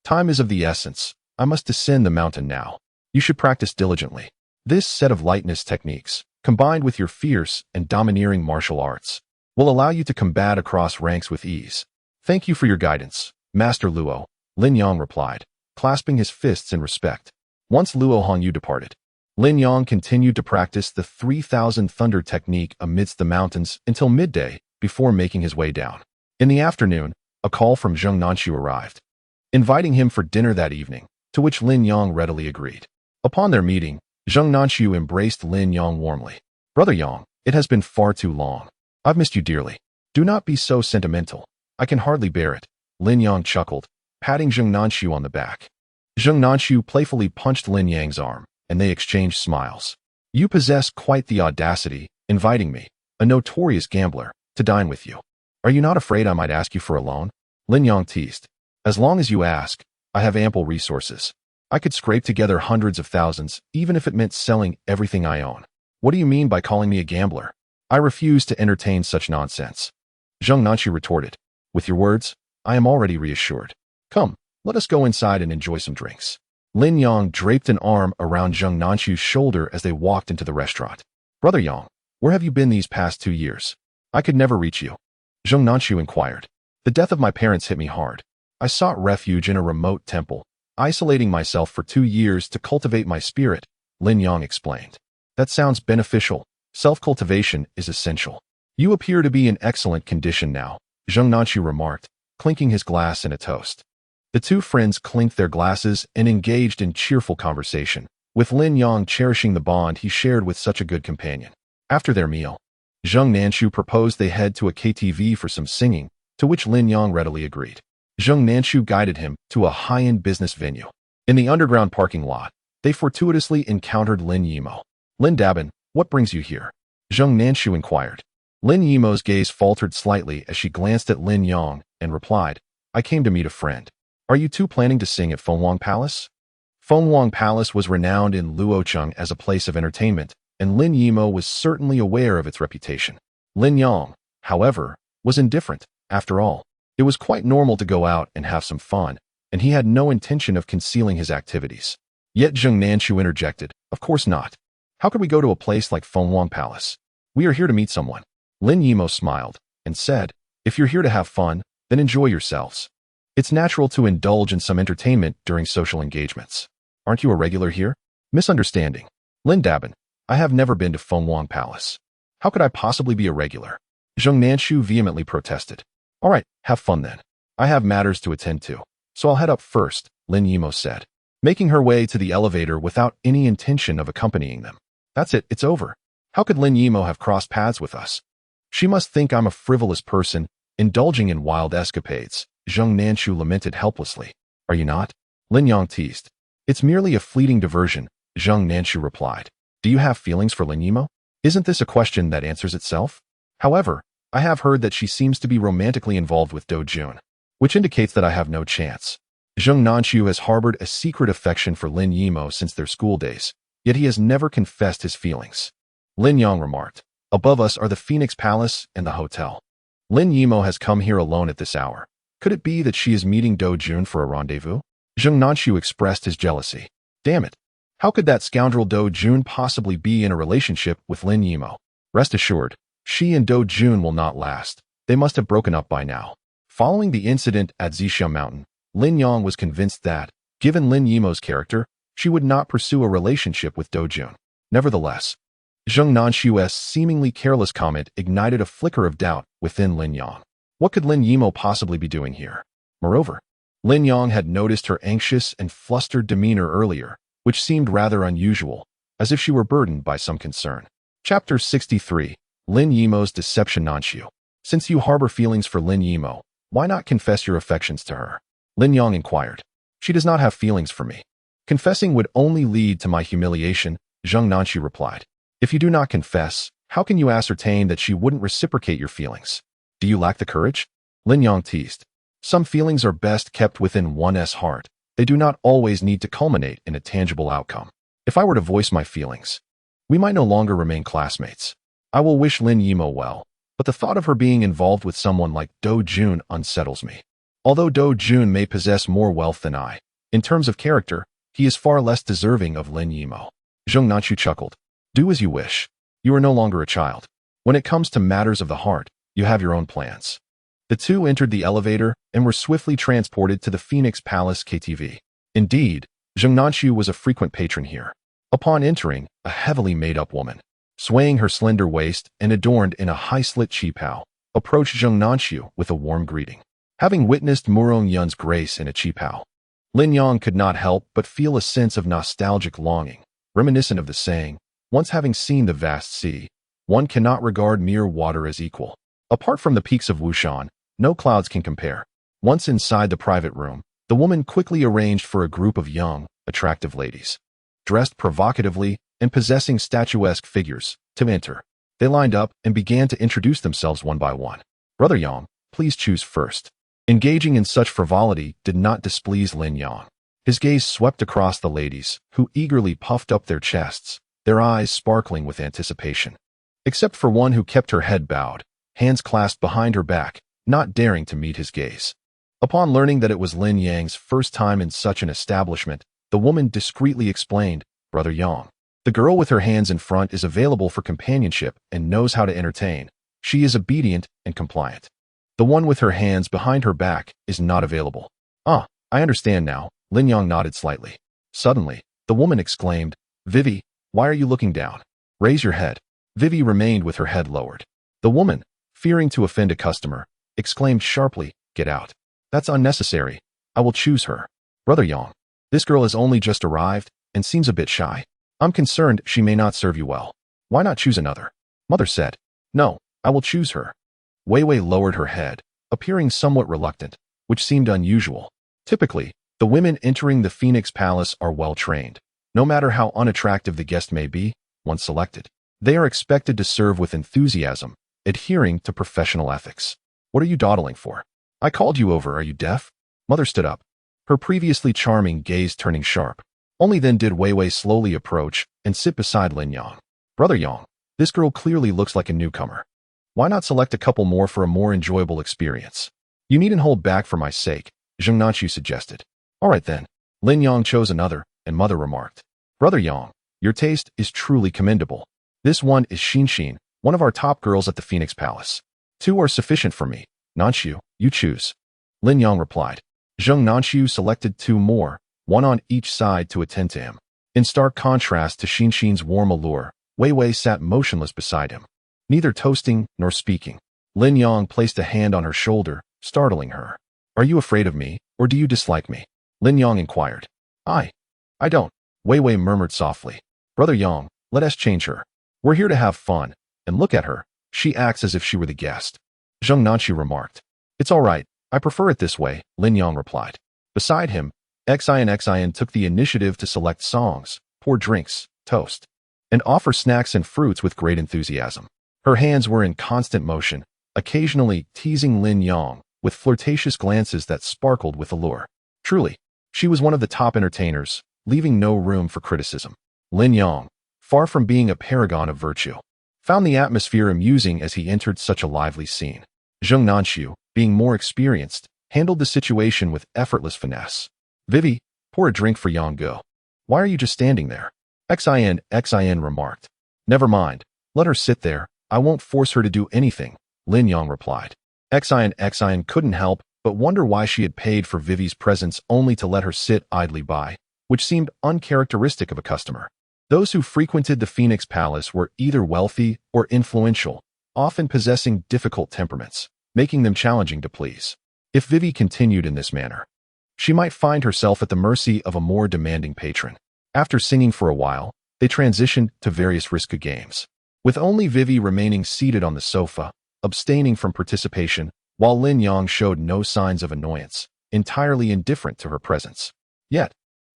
Time is of the essence. I must descend the mountain now. You should practice diligently. This set of lightness techniques, combined with your fierce and domineering martial arts, will allow you to combat across ranks with ease. Thank you for your guidance, Master Luo, Lin Yang replied, clasping his fists in respect. Once Luo Hongyu departed, Lin Yang continued to practice the 3,000 Thunder Technique amidst the mountains until midday before making his way down. In the afternoon, a call from Zheng Nanshu arrived, inviting him for dinner that evening, to which Lin Yang readily agreed. Upon their meeting, Zheng Nanshu embraced Lin Yang warmly. Brother Yang, it has been far too long. I've missed you dearly. Do not be so sentimental. I can hardly bear it. Lin Yang chuckled, patting Zheng Nanshu on the back. Zheng Nanshu playfully punched Lin Yang's arm, and they exchanged smiles. You possess quite the audacity, inviting me, a notorious gambler, to dine with you. Are you not afraid I might ask you for a loan? Lin Yang teased. As long as you ask, I have ample resources. I could scrape together hundreds of thousands, even if it meant selling everything I own. What do you mean by calling me a gambler? I refuse to entertain such nonsense. Zheng Nanshu retorted. With your words, I am already reassured. Come, let us go inside and enjoy some drinks. Lin Yang draped an arm around Zheng Nanshu's shoulder as they walked into the restaurant. Brother Yang, where have you been these past 2 years? I could never reach you. Zheng Nanshu inquired. The death of my parents hit me hard. I sought refuge in a remote temple, isolating myself for 2 years to cultivate my spirit, Lin Yang explained. That sounds beneficial. Self-cultivation is essential. You appear to be in excellent condition now, Zheng Nanshu remarked, clinking his glass in a toast. The two friends clinked their glasses and engaged in cheerful conversation, with Lin Yang cherishing the bond he shared with such a good companion. After their meal, Zheng Nanshu proposed they head to a KTV for some singing, to which Lin Yang readily agreed. Zheng Nanshu guided him to a high-end business venue. In the underground parking lot, they fortuitously encountered Lin Yimo. Lin Dabin, what brings you here? Zheng Nanshu inquired. Lin Yimo's gaze faltered slightly as she glanced at Lin Yang and replied, I came to meet a friend. Are you two planning to sing at Fengwang Palace? Fengwang Palace was renowned in Luocheng as a place of entertainment, and Lin Yimo was certainly aware of its reputation. Lin Yang, however, was indifferent. After all, it was quite normal to go out and have some fun, and he had no intention of concealing his activities. Yet Zheng Nanshu interjected, Of course not. How could we go to a place like Fengwang Palace? We are here to meet someone. Lin Yimo smiled and said, If you're here to have fun, then enjoy yourselves. It's natural to indulge in some entertainment during social engagements. Aren't you a regular here? Misunderstanding. Lin Dabin, I have never been to Fengwang Palace. How could I possibly be a regular? Zheng Nanshu vehemently protested. All right, have fun then. I have matters to attend to, so I'll head up first, Lin Yimo said, making her way to the elevator without any intention of accompanying them. That's it, it's over. How could Lin Yimo have crossed paths with us? She must think I'm a frivolous person, indulging in wild escapades, Zheng Nanshu lamented helplessly. Are you not? Lin Yang teased. It's merely a fleeting diversion, Zheng Nanshu replied. Do you have feelings for Lin Yimo? Isn't this a question that answers itself? However, I have heard that she seems to be romantically involved with Do Jun, which indicates that I have no chance. Zheng Nanxiu has harbored a secret affection for Lin Yimo since their school days, yet he has never confessed his feelings. Lin Yang remarked, above us are the Phoenix Palace and the hotel. Lin Yimo has come here alone at this hour. Could it be that she is meeting Do Jun for a rendezvous? Zheng Nanxiu expressed his jealousy. Damn it. How could that scoundrel Do Jun possibly be in a relationship with Lin Yimo? Rest assured, she and Do Jun will not last. They must have broken up by now. Following the incident at Zixia Mountain, Lin Yang was convinced that, given Lin Yimo's character, she would not pursue a relationship with Do Jun. Nevertheless, Zheng Nanxiu's seemingly careless comment ignited a flicker of doubt within Lin Yang. What could Lin Yimo possibly be doing here? Moreover, Lin Yang had noticed her anxious and flustered demeanor earlier, which seemed rather unusual, as if she were burdened by some concern. Chapter 63. Lin Yimo's Deception. Nanxiu. Since you harbor feelings for Lin Yimo, why not confess your affections to her? Lin Yang inquired. She does not have feelings for me. Confessing would only lead to my humiliation, Zheng Nanxiu replied. If you do not confess, how can you ascertain that she wouldn't reciprocate your feelings? Do you lack the courage? Lin Yang teased. Some feelings are best kept within one's heart. They do not always need to culminate in a tangible outcome. If I were to voice my feelings, we might no longer remain classmates. I will wish Lin Yimo well, but the thought of her being involved with someone like Do Jun unsettles me. Although Do Jun may possess more wealth than I, in terms of character, he is far less deserving of Lin Yimo. Zheng Nanxiu chuckled. Do as you wish. You are no longer a child. When it comes to matters of the heart, you have your own plans. The two entered the elevator and were swiftly transported to the Phoenix Palace KTV. Indeed, Zheng Nanxiu was a frequent patron here. Upon entering, a heavily made-up woman, swaying her slender waist and adorned in a high-slit qipao, approached Zheng Nanxiu with a warm greeting. Having witnessed Murong Yun's grace in a qipao, Lin Yang could not help but feel a sense of nostalgic longing, reminiscent of the saying, once having seen the vast sea, one cannot regard mere water as equal. Apart from the peaks of Wushan, no clouds can compare. Once inside the private room, the woman quickly arranged for a group of young, attractive ladies, dressed provocatively and possessing statuesque figures, to enter. They lined up and began to introduce themselves one by one. Brother Yang, please choose first. Engaging in such frivolity did not displease Lin Yang. His gaze swept across the ladies, who eagerly puffed up their chests, their eyes sparkling with anticipation. Except for one who kept her head bowed, hands clasped behind her back, not daring to meet his gaze. Upon learning that it was Lin Yang's first time in such an establishment, the woman discreetly explained, Brother Yang, the girl with her hands in front is available for companionship and knows how to entertain. She is obedient and compliant. The one with her hands behind her back is not available. Ah, I understand now. Lin Yang nodded slightly. Suddenly, the woman exclaimed, Vivi, why are you looking down? Raise your head. Vivi remained with her head lowered. The woman, fearing to offend a customer, exclaimed sharply, Get out. That's unnecessary. I will choose her. Brother Yang, this girl has only just arrived and seems a bit shy. I'm concerned she may not serve you well. Why not choose another? Mother said, No, I will choose her. Wei Wei lowered her head, appearing somewhat reluctant, which seemed unusual. Typically, the women entering the Phoenix Palace are well-trained. No matter how unattractive the guest may be, once selected, they are expected to serve with enthusiasm, adhering to professional ethics. What are you dawdling for? I called you over, are you deaf? Mother stood up, her previously charming gaze turning sharp. Only then did Wei Wei slowly approach and sit beside Lin Yang. Brother Yang, this girl clearly looks like a newcomer. Why not select a couple more for a more enjoyable experience? You needn't hold back for my sake, Zheng Nanxiu suggested. All right then. Lin Yang chose another, and Mother remarked, Brother Yang, your taste is truly commendable. This one is Xin, one of our top girls at the Phoenix Palace. 2 are sufficient for me. Nanxiu, you choose. Lin Yang replied. Zheng Nanxiu selected 2 more, one on each side to attend to him. In stark contrast to Xin's warm allure, Wei Wei sat motionless beside him, neither toasting nor speaking. Lin Yang placed a hand on her shoulder, startling her. Are you afraid of me, or do you dislike me? Lin Yang inquired. I don't. Wei Wei murmured softly. Brother Yang, let us change her. We're here to have fun, and look at her. She acts as if she were the guest. Zheng Nanxiu remarked. It's all right. I prefer it this way, Lin Yang replied. Beside him, Xin took the initiative to select songs, pour drinks, toast, and offer snacks and fruits with great enthusiasm. Her hands were in constant motion, occasionally teasing Lin Yang with flirtatious glances that sparkled with allure. Truly, she was one of the top entertainers, leaving no room for criticism. Lin Yang, far from being a paragon of virtue, found the atmosphere amusing as he entered such a lively scene. Zheng Nanxiu, being more experienced, handled the situation with effortless finesse. Vivi, pour a drink for Yang Go. Why are you just standing there? Xin remarked. Never mind. Let her sit there. I won't force her to do anything, Lin Yang replied. Xin couldn't help but wonder why she had paid for Vivi's presence only to let her sit idly by, which seemed uncharacteristic of a customer. Those who frequented the Phoenix Palace were either wealthy or influential, often possessing difficult temperaments, making them challenging to please. If Vivi continued in this manner, she might find herself at the mercy of a more demanding patron. After singing for a while, they transitioned to various risky games, with only Vivi remaining seated on the sofa, abstaining from participation, while Lin Yang showed no signs of annoyance, entirely indifferent to her presence. Yet,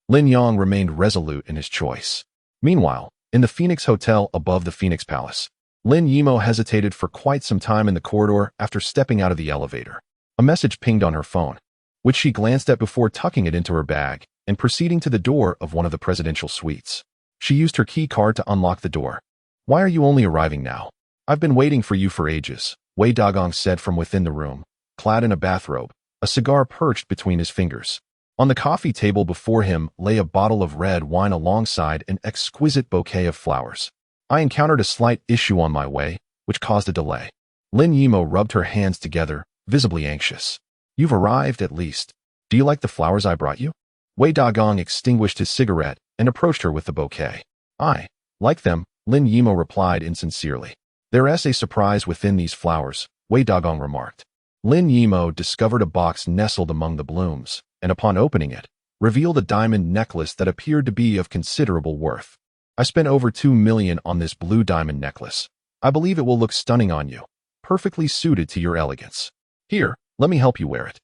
Lin Yang remained resolute in his choice. Meanwhile, in the Phoenix Hotel above the Phoenix Palace, Lin Yimo hesitated for quite some time in the corridor after stepping out of the elevator. A message pinged on her phone, which she glanced at before tucking it into her bag and proceeding to the door of one of the presidential suites. She used her key card to unlock the door. Why are you only arriving now? I've been waiting for you for ages, Wei Dagong said from within the room, clad in a bathrobe, a cigar perched between his fingers. On the coffee table before him lay a bottle of red wine alongside an exquisite bouquet of flowers. I encountered a slight issue on my way, which caused a delay. Lin Yimo rubbed her hands together, visibly anxious. You've arrived at least. Do you like the flowers I brought you? Wei Dagong extinguished his cigarette and approached her with the bouquet. I like them, Lin Yimo replied insincerely. There is a surprise within these flowers, Wei Dagong remarked. Lin Yimo discovered a box nestled among the blooms, and upon opening it, revealed a diamond necklace that appeared to be of considerable worth. I spent over 2 million on this blue diamond necklace. I believe it will look stunning on you, perfectly suited to your elegance. Here, let me help you wear it.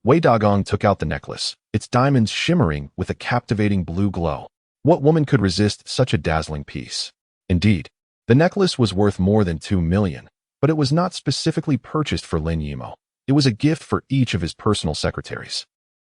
Wei Dagong took out the necklace, its diamonds shimmering with a captivating blue glow. What woman could resist such a dazzling piece? Indeed, the necklace was worth more than 2 million, but it was not specifically purchased for Lin Yimo. It was a gift for each of his personal secretaries.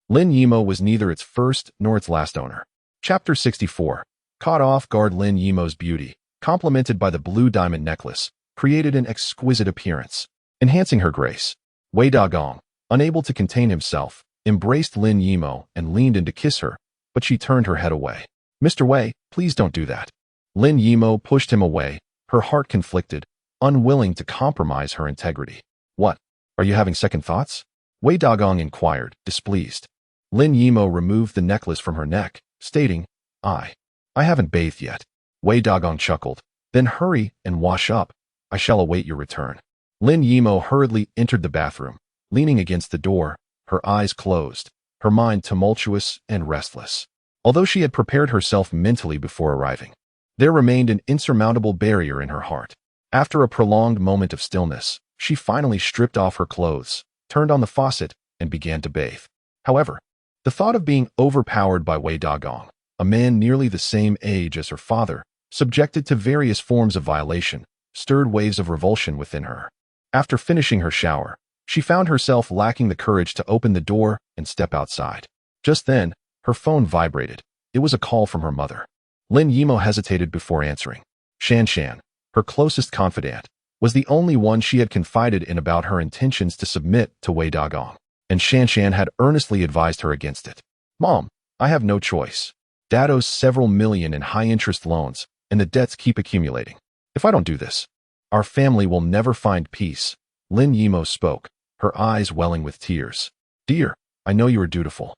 Lin Yimo was neither its first nor its last owner. Chapter 64. Caught off guard, Lin Yimo's beauty, complemented by the blue diamond necklace, created an exquisite appearance, enhancing her grace. Wei Dagong, unable to contain himself, embraced Lin Yimo and leaned in to kiss her, but she turned her head away. Mr. Wei, please don't do that. Lin Yimo pushed him away, her heart conflicted, unwilling to compromise her integrity. What? Are you having second thoughts? Wei Dagong inquired, displeased. Lin Yimo removed the necklace from her neck, stating, I haven't bathed yet. Wei Dagong chuckled. Then hurry and wash up. I shall await your return. Lin Yimo hurriedly entered the bathroom, leaning against the door, her eyes closed, her mind tumultuous and restless. Although she had prepared herself mentally before arriving, there remained an insurmountable barrier in her heart. After a prolonged moment of stillness, she finally stripped off her clothes, turned on the faucet, and began to bathe. However, the thought of being overpowered by Wei Dagong, a man nearly the same age as her father, subjected to various forms of violation, stirred waves of revulsion within her. After finishing her shower, she found herself lacking the courage to open the door and step outside. Just then, her phone vibrated. It was a call from her mother. Lin Yimo hesitated before answering. Shan Shan, her closest confidant, was the only one she had confided in about her intentions to submit to Wei Dagong, and Shan Shan had earnestly advised her against it. Mom, I have no choice. Dad owes several million in high-interest loans, and the debts keep accumulating. If I don't do this, our family will never find peace. Lin Yimo spoke, her eyes welling with tears. Dear, I know you are dutiful,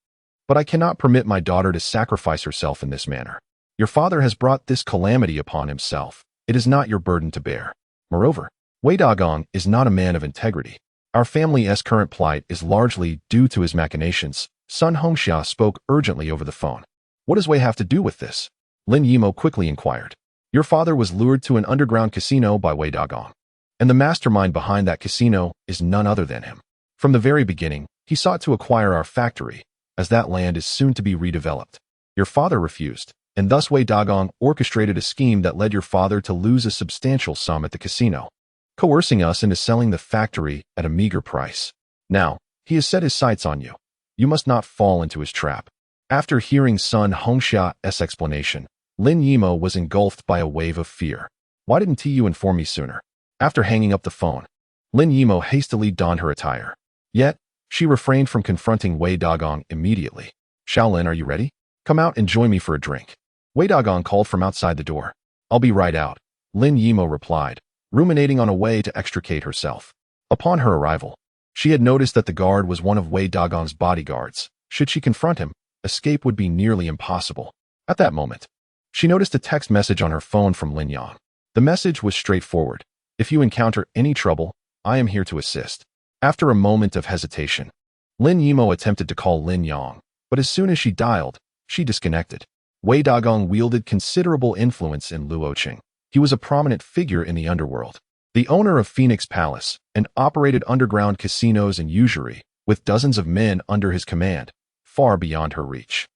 but I cannot permit my daughter to sacrifice herself in this manner. Your father has brought this calamity upon himself. It is not your burden to bear. Moreover, Wei Dagong is not a man of integrity. Our family's current plight is largely due to his machinations. Sun Hongxia spoke urgently over the phone. What does Wei have to do with this? Lin Yimo quickly inquired. Your father was lured to an underground casino by Wei Dagong, and the mastermind behind that casino is none other than him. From the very beginning, he sought to acquire our factory, as that land is soon to be redeveloped. Your father refused, and thus Wei Dagong orchestrated a scheme that led your father to lose a substantial sum at the casino. coercing us into selling the factory at a meager price. Now, he has set his sights on you. You must not fall into his trap. After hearing Sun Hongxia's explanation, Lin Yimo was engulfed by a wave of fear. Why didn't you inform me sooner? After hanging up the phone, Lin Yimo hastily donned her attire. Yet, she refrained from confronting Wei Dagong immediately. Shaolin, are you ready? Come out and join me for a drink. Wei Dagong called from outside the door. I'll be right out, Lin Yimo replied, ruminating on a way to extricate herself. Upon her arrival, she had noticed that the guard was one of Wei Dagong's bodyguards. Should she confront him, escape would be nearly impossible. At that moment, she noticed a text message on her phone from Lin Yang. The message was straightforward. If you encounter any trouble, I am here to assist. After a moment of hesitation, Lin Yimo attempted to call Lin Yang, but as soon as she dialed, she disconnected. Wei Dagong wielded considerable influence in Luoqing. He was a prominent figure in the underworld, the owner of Phoenix Palace, and operated underground casinos and usury, with dozens of men under his command, far beyond her reach.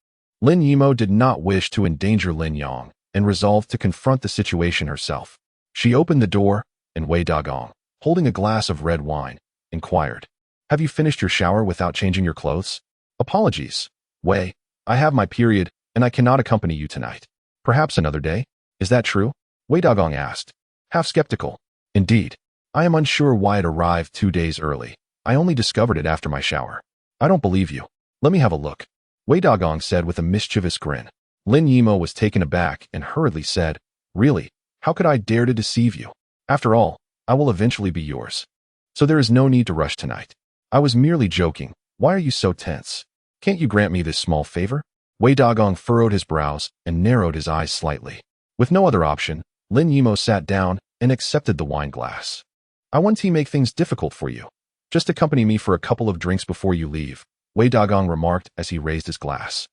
Lin Yimo did not wish to endanger Lin Yang and resolved to confront the situation herself. She opened the door, and Wei Dagong, holding a glass of red wine, inquired, "Have you finished your shower without changing your clothes?" "Apologies, Wei. I have my period, and I cannot accompany you tonight. Perhaps another day? Is that true?" Wei Dagong asked, half skeptical. "Indeed. I am unsure why it arrived 2 days early. I only discovered it after my shower." "I don't believe you. Let me have a look," Wei Dagong said with a mischievous grin. Lin Yimo was taken aback and hurriedly said, "Really? How could I dare to deceive you? After all, I will eventually be yours. So there is no need to rush tonight. I was merely joking. Why are you so tense? Can't you grant me this small favor?" Wei Dagong furrowed his brows and narrowed his eyes slightly. With no other option, Lin Yimo sat down and accepted the wine glass. "I want to make things difficult for you. Just accompany me for a couple of drinks before you leave," Wei Dagong remarked as he raised his glass.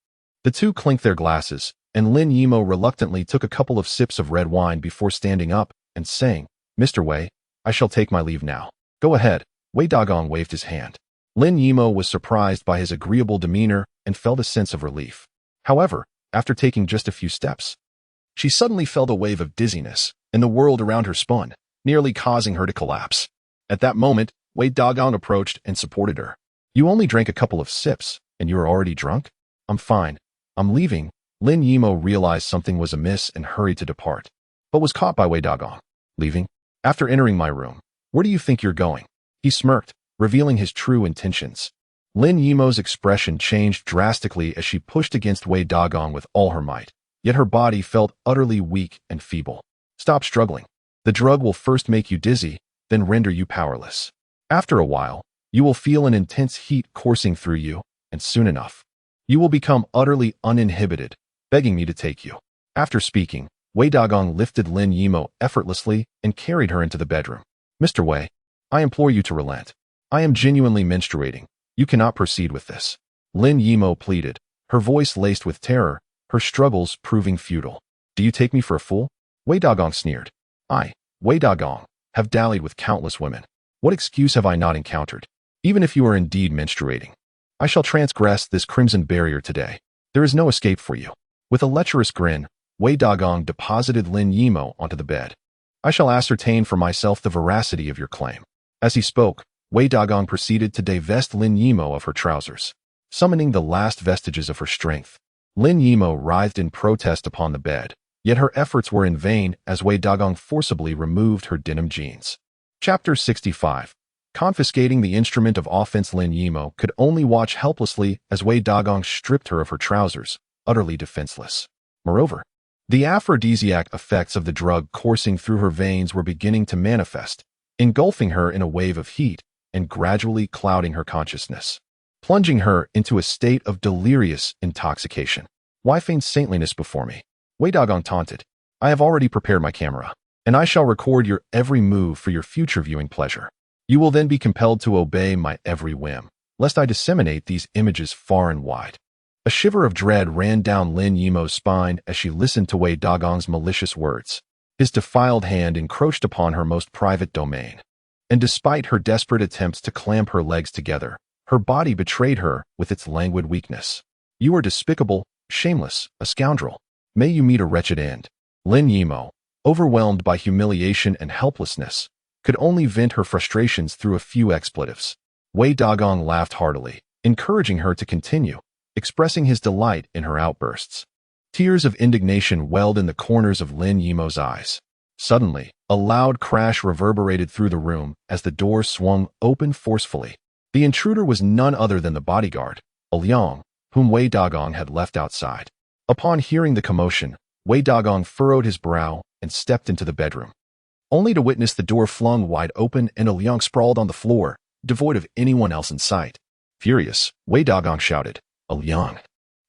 The two clinked their glasses, and Lin Yimo reluctantly took a couple of sips of red wine before standing up and saying, "Mr. Wei, I shall take my leave now." "Go ahead," Wei Dagong waved his hand. Lin Yimo was surprised by his agreeable demeanor and felt a sense of relief. However, after taking just a few steps, she suddenly felt a wave of dizziness, and the world around her spun, nearly causing her to collapse. At that moment, Wei Dagong approached and supported her. "You only drank a couple of sips, and you are already drunk? I'm fine. I'm leaving." Lin Yimo realized something was amiss and hurried to depart, but was caught by Wei Dagong. "Leaving? After entering my room, where do you think you're going?" He smirked, revealing his true intentions. Lin Yimo's expression changed drastically as she pushed against Wei Dagong with all her might, yet her body felt utterly weak and feeble. "Stop struggling. The drug will first make you dizzy, then render you powerless. After a while, you will feel an intense heat coursing through you, and soon enough, you will become utterly uninhibited, begging me to take you." After speaking, Wei Dagong lifted Lin Yimo effortlessly and carried her into the bedroom. "Mr. Wei, I implore you to relent. I am genuinely menstruating. You cannot proceed with this," Lin Yimo pleaded, her voice laced with terror, her struggles proving futile. "Do you take me for a fool?" Wei Dagong sneered. "I, Wei Dagong, have dallied with countless women. What excuse have I not encountered? Even if you are indeed menstruating, I shall transgress this crimson barrier today. There is no escape for you." With a lecherous grin, Wei Dagong deposited Lin Yimo onto the bed. "I shall ascertain for myself the veracity of your claim." As he spoke, Wei Dagong proceeded to divest Lin Yimo of her trousers, summoning the last vestiges of her strength. Lin Yimo writhed in protest upon the bed, yet her efforts were in vain as Wei Dagong forcibly removed her denim jeans. Chapter 65. Confiscating the instrument of offense. Lin Yimo could only watch helplessly as Wei Dagong stripped her of her trousers, utterly defenseless. Moreover, the aphrodisiac effects of the drug coursing through her veins were beginning to manifest, engulfing her in a wave of heat and gradually clouding her consciousness, plunging her into a state of delirious intoxication. "Why feign saintliness before me?" Wei Dagong taunted. "I have already prepared my camera, and I shall record your every move for your future viewing pleasure. You will then be compelled to obey my every whim, lest I disseminate these images far and wide." A shiver of dread ran down Lin Yimo's spine as she listened to Wei Dagong's malicious words. His defiled hand encroached upon her most private domain, and despite her desperate attempts to clamp her legs together, her body betrayed her with its languid weakness. "You are despicable, shameless, a scoundrel. May you meet a wretched end." Lin Yimo, overwhelmed by humiliation and helplessness, could only vent her frustrations through a few expletives. Wei Dagong laughed heartily, encouraging her to continue, expressing his delight in her outbursts. Tears of indignation welled in the corners of Lin Yimo's eyes. Suddenly, a loud crash reverberated through the room as the door swung open forcefully. The intruder was none other than the bodyguard, Liang, whom Wei Dagong had left outside. Upon hearing the commotion, Wei Dagong furrowed his brow and stepped into the bedroom, only to witness the door flung wide open and Liang sprawled on the floor, devoid of anyone else in sight. Furious, Wei Dagong shouted, "Liang,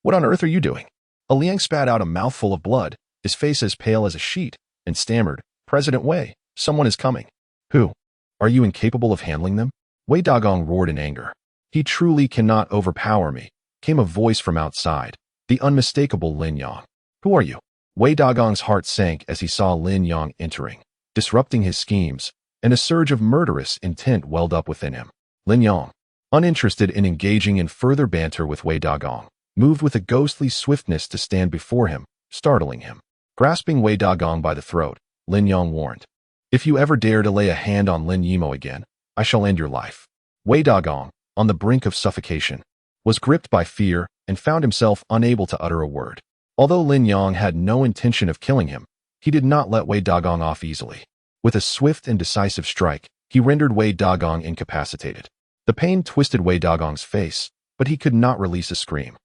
what on earth are you doing?" Liang spat out a mouthful of blood, his face as pale as a sheet, and stammered, "President Wei, someone is coming." "Who? Are you incapable of handling them?" Wei Dagong roared in anger. "He truly cannot overpower me," came a voice from outside, the unmistakable Lin Yang. "Who are you?" Wei Dagong's heart sank as he saw Lin Yang entering, disrupting his schemes, and a surge of murderous intent welled up within him. Lin Yang, uninterested in engaging in further banter with Wei Dagong, moved with a ghostly swiftness to stand before him, startling him. Grasping Wei Dagong by the throat, Lin Yang warned, "If you ever dare to lay a hand on Lin Yimo again, I shall end your life." Wei Dagong, on the brink of suffocation, was gripped by fear and found himself unable to utter a word. Although Lin Yang had no intention of killing him, he did not let Wei Dagong off easily. With a swift and decisive strike, he rendered Wei Dagong incapacitated. The pain twisted Wei Dagong's face, but he could not release a scream.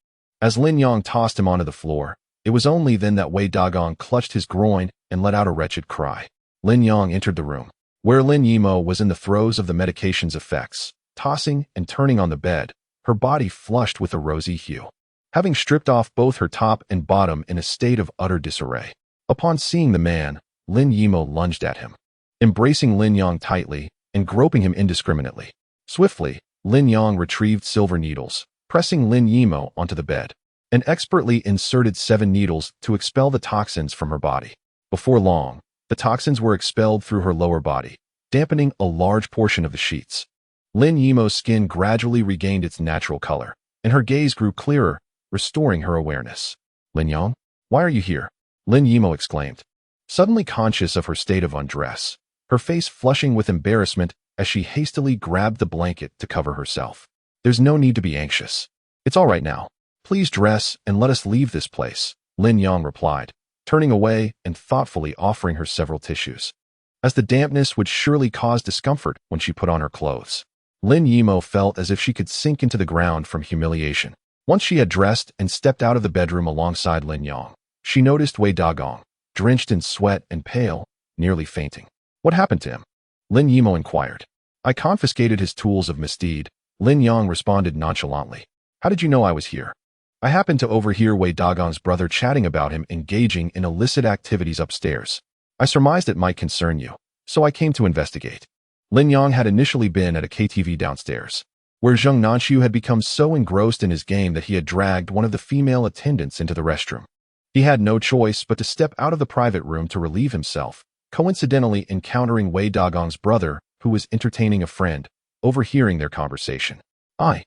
As Lin Yang tossed him onto the floor, it was only then that Wei Dagong clutched his groin and let out a wretched cry. Lin Yang entered the room, where Lin Yimo was in the throes of the medication's effects, tossing and turning on the bed, her body flushed with a rosy hue, having stripped off both her top and bottom in a state of utter disarray. Upon seeing the man, Lin Yimo lunged at him, embracing Lin Yang tightly and groping him indiscriminately. Swiftly, Lin Yang retrieved silver needles, pressing Lin Yimo onto the bed, and expertly inserted 7 needles to expel the toxins from her body. Before long, the toxins were expelled through her lower body, dampening a large portion of the sheets. Lin Yimo's skin gradually regained its natural color, and her gaze grew clearer, restoring her awareness. "Lin Yang, why are you here?" Lin Yimo exclaimed, suddenly conscious of her state of undress, her face flushing with embarrassment as she hastily grabbed the blanket to cover herself. "There's no need to be anxious. It's all right now. Please dress and let us leave this place," Lin Yang replied, turning away and thoughtfully offering her several tissues, as the dampness would surely cause discomfort when she put on her clothes. Lin Yimo felt as if she could sink into the ground from humiliation. Once she had dressed and stepped out of the bedroom alongside Lin Yang, she noticed Wei Dagong, drenched in sweat and pale, nearly fainting. "What happened to him?" Lin Yimo inquired. "I confiscated his tools of misdeed," Lin Yang responded nonchalantly. "How did you know I was here?" "I happened to overhear Wei Dagong's brother chatting about him engaging in illicit activities upstairs. I surmised it might concern you, so I came to investigate." Lin Yang had initially been at a KTV downstairs, where Zheng Nanxiu had become so engrossed in his game that he had dragged one of the female attendants into the restroom. He had no choice but to step out of the private room to relieve himself, coincidentally encountering Wei Dagong's brother, who was entertaining a friend, overhearing their conversation. I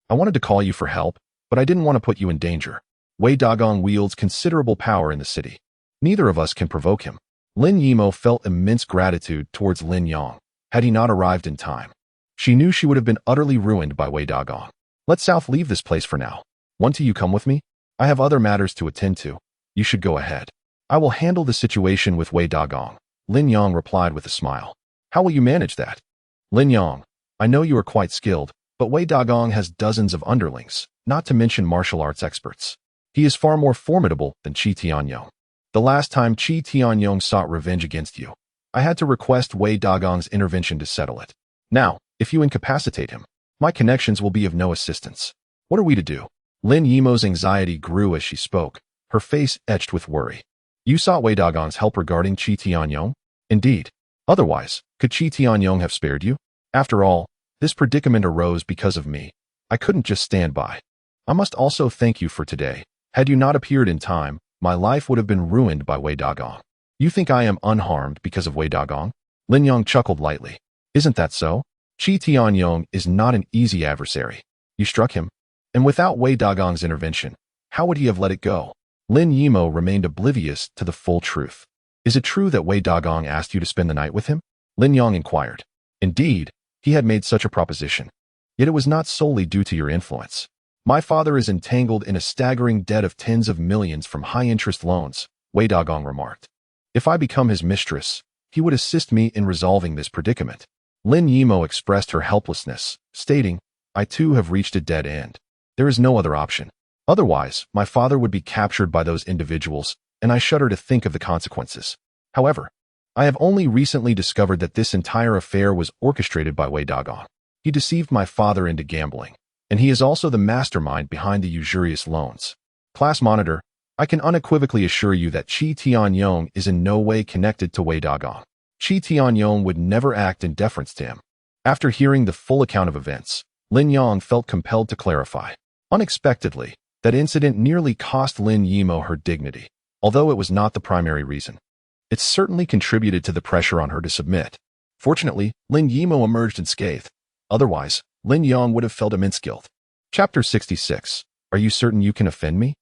wanted to call you for help, but I didn't want to put you in danger. Wei Dagong wields considerable power in the city. Neither of us can provoke him." Lin Yimo felt immense gratitude towards Lin Yang, had he not arrived in time. She knew she would have been utterly ruined by Wei Dagong. "Let South leave this place for now. Want you come with me? I have other matters to attend to. You should go ahead. I will handle the situation with Wei Dagong," Lin Yang replied with a smile. "How will you manage that?" "Lin Yang, I know you are quite skilled, but Wei Dagong has dozens of underlings, not to mention martial arts experts. He is far more formidable than Qi Tianyong. The last time Qi Tianyong sought revenge against you, I had to request Wei Dagong's intervention to settle it. Now, if you incapacitate him, my connections will be of no assistance. What are we to do?" Lin Yimo's anxiety grew as she spoke, her face etched with worry. "You sought Wei Dagong's help regarding Qi Tianyong?" "Indeed. Otherwise, could Qi Tianyong have spared you? After all, this predicament arose because of me. I couldn't just stand by. I must also thank you for today. Had you not appeared in time, my life would have been ruined by Wei Dagong." "You think I am unharmed because of Wei Dagong?" Lin Yang chuckled lightly. "Isn't that so? Qi Tianyong is not an easy adversary. You struck him, and without Wei Dagong's intervention, how would he have let it go?" Lin Yimo remained oblivious to the full truth. "Is it true that Wei Dagong asked you to spend the night with him?" Lin Yang inquired. Indeed, he had made such a proposition. Yet it was not solely due to your influence. My father is entangled in a staggering debt of tens of millions from high-interest loans, Wei Dagong remarked. If I become his mistress, he would assist me in resolving this predicament. Lin Yimo expressed her helplessness, stating, I too have reached a dead end. There is no other option. Otherwise, my father would be captured by those individuals, and I shudder to think of the consequences. However, I have only recently discovered that this entire affair was orchestrated by Wei Dagong. He deceived my father into gambling, and he is also the mastermind behind the usurious loans. Class monitor, I can unequivocally assure you that Qi Tianyong is in no way connected to Wei Dagong. Qi Tianyong would never act in deference to him. After hearing the full account of events, Lin Yang felt compelled to clarify. Unexpectedly, that incident nearly cost Lin Yimo her dignity, although it was not the primary reason. It certainly contributed to the pressure on her to submit. Fortunately, Lin Yimo emerged unscathed. Otherwise, Lin Yang would have felt immense guilt. Chapter 66. Are you certain you can offend me?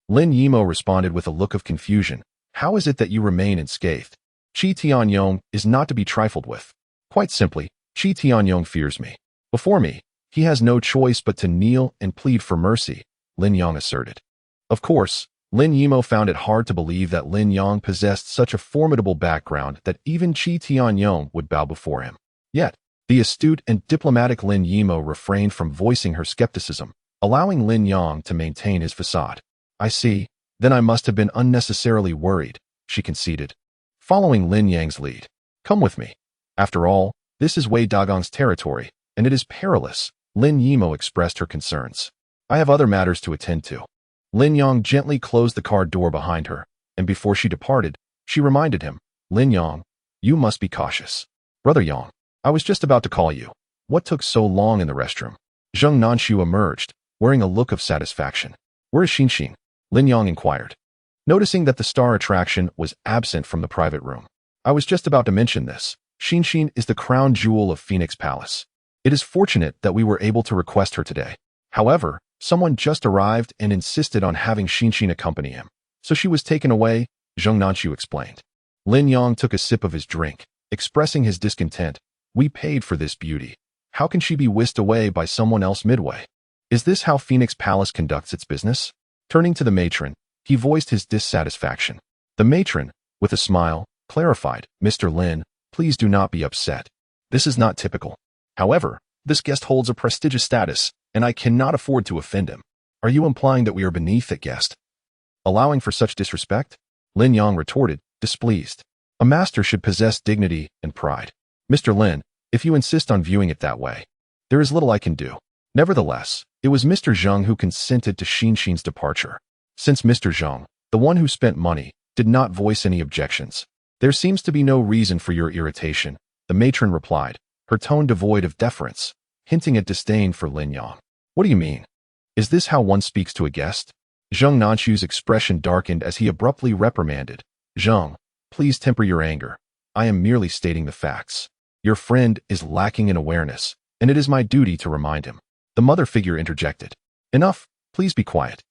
Lin Yimo responded with a look of confusion. How is it that you remain unscathed? Qi Tianyong is not to be trifled with. Quite simply, Qi Tianyong fears me. Before me, he has no choice but to kneel and plead for mercy, Lin Yang asserted. Of course, Lin Yimo found it hard to believe that Lin Yang possessed such a formidable background that even Qi Tianyong would bow before him. Yet, the astute and diplomatic Lin Yimo refrained from voicing her skepticism, allowing Lin Yang to maintain his facade. I see, then I must have been unnecessarily worried, she conceded. Following Lin Yang's lead. Come with me. After all, this is Wei Dagong's territory, and it is perilous, Lin Yimo expressed her concerns. I have other matters to attend to. Lin Yang gently closed the car door behind her, and before she departed, she reminded him, Lin Yang, you must be cautious. Brother Yang, I was just about to call you. What took so long in the restroom? Zheng Nanshu emerged, wearing a look of satisfaction. Where is Xinxin? Lin Yang inquired. Noticing that the star attraction was absent from the private room. I was just about to mention this. Xinxin is the crown jewel of Phoenix Palace. It is fortunate that we were able to request her today. However, someone just arrived and insisted on having Xinxin accompany him. So she was taken away, Zheng Nanshu explained. Lin Yang took a sip of his drink, expressing his discontent. We paid for this beauty. How can she be whisked away by someone else midway? Is this how Phoenix Palace conducts its business? Turning to the matron, he voiced his dissatisfaction. The matron, with a smile, clarified, Mr. Lin, please do not be upset. This is not typical. However, this guest holds a prestigious status, and I cannot afford to offend him. Are you implying that we are beneath that guest? Allowing for such disrespect? Lin Yang retorted, displeased. A master should possess dignity and pride. Mr. Lin, if you insist on viewing it that way, there is little I can do. Nevertheless, it was Mr. Zheng who consented to Xinxin's departure. Since Mr. Zheng, the one who spent money, did not voice any objections, there seems to be no reason for your irritation, the matron replied, her tone devoid of deference, hinting at disdain for Lin Yang. What do you mean? Is this how one speaks to a guest? Zheng Nanshu's expression darkened as he abruptly reprimanded. Zheng, please temper your anger. I am merely stating the facts. Your friend is lacking in awareness, and it is my duty to remind him. The mother figure interjected. Enough, please be quiet.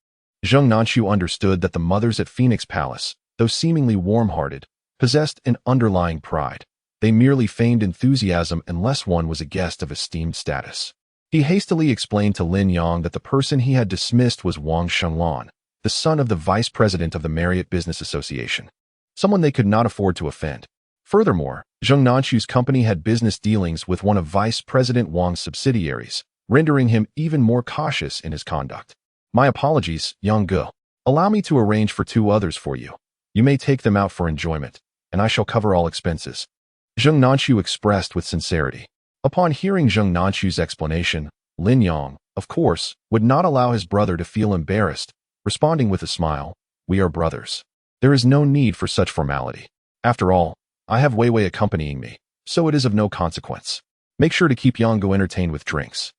Zheng Nanshu understood that the mothers at Phoenix Palace, though seemingly warm-hearted, possessed an underlying pride. They merely feigned enthusiasm unless one was a guest of esteemed status. He hastily explained to Lin Yang that the person he had dismissed was Wang Shenglan, the son of the vice president of the Marriott Business Association. Someone they could not afford to offend. Furthermore, Zheng Nanshu's company had business dealings with one of Vice President Wang's subsidiaries, rendering him even more cautious in his conduct. My apologies, Yang Ge. Allow me to arrange for 2 others for you. You may take them out for enjoyment, and I shall cover all expenses. Zheng Nanshu expressed with sincerity. Upon hearing Zheng Nanshu's explanation, Lin Yang, of course, would not allow his brother to feel embarrassed, responding with a smile, we are brothers. There is no need for such formality. After all, I have Wei Wei accompanying me, so it is of no consequence. Make sure to keep Yang Ge entertained with drinks.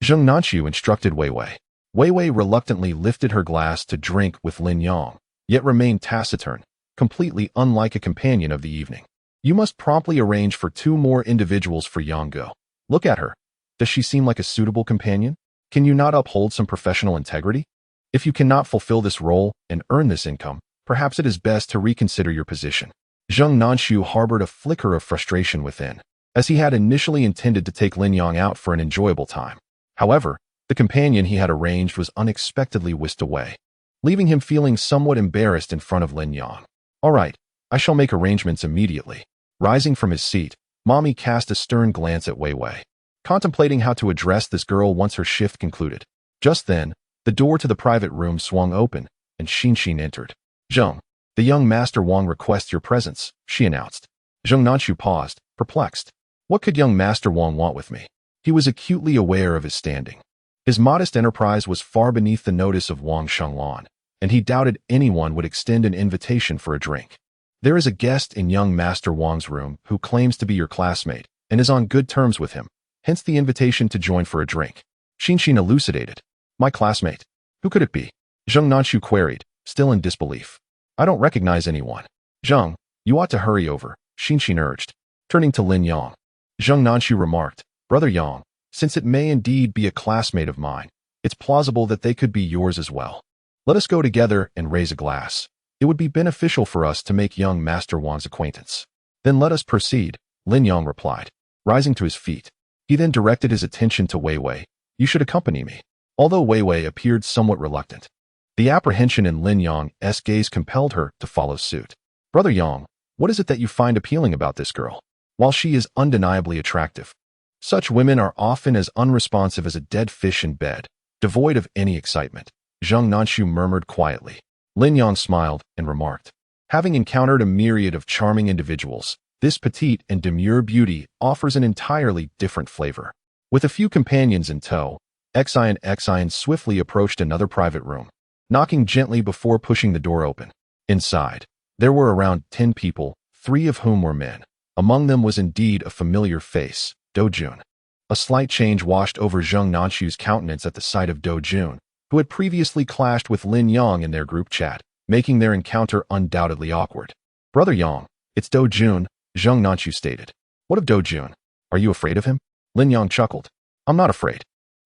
Zheng Nanshu instructed Wei Wei. Wei Wei reluctantly lifted her glass to drink with Lin Yang, yet remained taciturn, completely unlike a companion of the evening. You must promptly arrange for 2 more individuals for Yang Ge. Look at her. Does she seem like a suitable companion? Can you not uphold some professional integrity? If you cannot fulfill this role and earn this income, perhaps it is best to reconsider your position. Zheng Nanshu harbored a flicker of frustration within, as he had initially intended to take Lin Yang out for an enjoyable time. However, the companion he had arranged was unexpectedly whisked away, leaving him feeling somewhat embarrassed in front of Lin Yang. All right, I shall make arrangements immediately. Rising from his seat, Mommy cast a stern glance at Wei Wei, contemplating how to address this girl once her shift concluded. Just then, the door to the private room swung open, and Xin entered. Zheng, the young Master Wang requests your presence, she announced. Zheng Nanshu paused, perplexed. What could young Master Wang want with me? He was acutely aware of his standing. His modest enterprise was far beneath the notice of Wang Shenglan, and he doubted anyone would extend an invitation for a drink. There is a guest in young Master Wang's room who claims to be your classmate and is on good terms with him, hence the invitation to join for a drink. Xin elucidated. My classmate? Who could it be? Zheng Nanshu queried, still in disbelief. I don't recognize anyone. Zheng, you ought to hurry over, Xin urged. Turning to Lin Yang, Zheng Nanshu remarked, Brother Yang, since it may indeed be a classmate of mine, it's plausible that they could be yours as well. Let us go together and raise a glass. It would be beneficial for us to make young Master Wang's acquaintance. Then let us proceed, Lin Yang replied, rising to his feet. He then directed his attention to Wei Wei. You should accompany me. Although Wei Wei appeared somewhat reluctant, the apprehension in Lin Yang's gaze compelled her to follow suit. Brother Yang, what is it that you find appealing about this girl? While she is undeniably attractive, such women are often as unresponsive as a dead fish in bed, devoid of any excitement, Zheng Nanshu murmured quietly. Lin Yang smiled and remarked, having encountered a myriad of charming individuals, this petite and demure beauty offers an entirely different flavor. With a few companions in tow, Xian swiftly approached another private room, knocking gently before pushing the door open. Inside, there were around 10 people, 3 of whom were men. Among them was indeed a familiar face, Do Jun. A slight change washed over Zheng Nanshu's countenance at the sight of Do Jun, who had previously clashed with Lin Yang in their group chat, making their encounter undoubtedly awkward. Brother Yang, it's Do Jun, Zheng Nanshu stated. What of Do Jun? Are you afraid of him? Lin Yang chuckled. I'm not afraid.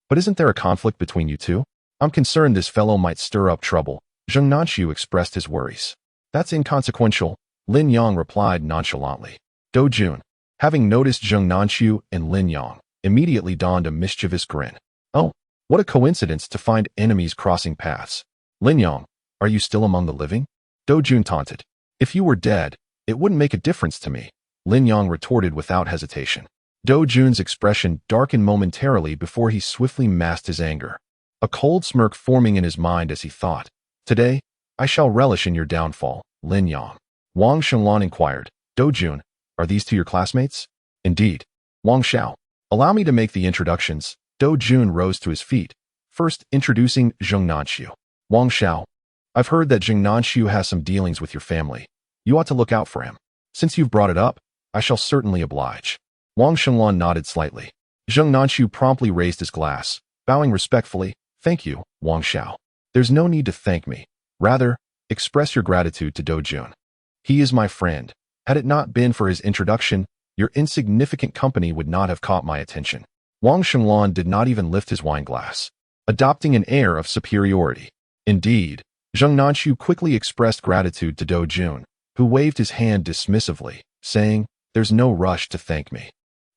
But isn't there a conflict between you two? I'm concerned this fellow might stir up trouble. Zheng Nanshu expressed his worries. That's inconsequential, Lin Yang replied nonchalantly. Do Jun, having noticed Zheng Nanshu and Lin Yang, immediately donned a mischievous grin. Oh, what a coincidence to find enemies crossing paths. Lin Yang, are you still among the living? Do Jun taunted. If you were dead, it wouldn't make a difference to me, Lin Yang retorted without hesitation. Do Jun's expression darkened momentarily before he swiftly masked his anger, a cold smirk forming in his mind as he thought, Today, I shall relish in your downfall, Lin Yang. Wang Shenglan inquired, Do Jun, are these 2 your classmates? Indeed. Wang Xiao. Allow me to make the introductions. Do Jun rose to his feet, first introducing Zheng Nanshu. Wang Xiao, I've heard that Zheng Nanshu has some dealings with your family. You ought to look out for him. Since you've brought it up, I shall certainly oblige. Wang Shenglan nodded slightly. Zheng Nanshu promptly raised his glass, bowing respectfully. Thank you, Wang Xiao. There's no need to thank me. Rather, express your gratitude to Do Jun. He is my friend. Had it not been for his introduction, your insignificant company would not have caught my attention. Wang Shenglan did not even lift his wine glass, adopting an air of superiority. Indeed, Zheng Nanshu quickly expressed gratitude to Do Jun, who waved his hand dismissively, saying, There's no rush to thank me.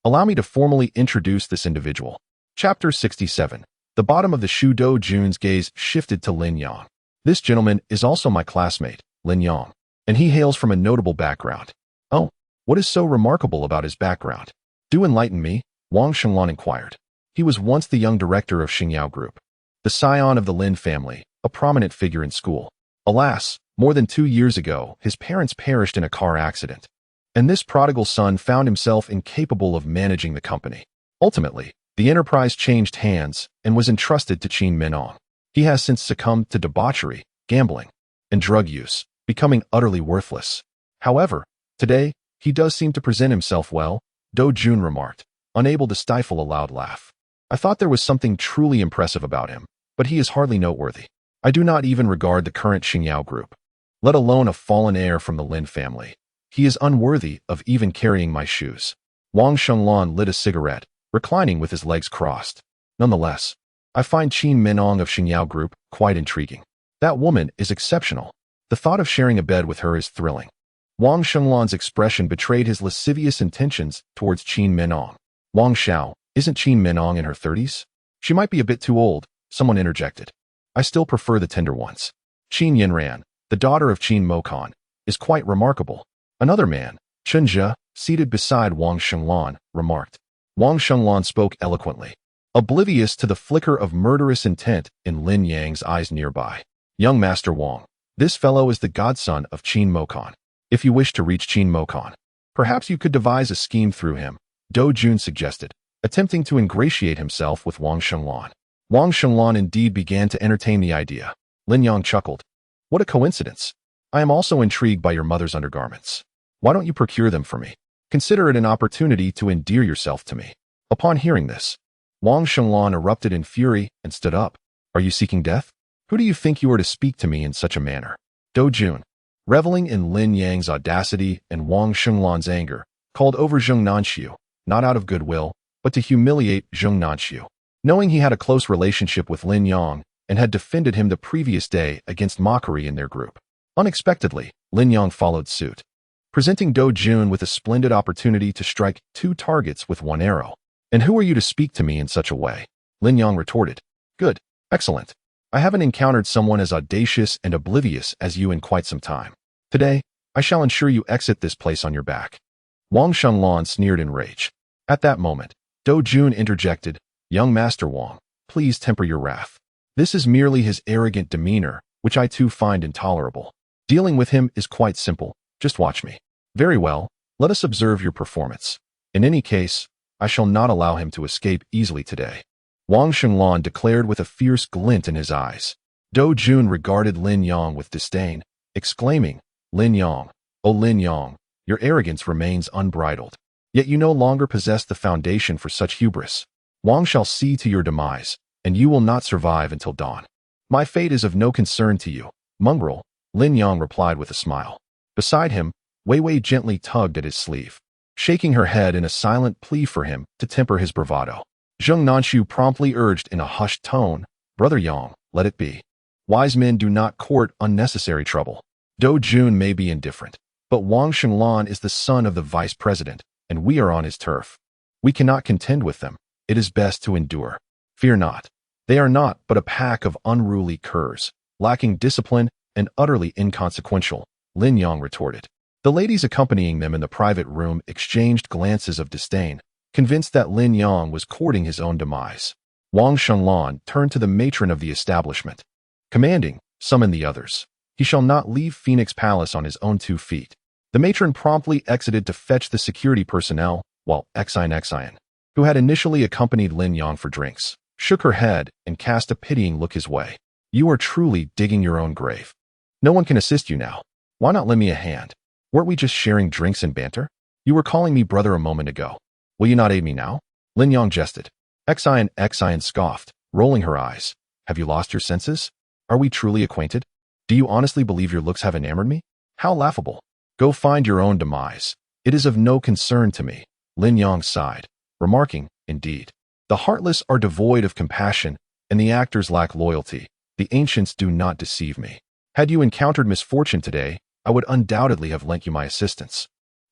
Allow me to formally introduce this individual. Chapter 67. The bottom of the shoe. Do Jun's gaze shifted to Lin Yang. This gentleman is also my classmate, Lin Yang, and he hails from a notable background. Oh, what is so remarkable about his background? Do enlighten me, Wang Shenglan inquired. He was once the young director of Xingyao Group, the scion of the Lin family, a prominent figure in school. Alas, more than 2 years ago, his parents perished in a car accident, and this prodigal son found himself incapable of managing the company. Ultimately, the enterprise changed hands and was entrusted to Qin Minong. He has since succumbed to debauchery, gambling, and drug use, becoming utterly worthless. However, today, he does seem to present himself well, Do Jun remarked, unable to stifle a loud laugh. I thought there was something truly impressive about him, but he is hardly noteworthy. I do not even regard the current Xingyao Group, let alone a fallen heir from the Lin family. He is unworthy of even carrying my shoes. Wang Shenglan lit a cigarette, reclining with his legs crossed. Nonetheless, I find Qin Minong of Xingyao Group quite intriguing. That woman is exceptional. The thought of sharing a bed with her is thrilling. Wang Shenglan's expression betrayed his lascivious intentions towards Qin Minong. Wang Xiao, isn't Qin Minong in her 30s? She might be a bit too old, someone interjected. I still prefer the tender ones. Qin Yinran, the daughter of Qin Mokan, is quite remarkable. Another man, Chen Zhe, seated beside Wang Shenglan, remarked. Wang Shenglan spoke eloquently, oblivious to the flicker of murderous intent in Lin Yang's eyes nearby. Young Master Wang, this fellow is the godson of Qin Mokan. If you wish to reach Qin Mokan, perhaps you could devise a scheme through him, Do Jun suggested, attempting to ingratiate himself with Wang Shenglan. Wang Shenglan indeed began to entertain the idea. Lin Yang chuckled. What a coincidence. I am also intrigued by your mother's undergarments. Why don't you procure them for me? Consider it an opportunity to endear yourself to me. Upon hearing this, Wang Shenglan erupted in fury and stood up. Are you seeking death? Who do you think you are to speak to me in such a manner? Do Jun, reveling in Lin Yang's audacity and Wang Shenglan's anger, called over Zheng Nanxiu, not out of goodwill, but to humiliate Zheng Nanxiu. Knowing he had a close relationship with Lin Yang and had defended him the previous day against mockery in their group. Unexpectedly, Lin Yang followed suit, presenting Do Jun with a splendid opportunity to strike 2 targets with 1 arrow. And who are you to speak to me in such a way? Lin Yang retorted. Good, excellent. I haven't encountered someone as audacious and oblivious as you in quite some time. Today, I shall ensure you exit this place on your back. Wang Shenglan sneered in rage. At that moment, Do Jun interjected, Young Master Wang, please temper your wrath. This is merely his arrogant demeanor, which I too find intolerable. Dealing with him is quite simple, just watch me. Very well, let us observe your performance. In any case, I shall not allow him to escape easily today. Wang Shenglan declared with a fierce glint in his eyes. Do Jun regarded Lin Yang with disdain, exclaiming, Lin Yang, oh Lin Yang, your arrogance remains unbridled. Yet you no longer possess the foundation for such hubris. Wang shall see to your demise, and you will not survive until dawn. My fate is of no concern to you, mongrel, Lin Yang replied with a smile. Beside him, Wei Wei gently tugged at his sleeve, shaking her head in a silent plea for him to temper his bravado. Zheng Nanxiu promptly urged in a hushed tone, Brother Yang, let it be. Wise men do not court unnecessary trouble. Do Jun may be indifferent, but Wang Shenglan is the son of the vice president, and we are on his turf. We cannot contend with them. It is best to endure. Fear not. They are not but a pack of unruly curs, lacking discipline and utterly inconsequential, Lin Yang retorted. The ladies accompanying them in the private room exchanged glances of disdain, convinced that Lin Yang was courting his own demise. Wang Shenglan turned to the matron of the establishment, commanding, summon the others. He shall not leave Phoenix Palace on his own 2 feet. The matron promptly exited to fetch the security personnel, while Xian, who had initially accompanied Lin Yang for drinks, shook her head and cast a pitying look his way. You are truly digging your own grave. No one can assist you now. Why not lend me a hand? Weren't we just sharing drinks and banter? You were calling me brother a moment ago. Will you not aid me now? Lin Yang jested. Xian scoffed, rolling her eyes. Have you lost your senses? Are we truly acquainted? Do you honestly believe your looks have enamored me? How laughable. Go find your own demise. It is of no concern to me. Lin Yang sighed, remarking, indeed, the heartless are devoid of compassion, and the actors lack loyalty. The ancients do not deceive me. Had you encountered misfortune today, I would undoubtedly have lent you my assistance.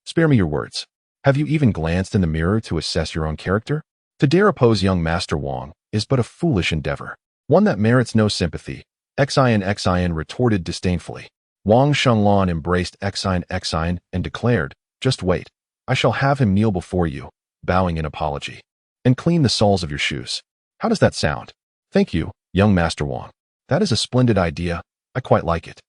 Spare me your words. Have you even glanced in the mirror to assess your own character? To dare oppose young Master Wang is but a foolish endeavor, one that merits no sympathy. Xian retorted disdainfully. Wang Shenglan embraced Xian and declared, just wait. I shall have him kneel before you, bowing in apology, and clean the soles of your shoes. How does that sound? Thank you, young Master Wang. That is a splendid idea. I quite like it.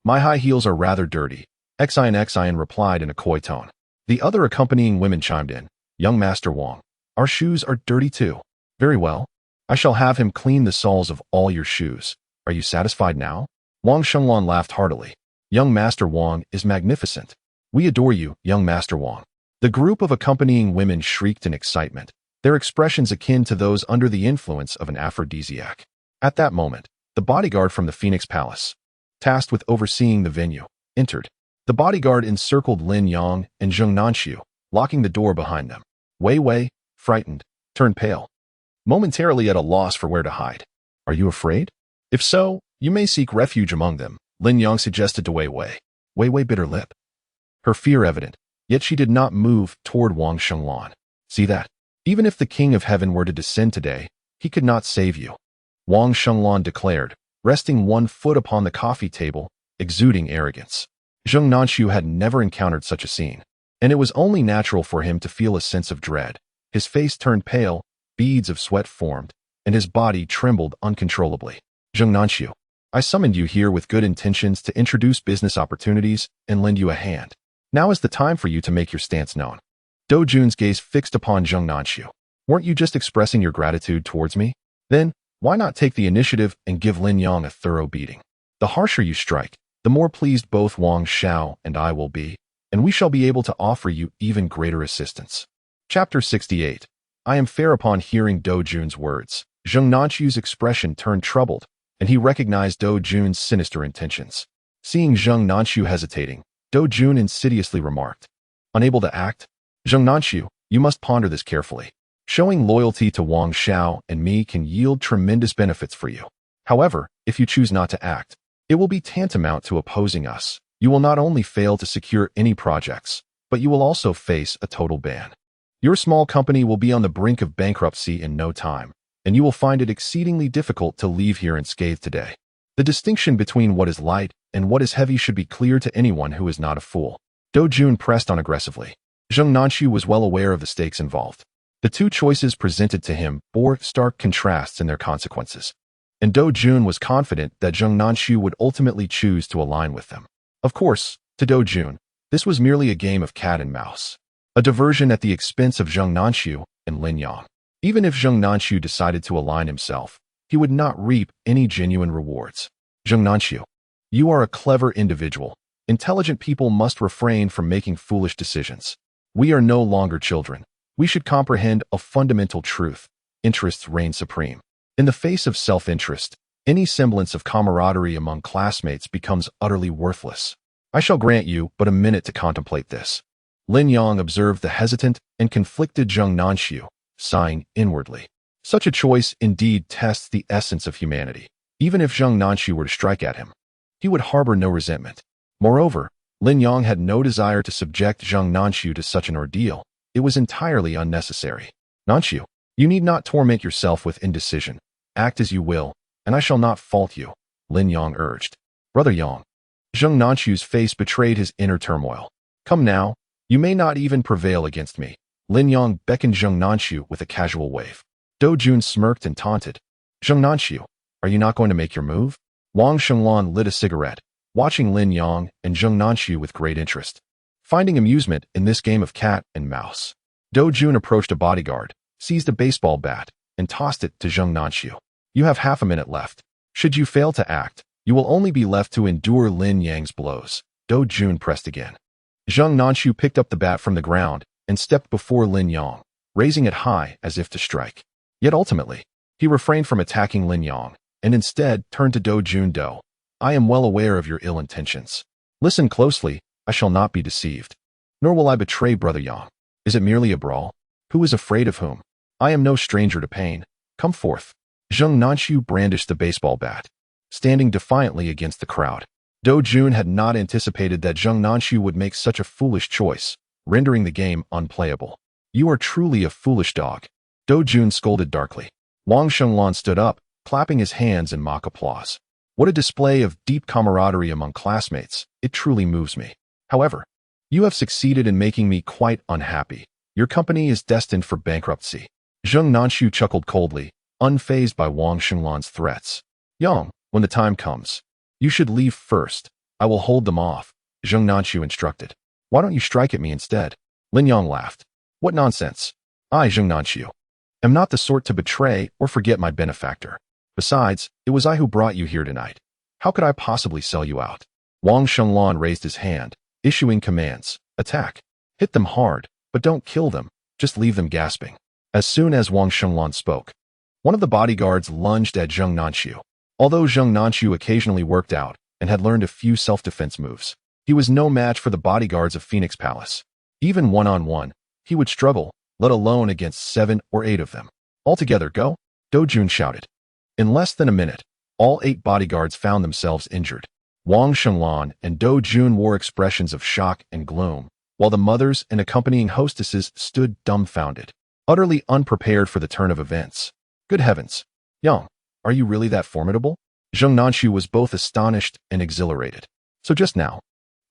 My high heels are rather dirty, Xian replied in a coy tone. The other accompanying women chimed in. Young Master Wang, our shoes are dirty too. Very well. I shall have him clean the soles of all your shoes. Are you satisfied now? Wang Shenglan laughed heartily. Young Master Wang is magnificent. We adore you, young Master Wang. The group of accompanying women shrieked in excitement, their expressions akin to those under the influence of an aphrodisiac. At that moment, the bodyguard from the Phoenix Palace, tasked with overseeing the venue, entered. The bodyguard encircled Lin Yang and Zheng Nanxiu, locking the door behind them. Wei Wei, frightened, turned pale, momentarily at a loss for where to hide. Are you afraid? If so, you may seek refuge among them, Lin Yang suggested to Wei Wei. Wei Wei bit her lip. her fear evident, yet she did not move toward Wang Shenglan. See that? Even if the King of Heaven were to descend today, he could not save you, Wang Shenglan declared, resting one foot upon the coffee table, exuding arrogance. Zheng Nanxiu had never encountered such a scene, and it was only natural for him to feel a sense of dread. His face turned pale, beads of sweat formed, and his body trembled uncontrollably. Zheng Nanxiu, I summoned you here with good intentions to introduce business opportunities and lend you a hand. Now is the time for you to make your stance known. Dou Jun's gaze fixed upon Zheng Nanxiu. Weren't you just expressing your gratitude towards me? Then, why not take the initiative and give Lin Yang a thorough beating? The harsher you strike, the more pleased both Wang Xiao and I will be, and we shall be able to offer you even greater assistance. Chapter 68. I am fair. Upon hearing Dou Jun's words, Zheng Nanxiu's expression turned troubled, and he recognized Dou Jun's sinister intentions. Seeing Zheng Nanxiu hesitating, Dou Jun insidiously remarked, unable to act? Zheng Nanxiu, you must ponder this carefully. Showing loyalty to Wang Xiao and me can yield tremendous benefits for you. However, if you choose not to act, it will be tantamount to opposing us. You will not only fail to secure any projects, but you will also face a total ban. Your small company will be on the brink of bankruptcy in no time, and you will find it exceedingly difficult to leave here unscathed today. The distinction between what is light and what is heavy should be clear to anyone who is not a fool. Dou Jun pressed on aggressively. Zheng Nanxiu was well aware of the stakes involved. The two choices presented to him bore stark contrasts in their consequences, and Dou Jun was confident that Zheng Nanxiu would ultimately choose to align with them. Of course, to Dou Jun, this was merely a game of cat and mouse, a diversion at the expense of Zheng Nanxiu and Lin Yang. Even if Zheng Nanxiu decided to align himself, he would not reap any genuine rewards. Zheng Nanxiu, you are a clever individual. Intelligent people must refrain from making foolish decisions. We are no longer children. We should comprehend a fundamental truth. Interests reign supreme. In the face of self-interest, any semblance of camaraderie among classmates becomes utterly worthless. I shall grant you but a minute to contemplate this. Lin Yang observed the hesitant and conflicted Zheng Nanxiu, sighing inwardly. Such a choice indeed tests the essence of humanity. Even if Zheng Nanxiu were to strike at him, he would harbor no resentment. Moreover, Lin Yang had no desire to subject Zheng Nanxiu to such an ordeal. It was entirely unnecessary. Nanxiu, you need not torment yourself with indecision. Act as you will, and I shall not fault you, Lin Yang urged. Brother Yang. Zheng Nanxiu's face betrayed his inner turmoil. Come now, you may not even prevail against me. Lin Yang beckoned Zheng Nanxiu with a casual wave. Dou Jun smirked and taunted. Zheng Nanxiu, are you not going to make your move? Wang Shenglan lit a cigarette, watching Lin Yang and Zheng Nanxiu with great interest. Finding amusement in this game of cat and mouse, Dou Jun approached a bodyguard, seized a baseball bat, and tossed it to Zheng Nanxiu. You have half a minute left. Should you fail to act, you will only be left to endure Lin Yang's blows. Dou Jun pressed again. Zheng Nanxiu picked up the bat from the ground and stepped before Lin Yang, raising it high as if to strike. Yet ultimately, he refrained from attacking Lin Yang, and instead turned to Dou Jun. Dou, I am well aware of your ill intentions. Listen closely. I shall not be deceived, nor will I betray Brother Yang. Is it merely a brawl? Who is afraid of whom? I am no stranger to pain. Come forth. Zheng Nanxiu brandished the baseball bat, standing defiantly against the crowd. Dou Jun had not anticipated that Zheng Nanxiu would make such a foolish choice, rendering the game unplayable. You are truly a foolish dog, Dou Jun scolded darkly. Wang Shenglan stood up, clapping his hands in mock applause. What a display of deep camaraderie among classmates. It truly moves me. However, you have succeeded in making me quite unhappy. Your company is destined for bankruptcy. Zheng Nanxiu chuckled coldly, unfazed by Wang Shenglan's threats. Yang, when the time comes, you should leave first. I will hold them off, Zheng Nanxiu instructed. Why don't you strike at me instead? Lin Yang laughed. What nonsense. I, Zheng Nanxiu, am not the sort to betray or forget my benefactor. Besides, it was I who brought you here tonight. How could I possibly sell you out? Wang Shenglan raised his hand, issuing commands. Attack. Hit them hard, but don't kill them. Just leave them gasping. As soon as Wang Shenglan spoke, one of the bodyguards lunged at Zheng Nanxiu. Although Zheng Nanxiu occasionally worked out and had learned a few self-defense moves, he was no match for the bodyguards of Phoenix Palace. Even one-on-one, he would struggle, let alone against 7 or 8 of them. Altogether, go, Dou Jun shouted. In less than a minute, all 8 bodyguards found themselves injured. Wang Shenglan and Do Jun wore expressions of shock and gloom, while the mothers and accompanying hostesses stood dumbfounded, utterly unprepared for the turn of events. Good heavens! Yang, are you really that formidable? Zheng Nanshu was both astonished and exhilarated. So just now,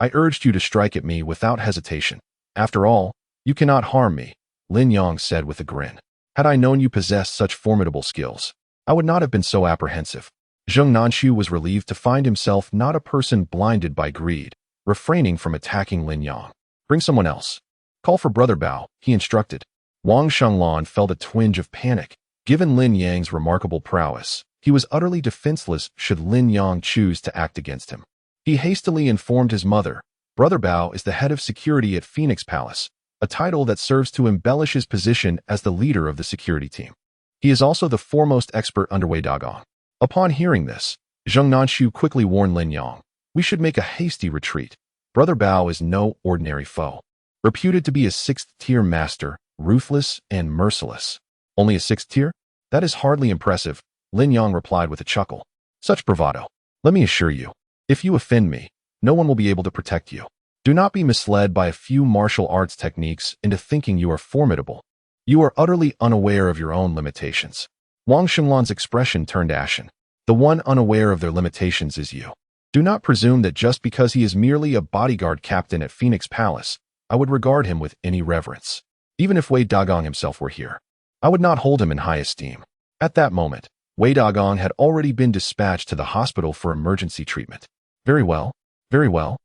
I urged you to strike at me without hesitation. After all, you cannot harm me, Lin Yang said with a grin. Had I known you possessed such formidable skills, I would not have been so apprehensive. Zheng Nanshu was relieved to find himself not a person blinded by greed, refraining from attacking Lin Yang. Bring someone else. Call for Brother Bao, he instructed. Wang Shenglan felt a twinge of panic. Given Lin Yang's remarkable prowess, he was utterly defenseless should Lin Yang choose to act against him. He hastily informed his mother, Brother Bao is the head of security at Phoenix Palace, a title that serves to embellish his position as the leader of the security team. He is also the foremost expert under Wei Dagong. Upon hearing this, Zheng Nanshu quickly warned Lin Yang, we should make a hasty retreat. Brother Bao is no ordinary foe. Reputed to be a 6th-tier master, ruthless and merciless. Only a 6th tier? That is hardly impressive, Lin Yang replied with a chuckle. Such bravado. Let me assure you, if you offend me, no one will be able to protect you. Do not be misled by a few martial arts techniques into thinking you are formidable. You are utterly unaware of your own limitations. Wang Shenglan's expression turned ashen. The one unaware of their limitations is you. Do not presume that just because he is merely a bodyguard captain at Phoenix Palace, I would regard him with any reverence. Even if Wei Dagong himself were here, I would not hold him in high esteem. At that moment, Wei Dagong had already been dispatched to the hospital for emergency treatment. Very well, very well.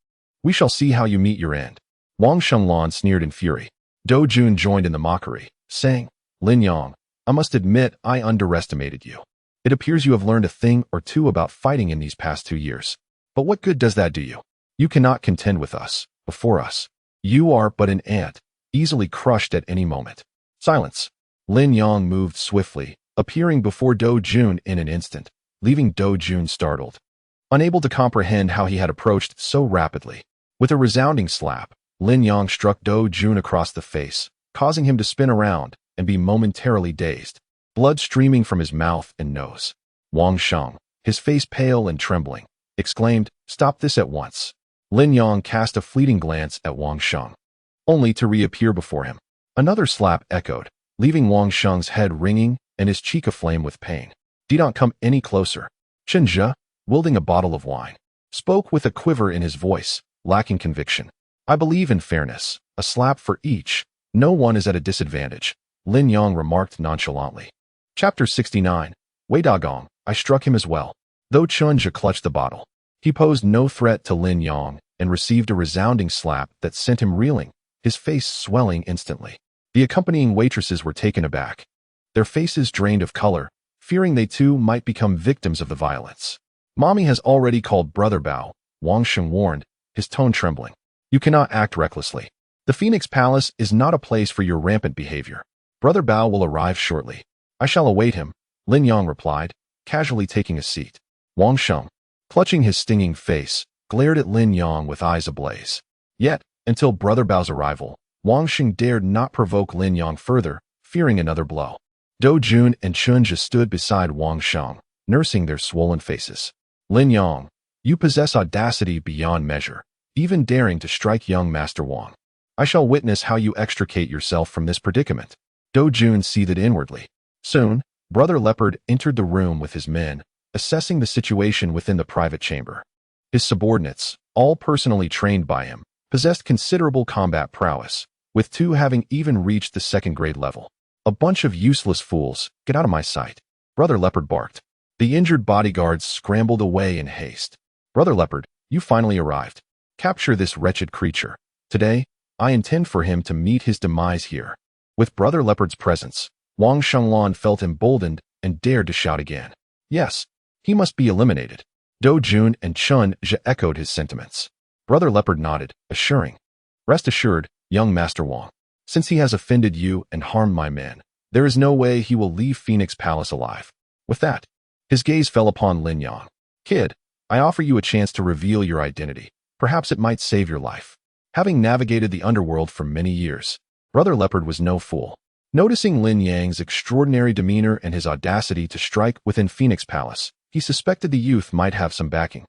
We shall see how you meet your end. Wang Shenglan sneered in fury. Do Jun joined in the mockery, saying, Lin Yang, I must admit I underestimated you. It appears you have learned a thing or two about fighting in these past 2 years. But what good does that do you? You cannot contend with us, before us. You are but an ant, easily crushed at any moment. Silence. Lin Yang moved swiftly, appearing before Do Jun in an instant, leaving Do Jun startled. Unable to comprehend how he had approached so rapidly. With a resounding slap, Lin Yang struck Do Jun across the face, causing him to spin around and be momentarily dazed, blood streaming from his mouth and nose. Wang Sheng, his face pale and trembling, exclaimed, Stop this at once. Lin Yang cast a fleeting glance at Wang Sheng, only to reappear before him. Another slap echoed, leaving Wang Sheng's head ringing and his cheek aflame with pain. Do not come any closer. Chen Zhe, wielding a bottle of wine, spoke with a quiver in his voice, lacking conviction. I believe in fairness, a slap for each. No one is at a disadvantage, Lin Yang remarked nonchalantly. Chapter 69. Wei Dagong, I struck him as well. Though Chen Zhe clutched the bottle, he posed no threat to Lin Yang and received a resounding slap that sent him reeling, his face swelling instantly. The accompanying waitresses were taken aback, their faces drained of color, fearing they too might become victims of the violence. Mommy has already called Brother Bao, Wang Sheng warned, his tone trembling. You cannot act recklessly. The Phoenix Palace is not a place for your rampant behavior. Brother Bao will arrive shortly. I shall await him, Lin Yang replied, casually taking a seat. Wang Sheng, clutching his stinging face, glared at Lin Yang with eyes ablaze. Yet, until Brother Bao's arrival, Wang Sheng dared not provoke Lin Yang further, fearing another blow. Do Jun and Chen Zhe stood beside Wang Sheng, nursing their swollen faces. Lin Yang, you possess audacity beyond measure, even daring to strike young Master Wang. I shall witness how you extricate yourself from this predicament. Do Jun seethed inwardly. Soon, Brother Leopard entered the room with his men, assessing the situation within the private chamber. His subordinates, all personally trained by him, possessed considerable combat prowess, with 2 having even reached the 2nd grade level. A bunch of useless fools, get out of my sight. Brother Leopard barked. The injured bodyguards scrambled away in haste. Brother Leopard, you finally arrived. Capture this wretched creature. Today, I intend for him to meet his demise here. With Brother Leopard's presence, Wang Shenglan felt emboldened and dared to shout again. Yes, he must be eliminated. Do Jun and Chen Zhe echoed his sentiments. Brother Leopard nodded, assuring, Rest assured, young Master Wang. Since he has offended you and harmed my men, there is no way he will leave Phoenix Palace alive. With that, his gaze fell upon Lin Yang. Kid, I offer you a chance to reveal your identity. Perhaps it might save your life. Having navigated the underworld for many years, Brother Leopard was no fool. Noticing Lin Yang's extraordinary demeanor and his audacity to strike within Phoenix Palace, he suspected the youth might have some backing.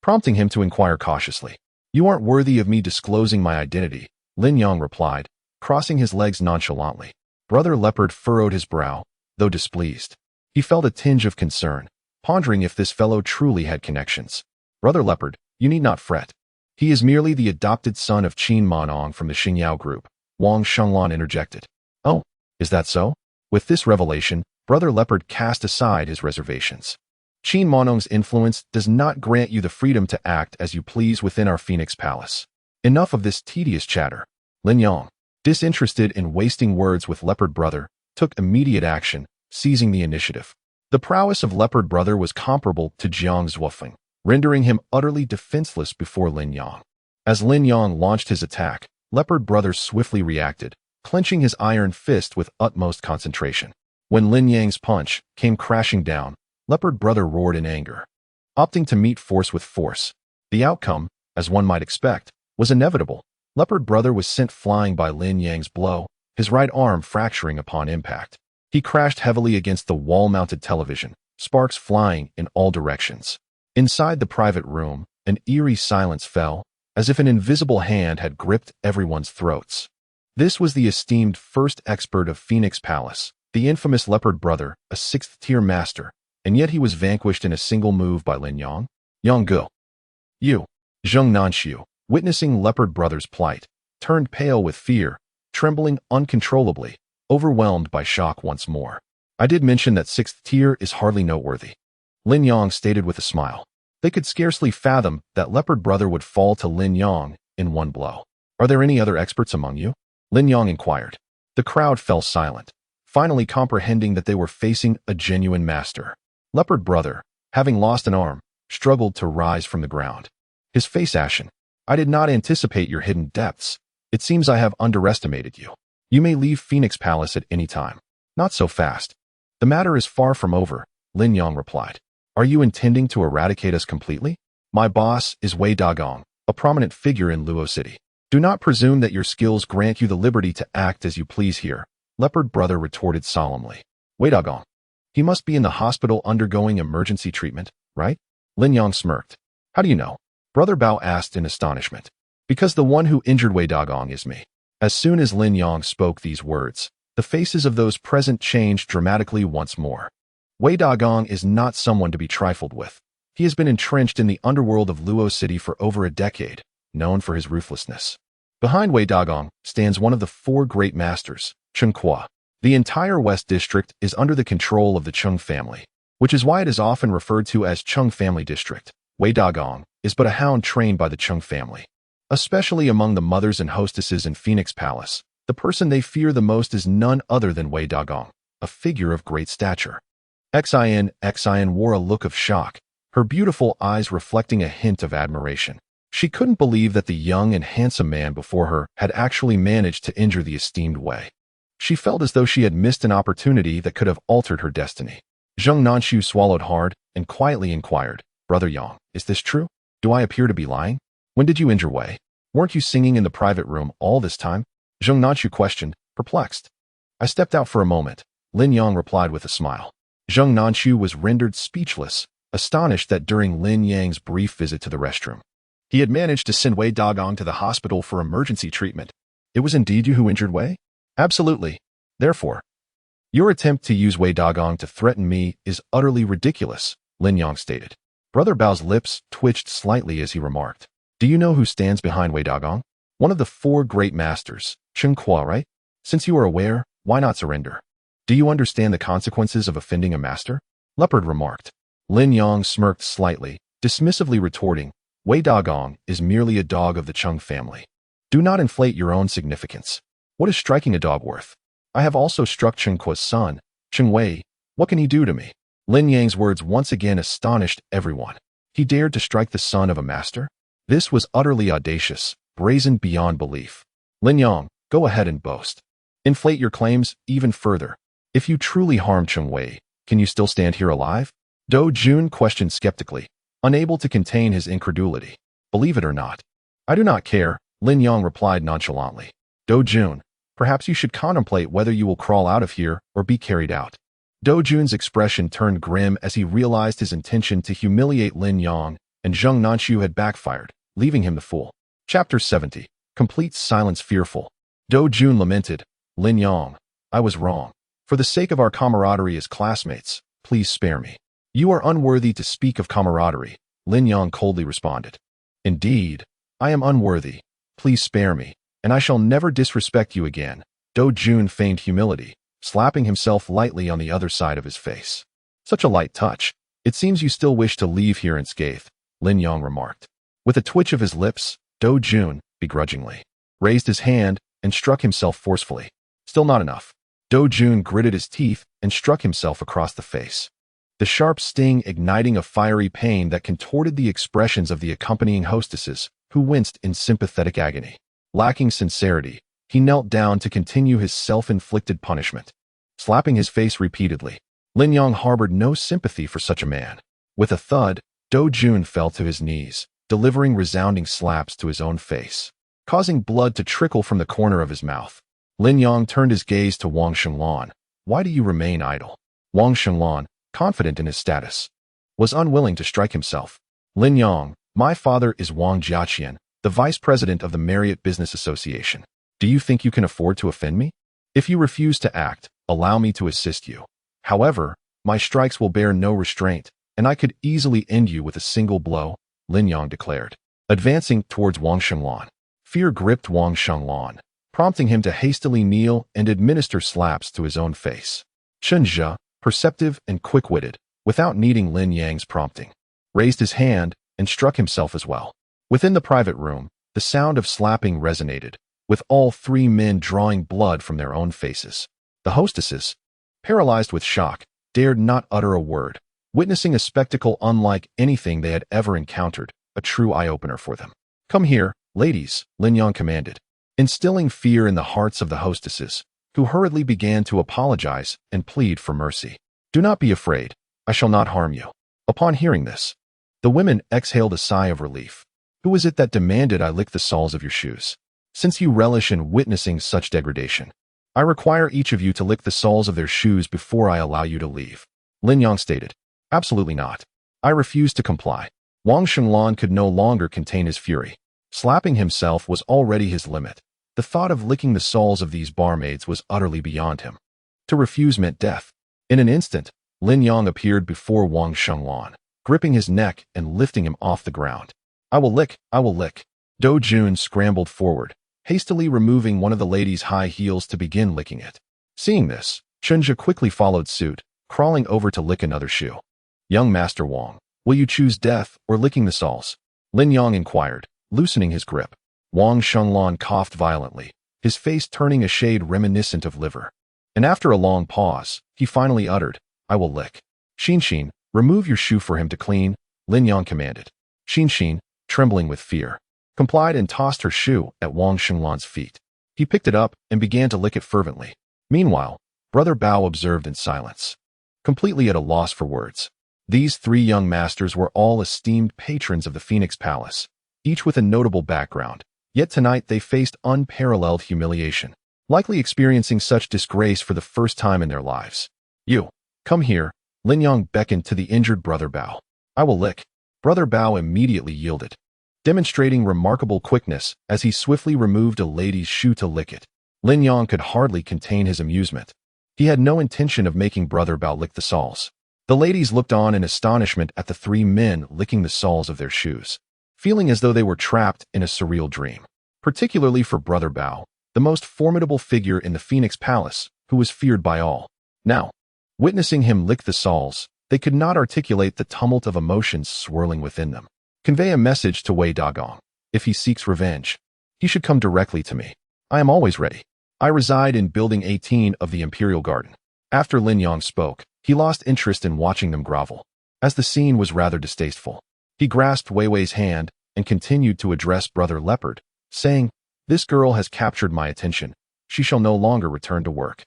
prompting him to inquire cautiously. You aren't worthy of me disclosing my identity, Lin Yang replied, crossing his legs nonchalantly. Brother Leopard furrowed his brow, though displeased. He felt a tinge of concern, pondering if this fellow truly had connections. Brother Leopard, you need not fret. He is merely the adopted son of Qin Manong from the Xingyao group, Wang Shenglan interjected. Oh, is that so? With this revelation, Brother Leopard cast aside his reservations. Qin Manong's influence does not grant you the freedom to act as you please within our Phoenix Palace. Enough of this tedious chatter. Lin Yang, disinterested in wasting words with Leopard Brother, took immediate action, seizing the initiative. The prowess of Leopard Brother was comparable to Jiang Zhuofeng, rendering him utterly defenseless before Lin Yang. As Lin Yang launched his attack, Leopard Brother swiftly reacted, clenching his iron fist with utmost concentration. When Lin Yang's punch came crashing down, Leopard Brother roared in anger. Opting to meet force with force, the outcome, as one might expect, was inevitable. Leopard Brother was sent flying by Lin Yang's blow, his right arm fracturing upon impact. He crashed heavily against the wall-mounted television, sparks flying in all directions. Inside the private room, an eerie silence fell, as if an invisible hand had gripped everyone's throats. This was the esteemed first expert of Phoenix Palace, the infamous Leopard Brother, a sixth-tier master, and yet he was vanquished in a single move by Lin Yang. Yang Gu. You, Zheng Nanxiu, witnessing Leopard Brother's plight, turned pale with fear, trembling uncontrollably, overwhelmed by shock once more. I did mention that sixth tier is hardly noteworthy, Lin Yang stated with a smile. They could scarcely fathom that Leopard Brother would fall to Lin Yang in one blow. Are there any other experts among you? Lin Yang inquired. The crowd fell silent, finally comprehending that they were facing a genuine master. Leopard Brother, having lost an arm, struggled to rise from the ground. His face ashen. I did not anticipate your hidden depths. It seems I have underestimated you. You may leave Phoenix Palace at any time. Not so fast. The matter is far from over, Lin Yang replied. Are you intending to eradicate us completely? My boss is Wei Dagong, a prominent figure in Luo City. Do not presume that your skills grant you the liberty to act as you please here, Leopard Brother retorted solemnly. Wei Dagong. He must be in the hospital undergoing emergency treatment, right? Lin Yang smirked. How do you know? Brother Bao asked in astonishment. Because the one who injured Wei Dagong is me. As soon as Lin Yang spoke these words, the faces of those present changed dramatically once more. Wei Dagong is not someone to be trifled with. He has been entrenched in the underworld of Luo City for over a decade, known for his ruthlessness. Behind Wei Dagong stands one of the four great masters, Cheng Kuo. The entire West District is under the control of the Cheng family, which is why it is often referred to as Cheng Family District. Wei Dagong is but a hound trained by the Cheng family. Especially among the mothers and hostesses in Phoenix Palace, the person they fear the most is none other than Wei Dagong, a figure of great stature. Xin wore a look of shock, her beautiful eyes reflecting a hint of admiration. She couldn't believe that the young and handsome man before her had actually managed to injure the esteemed Wei. She felt as though she had missed an opportunity that could have altered her destiny. Zheng Nanxiu swallowed hard and quietly inquired, Brother Yang, is this true? Do I appear to be lying? When did you injure Wei? Weren't you singing in the private room all this time? Zheng Nanxiu questioned, perplexed. I stepped out for a moment, Lin Yang replied with a smile. Zheng Nanxiu was rendered speechless, astonished that during Lin Yang's brief visit to the restroom, he had managed to send Wei Dagong to the hospital for emergency treatment. It was indeed you who injured Wei? Absolutely. Therefore, your attempt to use Wei Dagong to threaten me is utterly ridiculous, Lin Yang stated. Brother Bao's lips twitched slightly as he remarked, do you know who stands behind Wei Dagong? One of the four great masters, Cheng Kuo, right? Since you are aware, why not surrender? Do you understand the consequences of offending a master? Leopard remarked. Lin Yang smirked slightly, dismissively retorting, Wei Dagong is merely a dog of the Cheng family. Do not inflate your own significance. What is striking a dog worth? I have also struck Cheng Kuo's son, Cheng Wei. What can he do to me? Lin Yang's words once again astonished everyone. He dared to strike the son of a master? This was utterly audacious, brazen beyond belief. Lin Yang, go ahead and boast. Inflate your claims even further. If you truly harmed Cheng Wei, can you still stand here alive? Do Jun questioned skeptically, unable to contain his incredulity. Believe it or not. I do not care, Lin Yang replied nonchalantly. Do Jun, perhaps you should contemplate whether you will crawl out of here or be carried out. Do Jun's expression turned grim as he realized his intention to humiliate Lin Yang and Zheng Nanxiu had backfired, leaving him the fool. Chapter 70. Complete silence fearful. Do Jun lamented, Lin Yang, I was wrong. For the sake of our camaraderie as classmates, please spare me. You are unworthy to speak of camaraderie, Lin Yang coldly responded. Indeed, I am unworthy. Please spare me, and I shall never disrespect you again. Do Jun feigned humility, slapping himself lightly on the other side of his face. Such a light touch. It seems you still wish to leave here unscathed, Lin Yang remarked. With a twitch of his lips, Do Jun, begrudgingly, raised his hand and struck himself forcefully. Still not enough. Do Jun gritted his teeth and struck himself across the face. The sharp sting igniting a fiery pain that contorted the expressions of the accompanying hostesses, who winced in sympathetic agony. Lacking sincerity, he knelt down to continue his self-inflicted punishment. Slapping his face repeatedly, Lin Yang harbored no sympathy for such a man. With a thud, Do Jun fell to his knees, delivering resounding slaps to his own face, causing blood to trickle from the corner of his mouth. Lin Yang turned his gaze to Wang Shenlan. Why do you remain idle? Wang Shenlan, confident in his status, was unwilling to strike himself. Lin Yang, my father is Wang Jiaqian, the vice president of the Marriott Business Association. Do you think you can afford to offend me? If you refuse to act, allow me to assist you. However, my strikes will bear no restraint, and I could easily end you with a single blow, Lin Yang declared, advancing towards Wang Shenlan. Fear gripped Wang Shenlan, prompting him to hastily kneel and administer slaps to his own face. Chen Zhe, perceptive and quick-witted, without needing Lin Yang's prompting, raised his hand and struck himself as well. Within the private room, the sound of slapping resonated, with all three men drawing blood from their own faces. The hostesses, paralyzed with shock, dared not utter a word, witnessing a spectacle unlike anything they had ever encountered, a true eye-opener for them. Come here, ladies, Lin Yang commanded, instilling fear in the hearts of the hostesses, who hurriedly began to apologize and plead for mercy. Do not be afraid, I shall not harm you. Upon hearing this, the women exhaled a sigh of relief. Who is it that demanded I lick the soles of your shoes? Since you relish in witnessing such degradation, I require each of you to lick the soles of their shoes before I allow you to leave. Lin Yang stated, absolutely not. I refuse to comply. Wang Shenlan could no longer contain his fury. Slapping himself was already his limit. The thought of licking the soles of these barmaids was utterly beyond him. To refuse meant death. In an instant, Lin Yang appeared before Wang Shenlan, gripping his neck and lifting him off the ground. I will lick, I will lick. Do Jun scrambled forward, hastily removing one of the lady's high heels to begin licking it. Seeing this, Chen Zhe quickly followed suit, crawling over to lick another shoe. Young Master Wang, will you choose death or licking the soles? Lin Yang inquired, loosening his grip. Wang Shenlan coughed violently, his face turning a shade reminiscent of liver. And after a long pause, he finally uttered, I will lick. Xin, remove your shoe for him to clean, Lin Yang commanded. Xin, trembling with fear, complied and tossed her shoe at Wang Shenlan's feet. He picked it up and began to lick it fervently. Meanwhile, Brother Bao observed in silence, completely at a loss for words. These three young masters were all esteemed patrons of the Phoenix Palace, each with a notable background, yet tonight they faced unparalleled humiliation, likely experiencing such disgrace for the first time in their lives. You, come here, Lin Yang beckoned to the injured Brother Bao. I will lick. Brother Bao immediately yielded, demonstrating remarkable quickness as he swiftly removed a lady's shoe to lick it. Lin Yang could hardly contain his amusement. He had no intention of making Brother Bao lick the soles. The ladies looked on in astonishment at the three men licking the soles of their shoes, feeling as though they were trapped in a surreal dream. Particularly for Brother Bao, the most formidable figure in the Phoenix Palace, who was feared by all. Now, witnessing him lick the soles, they could not articulate the tumult of emotions swirling within them. Convey a message to Wei Dagong. If he seeks revenge, he should come directly to me. I am always ready. I reside in Building 18 of the Imperial Garden. After Lin Yang spoke, he lost interest in watching them grovel, as the scene was rather distasteful. He grasped Wei Wei's hand and continued to address Brother Leopard, saying, This girl has captured my attention. She shall no longer return to work.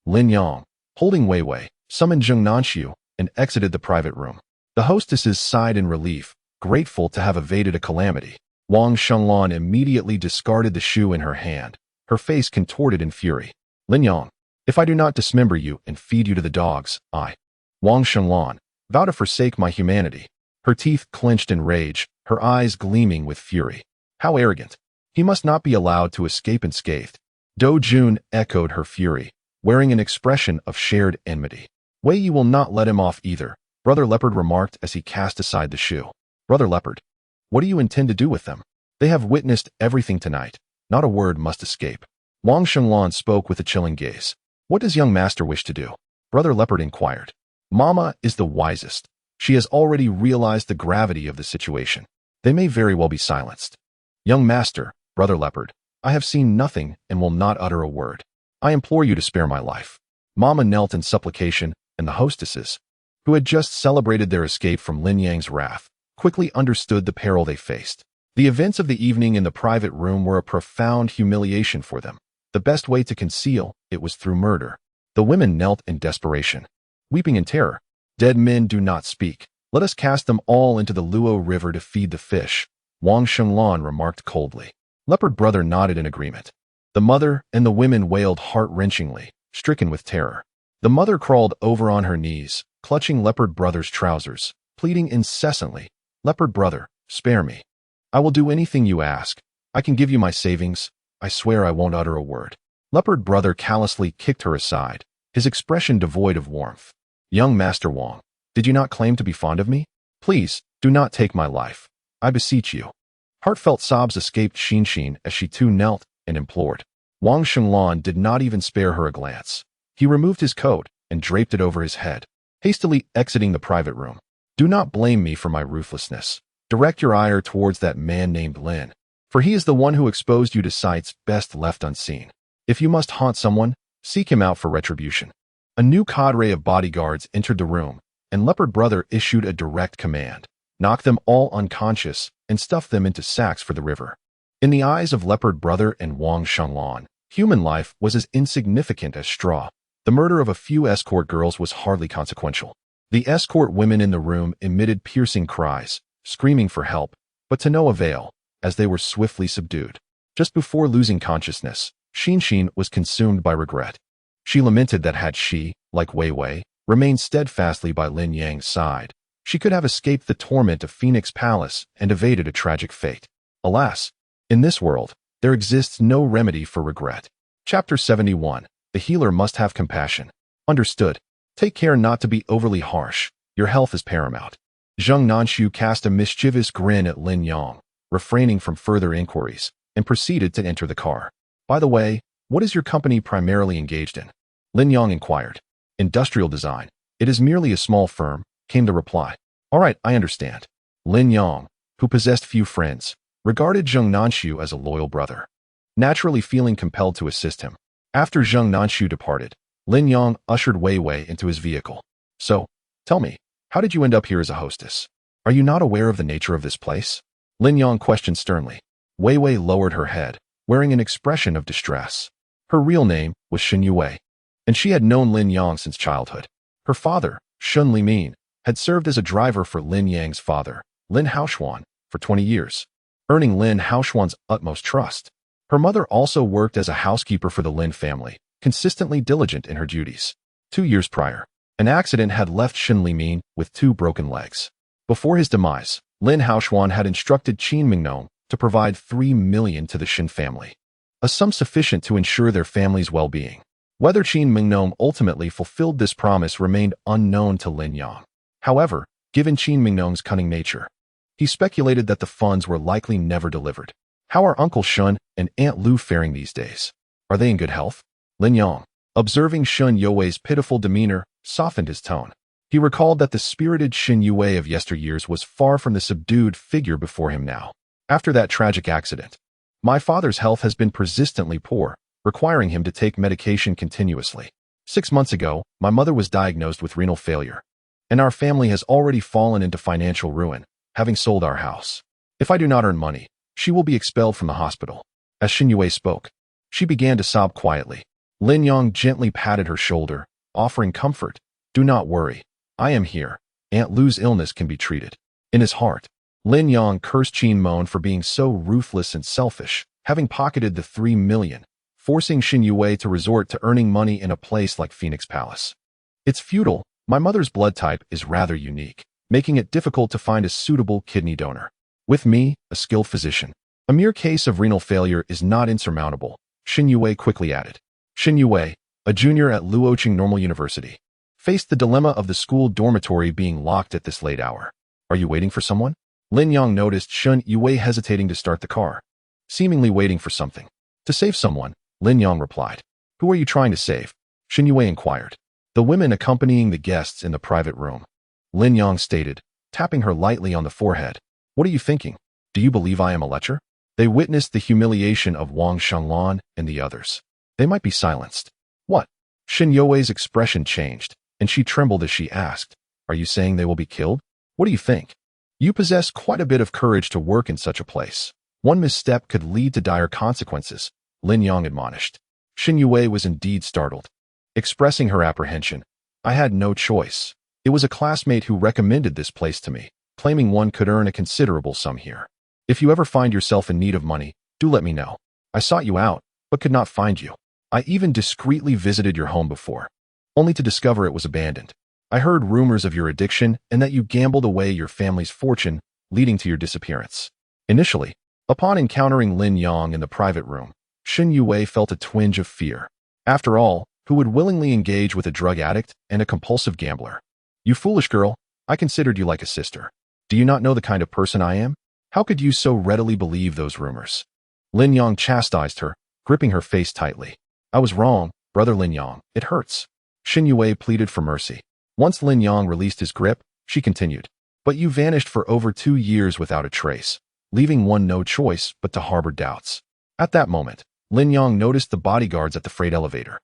Lin Yang, holding Wei Wei, summoned Zheng Nanxiu and exited the private room. The hostesses sighed in relief, grateful to have evaded a calamity. Wang Shenlan immediately discarded the shoe in her hand, her face contorted in fury. Lin Yang, if I do not dismember you and feed you to the dogs, I, Wang Shenlan, vow to forsake my humanity. Her teeth clenched in rage, her eyes gleaming with fury. How arrogant. He must not be allowed to escape unscathed. Do Jun echoed her fury, wearing an expression of shared enmity. Wei Yi will not let him off either, Brother Leopard remarked as he cast aside the shoe. Brother Leopard, what do you intend to do with them? They have witnessed everything tonight. Not a word must escape. Wang Shenglan spoke with a chilling gaze. What does young master wish to do? Brother Leopard inquired. Mama is the wisest. She has already realized the gravity of the situation. They may very well be silenced. Young master, Brother Leopard, I have seen nothing and will not utter a word. I implore you to spare my life. Mama knelt in supplication, and the hostesses, who had just celebrated their escape from Lin Yang's wrath, quickly understood the peril they faced. The events of the evening in the private room were a profound humiliation for them. The best way to conceal it was through murder. The women knelt in desperation, weeping in terror. Dead men do not speak. Let us cast them all into the Luo River to feed the fish, Wang Shenglan remarked coldly. Leopard Brother nodded in agreement. The mother and the women wailed heart-wrenchingly, stricken with terror. The mother crawled over on her knees, clutching Leopard Brother's trousers, pleading incessantly, Leopard Brother, spare me. I will do anything you ask. I can give you my savings. I swear I won't utter a word. Leopard Brother callously kicked her aside, his expression devoid of warmth. Young Master Wang, did you not claim to be fond of me? Please, do not take my life. I beseech you. Heartfelt sobs escaped Xin as she too knelt and implored. Wang Shenglan did not even spare her a glance. He removed his coat and draped it over his head, hastily exiting the private room. Do not blame me for my ruthlessness. Direct your ire towards that man named Lin, for he is the one who exposed you to sights best left unseen. If you must haunt someone, seek him out for retribution. A new cadre of bodyguards entered the room, and Leopard Brother issued a direct command. Knock them all unconscious and stuff them into sacks for the river. In the eyes of Leopard Brother and Wang Shenglan, human life was as insignificant as straw. The murder of a few escort girls was hardly consequential. The escort women in the room emitted piercing cries, screaming for help, but to no avail, as they were swiftly subdued. Just before losing consciousness, Xin was consumed by regret. She lamented that had she, like Wei Wei, remained steadfastly by Lin Yang's side, she could have escaped the torment of Phoenix Palace and evaded a tragic fate. Alas, in this world, there exists no remedy for regret. Chapter 71. The healer must have compassion. Understood. Take care not to be overly harsh. Your health is paramount. Zheng Nanshu cast a mischievous grin at Lin Yang, refraining from further inquiries, and proceeded to enter the car. By the way, what is your company primarily engaged in? Lin Yang inquired. Industrial design. It is merely a small firm, came the reply. All right, I understand. Lin Yang, who possessed few friends, regarded Zheng Nanshu as a loyal brother, naturally feeling compelled to assist him. After Zheng Nanshu departed, Lin Yang ushered Wei Wei into his vehicle. So, tell me, how did you end up here as a hostess? Are you not aware of the nature of this place? Lin Yang questioned sternly. Wei Wei lowered her head, wearing an expression of distress. Her real name was Shen Yue, and she had known Lin Yang since childhood. Her father, Shun Limin, had served as a driver for Lin Yang's father, Lin Haoshuan, for 20 years, earning Lin Haoshuan's utmost trust. Her mother also worked as a housekeeper for the Lin family, consistently diligent in her duties. 2 years prior, an accident had left Shen Limin with 2 broken legs. Before his demise, Lin Haoshuan had instructed Qin Mingnom to provide 3 million to the Shen family, a sum sufficient to ensure their family's well-being. Whether Qin Mingnom ultimately fulfilled this promise remained unknown to Lin Yang. However, given Qin Mingnom's cunning nature, he speculated that the funds were likely never delivered. How are Uncle Shun and Aunt Lu faring these days? Are they in good health? Lin Yang, observing Shun Yue's pitiful demeanor, softened his tone. He recalled that the spirited Shen Yue of yesteryears was far from the subdued figure before him now. After that tragic accident, my father's health has been persistently poor, requiring him to take medication continuously. 6 months ago, my mother was diagnosed with renal failure, and our family has already fallen into financial ruin, having sold our house. If I do not earn money, she will be expelled from the hospital. As Shen Yue spoke, she began to sob quietly. Lin Yang gently patted her shoulder, offering comfort. Do not worry. I am here. Aunt Lu's illness can be treated. In his heart, Lin Yang cursed Qin Mon for being so ruthless and selfish, having pocketed the 3 million, forcing Shen Yue to resort to earning money in a place like Phoenix Palace. It's futile. My mother's blood type is rather unique. making it difficult to find a suitable kidney donor. With me, a skilled physician, a mere case of renal failure is not insurmountable, Xin Yue quickly added. Xin Yue, a junior at Luoqing Normal University, faced the dilemma of the school dormitory being locked at this late hour. Are you waiting for someone? Lin Yang noticed Xin Yue hesitating to start the car, seemingly waiting for something. To save someone, Lin Yang replied. Who are you trying to save? Xin Yue inquired. The women accompanying the guests in the private room. Lin Yang stated, tapping her lightly on the forehead. What are you thinking? Do you believe I am a lecher? They witnessed the humiliation of Wang Shanglan and the others. They might be silenced. What? Xin Yue's expression changed, and she trembled as she asked, Are you saying they will be killed? What do you think? You possess quite a bit of courage to work in such a place. One misstep could lead to dire consequences, Lin Yang admonished. Xin Yue was indeed startled. Expressing her apprehension, I had no choice. It was a classmate who recommended this place to me, claiming one could earn a considerable sum here. If you ever find yourself in need of money, do let me know. I sought you out, but could not find you. I even discreetly visited your home before, only to discover it was abandoned. I heard rumors of your addiction and that you gambled away your family's fortune, leading to your disappearance. Initially, upon encountering Lin Yang in the private room, Xin Yue felt a twinge of fear. After all, who would willingly engage with a drug addict and a compulsive gambler? You foolish girl, I considered you like a sister. Do you not know the kind of person I am? How could you so readily believe those rumors? Lin Yang chastised her, gripping her face tightly. I was wrong, brother Lin Yang, it hurts. Xin Yue pleaded for mercy. Once Lin Yang released his grip, she continued. But you vanished for over 2 years without a trace, leaving one no choice but to harbor doubts. At that moment, Lin Yang noticed the bodyguards at the freight elevator,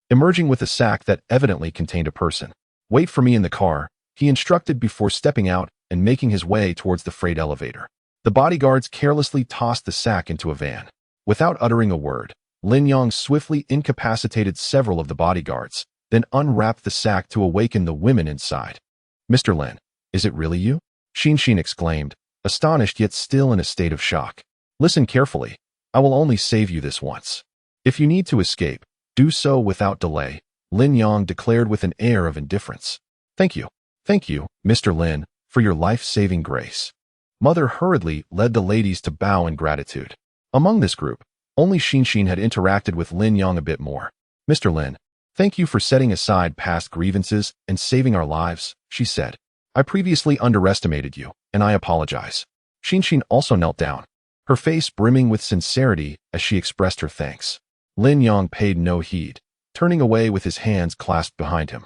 emerging with a sack that evidently contained a person. Wait for me in the car, he instructed before stepping out and making his way towards the freight elevator. The bodyguards carelessly tossed the sack into a van. Without uttering a word, Lin Yang swiftly incapacitated several of the bodyguards, then unwrapped the sack to awaken the women inside. Mr. Lin, is it really you? Xin exclaimed, astonished yet still in a state of shock. Listen carefully. I will only save you this once. If you need to escape, do so without delay, Lin Yang declared with an air of indifference. Thank you, Mr. Lin, for your life-saving grace. Mother hurriedly led the ladies to bow in gratitude. Among this group, only Xin had interacted with Lin Yang a bit more. Mr. Lin, thank you for setting aside past grievances and saving our lives, she said. I previously underestimated you, and I apologize. Xin also knelt down, her face brimming with sincerity as she expressed her thanks. Lin Yang paid no heed, turning away with his hands clasped behind him.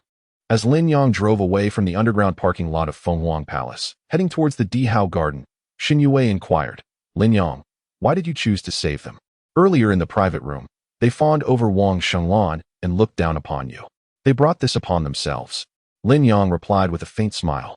As Lin Yang drove away from the underground parking lot of Fenghuang Palace, heading towards the Dihao Garden, Xin Yue inquired, Lin Yang, why did you choose to save them? Earlier in the private room, they fawned over Wang Shanglan and looked down upon you. They brought this upon themselves. Lin Yang replied with a faint smile.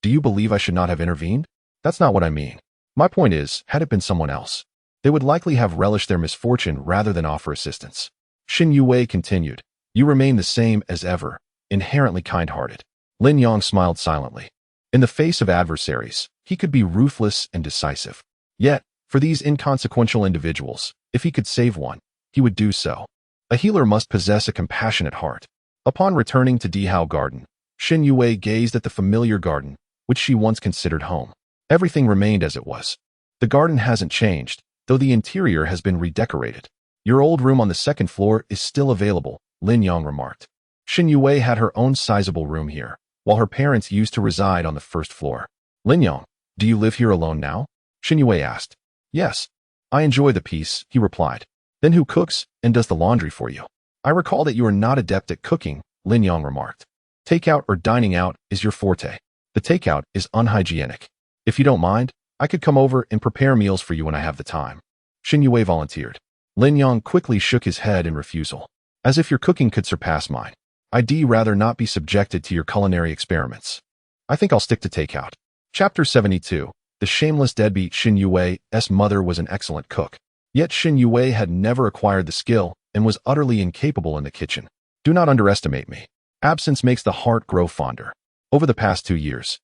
Do you believe I should not have intervened? That's not what I mean. My point is, had it been someone else, they would likely have relished their misfortune rather than offer assistance. Xin Yue continued, you remain the same as ever, inherently kind-hearted. Lin Yang smiled silently. In the face of adversaries, he could be ruthless and decisive. Yet, for these inconsequential individuals, if he could save one, he would do so. A healer must possess a compassionate heart. Upon returning to Dihao Garden, Xin Yue gazed at the familiar garden, which she once considered home. Everything remained as it was. The garden hasn't changed, though the interior has been redecorated. Your old room on the second floor is still available, Lin Yang remarked. Xin Yue had her own sizable room here, while her parents used to reside on the first floor. Lin Yang, do you live here alone now? Xin Yue asked. Yes. I enjoy the peace, he replied. Then who cooks and does the laundry for you? I recall that you are not adept at cooking, Lin Yang remarked. Takeout or dining out is your forte. The takeout is unhygienic. If you don't mind, I could come over and prepare meals for you when I have the time. Xin Yue volunteered. Lin Yang quickly shook his head in refusal. As if your cooking could surpass mine. I'd rather not be subjected to your culinary experiments. I think I'll stick to takeout. Chapter 72. The shameless deadbeat. Xin Yue's mother was an excellent cook. Yet Xin Yue had never acquired the skill and was utterly incapable in the kitchen. Do not underestimate me. Absence makes the heart grow fonder. Over the past 2 years,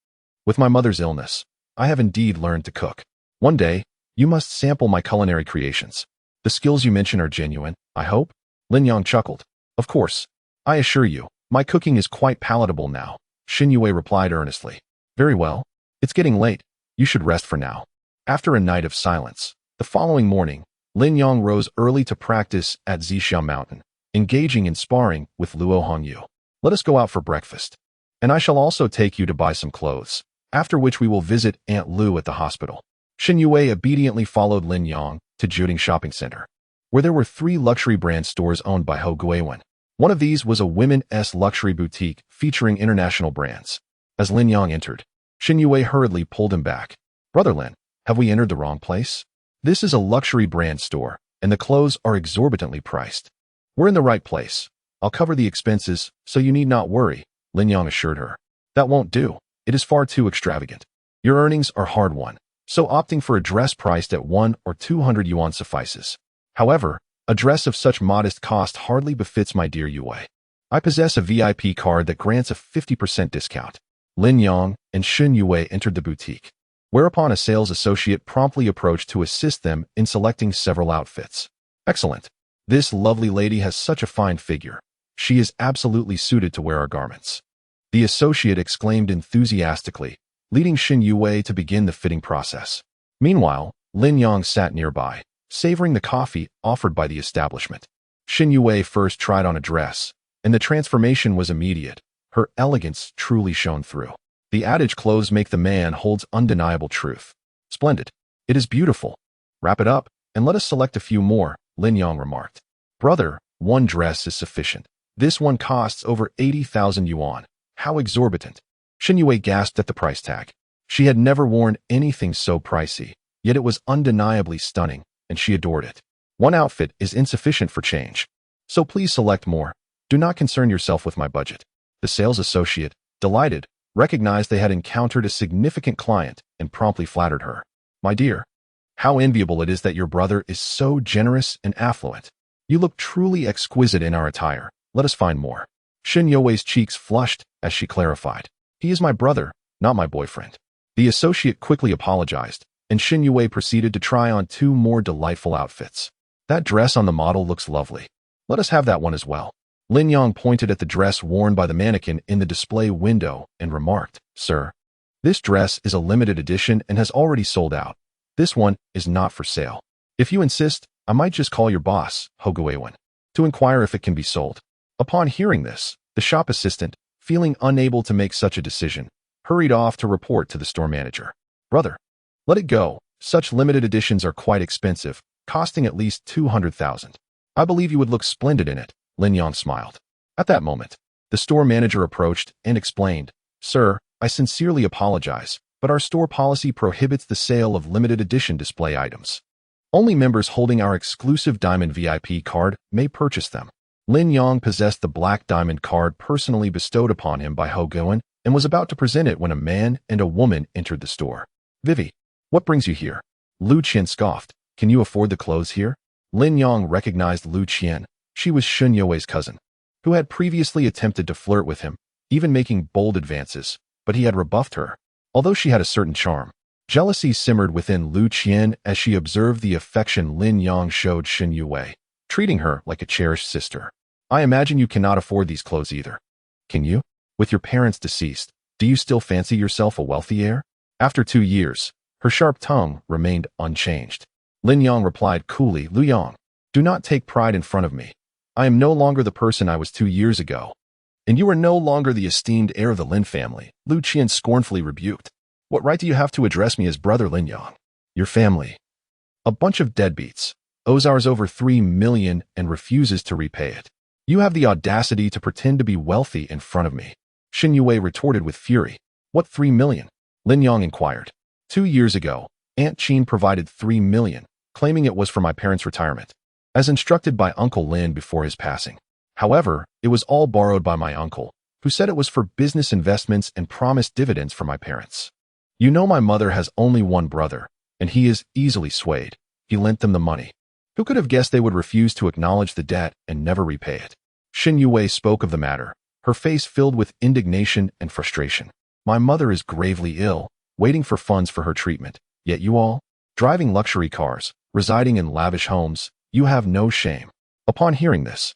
with my mother's illness, I have indeed learned to cook. One day, you must sample my culinary creations. The skills you mention are genuine, I hope? Lin Yang chuckled. Of course. I assure you, my cooking is quite palatable now, Xin Yue replied earnestly. Very well. It's getting late. You should rest for now. After a night of silence, the following morning, Lin Yong rose early to practice at Zixia Mountain, engaging in sparring with Luo Hongyu. Let us go out for breakfast. And I shall also take you to buy some clothes, after which we will visit Aunt Lu at the hospital. Xin Yue obediently followed Lin Yong to Juding Shopping Center, where there were 3 luxury brand stores owned by Ho Guiwen. One of these was a women's luxury boutique featuring international brands. As Lin Yong entered, Xin Yue hurriedly pulled him back. Brother Lin, have we entered the wrong place? This is a luxury brand store, and the clothes are exorbitantly priced. We're in the right place. I'll cover the expenses, so you need not worry, Lin Yong assured her. That won't do. It is far too extravagant. Your earnings are hard-won, so opting for a dress priced at 1 or 200 yuan suffices. However, a dress of such modest cost hardly befits my dear Yue. I possess a VIP card that grants a 50% discount. Lin Yong and Xin Yue entered the boutique, whereupon a sales associate promptly approached to assist them in selecting several outfits. Excellent. This lovely lady has such a fine figure. She is absolutely suited to wear our garments. The associate exclaimed enthusiastically, leading Xin Yue to begin the fitting process. Meanwhile, Lin Yong sat nearby, savoring the coffee offered by the establishment. Xin Yue first tried on a dress, and the transformation was immediate. Her elegance truly shone through. The adage clothes make the man holds undeniable truth. Splendid. It is beautiful. Wrap it up, and let us select a few more, Lin Yong remarked. Brother, 1 dress is sufficient. This one costs over 80,000 yuan. How exorbitant. Xin Yue gasped at the price tag. She had never worn anything so pricey, yet it was undeniably stunning, and she adored it. 1 outfit is insufficient for change. So please select more. Do not concern yourself with my budget. The sales associate, delighted, recognized they had encountered a significant client and promptly flattered her. My dear, how enviable it is that your brother is so generous and affluent. You look truly exquisite in our attire. Let us find more. Xin Yue's cheeks flushed as she clarified. He is my brother, not my boyfriend. The associate quickly apologized, and Xin Yue proceeded to try on 2 more delightful outfits. That dress on the model looks lovely. Let us have that one as well. Lin Yong pointed at the dress worn by the mannequin in the display window and remarked, Sir, this dress is a limited edition and has already sold out. This one is not for sale. If you insist, I might just call your boss, Ho Guiwen, to inquire if it can be sold. Upon hearing this, the shop assistant, feeling unable to make such a decision, hurried off to report to the store manager. Brother, let it go. Such limited editions are quite expensive, costing at least 200,000. I believe you would look splendid in it. Lin Yong smiled. At that moment, the store manager approached and explained, Sir, I sincerely apologize, but our store policy prohibits the sale of limited edition display items. Only members holding our exclusive Diamond VIP card may purchase them. Lin Yong possessed the black diamond card personally bestowed upon him by Ho Guiwen and was about to present it when a man and a woman entered the store. Vivi, what brings you here? Lu Qian scoffed. Can you afford the clothes here? Lin Yong recognized Lu Qian. She was Xin Yue's cousin, who had previously attempted to flirt with him, even making bold advances, but he had rebuffed her. Although she had a certain charm, jealousy simmered within Lu Qian as she observed the affection Lin Yong showed Xin Yue, treating her like a cherished sister. I imagine you cannot afford these clothes either. Can you? With your parents deceased, do you still fancy yourself a wealthy heir? After 2 years, her sharp tongue remained unchanged. Lin Yong replied coolly, Lu Yong, do not take pride in front of me. I am no longer the person I was 2 years ago. And you are no longer the esteemed heir of the Lin family, Lu Qian scornfully rebuked. What right do you have to address me as brother Lin Yong? Your family. A bunch of deadbeats, owes ours over 3 million and refuses to repay it. You have the audacity to pretend to be wealthy in front of me. Xin Yue retorted with fury. What 3 million? Lin Yong inquired. 2 years ago, Aunt Qin provided 3 million, claiming it was for my parents' retirement, as instructed by Uncle Lin before his passing. However, it was all borrowed by my uncle, who said it was for business investments and promised dividends for my parents. You know my mother has only 1 brother, and he is easily swayed. He lent them the money. Who could have guessed they would refuse to acknowledge the debt and never repay it? Xin Yue spoke of the matter, her face filled with indignation and frustration. My mother is gravely ill, waiting for funds for her treatment, yet you all, driving luxury cars, residing in lavish homes, you have no shame. Upon hearing this,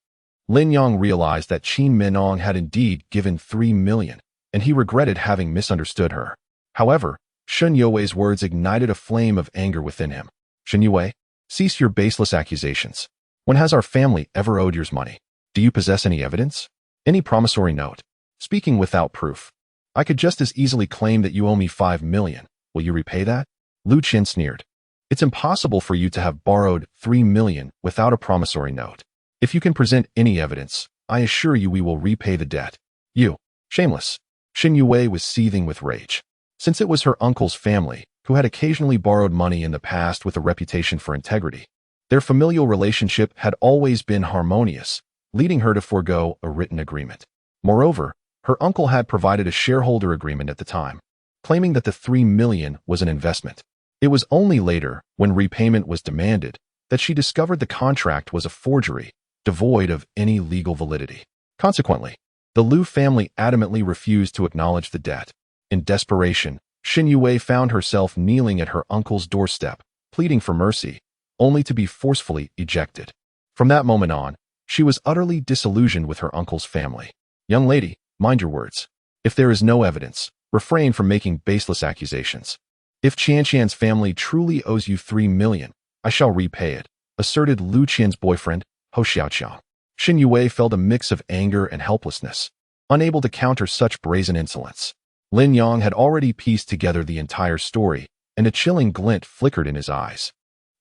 Lin Yong realized that Qin Minong had indeed given 3 million, and he regretted having misunderstood her. However, Shen Yue's words ignited a flame of anger within him. Shen Yue, cease your baseless accusations. When has our family ever owed yours money? Do you possess any evidence? Any promissory note? Speaking without proof. I could just as easily claim that you owe me 5 million. Will you repay that? Lu Qian sneered. It's impossible for you to have borrowed 3 million without a promissory note. If you can present any evidence, I assure you we will repay the debt. You, shameless. Shen Yue was seething with rage. Since it was her uncle's family, who had occasionally borrowed money in the past with a reputation for integrity, their familial relationship had always been harmonious, leading her to forego a written agreement. Moreover, her uncle had provided a shareholder agreement at the time, claiming that the 3 million was an investment. It was only later, when repayment was demanded, that she discovered the contract was a forgery, devoid of any legal validity. Consequently, the Lu family adamantly refused to acknowledge the debt. In desperation, Shen Yue found herself kneeling at her uncle's doorstep, pleading for mercy, only to be forcefully ejected. From that moment on, she was utterly disillusioned with her uncle's family. Young lady, mind your words. If there is no evidence, refrain from making baseless accusations. If Qianqian's family truly owes you 3 million, I shall repay it, asserted Lu Qian's boyfriend, Ho Xiaoqiang. Shen Yue felt a mix of anger and helplessness, unable to counter such brazen insolence. Lin Yang had already pieced together the entire story, and a chilling glint flickered in his eyes.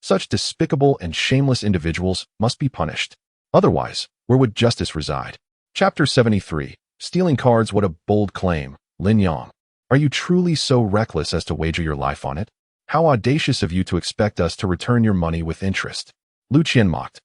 Such despicable and shameless individuals must be punished. Otherwise, where would justice reside? Chapter 73. Stealing cards. What a bold claim, Lin Yang. Are you truly so reckless as to wager your life on it? How audacious of you to expect us to return your money with interest. Lu Qian mocked.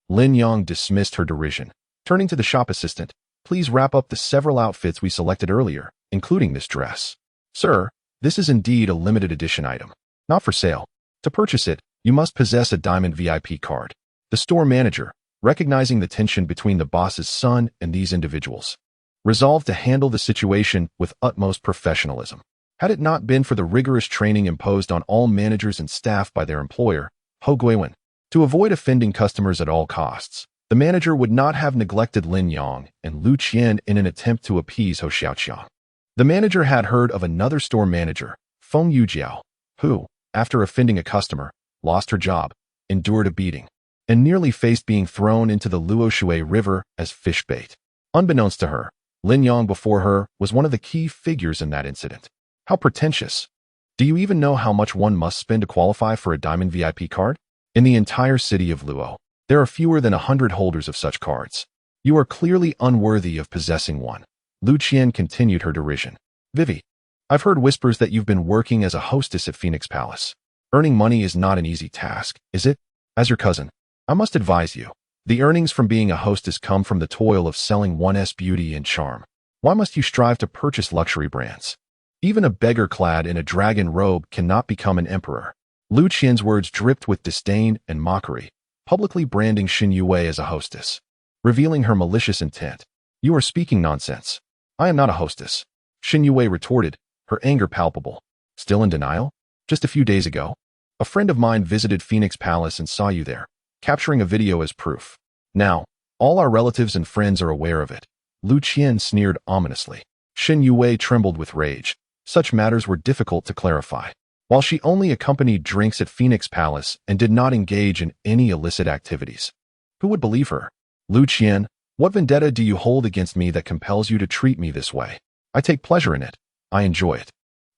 Lin Yang dismissed her derision. Turning to the shop assistant, please wrap up the several outfits we selected earlier, including this dress. Sir, this is indeed a limited edition item. Not for sale. To purchase it, you must possess a diamond VIP card. The store manager, recognizing the tension between the boss's son and these individuals, resolved to handle the situation with utmost professionalism. Had it not been for the rigorous training imposed on all managers and staff by their employer, Ho Guiwen, to avoid offending customers at all costs, the manager would not have neglected Lin Yang and Lu Qian in an attempt to appease Ho Xiaoqiang. The manager had heard of another store manager, Feng Yujiao, who, after offending a customer, lost her job, endured a beating, and nearly faced being thrown into the Luoshui River as fish bait. Unbeknownst to her, Lin Yang before her was one of the key figures in that incident. How pretentious. Do you even know how much one must spend to qualify for a diamond VIP card? In the entire city of Luo, there are fewer than 100 holders of such cards. You are clearly unworthy of possessing one. Lu Qian continued her derision. Vivi, I've heard whispers that you've been working as a hostess at Phoenix Palace. Earning money is not an easy task, is it? As your cousin, I must advise you. The earnings from being a hostess come from the toil of selling one's beauty and charm. Why must you strive to purchase luxury brands? Even a beggar clad in a dragon robe cannot become an emperor. Lu Qian's words dripped with disdain and mockery, publicly branding Shen Yue as a hostess, revealing her malicious intent. You are speaking nonsense. I am not a hostess. Shen Yue retorted, her anger palpable. Still in denial? Just a few days ago, a friend of mine visited Phoenix Palace and saw you there, capturing a video as proof. Now, all our relatives and friends are aware of it. Lu Qian sneered ominously. Shen Yue trembled with rage. Such matters were difficult to clarify. While she only accompanied drinks at Phoenix Palace and did not engage in any illicit activities, who would believe her? Lu Qian, what vendetta do you hold against me that compels you to treat me this way? I take pleasure in it. I enjoy it.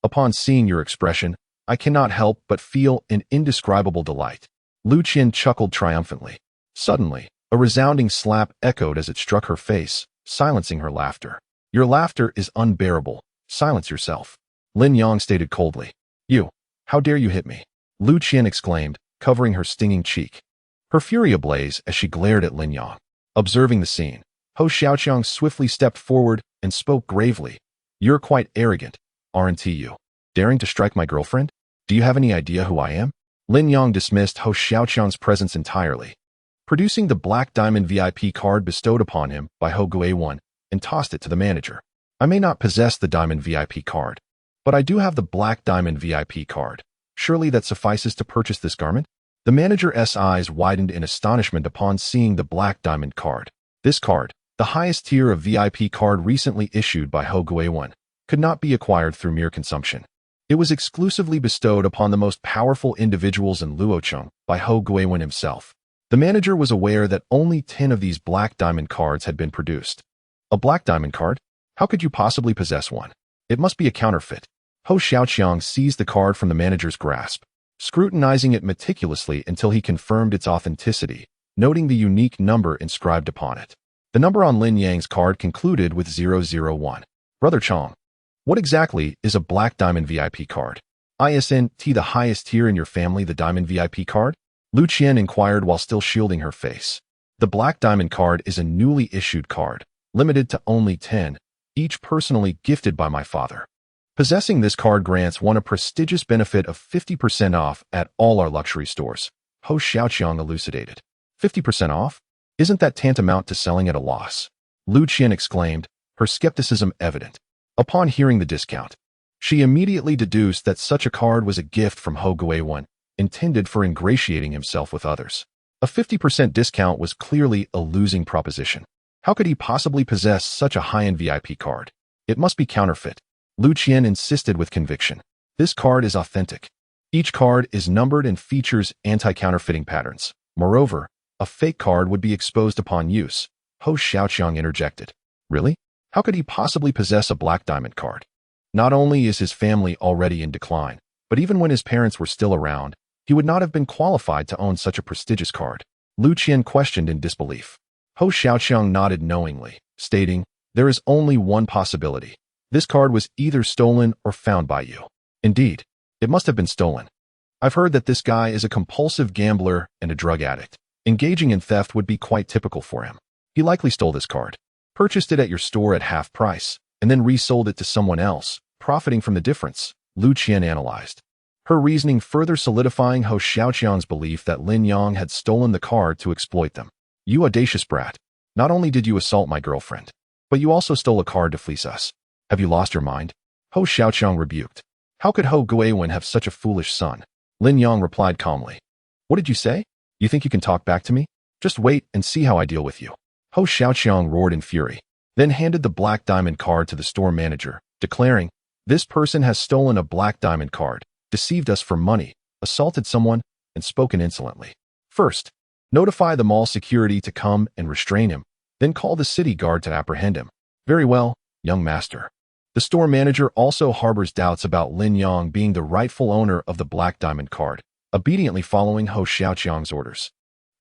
Upon seeing your expression, I cannot help but feel an indescribable delight. Lu Qian chuckled triumphantly. Suddenly, a resounding slap echoed as it struck her face, silencing her laughter. Your laughter is unbearable. Silence yourself. Lin Yang stated coldly. You, how dare you hit me? Lu Qian exclaimed, covering her stinging cheek. Her fury ablaze as she glared at Lin Yang. Observing the scene, Ho Xiaoqiang swiftly stepped forward and spoke gravely. You're quite arrogant, aren't you? Daring to strike my girlfriend? Do you have any idea who I am? Lin Yang dismissed Ho Xiaoqiang's presence entirely, producing the black diamond VIP card bestowed upon him by Ho Guiwen, and tossed it to the manager. I may not possess the diamond VIP card, but I do have the black diamond VIP card. Surely that suffices to purchase this garment? The manager's eyes widened in astonishment upon seeing the black diamond card. This card, the highest tier of VIP card recently issued by Ho Guiwen, could not be acquired through mere consumption. It was exclusively bestowed upon the most powerful individuals in Luocheng by Ho Guiwen himself. The manager was aware that only 10 of these black diamond cards had been produced. A black diamond card? How could you possibly possess one? It must be a counterfeit. Ho Xiaoqiang seized the card from the manager's grasp, scrutinizing it meticulously until he confirmed its authenticity, noting the unique number inscribed upon it. The number on Lin Yang's card concluded with 001. Brother Chong, what exactly is a black diamond VIP card? Isn't the highest tier in your family the diamond VIP card? Lu Qian inquired while still shielding her face. The black diamond card is a newly issued card, limited to only 10, each personally gifted by my father. Possessing this card grants one a prestigious benefit of 50% off at all our luxury stores, Ho Xiaoqiang elucidated. 50% off? Isn't that tantamount to selling at a loss? Lu Qian exclaimed, her skepticism evident. Upon hearing the discount, she immediately deduced that such a card was a gift from Ho Guiwen, intended for ingratiating himself with others. A 50% discount was clearly a losing proposition. How could he possibly possess such a high-end VIP card? It must be counterfeit. Lu Qian insisted with conviction. This card is authentic. Each card is numbered and features anti-counterfeiting patterns. Moreover, a fake card would be exposed upon use, Ho Xiaoqiang interjected. Really? How could he possibly possess a black diamond card? Not only is his family already in decline, but even when his parents were still around, he would not have been qualified to own such a prestigious card. Lu Qian questioned in disbelief. Ho Xiaoqiang nodded knowingly, stating, there is only one possibility. This card was either stolen or found by you. Indeed, it must have been stolen. I've heard that this guy is a compulsive gambler and a drug addict. Engaging in theft would be quite typical for him. He likely stole this card, purchased it at your store at half price, and then resold it to someone else, profiting from the difference, Lu Qian analyzed. Her reasoning further solidifying Ho Xiaoqiang's belief that Lin Yang had stolen the card to exploit them. You audacious brat. Not only did you assault my girlfriend, but you also stole a card to fleece us. Have you lost your mind? Ho Xiaoqiang rebuked. How could Ho Guiwen have such a foolish son? Lin Yang replied calmly. What did you say? You think you can talk back to me? Just wait and see how I deal with you. Ho Xiaoqiang roared in fury, then handed the black diamond card to the store manager, declaring, this person has stolen a black diamond card, deceived us for money, assaulted someone, and spoken insolently. First, notify the mall security to come and restrain him, then call the city guard to apprehend him. Very well, young master. The store manager also harbors doubts about Lin Yang being the rightful owner of the black diamond card, obediently following Ho Xiaoqiang's orders,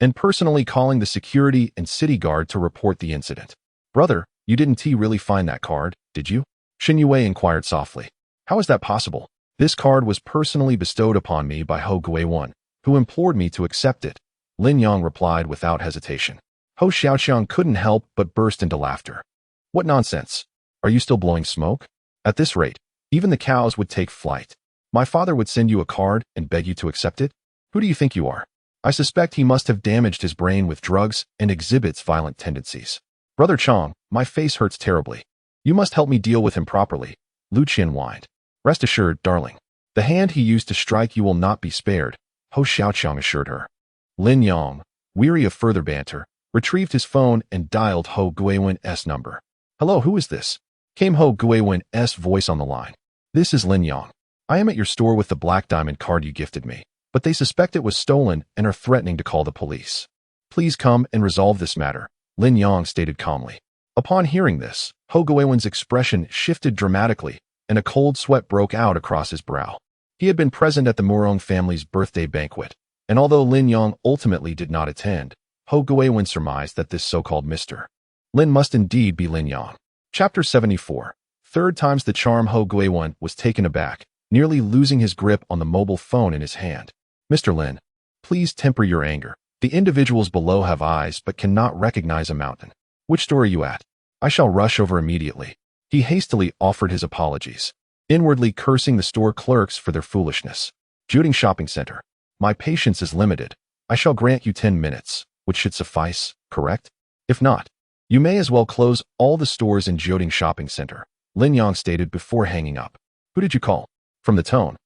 and personally calling the security and city guard to report the incident. Brother, you didn't really find that card, did you? Xin Yue inquired softly. How is that possible? This card was personally bestowed upon me by Ho Guiwen, who implored me to accept it, Lin Yang replied without hesitation. Ho Xiaoqiang couldn't help but burst into laughter. What nonsense! Are you still blowing smoke? At this rate, even the cows would take flight. My father would send you a card and beg you to accept it? Who do you think you are? I suspect he must have damaged his brain with drugs and exhibits violent tendencies. Brother Chong, my face hurts terribly. You must help me deal with him properly, Lu Qian whined. Rest assured, darling. The hand he used to strike you will not be spared, Ho Xiaoqiang assured her. Lin Yang, weary of further banter, retrieved his phone and dialed Ho Guiwen's number. Hello, who is this? Came Ho Guiwen's voice on the line. This is Lin Yang. I am at your store with the black diamond card you gifted me, but they suspect it was stolen and are threatening to call the police. Please come and resolve this matter, Lin Yang stated calmly. Upon hearing this, Ho Guiwen's expression shifted dramatically, and a cold sweat broke out across his brow. He had been present at the Murong family's birthday banquet, and although Lin Yang ultimately did not attend, Ho Guiwen surmised that this so-called Mr. Lin must indeed be Lin Yang. Chapter 74. Third times the charm. Ho Guiwen was taken aback, nearly losing his grip on the mobile phone in his hand. Mr. Lin, please temper your anger. The individuals below have eyes but cannot recognize a mountain. Which store are you at? I shall rush over immediately. He hastily offered his apologies, inwardly cursing the store clerks for their foolishness. Jiuding Shopping Center. My patience is limited. I shall grant you 10 minutes, which should suffice, correct? If not, you may as well close all the stores in Jiuding Shopping Center, Lin Yang stated before hanging up. Who did you call? From the tone,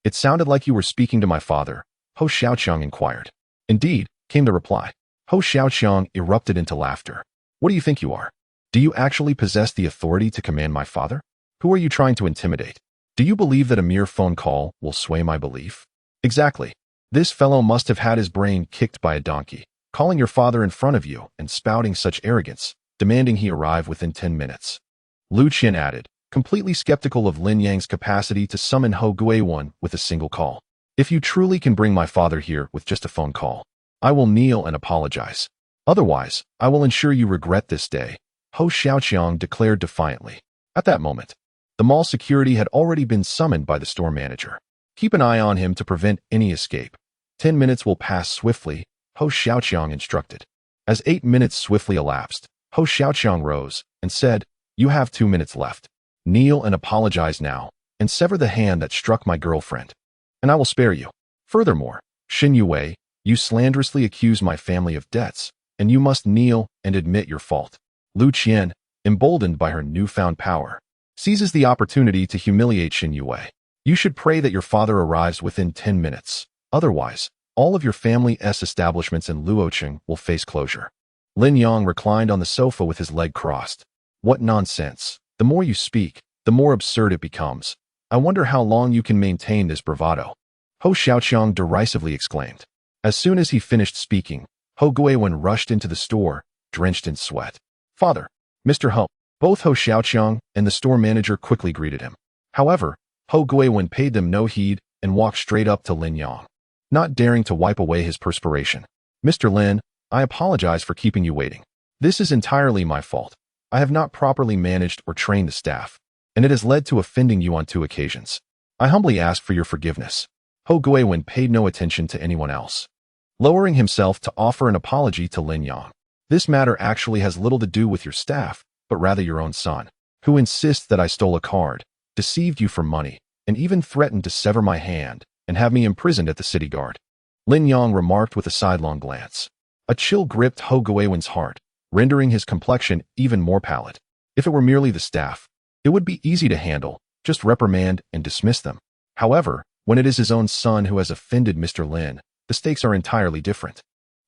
it sounded like you were speaking to my father, Ho Xiaoqiang inquired. Indeed, came the reply. Ho Xiaoqiang erupted into laughter. What do you think you are? Do you actually possess the authority to command my father? Who are you trying to intimidate? Do you believe that a mere phone call will sway my belief? Exactly. This fellow must have had his brain kicked by a donkey, calling your father in front of you and spouting such arrogance, demanding he arrive within 10 minutes. Lu Qian added, completely skeptical of Lin Yang's capacity to summon Ho Guiwen with a single call. If you truly can bring my father here with just a phone call, I will kneel and apologize. Otherwise, I will ensure you regret this day, Ho Xiaoqiang declared defiantly. At that moment, the mall security had already been summoned by the store manager. Keep an eye on him to prevent any escape. 10 minutes will pass swiftly, Ho Xiaoqiang instructed. As 8 minutes swiftly elapsed, Ho Xiaoqiang rose and said, "You have 2 minutes left. Kneel and apologize now, and sever the hand that struck my girlfriend, and I will spare you. Furthermore, Xin Yue, you slanderously accuse my family of debts, and you must kneel and admit your fault." Lu Qian, emboldened by her newfound power, seizes the opportunity to humiliate Xin Yue. You should pray that your father arrives within 10 minutes. Otherwise, all of your family's establishments in Luocheng will face closure. Lin Yang reclined on the sofa with his leg crossed. What nonsense. The more you speak, the more absurd it becomes. I wonder how long you can maintain this bravado. Ho Xiaoqiang derisively exclaimed. As soon as he finished speaking, Ho Guiwen rushed into the store, drenched in sweat. "Father, Mr. Ho." Both Ho Xiaoqiang and the store manager quickly greeted him. However, Ho Guiwen paid them no heed and walked straight up to Lin Yang, not daring to wipe away his perspiration. "Mr. Lin, I apologize for keeping you waiting. This is entirely my fault. I have not properly managed or trained the staff, and it has led to offending you on 2 occasions. I humbly ask for your forgiveness." Ho Guiwen paid no attention to anyone else, lowering himself to offer an apology to Lin Yang. "This matter actually has little to do with your staff, but rather your own son, who insists that I stole a card, deceived you for money, and even threatened to sever my hand and have me imprisoned at the city guard." Lin Yang remarked with a sidelong glance. A chill gripped Ho Guiwen's heart, rendering his complexion even more pallid. If it were merely the staff, it would be easy to handle, just reprimand and dismiss them. However, when it is his own son who has offended Mr. Lin, the stakes are entirely different.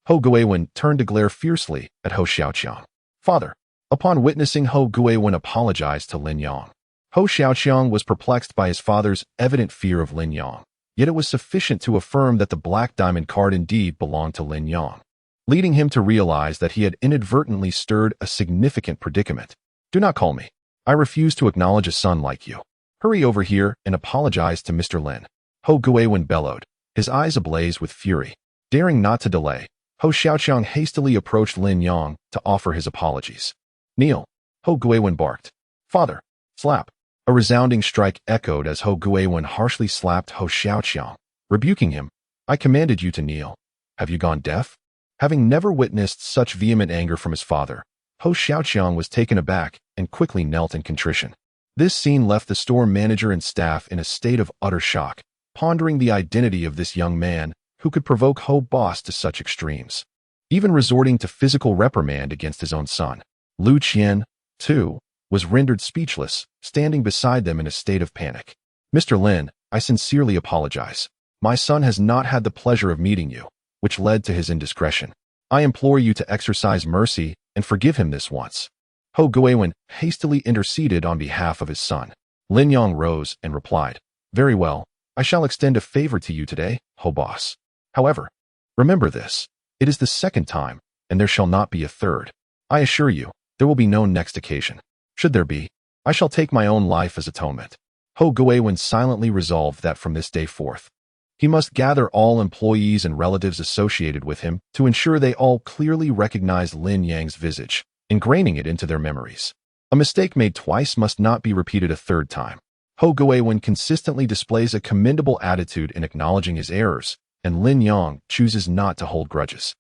Ho Guiwen turned to glare fiercely at Ho Xiaoqiang. "Father." Upon witnessing Ho Guiwen apologize to Lin Yang, Ho Xiaoqiang was perplexed by his father's evident fear of Lin Yang, yet it was sufficient to affirm that the black diamond card indeed belonged to Lin Yang, leading him to realize that he had inadvertently stirred a significant predicament. "Do not call me. I refuse to acknowledge a son like you. Hurry over here and apologize to Mr. Lin," Ho Guiwen bellowed, his eyes ablaze with fury. Daring not to delay, Ho Xiaoqiang hastily approached Lin Yang to offer his apologies. "Kneel," Ho Guiwen barked. "Father." Slap. A resounding strike echoed as Ho Guiwen harshly slapped Ho Xiaoqiang, rebuking him. "I commanded you to kneel. Have you gone deaf?" Having never witnessed such vehement anger from his father, Ho Xiaoqiang was taken aback and quickly knelt in contrition. This scene left the store manager and staff in a state of utter shock, pondering the identity of this young man who could provoke Ho Boss to such extremes, even resorting to physical reprimand against his own son. Lu Qian, too, was rendered speechless, standing beside them in a state of panic. "Mr. Lin, I sincerely apologize. My son has not had the pleasure of meeting you, which led to his indiscretion. I implore you to exercise mercy and forgive him this once." Ho Guiwen hastily interceded on behalf of his son. Lin Yang rose and replied, "Very well, I shall extend a favor to you today, Ho Boss. However, remember this, it is the second time, and there shall not be a third. I assure you, there will be no next occasion. Should there be, I shall take my own life as atonement." Ho Guiwen silently resolved that from this day forth, he must gather all employees and relatives associated with him to ensure they all clearly recognize Lin Yang's visage, ingraining it into their memories. A mistake made twice must not be repeated a third time. Ho Guiwen consistently displays a commendable attitude in acknowledging his errors, and Lin Yang chooses not to hold grudges.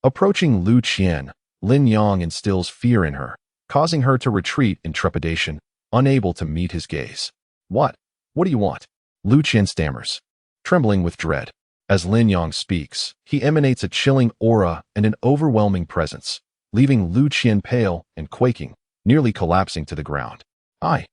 Approaching Lu Qian, Lin Yang instills fear in her, causing her to retreat in trepidation, unable to meet his gaze. What do you want?" Lu Qian stammers, trembling with dread. As Lin Yang speaks, he emanates a chilling aura and an overwhelming presence, leaving Lu Qian pale and quaking, nearly collapsing to the ground. I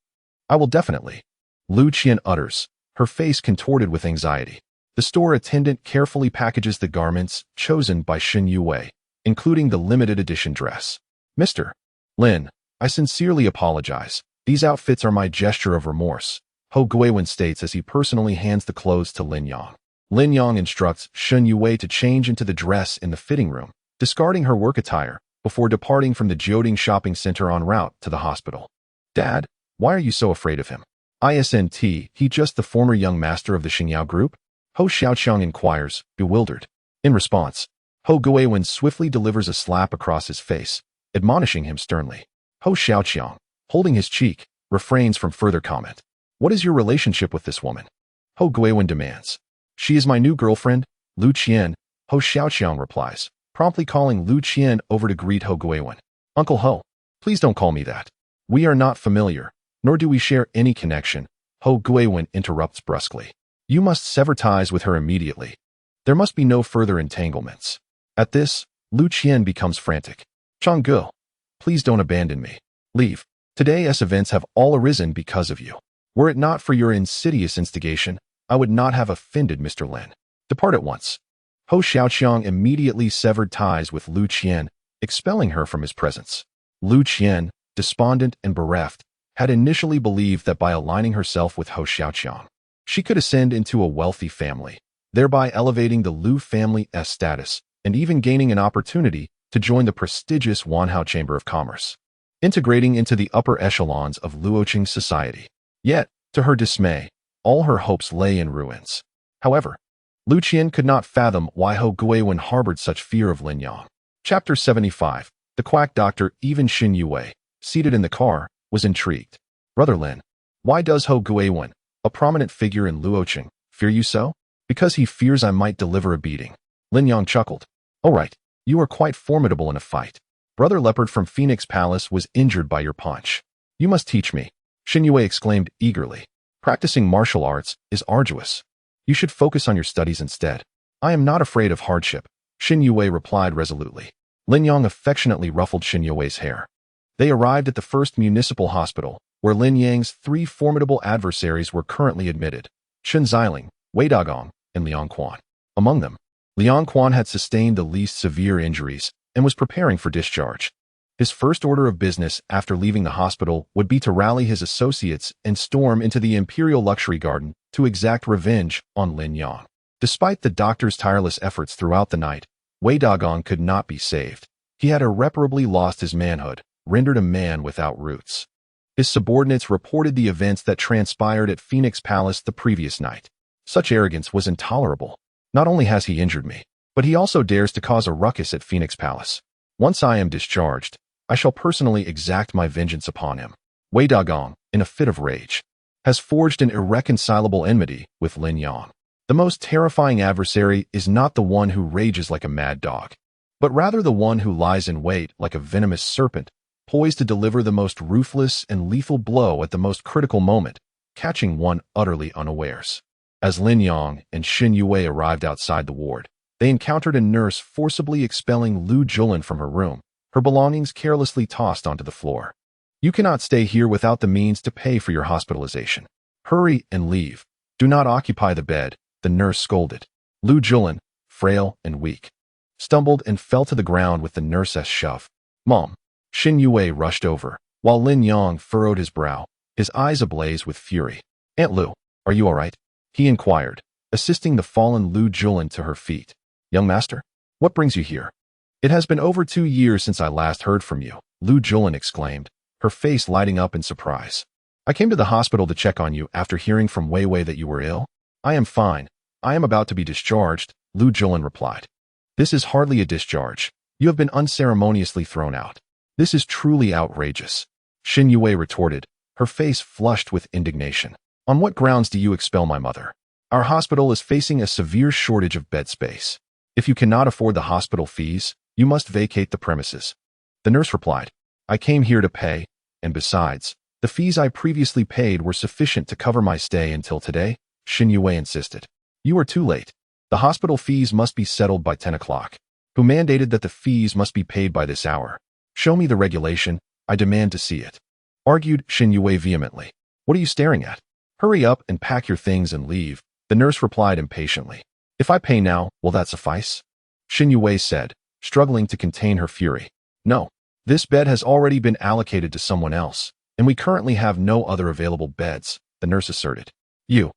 will definitely," Lu Qian utters, her face contorted with anxiety. The store attendant carefully packages the garments chosen by Xin Yue, including the limited edition dress. "Mr. Lin, I sincerely apologize. These outfits are my gesture of remorse. Ho Guiwen states as he personally hands the clothes to Lin Yang. Lin Yang instructs Shen Yue to change into the dress in the fitting room, discarding her work attire, before departing from the Jioding shopping center en route to the hospital. Dad, why are you so afraid of him? Isn't he just the former young master of the Xingyao group? Ho Xiaoqiang inquires, bewildered. In response, Ho Guiwen swiftly delivers a slap across his face, admonishing him sternly. Ho Xiaoqiang, holding his cheek, refrains from further comment. What is your relationship with this woman? Ho Guiwen demands. She is my new girlfriend, Lu Qian, Ho Xiaoqiang replies, promptly calling Lu Qian over to greet Ho Guiwen. Uncle Ho, please don't call me that. We are not familiar, nor do we share any connection, Ho Guiwen interrupts brusquely. You must sever ties with her immediately. There must be no further entanglements. At this, Lu Qian becomes frantic. Changgu, please don't abandon me. Leave. Today's events have all arisen because of you. Were it not for your insidious instigation, I would not have offended Mr. Lin. Depart at once. Ho Xiaoqiang immediately severed ties with Lu Qian, expelling her from his presence. Lu Qian, despondent and bereft, had initially believed that by aligning herself with Ho Xiaoqiang, she could ascend into a wealthy family, thereby elevating the Lu family's status and even gaining an opportunity to join the prestigious Wanhao Chamber of Commerce, integrating into the upper echelons of Luoqing society. Yet, to her dismay, all her hopes lay in ruins. However, Lu Qian could not fathom why Ho Guiwen harbored such fear of Lin Yang. Chapter 75. The quack doctor, even Shen Yue, seated in the car, was intrigued. Brother Lin, why does Ho Guiwen, a prominent figure in Luoqing, fear you so? Because he fears I might deliver a beating. Lin Yang chuckled. All right, you are quite formidable in a fight. Brother Leopard from Phoenix Palace was injured by your punch. You must teach me, Shen Yue exclaimed eagerly. Practicing martial arts is arduous. You should focus on your studies instead. I am not afraid of hardship, Shen Yue replied resolutely. Lin Yang affectionately ruffled Shen Yue's hair. They arrived at the first municipal hospital, where Lin Yang's three formidable adversaries were currently admitted: Chen Xiling, Wei Dagong, and Liang Quan. Among them, Liang Quan had sustained the least severe injuries and was preparing for discharge. His first order of business after leaving the hospital would be to rally his associates and storm into the Imperial Luxury Garden to exact revenge on Lin Yang. Despite the doctor's tireless efforts throughout the night, Wei Dagong could not be saved. He had irreparably lost his manhood, rendered a man without roots. His subordinates reported the events that transpired at Phoenix Palace the previous night. Such arrogance was intolerable. Not only has he injured me, but he also dares to cause a ruckus at Phoenix Palace. Once I am discharged, I shall personally exact my vengeance upon him. Wei Dagong, in a fit of rage, has forged an irreconcilable enmity with Lin Yang. The most terrifying adversary is not the one who rages like a mad dog, but rather the one who lies in wait like a venomous serpent, poised to deliver the most ruthless and lethal blow at the most critical moment, catching one utterly unawares. As Lin Yang and Shen Yue arrived outside the ward, they encountered a nurse forcibly expelling Lu Julin from her room, her belongings carelessly tossed onto the floor. You cannot stay here without the means to pay for your hospitalization. Hurry and leave. Do not occupy the bed, the nurse scolded. Lu Julin, frail and weak, stumbled and fell to the ground with the nurse's shove. Mom. Shen Yue rushed over, while Lin Yang furrowed his brow, his eyes ablaze with fury. Aunt Lu, are you all right? He inquired, assisting the fallen Lu Julin to her feet. Young master, what brings you here? It has been over 2 years since I last heard from you, Lu Julin exclaimed, her face lighting up in surprise. I came to the hospital to check on you after hearing from Wei Wei that you were ill. I am fine. I am about to be discharged, Lu Julin replied. This is hardly a discharge. You have been unceremoniously thrown out. This is truly outrageous, Shen Yue retorted, her face flushed with indignation. On what grounds do you expel my mother? Our hospital is facing a severe shortage of bed space. If you cannot afford the hospital fees, you must vacate the premises. The nurse replied, I came here to pay, and besides, the fees I previously paid were sufficient to cover my stay until today, Shen Yue insisted. You are too late. The hospital fees must be settled by 10 o'clock. Who mandated that the fees must be paid by this hour? Show me the regulation. I demand to see it, argued Shen Yue vehemently. What are you staring at? Hurry up and pack your things and leave, the nurse replied impatiently. If I pay now, will that suffice? Shen Yue said, struggling to contain her fury. No. This bed has already been allocated to someone else, and we currently have no other available beds, the nurse asserted. You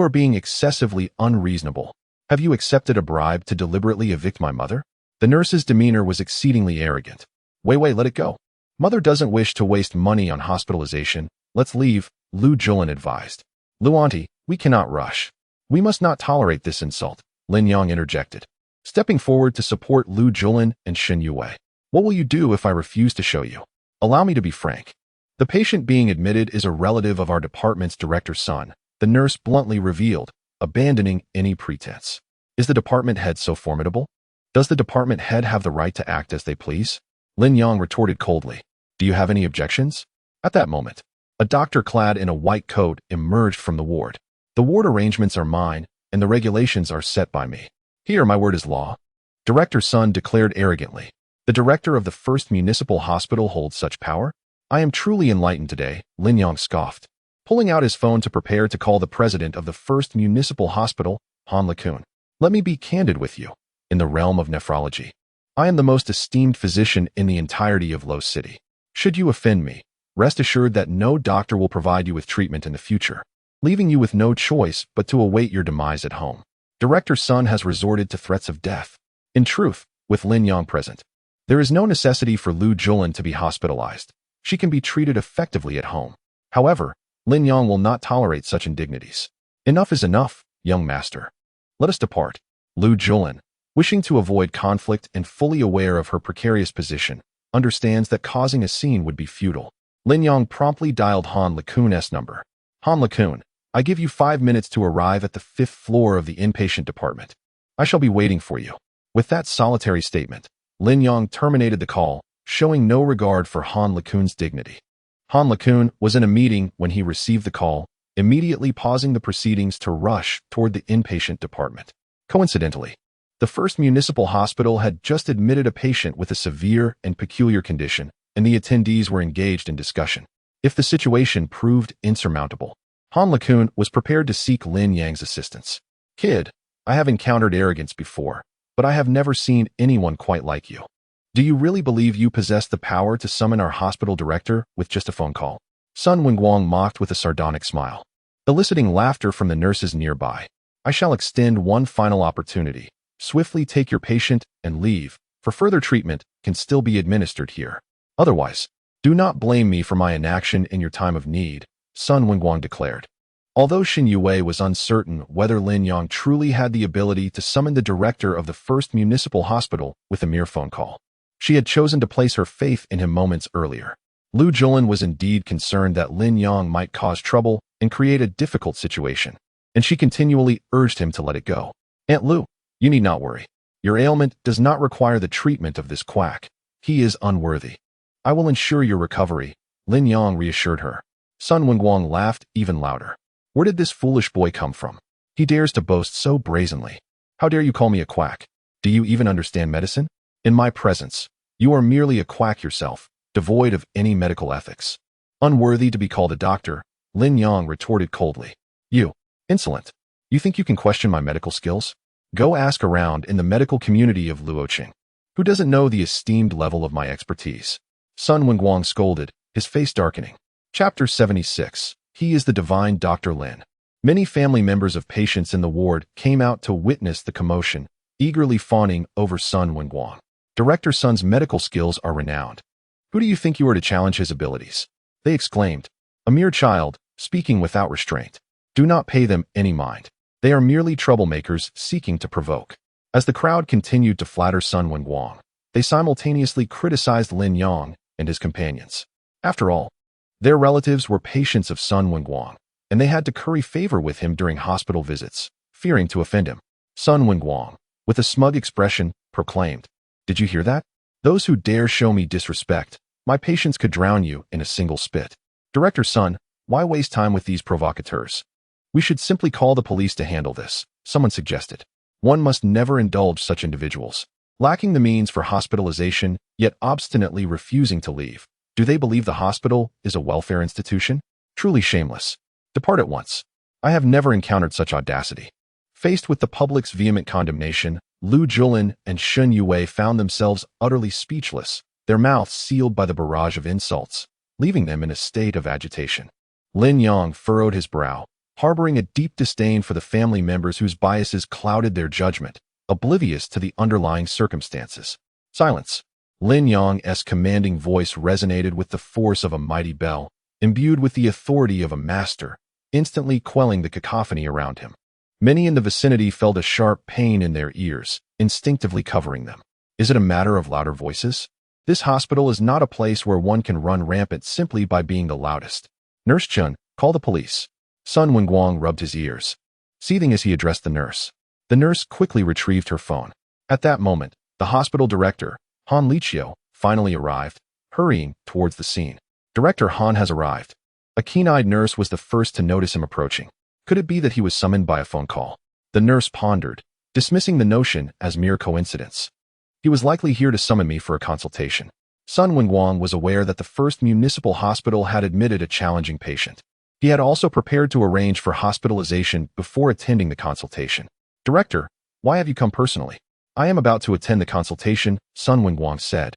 are being excessively unreasonable. Have you accepted a bribe to deliberately evict my mother? The nurse's demeanor was exceedingly arrogant. Wait, let it go. Mother doesn't wish to waste money on hospitalization. Let's leave, Lu Julin advised. Lu auntie, we cannot rush. We must not tolerate this insult, Lin Yang interjected, stepping forward to support Lu Julin and Shen Yue. What will you do if I refuse to show you? Allow me to be frank. The patient being admitted is a relative of our department's director's son, the nurse bluntly revealed, abandoning any pretense. Is the department head so formidable? Does the department head have the right to act as they please? Lin Yang retorted coldly. Do you have any objections? At that moment, a doctor clad in a white coat emerged from the ward. The ward arrangements are mine, and the regulations are set by me. Here, my word is law. Director Sun declared arrogantly. The director of the first municipal hospital holds such power? I am truly enlightened today, Lin Yang scoffed, pulling out his phone to prepare to call the president of the first municipal hospital, Han LeCun. Let me be candid with you. In the realm of nephrology, I am the most esteemed physician in the entirety of Lo City. Should you offend me, rest assured that no doctor will provide you with treatment in the future, leaving you with no choice but to await your demise at home. Director Sun has resorted to threats of death. In truth, with Lin Yang present, there is no necessity for Lu Julin to be hospitalized. She can be treated effectively at home. However, Lin Yang will not tolerate such indignities. Enough is enough, young master. Let us depart. Lu Julin, wishing to avoid conflict and fully aware of her precarious position, understands that causing a scene would be futile. Lin Yang promptly dialed Han LeCun's number. Han LeCun, I give you 5 minutes to arrive at the 5th floor of the inpatient department. I shall be waiting for you. With that solitary statement, Lin Yang terminated the call, showing no regard for Han LeCun's dignity. Han LeCun was in a meeting when he received the call, immediately pausing the proceedings to rush toward the inpatient department. Coincidentally, the first municipal hospital had just admitted a patient with a severe and peculiar condition, and the attendees were engaged in discussion. If the situation proved insurmountable, Han LeCun was prepared to seek Lin Yang's assistance. Kid, I have encountered arrogance before, but I have never seen anyone quite like you. Do you really believe you possess the power to summon our hospital director with just a phone call? Sun Wenguang mocked with a sardonic smile, eliciting laughter from the nurses nearby. I shall extend one final opportunity. Swiftly take your patient and leave, for further treatment can still be administered here. Otherwise, do not blame me for my inaction in your time of need, Sun Wenguang declared. Although Shen Yue was uncertain whether Lin Yang truly had the ability to summon the director of the first municipal hospital with a mere phone call, she had chosen to place her faith in him moments earlier. Lu Julin was indeed concerned that Lin Yang might cause trouble and create a difficult situation, and she continually urged him to let it go. Aunt Lu, you need not worry. Your ailment does not require the treatment of this quack. He is unworthy. I will ensure your recovery, Lin Yang reassured her. Sun Wenguang laughed even louder. Where did this foolish boy come from? He dares to boast so brazenly. How dare you call me a quack? Do you even understand medicine? In my presence, you are merely a quack yourself, devoid of any medical ethics. Unworthy to be called a doctor, Lin Yang retorted coldly. You, insolent. You think you can question my medical skills? Go ask around in the medical community of Luoqing. Who doesn't know the esteemed level of my expertise? Sun Wenguang scolded, his face darkening. Chapter 76. He is the divine Dr. Lin. Many family members of patients in the ward came out to witness the commotion, eagerly fawning over Sun Wenguang. Director Sun's medical skills are renowned. Who do you think you are to challenge his abilities? They exclaimed. A mere child, speaking without restraint. Do not pay them any mind. They are merely troublemakers seeking to provoke. As the crowd continued to flatter Sun Wenguang, they simultaneously criticized Lin Yang and his companions. After all, their relatives were patients of Sun Wenguang, and they had to curry favor with him during hospital visits, fearing to offend him. Sun Wenguang, with a smug expression, proclaimed, Did you hear that? Those who dare show me disrespect, my patients could drown you in a single spit. Director Sun, why waste time with these provocateurs? We should simply call the police to handle this, someone suggested. One must never indulge such individuals, lacking the means for hospitalization, yet obstinately refusing to leave. Do they believe the hospital is a welfare institution? Truly shameless. Depart at once. I have never encountered such audacity. Faced with the public's vehement condemnation, Lu Julin and Shen Yue found themselves utterly speechless, their mouths sealed by the barrage of insults, leaving them in a state of agitation. Lin Yang furrowed his brow, harboring a deep disdain for the family members whose biases clouded their judgment, oblivious to the underlying circumstances. Silence. Lin Yang's commanding voice resonated with the force of a mighty bell, imbued with the authority of a master, instantly quelling the cacophony around him. Many in the vicinity felt a sharp pain in their ears, instinctively covering them. Is it a matter of louder voices? This hospital is not a place where one can run rampant simply by being the loudest. Nurse Chun, call the police. Sun Wenguang rubbed his ears, seething as he addressed the nurse. The nurse quickly retrieved her phone. At that moment, the hospital director, Han Liqiu, finally arrived, hurrying towards the scene. Director Han has arrived. A keen-eyed nurse was the first to notice him approaching. Could it be that he was summoned by a phone call? The nurse pondered, dismissing the notion as mere coincidence. He was likely here to summon me for a consultation. Sun Wenguang was aware that the first municipal hospital had admitted a challenging patient. He had also prepared to arrange for hospitalization before attending the consultation. Director, why have you come personally? I am about to attend the consultation, Sun Wenguang said,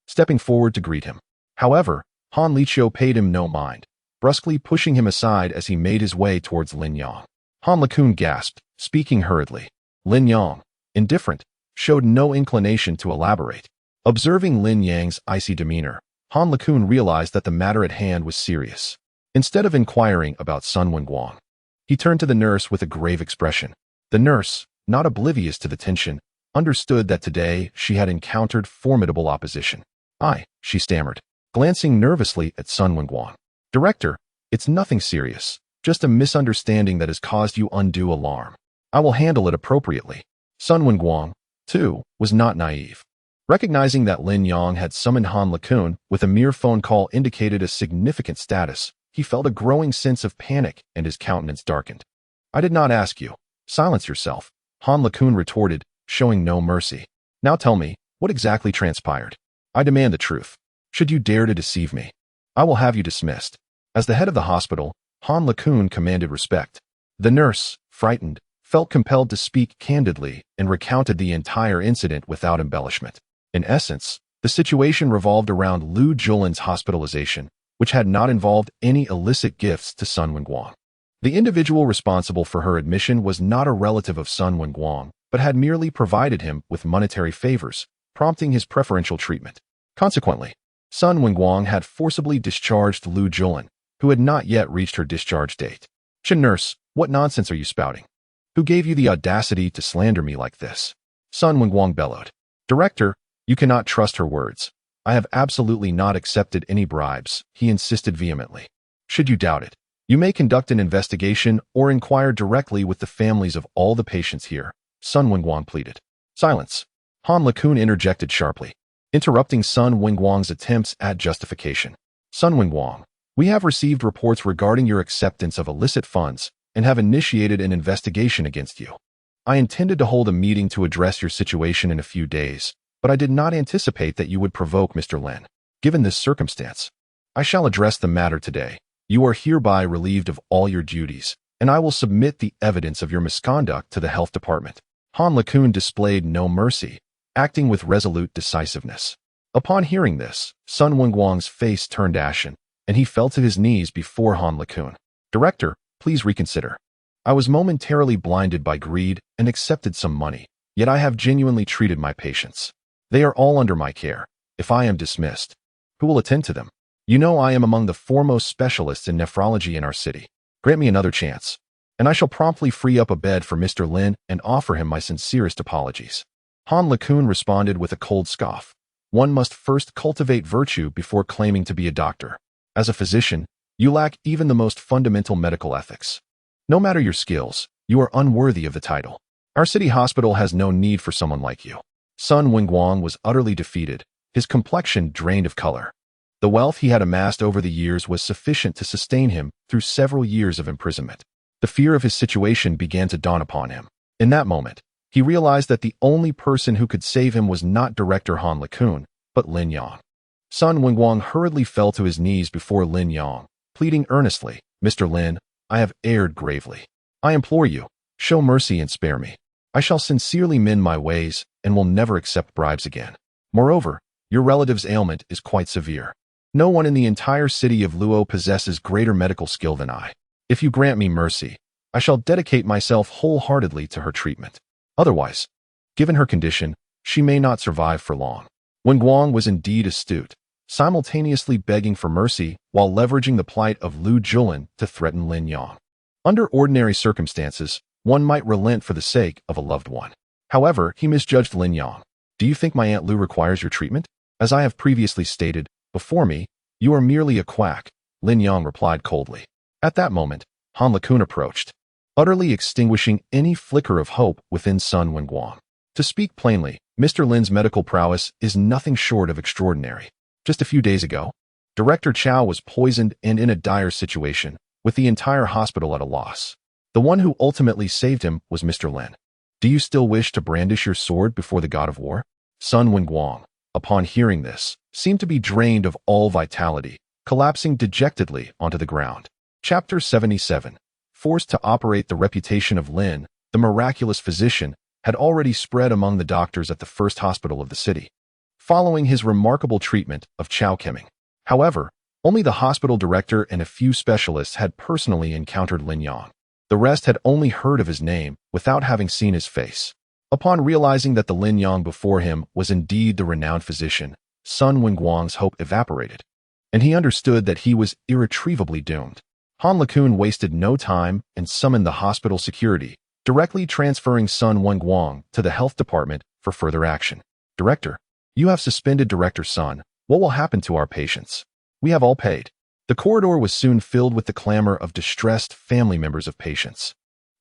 stepping forward to greet him. However, Han Liqiu paid him no mind, brusquely pushing him aside as he made his way towards Lin Yang. Han Lekun gasped, speaking hurriedly. Lin Yang, indifferent, showed no inclination to elaborate. Observing Lin Yang's icy demeanor, Han Lekun realized that the matter at hand was serious. Instead of inquiring about Sun Wenguang, he turned to the nurse with a grave expression. The nurse, not oblivious to the tension, understood that today she had encountered formidable opposition. She stammered, glancing nervously at Sun Wenguang. Director, it's nothing serious, just a misunderstanding that has caused you undue alarm. I will handle it appropriately. Sun Wenguang, too, was not naive. Recognizing that Lin Yang had summoned Han Lekun with a mere phone call indicated a significant status, he felt a growing sense of panic and his countenance darkened. I did not ask you. Silence yourself, Han Lekun retorted, showing no mercy. Now tell me, what exactly transpired? I demand the truth. Should you dare to deceive me, I will have you dismissed. As the head of the hospital, Han Lekun commanded respect. The nurse, frightened, felt compelled to speak candidly and recounted the entire incident without embellishment. In essence, the situation revolved around Lu Julin's hospitalization, which had not involved any illicit gifts to Sun Wenguang. The individual responsible for her admission was not a relative of Sun Wenguang, but had merely provided him with monetary favors, prompting his preferential treatment. Consequently, Sun Wenguang had forcibly discharged Lu Julin, who had not yet reached her discharge date. Chen nurse, what nonsense are you spouting? Who gave you the audacity to slander me like this? Sun Wenguang bellowed. Director, you cannot trust her words. I have absolutely not accepted any bribes, he insisted vehemently. Should you doubt it, you may conduct an investigation or inquire directly with the families of all the patients here, Sun Wenguang pleaded. Silence. Han Lekun interjected sharply, interrupting Sun Wenguang's attempts at justification. Sun Wenguang, we have received reports regarding your acceptance of illicit funds and have initiated an investigation against you. I intended to hold a meeting to address your situation in a few days, but I did not anticipate that you would provoke Mr. Lin. Given this circumstance, I shall address the matter today. You are hereby relieved of all your duties, and I will submit the evidence of your misconduct to the health department. Han Lekun displayed no mercy, acting with resolute decisiveness. Upon hearing this, Sun Wenguang's face turned ashen, and he fell to his knees before Han Lekun. Director, please reconsider. I was momentarily blinded by greed and accepted some money, yet I have genuinely treated my patients. They are all under my care. If I am dismissed, who will attend to them? You know I am among the foremost specialists in nephrology in our city. Grant me another chance, and I shall promptly free up a bed for Mr. Lin and offer him my sincerest apologies. Han Lekun responded with a cold scoff. One must first cultivate virtue before claiming to be a doctor. As a physician, you lack even the most fundamental medical ethics. No matter your skills, you are unworthy of the title. Our city hospital has no need for someone like you. Sun Wenguang was utterly defeated, his complexion drained of color. The wealth he had amassed over the years was sufficient to sustain him through several years of imprisonment. The fear of his situation began to dawn upon him. In that moment, he realized that the only person who could save him was not Director Han Lekun, but Lin Yang. Sun Wenguang hurriedly fell to his knees before Lin Yang, pleading earnestly, Mr. Lin, I have erred gravely. I implore you, show mercy and spare me. I shall sincerely mend my ways and will never accept bribes again. Moreover, your relative's ailment is quite severe. No one in the entire city of Luo possesses greater medical skill than I. If you grant me mercy, I shall dedicate myself wholeheartedly to her treatment. Otherwise, given her condition, she may not survive for long." Wen Guang was indeed astute, simultaneously begging for mercy while leveraging the plight of Lu Julin to threaten Lin Yang. Under ordinary circumstances, one might relent for the sake of a loved one. However, he misjudged Lin Yang. "Do you think my Aunt Lu requires your treatment? As I have previously stated, before me, you are merely a quack," Lin Yang replied coldly. At that moment, Han Lekun approached, utterly extinguishing any flicker of hope within Sun Wenguang. To speak plainly, Mr. Lin's medical prowess is nothing short of extraordinary. Just a few days ago, Director Chow was poisoned and in a dire situation, with the entire hospital at a loss. The one who ultimately saved him was Mr. Lin. Do you still wish to brandish your sword before the god of war? Sun Wenguang, upon hearing this, seemed to be drained of all vitality, collapsing dejectedly onto the ground. Chapter 77. Forced to operate. The reputation of Lin, the miraculous physician, had already spread among the doctors at the first hospital of the city, following his remarkable treatment of Chao Keming. However, only the hospital director and a few specialists had personally encountered Lin Yang. The rest had only heard of his name without having seen his face. Upon realizing that the Lin Yang before him was indeed the renowned physician, Sun Wenguang's hope evaporated, and he understood that he was irretrievably doomed. Han Lekun wasted no time and summoned the hospital security, directly transferring Sun Wenguang to the health department for further action. "Director, you have suspended Director Sun. What will happen to our patients? We have all paid." The corridor was soon filled with the clamor of distressed family members of patients.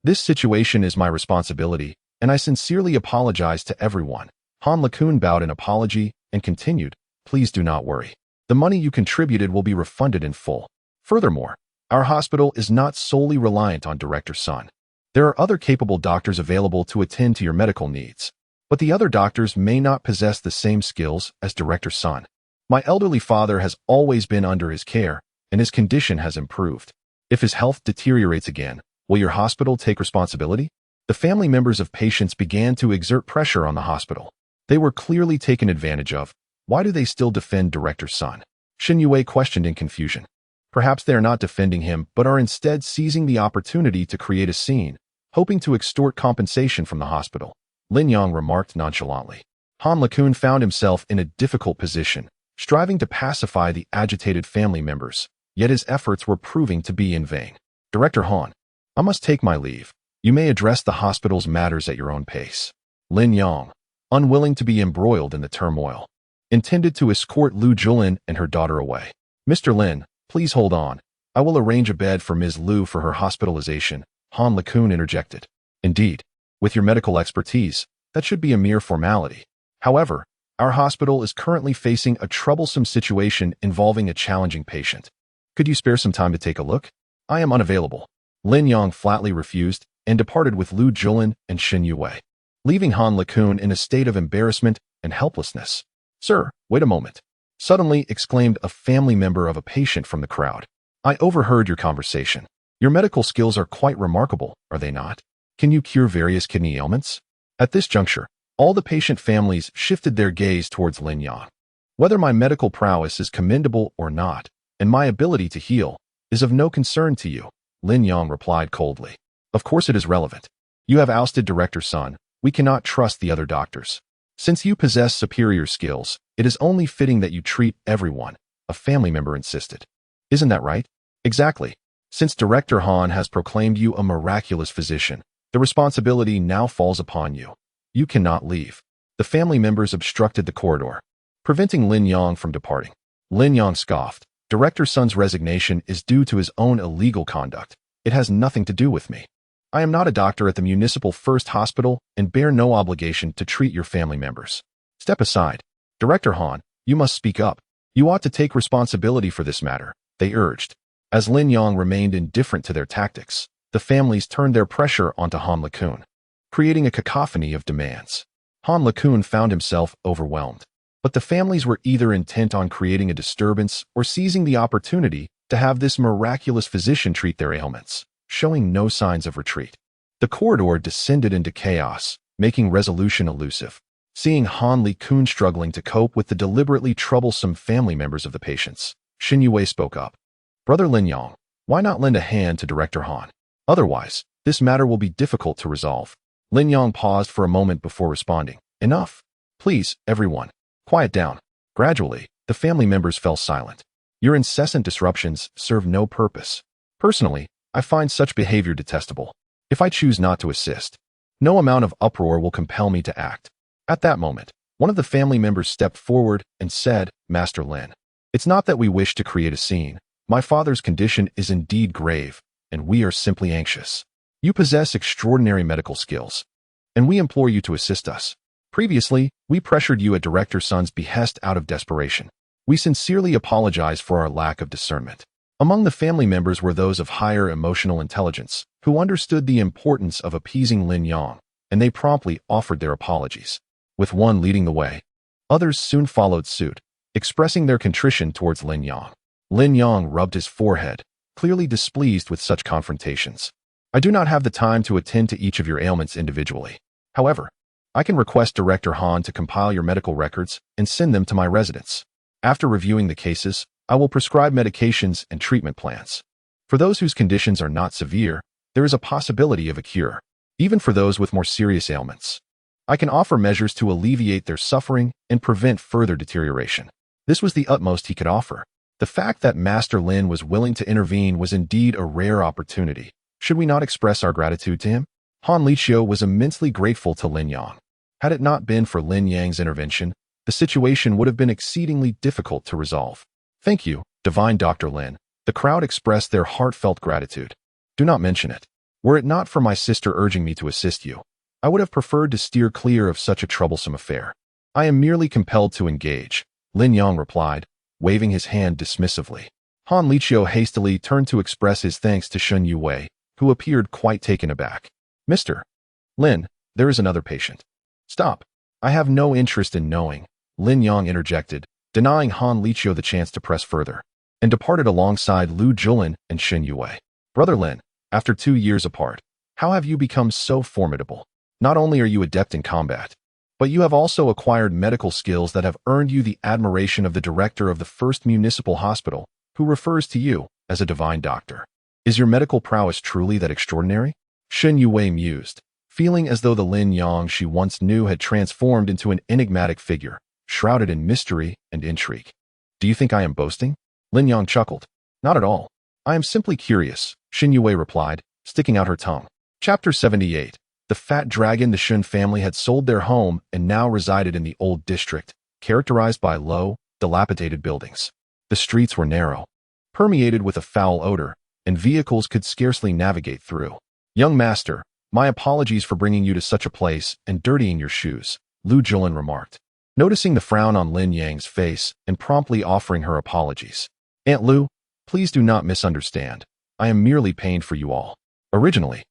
"This situation is my responsibility, and I sincerely apologize to everyone." Han Lekun bowed in apology and continued, "Please do not worry. The money you contributed will be refunded in full. Furthermore, our hospital is not solely reliant on Director Sun. There are other capable doctors available to attend to your medical needs, but the other doctors may not possess the same skills as Director Sun. My elderly father has always been under his care, and his condition has improved. If his health deteriorates again, will your hospital take responsibility?" The family members of patients began to exert pressure on the hospital. They were clearly taken advantage of. Why do they still defend Director Sun? Xin Yue questioned in confusion. Perhaps they are not defending him, but are instead seizing the opportunity to create a scene, hoping to extort compensation from the hospital, Lin Yang remarked nonchalantly. Han Lekun found himself in a difficult position, striving to pacify the agitated family members, yet his efforts were proving to be in vain. "Director Han, I must take my leave. You may address the hospital's matters at your own pace." Lin Yang, unwilling to be embroiled in the turmoil, intended to escort Lu Julin and her daughter away. "Mr. Lin, please hold on. I will arrange a bed for Ms. Lu for her hospitalization," Han Lekun interjected. "Indeed, with your medical expertise, that should be a mere formality. However, our hospital is currently facing a troublesome situation involving a challenging patient. Could you spare some time to take a look?" "I am unavailable." Lin Yang flatly refused and departed with Lu Julin and Xin Yue, leaving Han Lekun in a state of embarrassment and helplessness. "Sir, wait a moment," suddenly exclaimed a family member of a patient from the crowd. "I overheard your conversation. Your medical skills are quite remarkable, are they not? Can you cure various kidney ailments?" At this juncture, all the patient families shifted their gaze towards Lin Yang. "Whether my medical prowess is commendable or not, and my ability to heal, is of no concern to you," Lin Yang replied coldly. "Of course it is relevant. You have ousted Director Sun. We cannot trust the other doctors. Since you possess superior skills, it is only fitting that you treat everyone," a family member insisted. "Isn't that right?" "Exactly. Since Director Han has proclaimed you a miraculous physician, the responsibility now falls upon you. You cannot leave." The family members obstructed the corridor, preventing Lin Yang from departing. Lin Yang scoffed. "Director Sun's resignation is due to his own illegal conduct. It has nothing to do with me. I am not a doctor at the Municipal First Hospital and bear no obligation to treat your family members. Step aside. Director Han, you must speak up. You ought to take responsibility for this matter," they urged. As Lin Yang remained indifferent to their tactics, the families turned their pressure onto Han Lekun, creating a cacophony of demands. Han Lekun found himself overwhelmed, but the families were either intent on creating a disturbance or seizing the opportunity to have this miraculous physician treat their ailments, showing no signs of retreat. The corridor descended into chaos, making resolution elusive. Seeing Han Li-kun struggling to cope with the deliberately troublesome family members of the patients, Shin Yue spoke up. Brother Lin Yang, why not lend a hand to Director Han? Otherwise, this matter will be difficult to resolve. Lin Yang paused for a moment before responding. Enough. Please, everyone, quiet down. Gradually, the family members fell silent. Your incessant disruptions serve no purpose. Personally, I find such behavior detestable. If I choose not to assist, no amount of uproar will compel me to act. At that moment, one of the family members stepped forward and said, Master Lin, it's not that we wish to create a scene. My father's condition is indeed grave, and we are simply anxious. You possess extraordinary medical skills, and we implore you to assist us. Previously, we pressured you at Director Sun's behest out of desperation. We sincerely apologize for our lack of discernment. Among the family members were those of higher emotional intelligence, who understood the importance of appeasing Lin Yang, and they promptly offered their apologies. With one leading the way, others soon followed suit, expressing their contrition towards Lin Yang. Lin Yang rubbed his forehead, clearly displeased with such confrontations. I do not have the time to attend to each of your ailments individually. However, I can request Director Han to compile your medical records and send them to my residence. After reviewing the cases, I will prescribe medications and treatment plans. For those whose conditions are not severe, there is a possibility of a cure. Even for those with more serious ailments, I can offer measures to alleviate their suffering and prevent further deterioration. This was the utmost he could offer. The fact that Master Lin was willing to intervene was indeed a rare opportunity. Should we not express our gratitude to him? Han Liqiu was immensely grateful to Lin Yang. Had it not been for Lin Yang's intervention, the situation would have been exceedingly difficult to resolve. Thank you, Divine Dr. Lin. The crowd expressed their heartfelt gratitude. Do not mention it. Were it not for my sister urging me to assist you, I would have preferred to steer clear of such a troublesome affair. I am merely compelled to engage, Lin Yang replied, waving his hand dismissively. Han Liqiu hastily turned to express his thanks to Shen Yue, who appeared quite taken aback. Mr. Lin, there is another patient. Stop. I have no interest in knowing, Lin Yang interjected, denying Han Liqiu the chance to press further, and departed alongside Lu Julin and Shen Yue. Brother Lin, after 2 years apart, how have you become so formidable? Not only are you adept in combat, but you have also acquired medical skills that have earned you the admiration of the director of the First Municipal Hospital, who refers to you as a divine doctor. Is your medical prowess truly that extraordinary? Shen Yue mused, feeling as though the Lin Yang she once knew had transformed into an enigmatic figure, shrouded in mystery and intrigue. Do you think I am boasting? Lin Yang chuckled. Not at all. I am simply curious, Shen Yue replied, sticking out her tongue. Chapter 78. The fat dragon. The Shun family had sold their home and now resided in the old district, characterized by low, dilapidated buildings. The streets were narrow, permeated with a foul odor, and vehicles could scarcely navigate through. Young master, my apologies for bringing you to such a place and dirtying your shoes, Lu Julin remarked, noticing the frown on Lin Yang's face and promptly offering her apologies. Aunt Lu, please do not misunderstand. I am merely pained for you all. Originally,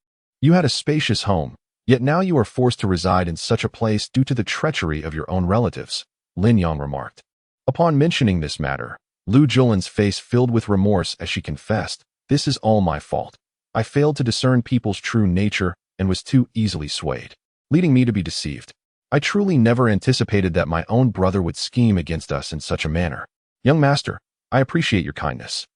you had a spacious home, yet now you are forced to reside in such a place due to the treachery of your own relatives, Lin Yang remarked. Upon mentioning this matter, Lu Julin's face filled with remorse as she confessed, this is all my fault. I failed to discern people's true nature and was too easily swayed, leading me to be deceived. I truly never anticipated that my own brother would scheme against us in such a manner. Young master, I appreciate your kindness.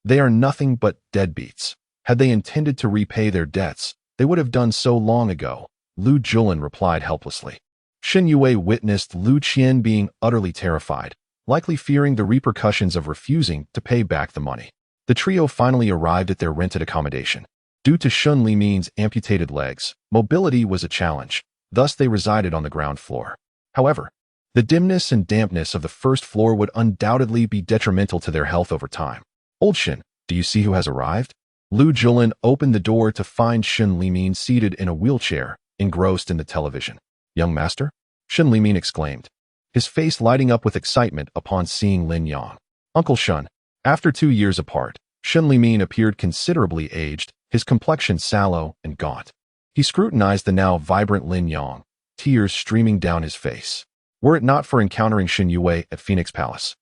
They are nothing but deadbeats. Had they intended to repay their debts, they would have done so long ago, Lu Julin replied helplessly. Shen Yue witnessed Lu Qian being utterly terrified, likely fearing the repercussions of refusing to pay back the money. The trio finally arrived at their rented accommodation. Due to Shun Limin's amputated legs, mobility was a challenge, thus they resided on the ground floor. However, the dimness and dampness of the first floor would undoubtedly be detrimental to their health over time. Old Shin, do you see who has arrived? Lu Julin opened the door to find Shen Limin seated in a wheelchair, engrossed in the television. Young master? Shen Limin exclaimed, his face lighting up with excitement upon seeing Lin Yang. Uncle Shun. After 2 years apart, Shen Limin appeared considerably aged, his complexion sallow and gaunt. He scrutinized the now vibrant Lin Yang, tears streaming down his face. Were it not for encountering Shen Yue at Phoenix Palace,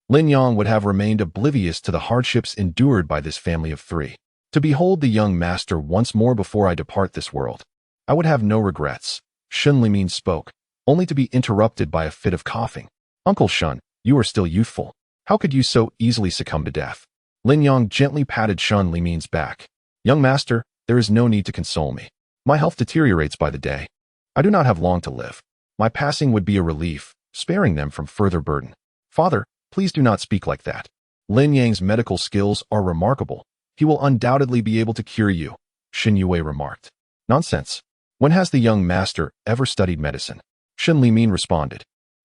Lin Yang would have remained oblivious to the hardships endured by this family of 3. To behold the young master once more before I depart this world, I would have no regrets. Shen Limin spoke, only to be interrupted by a fit of coughing. Uncle Shun, you are still youthful. How could you so easily succumb to death? Lin Yang gently patted Shun Limin's back. Young master, there is no need to console me. My health deteriorates by the day. I do not have long to live. My passing would be a relief, sparing them from further burden. Father, please do not speak like that. Lin Yang's medical skills are remarkable. He will undoubtedly be able to cure you, Shin Yue remarked. Nonsense. When has the young master ever studied medicine? Shin Limin responded.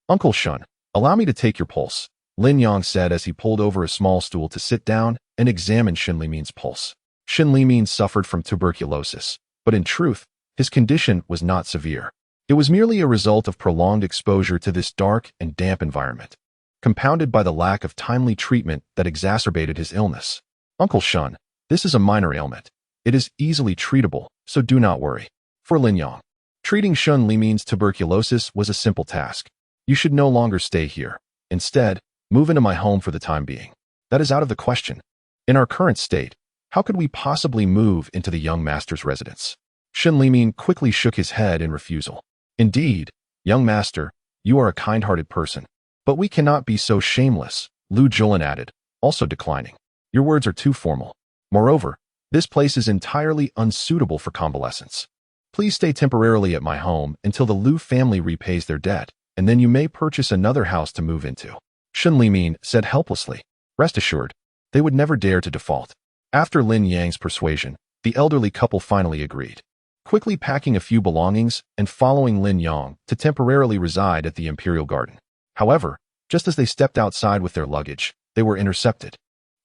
Uncle Shun, allow me to take your pulse, Lin Yang said as he pulled over a small stool to sit down and examine Shin Limin's pulse. Shin Limin suffered from tuberculosis, but in truth, his condition was not severe. It was merely a result of prolonged exposure to this dark and damp environment, compounded by the lack of timely treatment that exacerbated his illness. Uncle Shun, this is a minor ailment. It is easily treatable, so do not worry. For Lin Yang, treating Shun Limin's tuberculosis was a simple task. You should no longer stay here. Instead, move into my home for the time being. That is out of the question. In our current state, how could we possibly move into the young master's residence? Shin Limin quickly shook his head in refusal. Indeed, young master, you are a kind-hearted person. But we cannot be so shameless, Lu Julin added, also declining. Your words are too formal. Moreover, this place is entirely unsuitable for convalescence. Please stay temporarily at my home until the Lu family repays their debt, and then you may purchase another house to move into. Shin Limin said helplessly. Rest assured, they would never dare to default. After Lin Yang's persuasion, the elderly couple finally agreed, quickly packing a few belongings and following Lin Yang to temporarily reside at the Imperial Garden. However, just as they stepped outside with their luggage, they were intercepted.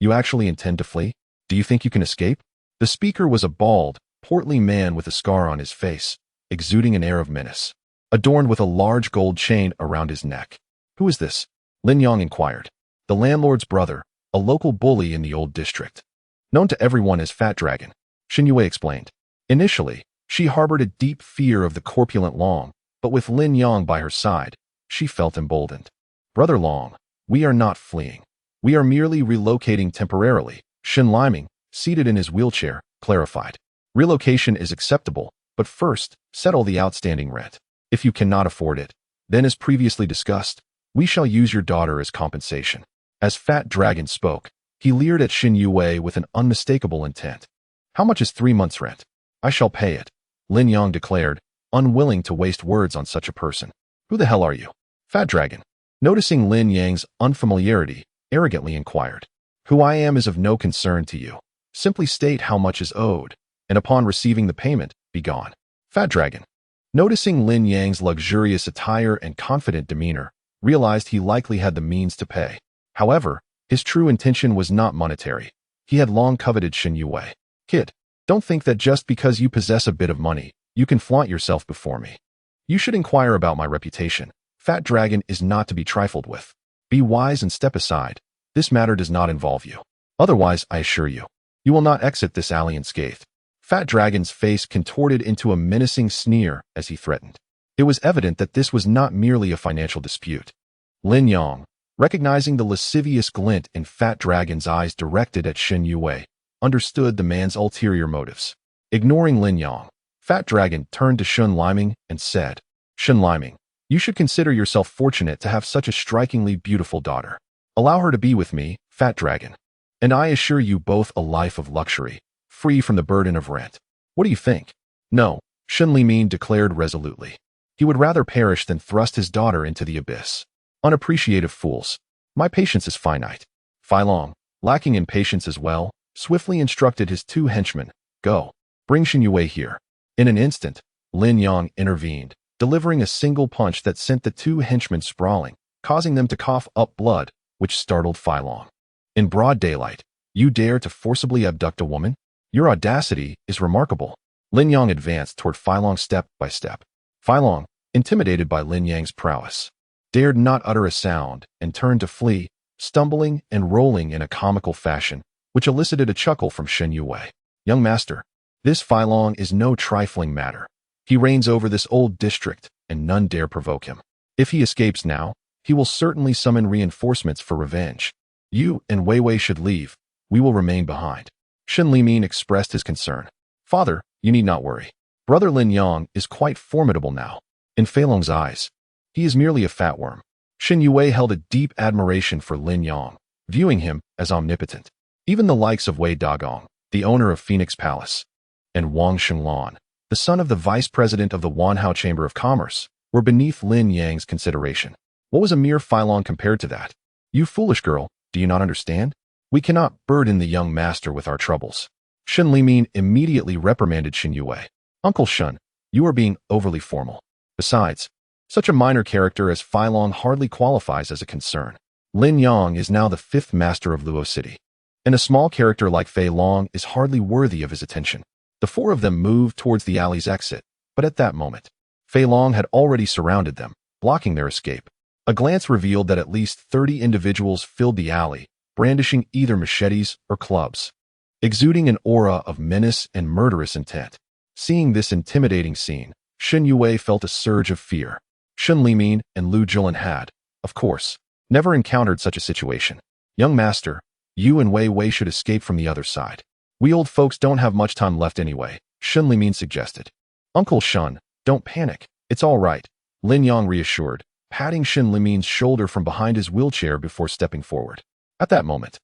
You actually intend to flee? Do you think you can escape? The speaker was a bald, portly man with a scar on his face, exuding an air of menace, adorned with a large gold chain around his neck. Who is this? Lin Yang inquired. The landlord's brother, a local bully in the old district. Known to everyone as Fat Dragon, Shin Yue explained. Initially, she harbored a deep fear of the corpulent Long, but with Lin Yang by her side, she felt emboldened. Brother Long, we are not fleeing. We are merely relocating temporarily, Shin Liming, seated in his wheelchair, clarified. Relocation is acceptable, but first, settle the outstanding rent. If you cannot afford it, then as previously discussed, we shall use your daughter as compensation. As Fat Dragon spoke, he leered at Shin Yue with an unmistakable intent. How much is 3 months' rent? I shall pay it, Lin Yang declared, unwilling to waste words on such a person. Who the hell are you? Fat Dragon, noticing Lin Yang's unfamiliarity, arrogantly inquired. Who I am is of no concern to you. Simply state how much is owed, and upon receiving the payment, be gone. Fat Dragon, noticing Lin Yang's luxurious attire and confident demeanor, realized he likely had the means to pay. However, his true intention was not monetary. He had long coveted Shin Yue. Kid, don't think that just because you possess a bit of money, you can flaunt yourself before me. You should inquire about my reputation. Fat Dragon is not to be trifled with. Be wise and step aside. This matter does not involve you. Otherwise, I assure you, you will not exit this alley unscathed. Fat Dragon's face contorted into a menacing sneer as he threatened. It was evident that this was not merely a financial dispute. Lin Yang, recognizing the lascivious glint in Fat Dragon's eyes directed at Shin Yue, understood the man's ulterior motives. Ignoring Lin Yang, Fat Dragon turned to Shun Liming and said, Shun Liming, you should consider yourself fortunate to have such a strikingly beautiful daughter. Allow her to be with me, Fat Dragon, and I assure you both a life of luxury, free from the burden of rent. What do you think? No, Shin Limin declared resolutely. He would rather perish than thrust his daughter into the abyss. Unappreciative fools. My patience is finite. Fai Long, lacking in patience as well, swiftly instructed his 2 henchmen, Go, bring Shin Yue here. In an instant, Lin Yang intervened, delivering a single punch that sent the 2 henchmen sprawling, causing them to cough up blood, which startled Fai Long. In broad daylight, you dare to forcibly abduct a woman? Your audacity is remarkable. Lin Yang advanced toward Fai Long step by step. Fai Long, intimidated by Lin Yang's prowess, dared not utter a sound and turned to flee, stumbling and rolling in a comical fashion, which elicited a chuckle from Shin Yue. Young master, this Fai Long is no trifling matter. He reigns over this old district, and none dare provoke him. If he escapes now, he will certainly summon reinforcements for revenge. You and Wei Wei should leave. We will remain behind. Shin Limin expressed his concern. Father, you need not worry. Brother Lin Yang is quite formidable now. In Fei Long's eyes, He is merely a fat worm. Shen Yue held a deep admiration for Lin Yang, viewing him as omnipotent. Even the likes of Wei Dagong, the owner of Phoenix Palace, and Wang Xinglan, the son of the vice president of the Wanhao Chamber of Commerce, were beneath Lin Yang's consideration. What was a mere Feilong compared to that? You foolish girl, do you not understand? We cannot burden the young master with our troubles. Shen Limin immediately reprimanded Shen Yue. Uncle Shen, you are being overly formal. Besides, such a minor character as Feilong hardly qualifies as a concern. Lin Yang is now the 5th master of Luo City, and a small character like Fei Long is hardly worthy of his attention. The 4 of them moved towards the alley's exit, but at that moment, Fei Long had already surrounded them, blocking their escape. A glance revealed that at least 30 individuals filled the alley, brandishing either machetes or clubs, exuding an aura of menace and murderous intent. Seeing this intimidating scene, Shen Yue felt a surge of fear. Shen Limin and Lu Julan had, of course, never encountered such a situation. Young master, you and Wei Wei should escape from the other side. We old folks don't have much time left anyway, Shen Limin suggested. Uncle Shen, don't panic. It's all right, Lin Yang reassured, patting Shen Limin's shoulder from behind his wheelchair before stepping forward. At that moment,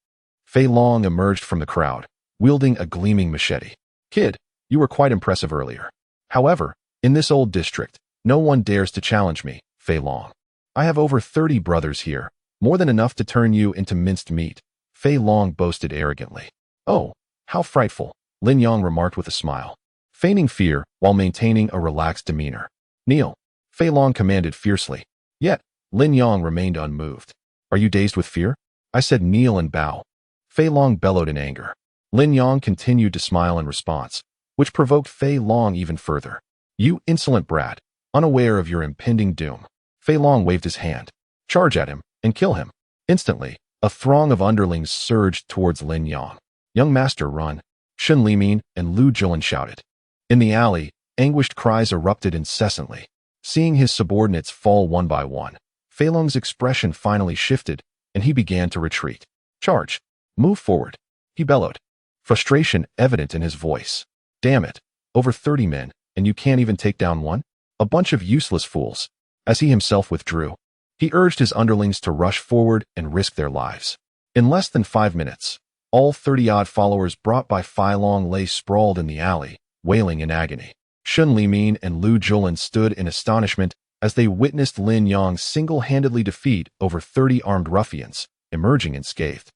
Fei Long emerged from the crowd, wielding a gleaming machete. Kid, you were quite impressive earlier. However, in this old district, no one dares to challenge me, Fei Long. I have over 30 brothers here, more than enough to turn you into minced meat, Fei Long boasted arrogantly. Oh, how frightful, Lin Yang remarked with a smile, feigning fear while maintaining a relaxed demeanor. Kneel, Fei Long commanded fiercely. Yet, Lin Yang remained unmoved. Are you dazed with fear? I said kneel and bow. Fei Long bellowed in anger. Lin Yang continued to smile in response, which provoked Fei Long even further. You insolent brat, unaware of your impending doom. Fei Long waved his hand. Charge at him and kill him. Instantly, a throng of underlings surged towards Lin Yang. Young master, run, Shen Limin and Lu Julan shouted. In the alley, anguished cries erupted incessantly. Seeing his subordinates fall one by one, Fei Long's expression finally shifted, and he began to retreat. Charge! Move forward! He bellowed, frustration evident in his voice. Damn it! Over 30 men, and you can't even take down one? A bunch of useless fools. As he himself withdrew, he urged his underlings to rush forward and risk their lives. In less than 5 minutes, all 30-odd followers brought by Fei Long lay sprawled in the alley, wailing in agony. Shen Limin and Lu Julan stood in astonishment as they witnessed Lin Yang's single-handedly defeat over 30 armed ruffians, emerging unscathed.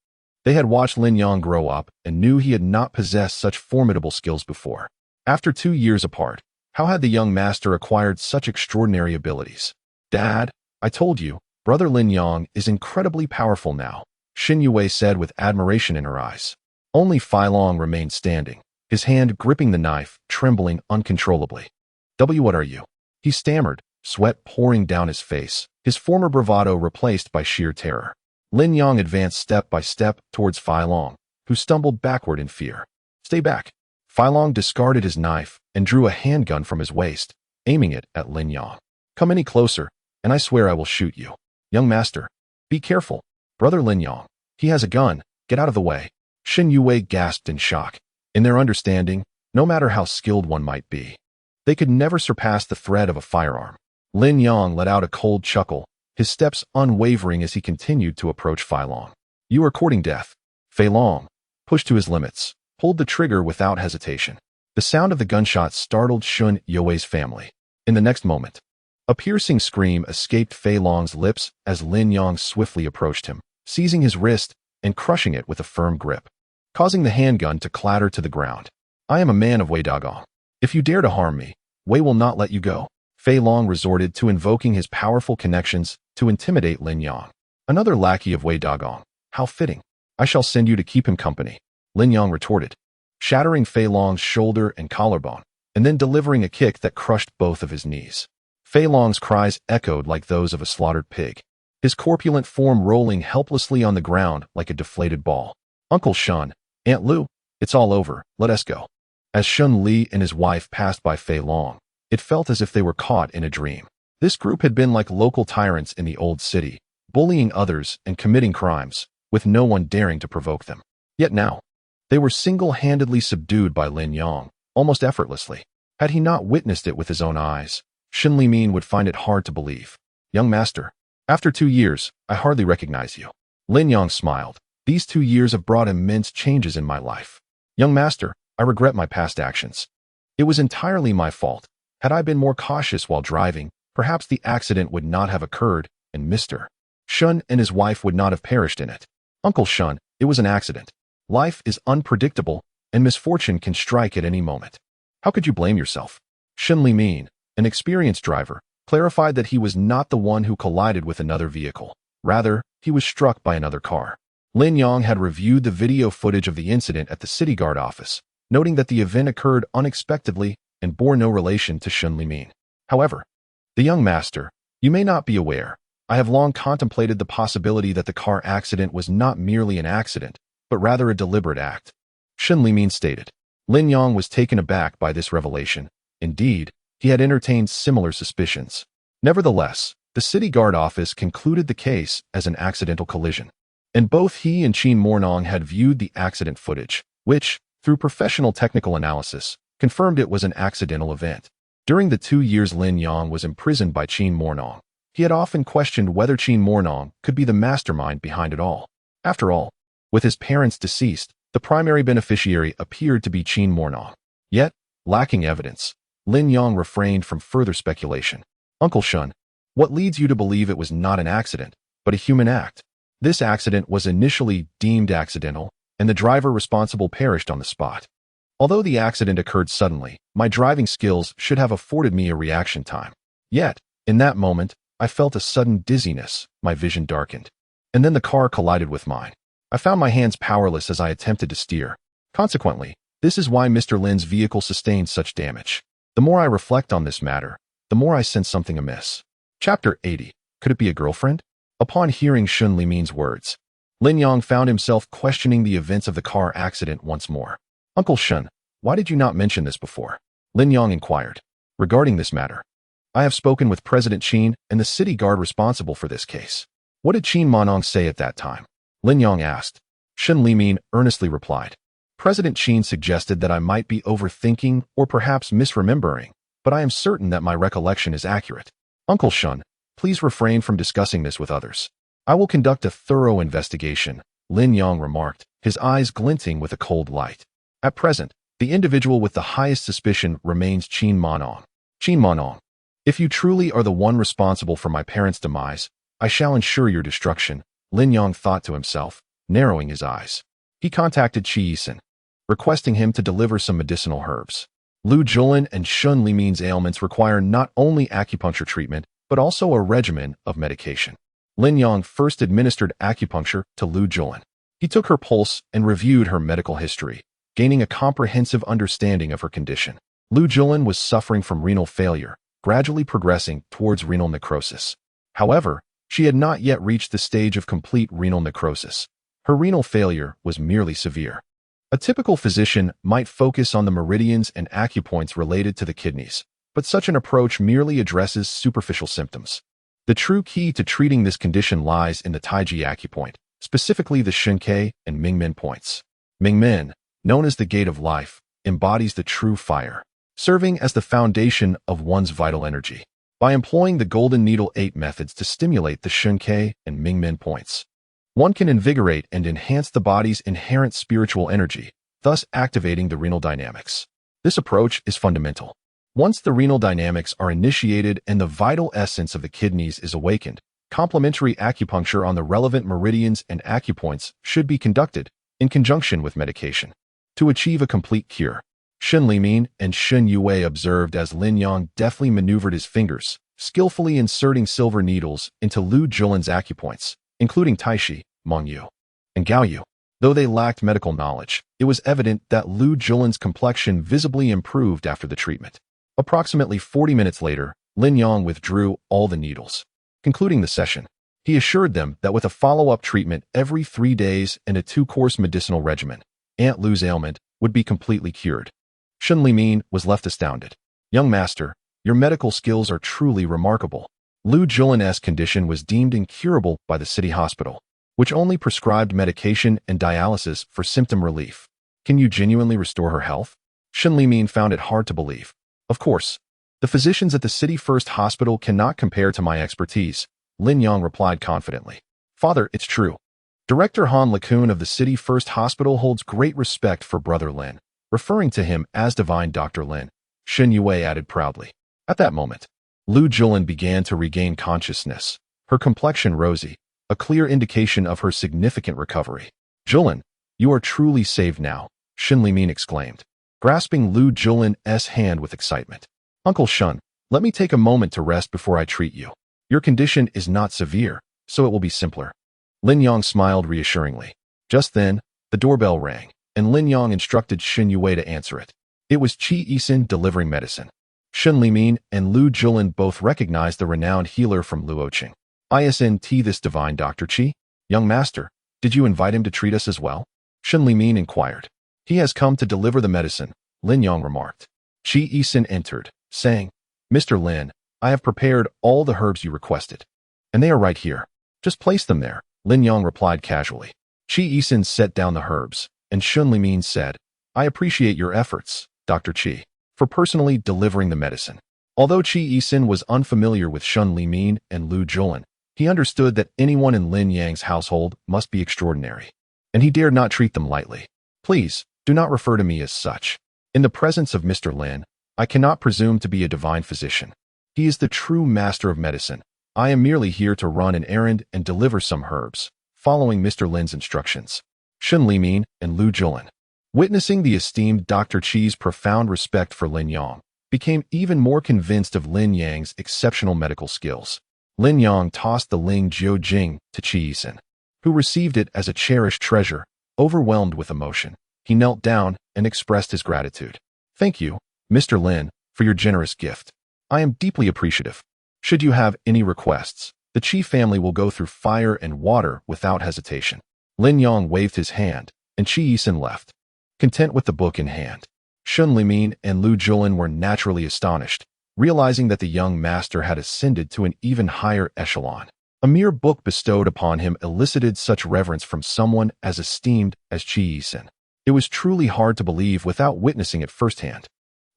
They had watched Lin Yang grow up and knew he had not possessed such formidable skills before. After 2 years apart, how had the young master acquired such extraordinary abilities? Dad, I told you, brother Lin Yang is incredibly powerful now, Shen Yue said with admiration in her eyes. Only Fei Long remained standing, his hand gripping the knife, trembling uncontrollably. What are you? He stammered, sweat pouring down his face, his former bravado replaced by sheer terror. Lin Yang advanced step by step towards Fei Long, who stumbled backward in fear. Stay back. Fei Long discarded his knife and drew a handgun from his waist, aiming it at Lin Yang. Come any closer, and I swear I will shoot you. Young master, be careful. Brother Lin Yang, he has a gun, get out of the way. Shen Yue gasped in shock. In their understanding, no matter how skilled one might be, they could never surpass the threat of a firearm. Lin Yang let out a cold chuckle, his steps unwavering as he continued to approach Fei Long. You are courting death. Fei Long, pushed to his limits, pulled the trigger without hesitation. The sound of the gunshot startled Shen Yue's family. In the next moment, a piercing scream escaped Fei Long's lips as Lin Yang swiftly approached him, seizing his wrist and crushing it with a firm grip, causing the handgun to clatter to the ground. I am a man of Wei Dagong. If you dare to harm me, Wei will not let you go. Fei Long resorted to invoking his powerful connections to intimidate Lin Yang. Another lackey of Wei Dagong. How fitting. I shall send you to keep him company, Lin Yang retorted, shattering Fei Long's shoulder and collarbone, and then delivering a kick that crushed both of his knees. Fei Long's cries echoed like those of a slaughtered pig, his corpulent form rolling helplessly on the ground like a deflated ball. Uncle Shen, Aunt Lu, it's all over, let us go. As Shun Li and his wife passed by Fei Long, it felt as if they were caught in a dream. This group had been like local tyrants in the old city, bullying others and committing crimes, with no one daring to provoke them. Yet now, they were single-handedly subdued by Lin Yang, almost effortlessly. Had he not witnessed it with his own eyes, Shen Limin would find it hard to believe. Young master, after 2 years, I hardly recognize you. Lin Yang smiled. These 2 years have brought immense changes in my life. Young master, I regret my past actions. It was entirely my fault. Had I been more cautious while driving, perhaps the accident would not have occurred, and Mr. Shun and his wife would not have perished in it. Uncle Shun, it was an accident. Life is unpredictable, and misfortune can strike at any moment. How could you blame yourself? Shun Li Min, an experienced driver, clarified that he was not the one who collided with another vehicle. Rather, he was struck by another car. Lin Yang had reviewed the video footage of the incident at the city guard office, noting that the event occurred unexpectedly and bore no relation to Shun Li Min. However, the young master, you may not be aware, I have long contemplated the possibility that the car accident was not merely an accident, but rather a deliberate act. Shun Li Min stated. Lin Yang was taken aback by this revelation. Indeed, he had entertained similar suspicions. Nevertheless, the city guard office concluded the case as an accidental collision, and both he and Qin Mornong had viewed the accident footage, which, through professional technical analysis, confirmed it was an accidental event. During the 2 years Lin Yang was imprisoned by Qin Mornong, he had often questioned whether Qin Mornong could be the mastermind behind it all. After all, with his parents deceased, the primary beneficiary appeared to be Qin Mornong. Yet, lacking evidence, Lin Yang refrained from further speculation. Uncle Shun, what leads you to believe it was not an accident, but a human act? This accident was initially deemed accidental, and the driver responsible perished on the spot. Although the accident occurred suddenly, my driving skills should have afforded me a reaction time. Yet, in that moment, I felt a sudden dizziness, my vision darkened. And then the car collided with mine. I found my hands powerless as I attempted to steer. Consequently, this is why Mr. Lin's vehicle sustained such damage. The more I reflect on this matter, the more I sense something amiss. Chapter 80. Could it be a girlfriend? Upon hearing Shun Li Min's words, Lin Yang found himself questioning the events of the car accident once more. Uncle Shun, why did you not mention this before? Lin Yang inquired. Regarding this matter, I have spoken with President Qin and the city guard responsible for this case. What did Qin Monong say at that time? Lin Yang asked. Shun Li Min earnestly replied. President Qin suggested that I might be overthinking or perhaps misremembering, but I am certain that my recollection is accurate. Uncle Shun, please refrain from discussing this with others. I will conduct a thorough investigation, Lin Yang remarked, his eyes glinting with a cold light. At present, the individual with the highest suspicion remains Qin Monong. Qin Monong, if you truly are the one responsible for my parents' demise, I shall ensure your destruction, Lin Yang thought to himself, narrowing his eyes. He contacted Qi Yisan, requesting him to deliver some medicinal herbs. Lu Julin and Shun Li Min's ailments require not only acupuncture treatment, but also a regimen of medication. Lin Yang first administered acupuncture to Lu Julin. He took her pulse and reviewed her medical history, gaining a comprehensive understanding of her condition. Lu Julin was suffering from renal failure, gradually progressing towards renal necrosis. However, she had not yet reached the stage of complete renal necrosis. Her renal failure was merely severe. A typical physician might focus on the meridians and acupoints related to the kidneys, but such an approach merely addresses superficial symptoms. The true key to treating this condition lies in the Taiji acupoint, specifically the Shunkei and Mingmen points. Mingmen, known as the gate of life, embodies the true fire, serving as the foundation of one's vital energy. By employing the Golden Needle 8 methods to stimulate the Shunkei and Mingmen points, one can invigorate and enhance the body's inherent spiritual energy, thus activating the renal dynamics. This approach is fundamental. Once the renal dynamics are initiated and the vital essence of the kidneys is awakened, complementary acupuncture on the relevant meridians and acupoints should be conducted, in conjunction with medication, to achieve a complete cure. Shun Li Min and Shun Yue observed as Lin Yang deftly maneuvered his fingers, skillfully inserting silver needles into Lu Julin's acupoints, including Taishi, Mengyu, and Gaoyu. Though they lacked medical knowledge, it was evident that Lu Julin's complexion visibly improved after the treatment. Approximately 40 minutes later, Lin Yang withdrew all the needles. Concluding the session, he assured them that with a follow-up treatment every 3 days and a 2-course medicinal regimen, Aunt Lu's ailment would be completely cured. Shun Li Min was left astounded. Young master, your medical skills are truly remarkable. Lu Julin's condition was deemed incurable by the city hospital, which only prescribed medication and dialysis for symptom relief. Can you genuinely restore her health? Shun Li Min found it hard to believe. Of course, The physicians at the City First Hospital cannot compare to my expertise, Lin Yang replied confidently. Father, it's true. Director Han LeCun of the City First Hospital holds great respect for Brother Lin, referring to him as Divine Dr. Lin, Shen Yue added proudly. At that moment, Lu Jolin began to regain consciousness, her complexion rosy, a clear indication of her significant recovery. Jolin, you are truly saved now, Shen Limin exclaimed, grasping Lu Jolin's hand with excitement. Uncle Shun, let me take a moment to rest before I treat you. Your condition is not severe, so it will be simpler. Lin Yang smiled reassuringly. Just then, the doorbell rang, and Lin Yang instructed Shen Yue to answer it. It was Qi Yisin delivering medicine. Shen Limin and Lu Jolin both recognized the renowned healer from Luoqing. Isn't this divine Dr. Qi? Young master, did you invite him to treat us as well? Shen Limin inquired. He has come to deliver the medicine, Lin Yang remarked. Qi Yisin entered, saying, Mr. Lin, I have prepared all the herbs you requested. And they are right here. Just place them there, Lin Yang replied casually. Qi Yisin set down the herbs, and Shen Limin said, I appreciate your efforts, Dr. Qi, for personally delivering the medicine. Although Qi Yisin was unfamiliar with Shen Limin and Lu Jolin, he understood that anyone in Lin Yang's household must be extraordinary, and he dared not treat them lightly. Please, do not refer to me as such. In the presence of Mr. Lin, I cannot presume to be a divine physician. He is the true master of medicine. I am merely here to run an errand and deliver some herbs, following Mr. Lin's instructions. Shen Limin and Lu Jolin, witnessing the esteemed Dr. Qi's profound respect for Lin Yang, became even more convinced of Lin Yang's exceptional medical skills. Lin Yang tossed the Ling Jiu Jing to Qi Yisin, who received it as a cherished treasure. Overwhelmed with emotion, he knelt down and expressed his gratitude. Thank you, Mr. Lin, for your generous gift. I am deeply appreciative. Should you have any requests, the Qi family will go through fire and water without hesitation. Lin Yang waved his hand, and Qi Yisin left, content with the book in hand. Shen Limin and Lu Jolin were naturally astonished, realizing that the young master had ascended to an even higher echelon. A mere book bestowed upon him elicited such reverence from someone as esteemed as Qi Yisin. It was truly hard to believe without witnessing it firsthand.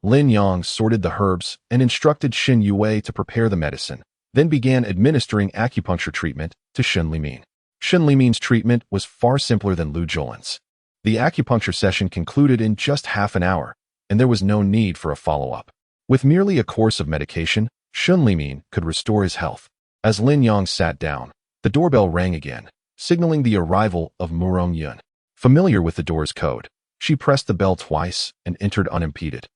Lin Yang sorted the herbs and instructed Shen Yue to prepare the medicine, then began administering acupuncture treatment to Shen Limin. Shen Limin's treatment was far simpler than Lu Jolin's. The acupuncture session concluded in just half an hour, and there was no need for a follow-up. With merely a course of medication, Shen Limin could restore his health. As Lin Yang sat down, the doorbell rang again, signaling the arrival of Murong Yun. Familiar with the door's code, she pressed the bell twice and entered unimpeded,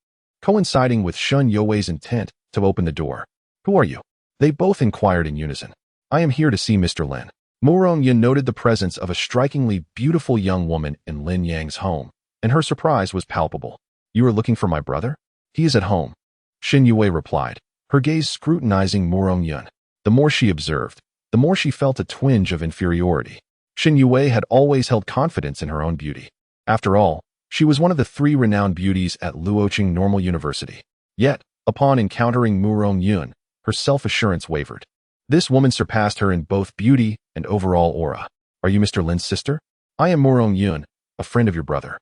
coinciding with Shen Yue's intent to open the door. Who are you? They both inquired in unison. I am here to see Mr. Lin. Murong Yun noted the presence of a strikingly beautiful young woman in Lin Yang's home, and her surprise was palpable. You are looking for my brother? He is at home, Shen Yue replied, her gaze scrutinizing Murong Yun. The more she observed, the more she felt a twinge of inferiority. Shen Yue had always held confidence in her own beauty. After all, she was one of the 3 renowned beauties at Luoqing Normal University. Yet, upon encountering Murong Yun, her self-assurance wavered. This woman surpassed her in both beauty and overall aura. Are you Mr. Lin's sister? I am Murong Yun, a friend of your brother.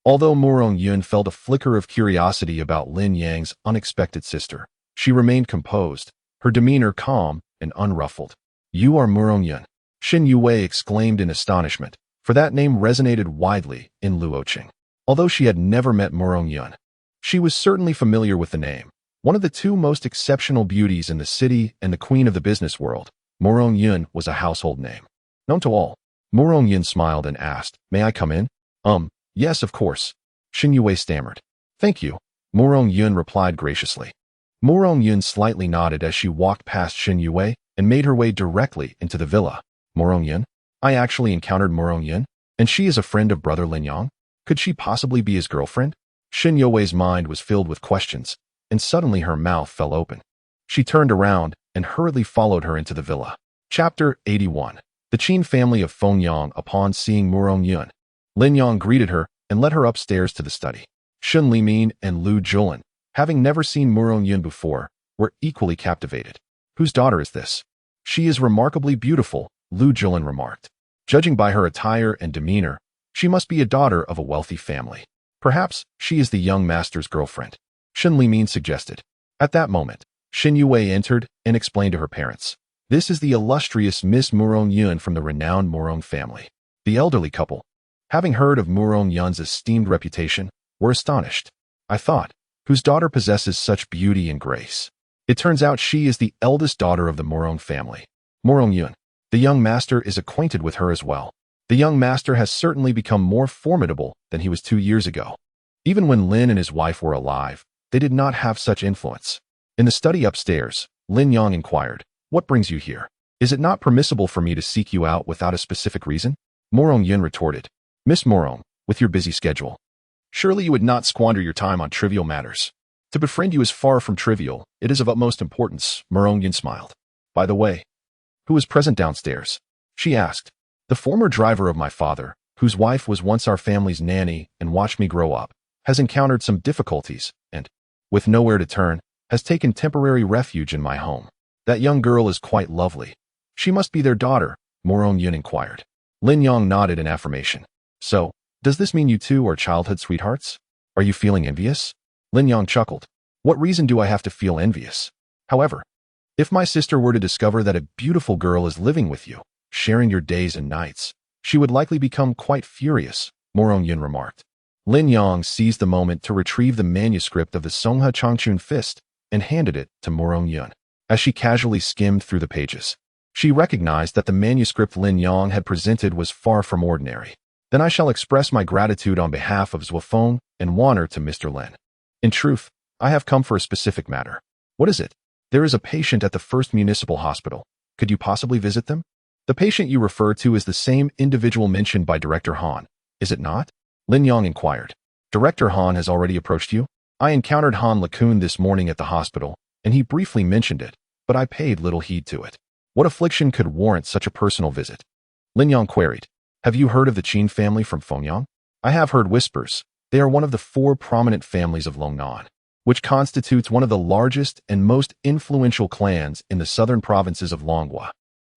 Although Murong Yun felt a flicker of curiosity about Lin Yang's unexpected sister, she remained composed, her demeanor calm and unruffled. You are Murong Yun, Shen Yue exclaimed in astonishment, for that name resonated widely in Luoqing. Although she had never met Murong Yun, she was certainly familiar with the name. One of the 2 most exceptional beauties in the city and the queen of the business world, Murong Yun was a household name, known to all. Murong Yun smiled and asked, May I come in? Yes, of course, Shen Yue stammered. Thank you, Murong Yun replied graciously. Murong Yun slightly nodded as she walked past Shen Yue and made her way directly into the villa. Murong Yun? I actually encountered Murong Yun, and she is a friend of Brother Lin Yang? Could she possibly be his girlfriend? Shen Yue's mind was filled with questions, and suddenly her mouth fell open. She turned around and hurriedly followed her into the villa. Chapter 81. The Qin family of Fengyang upon seeing Murong Yun. Lin Yang greeted her and led her upstairs to the study. Shen Limin and Lu Jolin, having never seen Murong Yun before, were equally captivated. Whose daughter is this? She is remarkably beautiful, Lu Jolin remarked. Judging by her attire and demeanor, she must be a daughter of a wealthy family. Perhaps she is the young master's girlfriend, Shen Limin suggested. At that moment, Xin Yue entered and explained to her parents, "This is the illustrious Miss Murong Yun from the renowned Murong family." The elderly couple, having heard of Murong Yun's esteemed reputation, were astonished. "I thought, whose daughter possesses such beauty and grace? It turns out she is the eldest daughter of the Murong family. Murong Yun, the young master, is acquainted with her as well. The young master has certainly become more formidable than he was 2 years ago. Even when Lin and his wife were alive, they did not have such influence." In the study upstairs, Lin Yang inquired, "What brings you here? Is it not permissible for me to seek you out without a specific reason?" Murong Yun retorted, "Miss Murong, with your busy schedule, surely you would not squander your time on trivial matters. To befriend you is far from trivial, it is of utmost importance." Murong Yun smiled. "By the way, who is present downstairs?" she asked. "The former driver of my father, whose wife was once our family's nanny and watched me grow up, has encountered some difficulties and, with nowhere to turn, has taken temporary refuge in my home. That young girl is quite lovely. She must be their daughter," Murong Yun inquired. Lin Yang nodded in affirmation. "So, does this mean you two are childhood sweethearts? Are you feeling envious?" Lin Yang chuckled. "What reason do I have to feel envious? However, if my sister were to discover that a beautiful girl is living with you, sharing your days and nights, she would likely become quite furious," Murong Yun remarked. Lin Yang seized the moment to retrieve the manuscript of the Songhe Changchun Fist and handed it to Murong Yun. As she casually skimmed through the pages, she recognized that the manuscript Lin Yang had presented was far from ordinary. "Then I shall express my gratitude on behalf of Zwafeng and Wanner to Mr. Lin. In truth, I have come for a specific matter." "What is it?" "There is a patient at the First Municipal Hospital. Could you possibly visit them?" "The patient you refer to is the same individual mentioned by Director Han, is it not?" Lin Yang inquired. "Director Han has already approached you?" "I encountered Han Lacun this morning at the hospital, and he briefly mentioned it, but I paid little heed to it." "What affliction could warrant such a personal visit?" Lin Yang queried. "Have you heard of the Qin family from Fengyang?" "I have heard whispers. They are one of the 4 prominent families of Longnan, which constitutes one of the largest and most influential clans in the southern provinces of Longhua.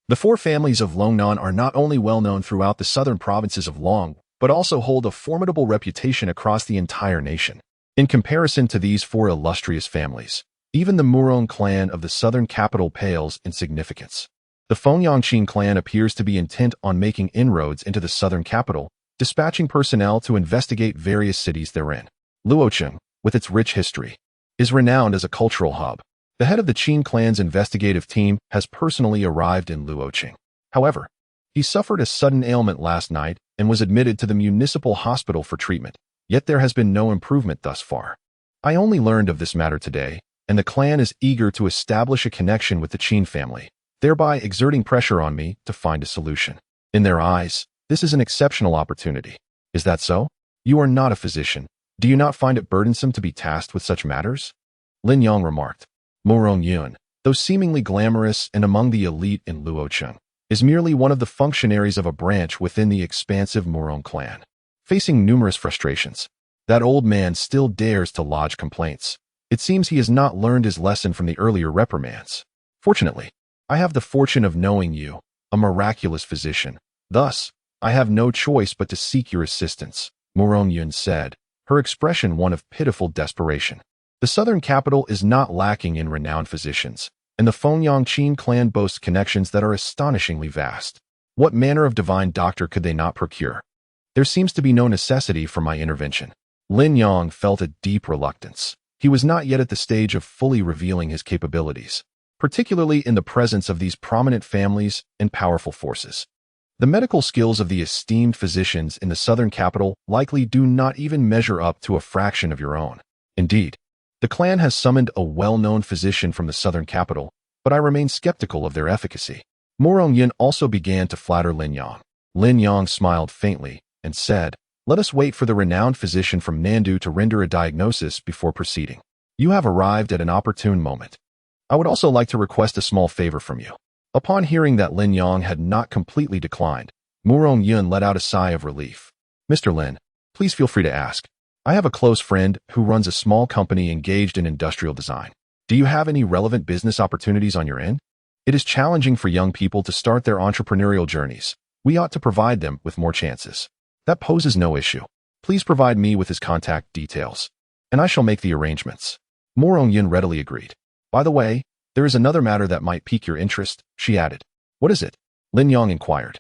The 4 families of Longnan are not only well known throughout the southern provinces of Long, but also hold a formidable reputation across the entire nation. In comparison to these 4 illustrious families, even the Murong clan of the southern capital pales in significance. The Fengyang Qin clan appears to be intent on making inroads into the southern capital, dispatching personnel to investigate various cities therein. Luocheng, with its rich history, is renowned as a cultural hub. The head of the Qin clan's investigative team has personally arrived in Luocheng. However, he suffered a sudden ailment last night and was admitted to the municipal hospital for treatment, yet there has been no improvement thus far. I only learned of this matter today, and the clan is eager to establish a connection with the Qin family, thereby exerting pressure on me to find a solution. In their eyes, this is an exceptional opportunity. Is that so? You are not a physician. Do you not find it burdensome to be tasked with such matters?" Lin Yang remarked. Murong Yun, though seemingly glamorous and among the elite in Luocheng, is merely one of the functionaries of a branch within the expansive Murong clan. Facing numerous frustrations, that old man still dares to lodge complaints. It seems he has not learned his lesson from the earlier reprimands. Fortunately, I have the fortune of knowing you, a miraculous physician. Thus, I have no choice but to seek your assistance," Murong Yun said, her expression one of pitiful desperation. The southern capital is not lacking in renowned physicians, and the Fengyang Qin clan boasts connections that are astonishingly vast. What manner of divine doctor could they not procure? There seems to be no necessity for my intervention. Lin Yang felt a deep reluctance. He was not yet at the stage of fully revealing his capabilities, particularly in the presence of these prominent families and powerful forces. The medical skills of the esteemed physicians in the southern capital likely do not even measure up to a fraction of your own. Indeed, the clan has summoned a well-known physician from the southern capital, but I remain skeptical of their efficacy. Murong Yun also began to flatter Lin Yang. Lin Yang smiled faintly and said, "Let us wait for the renowned physician from Nandu to render a diagnosis before proceeding. You have arrived at an opportune moment. I would also like to request a small favor from you." Upon hearing that Lin Yang had not completely declined, Murong Yun let out a sigh of relief. "Mr. Lin, please feel free to ask. I have a close friend who runs a small company engaged in industrial design. Do you have any relevant business opportunities on your end? It is challenging for young people to start their entrepreneurial journeys. We ought to provide them with more chances. That poses no issue. Please provide me with his contact details, and I shall make the arrangements." Yin readily agreed. By the way, there is another matter that might pique your interest, she added. What is it? Lin Yang inquired.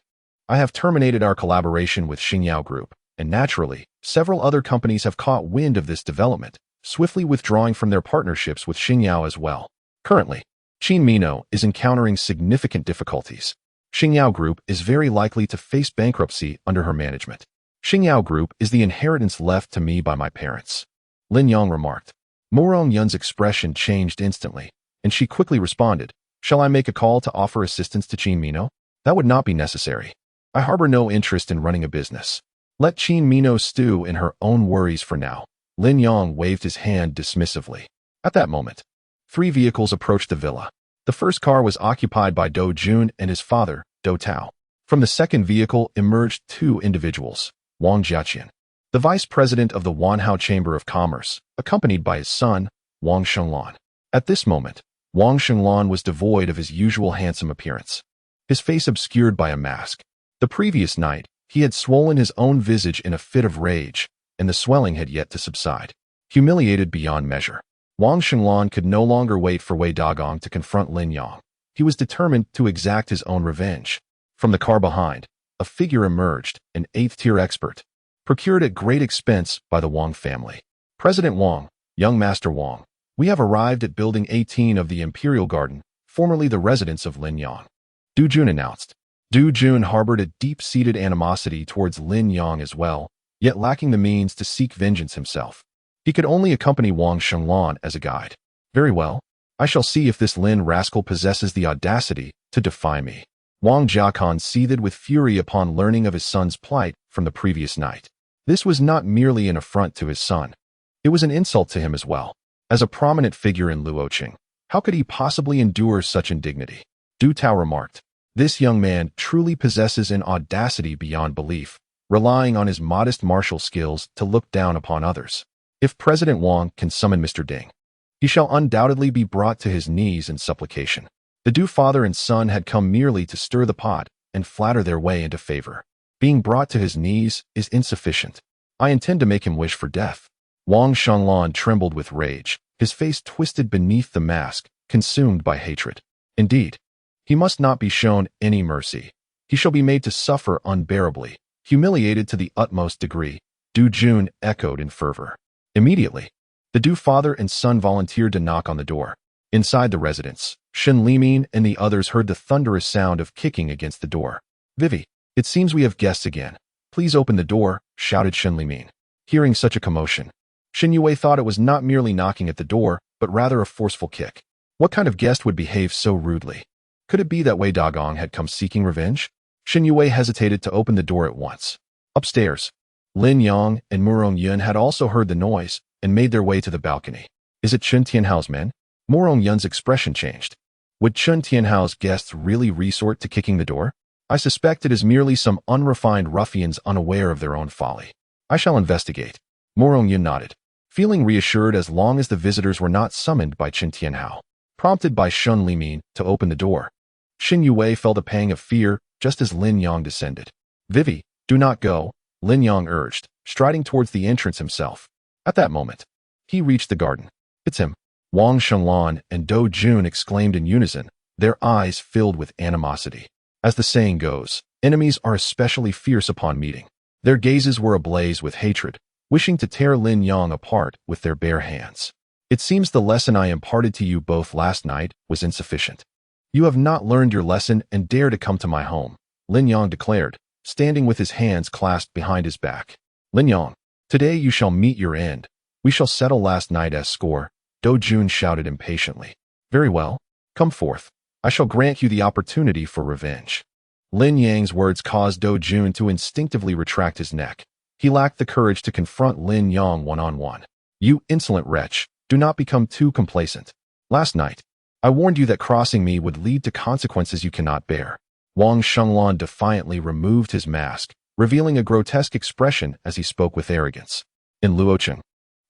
I have terminated our collaboration with Xingyao Group, and naturally, several other companies have caught wind of this development, swiftly withdrawing from their partnerships with Xingyao as well. Currently, Qin Mino is encountering significant difficulties. Xingyao Group is very likely to face bankruptcy under her management. Xingyao Group is the inheritance left to me by my parents, Lin Yang remarked. Yun's expression changed instantly, and she quickly responded, Shall I make a call to offer assistance to Qin Mino? That would not be necessary. I harbor no interest in running a business. Let Qin Mino stew in her own worries for now. Lin Yang waved his hand dismissively. At that moment, 3 vehicles approached the villa. The first car was occupied by Do Jun and his father, Do Tao. From the second vehicle emerged 2 individuals, Wang Jiaqian, the vice president of the Wanhao Chamber of Commerce, accompanied by his son, Wang Shenglan. At this moment, Wang Shenglan was devoid of his usual handsome appearance, his face obscured by a mask. The previous night, he had swollen his own visage in a fit of rage, and the swelling had yet to subside. Humiliated beyond measure, Wang Shenglan could no longer wait for Wei Dagong to confront Lin Yang. He was determined to exact his own revenge. From the car behind, a figure emerged, an 8th-tier expert, procured at great expense by the Wang family. President Wang, young Master Wang, we have arrived at Building 18 of the Imperial Garden, formerly the residence of Lin Yang, Du Jun announced. Du Jun harbored a deep-seated animosity towards Lin Yang as well, yet lacking the means to seek vengeance himself. He could only accompany Wang Shenglan as a guide. Very well, I shall see if this Lin rascal possesses the audacity to defy me. Wang Jiakan seethed with fury upon learning of his son's plight from the previous night. This was not merely an affront to his son. It was an insult to him as well. As a prominent figure in Luoqing, how could he possibly endure such indignity? Du Tao remarked. This young man truly possesses an audacity beyond belief, relying on his modest martial skills to look down upon others. If President Wang can summon Mr. Ding, he shall undoubtedly be brought to his knees in supplication. The Du father and son had come merely to stir the pot and flatter their way into favor. Being brought to his knees is insufficient. I intend to make him wish for death. Wang Shenglan trembled with rage, his face twisted beneath the mask, consumed by hatred. Indeed, he must not be shown any mercy. He shall be made to suffer unbearably, humiliated to the utmost degree, Du Jun echoed in fervor. Immediately, the Du father and son volunteered to knock on the door. Inside the residence, Shen Limin and the others heard the thunderous sound of kicking against the door. Vivi, it seems we have guests again. Please open the door, shouted Shen Limin. Hearing such a commotion, Shen Yue thought it was not merely knocking at the door, but rather a forceful kick. What kind of guest would behave so rudely? Could it be that Wei Dagong had come seeking revenge? Shen Yue hesitated to open the door at once. Upstairs, Lin Yang and Yun had also heard the noise and made their way to the balcony. Is it Chun Tianhao's men? Yun's expression changed. Would Chun Tianhao's guests really resort to kicking the door? I suspect it is merely some unrefined ruffians unaware of their own folly. I shall investigate. Yun nodded, feeling reassured as long as the visitors were not summoned by Chun Tianhao. Prompted by Shen Limin to open the door, Shen Yue felt a pang of fear just as Lin Yang descended. Vivi, do not go, Lin Yang urged, striding towards the entrance himself. At that moment, he reached the garden. It's him. Wang Shenglan and Do Jun exclaimed in unison, their eyes filled with animosity. As the saying goes, enemies are especially fierce upon meeting. Their gazes were ablaze with hatred, wishing to tear Lin Yang apart with their bare hands. It seems the lesson I imparted to you both last night was insufficient. You have not learned your lesson and dare to come to my home, Lin Yang declared, standing with his hands clasped behind his back. Lin Yang, today you shall meet your end. We shall settle last night as score, Do Jun shouted impatiently. Very well, come forth. I shall grant you the opportunity for revenge. Lin Yang's words caused Do Jun to instinctively retract his neck. He lacked the courage to confront Lin Yang one-on-one. You insolent wretch, do not become too complacent. Last night, I warned you that crossing me would lead to consequences you cannot bear. Wang Shenglan defiantly removed his mask, revealing a grotesque expression as he spoke with arrogance. In Luoqing,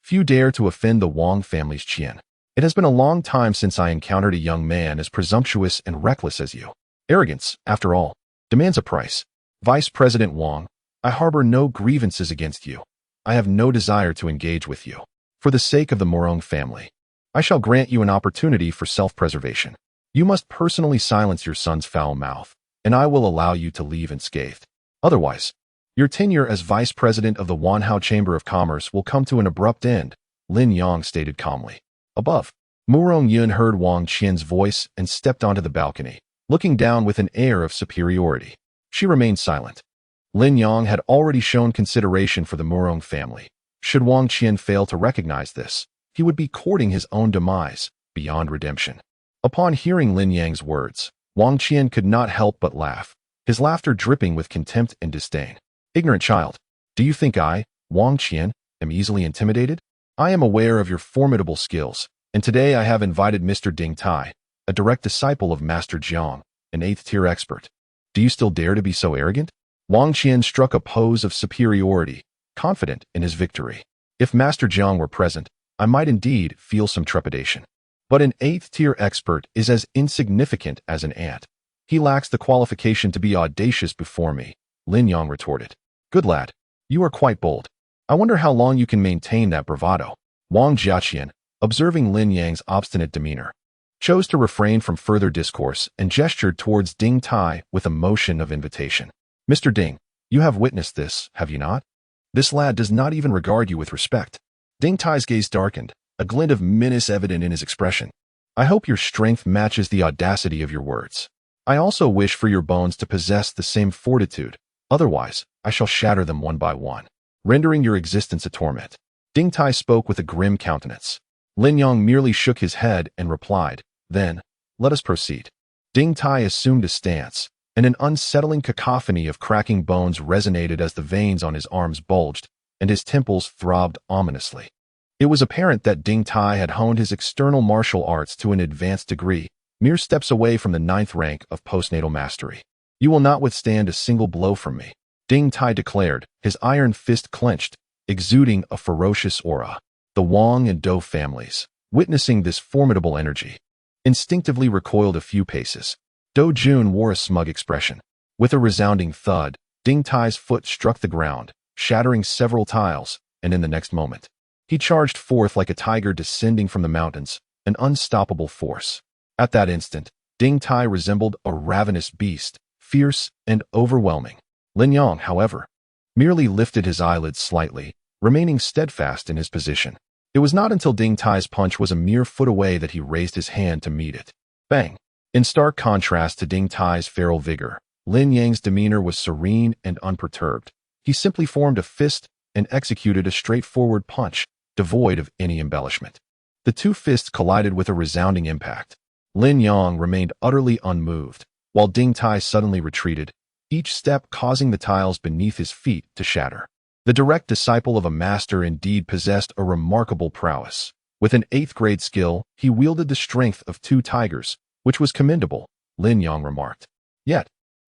few dare to offend the Wang family's Qian. It has been a long time since I encountered a young man as presumptuous and reckless as you. Arrogance, after all, demands a price. Vice President Wang, I harbor no grievances against you. I have no desire to engage with you. For the sake of the Morong family, I shall grant you an opportunity for self-preservation. You must personally silence your son's foul mouth, and I will allow you to leave unscathed. Otherwise, your tenure as vice president of the Wanhao Chamber of Commerce will come to an abrupt end, Lin Yang stated calmly. Above, Murong Yun heard Wang Qian's voice and stepped onto the balcony, looking down with an air of superiority. She remained silent. Lin Yang had already shown consideration for the Murong family. Should Wang Qian fail to recognize this, he would be courting his own demise, beyond redemption. Upon hearing Lin Yang's words, Wang Qian could not help but laugh, his laughter dripping with contempt and disdain. Ignorant child, do you think I, Wang Qian, am easily intimidated? I am aware of your formidable skills, and today I have invited Mr. Ding Tai, a direct disciple of Master Jiang, an 8th-tier expert. Do you still dare to be so arrogant? Wang Qian struck a pose of superiority, confident in his victory. If Master Jiang were present, I might indeed feel some trepidation. But an 8th-tier expert is as insignificant as an ant. He lacks the qualification to be audacious before me, Lin Yang retorted. Good lad, you are quite bold. I wonder how long you can maintain that bravado. Wang Jiaqian, observing Lin Yang's obstinate demeanor, chose to refrain from further discourse and gestured towards Ding Tai with a motion of invitation. Mr. Ding, you have witnessed this, have you not? This lad does not even regard you with respect. Ding Tai's gaze darkened, a glint of menace evident in his expression. I hope your strength matches the audacity of your words. I also wish for your bones to possess the same fortitude. Otherwise, I shall shatter them one by one, rendering your existence a torment. Ding Tai spoke with a grim countenance. Lin Yang merely shook his head and replied, Then, let us proceed. Ding Tai assumed a stance, and an unsettling cacophony of cracking bones resonated as the veins on his arms bulged, and his temples throbbed ominously. It was apparent that Ding Tai had honed his external martial arts to an advanced degree, mere steps away from the 9th rank of postnatal mastery. You will not withstand a single blow from me, Ding Tai declared, his iron fist clenched, exuding a ferocious aura. The Wang and Dou families, witnessing this formidable energy, instinctively recoiled a few paces. Dou Jun wore a smug expression. With a resounding thud, Ding Tai's foot struck the ground, shattering several tiles, and in the next moment, he charged forth like a tiger descending from the mountains, an unstoppable force. At that instant, Ding Tai resembled a ravenous beast, fierce and overwhelming. Lin Yang, however, merely lifted his eyelids slightly, remaining steadfast in his position. It was not until Ding Tai's punch was a mere foot away that he raised his hand to meet it. Bang! In stark contrast to Ding Tai's feral vigor, Lin Yang's demeanor was serene and unperturbed. He simply formed a fist and executed a straightforward punch, devoid of any embellishment. The two fists collided with a resounding impact. Lin Yang remained utterly unmoved, while Ding Tai suddenly retreated, each step causing the tiles beneath his feet to shatter. The direct disciple of a master indeed possessed a remarkable prowess. With an 8th-grade skill, he wielded the strength of 2 tigers, which was commendable, Lin Yang remarked. Yet,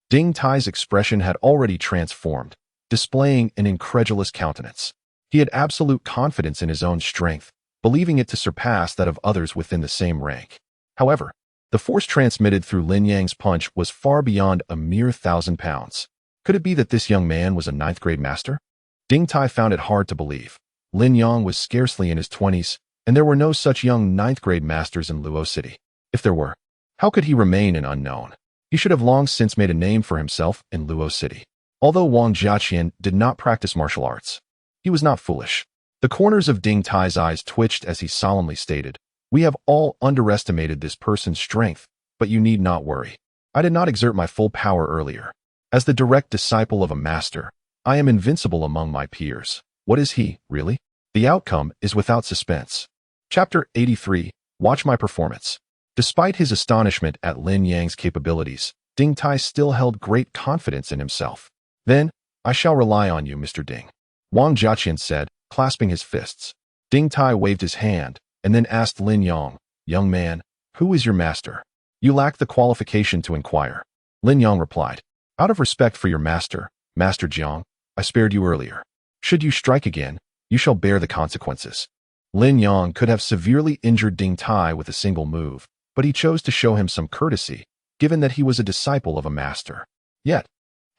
Ding Tai's expression had already transformed, displaying an incredulous countenance. He had absolute confidence in his own strength, believing it to surpass that of others within the same rank. However, the force transmitted through Lin Yang's punch was far beyond a mere 1,000 pounds. Could it be that this young man was a 9th-grade master? Ding Tai found it hard to believe. Lin Yang was scarcely in his 20s, and there were no such young 9th-grade masters in Luo City. If there were, how could he remain an unknown? He should have long since made a name for himself in Luo City. Although Wang Jiaqian did not practice martial arts, he was not foolish. The corners of Ding Tai's eyes twitched as he solemnly stated, We have all underestimated this person's strength, but you need not worry. I did not exert my full power earlier. As the direct disciple of a master, I am invincible among my peers. What is he, really? The outcome is without suspense. Chapter 83, Watch My Performance. Despite his astonishment at Lin Yang's capabilities, Ding Tai still held great confidence in himself. Then, I shall rely on you, Mr. Ding, Wang Jiaqian said, clasping his fists. Ding Tai waved his hand, and then asked Lin Yang, Young man, who is your master? You lack the qualification to inquire. Lin Yang replied, Out of respect for your master, Master Jiang, I spared you earlier. Should you strike again, you shall bear the consequences. Lin Yang could have severely injured Ding Tai with a single move, but he chose to show him some courtesy, given that he was a disciple of a master. Yet,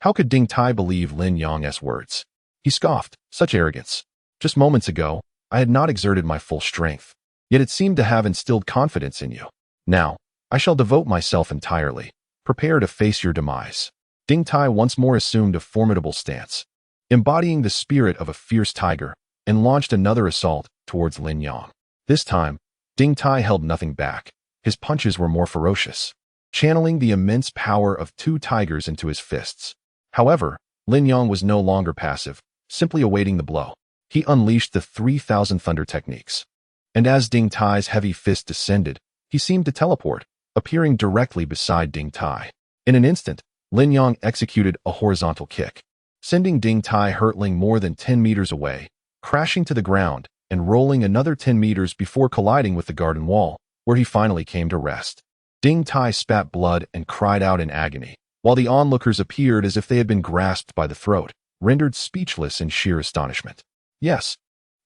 how could Ding Tai believe Lin Yang's words? He scoffed, such arrogance. Just moments ago, I had not exerted my full strength. yet it seemed to have instilled confidence in you. Now, I shall devote myself entirely. Prepare to face your demise. Ding Tai once more assumed a formidable stance, embodying the spirit of a fierce tiger, and launched another assault towards Lin Yang. This time, Ding Tai held nothing back. His punches were more ferocious, channeling the immense power of two tigers into his fists. However, Lin Yang was no longer passive, simply awaiting the blow. He unleashed the 3,000 thunder techniques. And as Ding Tai's heavy fist descended, he seemed to teleport, appearing directly beside Ding Tai. In an instant, Lin Yang executed a horizontal kick, sending Ding Tai hurtling more than 10 meters away, crashing to the ground, and rolling another 10 meters before colliding with the garden wall, where he finally came to rest. Ding Tai spat blood and cried out in agony, while the onlookers appeared as if they had been grasped by the throat, rendered speechless in sheer astonishment. Yes,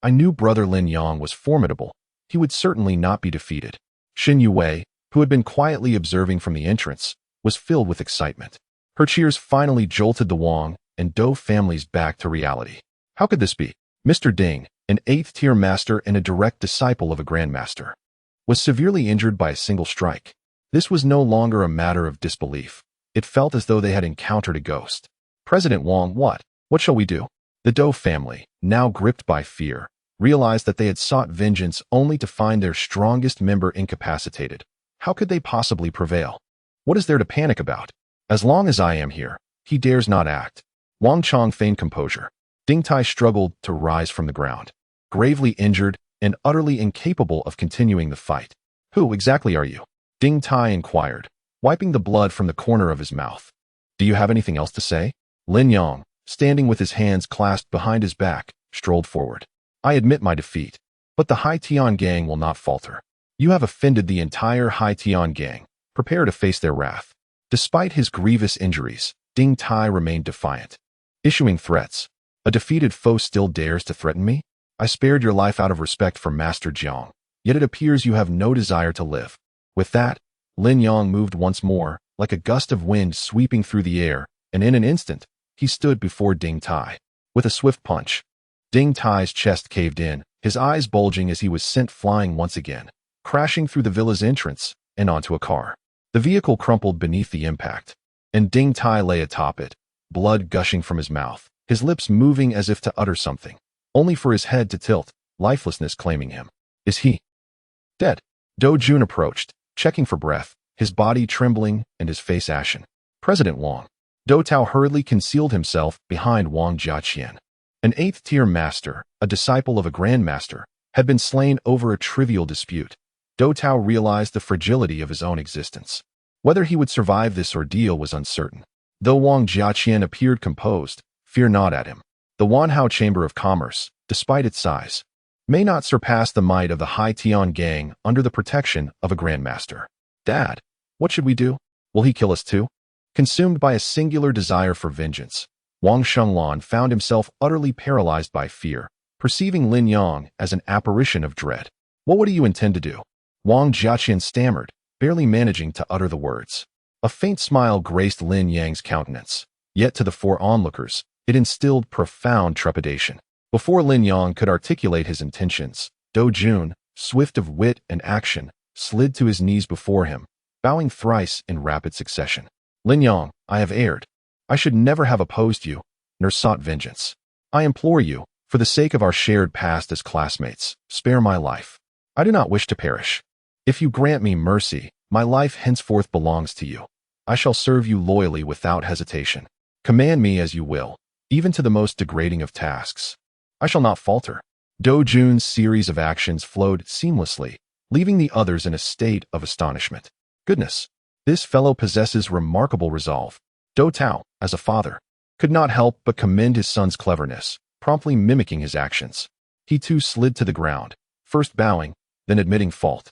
I knew brother Lin Yang was formidable. He would certainly not be defeated. Xin Yue, who had been quietly observing from the entrance, was filled with excitement. Her cheers finally jolted the Wang and Dou families back to reality. How could this be? Mr. Ding, an 8th-tier master and a direct disciple of a grandmaster, was severely injured by a single strike. This was no longer a matter of disbelief. It felt as though they had encountered a ghost. President Wang, what? What shall we do? The Dou family, now gripped by fear, realized that they had sought vengeance only to find their strongest member incapacitated. How could they possibly prevail? What is there to panic about? As long as I am here, he dares not act. Wang Chong feigned composure. Ding Tai struggled to rise from the ground, gravely injured and utterly incapable of continuing the fight. Who exactly are you? Ding Tai inquired, wiping the blood from the corner of his mouth. Do you have anything else to say? Lin Yang, standing with his hands clasped behind his back, strolled forward. I admit my defeat, but the Hai Tian gang will not falter. You have offended the entire Hai Tian gang. Prepare to face their wrath. Despite his grievous injuries, Ding Tai remained defiant, issuing threats. A defeated foe still dares to threaten me? I spared your life out of respect for Master Jiang, yet it appears you have no desire to live. With that, Lin Yang moved once more, like a gust of wind sweeping through the air, and in an instant, he stood before Ding Tai. With a swift punch, Ding Tai's chest caved in, his eyes bulging as he was sent flying once again, crashing through the villa's entrance and onto a car. The vehicle crumpled beneath the impact, and Ding Tai lay atop it, blood gushing from his mouth, his lips moving as if to utter something, only for his head to tilt, lifelessness claiming him. Is he dead? Dou Jun approached, checking for breath, his body trembling and his face ashen. President Wang. Dou Tao hurriedly concealed himself behind Wang Jiaqian. An 8th-tier master, a disciple of a grandmaster, had been slain over a trivial dispute. Dou Tao realized the fragility of his own existence. Whether he would survive this ordeal was uncertain. Though Wang Jiaqian appeared composed, fear not at him. The Wanhao Chamber of Commerce, despite its size, may not surpass the might of the Hai Tian gang under the protection of a grandmaster. Dad, what should we do? Will he kill us too? Consumed by a singular desire for vengeance, Wang Shenglan found himself utterly paralyzed by fear, perceiving Lin Yang as an apparition of dread. What do you intend to do? Wang Jiaqian stammered, barely managing to utter the words. A faint smile graced Lin Yang's countenance, yet to the 4 onlookers, it instilled profound trepidation. Before Lin Yang could articulate his intentions, Dou Jun, swift of wit and action, slid to his knees before him, bowing thrice in rapid succession. Lin Yang, I have erred. I should never have opposed you, nor sought vengeance. I implore you, for the sake of our shared past as classmates, spare my life. I do not wish to perish. If you grant me mercy, my life henceforth belongs to you. I shall serve you loyally without hesitation. Command me as you will, even to the most degrading of tasks. I shall not falter. Dou Jun's series of actions flowed seamlessly, leaving the others in a state of astonishment. Goodness, this fellow possesses remarkable resolve. Dou Tao, as a father, could not help but commend his son's cleverness, promptly mimicking his actions. He too slid to the ground, first bowing, then admitting fault,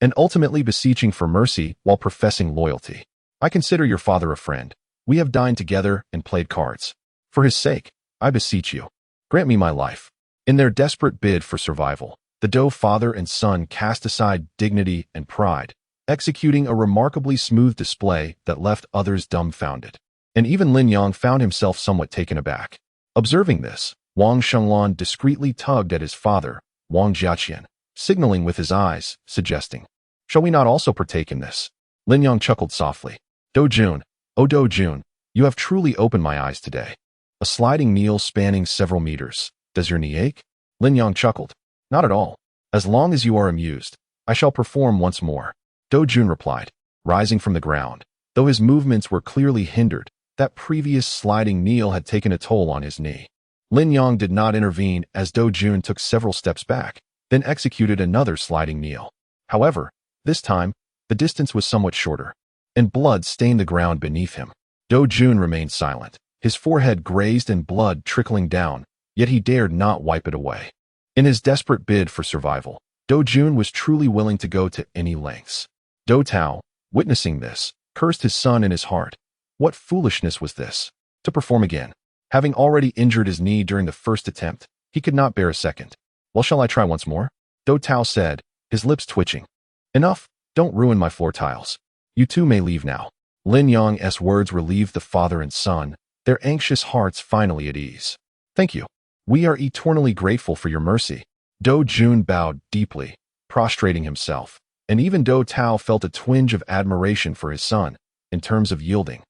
and ultimately beseeching for mercy while professing loyalty. I consider your father a friend. We have dined together and played cards. For his sake, I beseech you, grant me my life. In their desperate bid for survival, the Dou father and son cast aside dignity and pride, executing a remarkably smooth display that left others dumbfounded. And even Lin Yang found himself somewhat taken aback. Observing this, Wang Shenglan discreetly tugged at his father, Wang Jiaqian, signaling with his eyes, suggesting, "Shall we not also partake in this?" Lin Yang chuckled softly. "Do-jun, oh Do-jun, you have truly opened my eyes today. A sliding meal spanning several meters. Does your knee ache?" Lin Yang chuckled. "Not at all. As long as you are amused, I shall perform once more," Do-jun replied, rising from the ground. Though his movements were clearly hindered, that previous sliding kneel had taken a toll on his knee. Lin Yang did not intervene as Do-jun took several steps back, then executed another sliding kneel. However, this time, the distance was somewhat shorter, and blood stained the ground beneath him. Do-jun remained silent, his forehead grazed and blood trickling down, yet he dared not wipe it away. In his desperate bid for survival, Do-jun was truly willing to go to any lengths. Do-tao, witnessing this, cursed his son in his heart. What foolishness was this? To perform again. Having already injured his knee during the first attempt, he could not bear a second. "Well, shall I try once more?" Do-tao said, his lips twitching. "Enough, don't ruin my floor tiles. You two may leave now." Lin Yang's words relieved the father and son, their anxious hearts finally at ease. "Thank you. We are eternally grateful for your mercy." Do-jun bowed deeply, prostrating himself, and even Do-tao felt a twinge of admiration for his son, in terms of yielding.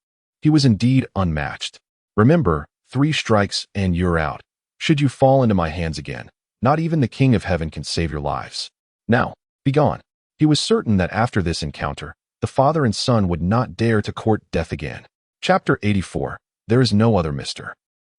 He was indeed unmatched. "Remember, 3 strikes and you're out. Should you fall into my hands again, not even the King of Heaven can save your lives. Now, be gone." He was certain that after this encounter, the father and son would not dare to court death again. Chapter 84. There is no other Mr.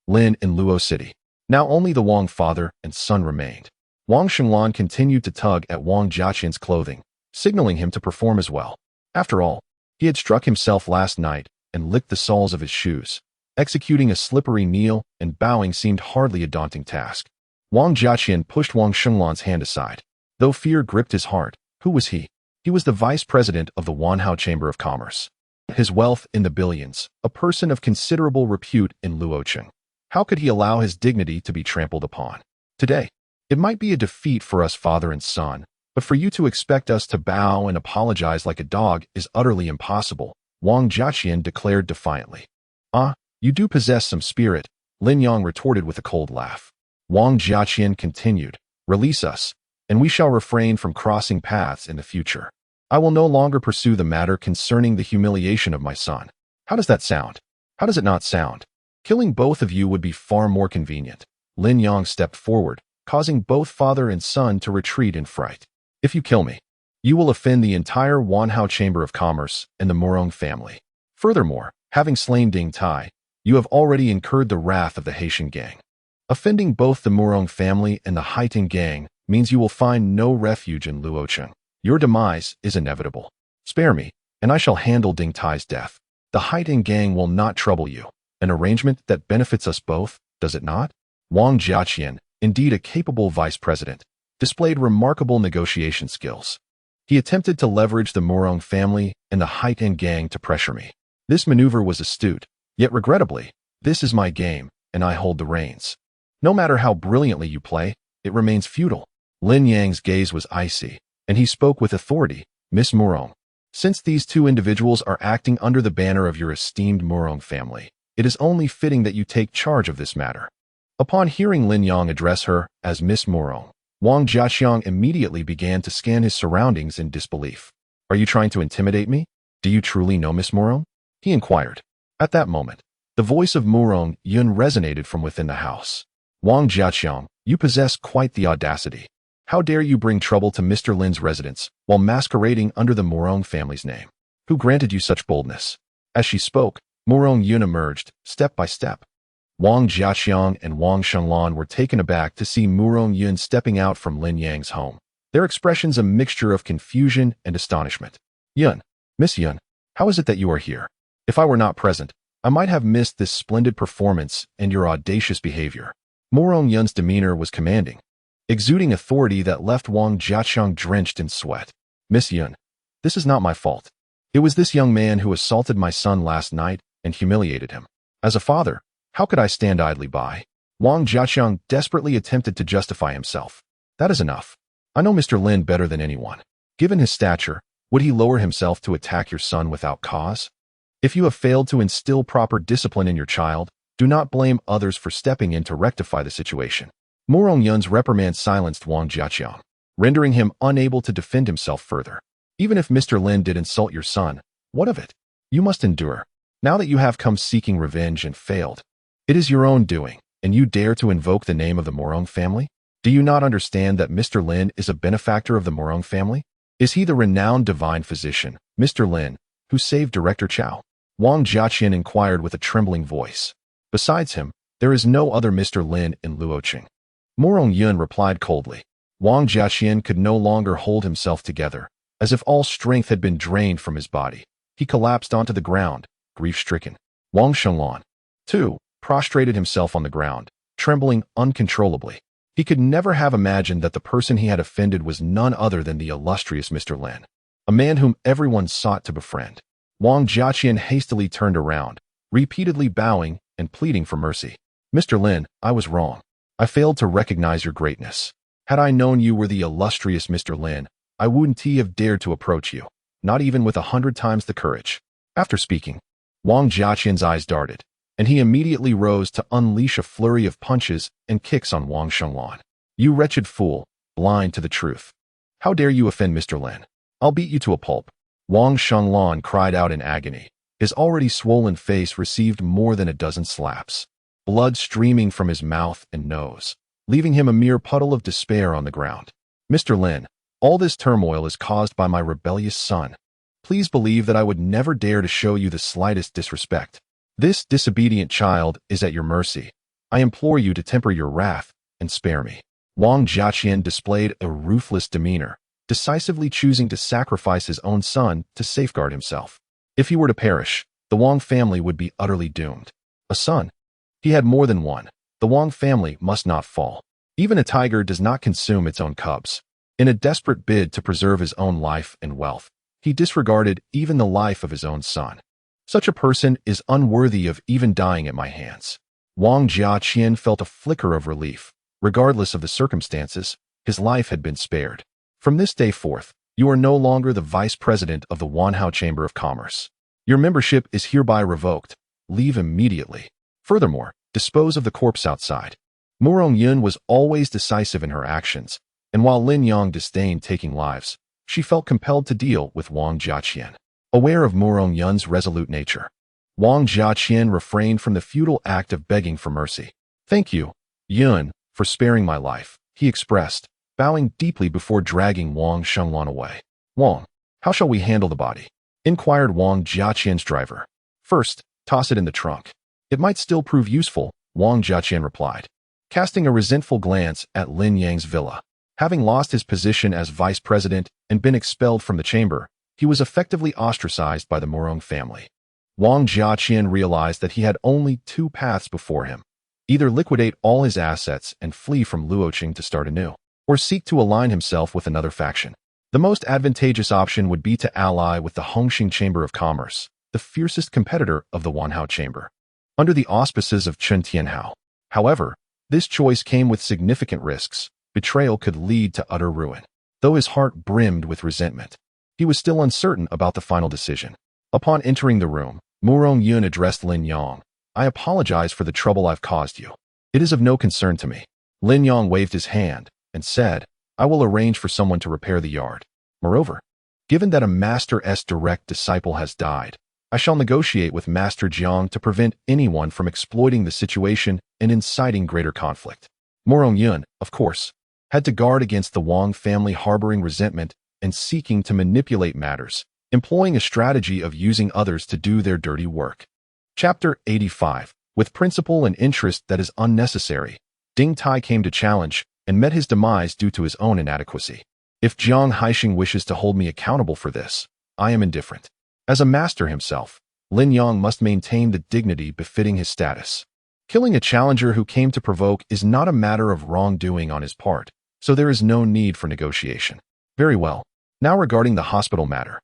Lin in Luo City. Now only the Wang father and son remained. Wang Shenglan continued to tug at Wang Jiaqian's clothing, signaling him to perform as well. After all, he had struck himself last night and licked the soles of his shoes. Executing a slippery kneel and bowing seemed hardly a daunting task. Wang Jiaqian pushed Wang Shenglan's hand aside. Though fear gripped his heart, who was he? He was the vice president of the Wanhao Chamber of Commerce. His wealth in the billions, a person of considerable repute in Luocheng. How could he allow his dignity to be trampled upon? Today, it might be a defeat for us father and son, but for you to expect us to bow and apologize like a dog is utterly impossible, Wang Jiaqian declared defiantly. "Ah, you do possess some spirit," Lin Yang retorted with a cold laugh. Wang Jiaqian continued, "Release us, and we shall refrain from crossing paths in the future. I will no longer pursue the matter concerning the humiliation of my son." How does that sound? How does it not sound? Killing both of you would be far more convenient. Lin Yang stepped forward, causing both father and son to retreat in fright. "If you kill me, you will offend the entire Wanhao Chamber of Commerce and the Murong family. Furthermore, having slain Ding Tai, you have already incurred the wrath of the Haitian gang. Offending both the Murong family and the Haitian gang means you will find no refuge in Luocheng. Your demise is inevitable. Spare me, and I shall handle Ding Tai's death. The Haitian gang will not trouble you. An arrangement that benefits us both, does it not?" Wang Jiaqian, indeed a capable vice president, displayed remarkable negotiation skills. He attempted to leverage the Murong family and the Haitian gang to pressure me. This maneuver was astute, yet regrettably, this is my game, and I hold the reins. No matter how brilliantly you play, it remains futile. Lin Yang's gaze was icy, and he spoke with authority. "Miss Murong, since these two individuals are acting under the banner of your esteemed Murong family, it is only fitting that you take charge of this matter." Upon hearing Lin Yang address her as Miss Murong, Wang Jiaqian immediately began to scan his surroundings in disbelief. "Are you trying to intimidate me? Do you truly know Miss Murong?" he inquired. At that moment, the voice of Murong Yun resonated from within the house. "Wang Jiaqian, you possess quite the audacity. How dare you bring trouble to Mr. Lin's residence while masquerading under the Murong family's name? Who granted you such boldness?" As she spoke, Murong Yun emerged, step by step. Wang Jiaqian and Wang Shenglan were taken aback to see Murong Yun stepping out from Lin Yang's home, their expressions a mixture of confusion and astonishment. "Yun, Miss Yun, how is it that you are here? If I were not present, I might have missed this splendid performance and your audacious behavior." Murong Yun's demeanor was commanding, exuding authority that left Wang Jiaqian drenched in sweat. "Miss Yun, this is not my fault. It was this young man who assaulted my son last night and humiliated him. As a father, how could I stand idly by?" Wang Jiaqian desperately attempted to justify himself. "That is enough. I know Mr. Lin better than anyone. Given his stature, would he lower himself to attack your son without cause? If you have failed to instill proper discipline in your child, do not blame others for stepping in to rectify the situation." Murong Yun's reprimand silenced Wang Jiaqian. rendering him unable to defend himself further. Even if Mr. Lin did insult your son, what of it? You must endure. Now that you have come seeking revenge and failed, it is your own doing, and you dare to invoke the name of the Morong family? Do you not understand that Mr. Lin is a benefactor of the Morong family? Is he the renowned divine physician, Mr. Lin, who saved Director Chow? Wang Jiaqian inquired with a trembling voice. Besides him, there is no other Mr. Lin in Luoqing. Morong Yun replied coldly. Wang Jiaqian could no longer hold himself together, as if all strength had been drained from his body. He collapsed onto the ground, grief-stricken. Wang Shenglan, too, prostrated himself on the ground, trembling uncontrollably. He could never have imagined that the person he had offended was none other than the illustrious Mr. Lin, a man whom everyone sought to befriend. Wang Jiaqian hastily turned around, repeatedly bowing and pleading for mercy. Mr. Lin, I was wrong. I failed to recognize your greatness. Had I known you were the illustrious Mr. Lin, I wouldn't have dared to approach you, not even with 100 times the courage. After speaking, Wang Jiaqian's eyes darted, and he immediately rose to unleash a flurry of punches and kicks on Wang Shenglan. You wretched fool, blind to the truth. How dare you offend Mr. Lin? I'll beat you to a pulp. Wang Shenglan cried out in agony. His already swollen face received more than a dozen slaps, blood streaming from his mouth and nose, leaving him a mere puddle of despair on the ground. Mr. Lin, all this turmoil is caused by my rebellious son. Please believe that I would never dare to show you the slightest disrespect. This disobedient child is at your mercy. I implore you to temper your wrath and spare me. Wang Jiaqian displayed a ruthless demeanor, decisively choosing to sacrifice his own son to safeguard himself. If he were to perish, the Wang family would be utterly doomed. A son? He had more than one. The Wang family must not fall. Even a tiger does not consume its own cubs. In a desperate bid to preserve his own life and wealth, he disregarded even the life of his own son. Such a person is unworthy of even dying at my hands. Wang Jiaqian felt a flicker of relief. Regardless of the circumstances, his life had been spared. From this day forth, you are no longer the vice president of the Wanhao Chamber of Commerce. Your membership is hereby revoked. Leave immediately. Furthermore, dispose of the corpse outside. Morong Yun was always decisive in her actions, and while Lin Yang disdained taking lives, she felt compelled to deal with Wang Jiaqian. Aware of Morong Yun's resolute nature, Wang Jiaqian refrained from the futile act of begging for mercy. Thank you, Yun, for sparing my life, he expressed, bowing deeply before dragging Wang Shenglan away. Wang, how shall we handle the body? Inquired Wang Jiaqian's driver. First, toss it in the trunk. It might still prove useful, Wang Jiaqian replied, casting a resentful glance at Lin Yang's villa. Having lost his position as vice president and been expelled from the chamber, he was effectively ostracized by the Morong family. Wang Jiaqian realized that he had only two paths before him: either liquidate all his assets and flee from Luoqing to start anew, or seek to align himself with another faction. The most advantageous option would be to ally with the Hongxing Chamber of Commerce, the fiercest competitor of the Wanhao Chamber, under the auspices of Chen Tianhao. However, this choice came with significant risks. Betrayal could lead to utter ruin. Though his heart brimmed with resentment, he was still uncertain about the final decision. Upon entering the room, Morong Yun addressed Lin Yang. I apologize for the trouble I've caused you. It is of no concern to me. Lin Yang waved his hand and said, I will arrange for someone to repair the yard. Moreover, given that a Master's direct disciple has died, I shall negotiate with Master Jiang to prevent anyone from exploiting the situation and inciting greater conflict. Morong Yun, of course, had to guard against the Wang family harboring resentment and seeking to manipulate matters, employing a strategy of using others to do their dirty work. Chapter 85. With principle and interest that is unnecessary, Ding Tai came to challenge and met his demise due to his own inadequacy. If Jiang Haixing wishes to hold me accountable for this, I am indifferent. As a master himself, Lin Yang must maintain the dignity befitting his status. Killing a challenger who came to provoke is not a matter of wrongdoing on his part, so there is no need for negotiation. Very well. Now regarding the hospital matter.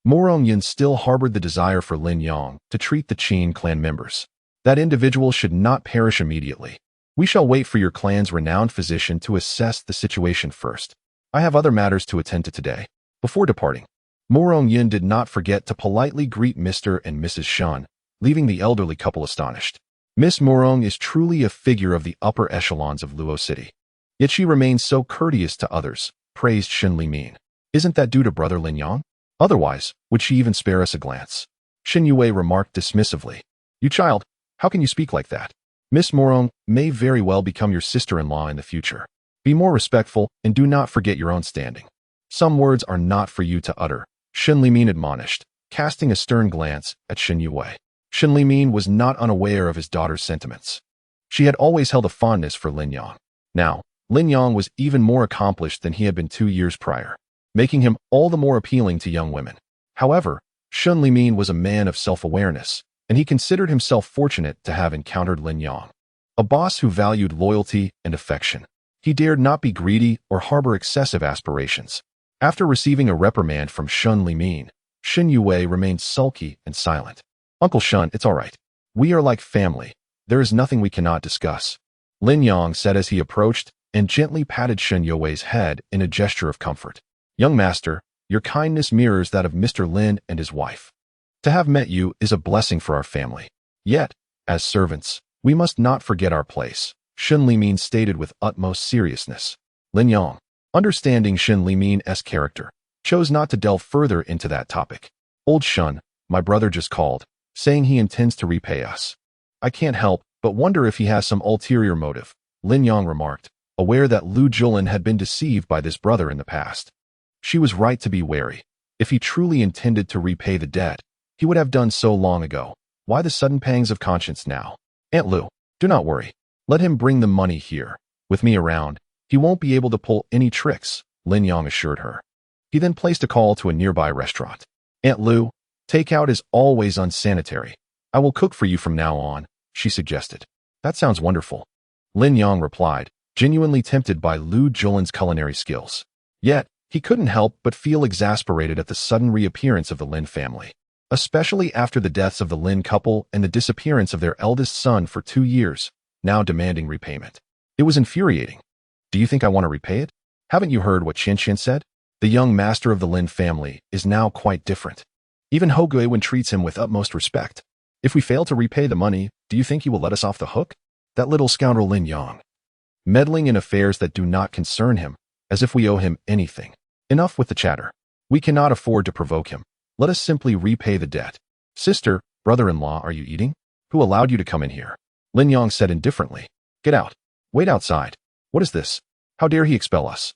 Morong Yun still harbored the desire for Lin Yang to treat the Qin clan members. That individual should not perish immediately. We shall wait for your clan's renowned physician to assess the situation first. I have other matters to attend to today. Before departing, Morong Yun did not forget to politely greet Mr. and Mrs. Shun, leaving the elderly couple astonished. Miss Morong is truly a figure of the upper echelons of Luo City. Yet she remains so courteous to others, praised Shen Limin. Isn't that due to brother Lin Yang? Otherwise, would she even spare us a glance? Shen Yue remarked dismissively. You child, how can you speak like that? Miss Morong may very well become your sister-in-law in the future. Be more respectful and do not forget your own standing. Some words are not for you to utter, Shen Limin admonished, casting a stern glance at Shen Yue. Shen Limin was not unaware of his daughter's sentiments. She had always held a fondness for Lin Yang. Now, Lin Yang was even more accomplished than he had been 2 years prior, making him all the more appealing to young women. However, Shen Limin was a man of self-awareness, and he considered himself fortunate to have encountered Lin Yang, a boss who valued loyalty and affection. He dared not be greedy or harbor excessive aspirations. After receiving a reprimand from Shen Limin, Shen Yue remained sulky and silent. Uncle Shen, it's all right. We are like family. There is nothing we cannot discuss, Lin Yang said as he approached and gently patted Shen Yue's head in a gesture of comfort. Young master, your kindness mirrors that of Mr. Lin and his wife. To have met you is a blessing for our family. Yet, as servants, we must not forget our place, Shen Limin stated with utmost seriousness. Lin Yang, understanding Shen Limin's character, chose not to delve further into that topic. Old Shen, my brother just called, saying he intends to repay us. I can't help but wonder if he has some ulterior motive, Lin Yang remarked, aware that Lu Julin had been deceived by this brother in the past. She was right to be wary. If he truly intended to repay the debt, he would have done so long ago. Why the sudden pangs of conscience now? Aunt Lu, do not worry. Let him bring the money here. With me around, he won't be able to pull any tricks, Lin Yang assured her. He then placed a call to a nearby restaurant. Aunt Lu, takeout is always unsanitary. I will cook for you from now on, she suggested. That sounds wonderful, Lin Yang replied, genuinely tempted by Lu Julin's culinary skills. Yet, he couldn't help but feel exasperated at the sudden reappearance of the Lin family, especially after the deaths of the Lin couple and the disappearance of their eldest son for 2 years, now demanding repayment. It was infuriating. Do you think I want to repay it? Haven't you heard what Qian Qian said? The young master of the Lin family is now quite different. Even Hou Guiwen treats him with utmost respect. If we fail to repay the money, do you think he will let us off the hook? That little scoundrel Lin Yang, meddling in affairs that do not concern him, as if we owe him anything. Enough with the chatter. We cannot afford to provoke him. Let us simply repay the debt. Sister, brother-in-law, are you eating? Who allowed you to come in here? Lin Yang said indifferently. Get out. Wait outside. What is this? How dare he expel us?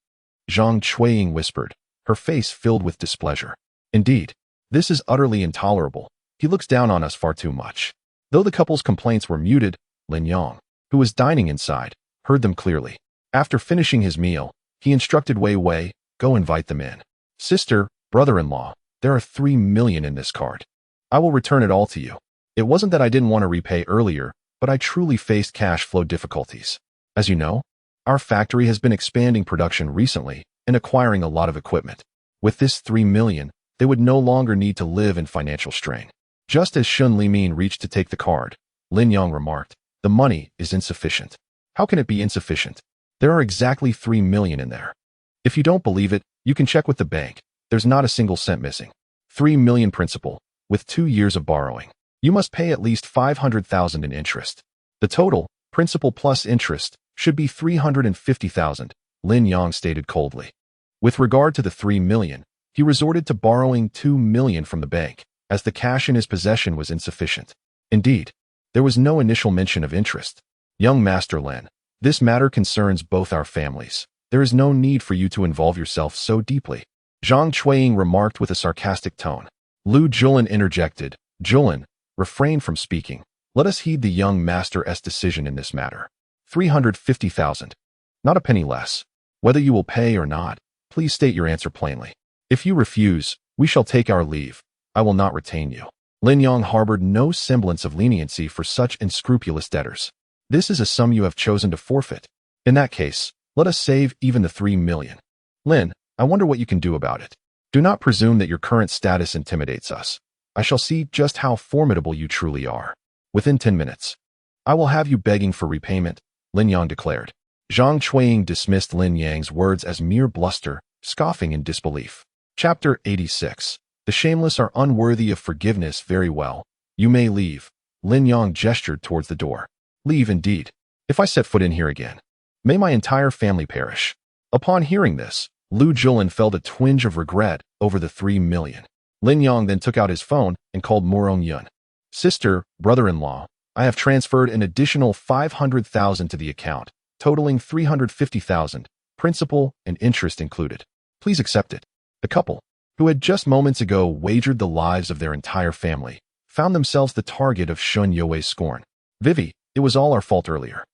Zhang Chuiying whispered, her face filled with displeasure. Indeed, this is utterly intolerable. He looks down on us far too much. Though the couple's complaints were muted, Lin Yang, who was dining inside, heard them clearly. After finishing his meal, he instructed Wei Wei, go invite them in. Sister, brother-in-law, there are 3 million in this card. I will return it all to you. It wasn't that I didn't want to repay earlier, but I truly faced cash flow difficulties. As you know, our factory has been expanding production recently and acquiring a lot of equipment. With this 3 million, they would no longer need to live in financial strain. Just as Shen Limin reached to take the card, Lin Yang remarked, the money is insufficient. How can it be insufficient? There are exactly 3 million in there. If you don't believe it, you can check with the bank. There's not a single cent missing. 3 million principal, with 2 years of borrowing. You must pay at least 500,000 in interest. The total, principal plus interest, should be 350,000, Lin Yang stated coldly. With regard to the 3 million, he resorted to borrowing 2 million from the bank, as the cash in his possession was insufficient. Indeed, there was no initial mention of interest. Young Master Lin, this matter concerns both our families. There is no need for you to involve yourself so deeply, Zhang Chuiying remarked with a sarcastic tone. Lu Julin interjected, Julin, refrain from speaking. Let us heed the young master's decision in this matter. 350,000. Not a penny less. Whether you will pay or not, please state your answer plainly. If you refuse, we shall take our leave. I will not retain you. Lin Yang harbored no semblance of leniency for such unscrupulous debtors. This is a sum you have chosen to forfeit. In that case, let us save even the 3 million. Lin, I wonder what you can do about it. Do not presume that your current status intimidates us. I shall see just how formidable you truly are. Within 10 minutes. I will have you begging for repayment, Lin Yang declared. Zhang Chuiying dismissed Lin Yang's words as mere bluster, scoffing in disbelief. Chapter 86. The shameless are unworthy of forgiveness. Very well. You may leave. Lin Yang gestured towards the door. Leave indeed. If I set foot in here again, may my entire family perish. Upon hearing this, Lu Julin felt a twinge of regret over the 3 million. Lin Yang then took out his phone and called Morong Yun. Sister, brother-in-law, I have transferred an additional 500,000 to the account, totaling 350,000, principal and interest included. Please accept it. The couple, who had just moments ago wagered the lives of their entire family, found themselves the target of Shun You's scorn. Vivi, it was all our fault earlier.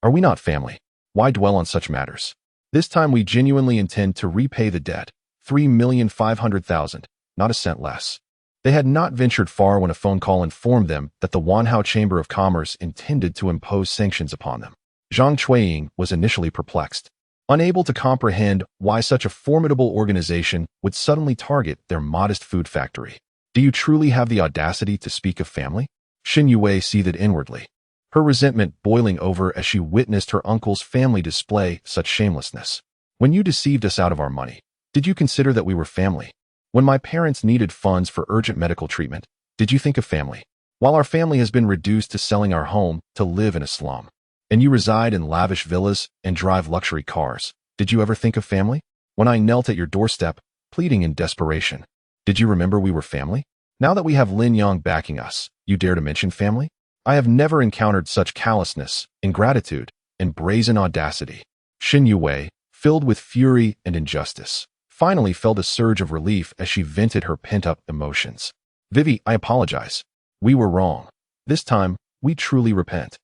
Are we not family? Why dwell on such matters? This time we genuinely intend to repay the debt, 3,500,000, not a cent less. They had not ventured far when a phone call informed them that the Wanhao Chamber of Commerce intended to impose sanctions upon them. Zhang Chuiying was initially perplexed, unable to comprehend why such a formidable organization would suddenly target their modest food factory. Do you truly have the audacity to speak of family? Xin Yue seethed inwardly, her resentment boiling over as she witnessed her uncle's family display such shamelessness. When you deceived us out of our money, did you consider that we were family? When my parents needed funds for urgent medical treatment, did you think of family? While our family has been reduced to selling our home to live in a slum, and you reside in lavish villas and drive luxury cars, did you ever think of family? When I knelt at your doorstep, pleading in desperation, did you remember we were family? Now that we have Lin Yang backing us, you dare to mention family? I have never encountered such callousness, ingratitude, and brazen audacity. Xin Yue, filled with fury and injustice, finally felt a surge of relief as she vented her pent-up emotions. Vivi, I apologize. We were wrong. This time, we truly repent.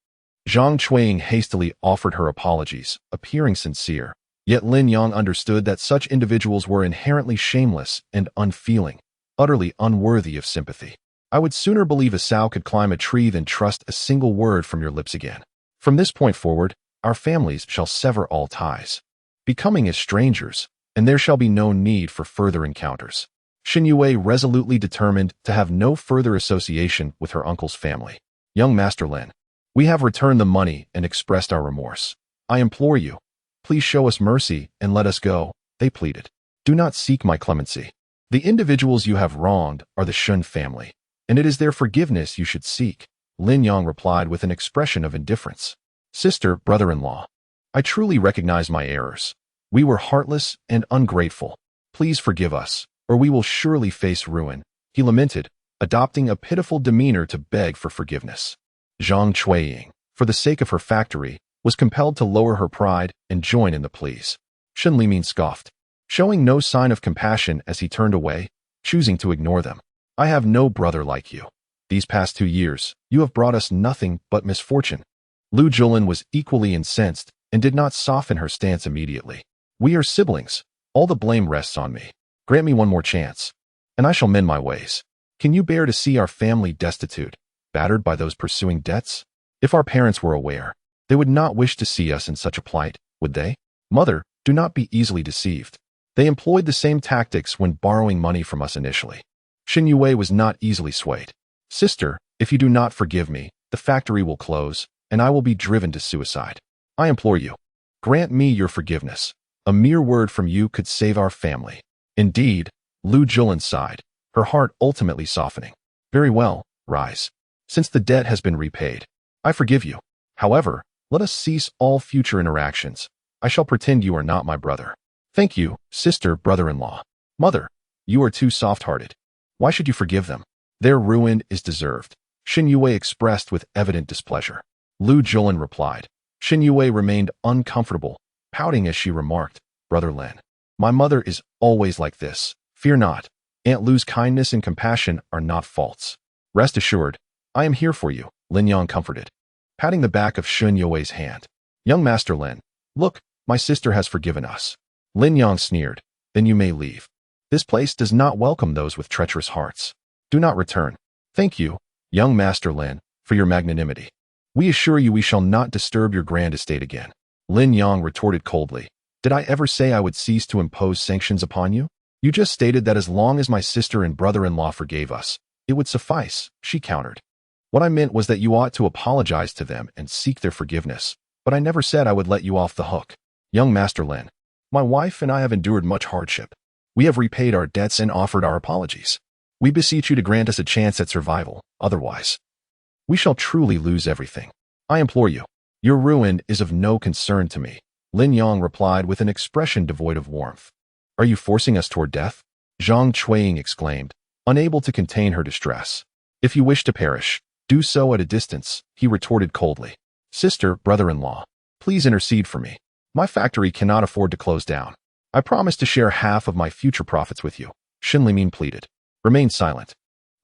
Zhang Chuiying hastily offered her apologies, appearing sincere. Yet Lin Yang understood that such individuals were inherently shameless and unfeeling, utterly unworthy of sympathy. I would sooner believe a sow could climb a tree than trust a single word from your lips again. From this point forward, our families shall sever all ties, becoming as strangers, and there shall be no need for further encounters. Xin Yue resolutely determined to have no further association with her uncle's family. Young Master Lin, we have returned the money and expressed our remorse. I implore you, please show us mercy and let us go, they pleaded. Do not seek my clemency. The individuals you have wronged are the Shun family, and it is their forgiveness you should seek, Lin Yang replied with an expression of indifference. Sister, brother-in-law, I truly recognize my errors. We were heartless and ungrateful. Please forgive us, or we will surely face ruin, he lamented, adopting a pitiful demeanor to beg for forgiveness. Zhang Chuiying, for the sake of her factory, was compelled to lower her pride and join in the pleas. Shen Limin scoffed, showing no sign of compassion as he turned away, choosing to ignore them. I have no brother like you. These past 2 years, you have brought us nothing but misfortune. Lu Julin was equally incensed and did not soften her stance immediately. We are siblings. All the blame rests on me. Grant me one more chance, and I shall mend my ways. Can you bear to see our family destitute, battered by those pursuing debts? If our parents were aware, they would not wish to see us in such a plight, would they? Mother, do not be easily deceived. They employed the same tactics when borrowing money from us initially. Xin Yue was not easily swayed. Sister, if you do not forgive me, the factory will close, and I will be driven to suicide. I implore you, grant me your forgiveness. A mere word from you could save our family. Indeed, Lu Julin sighed, her heart ultimately softening. Very well, rise. Since the debt has been repaid, I forgive you. However, let us cease all future interactions. I shall pretend you are not my brother. Thank you, sister, brother-in-law. Mother, you are too soft-hearted. Why should you forgive them? Their ruin is deserved, Xin Yue expressed with evident displeasure. Lu Julin replied. Xin Yue remained uncomfortable, pouting as she remarked, Brother Lin, my mother is always like this. Fear not. Aunt Lu's kindness and compassion are not faults. Rest assured, I am here for you, Lin Yang comforted, patting the back of Xin Yue's hand. Young Master Lin, look, my sister has forgiven us. Lin Yang sneered, then you may leave. This place does not welcome those with treacherous hearts. Do not return. Thank you, young Master Lin, for your magnanimity. We assure you we shall not disturb your grand estate again. Lin Yang retorted coldly. Did I ever say I would cease to impose sanctions upon you? You just stated that as long as my sister and brother-in-law forgave us, it would suffice, she countered. What I meant was that you ought to apologize to them and seek their forgiveness, but I never said I would let you off the hook. Young Master Lin, my wife and I have endured much hardship. We have repaid our debts and offered our apologies. We beseech you to grant us a chance at survival, otherwise we shall truly lose everything. I implore you. Your ruin is of no concern to me, Lin Yang replied with an expression devoid of warmth. Are you forcing us toward death? Zhang Chuiying exclaimed, unable to contain her distress. If you wish to perish, do so at a distance, he retorted coldly. Sister, brother-in-law, please intercede for me. My factory cannot afford to close down. I promise to share half of my future profits with you, Xin Limin pleaded. Remain silent.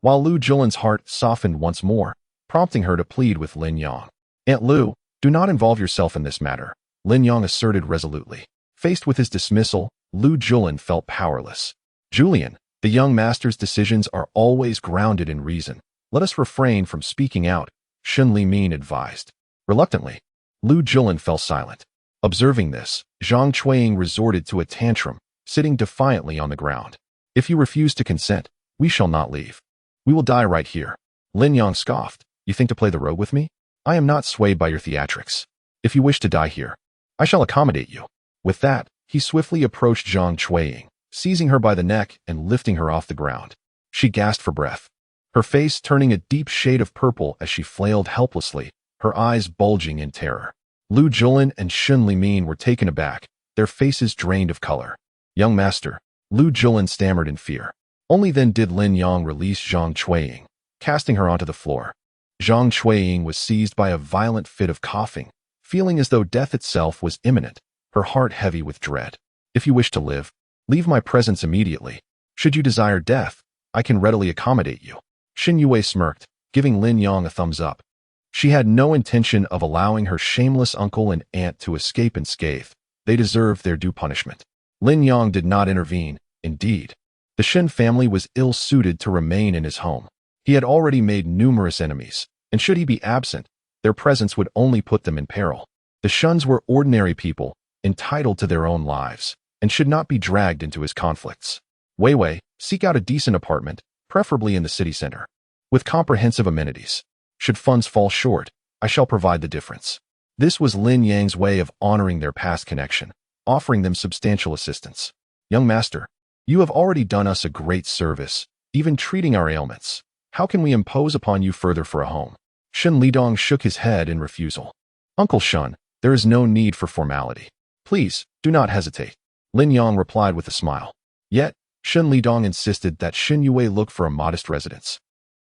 While Lu Julin's heart softened once more, prompting her to plead with Lin Yang. Aunt Lu, do not involve yourself in this matter, Lin Yang asserted resolutely. Faced with his dismissal, Lu Julin felt powerless. Julian, the young master's decisions are always grounded in reason. Let us refrain from speaking out, Xin Limin advised. Reluctantly, Lu Julin fell silent. Observing this, Zhang Chuiying resorted to a tantrum, sitting defiantly on the ground. If you refuse to consent, we shall not leave. We will die right here. Lin Yang scoffed. You think to play the rogue with me? I am not swayed by your theatrics. If you wish to die here, I shall accommodate you. With that, he swiftly approached Zhang Chuiying, seizing her by the neck and lifting her off the ground. She gasped for breath, her face turning a deep shade of purple as she flailed helplessly, her eyes bulging in terror. Lu Julin and Xin Limin were taken aback, their faces drained of color. Young master, Lu Julin stammered in fear. Only then did Lin Yang release Zhang Chuiying, casting her onto the floor. Zhang Chuiying was seized by a violent fit of coughing, feeling as though death itself was imminent, her heart heavy with dread. If you wish to live, leave my presence immediately. Should you desire death, I can readily accommodate you. Xin Yue smirked, giving Lin Yang a thumbs up. She had no intention of allowing her shameless uncle and aunt to escape unscathed. They deserved their due punishment. Lin Yang did not intervene, indeed. The Xin family was ill-suited to remain in his home. He had already made numerous enemies, and should he be absent, their presence would only put them in peril. The Shuns were ordinary people, entitled to their own lives, and should not be dragged into his conflicts. Wei Wei, seek out a decent apartment, preferably in the city center, with comprehensive amenities. Should funds fall short, I shall provide the difference. This was Lin Yang's way of honoring their past connection, offering them substantial assistance. Young master, you have already done us a great service, even treating our ailments. How can we impose upon you further for a home? Xin Lidong shook his head in refusal. Uncle Shun, there is no need for formality. Please, do not hesitate. Lin Yang replied with a smile. Yet, Xin Lidong insisted that Xin Yue look for a modest residence.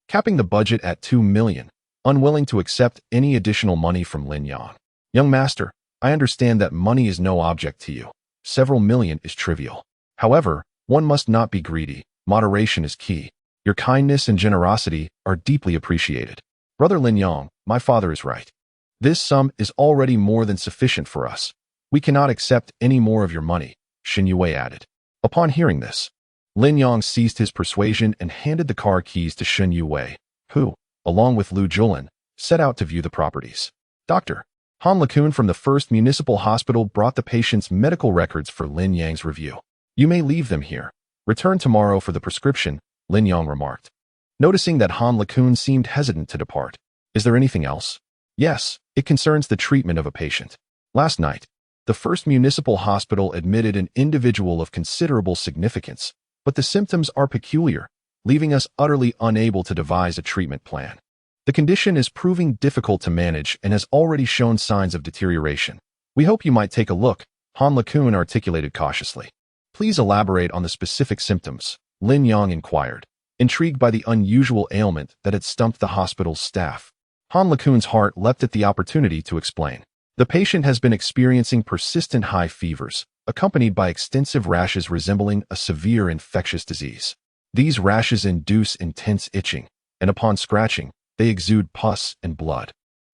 Capping the budget at 2 million, unwilling to accept any additional money from Lin Yang. Young master, I understand that money is no object to you. Several million is trivial. However, one must not be greedy. Moderation is key. Your kindness and generosity are deeply appreciated. Brother Lin Yang, my father is right. This sum is already more than sufficient for us. We cannot accept any more of your money, Xin Yue added. Upon hearing this, Lin Yang ceased his persuasion and handed the car keys to Xin Yue, who, along with Lu Julin, set out to view the properties. Dr. Han Lacun from the First Municipal Hospital brought the patient's medical records for Lin Yang's review. You may leave them here. Return tomorrow for the prescription, Lin Yang remarked. Noticing that Han Lacun seemed hesitant to depart. Is there anything else? Yes, it concerns the treatment of a patient. Last night, the First Municipal Hospital admitted an individual of considerable significance, but the symptoms are peculiar, leaving us utterly unable to devise a treatment plan. The condition is proving difficult to manage and has already shown signs of deterioration. We hope you might take a look, Han Lacun articulated cautiously. Please elaborate on the specific symptoms, Lin Yang inquired, intrigued by the unusual ailment that had stumped the hospital's staff. Han Lacun's heart leapt at the opportunity to explain. The patient has been experiencing persistent high fevers, accompanied by extensive rashes resembling a severe infectious disease. These rashes induce intense itching, and upon scratching, they exude pus and blood,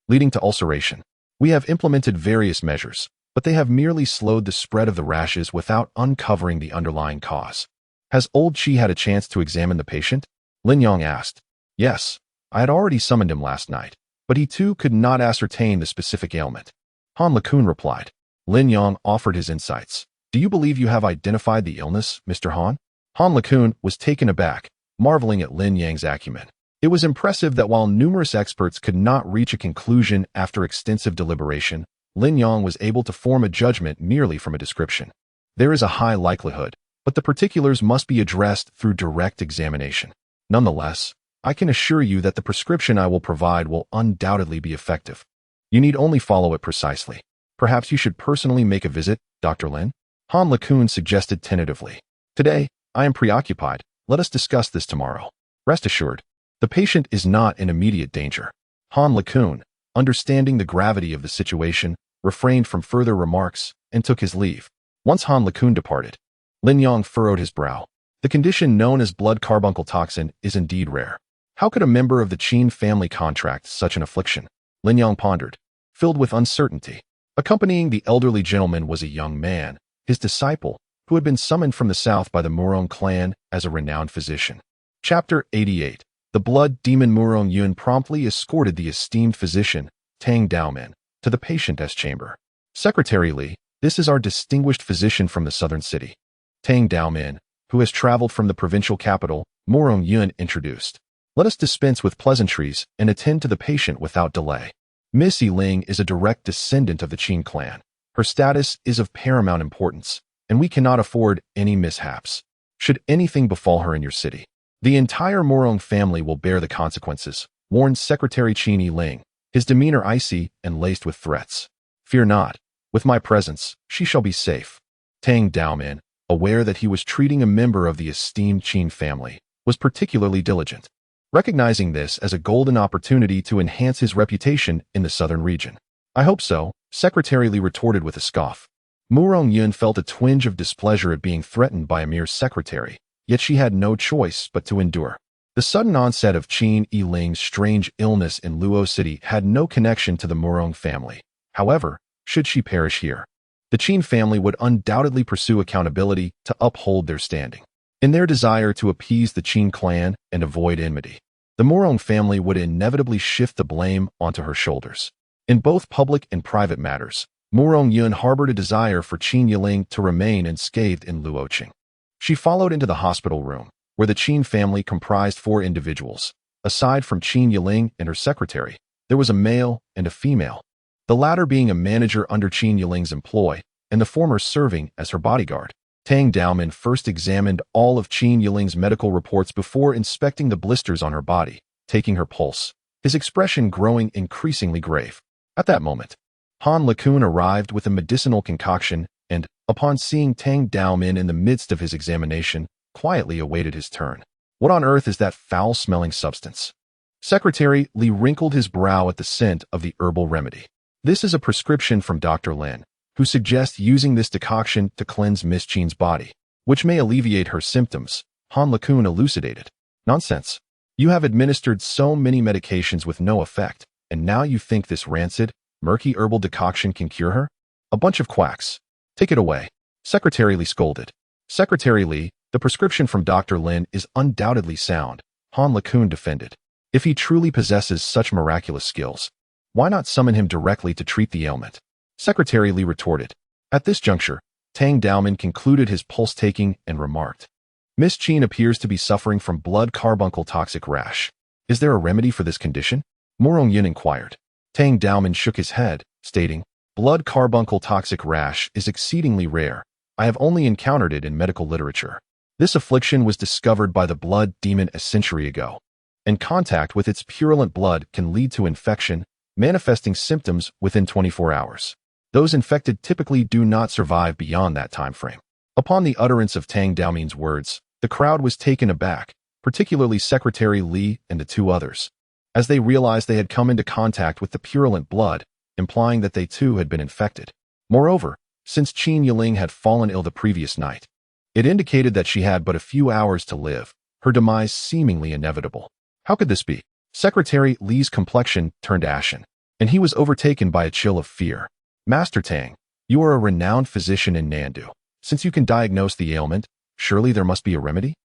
leading to ulceration. We have implemented various measures, but they have merely slowed the spread of the rashes without uncovering the underlying cause. Has Old Chi had a chance to examine the patient? Lin Yang asked. Yes, I had already summoned him last night, but he too could not ascertain the specific ailment. Han Lacun replied. Lin Yang offered his insights. Do you believe you have identified the illness, Mr. Han? Han Lacun was taken aback, marveling at Lin Yang's acumen. It was impressive that while numerous experts could not reach a conclusion after extensive deliberation, Lin Yang was able to form a judgment merely from a description. There is a high likelihood, but the particulars must be addressed through direct examination. Nonetheless, I can assure you that the prescription I will provide will undoubtedly be effective. You need only follow it precisely. Perhaps you should personally make a visit, Dr. Lin? Han Lacun suggested tentatively. Today, I am preoccupied. Let us discuss this tomorrow. Rest assured, the patient is not in immediate danger. Han LeCun, understanding the gravity of the situation, refrained from further remarks and took his leave. Once Han LeCun departed, Lin Yong furrowed his brow. The condition known as blood carbuncle toxin is indeed rare. How could a member of the Qin family contract such an affliction? Lin Yong pondered, filled with uncertainty. Accompanying the elderly gentleman was a young man, his disciple, who had been summoned from the south by the Murong clan as a renowned physician. Chapter 88. The blood demon Murong Yun promptly escorted the esteemed physician, Tang Daomin, to the patient's chamber. Secretary Li, this is our distinguished physician from the southern city. Tang Daomin, who has traveled from the provincial capital, Murong Yun introduced. Let us dispense with pleasantries and attend to the patient without delay. Miss Yiling is a direct descendant of the Qin clan. Her status is of paramount importance, and we cannot afford any mishaps. Should anything befall her in your city, the entire Murong family will bear the consequences, warned Secretary Qin Yiling, his demeanor icy and laced with threats. Fear not. With my presence, she shall be safe. Tang Daomin, aware that he was treating a member of the esteemed Qin family, was particularly diligent, recognizing this as a golden opportunity to enhance his reputation in the southern region. I hope so, Secretary Li retorted with a scoff. Murong Yun felt a twinge of displeasure at being threatened by a mere secretary, yet she had no choice but to endure. The sudden onset of Qin Yiling's strange illness in Luo City had no connection to the Murong family. However, should she perish here, the Qin family would undoubtedly pursue accountability to uphold their standing. In their desire to appease the Qin clan and avoid enmity, the Murong family would inevitably shift the blame onto her shoulders. In both public and private matters, Murong Yun harbored a desire for Qin Yiling to remain unscathed in Luoqing. She followed into the hospital room, where the Qin family comprised 4 individuals. Aside from Qin Yiling and her secretary, there was a male and a female, the latter being a manager under Qin Yiling's employ, and the former serving as her bodyguard. Tang Daomin first examined all of Qin Yiling's medical reports before inspecting the blisters on her body, taking her pulse, his expression growing increasingly grave. At that moment, Han LeCun arrived with a medicinal concoction and, upon seeing Tang Daomin in the midst of his examination, quietly awaited his turn. What on earth is that foul-smelling substance? Secretary Li wrinkled his brow at the scent of the herbal remedy. This is a prescription from Dr. Lin, who suggests using this decoction to cleanse Miss Qin's body, which may alleviate her symptoms, Han LeCun elucidated. Nonsense. You have administered so many medications with no effect, and now you think this rancid, murky herbal decoction can cure her? A bunch of quacks. Take it away. Secretary Li scolded. Secretary Li, the prescription from Dr. Lin is undoubtedly sound, Han LeCun defended. If he truly possesses such miraculous skills, why not summon him directly to treat the ailment? Secretary Li retorted. At this juncture, Tang Daomin concluded his pulse-taking and remarked, Miss Qin appears to be suffering from blood carbuncle toxic rash. Is there a remedy for this condition? Murong Yun inquired. Tang Daomin shook his head, stating, blood carbuncle toxic rash is exceedingly rare. I have only encountered it in medical literature. This affliction was discovered by the blood demon a century ago, and contact with its purulent blood can lead to infection, manifesting symptoms within 24 hours. Those infected typically do not survive beyond that time frame. Upon the utterance of Tang Daomin's words, the crowd was taken aback, particularly Secretary Li and the 2 others, as they realized they had come into contact with the purulent blood, implying that they too had been infected. Moreover, since Qin Yiling had fallen ill the previous night, it indicated that she had but a few hours to live, her demise seemingly inevitable. How could this be? Secretary Li's complexion turned ashen, and he was overtaken by a chill of fear. Master Tang, you are a renowned physician in Nandu. Since you can diagnose the ailment, surely there must be a remedy?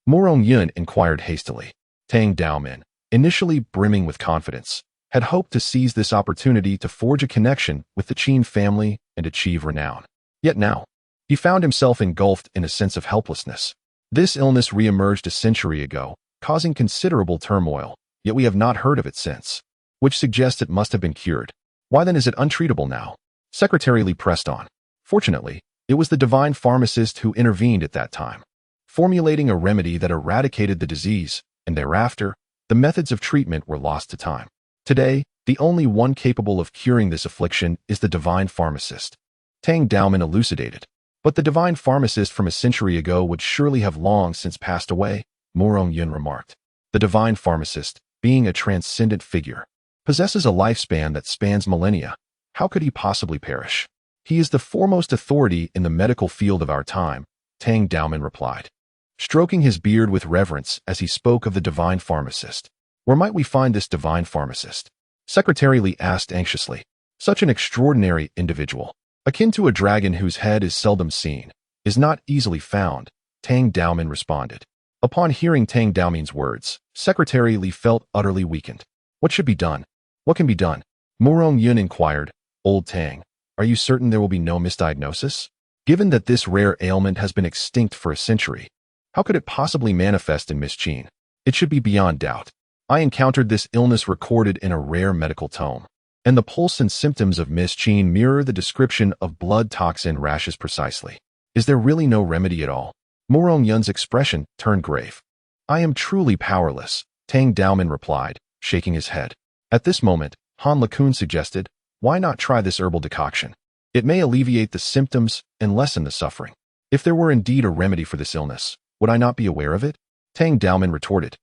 Murong Yun inquired hastily. Tang Daomin, initially brimming with confidence, had hoped to seize this opportunity to forge a connection with the Qin family and achieve renown. Yet now, he found himself engulfed in a sense of helplessness. This illness re-emerged a century ago, causing considerable turmoil, yet we have not heard of it since, which suggests it must have been cured. Why then is it untreatable now? Secretary Li pressed on. Fortunately, it was the divine pharmacist who intervened at that time, formulating a remedy that eradicated the disease, and thereafter, the methods of treatment were lost to time. Today, the only one capable of curing this affliction is the divine pharmacist. Tang Daomin elucidated. But the divine pharmacist from a century ago would surely have long since passed away, Morong Yun remarked. The divine pharmacist, being a transcendent figure, possesses a lifespan that spans millennia. How could he possibly perish? He is the foremost authority in the medical field of our time, Tang Daoman replied, stroking his beard with reverence as he spoke of the divine pharmacist. Where might we find this divine pharmacist? Secretary Li asked anxiously. Such an extraordinary individual, akin to a dragon whose head is seldom seen, is not easily found, Tang Daoman responded. Upon hearing Tang Daoman's words, Secretary Li felt utterly weakened. What should be done? What can be done? Morong Yun inquired. Old Tang, are you certain there will be no misdiagnosis? Given that this rare ailment has been extinct for a century, how could it possibly manifest in Miss Qin? It should be beyond doubt. I encountered this illness recorded in a rare medical tome, and the pulse and symptoms of Miss Qin mirror the description of blood toxin rashes precisely. Is there really no remedy at all? Morong Yun's expression turned grave. I am truly powerless, Tang Daoman replied, shaking his head. At this moment, Han LeCun suggested, why not try this herbal decoction? It may alleviate the symptoms and lessen the suffering. If there were indeed a remedy for this illness, would I not be aware of it? Tang Daoman retorted.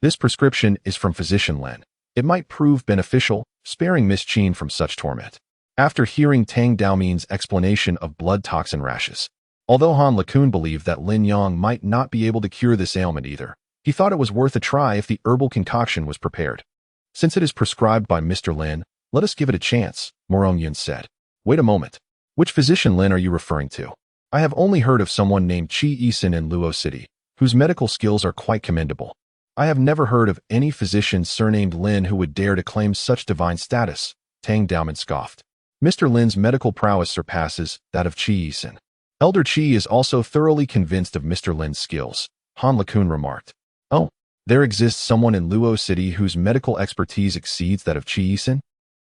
This prescription is from Physician Lin. It might prove beneficial, sparing Miss Qin from such torment. After hearing Tang Daoman's explanation of blood toxin rashes, although Han LeCun believed that Lin Yang might not be able to cure this ailment either, he thought it was worth a try if the herbal concoction was prepared. Since it is prescribed by Mr. Lin, let us give it a chance, Morong Yun said. Wait a moment. Which Physician Lin are you referring to? I have only heard of someone named Qi Yisin in Luo City, whose medical skills are quite commendable. I have never heard of any physician surnamed Lin who would dare to claim such divine status, Tang Daoman scoffed. Mr. Lin's medical prowess surpasses that of Qi Yisin. Elder Qi is also thoroughly convinced of Mr. Lin's skills, Han LeCun remarked. Oh, there exists someone in Luo City whose medical expertise exceeds that of Qi Yisin?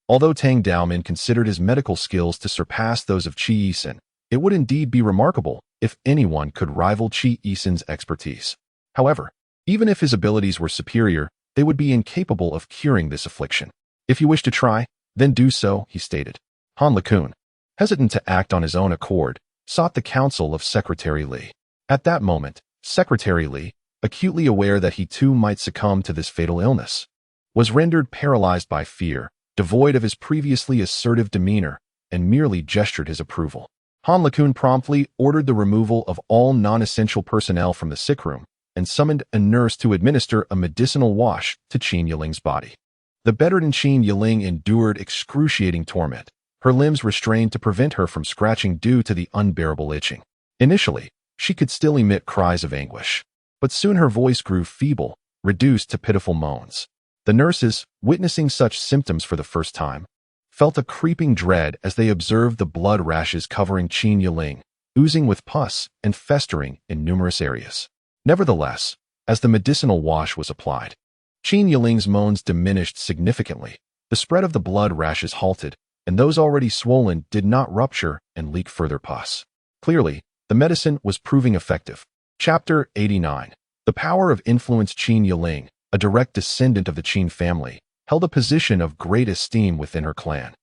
Although Tang Daoman considered his medical skills to surpass those of Qi Yisin, it would indeed be remarkable if anyone could rival Qi Yisin's expertise. However, even if his abilities were superior, they would be incapable of curing this affliction. If you wish to try, then do so, he stated. Han LeCun, hesitant to act on his own accord, sought the counsel of Secretary Li. At that moment, Secretary Li, acutely aware that he too might succumb to this fatal illness, was rendered paralyzed by fear, devoid of his previously assertive demeanor, and merely gestured his approval. Han LeCun promptly ordered the removal of all non-essential personnel from the sick room and summoned a nurse to administer a medicinal wash to Qin Yiling's body. The bedridden Qin Yiling endured excruciating torment, her limbs restrained to prevent her from scratching due to the unbearable itching. Initially, she could still emit cries of anguish, but soon her voice grew feeble, reduced to pitiful moans. The nurses, witnessing such symptoms for the first time, felt a creeping dread as they observed the blood rashes covering Qin Yiling, oozing with pus and festering in numerous areas. Nevertheless, as the medicinal wash was applied, Qin Yiling's moans diminished significantly, the spread of the blood rashes halted, and those already swollen did not rupture and leak further pus. Clearly, the medicine was proving effective. Chapter 89. The power of influence. Qin Yiling, a direct descendant of the Qin family, held a position of great esteem within her clan.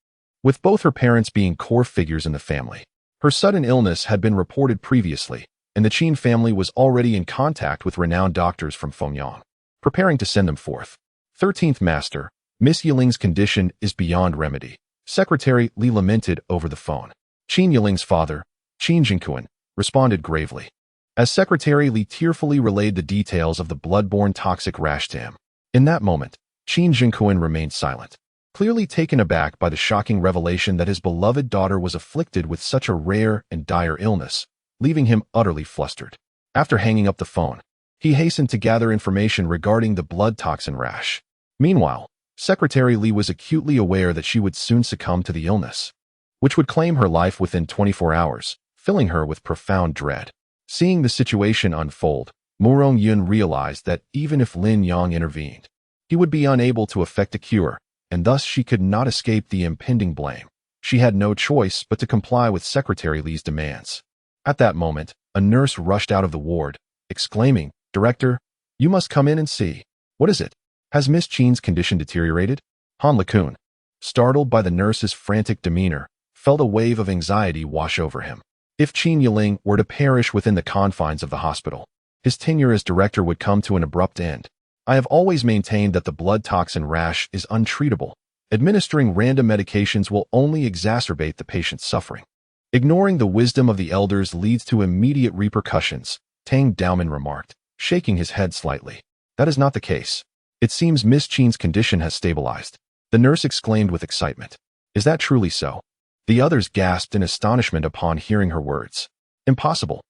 With both her parents being core figures in the family, her sudden illness had been reported previously, and the Qin family was already in contact with renowned doctors from Fengyang, preparing to send them forth. 13th Master, Miss Yiling's condition is beyond remedy, Secretary Li lamented over the phone. Qin Yiling's father, Qin Jinkuan, responded gravely, as Secretary Li tearfully relayed the details of the blood-borne toxic rash to him. In that moment, Qin Jinkuan remained silent, clearly taken aback by the shocking revelation that his beloved daughter was afflicted with such a rare and dire illness, leaving him utterly flustered. After hanging up the phone, he hastened to gather information regarding the blood toxin rash. Meanwhile, Secretary Li was acutely aware that she would soon succumb to the illness, which would claim her life within 24 hours, filling her with profound dread. Seeing the situation unfold, Morong Yun realized that even if Lin Yang intervened, he would be unable to effect a cure, and thus she could not escape the impending blame. She had no choice but to comply with Secretary Li's demands. At that moment, a nurse rushed out of the ward, exclaiming, "Director, you must come in and see. What is it? Has Miss Qin's condition deteriorated?" Han LeCun, startled by the nurse's frantic demeanor, felt a wave of anxiety wash over him. If Qin Yiling were to perish within the confines of the hospital, his tenure as director would come to an abrupt end. I have always maintained that the blood toxin rash is untreatable. Administering random medications will only exacerbate the patient's suffering. Ignoring the wisdom of the elders leads to immediate repercussions, Tang Daomin remarked, shaking his head slightly. That is not the case. It seems Miss Qin's condition has stabilized. The nurse exclaimed with excitement. Is that truly so? The others gasped in astonishment upon hearing her words. Impossible.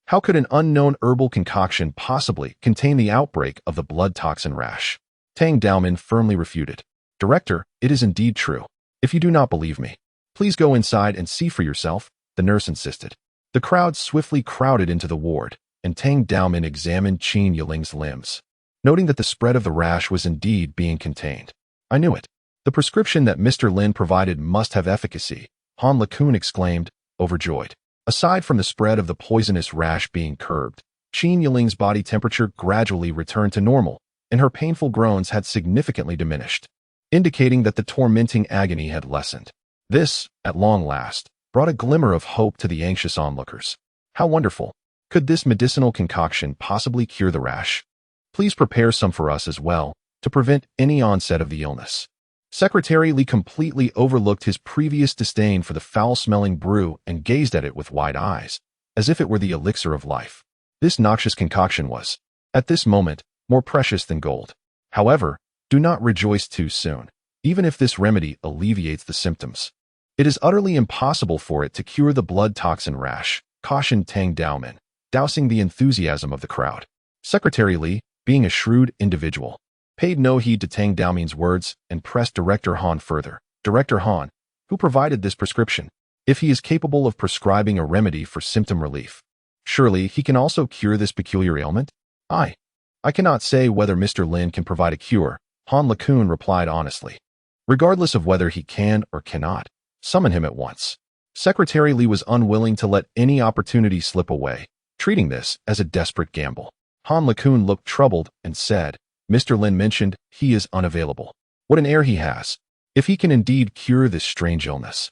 How could an unknown herbal concoction possibly contain the outbreak of the blood toxin rash? Tang Daomin firmly refuted. Director, it is indeed true. If you do not believe me, please go inside and see for yourself, the nurse insisted. The crowd swiftly crowded into the ward, and Tang Daomin examined Qin Yiling's limbs, noting that the spread of the rash was indeed being contained. I knew it. The prescription that Mr. Lin provided must have efficacy, Han LeCun exclaimed, overjoyed. Aside from the spread of the poisonous rash being curbed, Qin Yiling's body temperature gradually returned to normal, and her painful groans had significantly diminished, indicating that the tormenting agony had lessened. This, at long last, brought a glimmer of hope to the anxious onlookers. How wonderful! Could this medicinal concoction possibly cure the rash? Please prepare some for us as well, to prevent any onset of the illness. Secretary Li completely overlooked his previous disdain for the foul-smelling brew and gazed at it with wide eyes, as if it were the elixir of life. This noxious concoction was, at this moment, more precious than gold. However, do not rejoice too soon, even if this remedy alleviates the symptoms. It is utterly impossible for it to cure the blood toxin rash, cautioned Tang Daomin, dousing the enthusiasm of the crowd. Secretary Li, being a shrewd individual, paid no heed to Tang Daomin's words and pressed Director Han further. Director Han, who provided this prescription, if he is capable of prescribing a remedy for symptom relief, surely he can also cure this peculiar ailment? I cannot say whether Mr. Lin can provide a cure, Han LeCun replied honestly. Regardless of whether he can or cannot, summon him at once. Secretary Li was unwilling to let any opportunity slip away, treating this as a desperate gamble. Han LeCun looked troubled and said, Mr. Lin mentioned he is unavailable. What an air he has. If he can indeed cure this strange illness,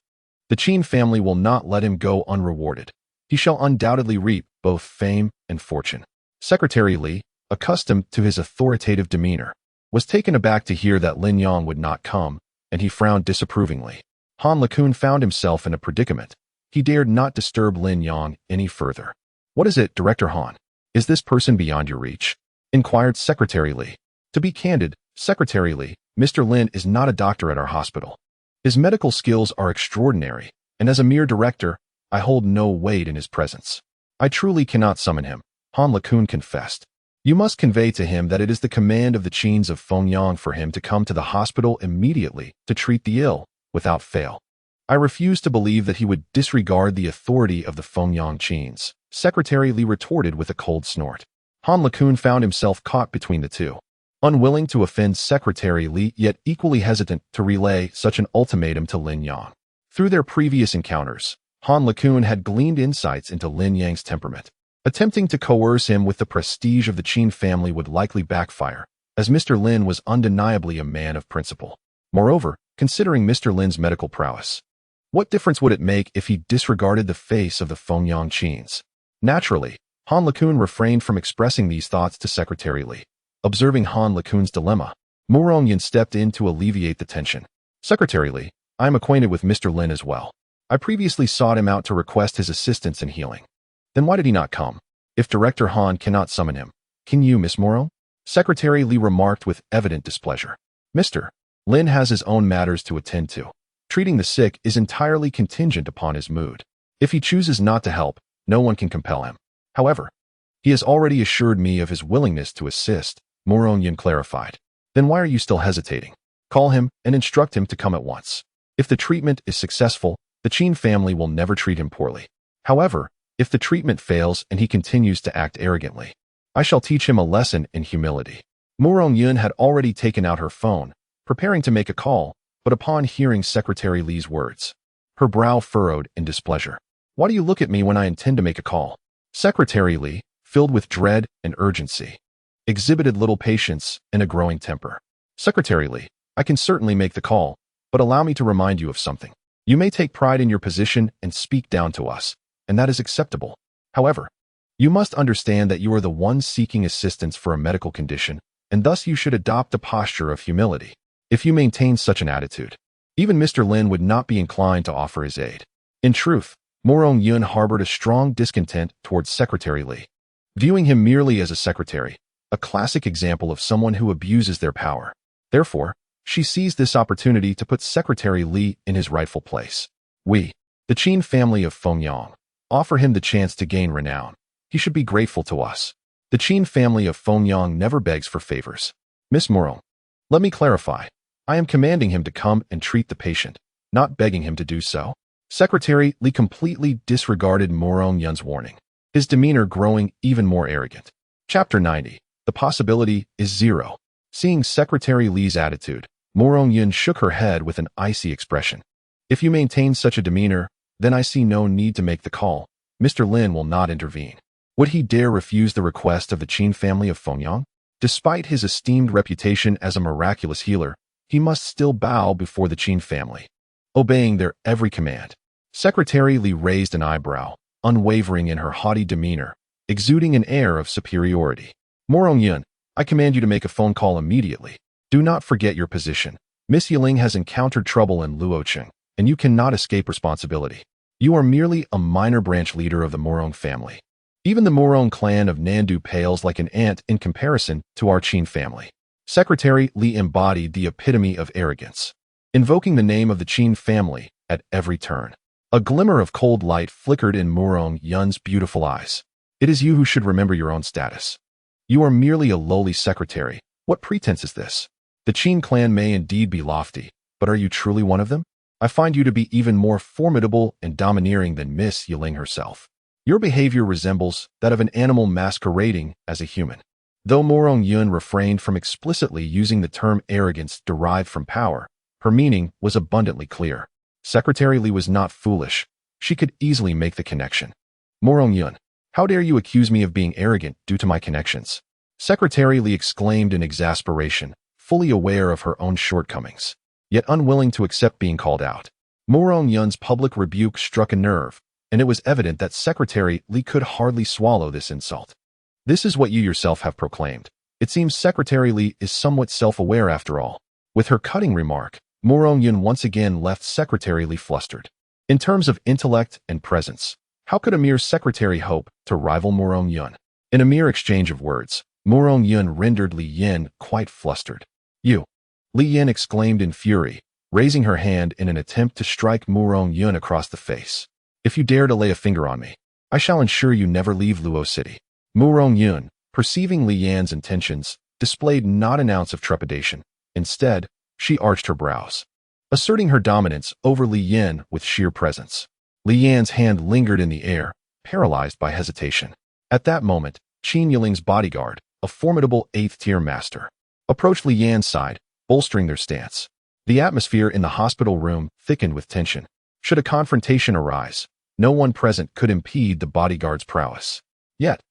the Qin family will not let him go unrewarded. He shall undoubtedly reap both fame and fortune. Secretary Li, accustomed to his authoritative demeanor, was taken aback to hear that Lin Yang would not come, and he frowned disapprovingly. Han LeCun found himself in a predicament. He dared not disturb Lin Yang any further. What is it, Director Han? Is this person beyond your reach? Inquired Secretary Li. To be candid, Secretary Li, Mr. Lin is not a doctor at our hospital. His medical skills are extraordinary, and as a mere director, I hold no weight in his presence. I truly cannot summon him, Han LeCun confessed. You must convey to him that it is the command of the Qins of Fengyang for him to come to the hospital immediately to treat the ill, without fail. I refuse to believe that he would disregard the authority of the Fengyang Qins, Secretary Li retorted with a cold snort. Han LeCun found himself caught between the two, unwilling to offend Secretary Li yet equally hesitant to relay such an ultimatum to Lin Yang. Through their previous encounters, Han LeCun had gleaned insights into Lin Yang's temperament. Attempting to coerce him with the prestige of the Qin family would likely backfire, as Mr. Lin was undeniably a man of principle. Moreover, considering Mr. Lin's medical prowess, what difference would it make if he disregarded the face of the Fengyang Qins? Naturally, Han LeCun refrained from expressing these thoughts to Secretary Li. Observing Han LeCun's dilemma, Mu Rongyan stepped in to alleviate the tension. Secretary Li, I am acquainted with Mr. Lin as well. I previously sought him out to request his assistance in healing. Then why did he not come? If Director Han cannot summon him, can you, Miss Moro? Secretary Li remarked with evident displeasure. Mr. Lin has his own matters to attend to. Treating the sick is entirely contingent upon his mood. If he chooses not to help, no one can compel him. However, he has already assured me of his willingness to assist, Mu Rongyan clarified. Then why are you still hesitating? Call him and instruct him to come at once. If the treatment is successful, the Qin family will never treat him poorly. However, if the treatment fails and he continues to act arrogantly, I shall teach him a lesson in humility. Mu Rongyan had already taken out her phone, preparing to make a call, but upon hearing Secretary Li's words, her brow furrowed in displeasure. Why do you look at me when I intend to make a call? Secretary Li, filled with dread and urgency, exhibited little patience and a growing temper. Secretary Li, I can certainly make the call, but allow me to remind you of something. You may take pride in your position and speak down to us, and that is acceptable. However, you must understand that you are the one seeking assistance for a medical condition, and thus you should adopt a posture of humility. If you maintain such an attitude, even Mr. Lin would not be inclined to offer his aid. In truth, Morong Yun harbored a strong discontent towards Secretary Li, viewing him merely as a secretary, a classic example of someone who abuses their power. Therefore, she seized this opportunity to put Secretary Li in his rightful place. We, the Qin family of Fengyang, offer him the chance to gain renown. He should be grateful to us. The Qin family of Fengyang never begs for favors. Miss Morong, let me clarify. I am commanding him to come and treat the patient, not begging him to do so. Secretary Li completely disregarded Morong Yun's warning, his demeanor growing even more arrogant. Chapter 90. The possibility is zero. Seeing Secretary Li's attitude, Morong Yun shook her head with an icy expression. If you maintain such a demeanor, then I see no need to make the call. Mr. Lin will not intervene. Would he dare refuse the request of the Qin family of Fengyang? Despite his esteemed reputation as a miraculous healer, he must still bow before the Qin family, obeying their every command. Secretary Li raised an eyebrow, unwavering in her haughty demeanor, exuding an air of superiority. Morong Yun, I command you to make a phone call immediately. Do not forget your position. Miss Yiling has encountered trouble in Luocheng, and you cannot escape responsibility. You are merely a minor branch leader of the Morong family. Even the Morong clan of Nandu pales like an ant in comparison to our Qin family. Secretary Li embodied the epitome of arrogance, invoking the name of the Qin family at every turn. A glimmer of cold light flickered in Morong Yun's beautiful eyes. It is you who should remember your own status. You are merely a lowly secretary. What pretense is this? The Qin clan may indeed be lofty, but are you truly one of them? I find you to be even more formidable and domineering than Miss Yiling herself. Your behavior resembles that of an animal masquerading as a human. Though Morong Yun refrained from explicitly using the term arrogance derived from power, her meaning was abundantly clear. Secretary Li was not foolish. She could easily make the connection. Morong Yun, how dare you accuse me of being arrogant due to my connections? Secretary Li exclaimed in exasperation, fully aware of her own shortcomings, yet unwilling to accept being called out. Morong Yun's public rebuke struck a nerve, and it was evident that Secretary Li could hardly swallow this insult. This is what you yourself have proclaimed. It seems Secretary Li is somewhat self-aware after all. With her cutting remark, Morong Yun once again left Secretary Li flustered. In terms of intellect and presence, how could a mere secretary hope to rival Morong Yun? In a mere exchange of words, Morong Yun rendered Li Yin quite flustered. You! Li Yin exclaimed in fury, raising her hand in an attempt to strike Morong Yun across the face. If you dare to lay a finger on me, I shall ensure you never leave Luo City. Morong Yun, perceiving Li Yan's intentions, displayed not an ounce of trepidation. Instead, she arched her brows, asserting her dominance over Li Yan with sheer presence. Li Yan's hand lingered in the air, paralyzed by hesitation. At that moment, Qin Yiling's bodyguard, a formidable 8th-tier master, approached Li Yan's side, bolstering their stance. The atmosphere in the hospital room thickened with tension. Should a confrontation arise, no one present could impede the bodyguard's prowess. Yet,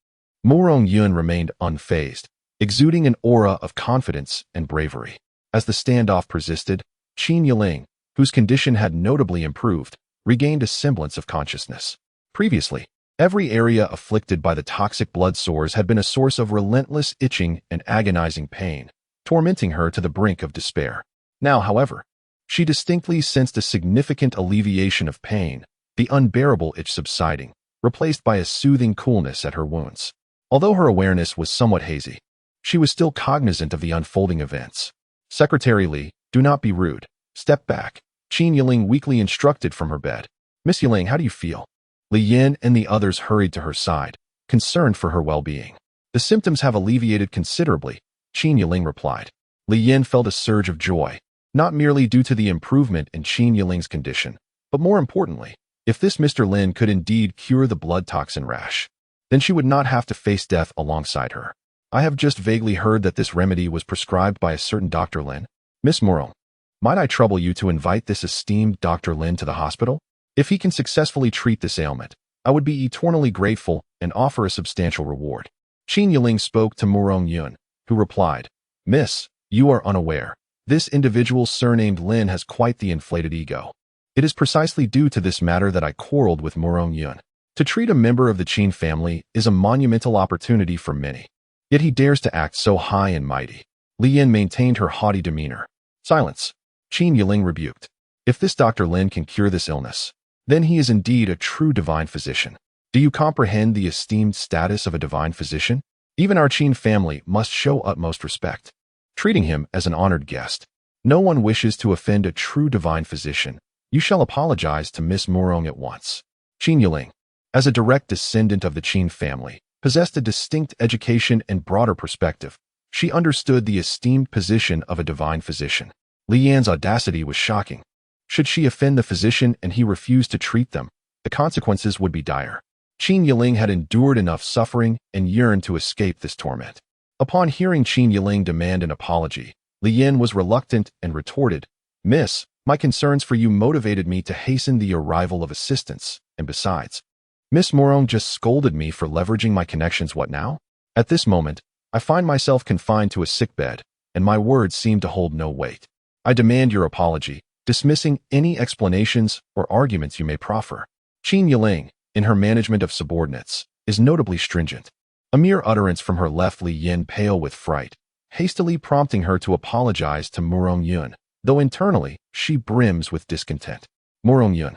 Morong Yun remained unfazed, exuding an aura of confidence and bravery. As the standoff persisted, Qin Yiling, whose condition had notably improved, regained a semblance of consciousness. Previously, every area afflicted by the toxic blood sores had been a source of relentless itching and agonizing pain, tormenting her to the brink of despair. Now, however, she distinctly sensed a significant alleviation of pain, the unbearable itch subsiding, replaced by a soothing coolness at her wounds. Although her awareness was somewhat hazy, she was still cognizant of the unfolding events. Secretary Li, do not be rude. Step back. Qin Yiling weakly instructed from her bed. Miss Yiling, how do you feel? Li Yin and the others hurried to her side, concerned for her well-being. The symptoms have alleviated considerably, Qin Yiling replied. Li Yin felt a surge of joy, not merely due to the improvement in Qin Yiling's condition, but more importantly, if this Mr. Lin could indeed cure the blood toxin rash, then she would not have to face death alongside her. I have just vaguely heard that this remedy was prescribed by a certain Dr. Lin. Miss Morong, might I trouble you to invite this esteemed Dr. Lin to the hospital? If he can successfully treat this ailment, I would be eternally grateful and offer a substantial reward. Qin Yiling spoke to Morong Yun, who replied, Miss, you are unaware. This individual surnamed Lin has quite the inflated ego. It is precisely due to this matter that I quarreled with Morong Yun. To treat a member of the Qin family is a monumental opportunity for many. Yet he dares to act so high and mighty. Li Yin maintained her haughty demeanor. Silence. Qin Yiling rebuked. If this Dr. Lin can cure this illness, then he is indeed a true divine physician. Do you comprehend the esteemed status of a divine physician? Even our Qin family must show utmost respect, treating him as an honored guest. No one wishes to offend a true divine physician. You shall apologize to Miss Morong at once. Qin Yiling, as a direct descendant of the Qin family, possessed a distinct education and broader perspective. She understood the esteemed position of a divine physician. Li Yan's audacity was shocking. Should she offend the physician and he refused to treat them, the consequences would be dire. Qin Yiling had endured enough suffering and yearned to escape this torment. Upon hearing Qin Yiling demand an apology, Li Yin was reluctant and retorted, "Miss, my concerns for you motivated me to hasten the arrival of assistance, and besides, Miss Morong just scolded me for leveraging my connections. What now? At this moment, I find myself confined to a sickbed, and my words seem to hold no weight. I demand your apology, dismissing any explanations or arguments you may proffer." Qin Yiling, in her management of subordinates, is notably stringent. A mere utterance from her left Li Yin pale with fright, hastily prompting her to apologize to Morong Yun, though internally she brims with discontent. Morong Yun,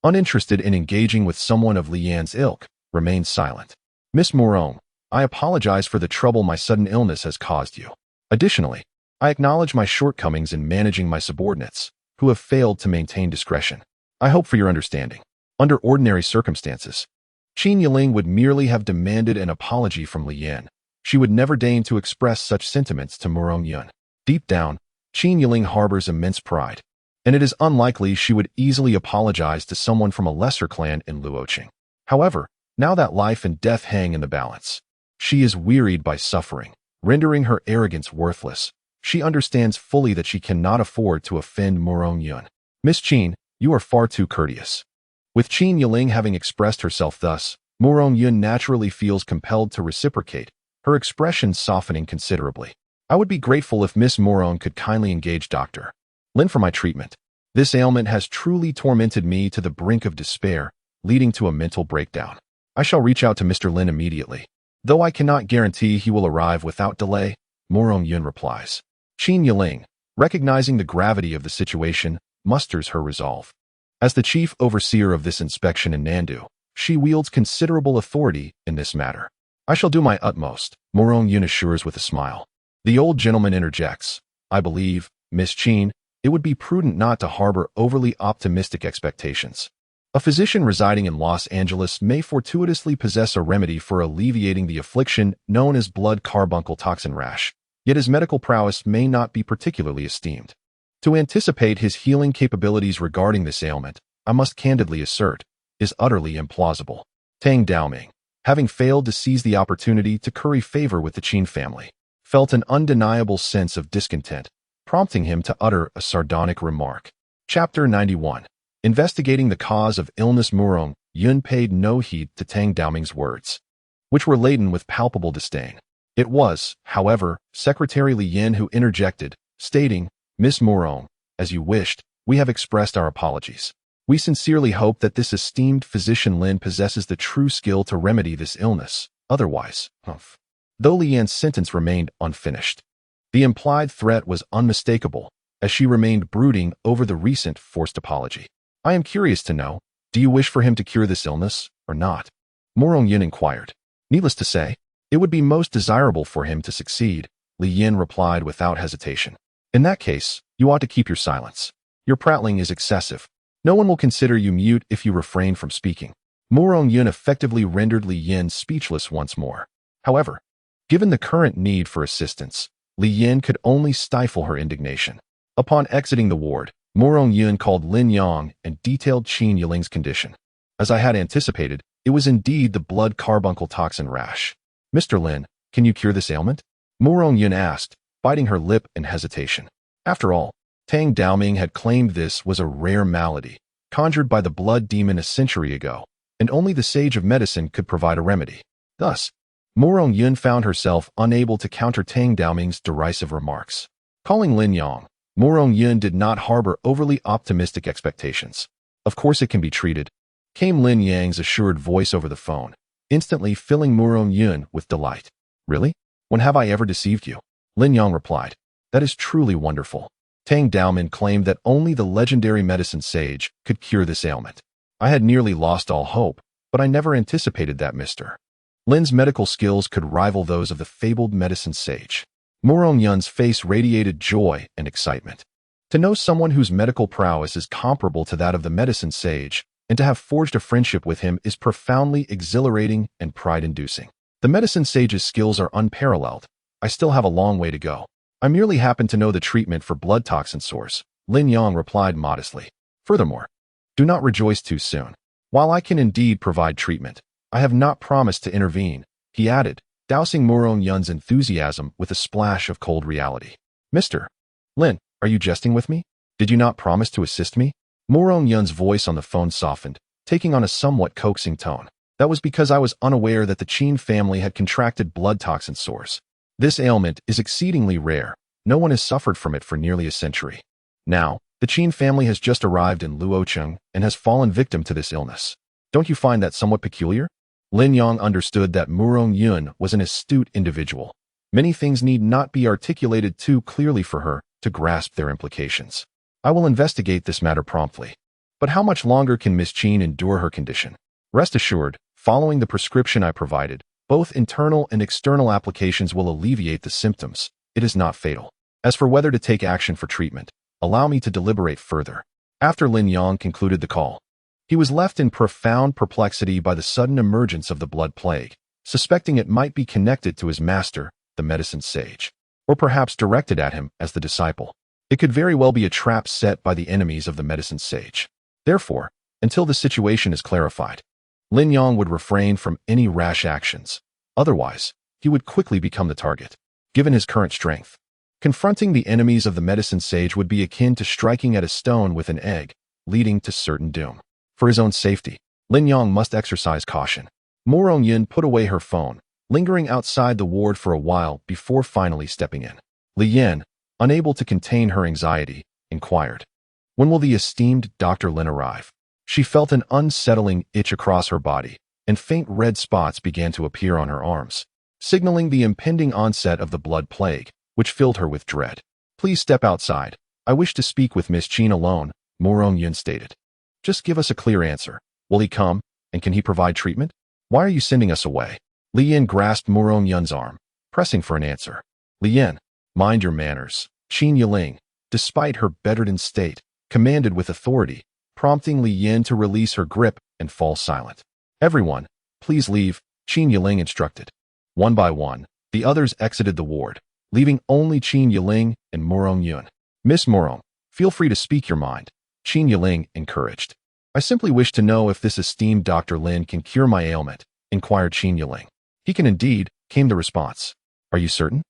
uninterested in engaging with someone of Li Yan's ilk, remains silent. "Miss Morong, I apologize for the trouble my sudden illness has caused you. Additionally, I acknowledge my shortcomings in managing my subordinates, who have failed to maintain discretion. I hope for your understanding. Under ordinary circumstances, Qin Yiling would merely have demanded an apology from Li Yin. She would never deign to express such sentiments to Morong Yun. Deep down, Qin Yiling harbors immense pride, and it is unlikely she would easily apologize to someone from a lesser clan in Luoqing. However, now that life and death hang in the balance, she is wearied by suffering, rendering her arrogance worthless. She understands fully that she cannot afford to offend Morong Yun. "Miss Qin, you are far too courteous." With Qin Yiling having expressed herself thus, Morong Yun naturally feels compelled to reciprocate, her expression softening considerably. "I would be grateful if Miss Morong could kindly engage Dr. Lin for my treatment. This ailment has truly tormented me to the brink of despair, leading to a mental breakdown. I shall reach out to Mr. Lin immediately, though I cannot guarantee he will arrive without delay," Morong Yun replies. Qin Yiling, recognizing the gravity of the situation, musters her resolve. As the chief overseer of this inspection in Nandu, she wields considerable authority in this matter. "I shall do my utmost," Morong Yun assures with a smile. The old gentleman interjects, "I believe, Miss Qin, it would be prudent not to harbor overly optimistic expectations. A physician residing in Los Angeles may fortuitously possess a remedy for alleviating the affliction known as blood carbuncle toxin rash, yet his medical prowess may not be particularly esteemed. To anticipate his healing capabilities regarding this ailment, I must candidly assert, is utterly implausible." Tang Daoming, having failed to seize the opportunity to curry favor with the Qin family, felt an undeniable sense of discontent, prompting him to utter a sardonic remark. Chapter 91. Investigating the cause of illness. Morong Yun paid no heed to Tang Daoming's words, which were laden with palpable disdain. It was, however, Secretary Li Yin who interjected, stating, "Miss Morong, as you wished, we have expressed our apologies. We sincerely hope that this esteemed physician Lin possesses the true skill to remedy this illness. Otherwise, Though Li Yan's sentence remained unfinished, the implied threat was unmistakable, as she remained brooding over the recent forced apology. "I am curious to know, do you wish for him to cure this illness, or not?" Morong Yun inquired. "Needless to say, it would be most desirable for him to succeed," Li Yin replied without hesitation. "In that case, you ought to keep your silence. Your prattling is excessive. No one will consider you mute if you refrain from speaking." Morong Yun effectively rendered Li Yin speechless once more. However, given the current need for assistance, Li Yin could only stifle her indignation. Upon exiting the ward, Morong Yun called Lin Yang and detailed Qin Yiling's condition. As I had anticipated, it was indeed the blood carbuncle toxin rash. "Mr. Lin, can you cure this ailment?" Morong Yun asked, biting her lip in hesitation. After all, Tang Daoming had claimed this was a rare malady, conjured by the blood demon a century ago, and only the sage of medicine could provide a remedy. Thus, Morong Yun found herself unable to counter Tang Daoming's derisive remarks. Calling Lin Yang, Morong Yun did not harbor overly optimistic expectations. "Of course it can be treated. came Lin Yang's assured voice over the phone, instantly filling Murong Yun with delight. Really? When have I ever deceived you? Lin Yang replied. That is truly wonderful. Tang Daomin claimed that only the legendary medicine sage could cure this ailment. I had nearly lost all hope, but I never anticipated that Mr. Lin's medical skills could rival those of the fabled medicine sage. Murong Yun's face radiated joy and excitement. To know someone whose medical prowess is comparable to that of the medicine sage, and to have forged a friendship with him is profoundly exhilarating and pride-inducing. The medicine sage's skills are unparalleled. I still have a long way to go. I merely happen to know the treatment for blood toxin sores, Lin Yang replied modestly. Furthermore, do not rejoice too soon. While I can indeed provide treatment, I have not promised to intervene, he added, dousing Murong Yun's enthusiasm with a splash of cold reality. Mr. Lin, are you jesting with me? Did you not promise to assist me? Murong Yun's voice on the phone softened, taking on a somewhat coaxing tone. That was because I was unaware that the Qin family had contracted blood toxin sores. This ailment is exceedingly rare. No one has suffered from it for nearly a century. Now, the Qin family has just arrived in Luocheng and has fallen victim to this illness. Don't you find that somewhat peculiar? Lin Yang understood that Murong Yun was an astute individual. Many things need not be articulated too clearly for her to grasp their implications. I will investigate this matter promptly. But how much longer can Miss Qin endure her condition? Rest assured, following the prescription I provided, both internal and external applications will alleviate the symptoms. It is not fatal. As for whether to take action for treatment, allow me to deliberate further. After Lin Yang concluded the call, he was left in profound perplexity by the sudden emergence of the blood plague, suspecting it might be connected to his master, the medicine sage, or perhaps directed at him as the disciple. It could very well be a trap set by the enemies of the medicine sage. Therefore, until the situation is clarified, Lin Yang would refrain from any rash actions. Otherwise, he would quickly become the target. Given his current strength, confronting the enemies of the medicine sage would be akin to striking at a stone with an egg, leading to certain doom. For his own safety, Lin Yang must exercise caution. Murong Yun put away her phone, lingering outside the ward for a while before finally stepping in. Li Yan, unable to contain her anxiety, inquired, when will the esteemed Dr. Lin arrive? She felt an unsettling itch across her body, and faint red spots began to appear on her arms, signaling the impending onset of the blood plague, which filled her with dread. Please step outside. I wish to speak with Miss Qin alone, Murong Yun stated. Just give us a clear answer. Will he come, and can he provide treatment? Why are you sending us away? Li Yan grasped Murong Yun's arm, pressing for an answer. Li Yan, mind your manners. Qin Yiling, despite her bedridden state, commanded with authority, prompting Li Yan to release her grip and fall silent. Everyone, please leave, Qin Yiling instructed. One by one, the others exited the ward, leaving only Qin Yiling and Murong Yun. Miss Murong, feel free to speak your mind, Qin Yiling encouraged. I simply wish to know if this esteemed Dr. Lin can cure my ailment, inquired Qin Yiling. He can indeed, came the response. Are you certain?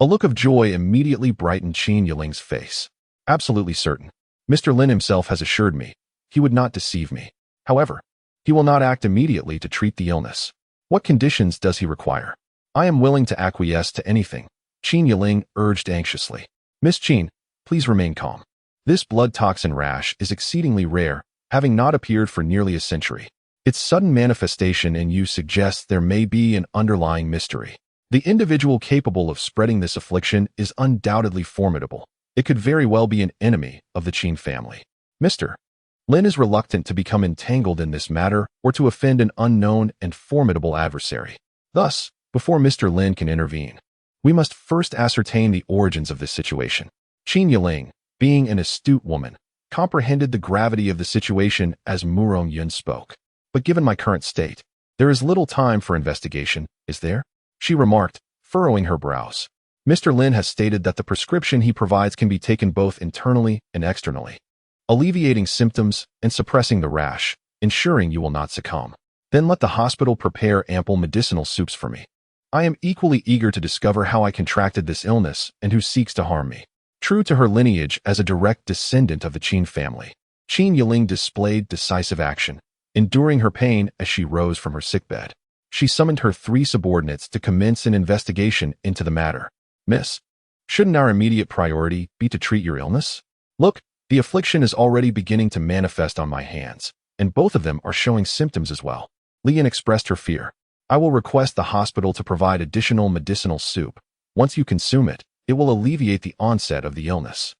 A look of joy immediately brightened Qin Yiling's face. Absolutely certain. Mr. Lin himself has assured me he would not deceive me. However, he will not act immediately to treat the illness. What conditions does he require? I am willing to acquiesce to anything, Qin Yiling urged anxiously. Miss Qin, please remain calm. This blood toxin rash is exceedingly rare, having not appeared for nearly a century. Its sudden manifestation in you suggests there may be an underlying mystery. The individual capable of spreading this affliction is undoubtedly formidable. It could very well be an enemy of the Qin family. Mr. Lin is reluctant to become entangled in this matter or to offend an unknown and formidable adversary. Thus, before Mr. Lin can intervene, we must first ascertain the origins of this situation. Qin Yiling, being an astute woman, comprehended the gravity of the situation as Murong Yun spoke. But given my current state, there is little time for investigation, is there? She remarked, furrowing her brows. Mr. Lin has stated that the prescription he provides can be taken both internally and externally, alleviating symptoms and suppressing the rash, ensuring you will not succumb. Then let the hospital prepare ample medicinal soups for me. I am equally eager to discover how I contracted this illness and who seeks to harm me. True to her lineage as a direct descendant of the Qin family, Qin Yiling displayed decisive action, enduring her pain as she rose from her sickbed. She summoned her 3 subordinates to commence an investigation into the matter. Miss, shouldn't our immediate priority be to treat your illness? Look, the affliction is already beginning to manifest on my hands. and both of them are showing symptoms as well. Lian expressed her fear. I will request the hospital to provide additional medicinal soup. Once you consume it, it will alleviate the onset of the illness.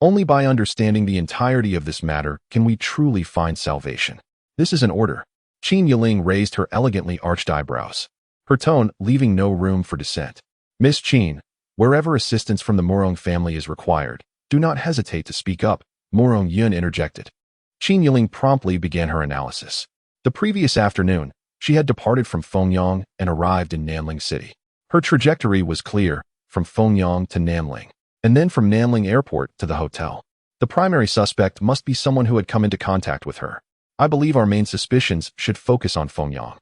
Only by understanding the entirety of this matter can we truly find salvation. This is an order. Qin Yiling raised her elegantly arched eyebrows, her tone leaving no room for dissent. Miss Qin, wherever assistance from the Morong family is required, do not hesitate to speak up, Morong Yun interjected. Qin Yiling promptly began her analysis. The previous afternoon, she had departed from Fengyang and arrived in Nanling City. Her trajectory was clear, from Fengyang to Nanling, and then from Nanling Airport to the hotel. The primary suspect must be someone who had come into contact with her. I believe our main suspicions should focus on Fengyang.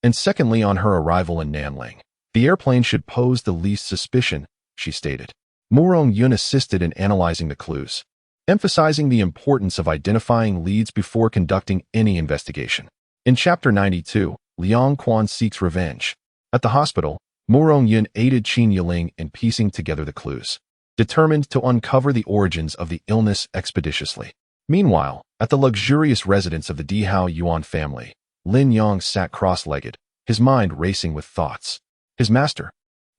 And secondly, on her arrival in Nanling. The airplane should pose the least suspicion, she stated. Morong Yun assisted in analyzing the clues, emphasizing the importance of identifying leads before conducting any investigation. In Chapter 92, Liang Quan seeks revenge. At the hospital, Morong Yun aided Qin Yiling in piecing together the clues, determined to uncover the origins of the illness expeditiously. Meanwhile, at the luxurious residence of the Dihao Yuan family, Lin Yang sat cross-legged, his mind racing with thoughts. His master,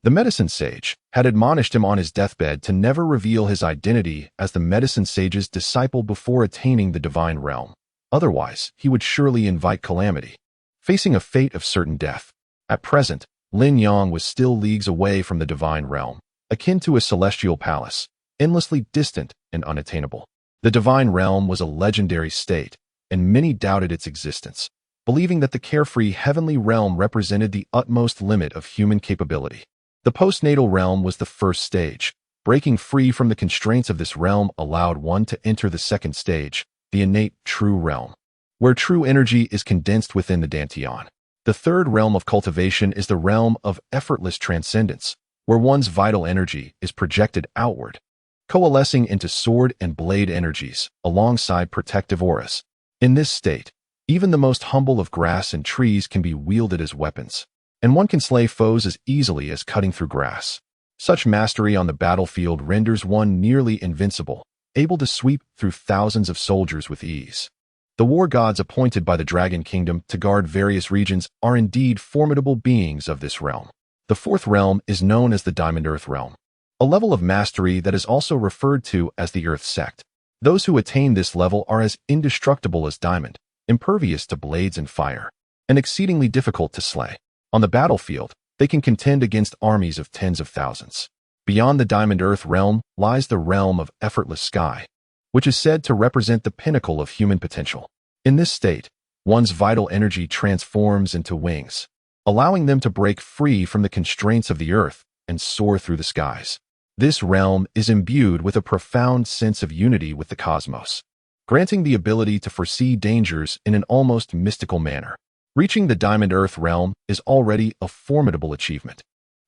the medicine sage, had admonished him on his deathbed to never reveal his identity as the medicine sage's disciple before attaining the divine realm. Otherwise, he would surely invite calamity, facing a fate of certain death. At present, Lin Yang was still leagues away from the divine realm, akin to a celestial palace, endlessly distant and unattainable. The divine realm was a legendary state, and many doubted its existence, believing that the carefree heavenly realm represented the utmost limit of human capability. The postnatal realm was the first stage. Breaking free from the constraints of this realm allowed one to enter the second stage, the innate true realm, where true energy is condensed within the dantian. The third realm of cultivation is the realm of effortless transcendence, where one's vital energy is projected outward, coalescing into sword and blade energies alongside protective auras. In this state, even the most humble of grass and trees can be wielded as weapons, and one can slay foes as easily as cutting through grass. Such mastery on the battlefield renders one nearly invincible, able to sweep through thousands of soldiers with ease. The war gods appointed by the Dragon Kingdom to guard various regions are indeed formidable beings of this realm. The fourth realm is known as the Diamond Earth realm, a level of mastery that is also referred to as the Earth Sect. Those who attain this level are as indestructible as diamond, impervious to blades and fire, and exceedingly difficult to slay. On the battlefield, they can contend against armies of tens of thousands. Beyond the Diamond Earth realm lies the realm of effortless sky, which is said to represent the pinnacle of human potential. In this state, one's vital energy transforms into wings, allowing them to break free from the constraints of the earth and soar through the skies. This realm is imbued with a profound sense of unity with the cosmos, granting the ability to foresee dangers in an almost mystical manner. Reaching the Diamond Earth realm is already a formidable achievement.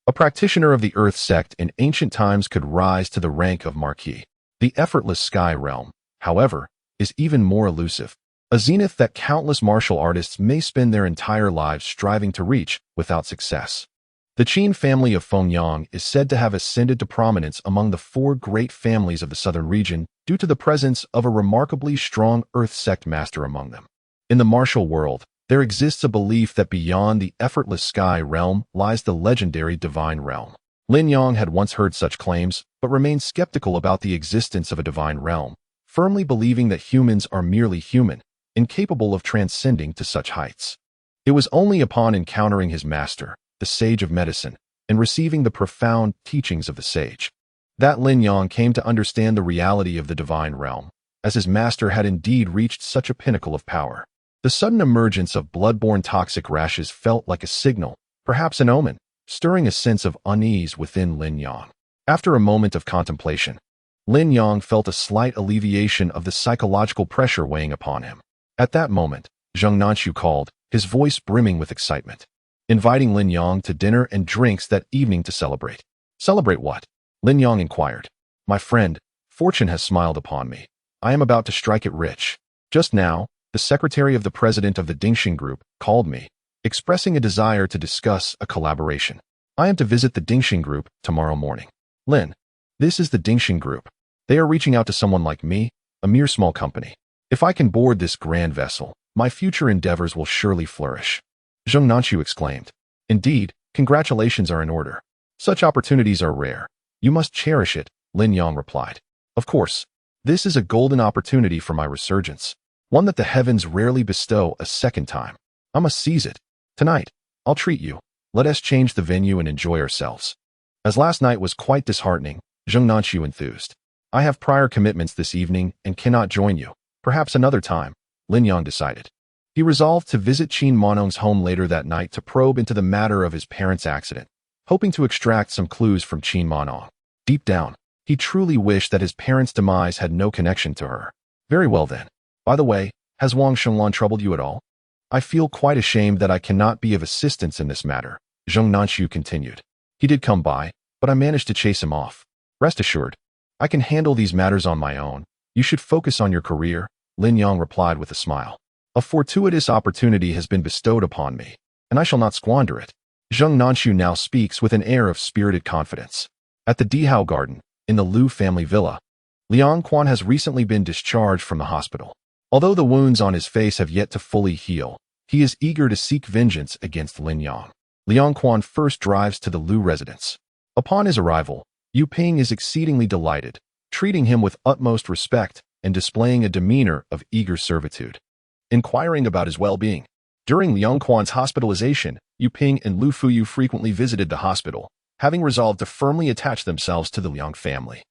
A practitioner of the Earth Sect in ancient times could rise to the rank of Marquis. The effortless sky realm, however, is even more elusive, a zenith that countless martial artists may spend their entire lives striving to reach without success. The Qin family of Fengyang is said to have ascended to prominence among the four great families of the southern region due to the presence of a remarkably strong Earth Sect master among them. In the martial world, there exists a belief that beyond the effortless sky realm lies the legendary divine realm. Lin Yang had once heard such claims, but remained skeptical about the existence of a divine realm, firmly believing that humans are merely human, incapable of transcending to such heights. It was only upon encountering his master, the sage of medicine, and receiving the profound teachings of the sage, that Lin Yang came to understand the reality of the divine realm, as his master had indeed reached such a pinnacle of power. The sudden emergence of blood-borne toxic rashes felt like a signal, perhaps an omen, stirring a sense of unease within Lin Yang. After a moment of contemplation, Lin Yang felt a slight alleviation of the psychological pressure weighing upon him. At that moment, Zheng Nanxu called, his voice brimming with excitement, inviting Lin Yang to dinner and drinks that evening to celebrate. Celebrate what? Lin Yang inquired. My friend, fortune has smiled upon me. I am about to strike it rich. Just now, the secretary of the president of the Dingxing Group called me, expressing a desire to discuss a collaboration. I am to visit the Dingxing Group tomorrow morning. Lin, this is the Dingxing Group. They are reaching out to someone like me, a mere small company. If I can board this grand vessel, My future endeavors will surely flourish. Zheng Nanchu exclaimed. Indeed, congratulations are in order. Such opportunities are rare. You must cherish it, Lin Yang replied. Of course, this is a golden opportunity for my resurgence, one that the heavens rarely bestow a second time. I must seize it. Tonight, I'll treat you. Let us change the venue and enjoy ourselves. As last night was quite disheartening, Zheng Nanchu enthused. I have prior commitments this evening and cannot join you. Perhaps another time, Lin Yang decided. He resolved to visit Qin Monong's home later that night to probe into the matter of his parents' accident, hoping to extract some clues from Qin Monong. Deep down, he truly wished that his parents' demise had no connection to her. Very well then. By the way, has Wang Shenglan troubled you at all? I feel quite ashamed that I cannot be of assistance in this matter, Zheng Nanchu continued. He did come by, but I managed to chase him off. Rest assured, I can handle these matters on my own. You should focus on your career, Lin Yang replied with a smile. A fortuitous opportunity has been bestowed upon me, and I shall not squander it. Zheng Nanchu now speaks with an air of spirited confidence. At the Dihao Garden, in the Lu family villa, Liang Quan has recently been discharged from the hospital. Although the wounds on his face have yet to fully heal, he is eager to seek vengeance against Lin Yang. Liang Quan first drives to the Lu residence. Upon his arrival, Yu Ping is exceedingly delighted, treating him with utmost respect and displaying a demeanor of eager servitude. Inquiring about his well-being. During Liang Quan's hospitalization, Yu Ping and Lu Fuyu frequently visited the hospital, having resolved to firmly attach themselves to the Liang family,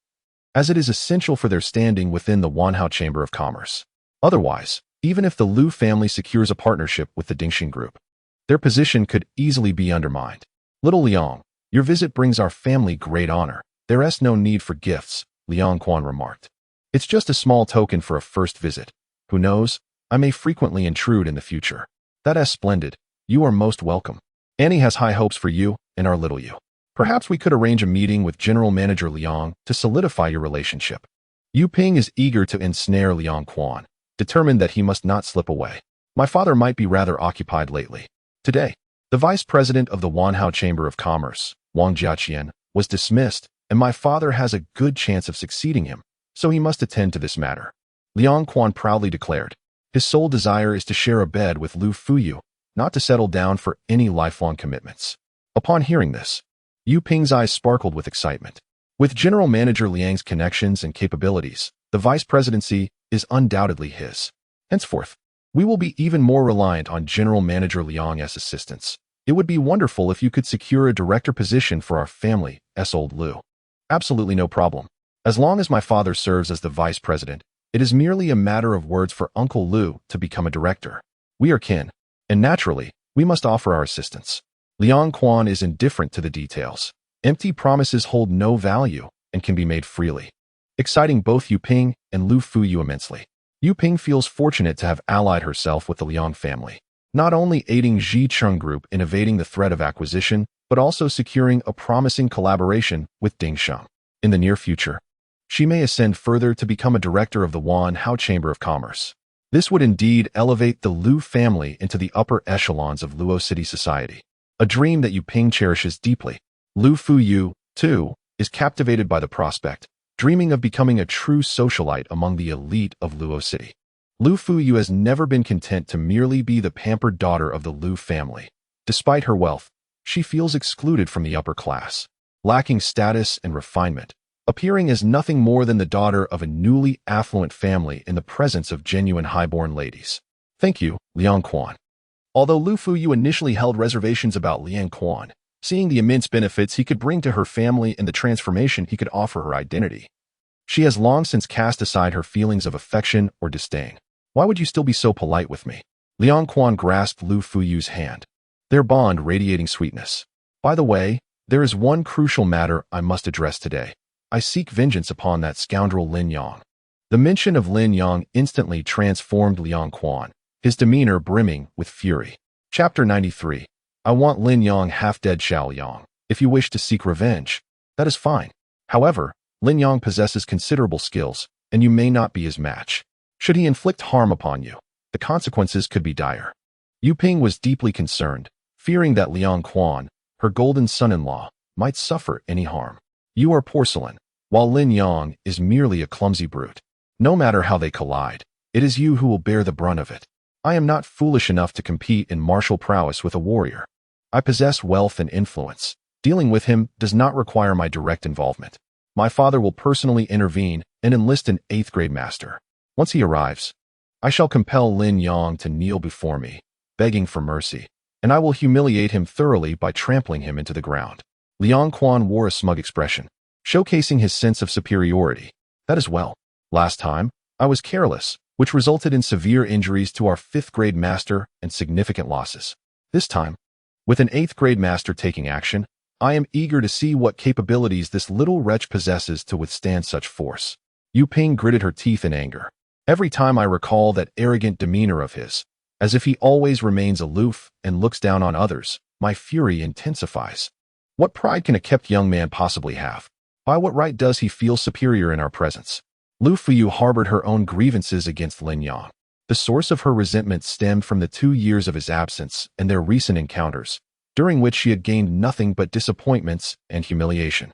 as it is essential for their standing within the Wanhao Chamber of Commerce. Otherwise, even if the Lu family secures a partnership with the Dingxing Group, their position could easily be undermined. Little Liang, your visit brings our family great honor. There is no need for gifts, Liang Quan remarked. It's just a small token for a first visit. Who knows? I may frequently intrude in the future. That is splendid. You are most welcome. Annie has high hopes for you and our little you. Perhaps we could arrange a meeting with General Manager Liang to solidify your relationship. Yu Ping is eager to ensnare Liang Quan, determined that he must not slip away. My father might be rather occupied lately. Today, the vice president of the Wanhao Chamber of Commerce, Wang Jiaqian, was dismissed, and my father has a good chance of succeeding him, so he must attend to this matter. Liang Quan proudly declared. His sole desire is to share a bed with Lu Fuyu, not to settle down for any lifelong commitments. Upon hearing this, Yu Ping's eyes sparkled with excitement. With General Manager Liang's connections and capabilities, the vice presidency is undoubtedly his. Henceforth, we will be even more reliant on General Manager Liang's assistance. It would be wonderful if you could secure a director position for our family, old Lu. Absolutely no problem. As long as my father serves as the vice president, it is merely a matter of words for Uncle Lu to become a director. We are kin, and naturally, we must offer our assistance. Liang Quan is indifferent to the details. Empty promises hold no value and can be made freely, exciting both Yu Ping and Lu Fuyu immensely. Yu Ping feels fortunate to have allied herself with the Liang family, not only aiding Ji Chung Group in evading the threat of acquisition, but also securing a promising collaboration with Ding Sheng. In the near future, she may ascend further to become a director of the Wanhao Chamber of Commerce. This would indeed elevate the Lu family into the upper echelons of Luo City society, a dream that Yu Ping cherishes deeply. Lu Fuyu, too, is captivated by the prospect, dreaming of becoming a true socialite among the elite of Luo City. Lu Fuyu has never been content to merely be the pampered daughter of the Lu family. Despite her wealth, she feels excluded from the upper class, lacking status and refinement, appearing as nothing more than the daughter of a newly affluent family in the presence of genuine highborn ladies. Thank you, Liang Quan. Although Lu Fuyu initially held reservations about Liang Quan, seeing the immense benefits he could bring to her family and the transformation he could offer her identity, she has long since cast aside her feelings of affection or disdain. Why would you still be so polite with me? Liang Quan grasped Lu Fuyu's hand, their bond radiating sweetness. By the way, there is one crucial matter I must address today. I seek vengeance upon that scoundrel Lin Yang. The mention of Lin Yang instantly transformed Liang Quan, his demeanor brimming with fury. Chapter 93. I want Lin Yang half-dead Xiao Yang. If you wish to seek revenge, that is fine. However, Lin Yang possesses considerable skills, and you may not be his match. Should he inflict harm upon you, the consequences could be dire. Yu Ping was deeply concerned, fearing that Liang Quan, her golden son-in-law, might suffer any harm. You are porcelain, while Lin Yang is merely a clumsy brute. No matter how they collide, it is you who will bear the brunt of it. I am not foolish enough to compete in martial prowess with a warrior. I possess wealth and influence. Dealing with him does not require my direct involvement. My father will personally intervene and enlist an 8th grade master. Once he arrives, I shall compel Lin Yang to kneel before me, begging for mercy, and I will humiliate him thoroughly by trampling him into the ground. Liang Quan wore a smug expression, showcasing his sense of superiority. That is well. Last time, I was careless, which resulted in severe injuries to our 5th grade master and significant losses. This time, with an 8th grade master taking action, I am eager to see what capabilities this little wretch possesses to withstand such force. Yu Ping gritted her teeth in anger. Every time I recall that arrogant demeanor of his, as if he always remains aloof and looks down on others, my fury intensifies. What pride can a kept young man possibly have? By what right does he feel superior in our presence? Lu Fuyu harbored her own grievances against Lin Yang. The source of her resentment stemmed from the 2 years of his absence and their recent encounters, during which she had gained nothing but disappointments and humiliation.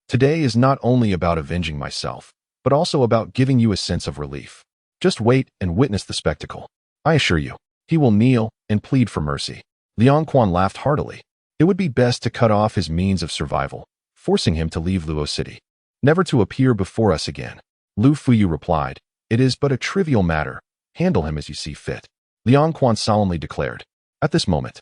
Today is not only about avenging myself, but also about giving you a sense of relief. Just wait and witness the spectacle. I assure you, he will kneel and plead for mercy. Liang Quan laughed heartily. It would be best to cut off his means of survival, forcing him to leave Luo City, never to appear before us again. Lu Fuyu replied, "It is but a trivial matter. Handle him as you see fit," Liang Quan solemnly declared. At this moment,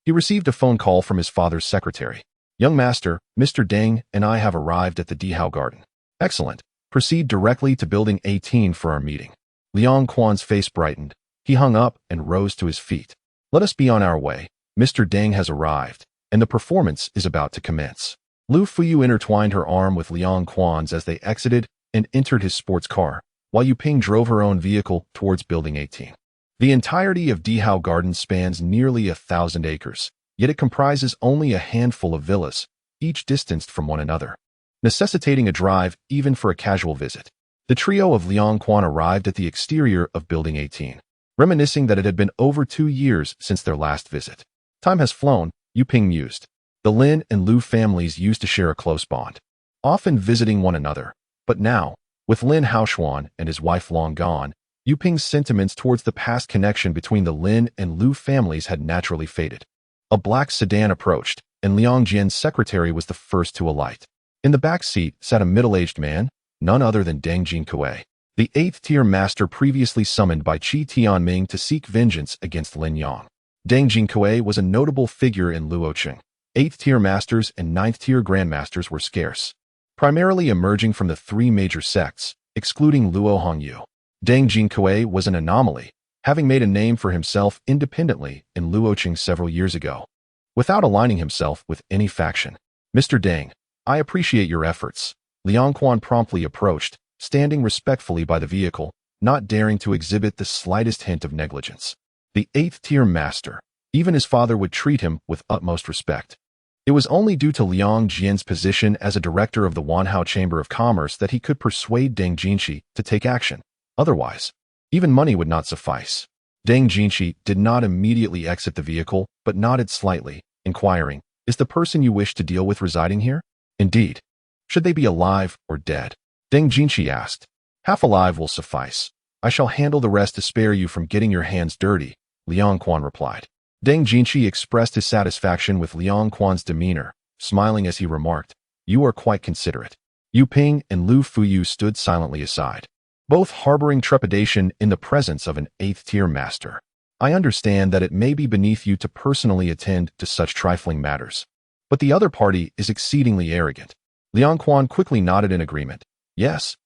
he received a phone call from his father's secretary. "Young master, Mr. Deng and I have arrived at the Dihao Garden." "Excellent. Proceed directly to building 18 for our meeting." Liang Quan's face brightened. He hung up and rose to his feet. "Let us be on our way. Mr. Deng has arrived, and the performance is about to commence." Lu Fuyu intertwined her arm with Liang Quan's as they exited and entered his sports car, while Yu Ping drove her own vehicle towards building 18. The entirety of Dihao Garden spans nearly 1,000 acres, yet it comprises only a handful of villas, each distanced from one another, necessitating a drive even for a casual visit. The trio of Liang Quan arrived at the exterior of Building 18, reminiscing that it had been over 2 years since their last visit. "Time has flown," Yu Ping mused. The Lin and Lu families used to share a close bond, often visiting one another, but now, with Lin Haoshuan and his wife long gone, Yu Ping's sentiments towards the past connection between the Lin and Lu families had naturally faded. A black sedan approached, and Liang Jian's secretary was the first to alight. In the back seat sat a middle-aged man, none other than Deng Jinkui, the 8th-tier master previously summoned by Qi Tianming to seek vengeance against Lin Yang. Deng Jinkui was a notable figure in Luocheng. 8th-tier masters and 9th-tier grandmasters were scarce, primarily emerging from the 3 major sects, excluding Luo Hongyu. Deng Jinkui was an anomaly, having made a name for himself independently in Luocheng several years ago, without aligning himself with any faction. "Mr. Deng, I appreciate your efforts." Liang Quan promptly approached, standing respectfully by the vehicle, not daring to exhibit the slightest hint of negligence. The 8th-tier master, even his father would treat him with utmost respect. It was only due to Liang Jian's position as a director of the Wanhao Chamber of Commerce that he could persuade Deng Jinshi to take action. Otherwise, even money would not suffice. Deng Jinshi did not immediately exit the vehicle, but nodded slightly, inquiring, "Is the person you wish to deal with residing here?" "Indeed." "Should they be alive or dead?" Deng Jinshi asked. "Half alive will suffice. I shall handle the rest to spare you from getting your hands dirty," Liang Quan replied. Deng Jinshi expressed his satisfaction with Liang Quan's demeanor, smiling as he remarked, "You are quite considerate." Yu Ping and Lu Fuyu stood silently aside, both harboring trepidation in the presence of an 8th-tier master. "I understand that it may be beneath you to personally attend to such trifling matters, but the other party is exceedingly arrogant." Liang Quan quickly nodded in agreement. Yes,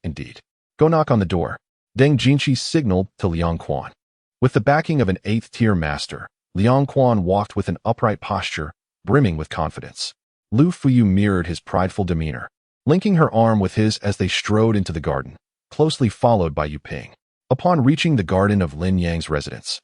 indeed. "Go knock on the door." Deng Jinshi signaled to Liang Quan. With the backing of an 8th-tier master, Liang Quan walked with an upright posture, brimming with confidence. Lu Fuyu mirrored his prideful demeanor, linking her arm with his as they strode into the garden, closely followed by Yu Ping. Upon reaching the garden of Lin Yang's residence,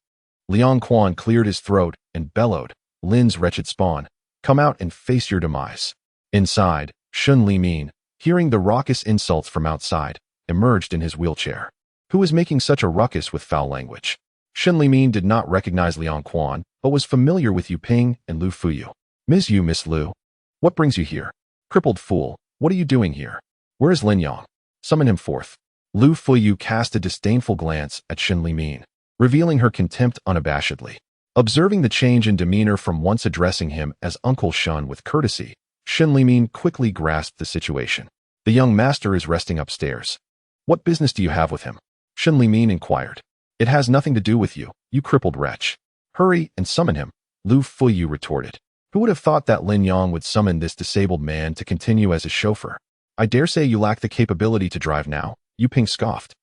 Liang Quan cleared his throat and bellowed, "Lin's wretched spawn, come out and face your demise." Inside, Shun Limin, hearing the raucous insults from outside, emerged in his wheelchair. Who was making such a ruckus with foul language? Shun Limin did not recognize Liang Quan, but was familiar with Yu Ping and Lu Fuyu. "Miss Lu, what brings you here? Crippled fool, what are you doing here? Where is Lin Yang? Summon him forth." Lu Fuyu cast a disdainful glance at Shun Limin. revealing her contempt unabashedly. Observing the change in demeanor from once addressing him as Uncle Shun with courtesy, Shin Limin quickly grasped the situation. The young master is resting upstairs. What business do you have with him? Shin Limin inquired. It has nothing to do with you, you crippled wretch. Hurry and summon him, Lu Fuyu retorted. Who would have thought that Lin Yang would summon this disabled man to continue as his chauffeur? I dare say you lack the capability to drive now, Yu Ping scoffed.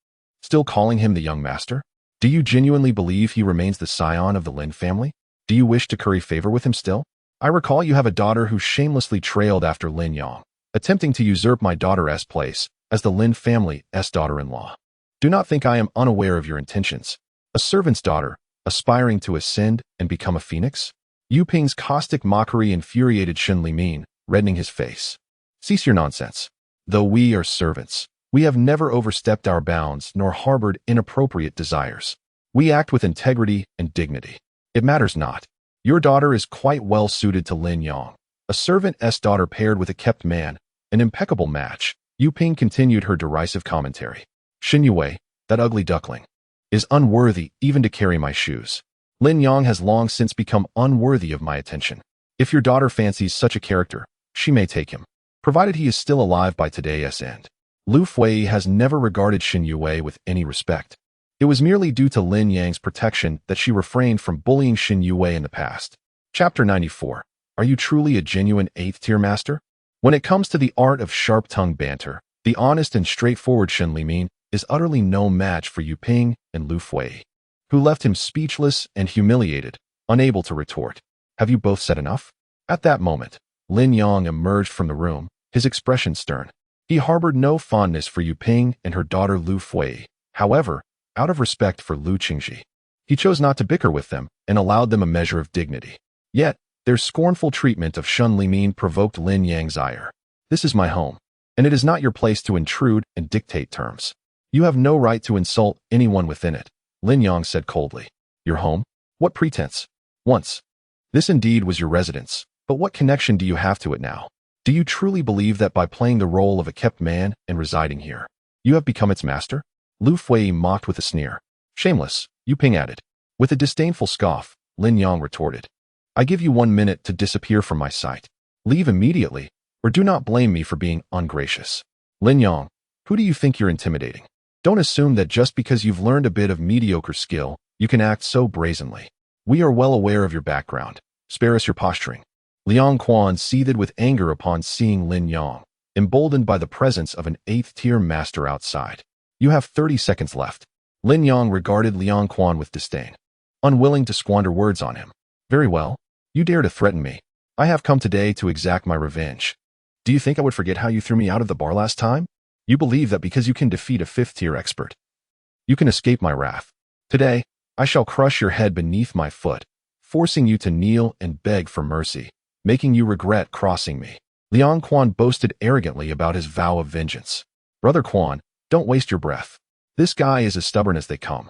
Still calling him the young master? Do you genuinely believe he remains the scion of the Lin family? Do you wish to curry favor with him still? I recall you have a daughter who shamelessly trailed after Lin Yang, attempting to usurp my daughter's place as the Lin family's daughter-in-law. Do not think I am unaware of your intentions. A servant's daughter, aspiring to ascend and become a phoenix? Yu Ping's caustic mockery infuriated Shin Limin, reddening his face. Cease your nonsense. Though we are servants, we have never overstepped our bounds nor harbored inappropriate desires. We act with integrity and dignity. It matters not. Your daughter is quite well suited to Lin Yang, a servant's daughter paired with a kept man, an impeccable match. Yu Ping continued her derisive commentary. Xin Yue, that ugly duckling, is unworthy even to carry my shoes. Lin Yang has long since become unworthy of my attention. If your daughter fancies such a character, she may take him, provided he is still alive by today's end. Lu Fui has never regarded Xin Yue with any respect. It was merely due to Lin Yang's protection that she refrained from bullying Xin Yue in the past. Chapter 94. Are you truly a genuine 8th-tier master? When it comes to the art of sharp-tongued banter, the honest and straightforward Shin Limin is utterly no match for Yu Ping and Lu Fui, who left him speechless and humiliated, unable to retort. Have you both said enough? At that moment, Lin Yang emerged from the room, his expression stern. He harbored no fondness for Yu Ping and her daughter Lu Fui. However, out of respect for Lu Qingji, he chose not to bicker with them and allowed them a measure of dignity. Yet, their scornful treatment of Shin Limin provoked Lin Yang's ire. This is my home, and it is not your place to intrude and dictate terms. You have no right to insult anyone within it, Lin Yang said coldly. Your home? What pretense? Once. This indeed was your residence, but what connection do you have to it now? Do you truly believe that by playing the role of a kept man and residing here, you have become its master? Lu Fui mocked with a sneer. Shameless, Yu Ping added. With a disdainful scoff, Lin Yang retorted. I give you 1 minute to disappear from my sight. Leave immediately, or do not blame me for being ungracious. Lin Yang, who do you think you're intimidating? Don't assume that just because you've learned a bit of mediocre skill, you can act so brazenly. We are well aware of your background. Spare us your posturing. Liang Quan seethed with anger upon seeing Lin Yang, emboldened by the presence of an 8th-tier master outside. You have 30 seconds left. Lin Yang regarded Liang Quan with disdain, unwilling to squander words on him. Very well. You dare to threaten me. I have come today to exact my revenge. Do you think I would forget how you threw me out of the bar last time? You believe that because you can defeat a 5th-tier expert, you can escape my wrath. Today, I shall crush your head beneath my foot, forcing you to kneel and beg for mercy, making you regret crossing me. Liang Quan boasted arrogantly about his vow of vengeance. Brother Quan, don't waste your breath. This guy is as stubborn as they come.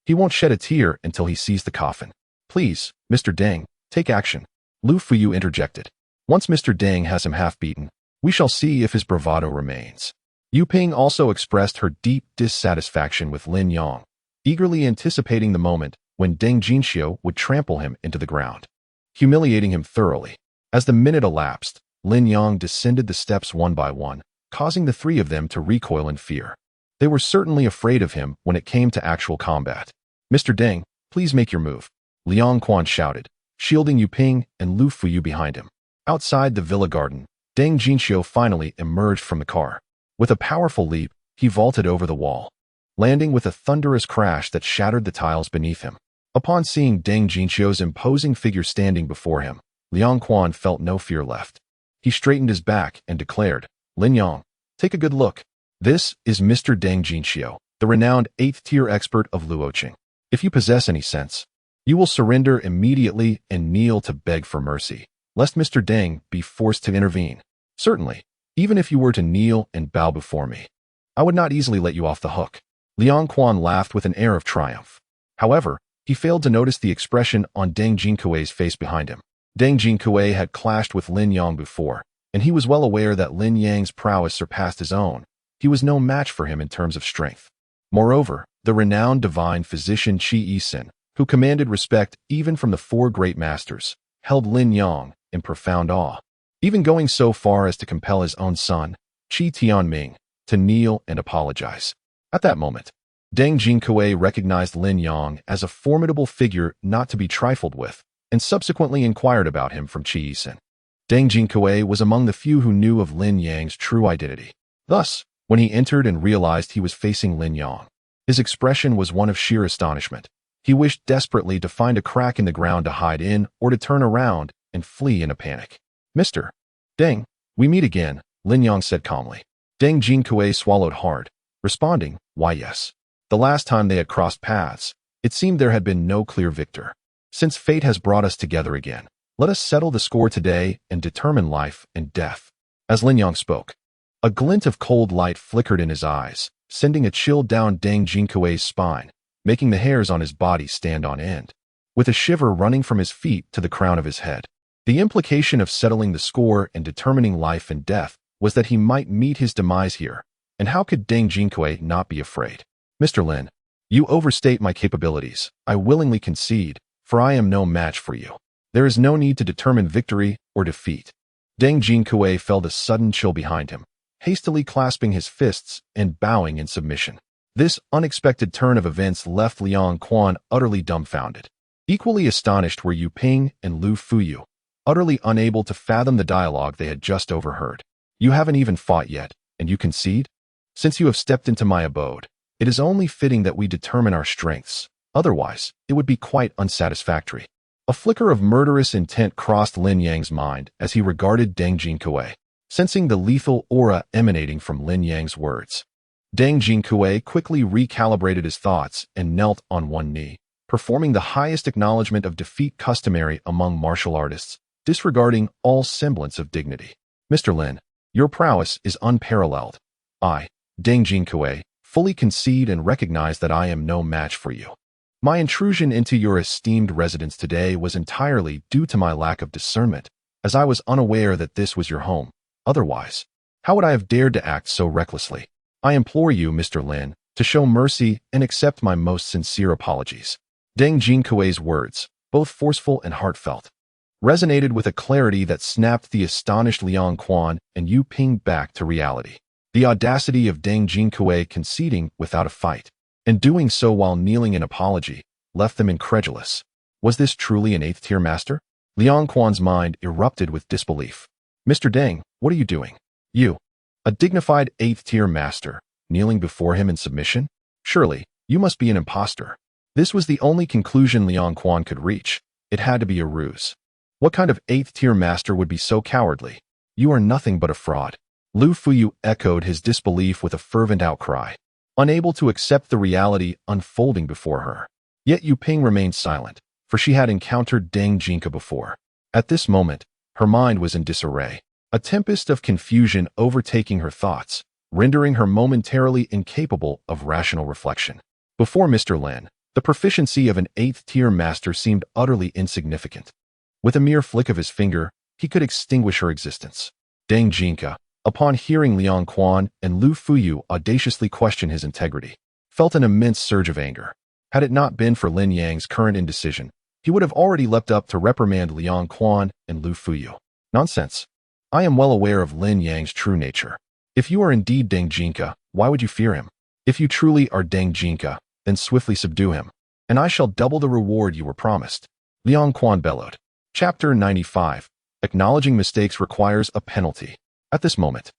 He won't shed a tear until he sees the coffin. Please, Mr. Deng, take action. Lu Fuyu interjected. Once Mr. Deng has him half-beaten, we shall see if his bravado remains. Yu Ping also expressed her deep dissatisfaction with Lin Yang, eagerly anticipating the moment when Deng Jinxiu would trample him into the ground, humiliating him thoroughly. As the minute elapsed, Lin Yang descended the steps one by one, causing the 3 of them to recoil in fear. They were certainly afraid of him when it came to actual combat. Mr. Deng, please make your move, Liang Quan shouted, shielding Yu Ping and Lu Fuyu behind him. Outside the villa garden, Deng Jinxiu finally emerged from the car. With a powerful leap, he vaulted over the wall, landing with a thunderous crash that shattered the tiles beneath him. Upon seeing Deng Jinxiu's imposing figure standing before him, Liang Quan felt no fear left. He straightened his back and declared, Lin Yang, take a good look. This is Mr. Deng Jinxiu, the renowned 8th-tier expert of Luoqing. If you possess any sense, you will surrender immediately and kneel to beg for mercy, lest Mr. Deng be forced to intervene. Certainly, even if you were to kneel and bow before me, I would not easily let you off the hook. Liang Quan laughed with an air of triumph. However, he failed to notice the expression on Deng Jinkuei's face behind him. Deng Jinkuei had clashed with Lin Yang before, and he was well aware that Lin Yang's prowess surpassed his own. He was no match for him in terms of strength. Moreover, the renowned divine physician Qi Yisin, who commanded respect even from the four great masters, held Lin Yang in profound awe, even going so far as to compel his own son, Qi Tianming, to kneel and apologize. At that moment, Deng Jingke recognized Lin Yang as a formidable figure not to be trifled with, and subsequently inquired about him from Qi Yisin. Deng Jingke was among the few who knew of Lin Yang's true identity. Thus, when he entered and realized he was facing Lin Yang, his expression was one of sheer astonishment. He wished desperately to find a crack in the ground to hide in or to turn around and flee in a panic. "Mr. Deng, we meet again," Lin Yang said calmly. Deng Jingke swallowed hard, responding, "Why yes." The last time they had crossed paths, it seemed there had been no clear victor. "Since fate has brought us together again, let us settle the score today and determine life and death." As Lin Yang spoke, a glint of cold light flickered in his eyes, sending a chill down Deng Jingke's spine, making the hairs on his body stand on end, with a shiver running from his feet to the crown of his head. The implication of settling the score and determining life and death was that he might meet his demise here, and how could Deng Jingke not be afraid? "Mr. Lin, you overstate my capabilities. I willingly concede, for I am no match for you. There is no need to determine victory or defeat." Deng Jingke felt a sudden chill behind him, hastily clasping his fists and bowing in submission. This unexpected turn of events left Liang Quan utterly dumbfounded. Equally astonished were Yu Ping and Lu Fuyu, utterly unable to fathom the dialogue they had just overheard. "You haven't even fought yet, and you concede? Since you have stepped into my abode, it is only fitting that we determine our strengths. Otherwise, it would be quite unsatisfactory." A flicker of murderous intent crossed Lin Yang's mind as he regarded Deng Jingke, sensing the lethal aura emanating from Lin Yang's words. Deng Jingke quickly recalibrated his thoughts and knelt on one knee, performing the highest acknowledgement of defeat customary among martial artists, disregarding all semblance of dignity. "Mr. Lin, your prowess is unparalleled. I, Deng Jingke, fully concede and recognize that I am no match for you. My intrusion into your esteemed residence today was entirely due to my lack of discernment, as I was unaware that this was your home. Otherwise, how would I have dared to act so recklessly? I implore you, Mr. Lin, to show mercy and accept my most sincere apologies." Deng Jingke's words, both forceful and heartfelt, resonated with a clarity that snapped the astonished Liang Quan and Yu Ping back to reality. The audacity of Deng Jingke conceding without a fight, and doing so while kneeling in apology, left them incredulous. Was this truly an 8th-tier master? Liang Quan's mind erupted with disbelief. "Mr. Deng, what are you doing? You, a dignified 8th-tier master, kneeling before him in submission? Surely, you must be an impostor." This was the only conclusion Liang Quan could reach. It had to be a ruse. What kind of 8th-tier master would be so cowardly? "You are nothing but a fraud." Lu Fuyu echoed his disbelief with a fervent outcry, unable to accept the reality unfolding before her. Yet Yu Ping remained silent, for she had encountered Deng Jingke before. At this moment, her mind was in disarray, a tempest of confusion overtaking her thoughts, rendering her momentarily incapable of rational reflection. Before Mr. Lin, the proficiency of an 8th-tier master seemed utterly insignificant. With a mere flick of his finger, he could extinguish her existence. Deng Jingke, upon hearing Liang Quan and Lu Fuyu audaciously question his integrity, felt an immense surge of anger. Had it not been for Lin Yang's current indecision, he would have already leapt up to reprimand Liang Quan and Lu Fuyu. "Nonsense. I am well aware of Lin Yang's true nature. If you are indeed Deng Jingke, why would you fear him? If you truly are Deng Jingke, then swiftly subdue him, and I shall double the reward you were promised." Liang Quan bellowed. Chapter 95. Acknowledging mistakes requires a penalty. At this moment,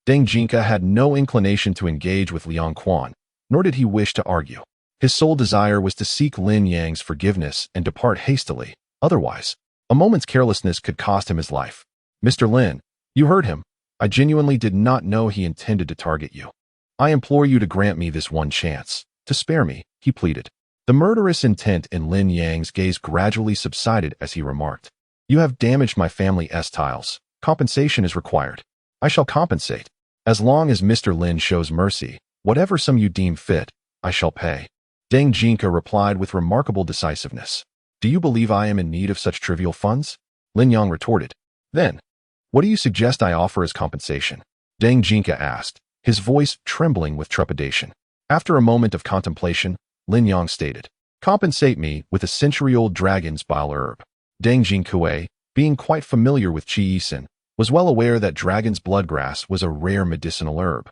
Deng Jingke had no inclination to engage with Liang Quan, nor did he wish to argue. His sole desire was to seek Lin Yang's forgiveness and depart hastily. Otherwise, a moment's carelessness could cost him his life. "Mr. Lin, you heard him. I genuinely did not know he intended to target you. I implore you to grant me this one chance, to spare me," he pleaded. The murderous intent in Lin Yang's gaze gradually subsided as he remarked, "You have damaged my family S-tiles. Compensation is required. I shall compensate. As long as Mr. Lin shows mercy, whatever sum you deem fit, I shall pay." Deng Jingke replied with remarkable decisiveness. "Do you believe I am in need of such trivial funds?" Lin Yang retorted. "Then, what do you suggest I offer as compensation?" Deng Jingke asked, his voice trembling with trepidation. After a moment of contemplation, Lin Yang stated, "Compensate me with a century-old dragon's bile herb." Deng Jingkui, being quite familiar with Qi Yisan, was well aware that dragon's bloodgrass was a rare medicinal herb,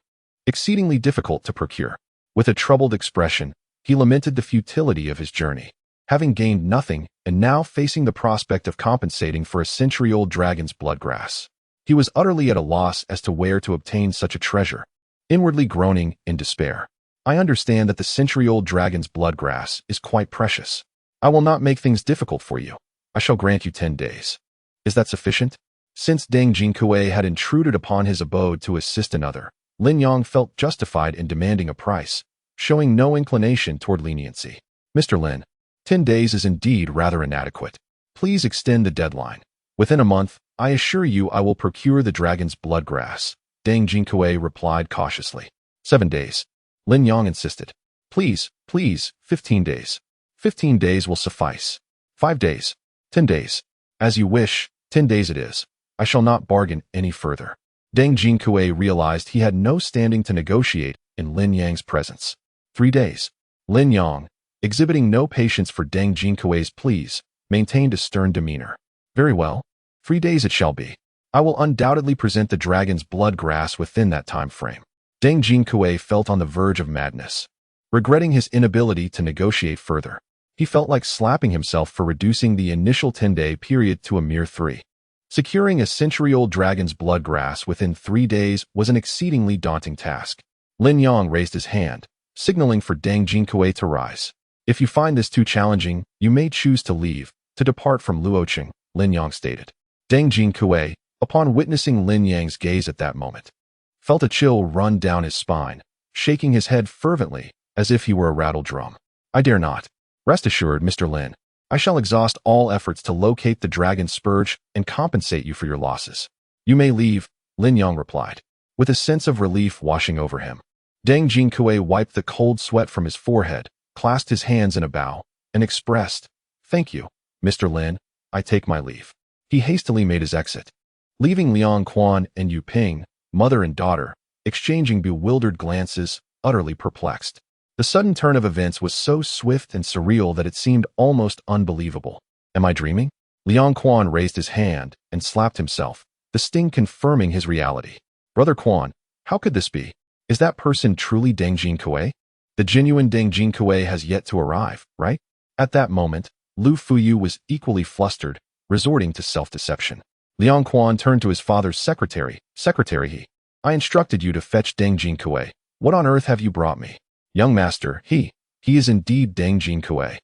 exceedingly difficult to procure. With a troubled expression, he lamented the futility of his journey, having gained nothing and now facing the prospect of compensating for a century-old dragon's bloodgrass. He was utterly at a loss as to where to obtain such a treasure, inwardly groaning in despair. "I understand that the century-old dragon's bloodgrass is quite precious. I will not make things difficult for you. I shall grant you 10 days. Is that sufficient?" Since Deng Jingkui had intruded upon his abode to assist another, Lin Yang felt justified in demanding a price, showing no inclination toward leniency. "Mr. Lin, 10 days is indeed rather inadequate. Please extend the deadline. Within a month, I assure you I will procure the dragon's bloodgrass," Deng Jingkui replied cautiously. 7 days. Lin Yang insisted. Please, 15 days. 15 days will suffice. 5 days. 10 days. As you wish, 10 days it is. I shall not bargain any further." Deng Jingkui realized he had no standing to negotiate in Lin Yang's presence. 3 days. Lin Yang, exhibiting no patience for Deng Jingkui's pleas, maintained a stern demeanor. "Very well. 3 days it shall be. I will undoubtedly present the dragon's bloodgrass within that time frame." Deng Jingkui felt on the verge of madness. Regretting his inability to negotiate further, he felt like slapping himself for reducing the initial 10-day period to a mere 3. Securing a century-old dragon's bloodgrass within 3 days was an exceedingly daunting task. Lin Yang raised his hand, signaling for Deng Jingkui to rise. "If you find this too challenging, you may choose to leave, to depart from Luocheng," Lin Yang stated. Deng Jingkui, upon witnessing Lin Yang's gaze at that moment, felt a chill run down his spine, shaking his head fervently, as if he were a rattle drum. "I dare not. Rest assured, Mr. Lin, I shall exhaust all efforts to locate the dragon's scourge and compensate you for your losses." "You may leave," Lin Yang replied, with a sense of relief washing over him. Deng Jingkui wiped the cold sweat from his forehead, clasped his hands in a bow, and expressed, "Thank you, Mr. Lin, I take my leave." He hastily made his exit, leaving Liang Quan and Yu Ping, mother and daughter, exchanging bewildered glances, utterly perplexed. The sudden turn of events was so swift and surreal that it seemed almost unbelievable. "Am I dreaming?" Liang Quan raised his hand and slapped himself, the sting confirming his reality. "Brother Quan, how could this be? Is that person truly Deng Jingkui? The genuine Deng Jingkui has yet to arrive, right?" At that moment, Lu Fuyu was equally flustered, resorting to self-deception. Liang Quan turned to his father's secretary. "Secretary He, I instructed you to fetch Deng Jingkui. What on earth have you brought me?" "Young master, he is indeed Deng Jingkui.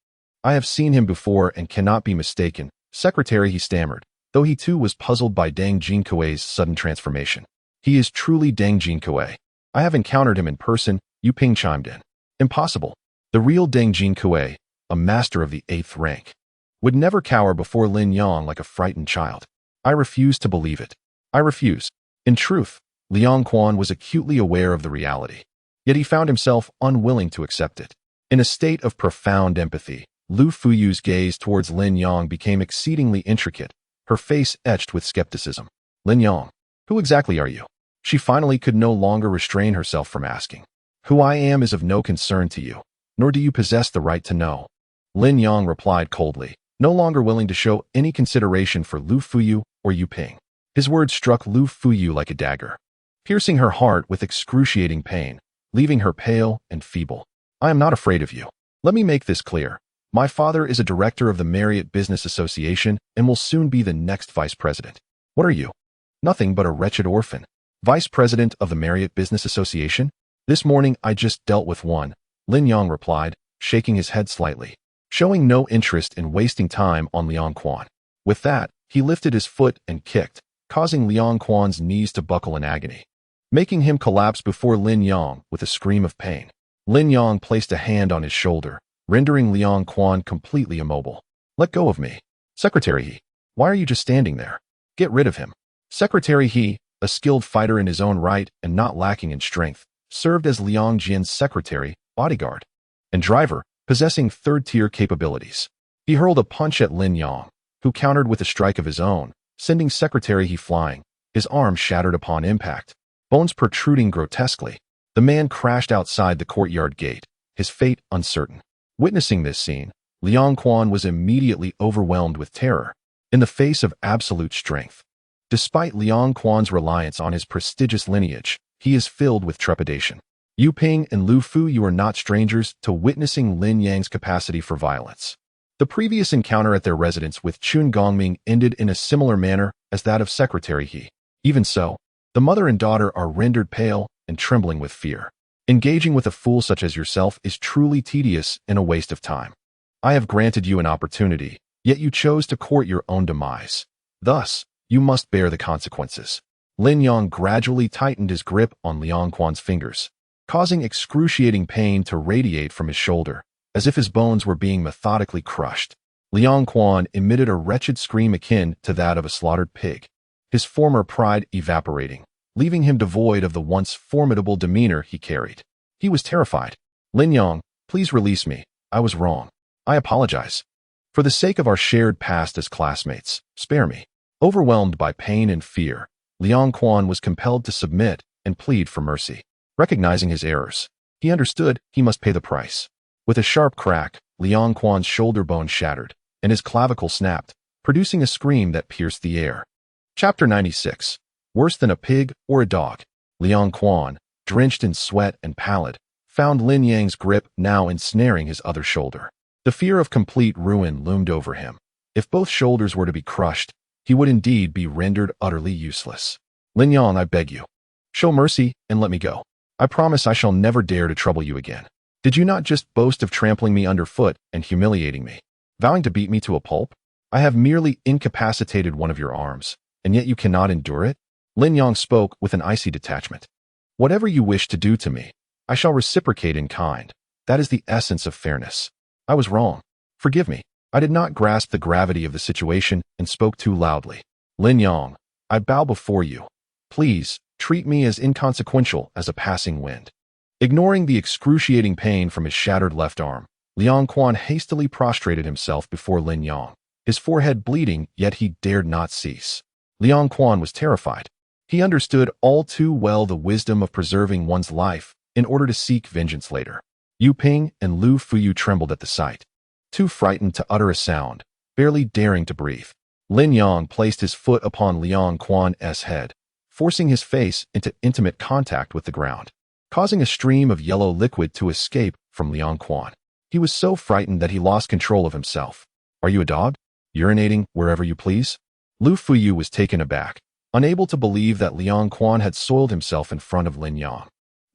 I have seen him before and cannot be mistaken." Secretary He stammered, though he too was puzzled by Deng Jingkui's sudden transformation. "He is truly Deng Jingkui. I have encountered him in person," Yu Ping chimed in. "Impossible. The real Deng Jingkui, a master of the 8th rank, would never cower before Lin Yang like a frightened child. I refuse to believe it. I refuse." In truth, Liang Quan was acutely aware of the reality, yet he found himself unwilling to accept it. In a state of profound empathy, Lu Fuyu's gaze towards Lin Yang became exceedingly intricate, her face etched with skepticism. "Lin Yang, who exactly are you?" She finally could no longer restrain herself from asking. "Who I am is of no concern to you, nor do you possess the right to know," Lin Yang replied coldly, no longer willing to show any consideration for Lu Fuyu or Yu Ping. His words struck Lu Fuyu like a dagger, piercing her heart with excruciating pain, leaving her pale and feeble. "I am not afraid of you. Let me make this clear. My father is a director of the Marriott Business Association and will soon be the next vice president." "What are you?" "Nothing but a wretched orphan." "Vice president of the Marriott Business Association? This morning I just dealt with one," Lin Yang replied, shaking his head slightly, showing no interest in wasting time on Liang Quan. With that, he lifted his foot and kicked, causing Liang Quan's knees to buckle in agony, making him collapse before Lin Yang with a scream of pain. Lin Yang placed a hand on his shoulder, rendering Liang Quan completely immobile. "Let go of me. Secretary He, why are you just standing there? Get rid of him." Secretary He, a skilled fighter in his own right and not lacking in strength, served as Liang Jian's secretary, bodyguard, and driver, possessing third-tier capabilities. He hurled a punch at Lin Yang, who countered with a strike of his own, sending Secretary He flying, his arm shattered upon impact, bones protruding grotesquely. The man crashed outside the courtyard gate, his fate uncertain. Witnessing this scene, Liang Quan was immediately overwhelmed with terror, in the face of absolute strength. Despite Liang Quan's reliance on his prestigious lineage, he is filled with trepidation. Yu Ping and Lu Fu, you are not strangers to witnessing Lin Yang's capacity for violence. The previous encounter at their residence with Chun Gongming ended in a similar manner as that of Secretary He. Even so, the mother and daughter are rendered pale and trembling with fear. Engaging with a fool such as yourself is truly tedious and a waste of time. I have granted you an opportunity, yet you chose to court your own demise. Thus, you must bear the consequences. Lin Yang gradually tightened his grip on Liang Quan's fingers, causing excruciating pain to radiate from his shoulder, as if his bones were being methodically crushed. Liang Quan emitted a wretched scream akin to that of a slaughtered pig, his former pride evaporating, leaving him devoid of the once formidable demeanor he carried. He was terrified. Lin Yang, please release me. I was wrong. I apologize. For the sake of our shared past as classmates, spare me. Overwhelmed by pain and fear, Liang Quan was compelled to submit and plead for mercy. Recognizing his errors, he understood he must pay the price. With a sharp crack, Liang Quan's shoulder bone shattered, and his clavicle snapped, producing a scream that pierced the air. Chapter 96. Worse than a pig or a dog. Liang Quan, drenched in sweat and pallid, found Lin Yang's grip now ensnaring his other shoulder. The fear of complete ruin loomed over him. If both shoulders were to be crushed, he would indeed be rendered utterly useless. Lin Yang, I beg you, show mercy and let me go. I promise I shall never dare to trouble you again. Did you not just boast of trampling me underfoot and humiliating me, vowing to beat me to a pulp? I have merely incapacitated one of your arms, and yet you cannot endure it? Lin Yang spoke with an icy detachment. Whatever you wish to do to me, I shall reciprocate in kind. That is the essence of fairness. I was wrong. Forgive me. I did not grasp the gravity of the situation and spoke too loudly. Lin Yang, I bow before you. Please, treat me as inconsequential as a passing wind. Ignoring the excruciating pain from his shattered left arm, Liang Quan hastily prostrated himself before Lin Yang, his forehead bleeding, yet he dared not cease. Liang Quan was terrified. He understood all too well the wisdom of preserving one's life in order to seek vengeance later. Yu Ping and Lu Fuyu trembled at the sight, too frightened to utter a sound, barely daring to breathe. Lin Yang placed his foot upon Liang Quan's head, forcing his face into intimate contact with the ground, causing a stream of yellow liquid to escape from Liang Quan. He was so frightened that he lost control of himself. Are you a dog? Urinating wherever you please? Lu Fuyu was taken aback, unable to believe that Liang Quan had soiled himself in front of Lin Yang.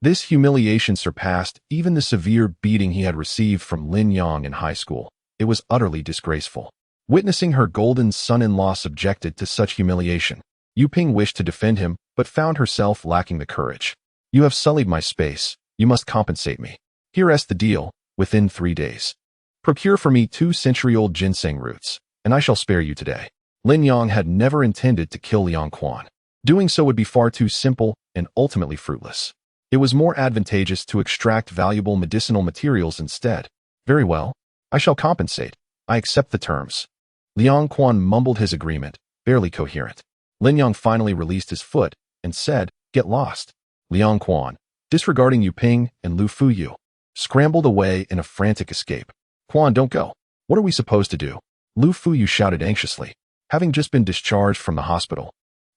This humiliation surpassed even the severe beating he had received from Lin Yang in high school. It was utterly disgraceful. Witnessing her golden son-in-law subjected to such humiliation, Yu Ping wished to defend him, but found herself lacking the courage. You have sullied my space. You must compensate me. Here's the deal. Within 3 days, procure for me 2 century-old ginseng roots, and I shall spare you today. Lin Yang had never intended to kill Liang Quan. Doing so would be far too simple and ultimately fruitless. It was more advantageous to extract valuable medicinal materials instead. Very well. I shall compensate. I accept the terms. Liang Quan mumbled his agreement, barely coherent. Lin Yang finally released his foot and said, "Get lost." Liang Quan, disregarding Yu Ping and Lu Fuyu, scrambled away in a frantic escape. Quan, don't go. What are we supposed to do? Lu Fuyu shouted anxiously, having just been discharged from the hospital.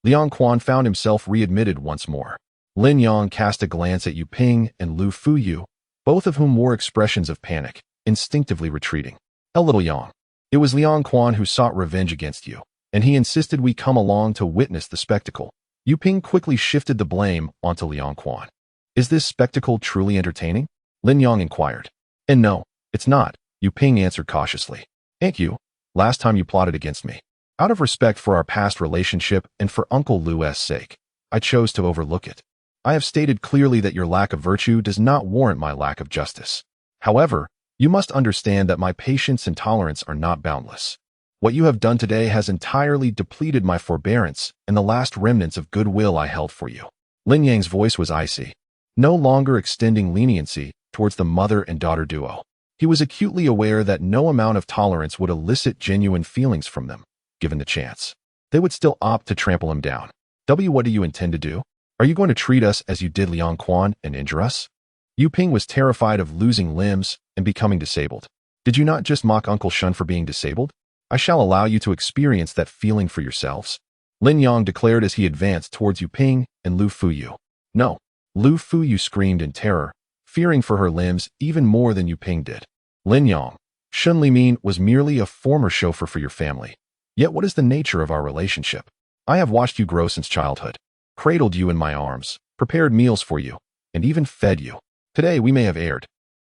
Liang Quan found himself readmitted once more. Lin Yang cast a glance at Yu Ping and Lu Fuyu, both of whom wore expressions of panic, instinctively retreating. Little Yang, it was Liang Quan who sought revenge against you, and he insisted we come along to witness the spectacle. Yu Ping quickly shifted the blame onto Liang Quan. Is this spectacle truly entertaining? Lin Yang inquired. And no, it's not, Yu Ping answered cautiously. Ain't you? Last time you plotted against me. Out of respect for our past relationship and for Uncle Lu's sake, I chose to overlook it. I have stated clearly that your lack of virtue does not warrant my lack of justice. However, you must understand that my patience and tolerance are not boundless. What you have done today has entirely depleted my forbearance and the last remnants of goodwill I held for you. Lin Yang's voice was icy, no longer extending leniency towards the mother and daughter duo. He was acutely aware that no amount of tolerance would elicit genuine feelings from them, given the chance. They would still opt to trample him down. What do you intend to do? Are you going to treat us as you did Liang Quan and injure us? Yu Ping was terrified of losing limbs and becoming disabled. Did you not just mock Uncle Shun for being disabled? I shall allow you to experience that feeling for yourselves. Lin Yang declared as he advanced towards Yu Ping and Lu Fuyu. No. Lu Fuyu screamed in terror, fearing for her limbs even more than Yu Ping did. Lin Yang, Shun Limin was merely a former chauffeur for your family. Yet what is the nature of our relationship? I have watched you grow since childhood, cradled you in my arms, prepared meals for you, and even fed you. Today we may have erred.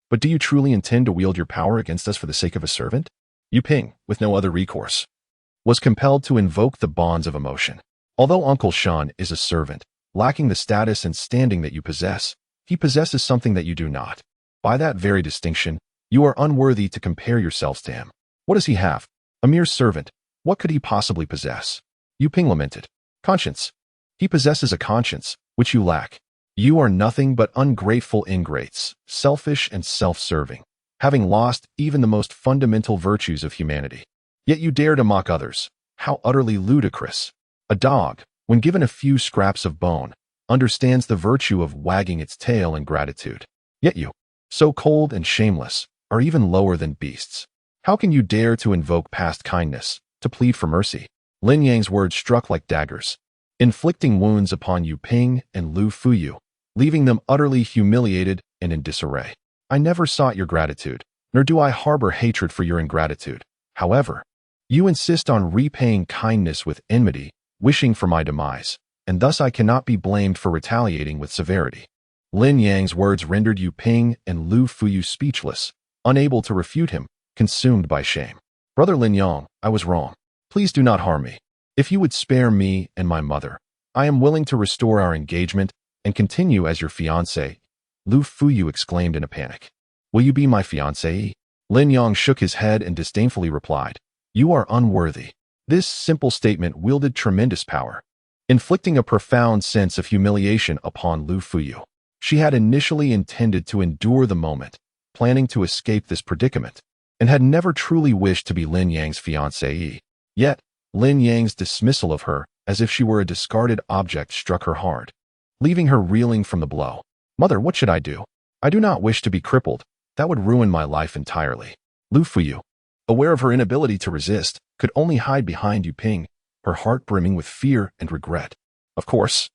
But do you truly intend to wield your power against us for the sake of a servant? Yu Ping, with no other recourse, was compelled to invoke the bonds of emotion. Although Uncle Shun is a servant, lacking the status and standing that you possess, he possesses something that you do not. By that very distinction, you are unworthy to compare yourselves to him. What does he have? A mere servant. What could he possibly possess? Yu Ping lamented. Conscience. He possesses a conscience, which you lack. You are nothing but ungrateful ingrates, selfish and self-serving, having lost even the most fundamental virtues of humanity. Yet you dare to mock others. How utterly ludicrous. A dog, when given a few scraps of bone, understands the virtue of wagging its tail in gratitude. Yet you, so cold and shameless, are even lower than beasts. How can you dare to invoke past kindness, to plead for mercy? Lin Yang's words struck like daggers, inflicting wounds upon Yu Ping and Lu Fuyu, leaving them utterly humiliated and in disarray. I never sought your gratitude, nor do I harbor hatred for your ingratitude. However, you insist on repaying kindness with enmity, wishing for my demise, and thus I cannot be blamed for retaliating with severity. Lin Yang's words rendered Yu Ping and Lu Fuyu speechless, unable to refute him, consumed by shame. Brother Lin Yang, I was wrong. Please do not harm me. If you would spare me and my mother, I am willing to restore our engagement and continue as your fiancé. Lu Fuyu exclaimed in a panic. Will you be my fiancé? Lin Yang shook his head and disdainfully replied. You are unworthy. This simple statement wielded tremendous power, inflicting a profound sense of humiliation upon Lu Fuyu. She had initially intended to endure the moment, planning to escape this predicament, and had never truly wished to be Lin Yang's fiancée. Yet, Lin Yang's dismissal of her, as if she were a discarded object, struck her hard, leaving her reeling from the blow. Mother, what should I do? I do not wish to be crippled. That would ruin my life entirely. Lu Fuyu, aware of her inability to resist, could only hide behind Yu Ping, her heart brimming with fear and regret. Of course,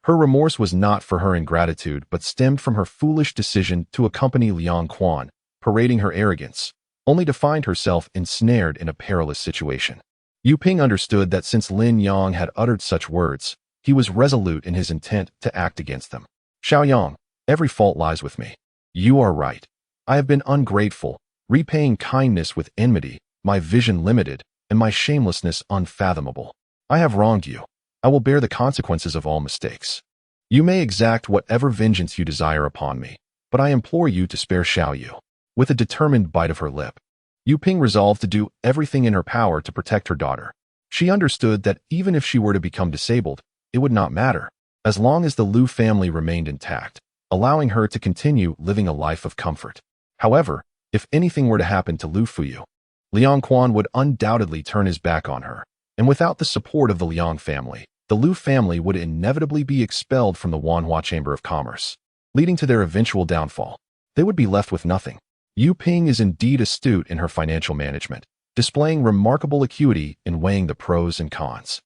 her remorse was not for her ingratitude, but stemmed from her foolish decision to accompany Liang Quan, parading her arrogance, only to find herself ensnared in a perilous situation. Yu Ping understood that since Lin Yang had uttered such words, he was resolute in his intent to act against them. Xiaoyang, every fault lies with me. You are right. I have been ungrateful, repaying kindness with enmity, my vision limited, and my shamelessness unfathomable. I have wronged you. I will bear the consequences of all mistakes. You may exact whatever vengeance you desire upon me, but I implore you to spare Xiaoyu. With a determined bite of her lip, Yu Ping resolved to do everything in her power to protect her daughter. She understood that even if she were to become disabled, it would not matter, as long as the Lu family remained intact, allowing her to continue living a life of comfort. However, if anything were to happen to Lu Fuyu, Liang Quan would undoubtedly turn his back on her, and without the support of the Liang family, the Lu family would inevitably be expelled from the Wanhua Chamber of Commerce, leading to their eventual downfall. They would be left with nothing. Yu Ping is indeed astute in her financial management, displaying remarkable acuity in weighing the pros and cons.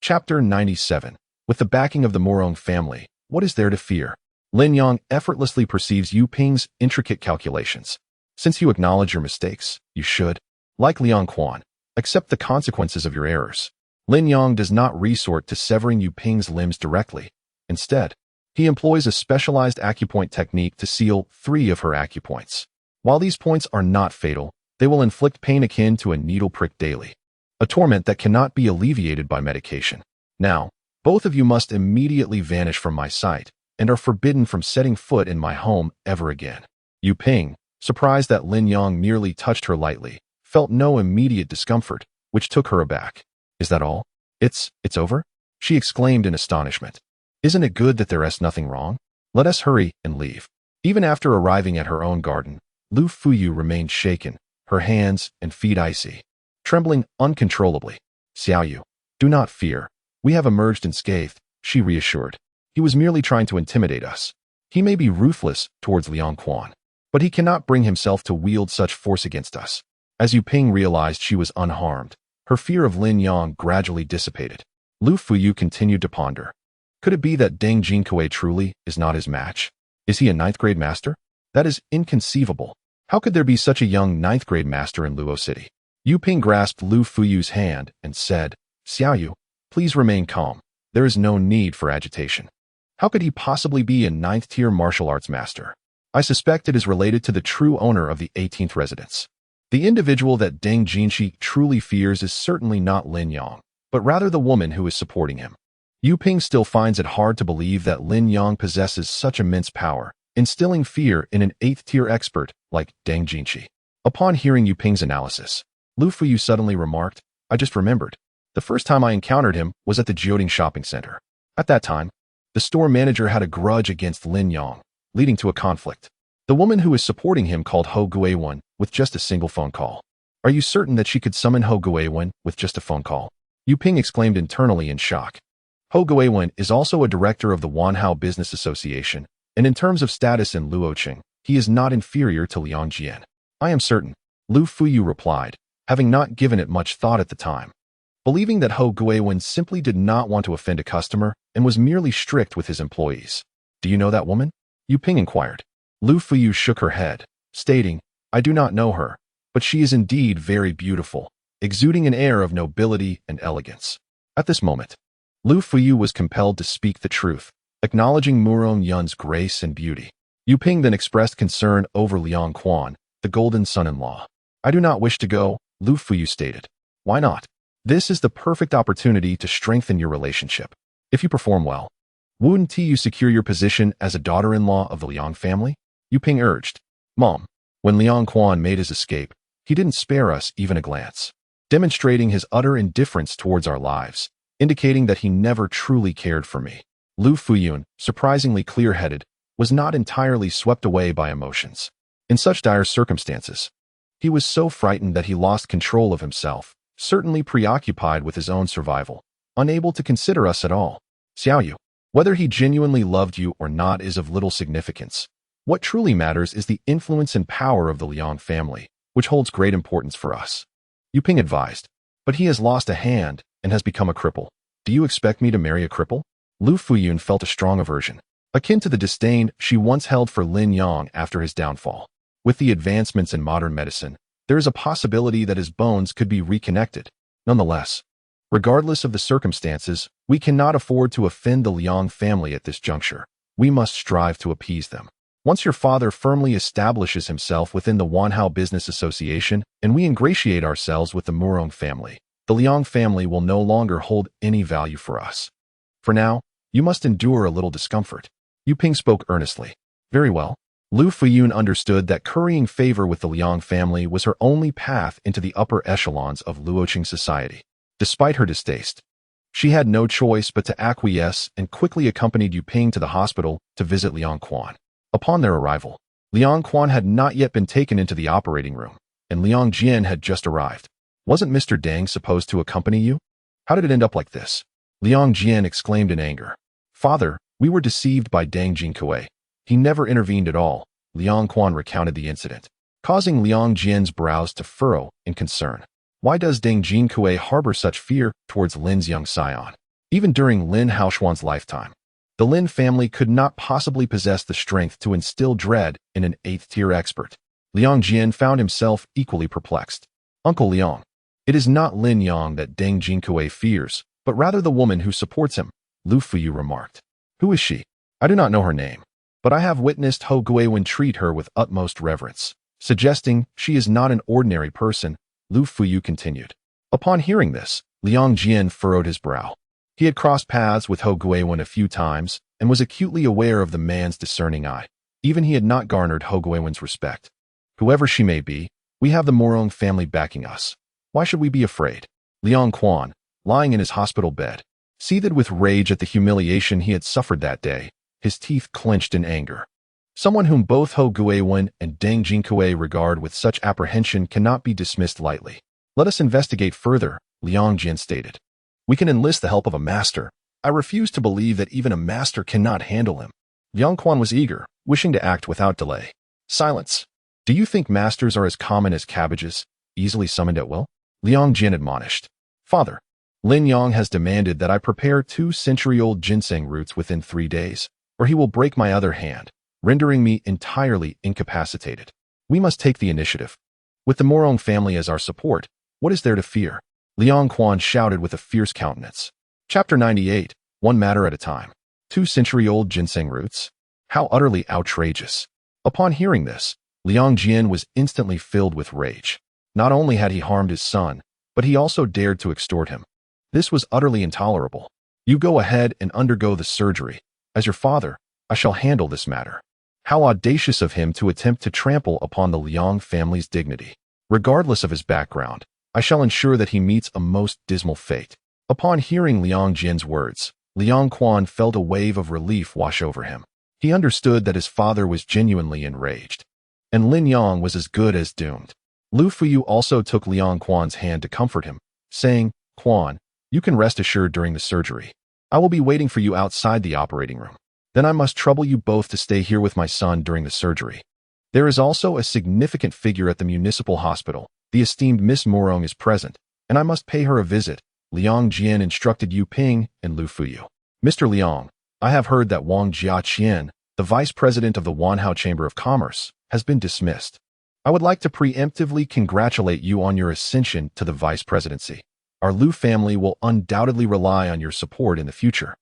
Chapter 97. With the backing of the Morong family, what is there to fear? Lin Yang effortlessly perceives Yu Ping's intricate calculations. Since you acknowledge your mistakes, you should, like Liang Quan, accept the consequences of your errors. Lin Yang does not resort to severing Yu Ping's limbs directly. Instead, he employs a specialized acupoint technique to seal 3 of her acupoints. While these points are not fatal, they will inflict pain akin to a needle prick daily, a torment that cannot be alleviated by medication. Now, both of you must immediately vanish from my sight and are forbidden from setting foot in my home ever again. Yu Ping, surprised that Lin Yang merely touched her lightly, felt no immediate discomfort, which took her aback. Is that all? It's over? She exclaimed in astonishment. Isn't it good that there is nothing wrong? Let us hurry and leave. Even after arriving at her own garden, Lu Fuyu remained shaken, her hands and feet icy, trembling uncontrollably. Xiaoyu, do not fear. We have emerged unscathed, she reassured. He was merely trying to intimidate us. He may be ruthless towards Liang Quan, but he cannot bring himself to wield such force against us. As Yu Ping realized she was unharmed, her fear of Lin Yang gradually dissipated. Lu Fuyu continued to ponder. Could it be that Deng Jinkui truly is not his match? Is he a ninth-grade master? That is inconceivable. How could there be such a young ninth-grade master in Luo City? Yu Ping grasped Lu Fuyu's hand and said, Xiaoyu, please remain calm. There is no need for agitation. How could he possibly be a ninth-tier martial arts master? I suspect it is related to the true owner of the 18th residence. The individual that Deng Jinshi truly fears is certainly not Lin Yang, but rather the woman who is supporting him. Yu Ping still finds it hard to believe that Lin Yang possesses such immense power, instilling fear in an 8th-tier expert like Deng Jinshi. Upon hearing Yu Ping's analysis, Lu Fuyu suddenly remarked, I just remembered. The first time I encountered him was at the Jioding shopping center. At that time, the store manager had a grudge against Lin Yang, leading to a conflict. The woman who was supporting him called Ho Guiwen with just a single phone call. Are you certain that she could summon Ho Guiwen with just a phone call? Yu Ping exclaimed internally in shock. Ho Guiwen is also a director of the Wanhao Business Association, and in terms of status in Luoqing, he is not inferior to Liang Jian. I am certain, Lu Fuyu replied, having not given it much thought at the time. Believing that Ho Guiwen simply did not want to offend a customer and was merely strict with his employees. Do you know that woman? Yu Ping inquired. Lu Fuyu shook her head, stating, I do not know her, but she is indeed very beautiful, exuding an air of nobility and elegance. At this moment, Lu Fuyu was compelled to speak the truth, acknowledging Murong Yun's grace and beauty. Yu Ping then expressed concern over Liang Quan, the golden son-in-law. I do not wish to go, Lu Fuyu stated. Why not? This is the perfect opportunity to strengthen your relationship. If you perform well, wouldn't you secure your position as a daughter-in-law of the Liang family? Yu Ping urged. Mom, when Liang Quan made his escape, he didn't spare us even a glance, demonstrating his utter indifference towards our lives, indicating that he never truly cared for me. Lu Fuyun, surprisingly clear-headed, was not entirely swept away by emotions. In such dire circumstances, he was so frightened that he lost control of himself, certainly preoccupied with his own survival, unable to consider us at all. Xiaoyu, whether he genuinely loved you or not is of little significance. What truly matters is the influence and power of the Liang family, which holds great importance for us. Yu Ping advised, but he has lost a hand and has become a cripple. Do you expect me to marry a cripple? Lu Fuyun felt a strong aversion, akin to the disdain she once held for Lin Yang after his downfall. With the advancements in modern medicine, there is a possibility that his bones could be reconnected. Nonetheless, regardless of the circumstances, we cannot afford to offend the Liang family at this juncture. We must strive to appease them. Once your father firmly establishes himself within the Wanhao Business Association and we ingratiate ourselves with the Murong family, the Liang family will no longer hold any value for us. For now, you must endure a little discomfort. Yu Ping spoke earnestly. Very well. Lu Fuyun understood that currying favor with the Liang family was her only path into the upper echelons of Luoqing society. Despite her distaste, she had no choice but to acquiesce and quickly accompanied Yu Ping to the hospital to visit Liang Quan. Upon their arrival, Liang Quan had not yet been taken into the operating room, and Liang Jian had just arrived. Wasn't Mr. Deng supposed to accompany you? How did it end up like this? Liang Jian exclaimed in anger. Father, we were deceived by Deng Jinkui. He never intervened at all, Liang Quan recounted the incident, causing Liang Jian's brows to furrow in concern. Why does Deng Jinkui harbor such fear towards Lin's young scion? Even during Lin Haoshuan's lifetime, the Lin family could not possibly possess the strength to instill dread in an 8th-tier expert. Liang Jian found himself equally perplexed. Uncle Liang, it is not Lin Yang that Deng Jinkui fears, but rather the woman who supports him, Lu Fuyu remarked. Who is she? I do not know her name, but I have witnessed Ho Guiwen treat her with utmost reverence, suggesting she is not an ordinary person, Lu Fuyu continued. Upon hearing this, Liang Jian furrowed his brow. He had crossed paths with Ho Guiwen a few times and was acutely aware of the man's discerning eye. Even he had not garnered Ho Guiwen's respect. Whoever she may be, we have the Murong family backing us. Why should we be afraid? Liang Quan, lying in his hospital bed, seethed with rage at the humiliation he had suffered that day, his teeth clenched in anger. Someone whom both Ho Guiwen and Deng Jinkui regard with such apprehension cannot be dismissed lightly. Let us investigate further, Liang Jian stated. We can enlist the help of a master, I refuse to believe that even a master cannot handle him. Liang Quan was eager, wishing to act without delay. Silence. Do you think masters are as common as cabbages, easily summoned at will? Liang Jin admonished. Father, Lin Yang has demanded that I prepare 2-century-old ginseng roots within 3 days, or he will break my other hand, rendering me entirely incapacitated. We must take the initiative. With the Morong family as our support, what is there to fear? Liang Quan shouted with a fierce countenance. Chapter 98, One Matter at a Time. 2-century-old ginseng roots? How utterly outrageous. Upon hearing this, Liang Jian was instantly filled with rage. Not only had he harmed his son, but he also dared to extort him. This was utterly intolerable. You go ahead and undergo the surgery. As your father, I shall handle this matter. How audacious of him to attempt to trample upon the Liang family's dignity. Regardless of his background, I shall ensure that he meets a most dismal fate. Upon hearing Liang Jin's words, Liang Quan felt a wave of relief wash over him. He understood that his father was genuinely enraged, and Lin Yang was as good as doomed. Lu Fuyu also took Liang Quan's hand to comfort him, saying, Quan, you can rest assured during the surgery. I will be waiting for you outside the operating room. Then I must trouble you both to stay here with my son during the surgery. There is also a significant figure at the municipal hospital. The esteemed Miss Morong is present, and I must pay her a visit. Liang Jian instructed Yu Ping and Lu Fuyu. Mr. Liang, I have heard that Wang Jiaqian, the vice president of the Wanhao Chamber of Commerce, has been dismissed. I would like to preemptively congratulate you on your ascension to the vice presidency. Our Lu family will undoubtedly rely on your support in the future.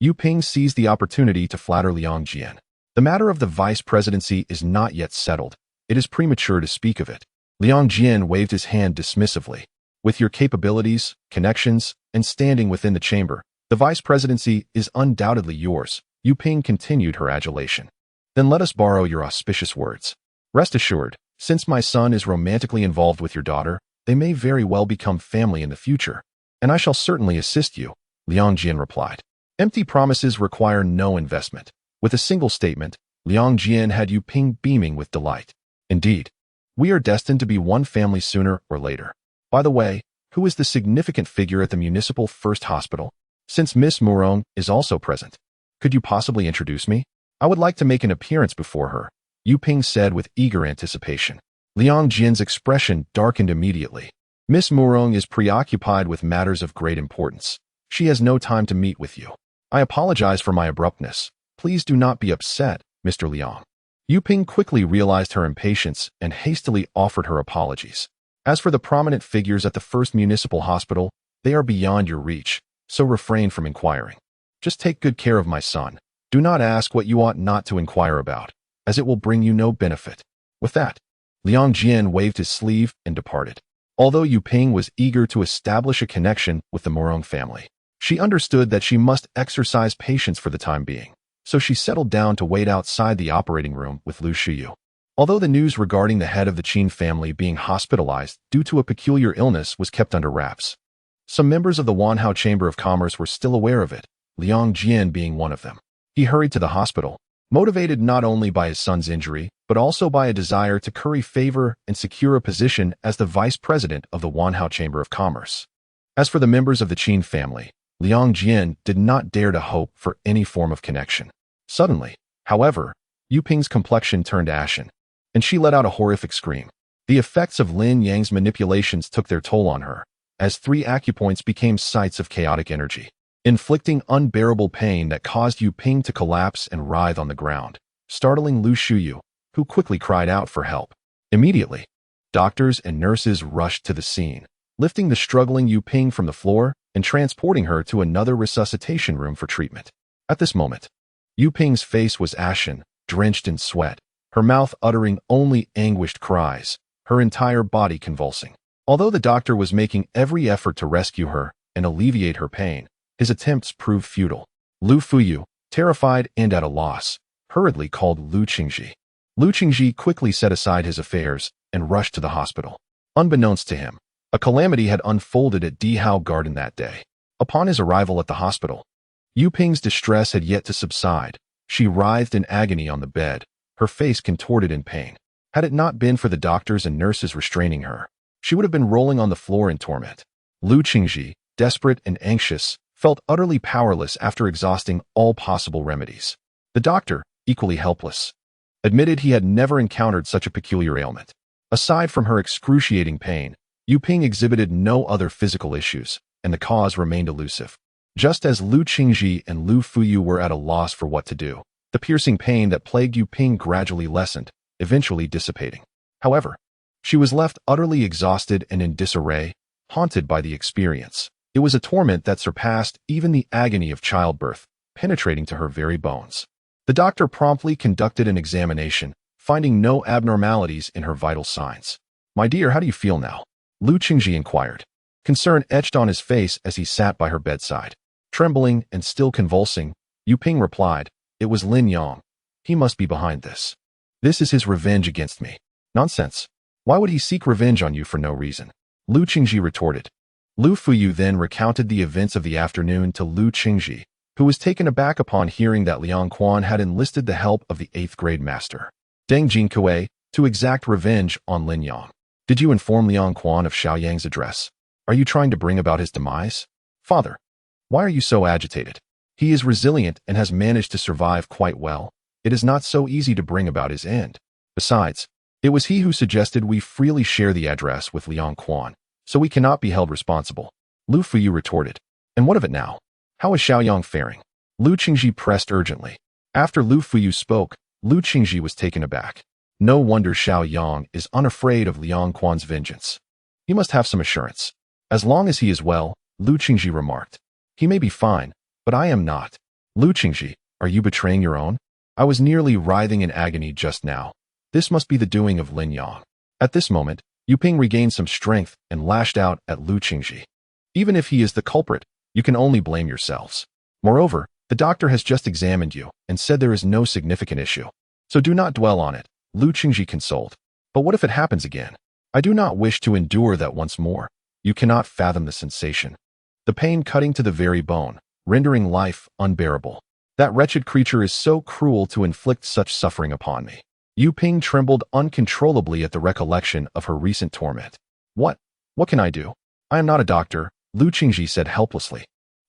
Yu Ping seized the opportunity to flatter Liang Jian. The matter of the vice presidency is not yet settled. It is premature to speak of it. Liang Jian waved his hand dismissively. With your capabilities, connections, and standing within the chamber, the vice presidency is undoubtedly yours. Yu Ping continued her adulation. Then let us borrow your auspicious words. Rest assured, since my son is romantically involved with your daughter, they may very well become family in the future, and I shall certainly assist you, Liang Jian replied. Empty promises require no investment. With a single statement, Liang Jian had Yu Ping beaming with delight. Indeed, we are destined to be one family sooner or later. By the way, who is the significant figure at the municipal first hospital? Since Miss Morong is also present, could you possibly introduce me? I would like to make an appearance before her, Yu Ping said with eager anticipation. Liang Jian's expression darkened immediately. Miss Morong is preoccupied with matters of great importance. She has no time to meet with you. I apologize for my abruptness. Please do not be upset, Mr. Liang. Yu Ping quickly realized her impatience and hastily offered her apologies. As for the prominent figures at the first municipal hospital, they are beyond your reach, so refrain from inquiring. Just take good care of my son. Do not ask what you ought not to inquire about, as it will bring you no benefit. With that, Liang Jian waved his sleeve and departed. Although Yu Ping was eager to establish a connection with the Morong family, she understood that she must exercise patience for the time being, so she settled down to wait outside the operating room with Lu Shiyu. Although the news regarding the head of the Qin family being hospitalized due to a peculiar illness was kept under wraps, some members of the Wanhao Chamber of Commerce were still aware of it, Liang Jian being one of them. He hurried to the hospital, motivated not only by his son's injury, but also by a desire to curry favor and secure a position as the vice president of the Wanhao Chamber of Commerce. As for the members of the Qin family, Liang Jian did not dare to hope for any form of connection. Suddenly, however, Yu Ping's complexion turned ashen, and she let out a horrific scream. The effects of Lin Yang's manipulations took their toll on her, as 3 acupoints became sites of chaotic energy, inflicting unbearable pain that caused Yu Ping to collapse and writhe on the ground, startling Lu Shiyu, who quickly cried out for help. Immediately, doctors and nurses rushed to the scene, lifting the struggling Yu Ping from the floor and transporting her to another resuscitation room for treatment. At this moment, Yu Ping's face was ashen, drenched in sweat, her mouth uttering only anguished cries, her entire body convulsing. Although the doctor was making every effort to rescue her and alleviate her pain, his attempts proved futile. Lu Fuyu, terrified and at a loss, hurriedly called Lu Qingji. Lu Qingji quickly set aside his affairs and rushed to the hospital. Unbeknownst to him, a calamity had unfolded at Dihao Garden that day. Upon his arrival at the hospital, Yu Ping's distress had yet to subside. She writhed in agony on the bed, her face contorted in pain. Had it not been for the doctors and nurses restraining her, she would have been rolling on the floor in torment. Lu Qingji, desperate and anxious, felt utterly powerless after exhausting all possible remedies. The doctor, equally helpless, admitted he had never encountered such a peculiar ailment. Aside from her excruciating pain, Yu Ping exhibited no other physical issues, and the cause remained elusive. Just as Lu Qingji and Lu Fuyu were at a loss for what to do, the piercing pain that plagued Yu Ping gradually lessened, eventually dissipating. However, she was left utterly exhausted and in disarray, haunted by the experience. It was a torment that surpassed even the agony of childbirth, penetrating to her very bones. The doctor promptly conducted an examination, finding no abnormalities in her vital signs. "My dear, how do you feel now?" Lu Qingji inquired. Concern etched on his face as he sat by her bedside. Trembling and still convulsing, Yu Ping replied, "It was Lin Yang. He must be behind this. This is his revenge against me." "Nonsense. Why would he seek revenge on you for no reason?" Lu Qingji retorted. Lu Fuyu then recounted the events of the afternoon to Lu Qingji, who was taken aback upon hearing that Liang Quan had enlisted the help of the 8th grade master, Deng Jinkue, to exact revenge on Lin Yang. "Did you inform Liang Quan of Xiaoyang's address? Are you trying to bring about his demise?" "Father, why are you so agitated? He is resilient and has managed to survive quite well. It is not so easy to bring about his end. Besides, it was he who suggested we freely share the address with Liang Quan, so we cannot be held responsible." Lu Fuyu retorted. "And what of it now? How is Xiaoyang faring?" Lu Qingji pressed urgently. After Lu Fuyu spoke, Lu Qingji was taken aback. No wonder Xiaoyang is unafraid of Liang Quan's vengeance. He must have some assurance. "As long as he is well," Lu Qingji remarked. "He may be fine, but I am not." "Lu Qingji, are you betraying your own? I was nearly writhing in agony just now. This must be the doing of Lin Yang." At this moment, Yu Ping regained some strength and lashed out at Lu Qingji. "Even if he is the culprit, you can only blame yourselves. Moreover, the doctor has just examined you and said there is no significant issue. So do not dwell on it," Lu Qingji consoled. "But what if it happens again? I do not wish to endure that once more. You cannot fathom the sensation. The pain cutting to the very bone, rendering life unbearable. That wretched creature is so cruel to inflict such suffering upon me." Yu Ping trembled uncontrollably at the recollection of her recent torment. What can I do? I am not a doctor," Lu Qingji said helplessly.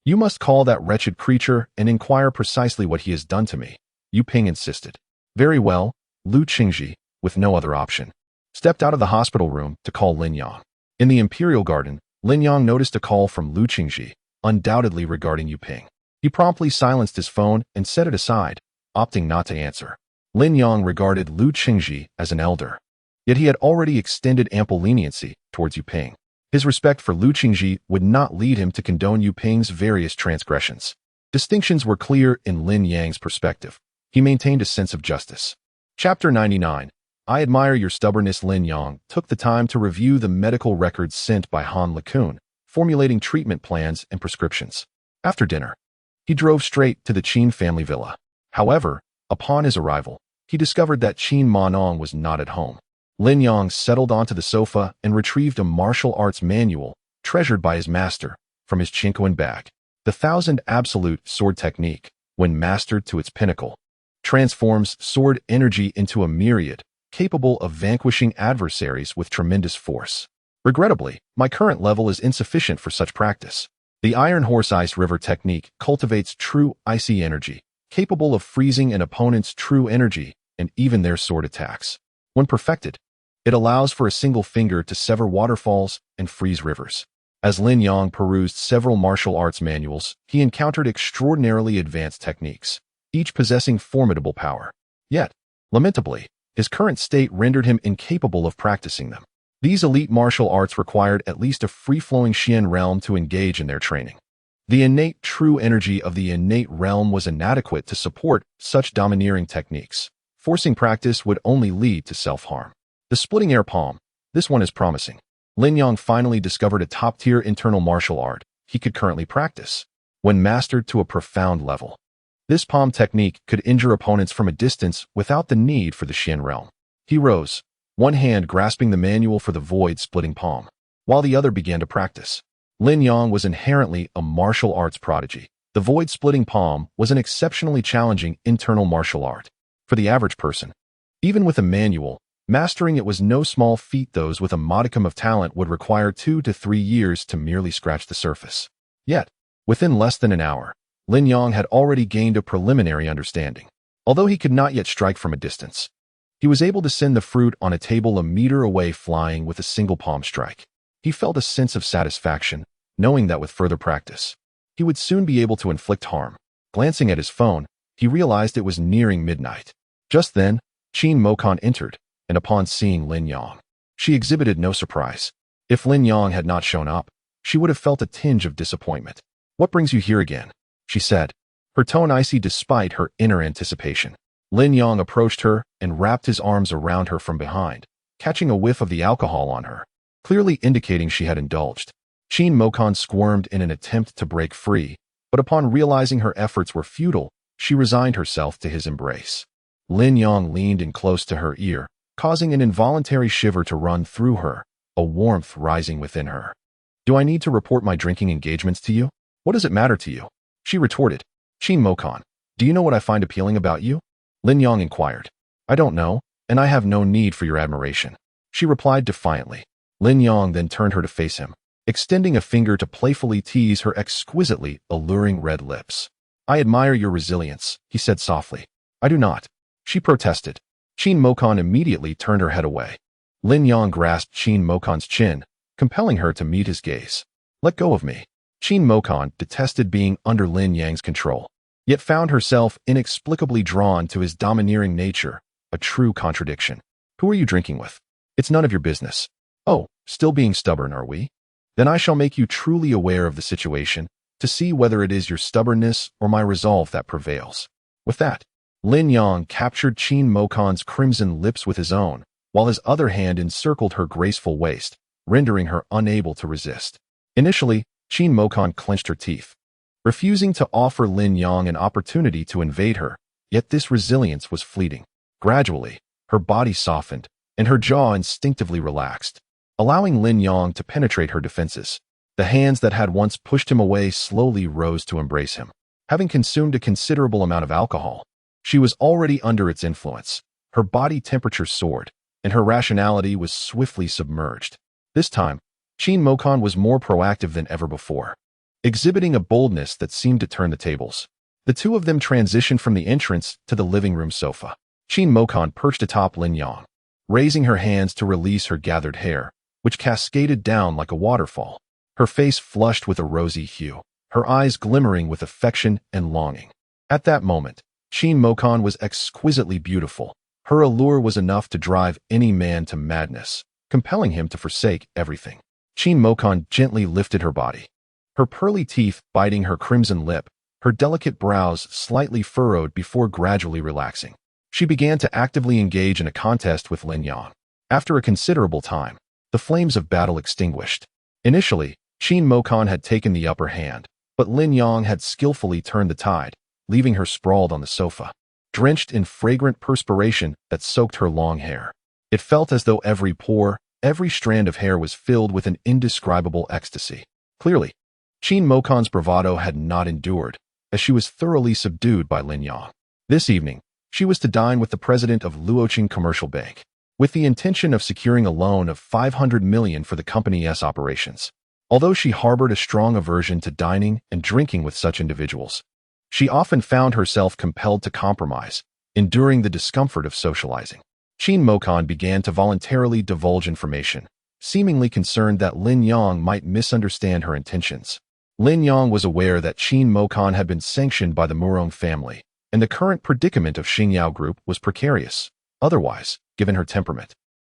"You must call that wretched creature and inquire precisely what he has done to me," Yu Ping insisted. "Very well," Lu Qingji, with no other option, stepped out of the hospital room to call Lin Yang. In the Imperial Garden, Lin Yang noticed a call from Lu Qingji, undoubtedly regarding Yu Ping. He promptly silenced his phone and set it aside, opting not to answer. Lin Yang regarded Lu Qingji as an elder, yet he had already extended ample leniency towards Yu Ping. His respect for Lu Qingji would not lead him to condone Yu Ping's various transgressions. Distinctions were clear in Lin Yang's perspective. He maintained a sense of justice. Chapter 99. I admire your stubbornness. Lin Yang took the time to review the medical records sent by Han LeCun, formulating treatment plans and prescriptions. After dinner, he drove straight to the Qin family villa. However, upon his arrival, he discovered that Qin Manong was not at home. Lin Yang settled onto the sofa and retrieved a martial arts manual, treasured by his master, from his Chinquan bag. The 1000 Absolute Sword Technique, when mastered to its pinnacle, transforms sword energy into a myriad, capable of vanquishing adversaries with tremendous force. Regrettably, my current level is insufficient for such practice. The Iron Horse Ice River technique cultivates true icy energy, capable of freezing an opponent's true energy and even their sword attacks. When perfected, it allows for a single finger to sever waterfalls and freeze rivers. As Lin Yang perused several martial arts manuals, he encountered extraordinarily advanced techniques, each possessing formidable power. Yet, lamentably, his current state rendered him incapable of practicing them. These elite martial arts required at least a free-flowing Xian realm to engage in their training. The innate true energy of the innate realm was inadequate to support such domineering techniques. Forcing practice would only lead to self-harm. The splitting air palm. This one is promising. Lin Yang finally discovered a top-tier internal martial art he could currently practice. When mastered to a profound level, this palm technique could injure opponents from a distance without the need for the Xian realm. He rose, one hand grasping the manual for the void-splitting palm, while the other began to practice. Lin Yang was inherently a martial arts prodigy. The void-splitting palm was an exceptionally challenging internal martial art. For the average person, even with a manual, mastering it was no small feat. Those with a modicum of talent would require 2 to 3 years to merely scratch the surface. Yet, Within less than an hour, Lin Yang had already gained a preliminary understanding. Although he could not yet strike from a distance, he was able to send the fruit on a table a meter away flying with a single palm strike. He felt a sense of satisfaction, knowing that with further practice, he would soon be able to inflict harm. Glancing at his phone, he realized it was nearing midnight. Just then, Qin Mokan entered, and upon seeing Lin Yang, she exhibited no surprise. If Lin Yang had not shown up, she would have felt a tinge of disappointment. "What brings you here again?" she said, her tone icy despite her inner anticipation. Lin Yang approached her and wrapped his arms around her from behind, catching a whiff of the alcohol on her, clearly indicating she had indulged. Qin Mokan squirmed in an attempt to break free, but upon realizing her efforts were futile, she resigned herself to his embrace. Lin Yang leaned in close to her ear, causing an involuntary shiver to run through her, a warmth rising within her. "Do I need to report my drinking engagements to you? What does it matter to you?" she retorted. "Qin Mokan, do you know what I find appealing about you?" Lin Yang inquired. "I don't know, and I have no need for your admiration," she replied defiantly. Lin Yang then turned her to face him, extending a finger to playfully tease her exquisitely alluring red lips. "I admire your resilience," he said softly. "I do not," she protested. Qin Mokan immediately turned her head away. Lin Yang grasped Qin Mokan's chin, compelling her to meet his gaze. "Let go of me." Qin Mokan detested being under Lin Yang's control, yet found herself inexplicably drawn to his domineering nature, a true contradiction. "Who are you drinking with?" "It's none of your business." "Oh, still being stubborn, are we? Then I shall make you truly aware of the situation, to see whether it is your stubbornness or my resolve that prevails." With that, Lin Yang captured Qin Mokan's crimson lips with his own, while his other hand encircled her graceful waist, rendering her unable to resist. Initially, Qin Mokan clenched her teeth, refusing to offer Lin Yang an opportunity to invade her, yet this resilience was fleeting. Gradually, her body softened, and her jaw instinctively relaxed, allowing Lin Yang to penetrate her defenses. The hands that had once pushed him away slowly rose to embrace him. Having consumed a considerable amount of alcohol, she was already under its influence. Her body temperature soared, and her rationality was swiftly submerged. This time, Qin Mokan was more proactive than ever before, exhibiting a boldness that seemed to turn the tables. The two of them transitioned from the entrance to the living room sofa. Qin Mokan perched atop Lin Yang, raising her hands to release her gathered hair, which cascaded down like a waterfall. Her face flushed with a rosy hue, her eyes glimmering with affection and longing. At that moment, Qin Mokan was exquisitely beautiful. Her allure was enough to drive any man to madness, compelling him to forsake everything. Qin Mokan gently lifted her body, her pearly teeth biting her crimson lip, her delicate brows slightly furrowed before gradually relaxing. She began to actively engage in a contest with Lin Yang. After a considerable time, the flames of battle extinguished. Initially, Qin Mokan had taken the upper hand, but Lin Yang had skillfully turned the tide, leaving her sprawled on the sofa, drenched in fragrant perspiration that soaked her long hair. It felt as though every pore, every strand of hair was filled with an indescribable ecstasy. Clearly, Qin Mokan's bravado had not endured, as she was thoroughly subdued by Lin Yang. This evening, she was to dine with the president of Luoqing Commercial Bank, with the intention of securing a loan of 500 million for the company's operations. Although she harbored a strong aversion to dining and drinking with such individuals, she often found herself compelled to compromise, enduring the discomfort of socializing. Qin Mokan began to voluntarily divulge information, seemingly concerned that Lin Yang might misunderstand her intentions. Lin Yang was aware that Qin Mokan had been sanctioned by the Murong family, and the current predicament of Xingyao Group was precarious. Otherwise, given her temperament,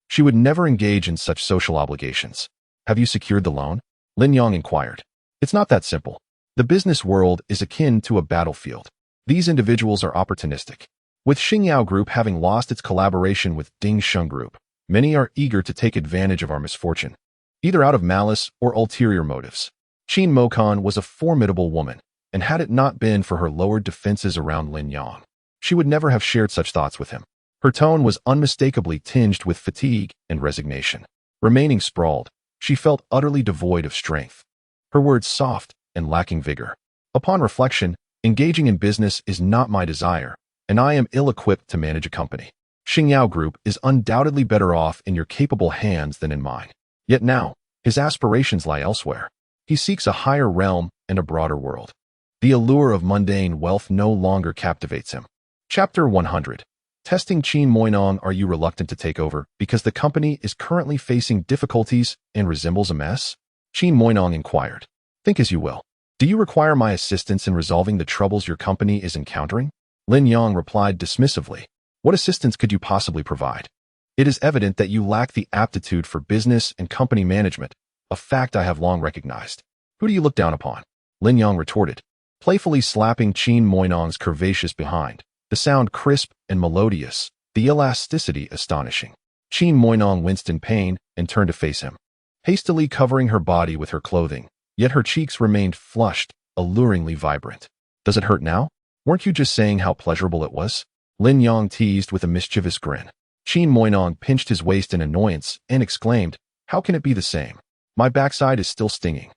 she would never engage in such social obligations. "Have you secured the loan?" Lin Yang inquired. "It's not that simple. The business world is akin to a battlefield. These individuals are opportunistic. With Xingyao Group having lost its collaboration with Ding Sheng Group, many are eager to take advantage of our misfortune, either out of malice or ulterior motives." Qin Mokan was a formidable woman, and had it not been for her lowered defenses around Lin Yang, she would never have shared such thoughts with him. Her tone was unmistakably tinged with fatigue and resignation. Remaining sprawled, she felt utterly devoid of strength, her words soft and lacking vigor. "Upon reflection, engaging in business is not my desire, and I am ill-equipped to manage a company. Xingyao Group is undoubtedly better off in your capable hands than in mine. Yet now, his aspirations lie elsewhere. He seeks a higher realm and a broader world. The allure of mundane wealth no longer captivates him. Chapter 100. Testing Qin Moinong. Are you reluctant to take over because the company is currently facing difficulties and resembles a mess? Qin Moinong inquired. Think as you will. Do you require my assistance in resolving the troubles your company is encountering? Lin Yang replied dismissively. What assistance could you possibly provide? It is evident that you lack the aptitude for business and company management, a fact I have long recognized. Who do you look down upon? Lin Yang retorted, playfully slapping Qin Moinong's curvaceous behind, the sound crisp and melodious, the elasticity astonishing. Qin Moinong winced in pain and turned to face him, hastily covering her body with her clothing, yet her cheeks remained flushed, alluringly vibrant. Does it hurt now? Weren't you just saying how pleasurable it was? Lin Yang teased with a mischievous grin. Qin Moinong pinched his waist in annoyance and exclaimed, how can it be the same? My backside is still stinging.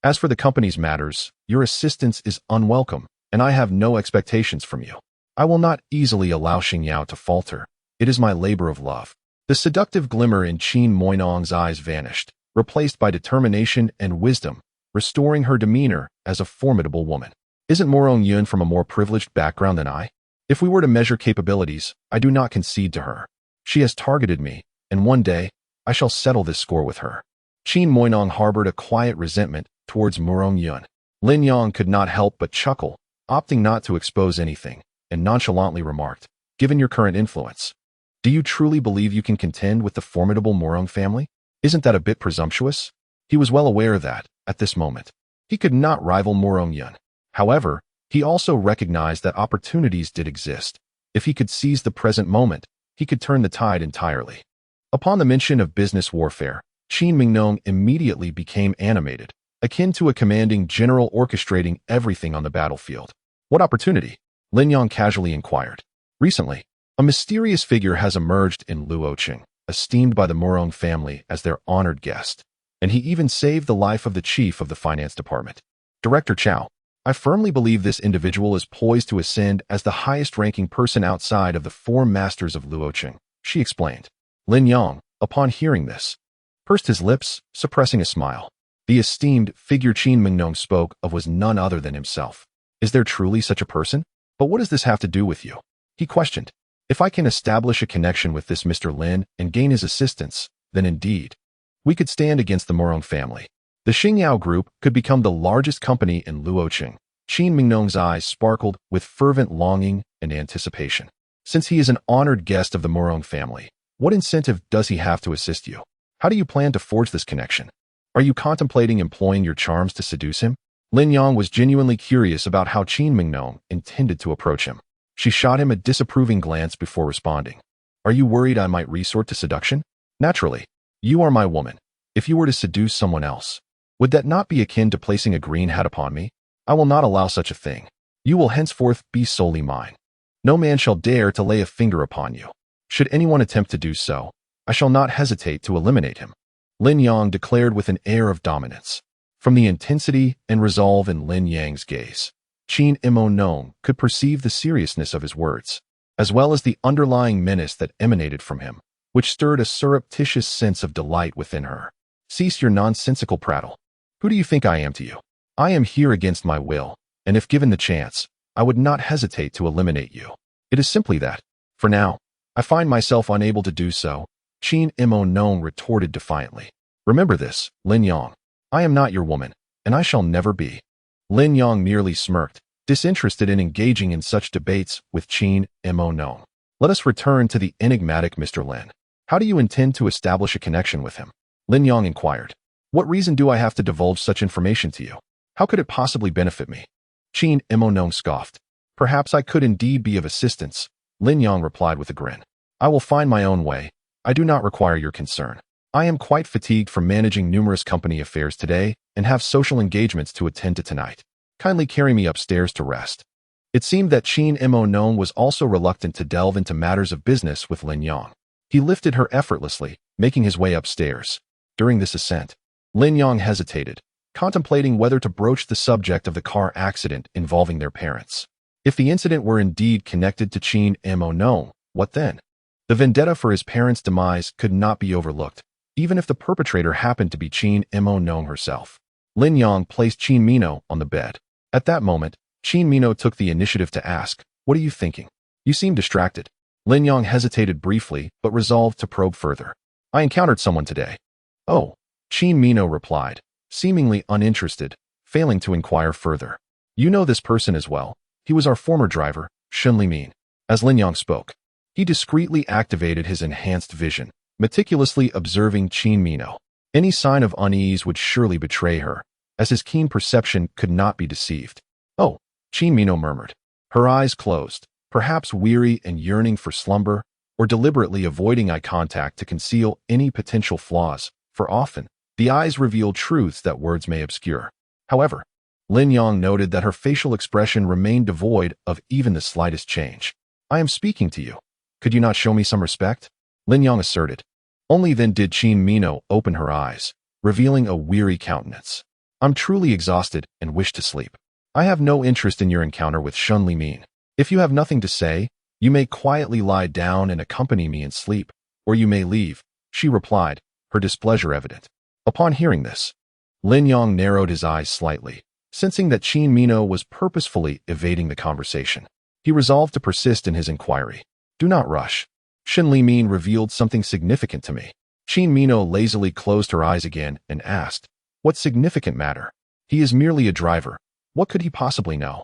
As for the company's matters, your assistance is unwelcome, and I have no expectations from you. I will not easily allow Xingyao to falter. It is my labor of love. The seductive glimmer in Qin Moinong's eyes vanished, replaced by determination and wisdom, restoring her demeanor as a formidable woman. Isn't Morong Yun from a more privileged background than I? If we were to measure capabilities, I do not concede to her. She has targeted me, and one day, I shall settle this score with her. Qin Moinong harbored a quiet resentment towards Morong Yun. Lin Yang could not help but chuckle, opting not to expose anything, and nonchalantly remarked, given your current influence, do you truly believe you can contend with the formidable Morong family? Isn't that a bit presumptuous? He was well aware that, at this moment, he could not rival Morong Yun. However, he also recognized that opportunities did exist. If he could seize the present moment, he could turn the tide entirely. Upon the mention of business warfare, Qin Mingnong immediately became animated, akin to a commanding general orchestrating everything on the battlefield. What opportunity? Lin Yang casually inquired. Recently, a mysterious figure has emerged in Luoqing, esteemed by the Morong family as their honored guest, and he even saved the life of the chief of the finance department. Director Chow, I firmly believe this individual is poised to ascend as the highest-ranking person outside of the four masters of Luoqing, she explained. Lin Yang, upon hearing this, pursed his lips, suppressing a smile. The esteemed figure Qin Mingnong spoke of was none other than himself. Is there truly such a person? But what does this have to do with you? He questioned. If I can establish a connection with this Mr. Lin and gain his assistance, then indeed, we could stand against the Morong family. The Xingyao Group could become the largest company in Luoqing. Qin Mingnong's eyes sparkled with fervent longing and anticipation. Since he is an honored guest of the Morong family, what incentive does he have to assist you? How do you plan to forge this connection? Are you contemplating employing your charms to seduce him? Lin Yang was genuinely curious about how Qin Mingnong intended to approach him. She shot him a disapproving glance before responding. Are you worried I might resort to seduction? Naturally. You are my woman. If you were to seduce someone else, would that not be akin to placing a green hat upon me? I will not allow such a thing. You will henceforth be solely mine. No man shall dare to lay a finger upon you. Should anyone attempt to do so, I shall not hesitate to eliminate him. Lin Yang declared with an air of dominance. From the intensity and resolve in Lin Yang's gaze, Qin Moinong could perceive the seriousness of his words, as well as the underlying menace that emanated from him, which stirred a surreptitious sense of delight within her. Cease your nonsensical prattle. Who do you think I am to you? I am here against my will, and if given the chance, I would not hesitate to eliminate you. It is simply that, for now, I find myself unable to do so, Qin Moinong retorted defiantly. Remember this, Lin Yang. I am not your woman, and I shall never be. Lin Yang merely smirked, disinterested in engaging in such debates with Qin Moinong. Let us return to the enigmatic Mr. Lin. How do you intend to establish a connection with him? Lin Yang inquired. What reason do I have to divulge such information to you? How could it possibly benefit me? Qin Moinong scoffed. Perhaps I could indeed be of assistance, Lin Yang replied with a grin. I will find my own way. I do not require your concern. I am quite fatigued from managing numerous company affairs today and have social engagements to attend to tonight. Kindly carry me upstairs to rest. It seemed that Qin Moinong was also reluctant to delve into matters of business with Lin Yang. He lifted her effortlessly, making his way upstairs. During this ascent, Lin Yang hesitated, contemplating whether to broach the subject of the car accident involving their parents. If the incident were indeed connected to Qin Moinong, what then? The vendetta for his parents' demise could not be overlooked, even if the perpetrator happened to be Qin Moinong herself. Lin Yang placed Qin Mino on the bed. At that moment, Qin Mino took the initiative to ask, "What are you thinking? You seem distracted." Lin Yang hesitated briefly but resolved to probe further. "I encountered someone today." "Oh," Qin Mino replied, seemingly uninterested, failing to inquire further. "You know this person as well. He was our former driver, Shun Limin." As Lin Yang spoke, he discreetly activated his enhanced vision, meticulously observing Qin Mino. Any sign of unease would surely betray her, as his keen perception could not be deceived. "Oh," Qin Mino murmured. Her eyes closed, perhaps weary and yearning for slumber, or deliberately avoiding eye contact to conceal any potential flaws, for often, the eyes reveal truths that words may obscure. However, Lin Yang noted that her facial expression remained devoid of even the slightest change. "I am speaking to you. Could you not show me some respect?" Lin Yang asserted. Only then did Qin Mino open her eyes, revealing a weary countenance. "I'm truly exhausted and wish to sleep. I have no interest in your encounter with Shun Limin. If you have nothing to say, you may quietly lie down and accompany me in sleep, or you may leave," she replied, her displeasure evident. Upon hearing this, Lin Yang narrowed his eyes slightly, sensing that Qin Mino was purposefully evading the conversation. He resolved to persist in his inquiry. "Do not rush. Shun Limin revealed something significant to me." Qin Mino lazily closed her eyes again and asked, "What significant matter? He is merely a driver. What could he possibly know?"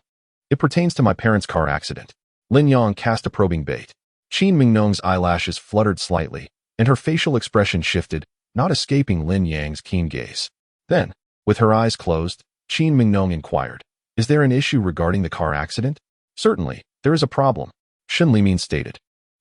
"It pertains to my parents' car accident." Lin Yang cast a probing bait. Qin Mingnong's eyelashes fluttered slightly, and her facial expression shifted, not escaping Lin Yang's keen gaze. Then, with her eyes closed, Qin Mingnong inquired, "Is there an issue regarding the car accident?" "Certainly, there is a problem," Shun Limin stated.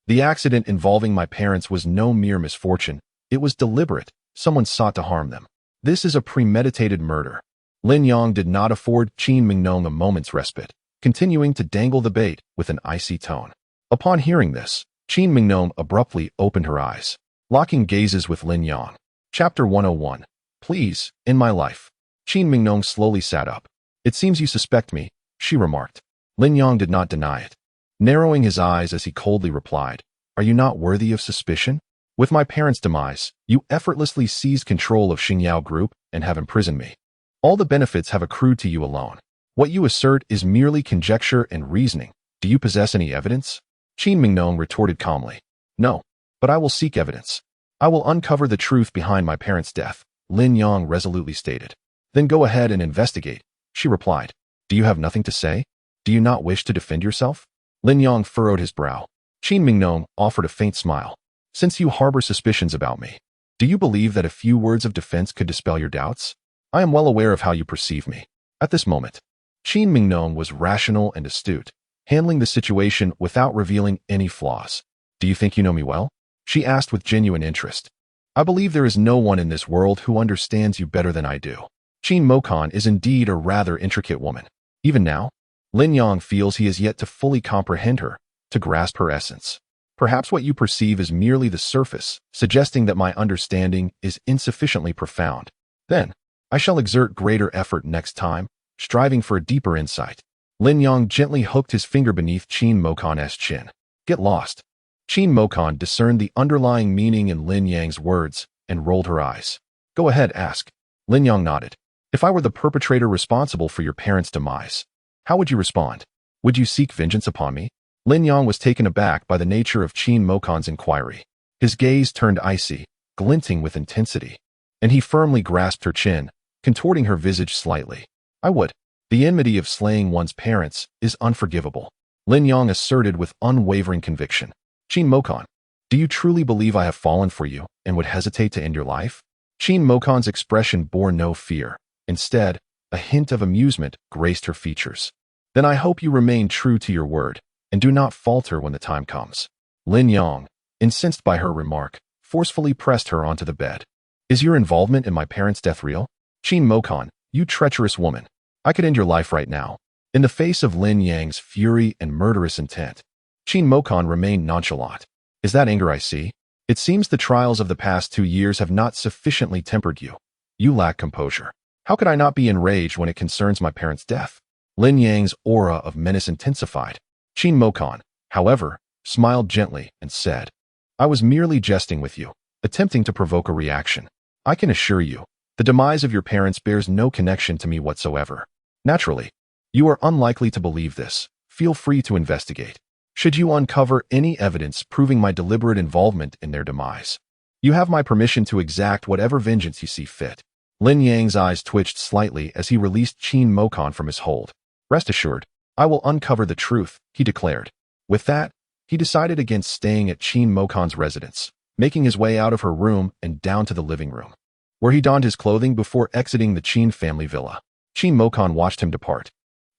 "The accident involving my parents was no mere misfortune. It was deliberate. Someone sought to harm them. This is a premeditated murder." Lin Yang did not afford Qin Mingnong a moment's respite, continuing to dangle the bait with an icy tone. Upon hearing this, Qin Mingnong abruptly opened her eyes, locking gazes with Lin Yang. Chapter 101. "Please, in my life." Qin Mingnong slowly sat up. "It seems you suspect me," she remarked. Lin Yang did not deny it, narrowing his eyes as he coldly replied, "Are you not worthy of suspicion? With my parents' demise, you effortlessly seized control of Xingyao Group and have imprisoned me. All the benefits have accrued to you alone. What you assert is merely conjecture and reasoning. Do you possess any evidence?" Qin Mingnong retorted calmly. "No, but I will seek evidence. I will uncover the truth behind my parents' death," Lin Yang resolutely stated. "Then go ahead and investigate," she replied. "Do you have nothing to say? Do you not wish to defend yourself?" Lin Yang furrowed his brow. Qin Mingnong offered a faint smile. "Since you harbor suspicions about me, do you believe that a few words of defense could dispel your doubts? I am well aware of how you perceive me." At this moment, Qin Mingnong was rational and astute, handling the situation without revealing any flaws. "Do you think you know me well?" she asked with genuine interest. "I believe there is no one in this world who understands you better than I do. Qin Mokon is indeed a rather intricate woman. Even now, Lin Yang feels he has yet to fully comprehend her, to grasp her essence. Perhaps what you perceive is merely the surface, suggesting that my understanding is insufficiently profound. Then, I shall exert greater effort next time, striving for a deeper insight." Lin Yang gently hooked his finger beneath Qin Mokon's chin. "Get lost." Qin Mokon discerned the underlying meaning in Lin Yang's words and rolled her eyes. "Go ahead, ask." Lin Yang nodded. "If I were the perpetrator responsible for your parents' demise, how would you respond? Would you seek vengeance upon me?" Lin Yang was taken aback by the nature of Qin Mokon's inquiry. His gaze turned icy, glinting with intensity, and he firmly grasped her chin, contorting her visage slightly. "I would. The enmity of slaying one's parents is unforgivable," Lin Yang asserted with unwavering conviction. "Qin Mokon, do you truly believe I have fallen for you and would hesitate to end your life?" Qin Mokon's expression bore no fear. Instead, a hint of amusement graced her features. "Then I hope you remain true to your word, and do not falter when the time comes." Lin Yang, incensed by her remark, forcefully pressed her onto the bed. "Is your involvement in my parents' death real? Qin Mokon, you treacherous woman. I could end your life right now." In the face of Lin Yang's fury and murderous intent, Qin Mokon remained nonchalant. "Is that anger I see? It seems the trials of the past 2 years have not sufficiently tempered you. You lack composure. How could I not be enraged when it concerns my parents' death?" Lin Yang's aura of menace intensified. Qin Mokon, however, smiled gently and said, "I was merely jesting with you, attempting to provoke a reaction. I can assure you, The demise of your parents bears no connection to me whatsoever. Naturally, you are unlikely to believe this. Feel free to investigate. Should you uncover any evidence proving my deliberate involvement in their demise, you have my permission to exact whatever vengeance you see fit. Lin Yang's eyes twitched slightly as he released Qin Mokon from his hold. Rest assured, I will uncover the truth, he declared. With that, he decided against staying at Qin Mokon's residence, making his way out of her room and down to the living room, where he donned his clothing before exiting the Qin family villa. Qin Mokon watched him depart,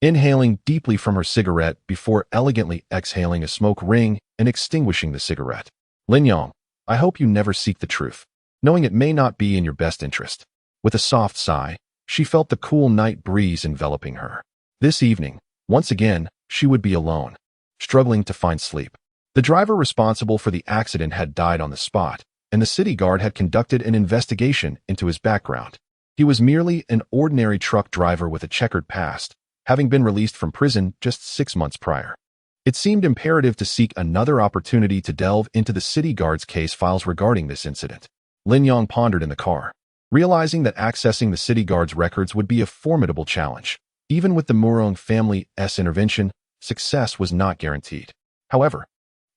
inhaling deeply from her cigarette before elegantly exhaling a smoke ring and extinguishing the cigarette. Lin Yang, I hope you never seek the truth, knowing it may not be in your best interest. With a soft sigh, she felt the cool night breeze enveloping her. This evening, once again, she would be alone, struggling to find sleep. The driver responsible for the accident had died on the spot, and the city guard had conducted an investigation into his background. He was merely an ordinary truck driver with a checkered past, having been released from prison just 6 months prior. It seemed imperative to seek another opportunity to delve into the city guard's case files regarding this incident. Lin Yang pondered in the car, realizing that accessing the city guard's records would be a formidable challenge. Even with the Murong family's intervention, success was not guaranteed. However,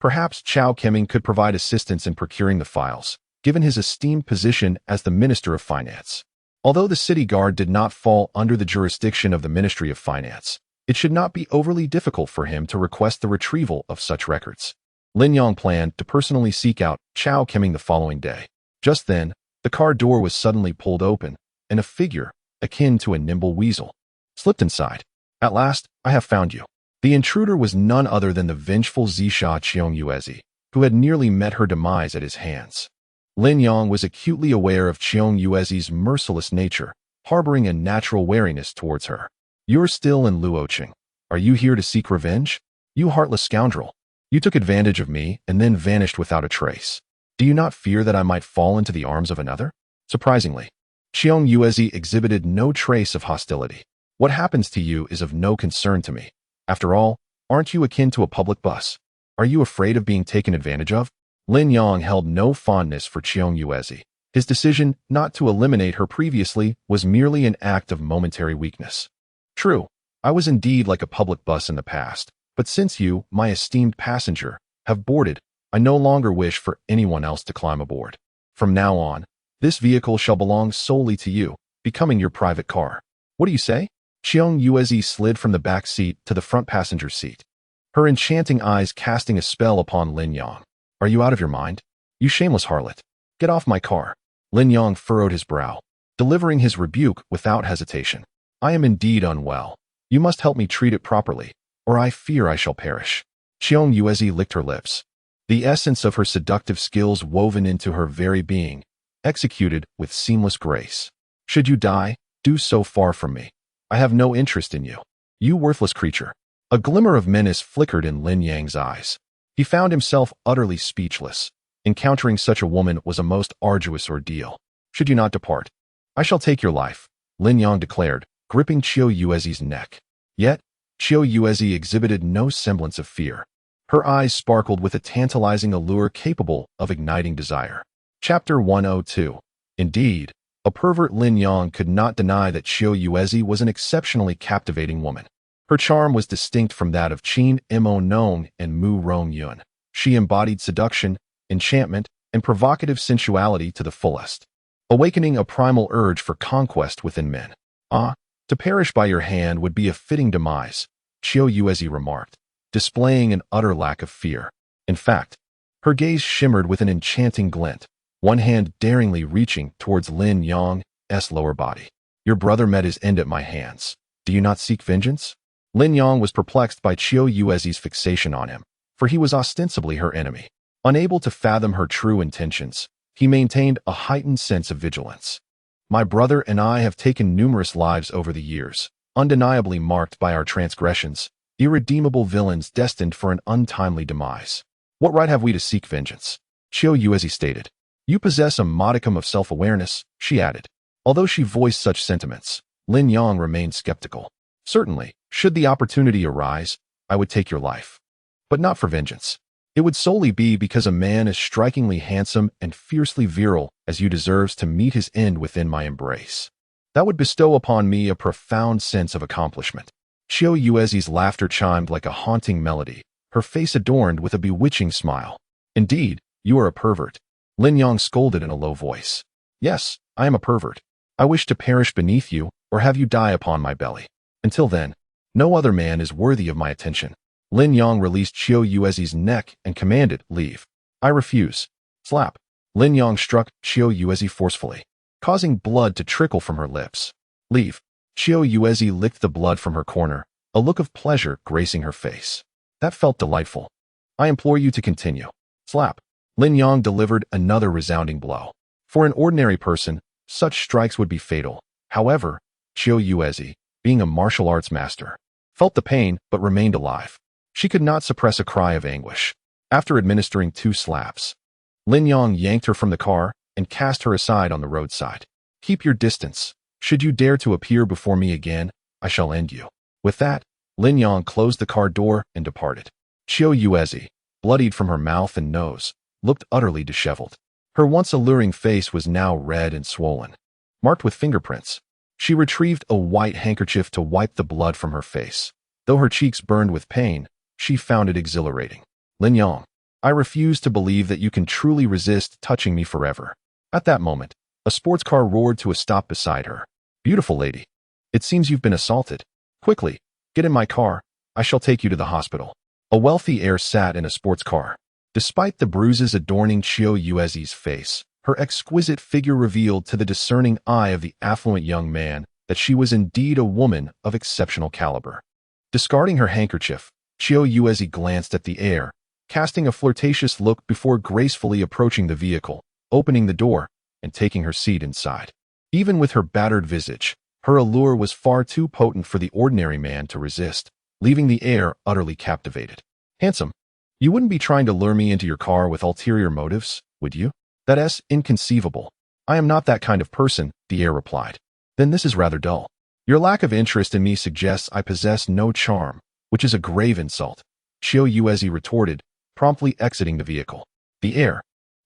perhaps Chao Keming could provide assistance in procuring the files, given his esteemed position as the Minister of Finance. Although the city guard did not fall under the jurisdiction of the Ministry of Finance, it should not be overly difficult for him to request the retrieval of such records. Lin Yang planned to personally seek out Chao Keming the following day. Just then, the car door was suddenly pulled open, and a figure, akin to a nimble weasel, slipped inside. At last, I have found you. The intruder was none other than the vengeful Zisha Qiong who had nearly met her demise at his hands. Lin Yang was acutely aware of Qiong merciless nature, harboring a natural wariness towards her. You're still in Luoqing. Are you here to seek revenge? You heartless scoundrel. You took advantage of me and then vanished without a trace. Do you not fear that I might fall into the arms of another? Surprisingly, Qiong exhibited no trace of hostility. What happens to you is of no concern to me. After all, aren't you akin to a public bus? Are you afraid of being taken advantage of? Lin Yang held no fondness for Qiong. His decision not to eliminate her previously was merely an act of momentary weakness. True, I was indeed like a public bus in the past, but since you, my esteemed passenger, have boarded, I no longer wish for anyone else to climb aboard. From now on, this vehicle shall belong solely to you, becoming your private car. What do you say? Qiong slid from the back seat to the front passenger seat, her enchanting eyes casting a spell upon Lin Yang. Are you out of your mind? You shameless harlot. Get off my car. Lin Yang furrowed his brow, delivering his rebuke without hesitation. I am indeed unwell. You must help me treat it properly, or I fear I shall perish. Qiong licked her lips, the essence of her seductive skills woven into her very being, executed with seamless grace. Should you die, do so far from me. I have no interest in you. You worthless creature. A glimmer of menace flickered in Lin Yang's eyes. He found himself utterly speechless. Encountering such a woman was a most arduous ordeal. Should you not depart, I shall take your life, Lin Yang declared, gripping Qiu neck. Yet, Qiu exhibited no semblance of fear. Her eyes sparkled with a tantalizing allure capable of igniting desire. Chapter 102. Indeed, a pervert Lin Yang could not deny that Qiu was an exceptionally captivating woman. Her charm was distinct from that of Qin Mo Nong and Mu Rong Yun. She embodied seduction, enchantment, and provocative sensuality to the fullest, awakening a primal urge for conquest within men. To perish by your hand would be a fitting demise, Qiu remarked, displaying an utter lack of fear. In fact, her gaze shimmered with an enchanting glint, one hand daringly reaching towards Lin Yang's lower body. Your brother met his end at my hands. Do you not seek vengeance? Lin Yang was perplexed by Qiu's fixation on him, for he was ostensibly her enemy. Unable to fathom her true intentions, he maintained a heightened sense of vigilance. My brother and I have taken numerous lives over the years, undeniably marked by our transgressions, irredeemable villains destined for an untimely demise. What right have we to seek vengeance? Qiu stated. You possess a modicum of self-awareness, she added. Although she voiced such sentiments, Lin Yang remained skeptical. Certainly, should the opportunity arise, I would take your life. But not for vengeance. it would solely be because a man as strikingly handsome and fiercely virile as you deserves to meet his end within my embrace. That would bestow upon me a profound sense of accomplishment. Chiyo Yuezi's laughter chimed like a haunting melody, her face adorned with a bewitching smile. Indeed, you are a pervert. Lin Yang scolded in a low voice. Yes, I am a pervert. I wish to perish beneath you or have you die upon my belly. Until then, no other man is worthy of my attention. Lin Yang released Chiyo Yuezi's neck and commanded, leave. I refuse. Slap. Lin Yang struck Chiyo Yuezi forcefully, causing blood to trickle from her lips. Leave. Chiyo Yuezi licked the blood from her corner, a look of pleasure gracing her face. That felt delightful. I implore you to continue. Slap. Lin Yang delivered another resounding blow. For an ordinary person, such strikes would be fatal. However, Chiyo Yuezi, being a martial arts master, felt the pain but remained alive. She could not suppress a cry of anguish. After administering 2 slaps, Lin Yang yanked her from the car and cast her aside on the roadside. Keep your distance. Should you dare to appear before me again, I shall end you. With that, Lin Yang closed the car door and departed. Chiyo Yuezi, bloodied from her mouth and nose, looked utterly disheveled. Her once alluring face was now red and swollen, marked with fingerprints. She retrieved a white handkerchief to wipe the blood from her face. Though her cheeks burned with pain, she found it exhilarating. Lin Yang, I refuse to believe that you can truly resist touching me forever. At that moment, a sports car roared to a stop beside her. Beautiful lady. It seems you've been assaulted. Quickly, get in my car. I shall take you to the hospital. A wealthy heir sat in a sports car. Despite the bruises adorning Chiyo Yuezi's face, her exquisite figure revealed to the discerning eye of the affluent young man that she was indeed a woman of exceptional caliber. Discarding her handkerchief, Chiyo Yuezi glanced at the heir, casting a flirtatious look before gracefully approaching the vehicle, opening the door, and taking her seat inside. Even with her battered visage, her allure was far too potent for the ordinary man to resist, leaving the heir utterly captivated. Handsome, you wouldn't be trying to lure me into your car with ulterior motives, would you? That's inconceivable. I am not that kind of person, the heir replied. Then this is rather dull. Your lack of interest in me suggests I possess no charm, which is a grave insult, Chiyo Yuezi retorted, promptly exiting the vehicle. The heir,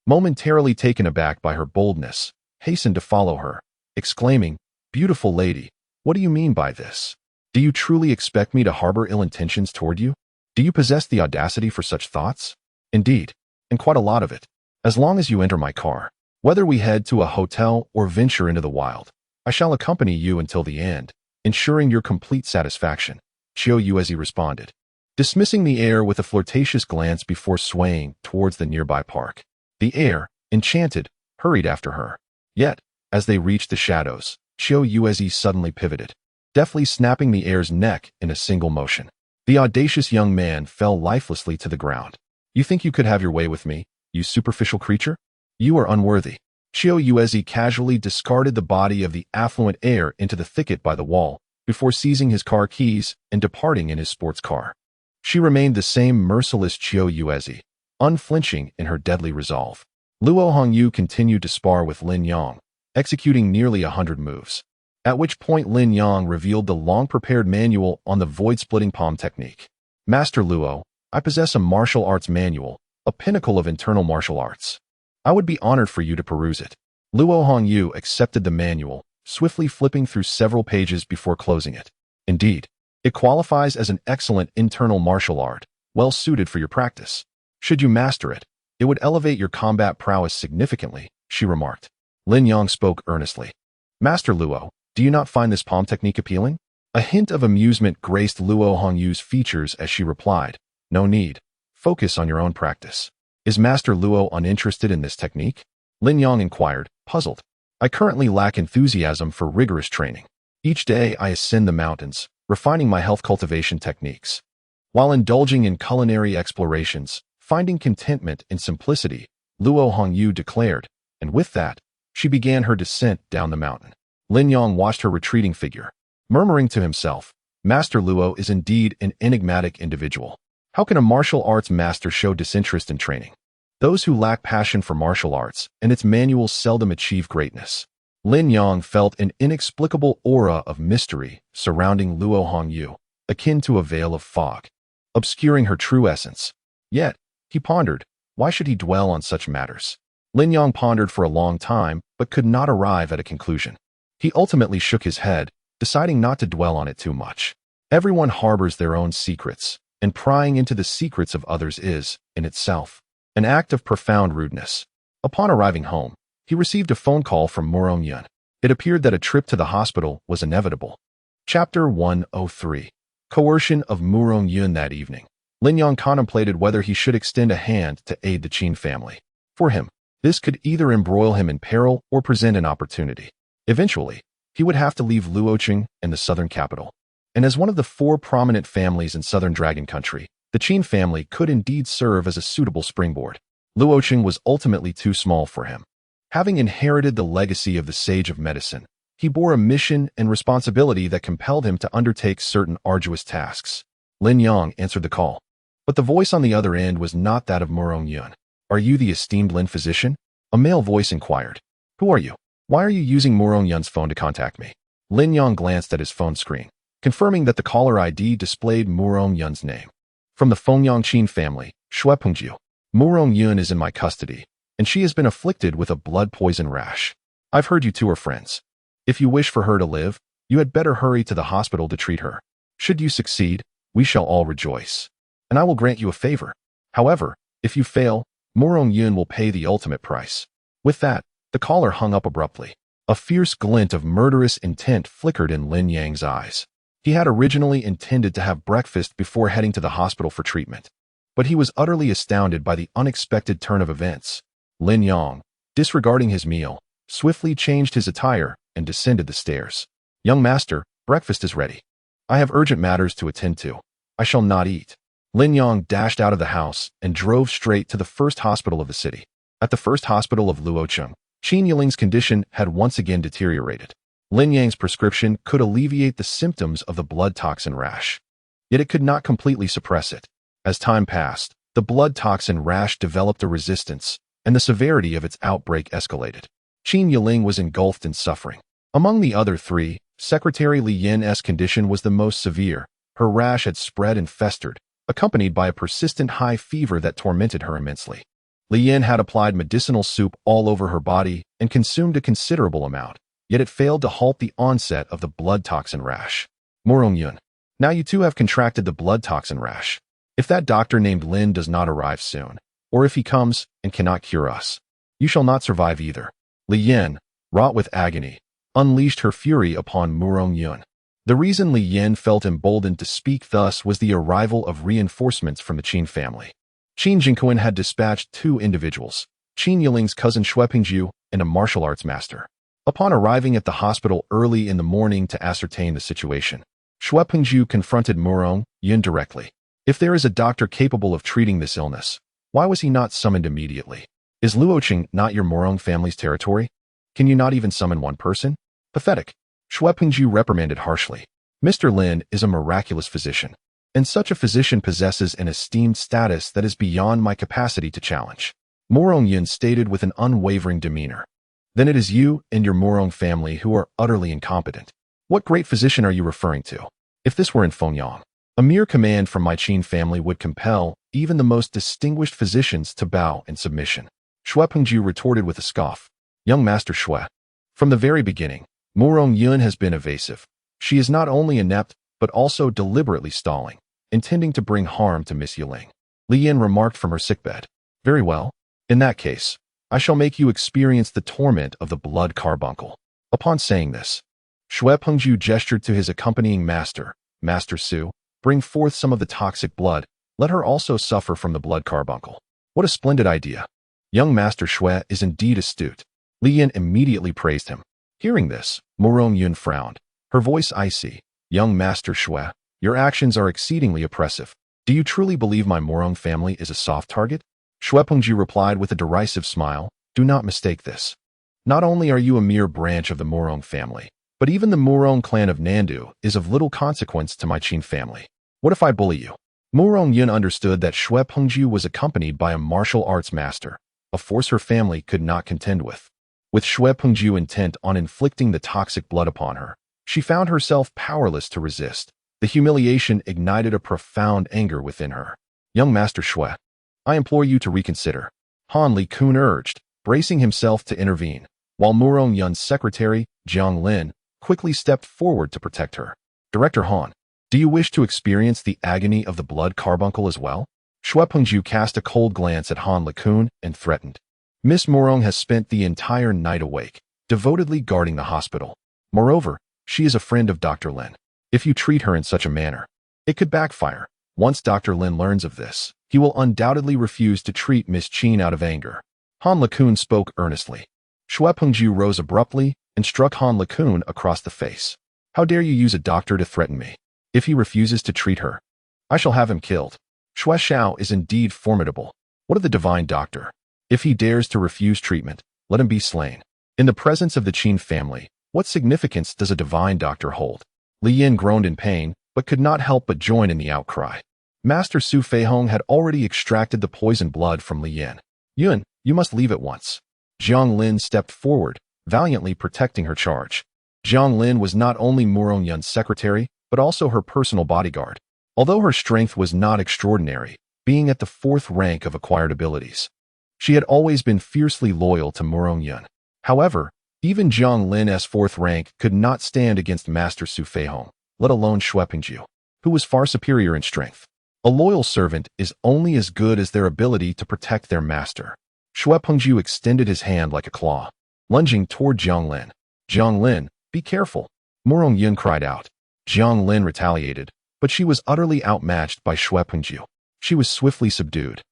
momentarily taken aback by her boldness, hastened to follow her, exclaiming, Beautiful lady, what do you mean by this? Do you truly expect me to harbor ill intentions toward you? Do you possess the audacity for such thoughts? Indeed, and quite a lot of it. As long as you enter my car, whether we head to a hotel or venture into the wild, I shall accompany you until the end, ensuring your complete satisfaction, Chiyo Yuezi responded, dismissing the heir with a flirtatious glance before swaying towards the nearby park. The heir, enchanted, hurried after her. Yet, as they reached the shadows, Chiyo Yuezi suddenly pivoted, deftly snapping the heir's neck in a single motion. The audacious young man fell lifelessly to the ground. You think you could have your way with me, you superficial creature? You are unworthy. Chiyo Yuezi casually discarded the body of the affluent heir into the thicket by the wall, before seizing his car keys and departing in his sports car. She remained the same merciless Chiyo Yuezi, unflinching in her deadly resolve. Luo Hongyu continued to spar with Lin Yang, executing nearly 100 moves. At which point Lin Yang revealed the long-prepared manual on the void-splitting palm technique. Master Luo, I possess a martial arts manual, a pinnacle of internal martial arts. I would be honored for you to peruse it. Luo Hongyu accepted the manual, swiftly flipping through several pages before closing it. Indeed, it qualifies as an excellent internal martial art, well suited for your practice. Should you master it, it would elevate your combat prowess significantly, she remarked. Lin Yang spoke earnestly. Master Luo, do you not find this palm technique appealing? A hint of amusement graced Luo Hongyu's features as she replied, No need. Focus on your own practice. Is Master Luo uninterested in this technique? Lin Yang inquired, puzzled. I currently lack enthusiasm for rigorous training. Each day I ascend the mountains, refining my health cultivation techniques. While indulging in culinary explorations, finding contentment in simplicity, Luo Hongyu declared, and with that, she began her descent down the mountain. Lin Yang watched her retreating figure, murmuring to himself, Master Luo is indeed an enigmatic individual. How can a martial arts master show disinterest in training? Those who lack passion for martial arts and its manuals seldom achieve greatness. Lin Yang felt an inexplicable aura of mystery surrounding Luo Hongyu, akin to a veil of fog, obscuring her true essence. Yet, He pondered, why should he dwell on such matters? Lin Yang pondered for a long time, but could not arrive at a conclusion. He ultimately shook his head, deciding not to dwell on it too much. Everyone harbors their own secrets, and prying into the secrets of others is, in itself, an act of profound rudeness. Upon arriving home, he received a phone call from Murong Yun. It appeared that a trip to the hospital was inevitable. Chapter 103. Coercion of Murong Yun. That evening, Lin Yang contemplated whether he should extend a hand to aid the Qin family. For him, this could either embroil him in peril or present an opportunity. Eventually, he would have to leave Luocheng and the southern capital. And as one of the 4 prominent families in southern Dragon Country, the Qin family could indeed serve as a suitable springboard. Luocheng was ultimately too small for him. Having inherited the legacy of the Sage of Medicine, he bore a mission and responsibility that compelled him to undertake certain arduous tasks. Lin Yang answered the call. But the voice on the other end was not that of Murong Yun. "Are you the esteemed Lin physician?" A male voice inquired. "Who are you? Why are you using Murong Yun's phone to contact me?" Lin Yang glanced at his phone screen, confirming that the caller ID displayed Murong Yun's name. "From the Fengyang Qin family, Shuepengjiu. Murong Yun is in my custody, and she has been afflicted with a blood poison rash. I've heard you two are friends. If you wish for her to live, you had better hurry to the hospital to treat her. Should you succeed, we shall all rejoice. And I will grant you a favor. However, if you fail, Murong Yun will pay the ultimate price." With that, the caller hung up abruptly. A fierce glint of murderous intent flickered in Lin Yang's eyes. He had originally intended to have breakfast before heading to the hospital for treatment, but he was utterly astounded by the unexpected turn of events. Lin Yang, disregarding his meal, swiftly changed his attire and descended the stairs. "Young master, breakfast is ready. I have urgent matters to attend to. I shall not eat." Lin Yang dashed out of the house and drove straight to the first hospital of the city. At the first hospital of Luocheng, Qin Yiling's condition had once again deteriorated. Lin Yang's prescription could alleviate the symptoms of the blood toxin rash, yet it could not completely suppress it. As time passed, the blood toxin rash developed a resistance, and the severity of its outbreak escalated. Qin Yiling was engulfed in suffering. Among the other 3, Secretary Li Yin's condition was the most severe. Her rash had spread and festered, accompanied by a persistent high fever that tormented her immensely. Li Yin had applied medicinal soup all over her body and consumed a considerable amount, yet it failed to halt the onset of the blood toxin rash. "Murong Yun, now you too have contracted the blood toxin rash. If that doctor named Lin does not arrive soon, or if he comes and cannot cure us, you shall not survive either." Li Yin, wrought with agony, unleashed her fury upon Murong Yun. The reason Li Yin felt emboldened to speak thus was the arrival of reinforcements from the Qin family. Qin Jinquan had dispatched 2 individuals, Qin Yiling's cousin Shuepengjiu and a martial arts master. Upon arriving at the hospital early in the morning to ascertain the situation, Shuepengjiu confronted Murong Yun directly. "If there is a doctor capable of treating this illness, why was he not summoned immediately? Is Luocheng not your Murong family's territory? Can you not even summon one person? Pathetic." Shuepengjiu reprimanded harshly. "Mr. Lin is a miraculous physician, and such a physician possesses an esteemed status that is beyond my capacity to challenge." Murong Yun stated with an unwavering demeanor. "Then it is you and your Murong family who are utterly incompetent. What great physician are you referring to? If this were in Fengyang, a mere command from my Qin family would compel even the most distinguished physicians to bow in submission." Shuepengjiu retorted with a scoff. "Young Master Shue, from the very beginning, Murong Yun has been evasive. She is not only inept, but also deliberately stalling, intending to bring harm to Miss Yiling." Li Yin remarked from her sickbed. "Very well. In that case, I shall make you experience the torment of the blood carbuncle." Upon saying this, Shuepengjiu gestured to his accompanying master, "Master Su, bring forth some of the toxic blood. Let her also suffer from the blood carbuncle." "What a splendid idea. Young Master Shue is indeed astute." Li Yin immediately praised him. Hearing this, Murong Yun frowned, her voice icy. "Young Master Shue, your actions are exceedingly oppressive. Do you truly believe my Murong family is a soft target?" Shuepengjiu replied with a derisive smile. "Do not mistake this. Not only are you a mere branch of the Murong family, but even the Murong clan of Nandu is of little consequence to my Qin family. What if I bully you?" Murong Yun understood that Shuepengjiu was accompanied by a martial arts master, a force her family could not contend with. With Shuepengjiu intent on inflicting the toxic blood upon her, she found herself powerless to resist. The humiliation ignited a profound anger within her. "Young Master Shue, I implore you to reconsider. Han Li-kun urged, bracing himself to intervene, while Murong Yun's secretary, Jiang Lin, quickly stepped forward to protect her. Director Han, do you wish to experience the agony of the blood carbuncle as well? Xue Pengju cast a cold glance at Han Li-kun and threatened. Miss Murong has spent the entire night awake, devotedly guarding the hospital. Moreover, she is a friend of Dr. Lin. If you treat her in such a manner, it could backfire. Once Dr. Lin learns of this, he will undoubtedly refuse to treat Miss Qin out of anger. Han Li-kun spoke earnestly. Xue Pengju rose abruptly and struck Han Li-kun across the face. How dare you use a doctor to threaten me? If he refuses to treat her, I shall have him killed. Xue Xiao is indeed formidable. What of the divine doctor? If he dares to refuse treatment, let him be slain. In the presence of the Qin family, what significance does a divine doctor hold? Li Yin groaned in pain, but could not help but join in the outcry. Master Su Feihong had already extracted the poisoned blood from Li Yin. Yun, you must leave at once. Jiang Lin stepped forward, valiantly protecting her charge. Jiang Lin was not only Murong Yun's secretary, but also her personal bodyguard. Although her strength was not extraordinary, being at the 4th rank of acquired abilities, she had always been fiercely loyal to Murong Yun. However, even Jiang Lin's 4th rank could not stand against Master Su Feihong, let alone Xue Pengju, who was far superior in strength. A loyal servant is only as good as their ability to protect their master. Xue Pengju extended his hand like a claw, lunging toward Jiang Lin. Jiang Lin, be careful, Murong Yun cried out. Jiang Lin retaliated, but she was utterly outmatched by Xue Pengju. She was swiftly subdued.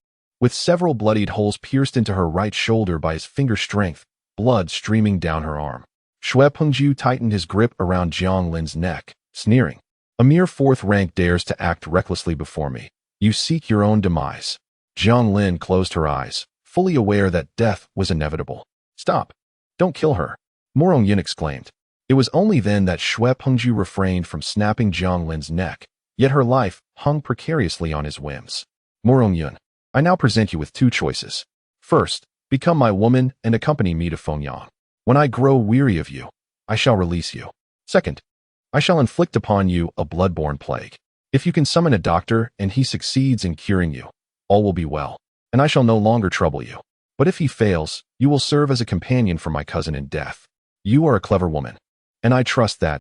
With several bloodied holes pierced into her right shoulder by his finger strength, blood streaming down her arm. Xue Pengju tightened his grip around Jiang Lin's neck, sneering. A mere 4th rank dares to act recklessly before me. You seek your own demise. Jiang Lin closed her eyes, fully aware that death was inevitable. Stop. Don't kill her, Murong Yun exclaimed. It was only then that Xue Pengju refrained from snapping Jiang Lin's neck, yet her life hung precariously on his whims. Murong Yun, I now present you with 2 choices. First, become my woman and accompany me to Fengyang. When I grow weary of you, I shall release you. Second, I shall inflict upon you a blood-borne plague. If you can summon a doctor and he succeeds in curing you, all will be well, and I shall no longer trouble you. But if he fails, you will serve as a companion for my cousin in death. You are a clever woman, and I trust that,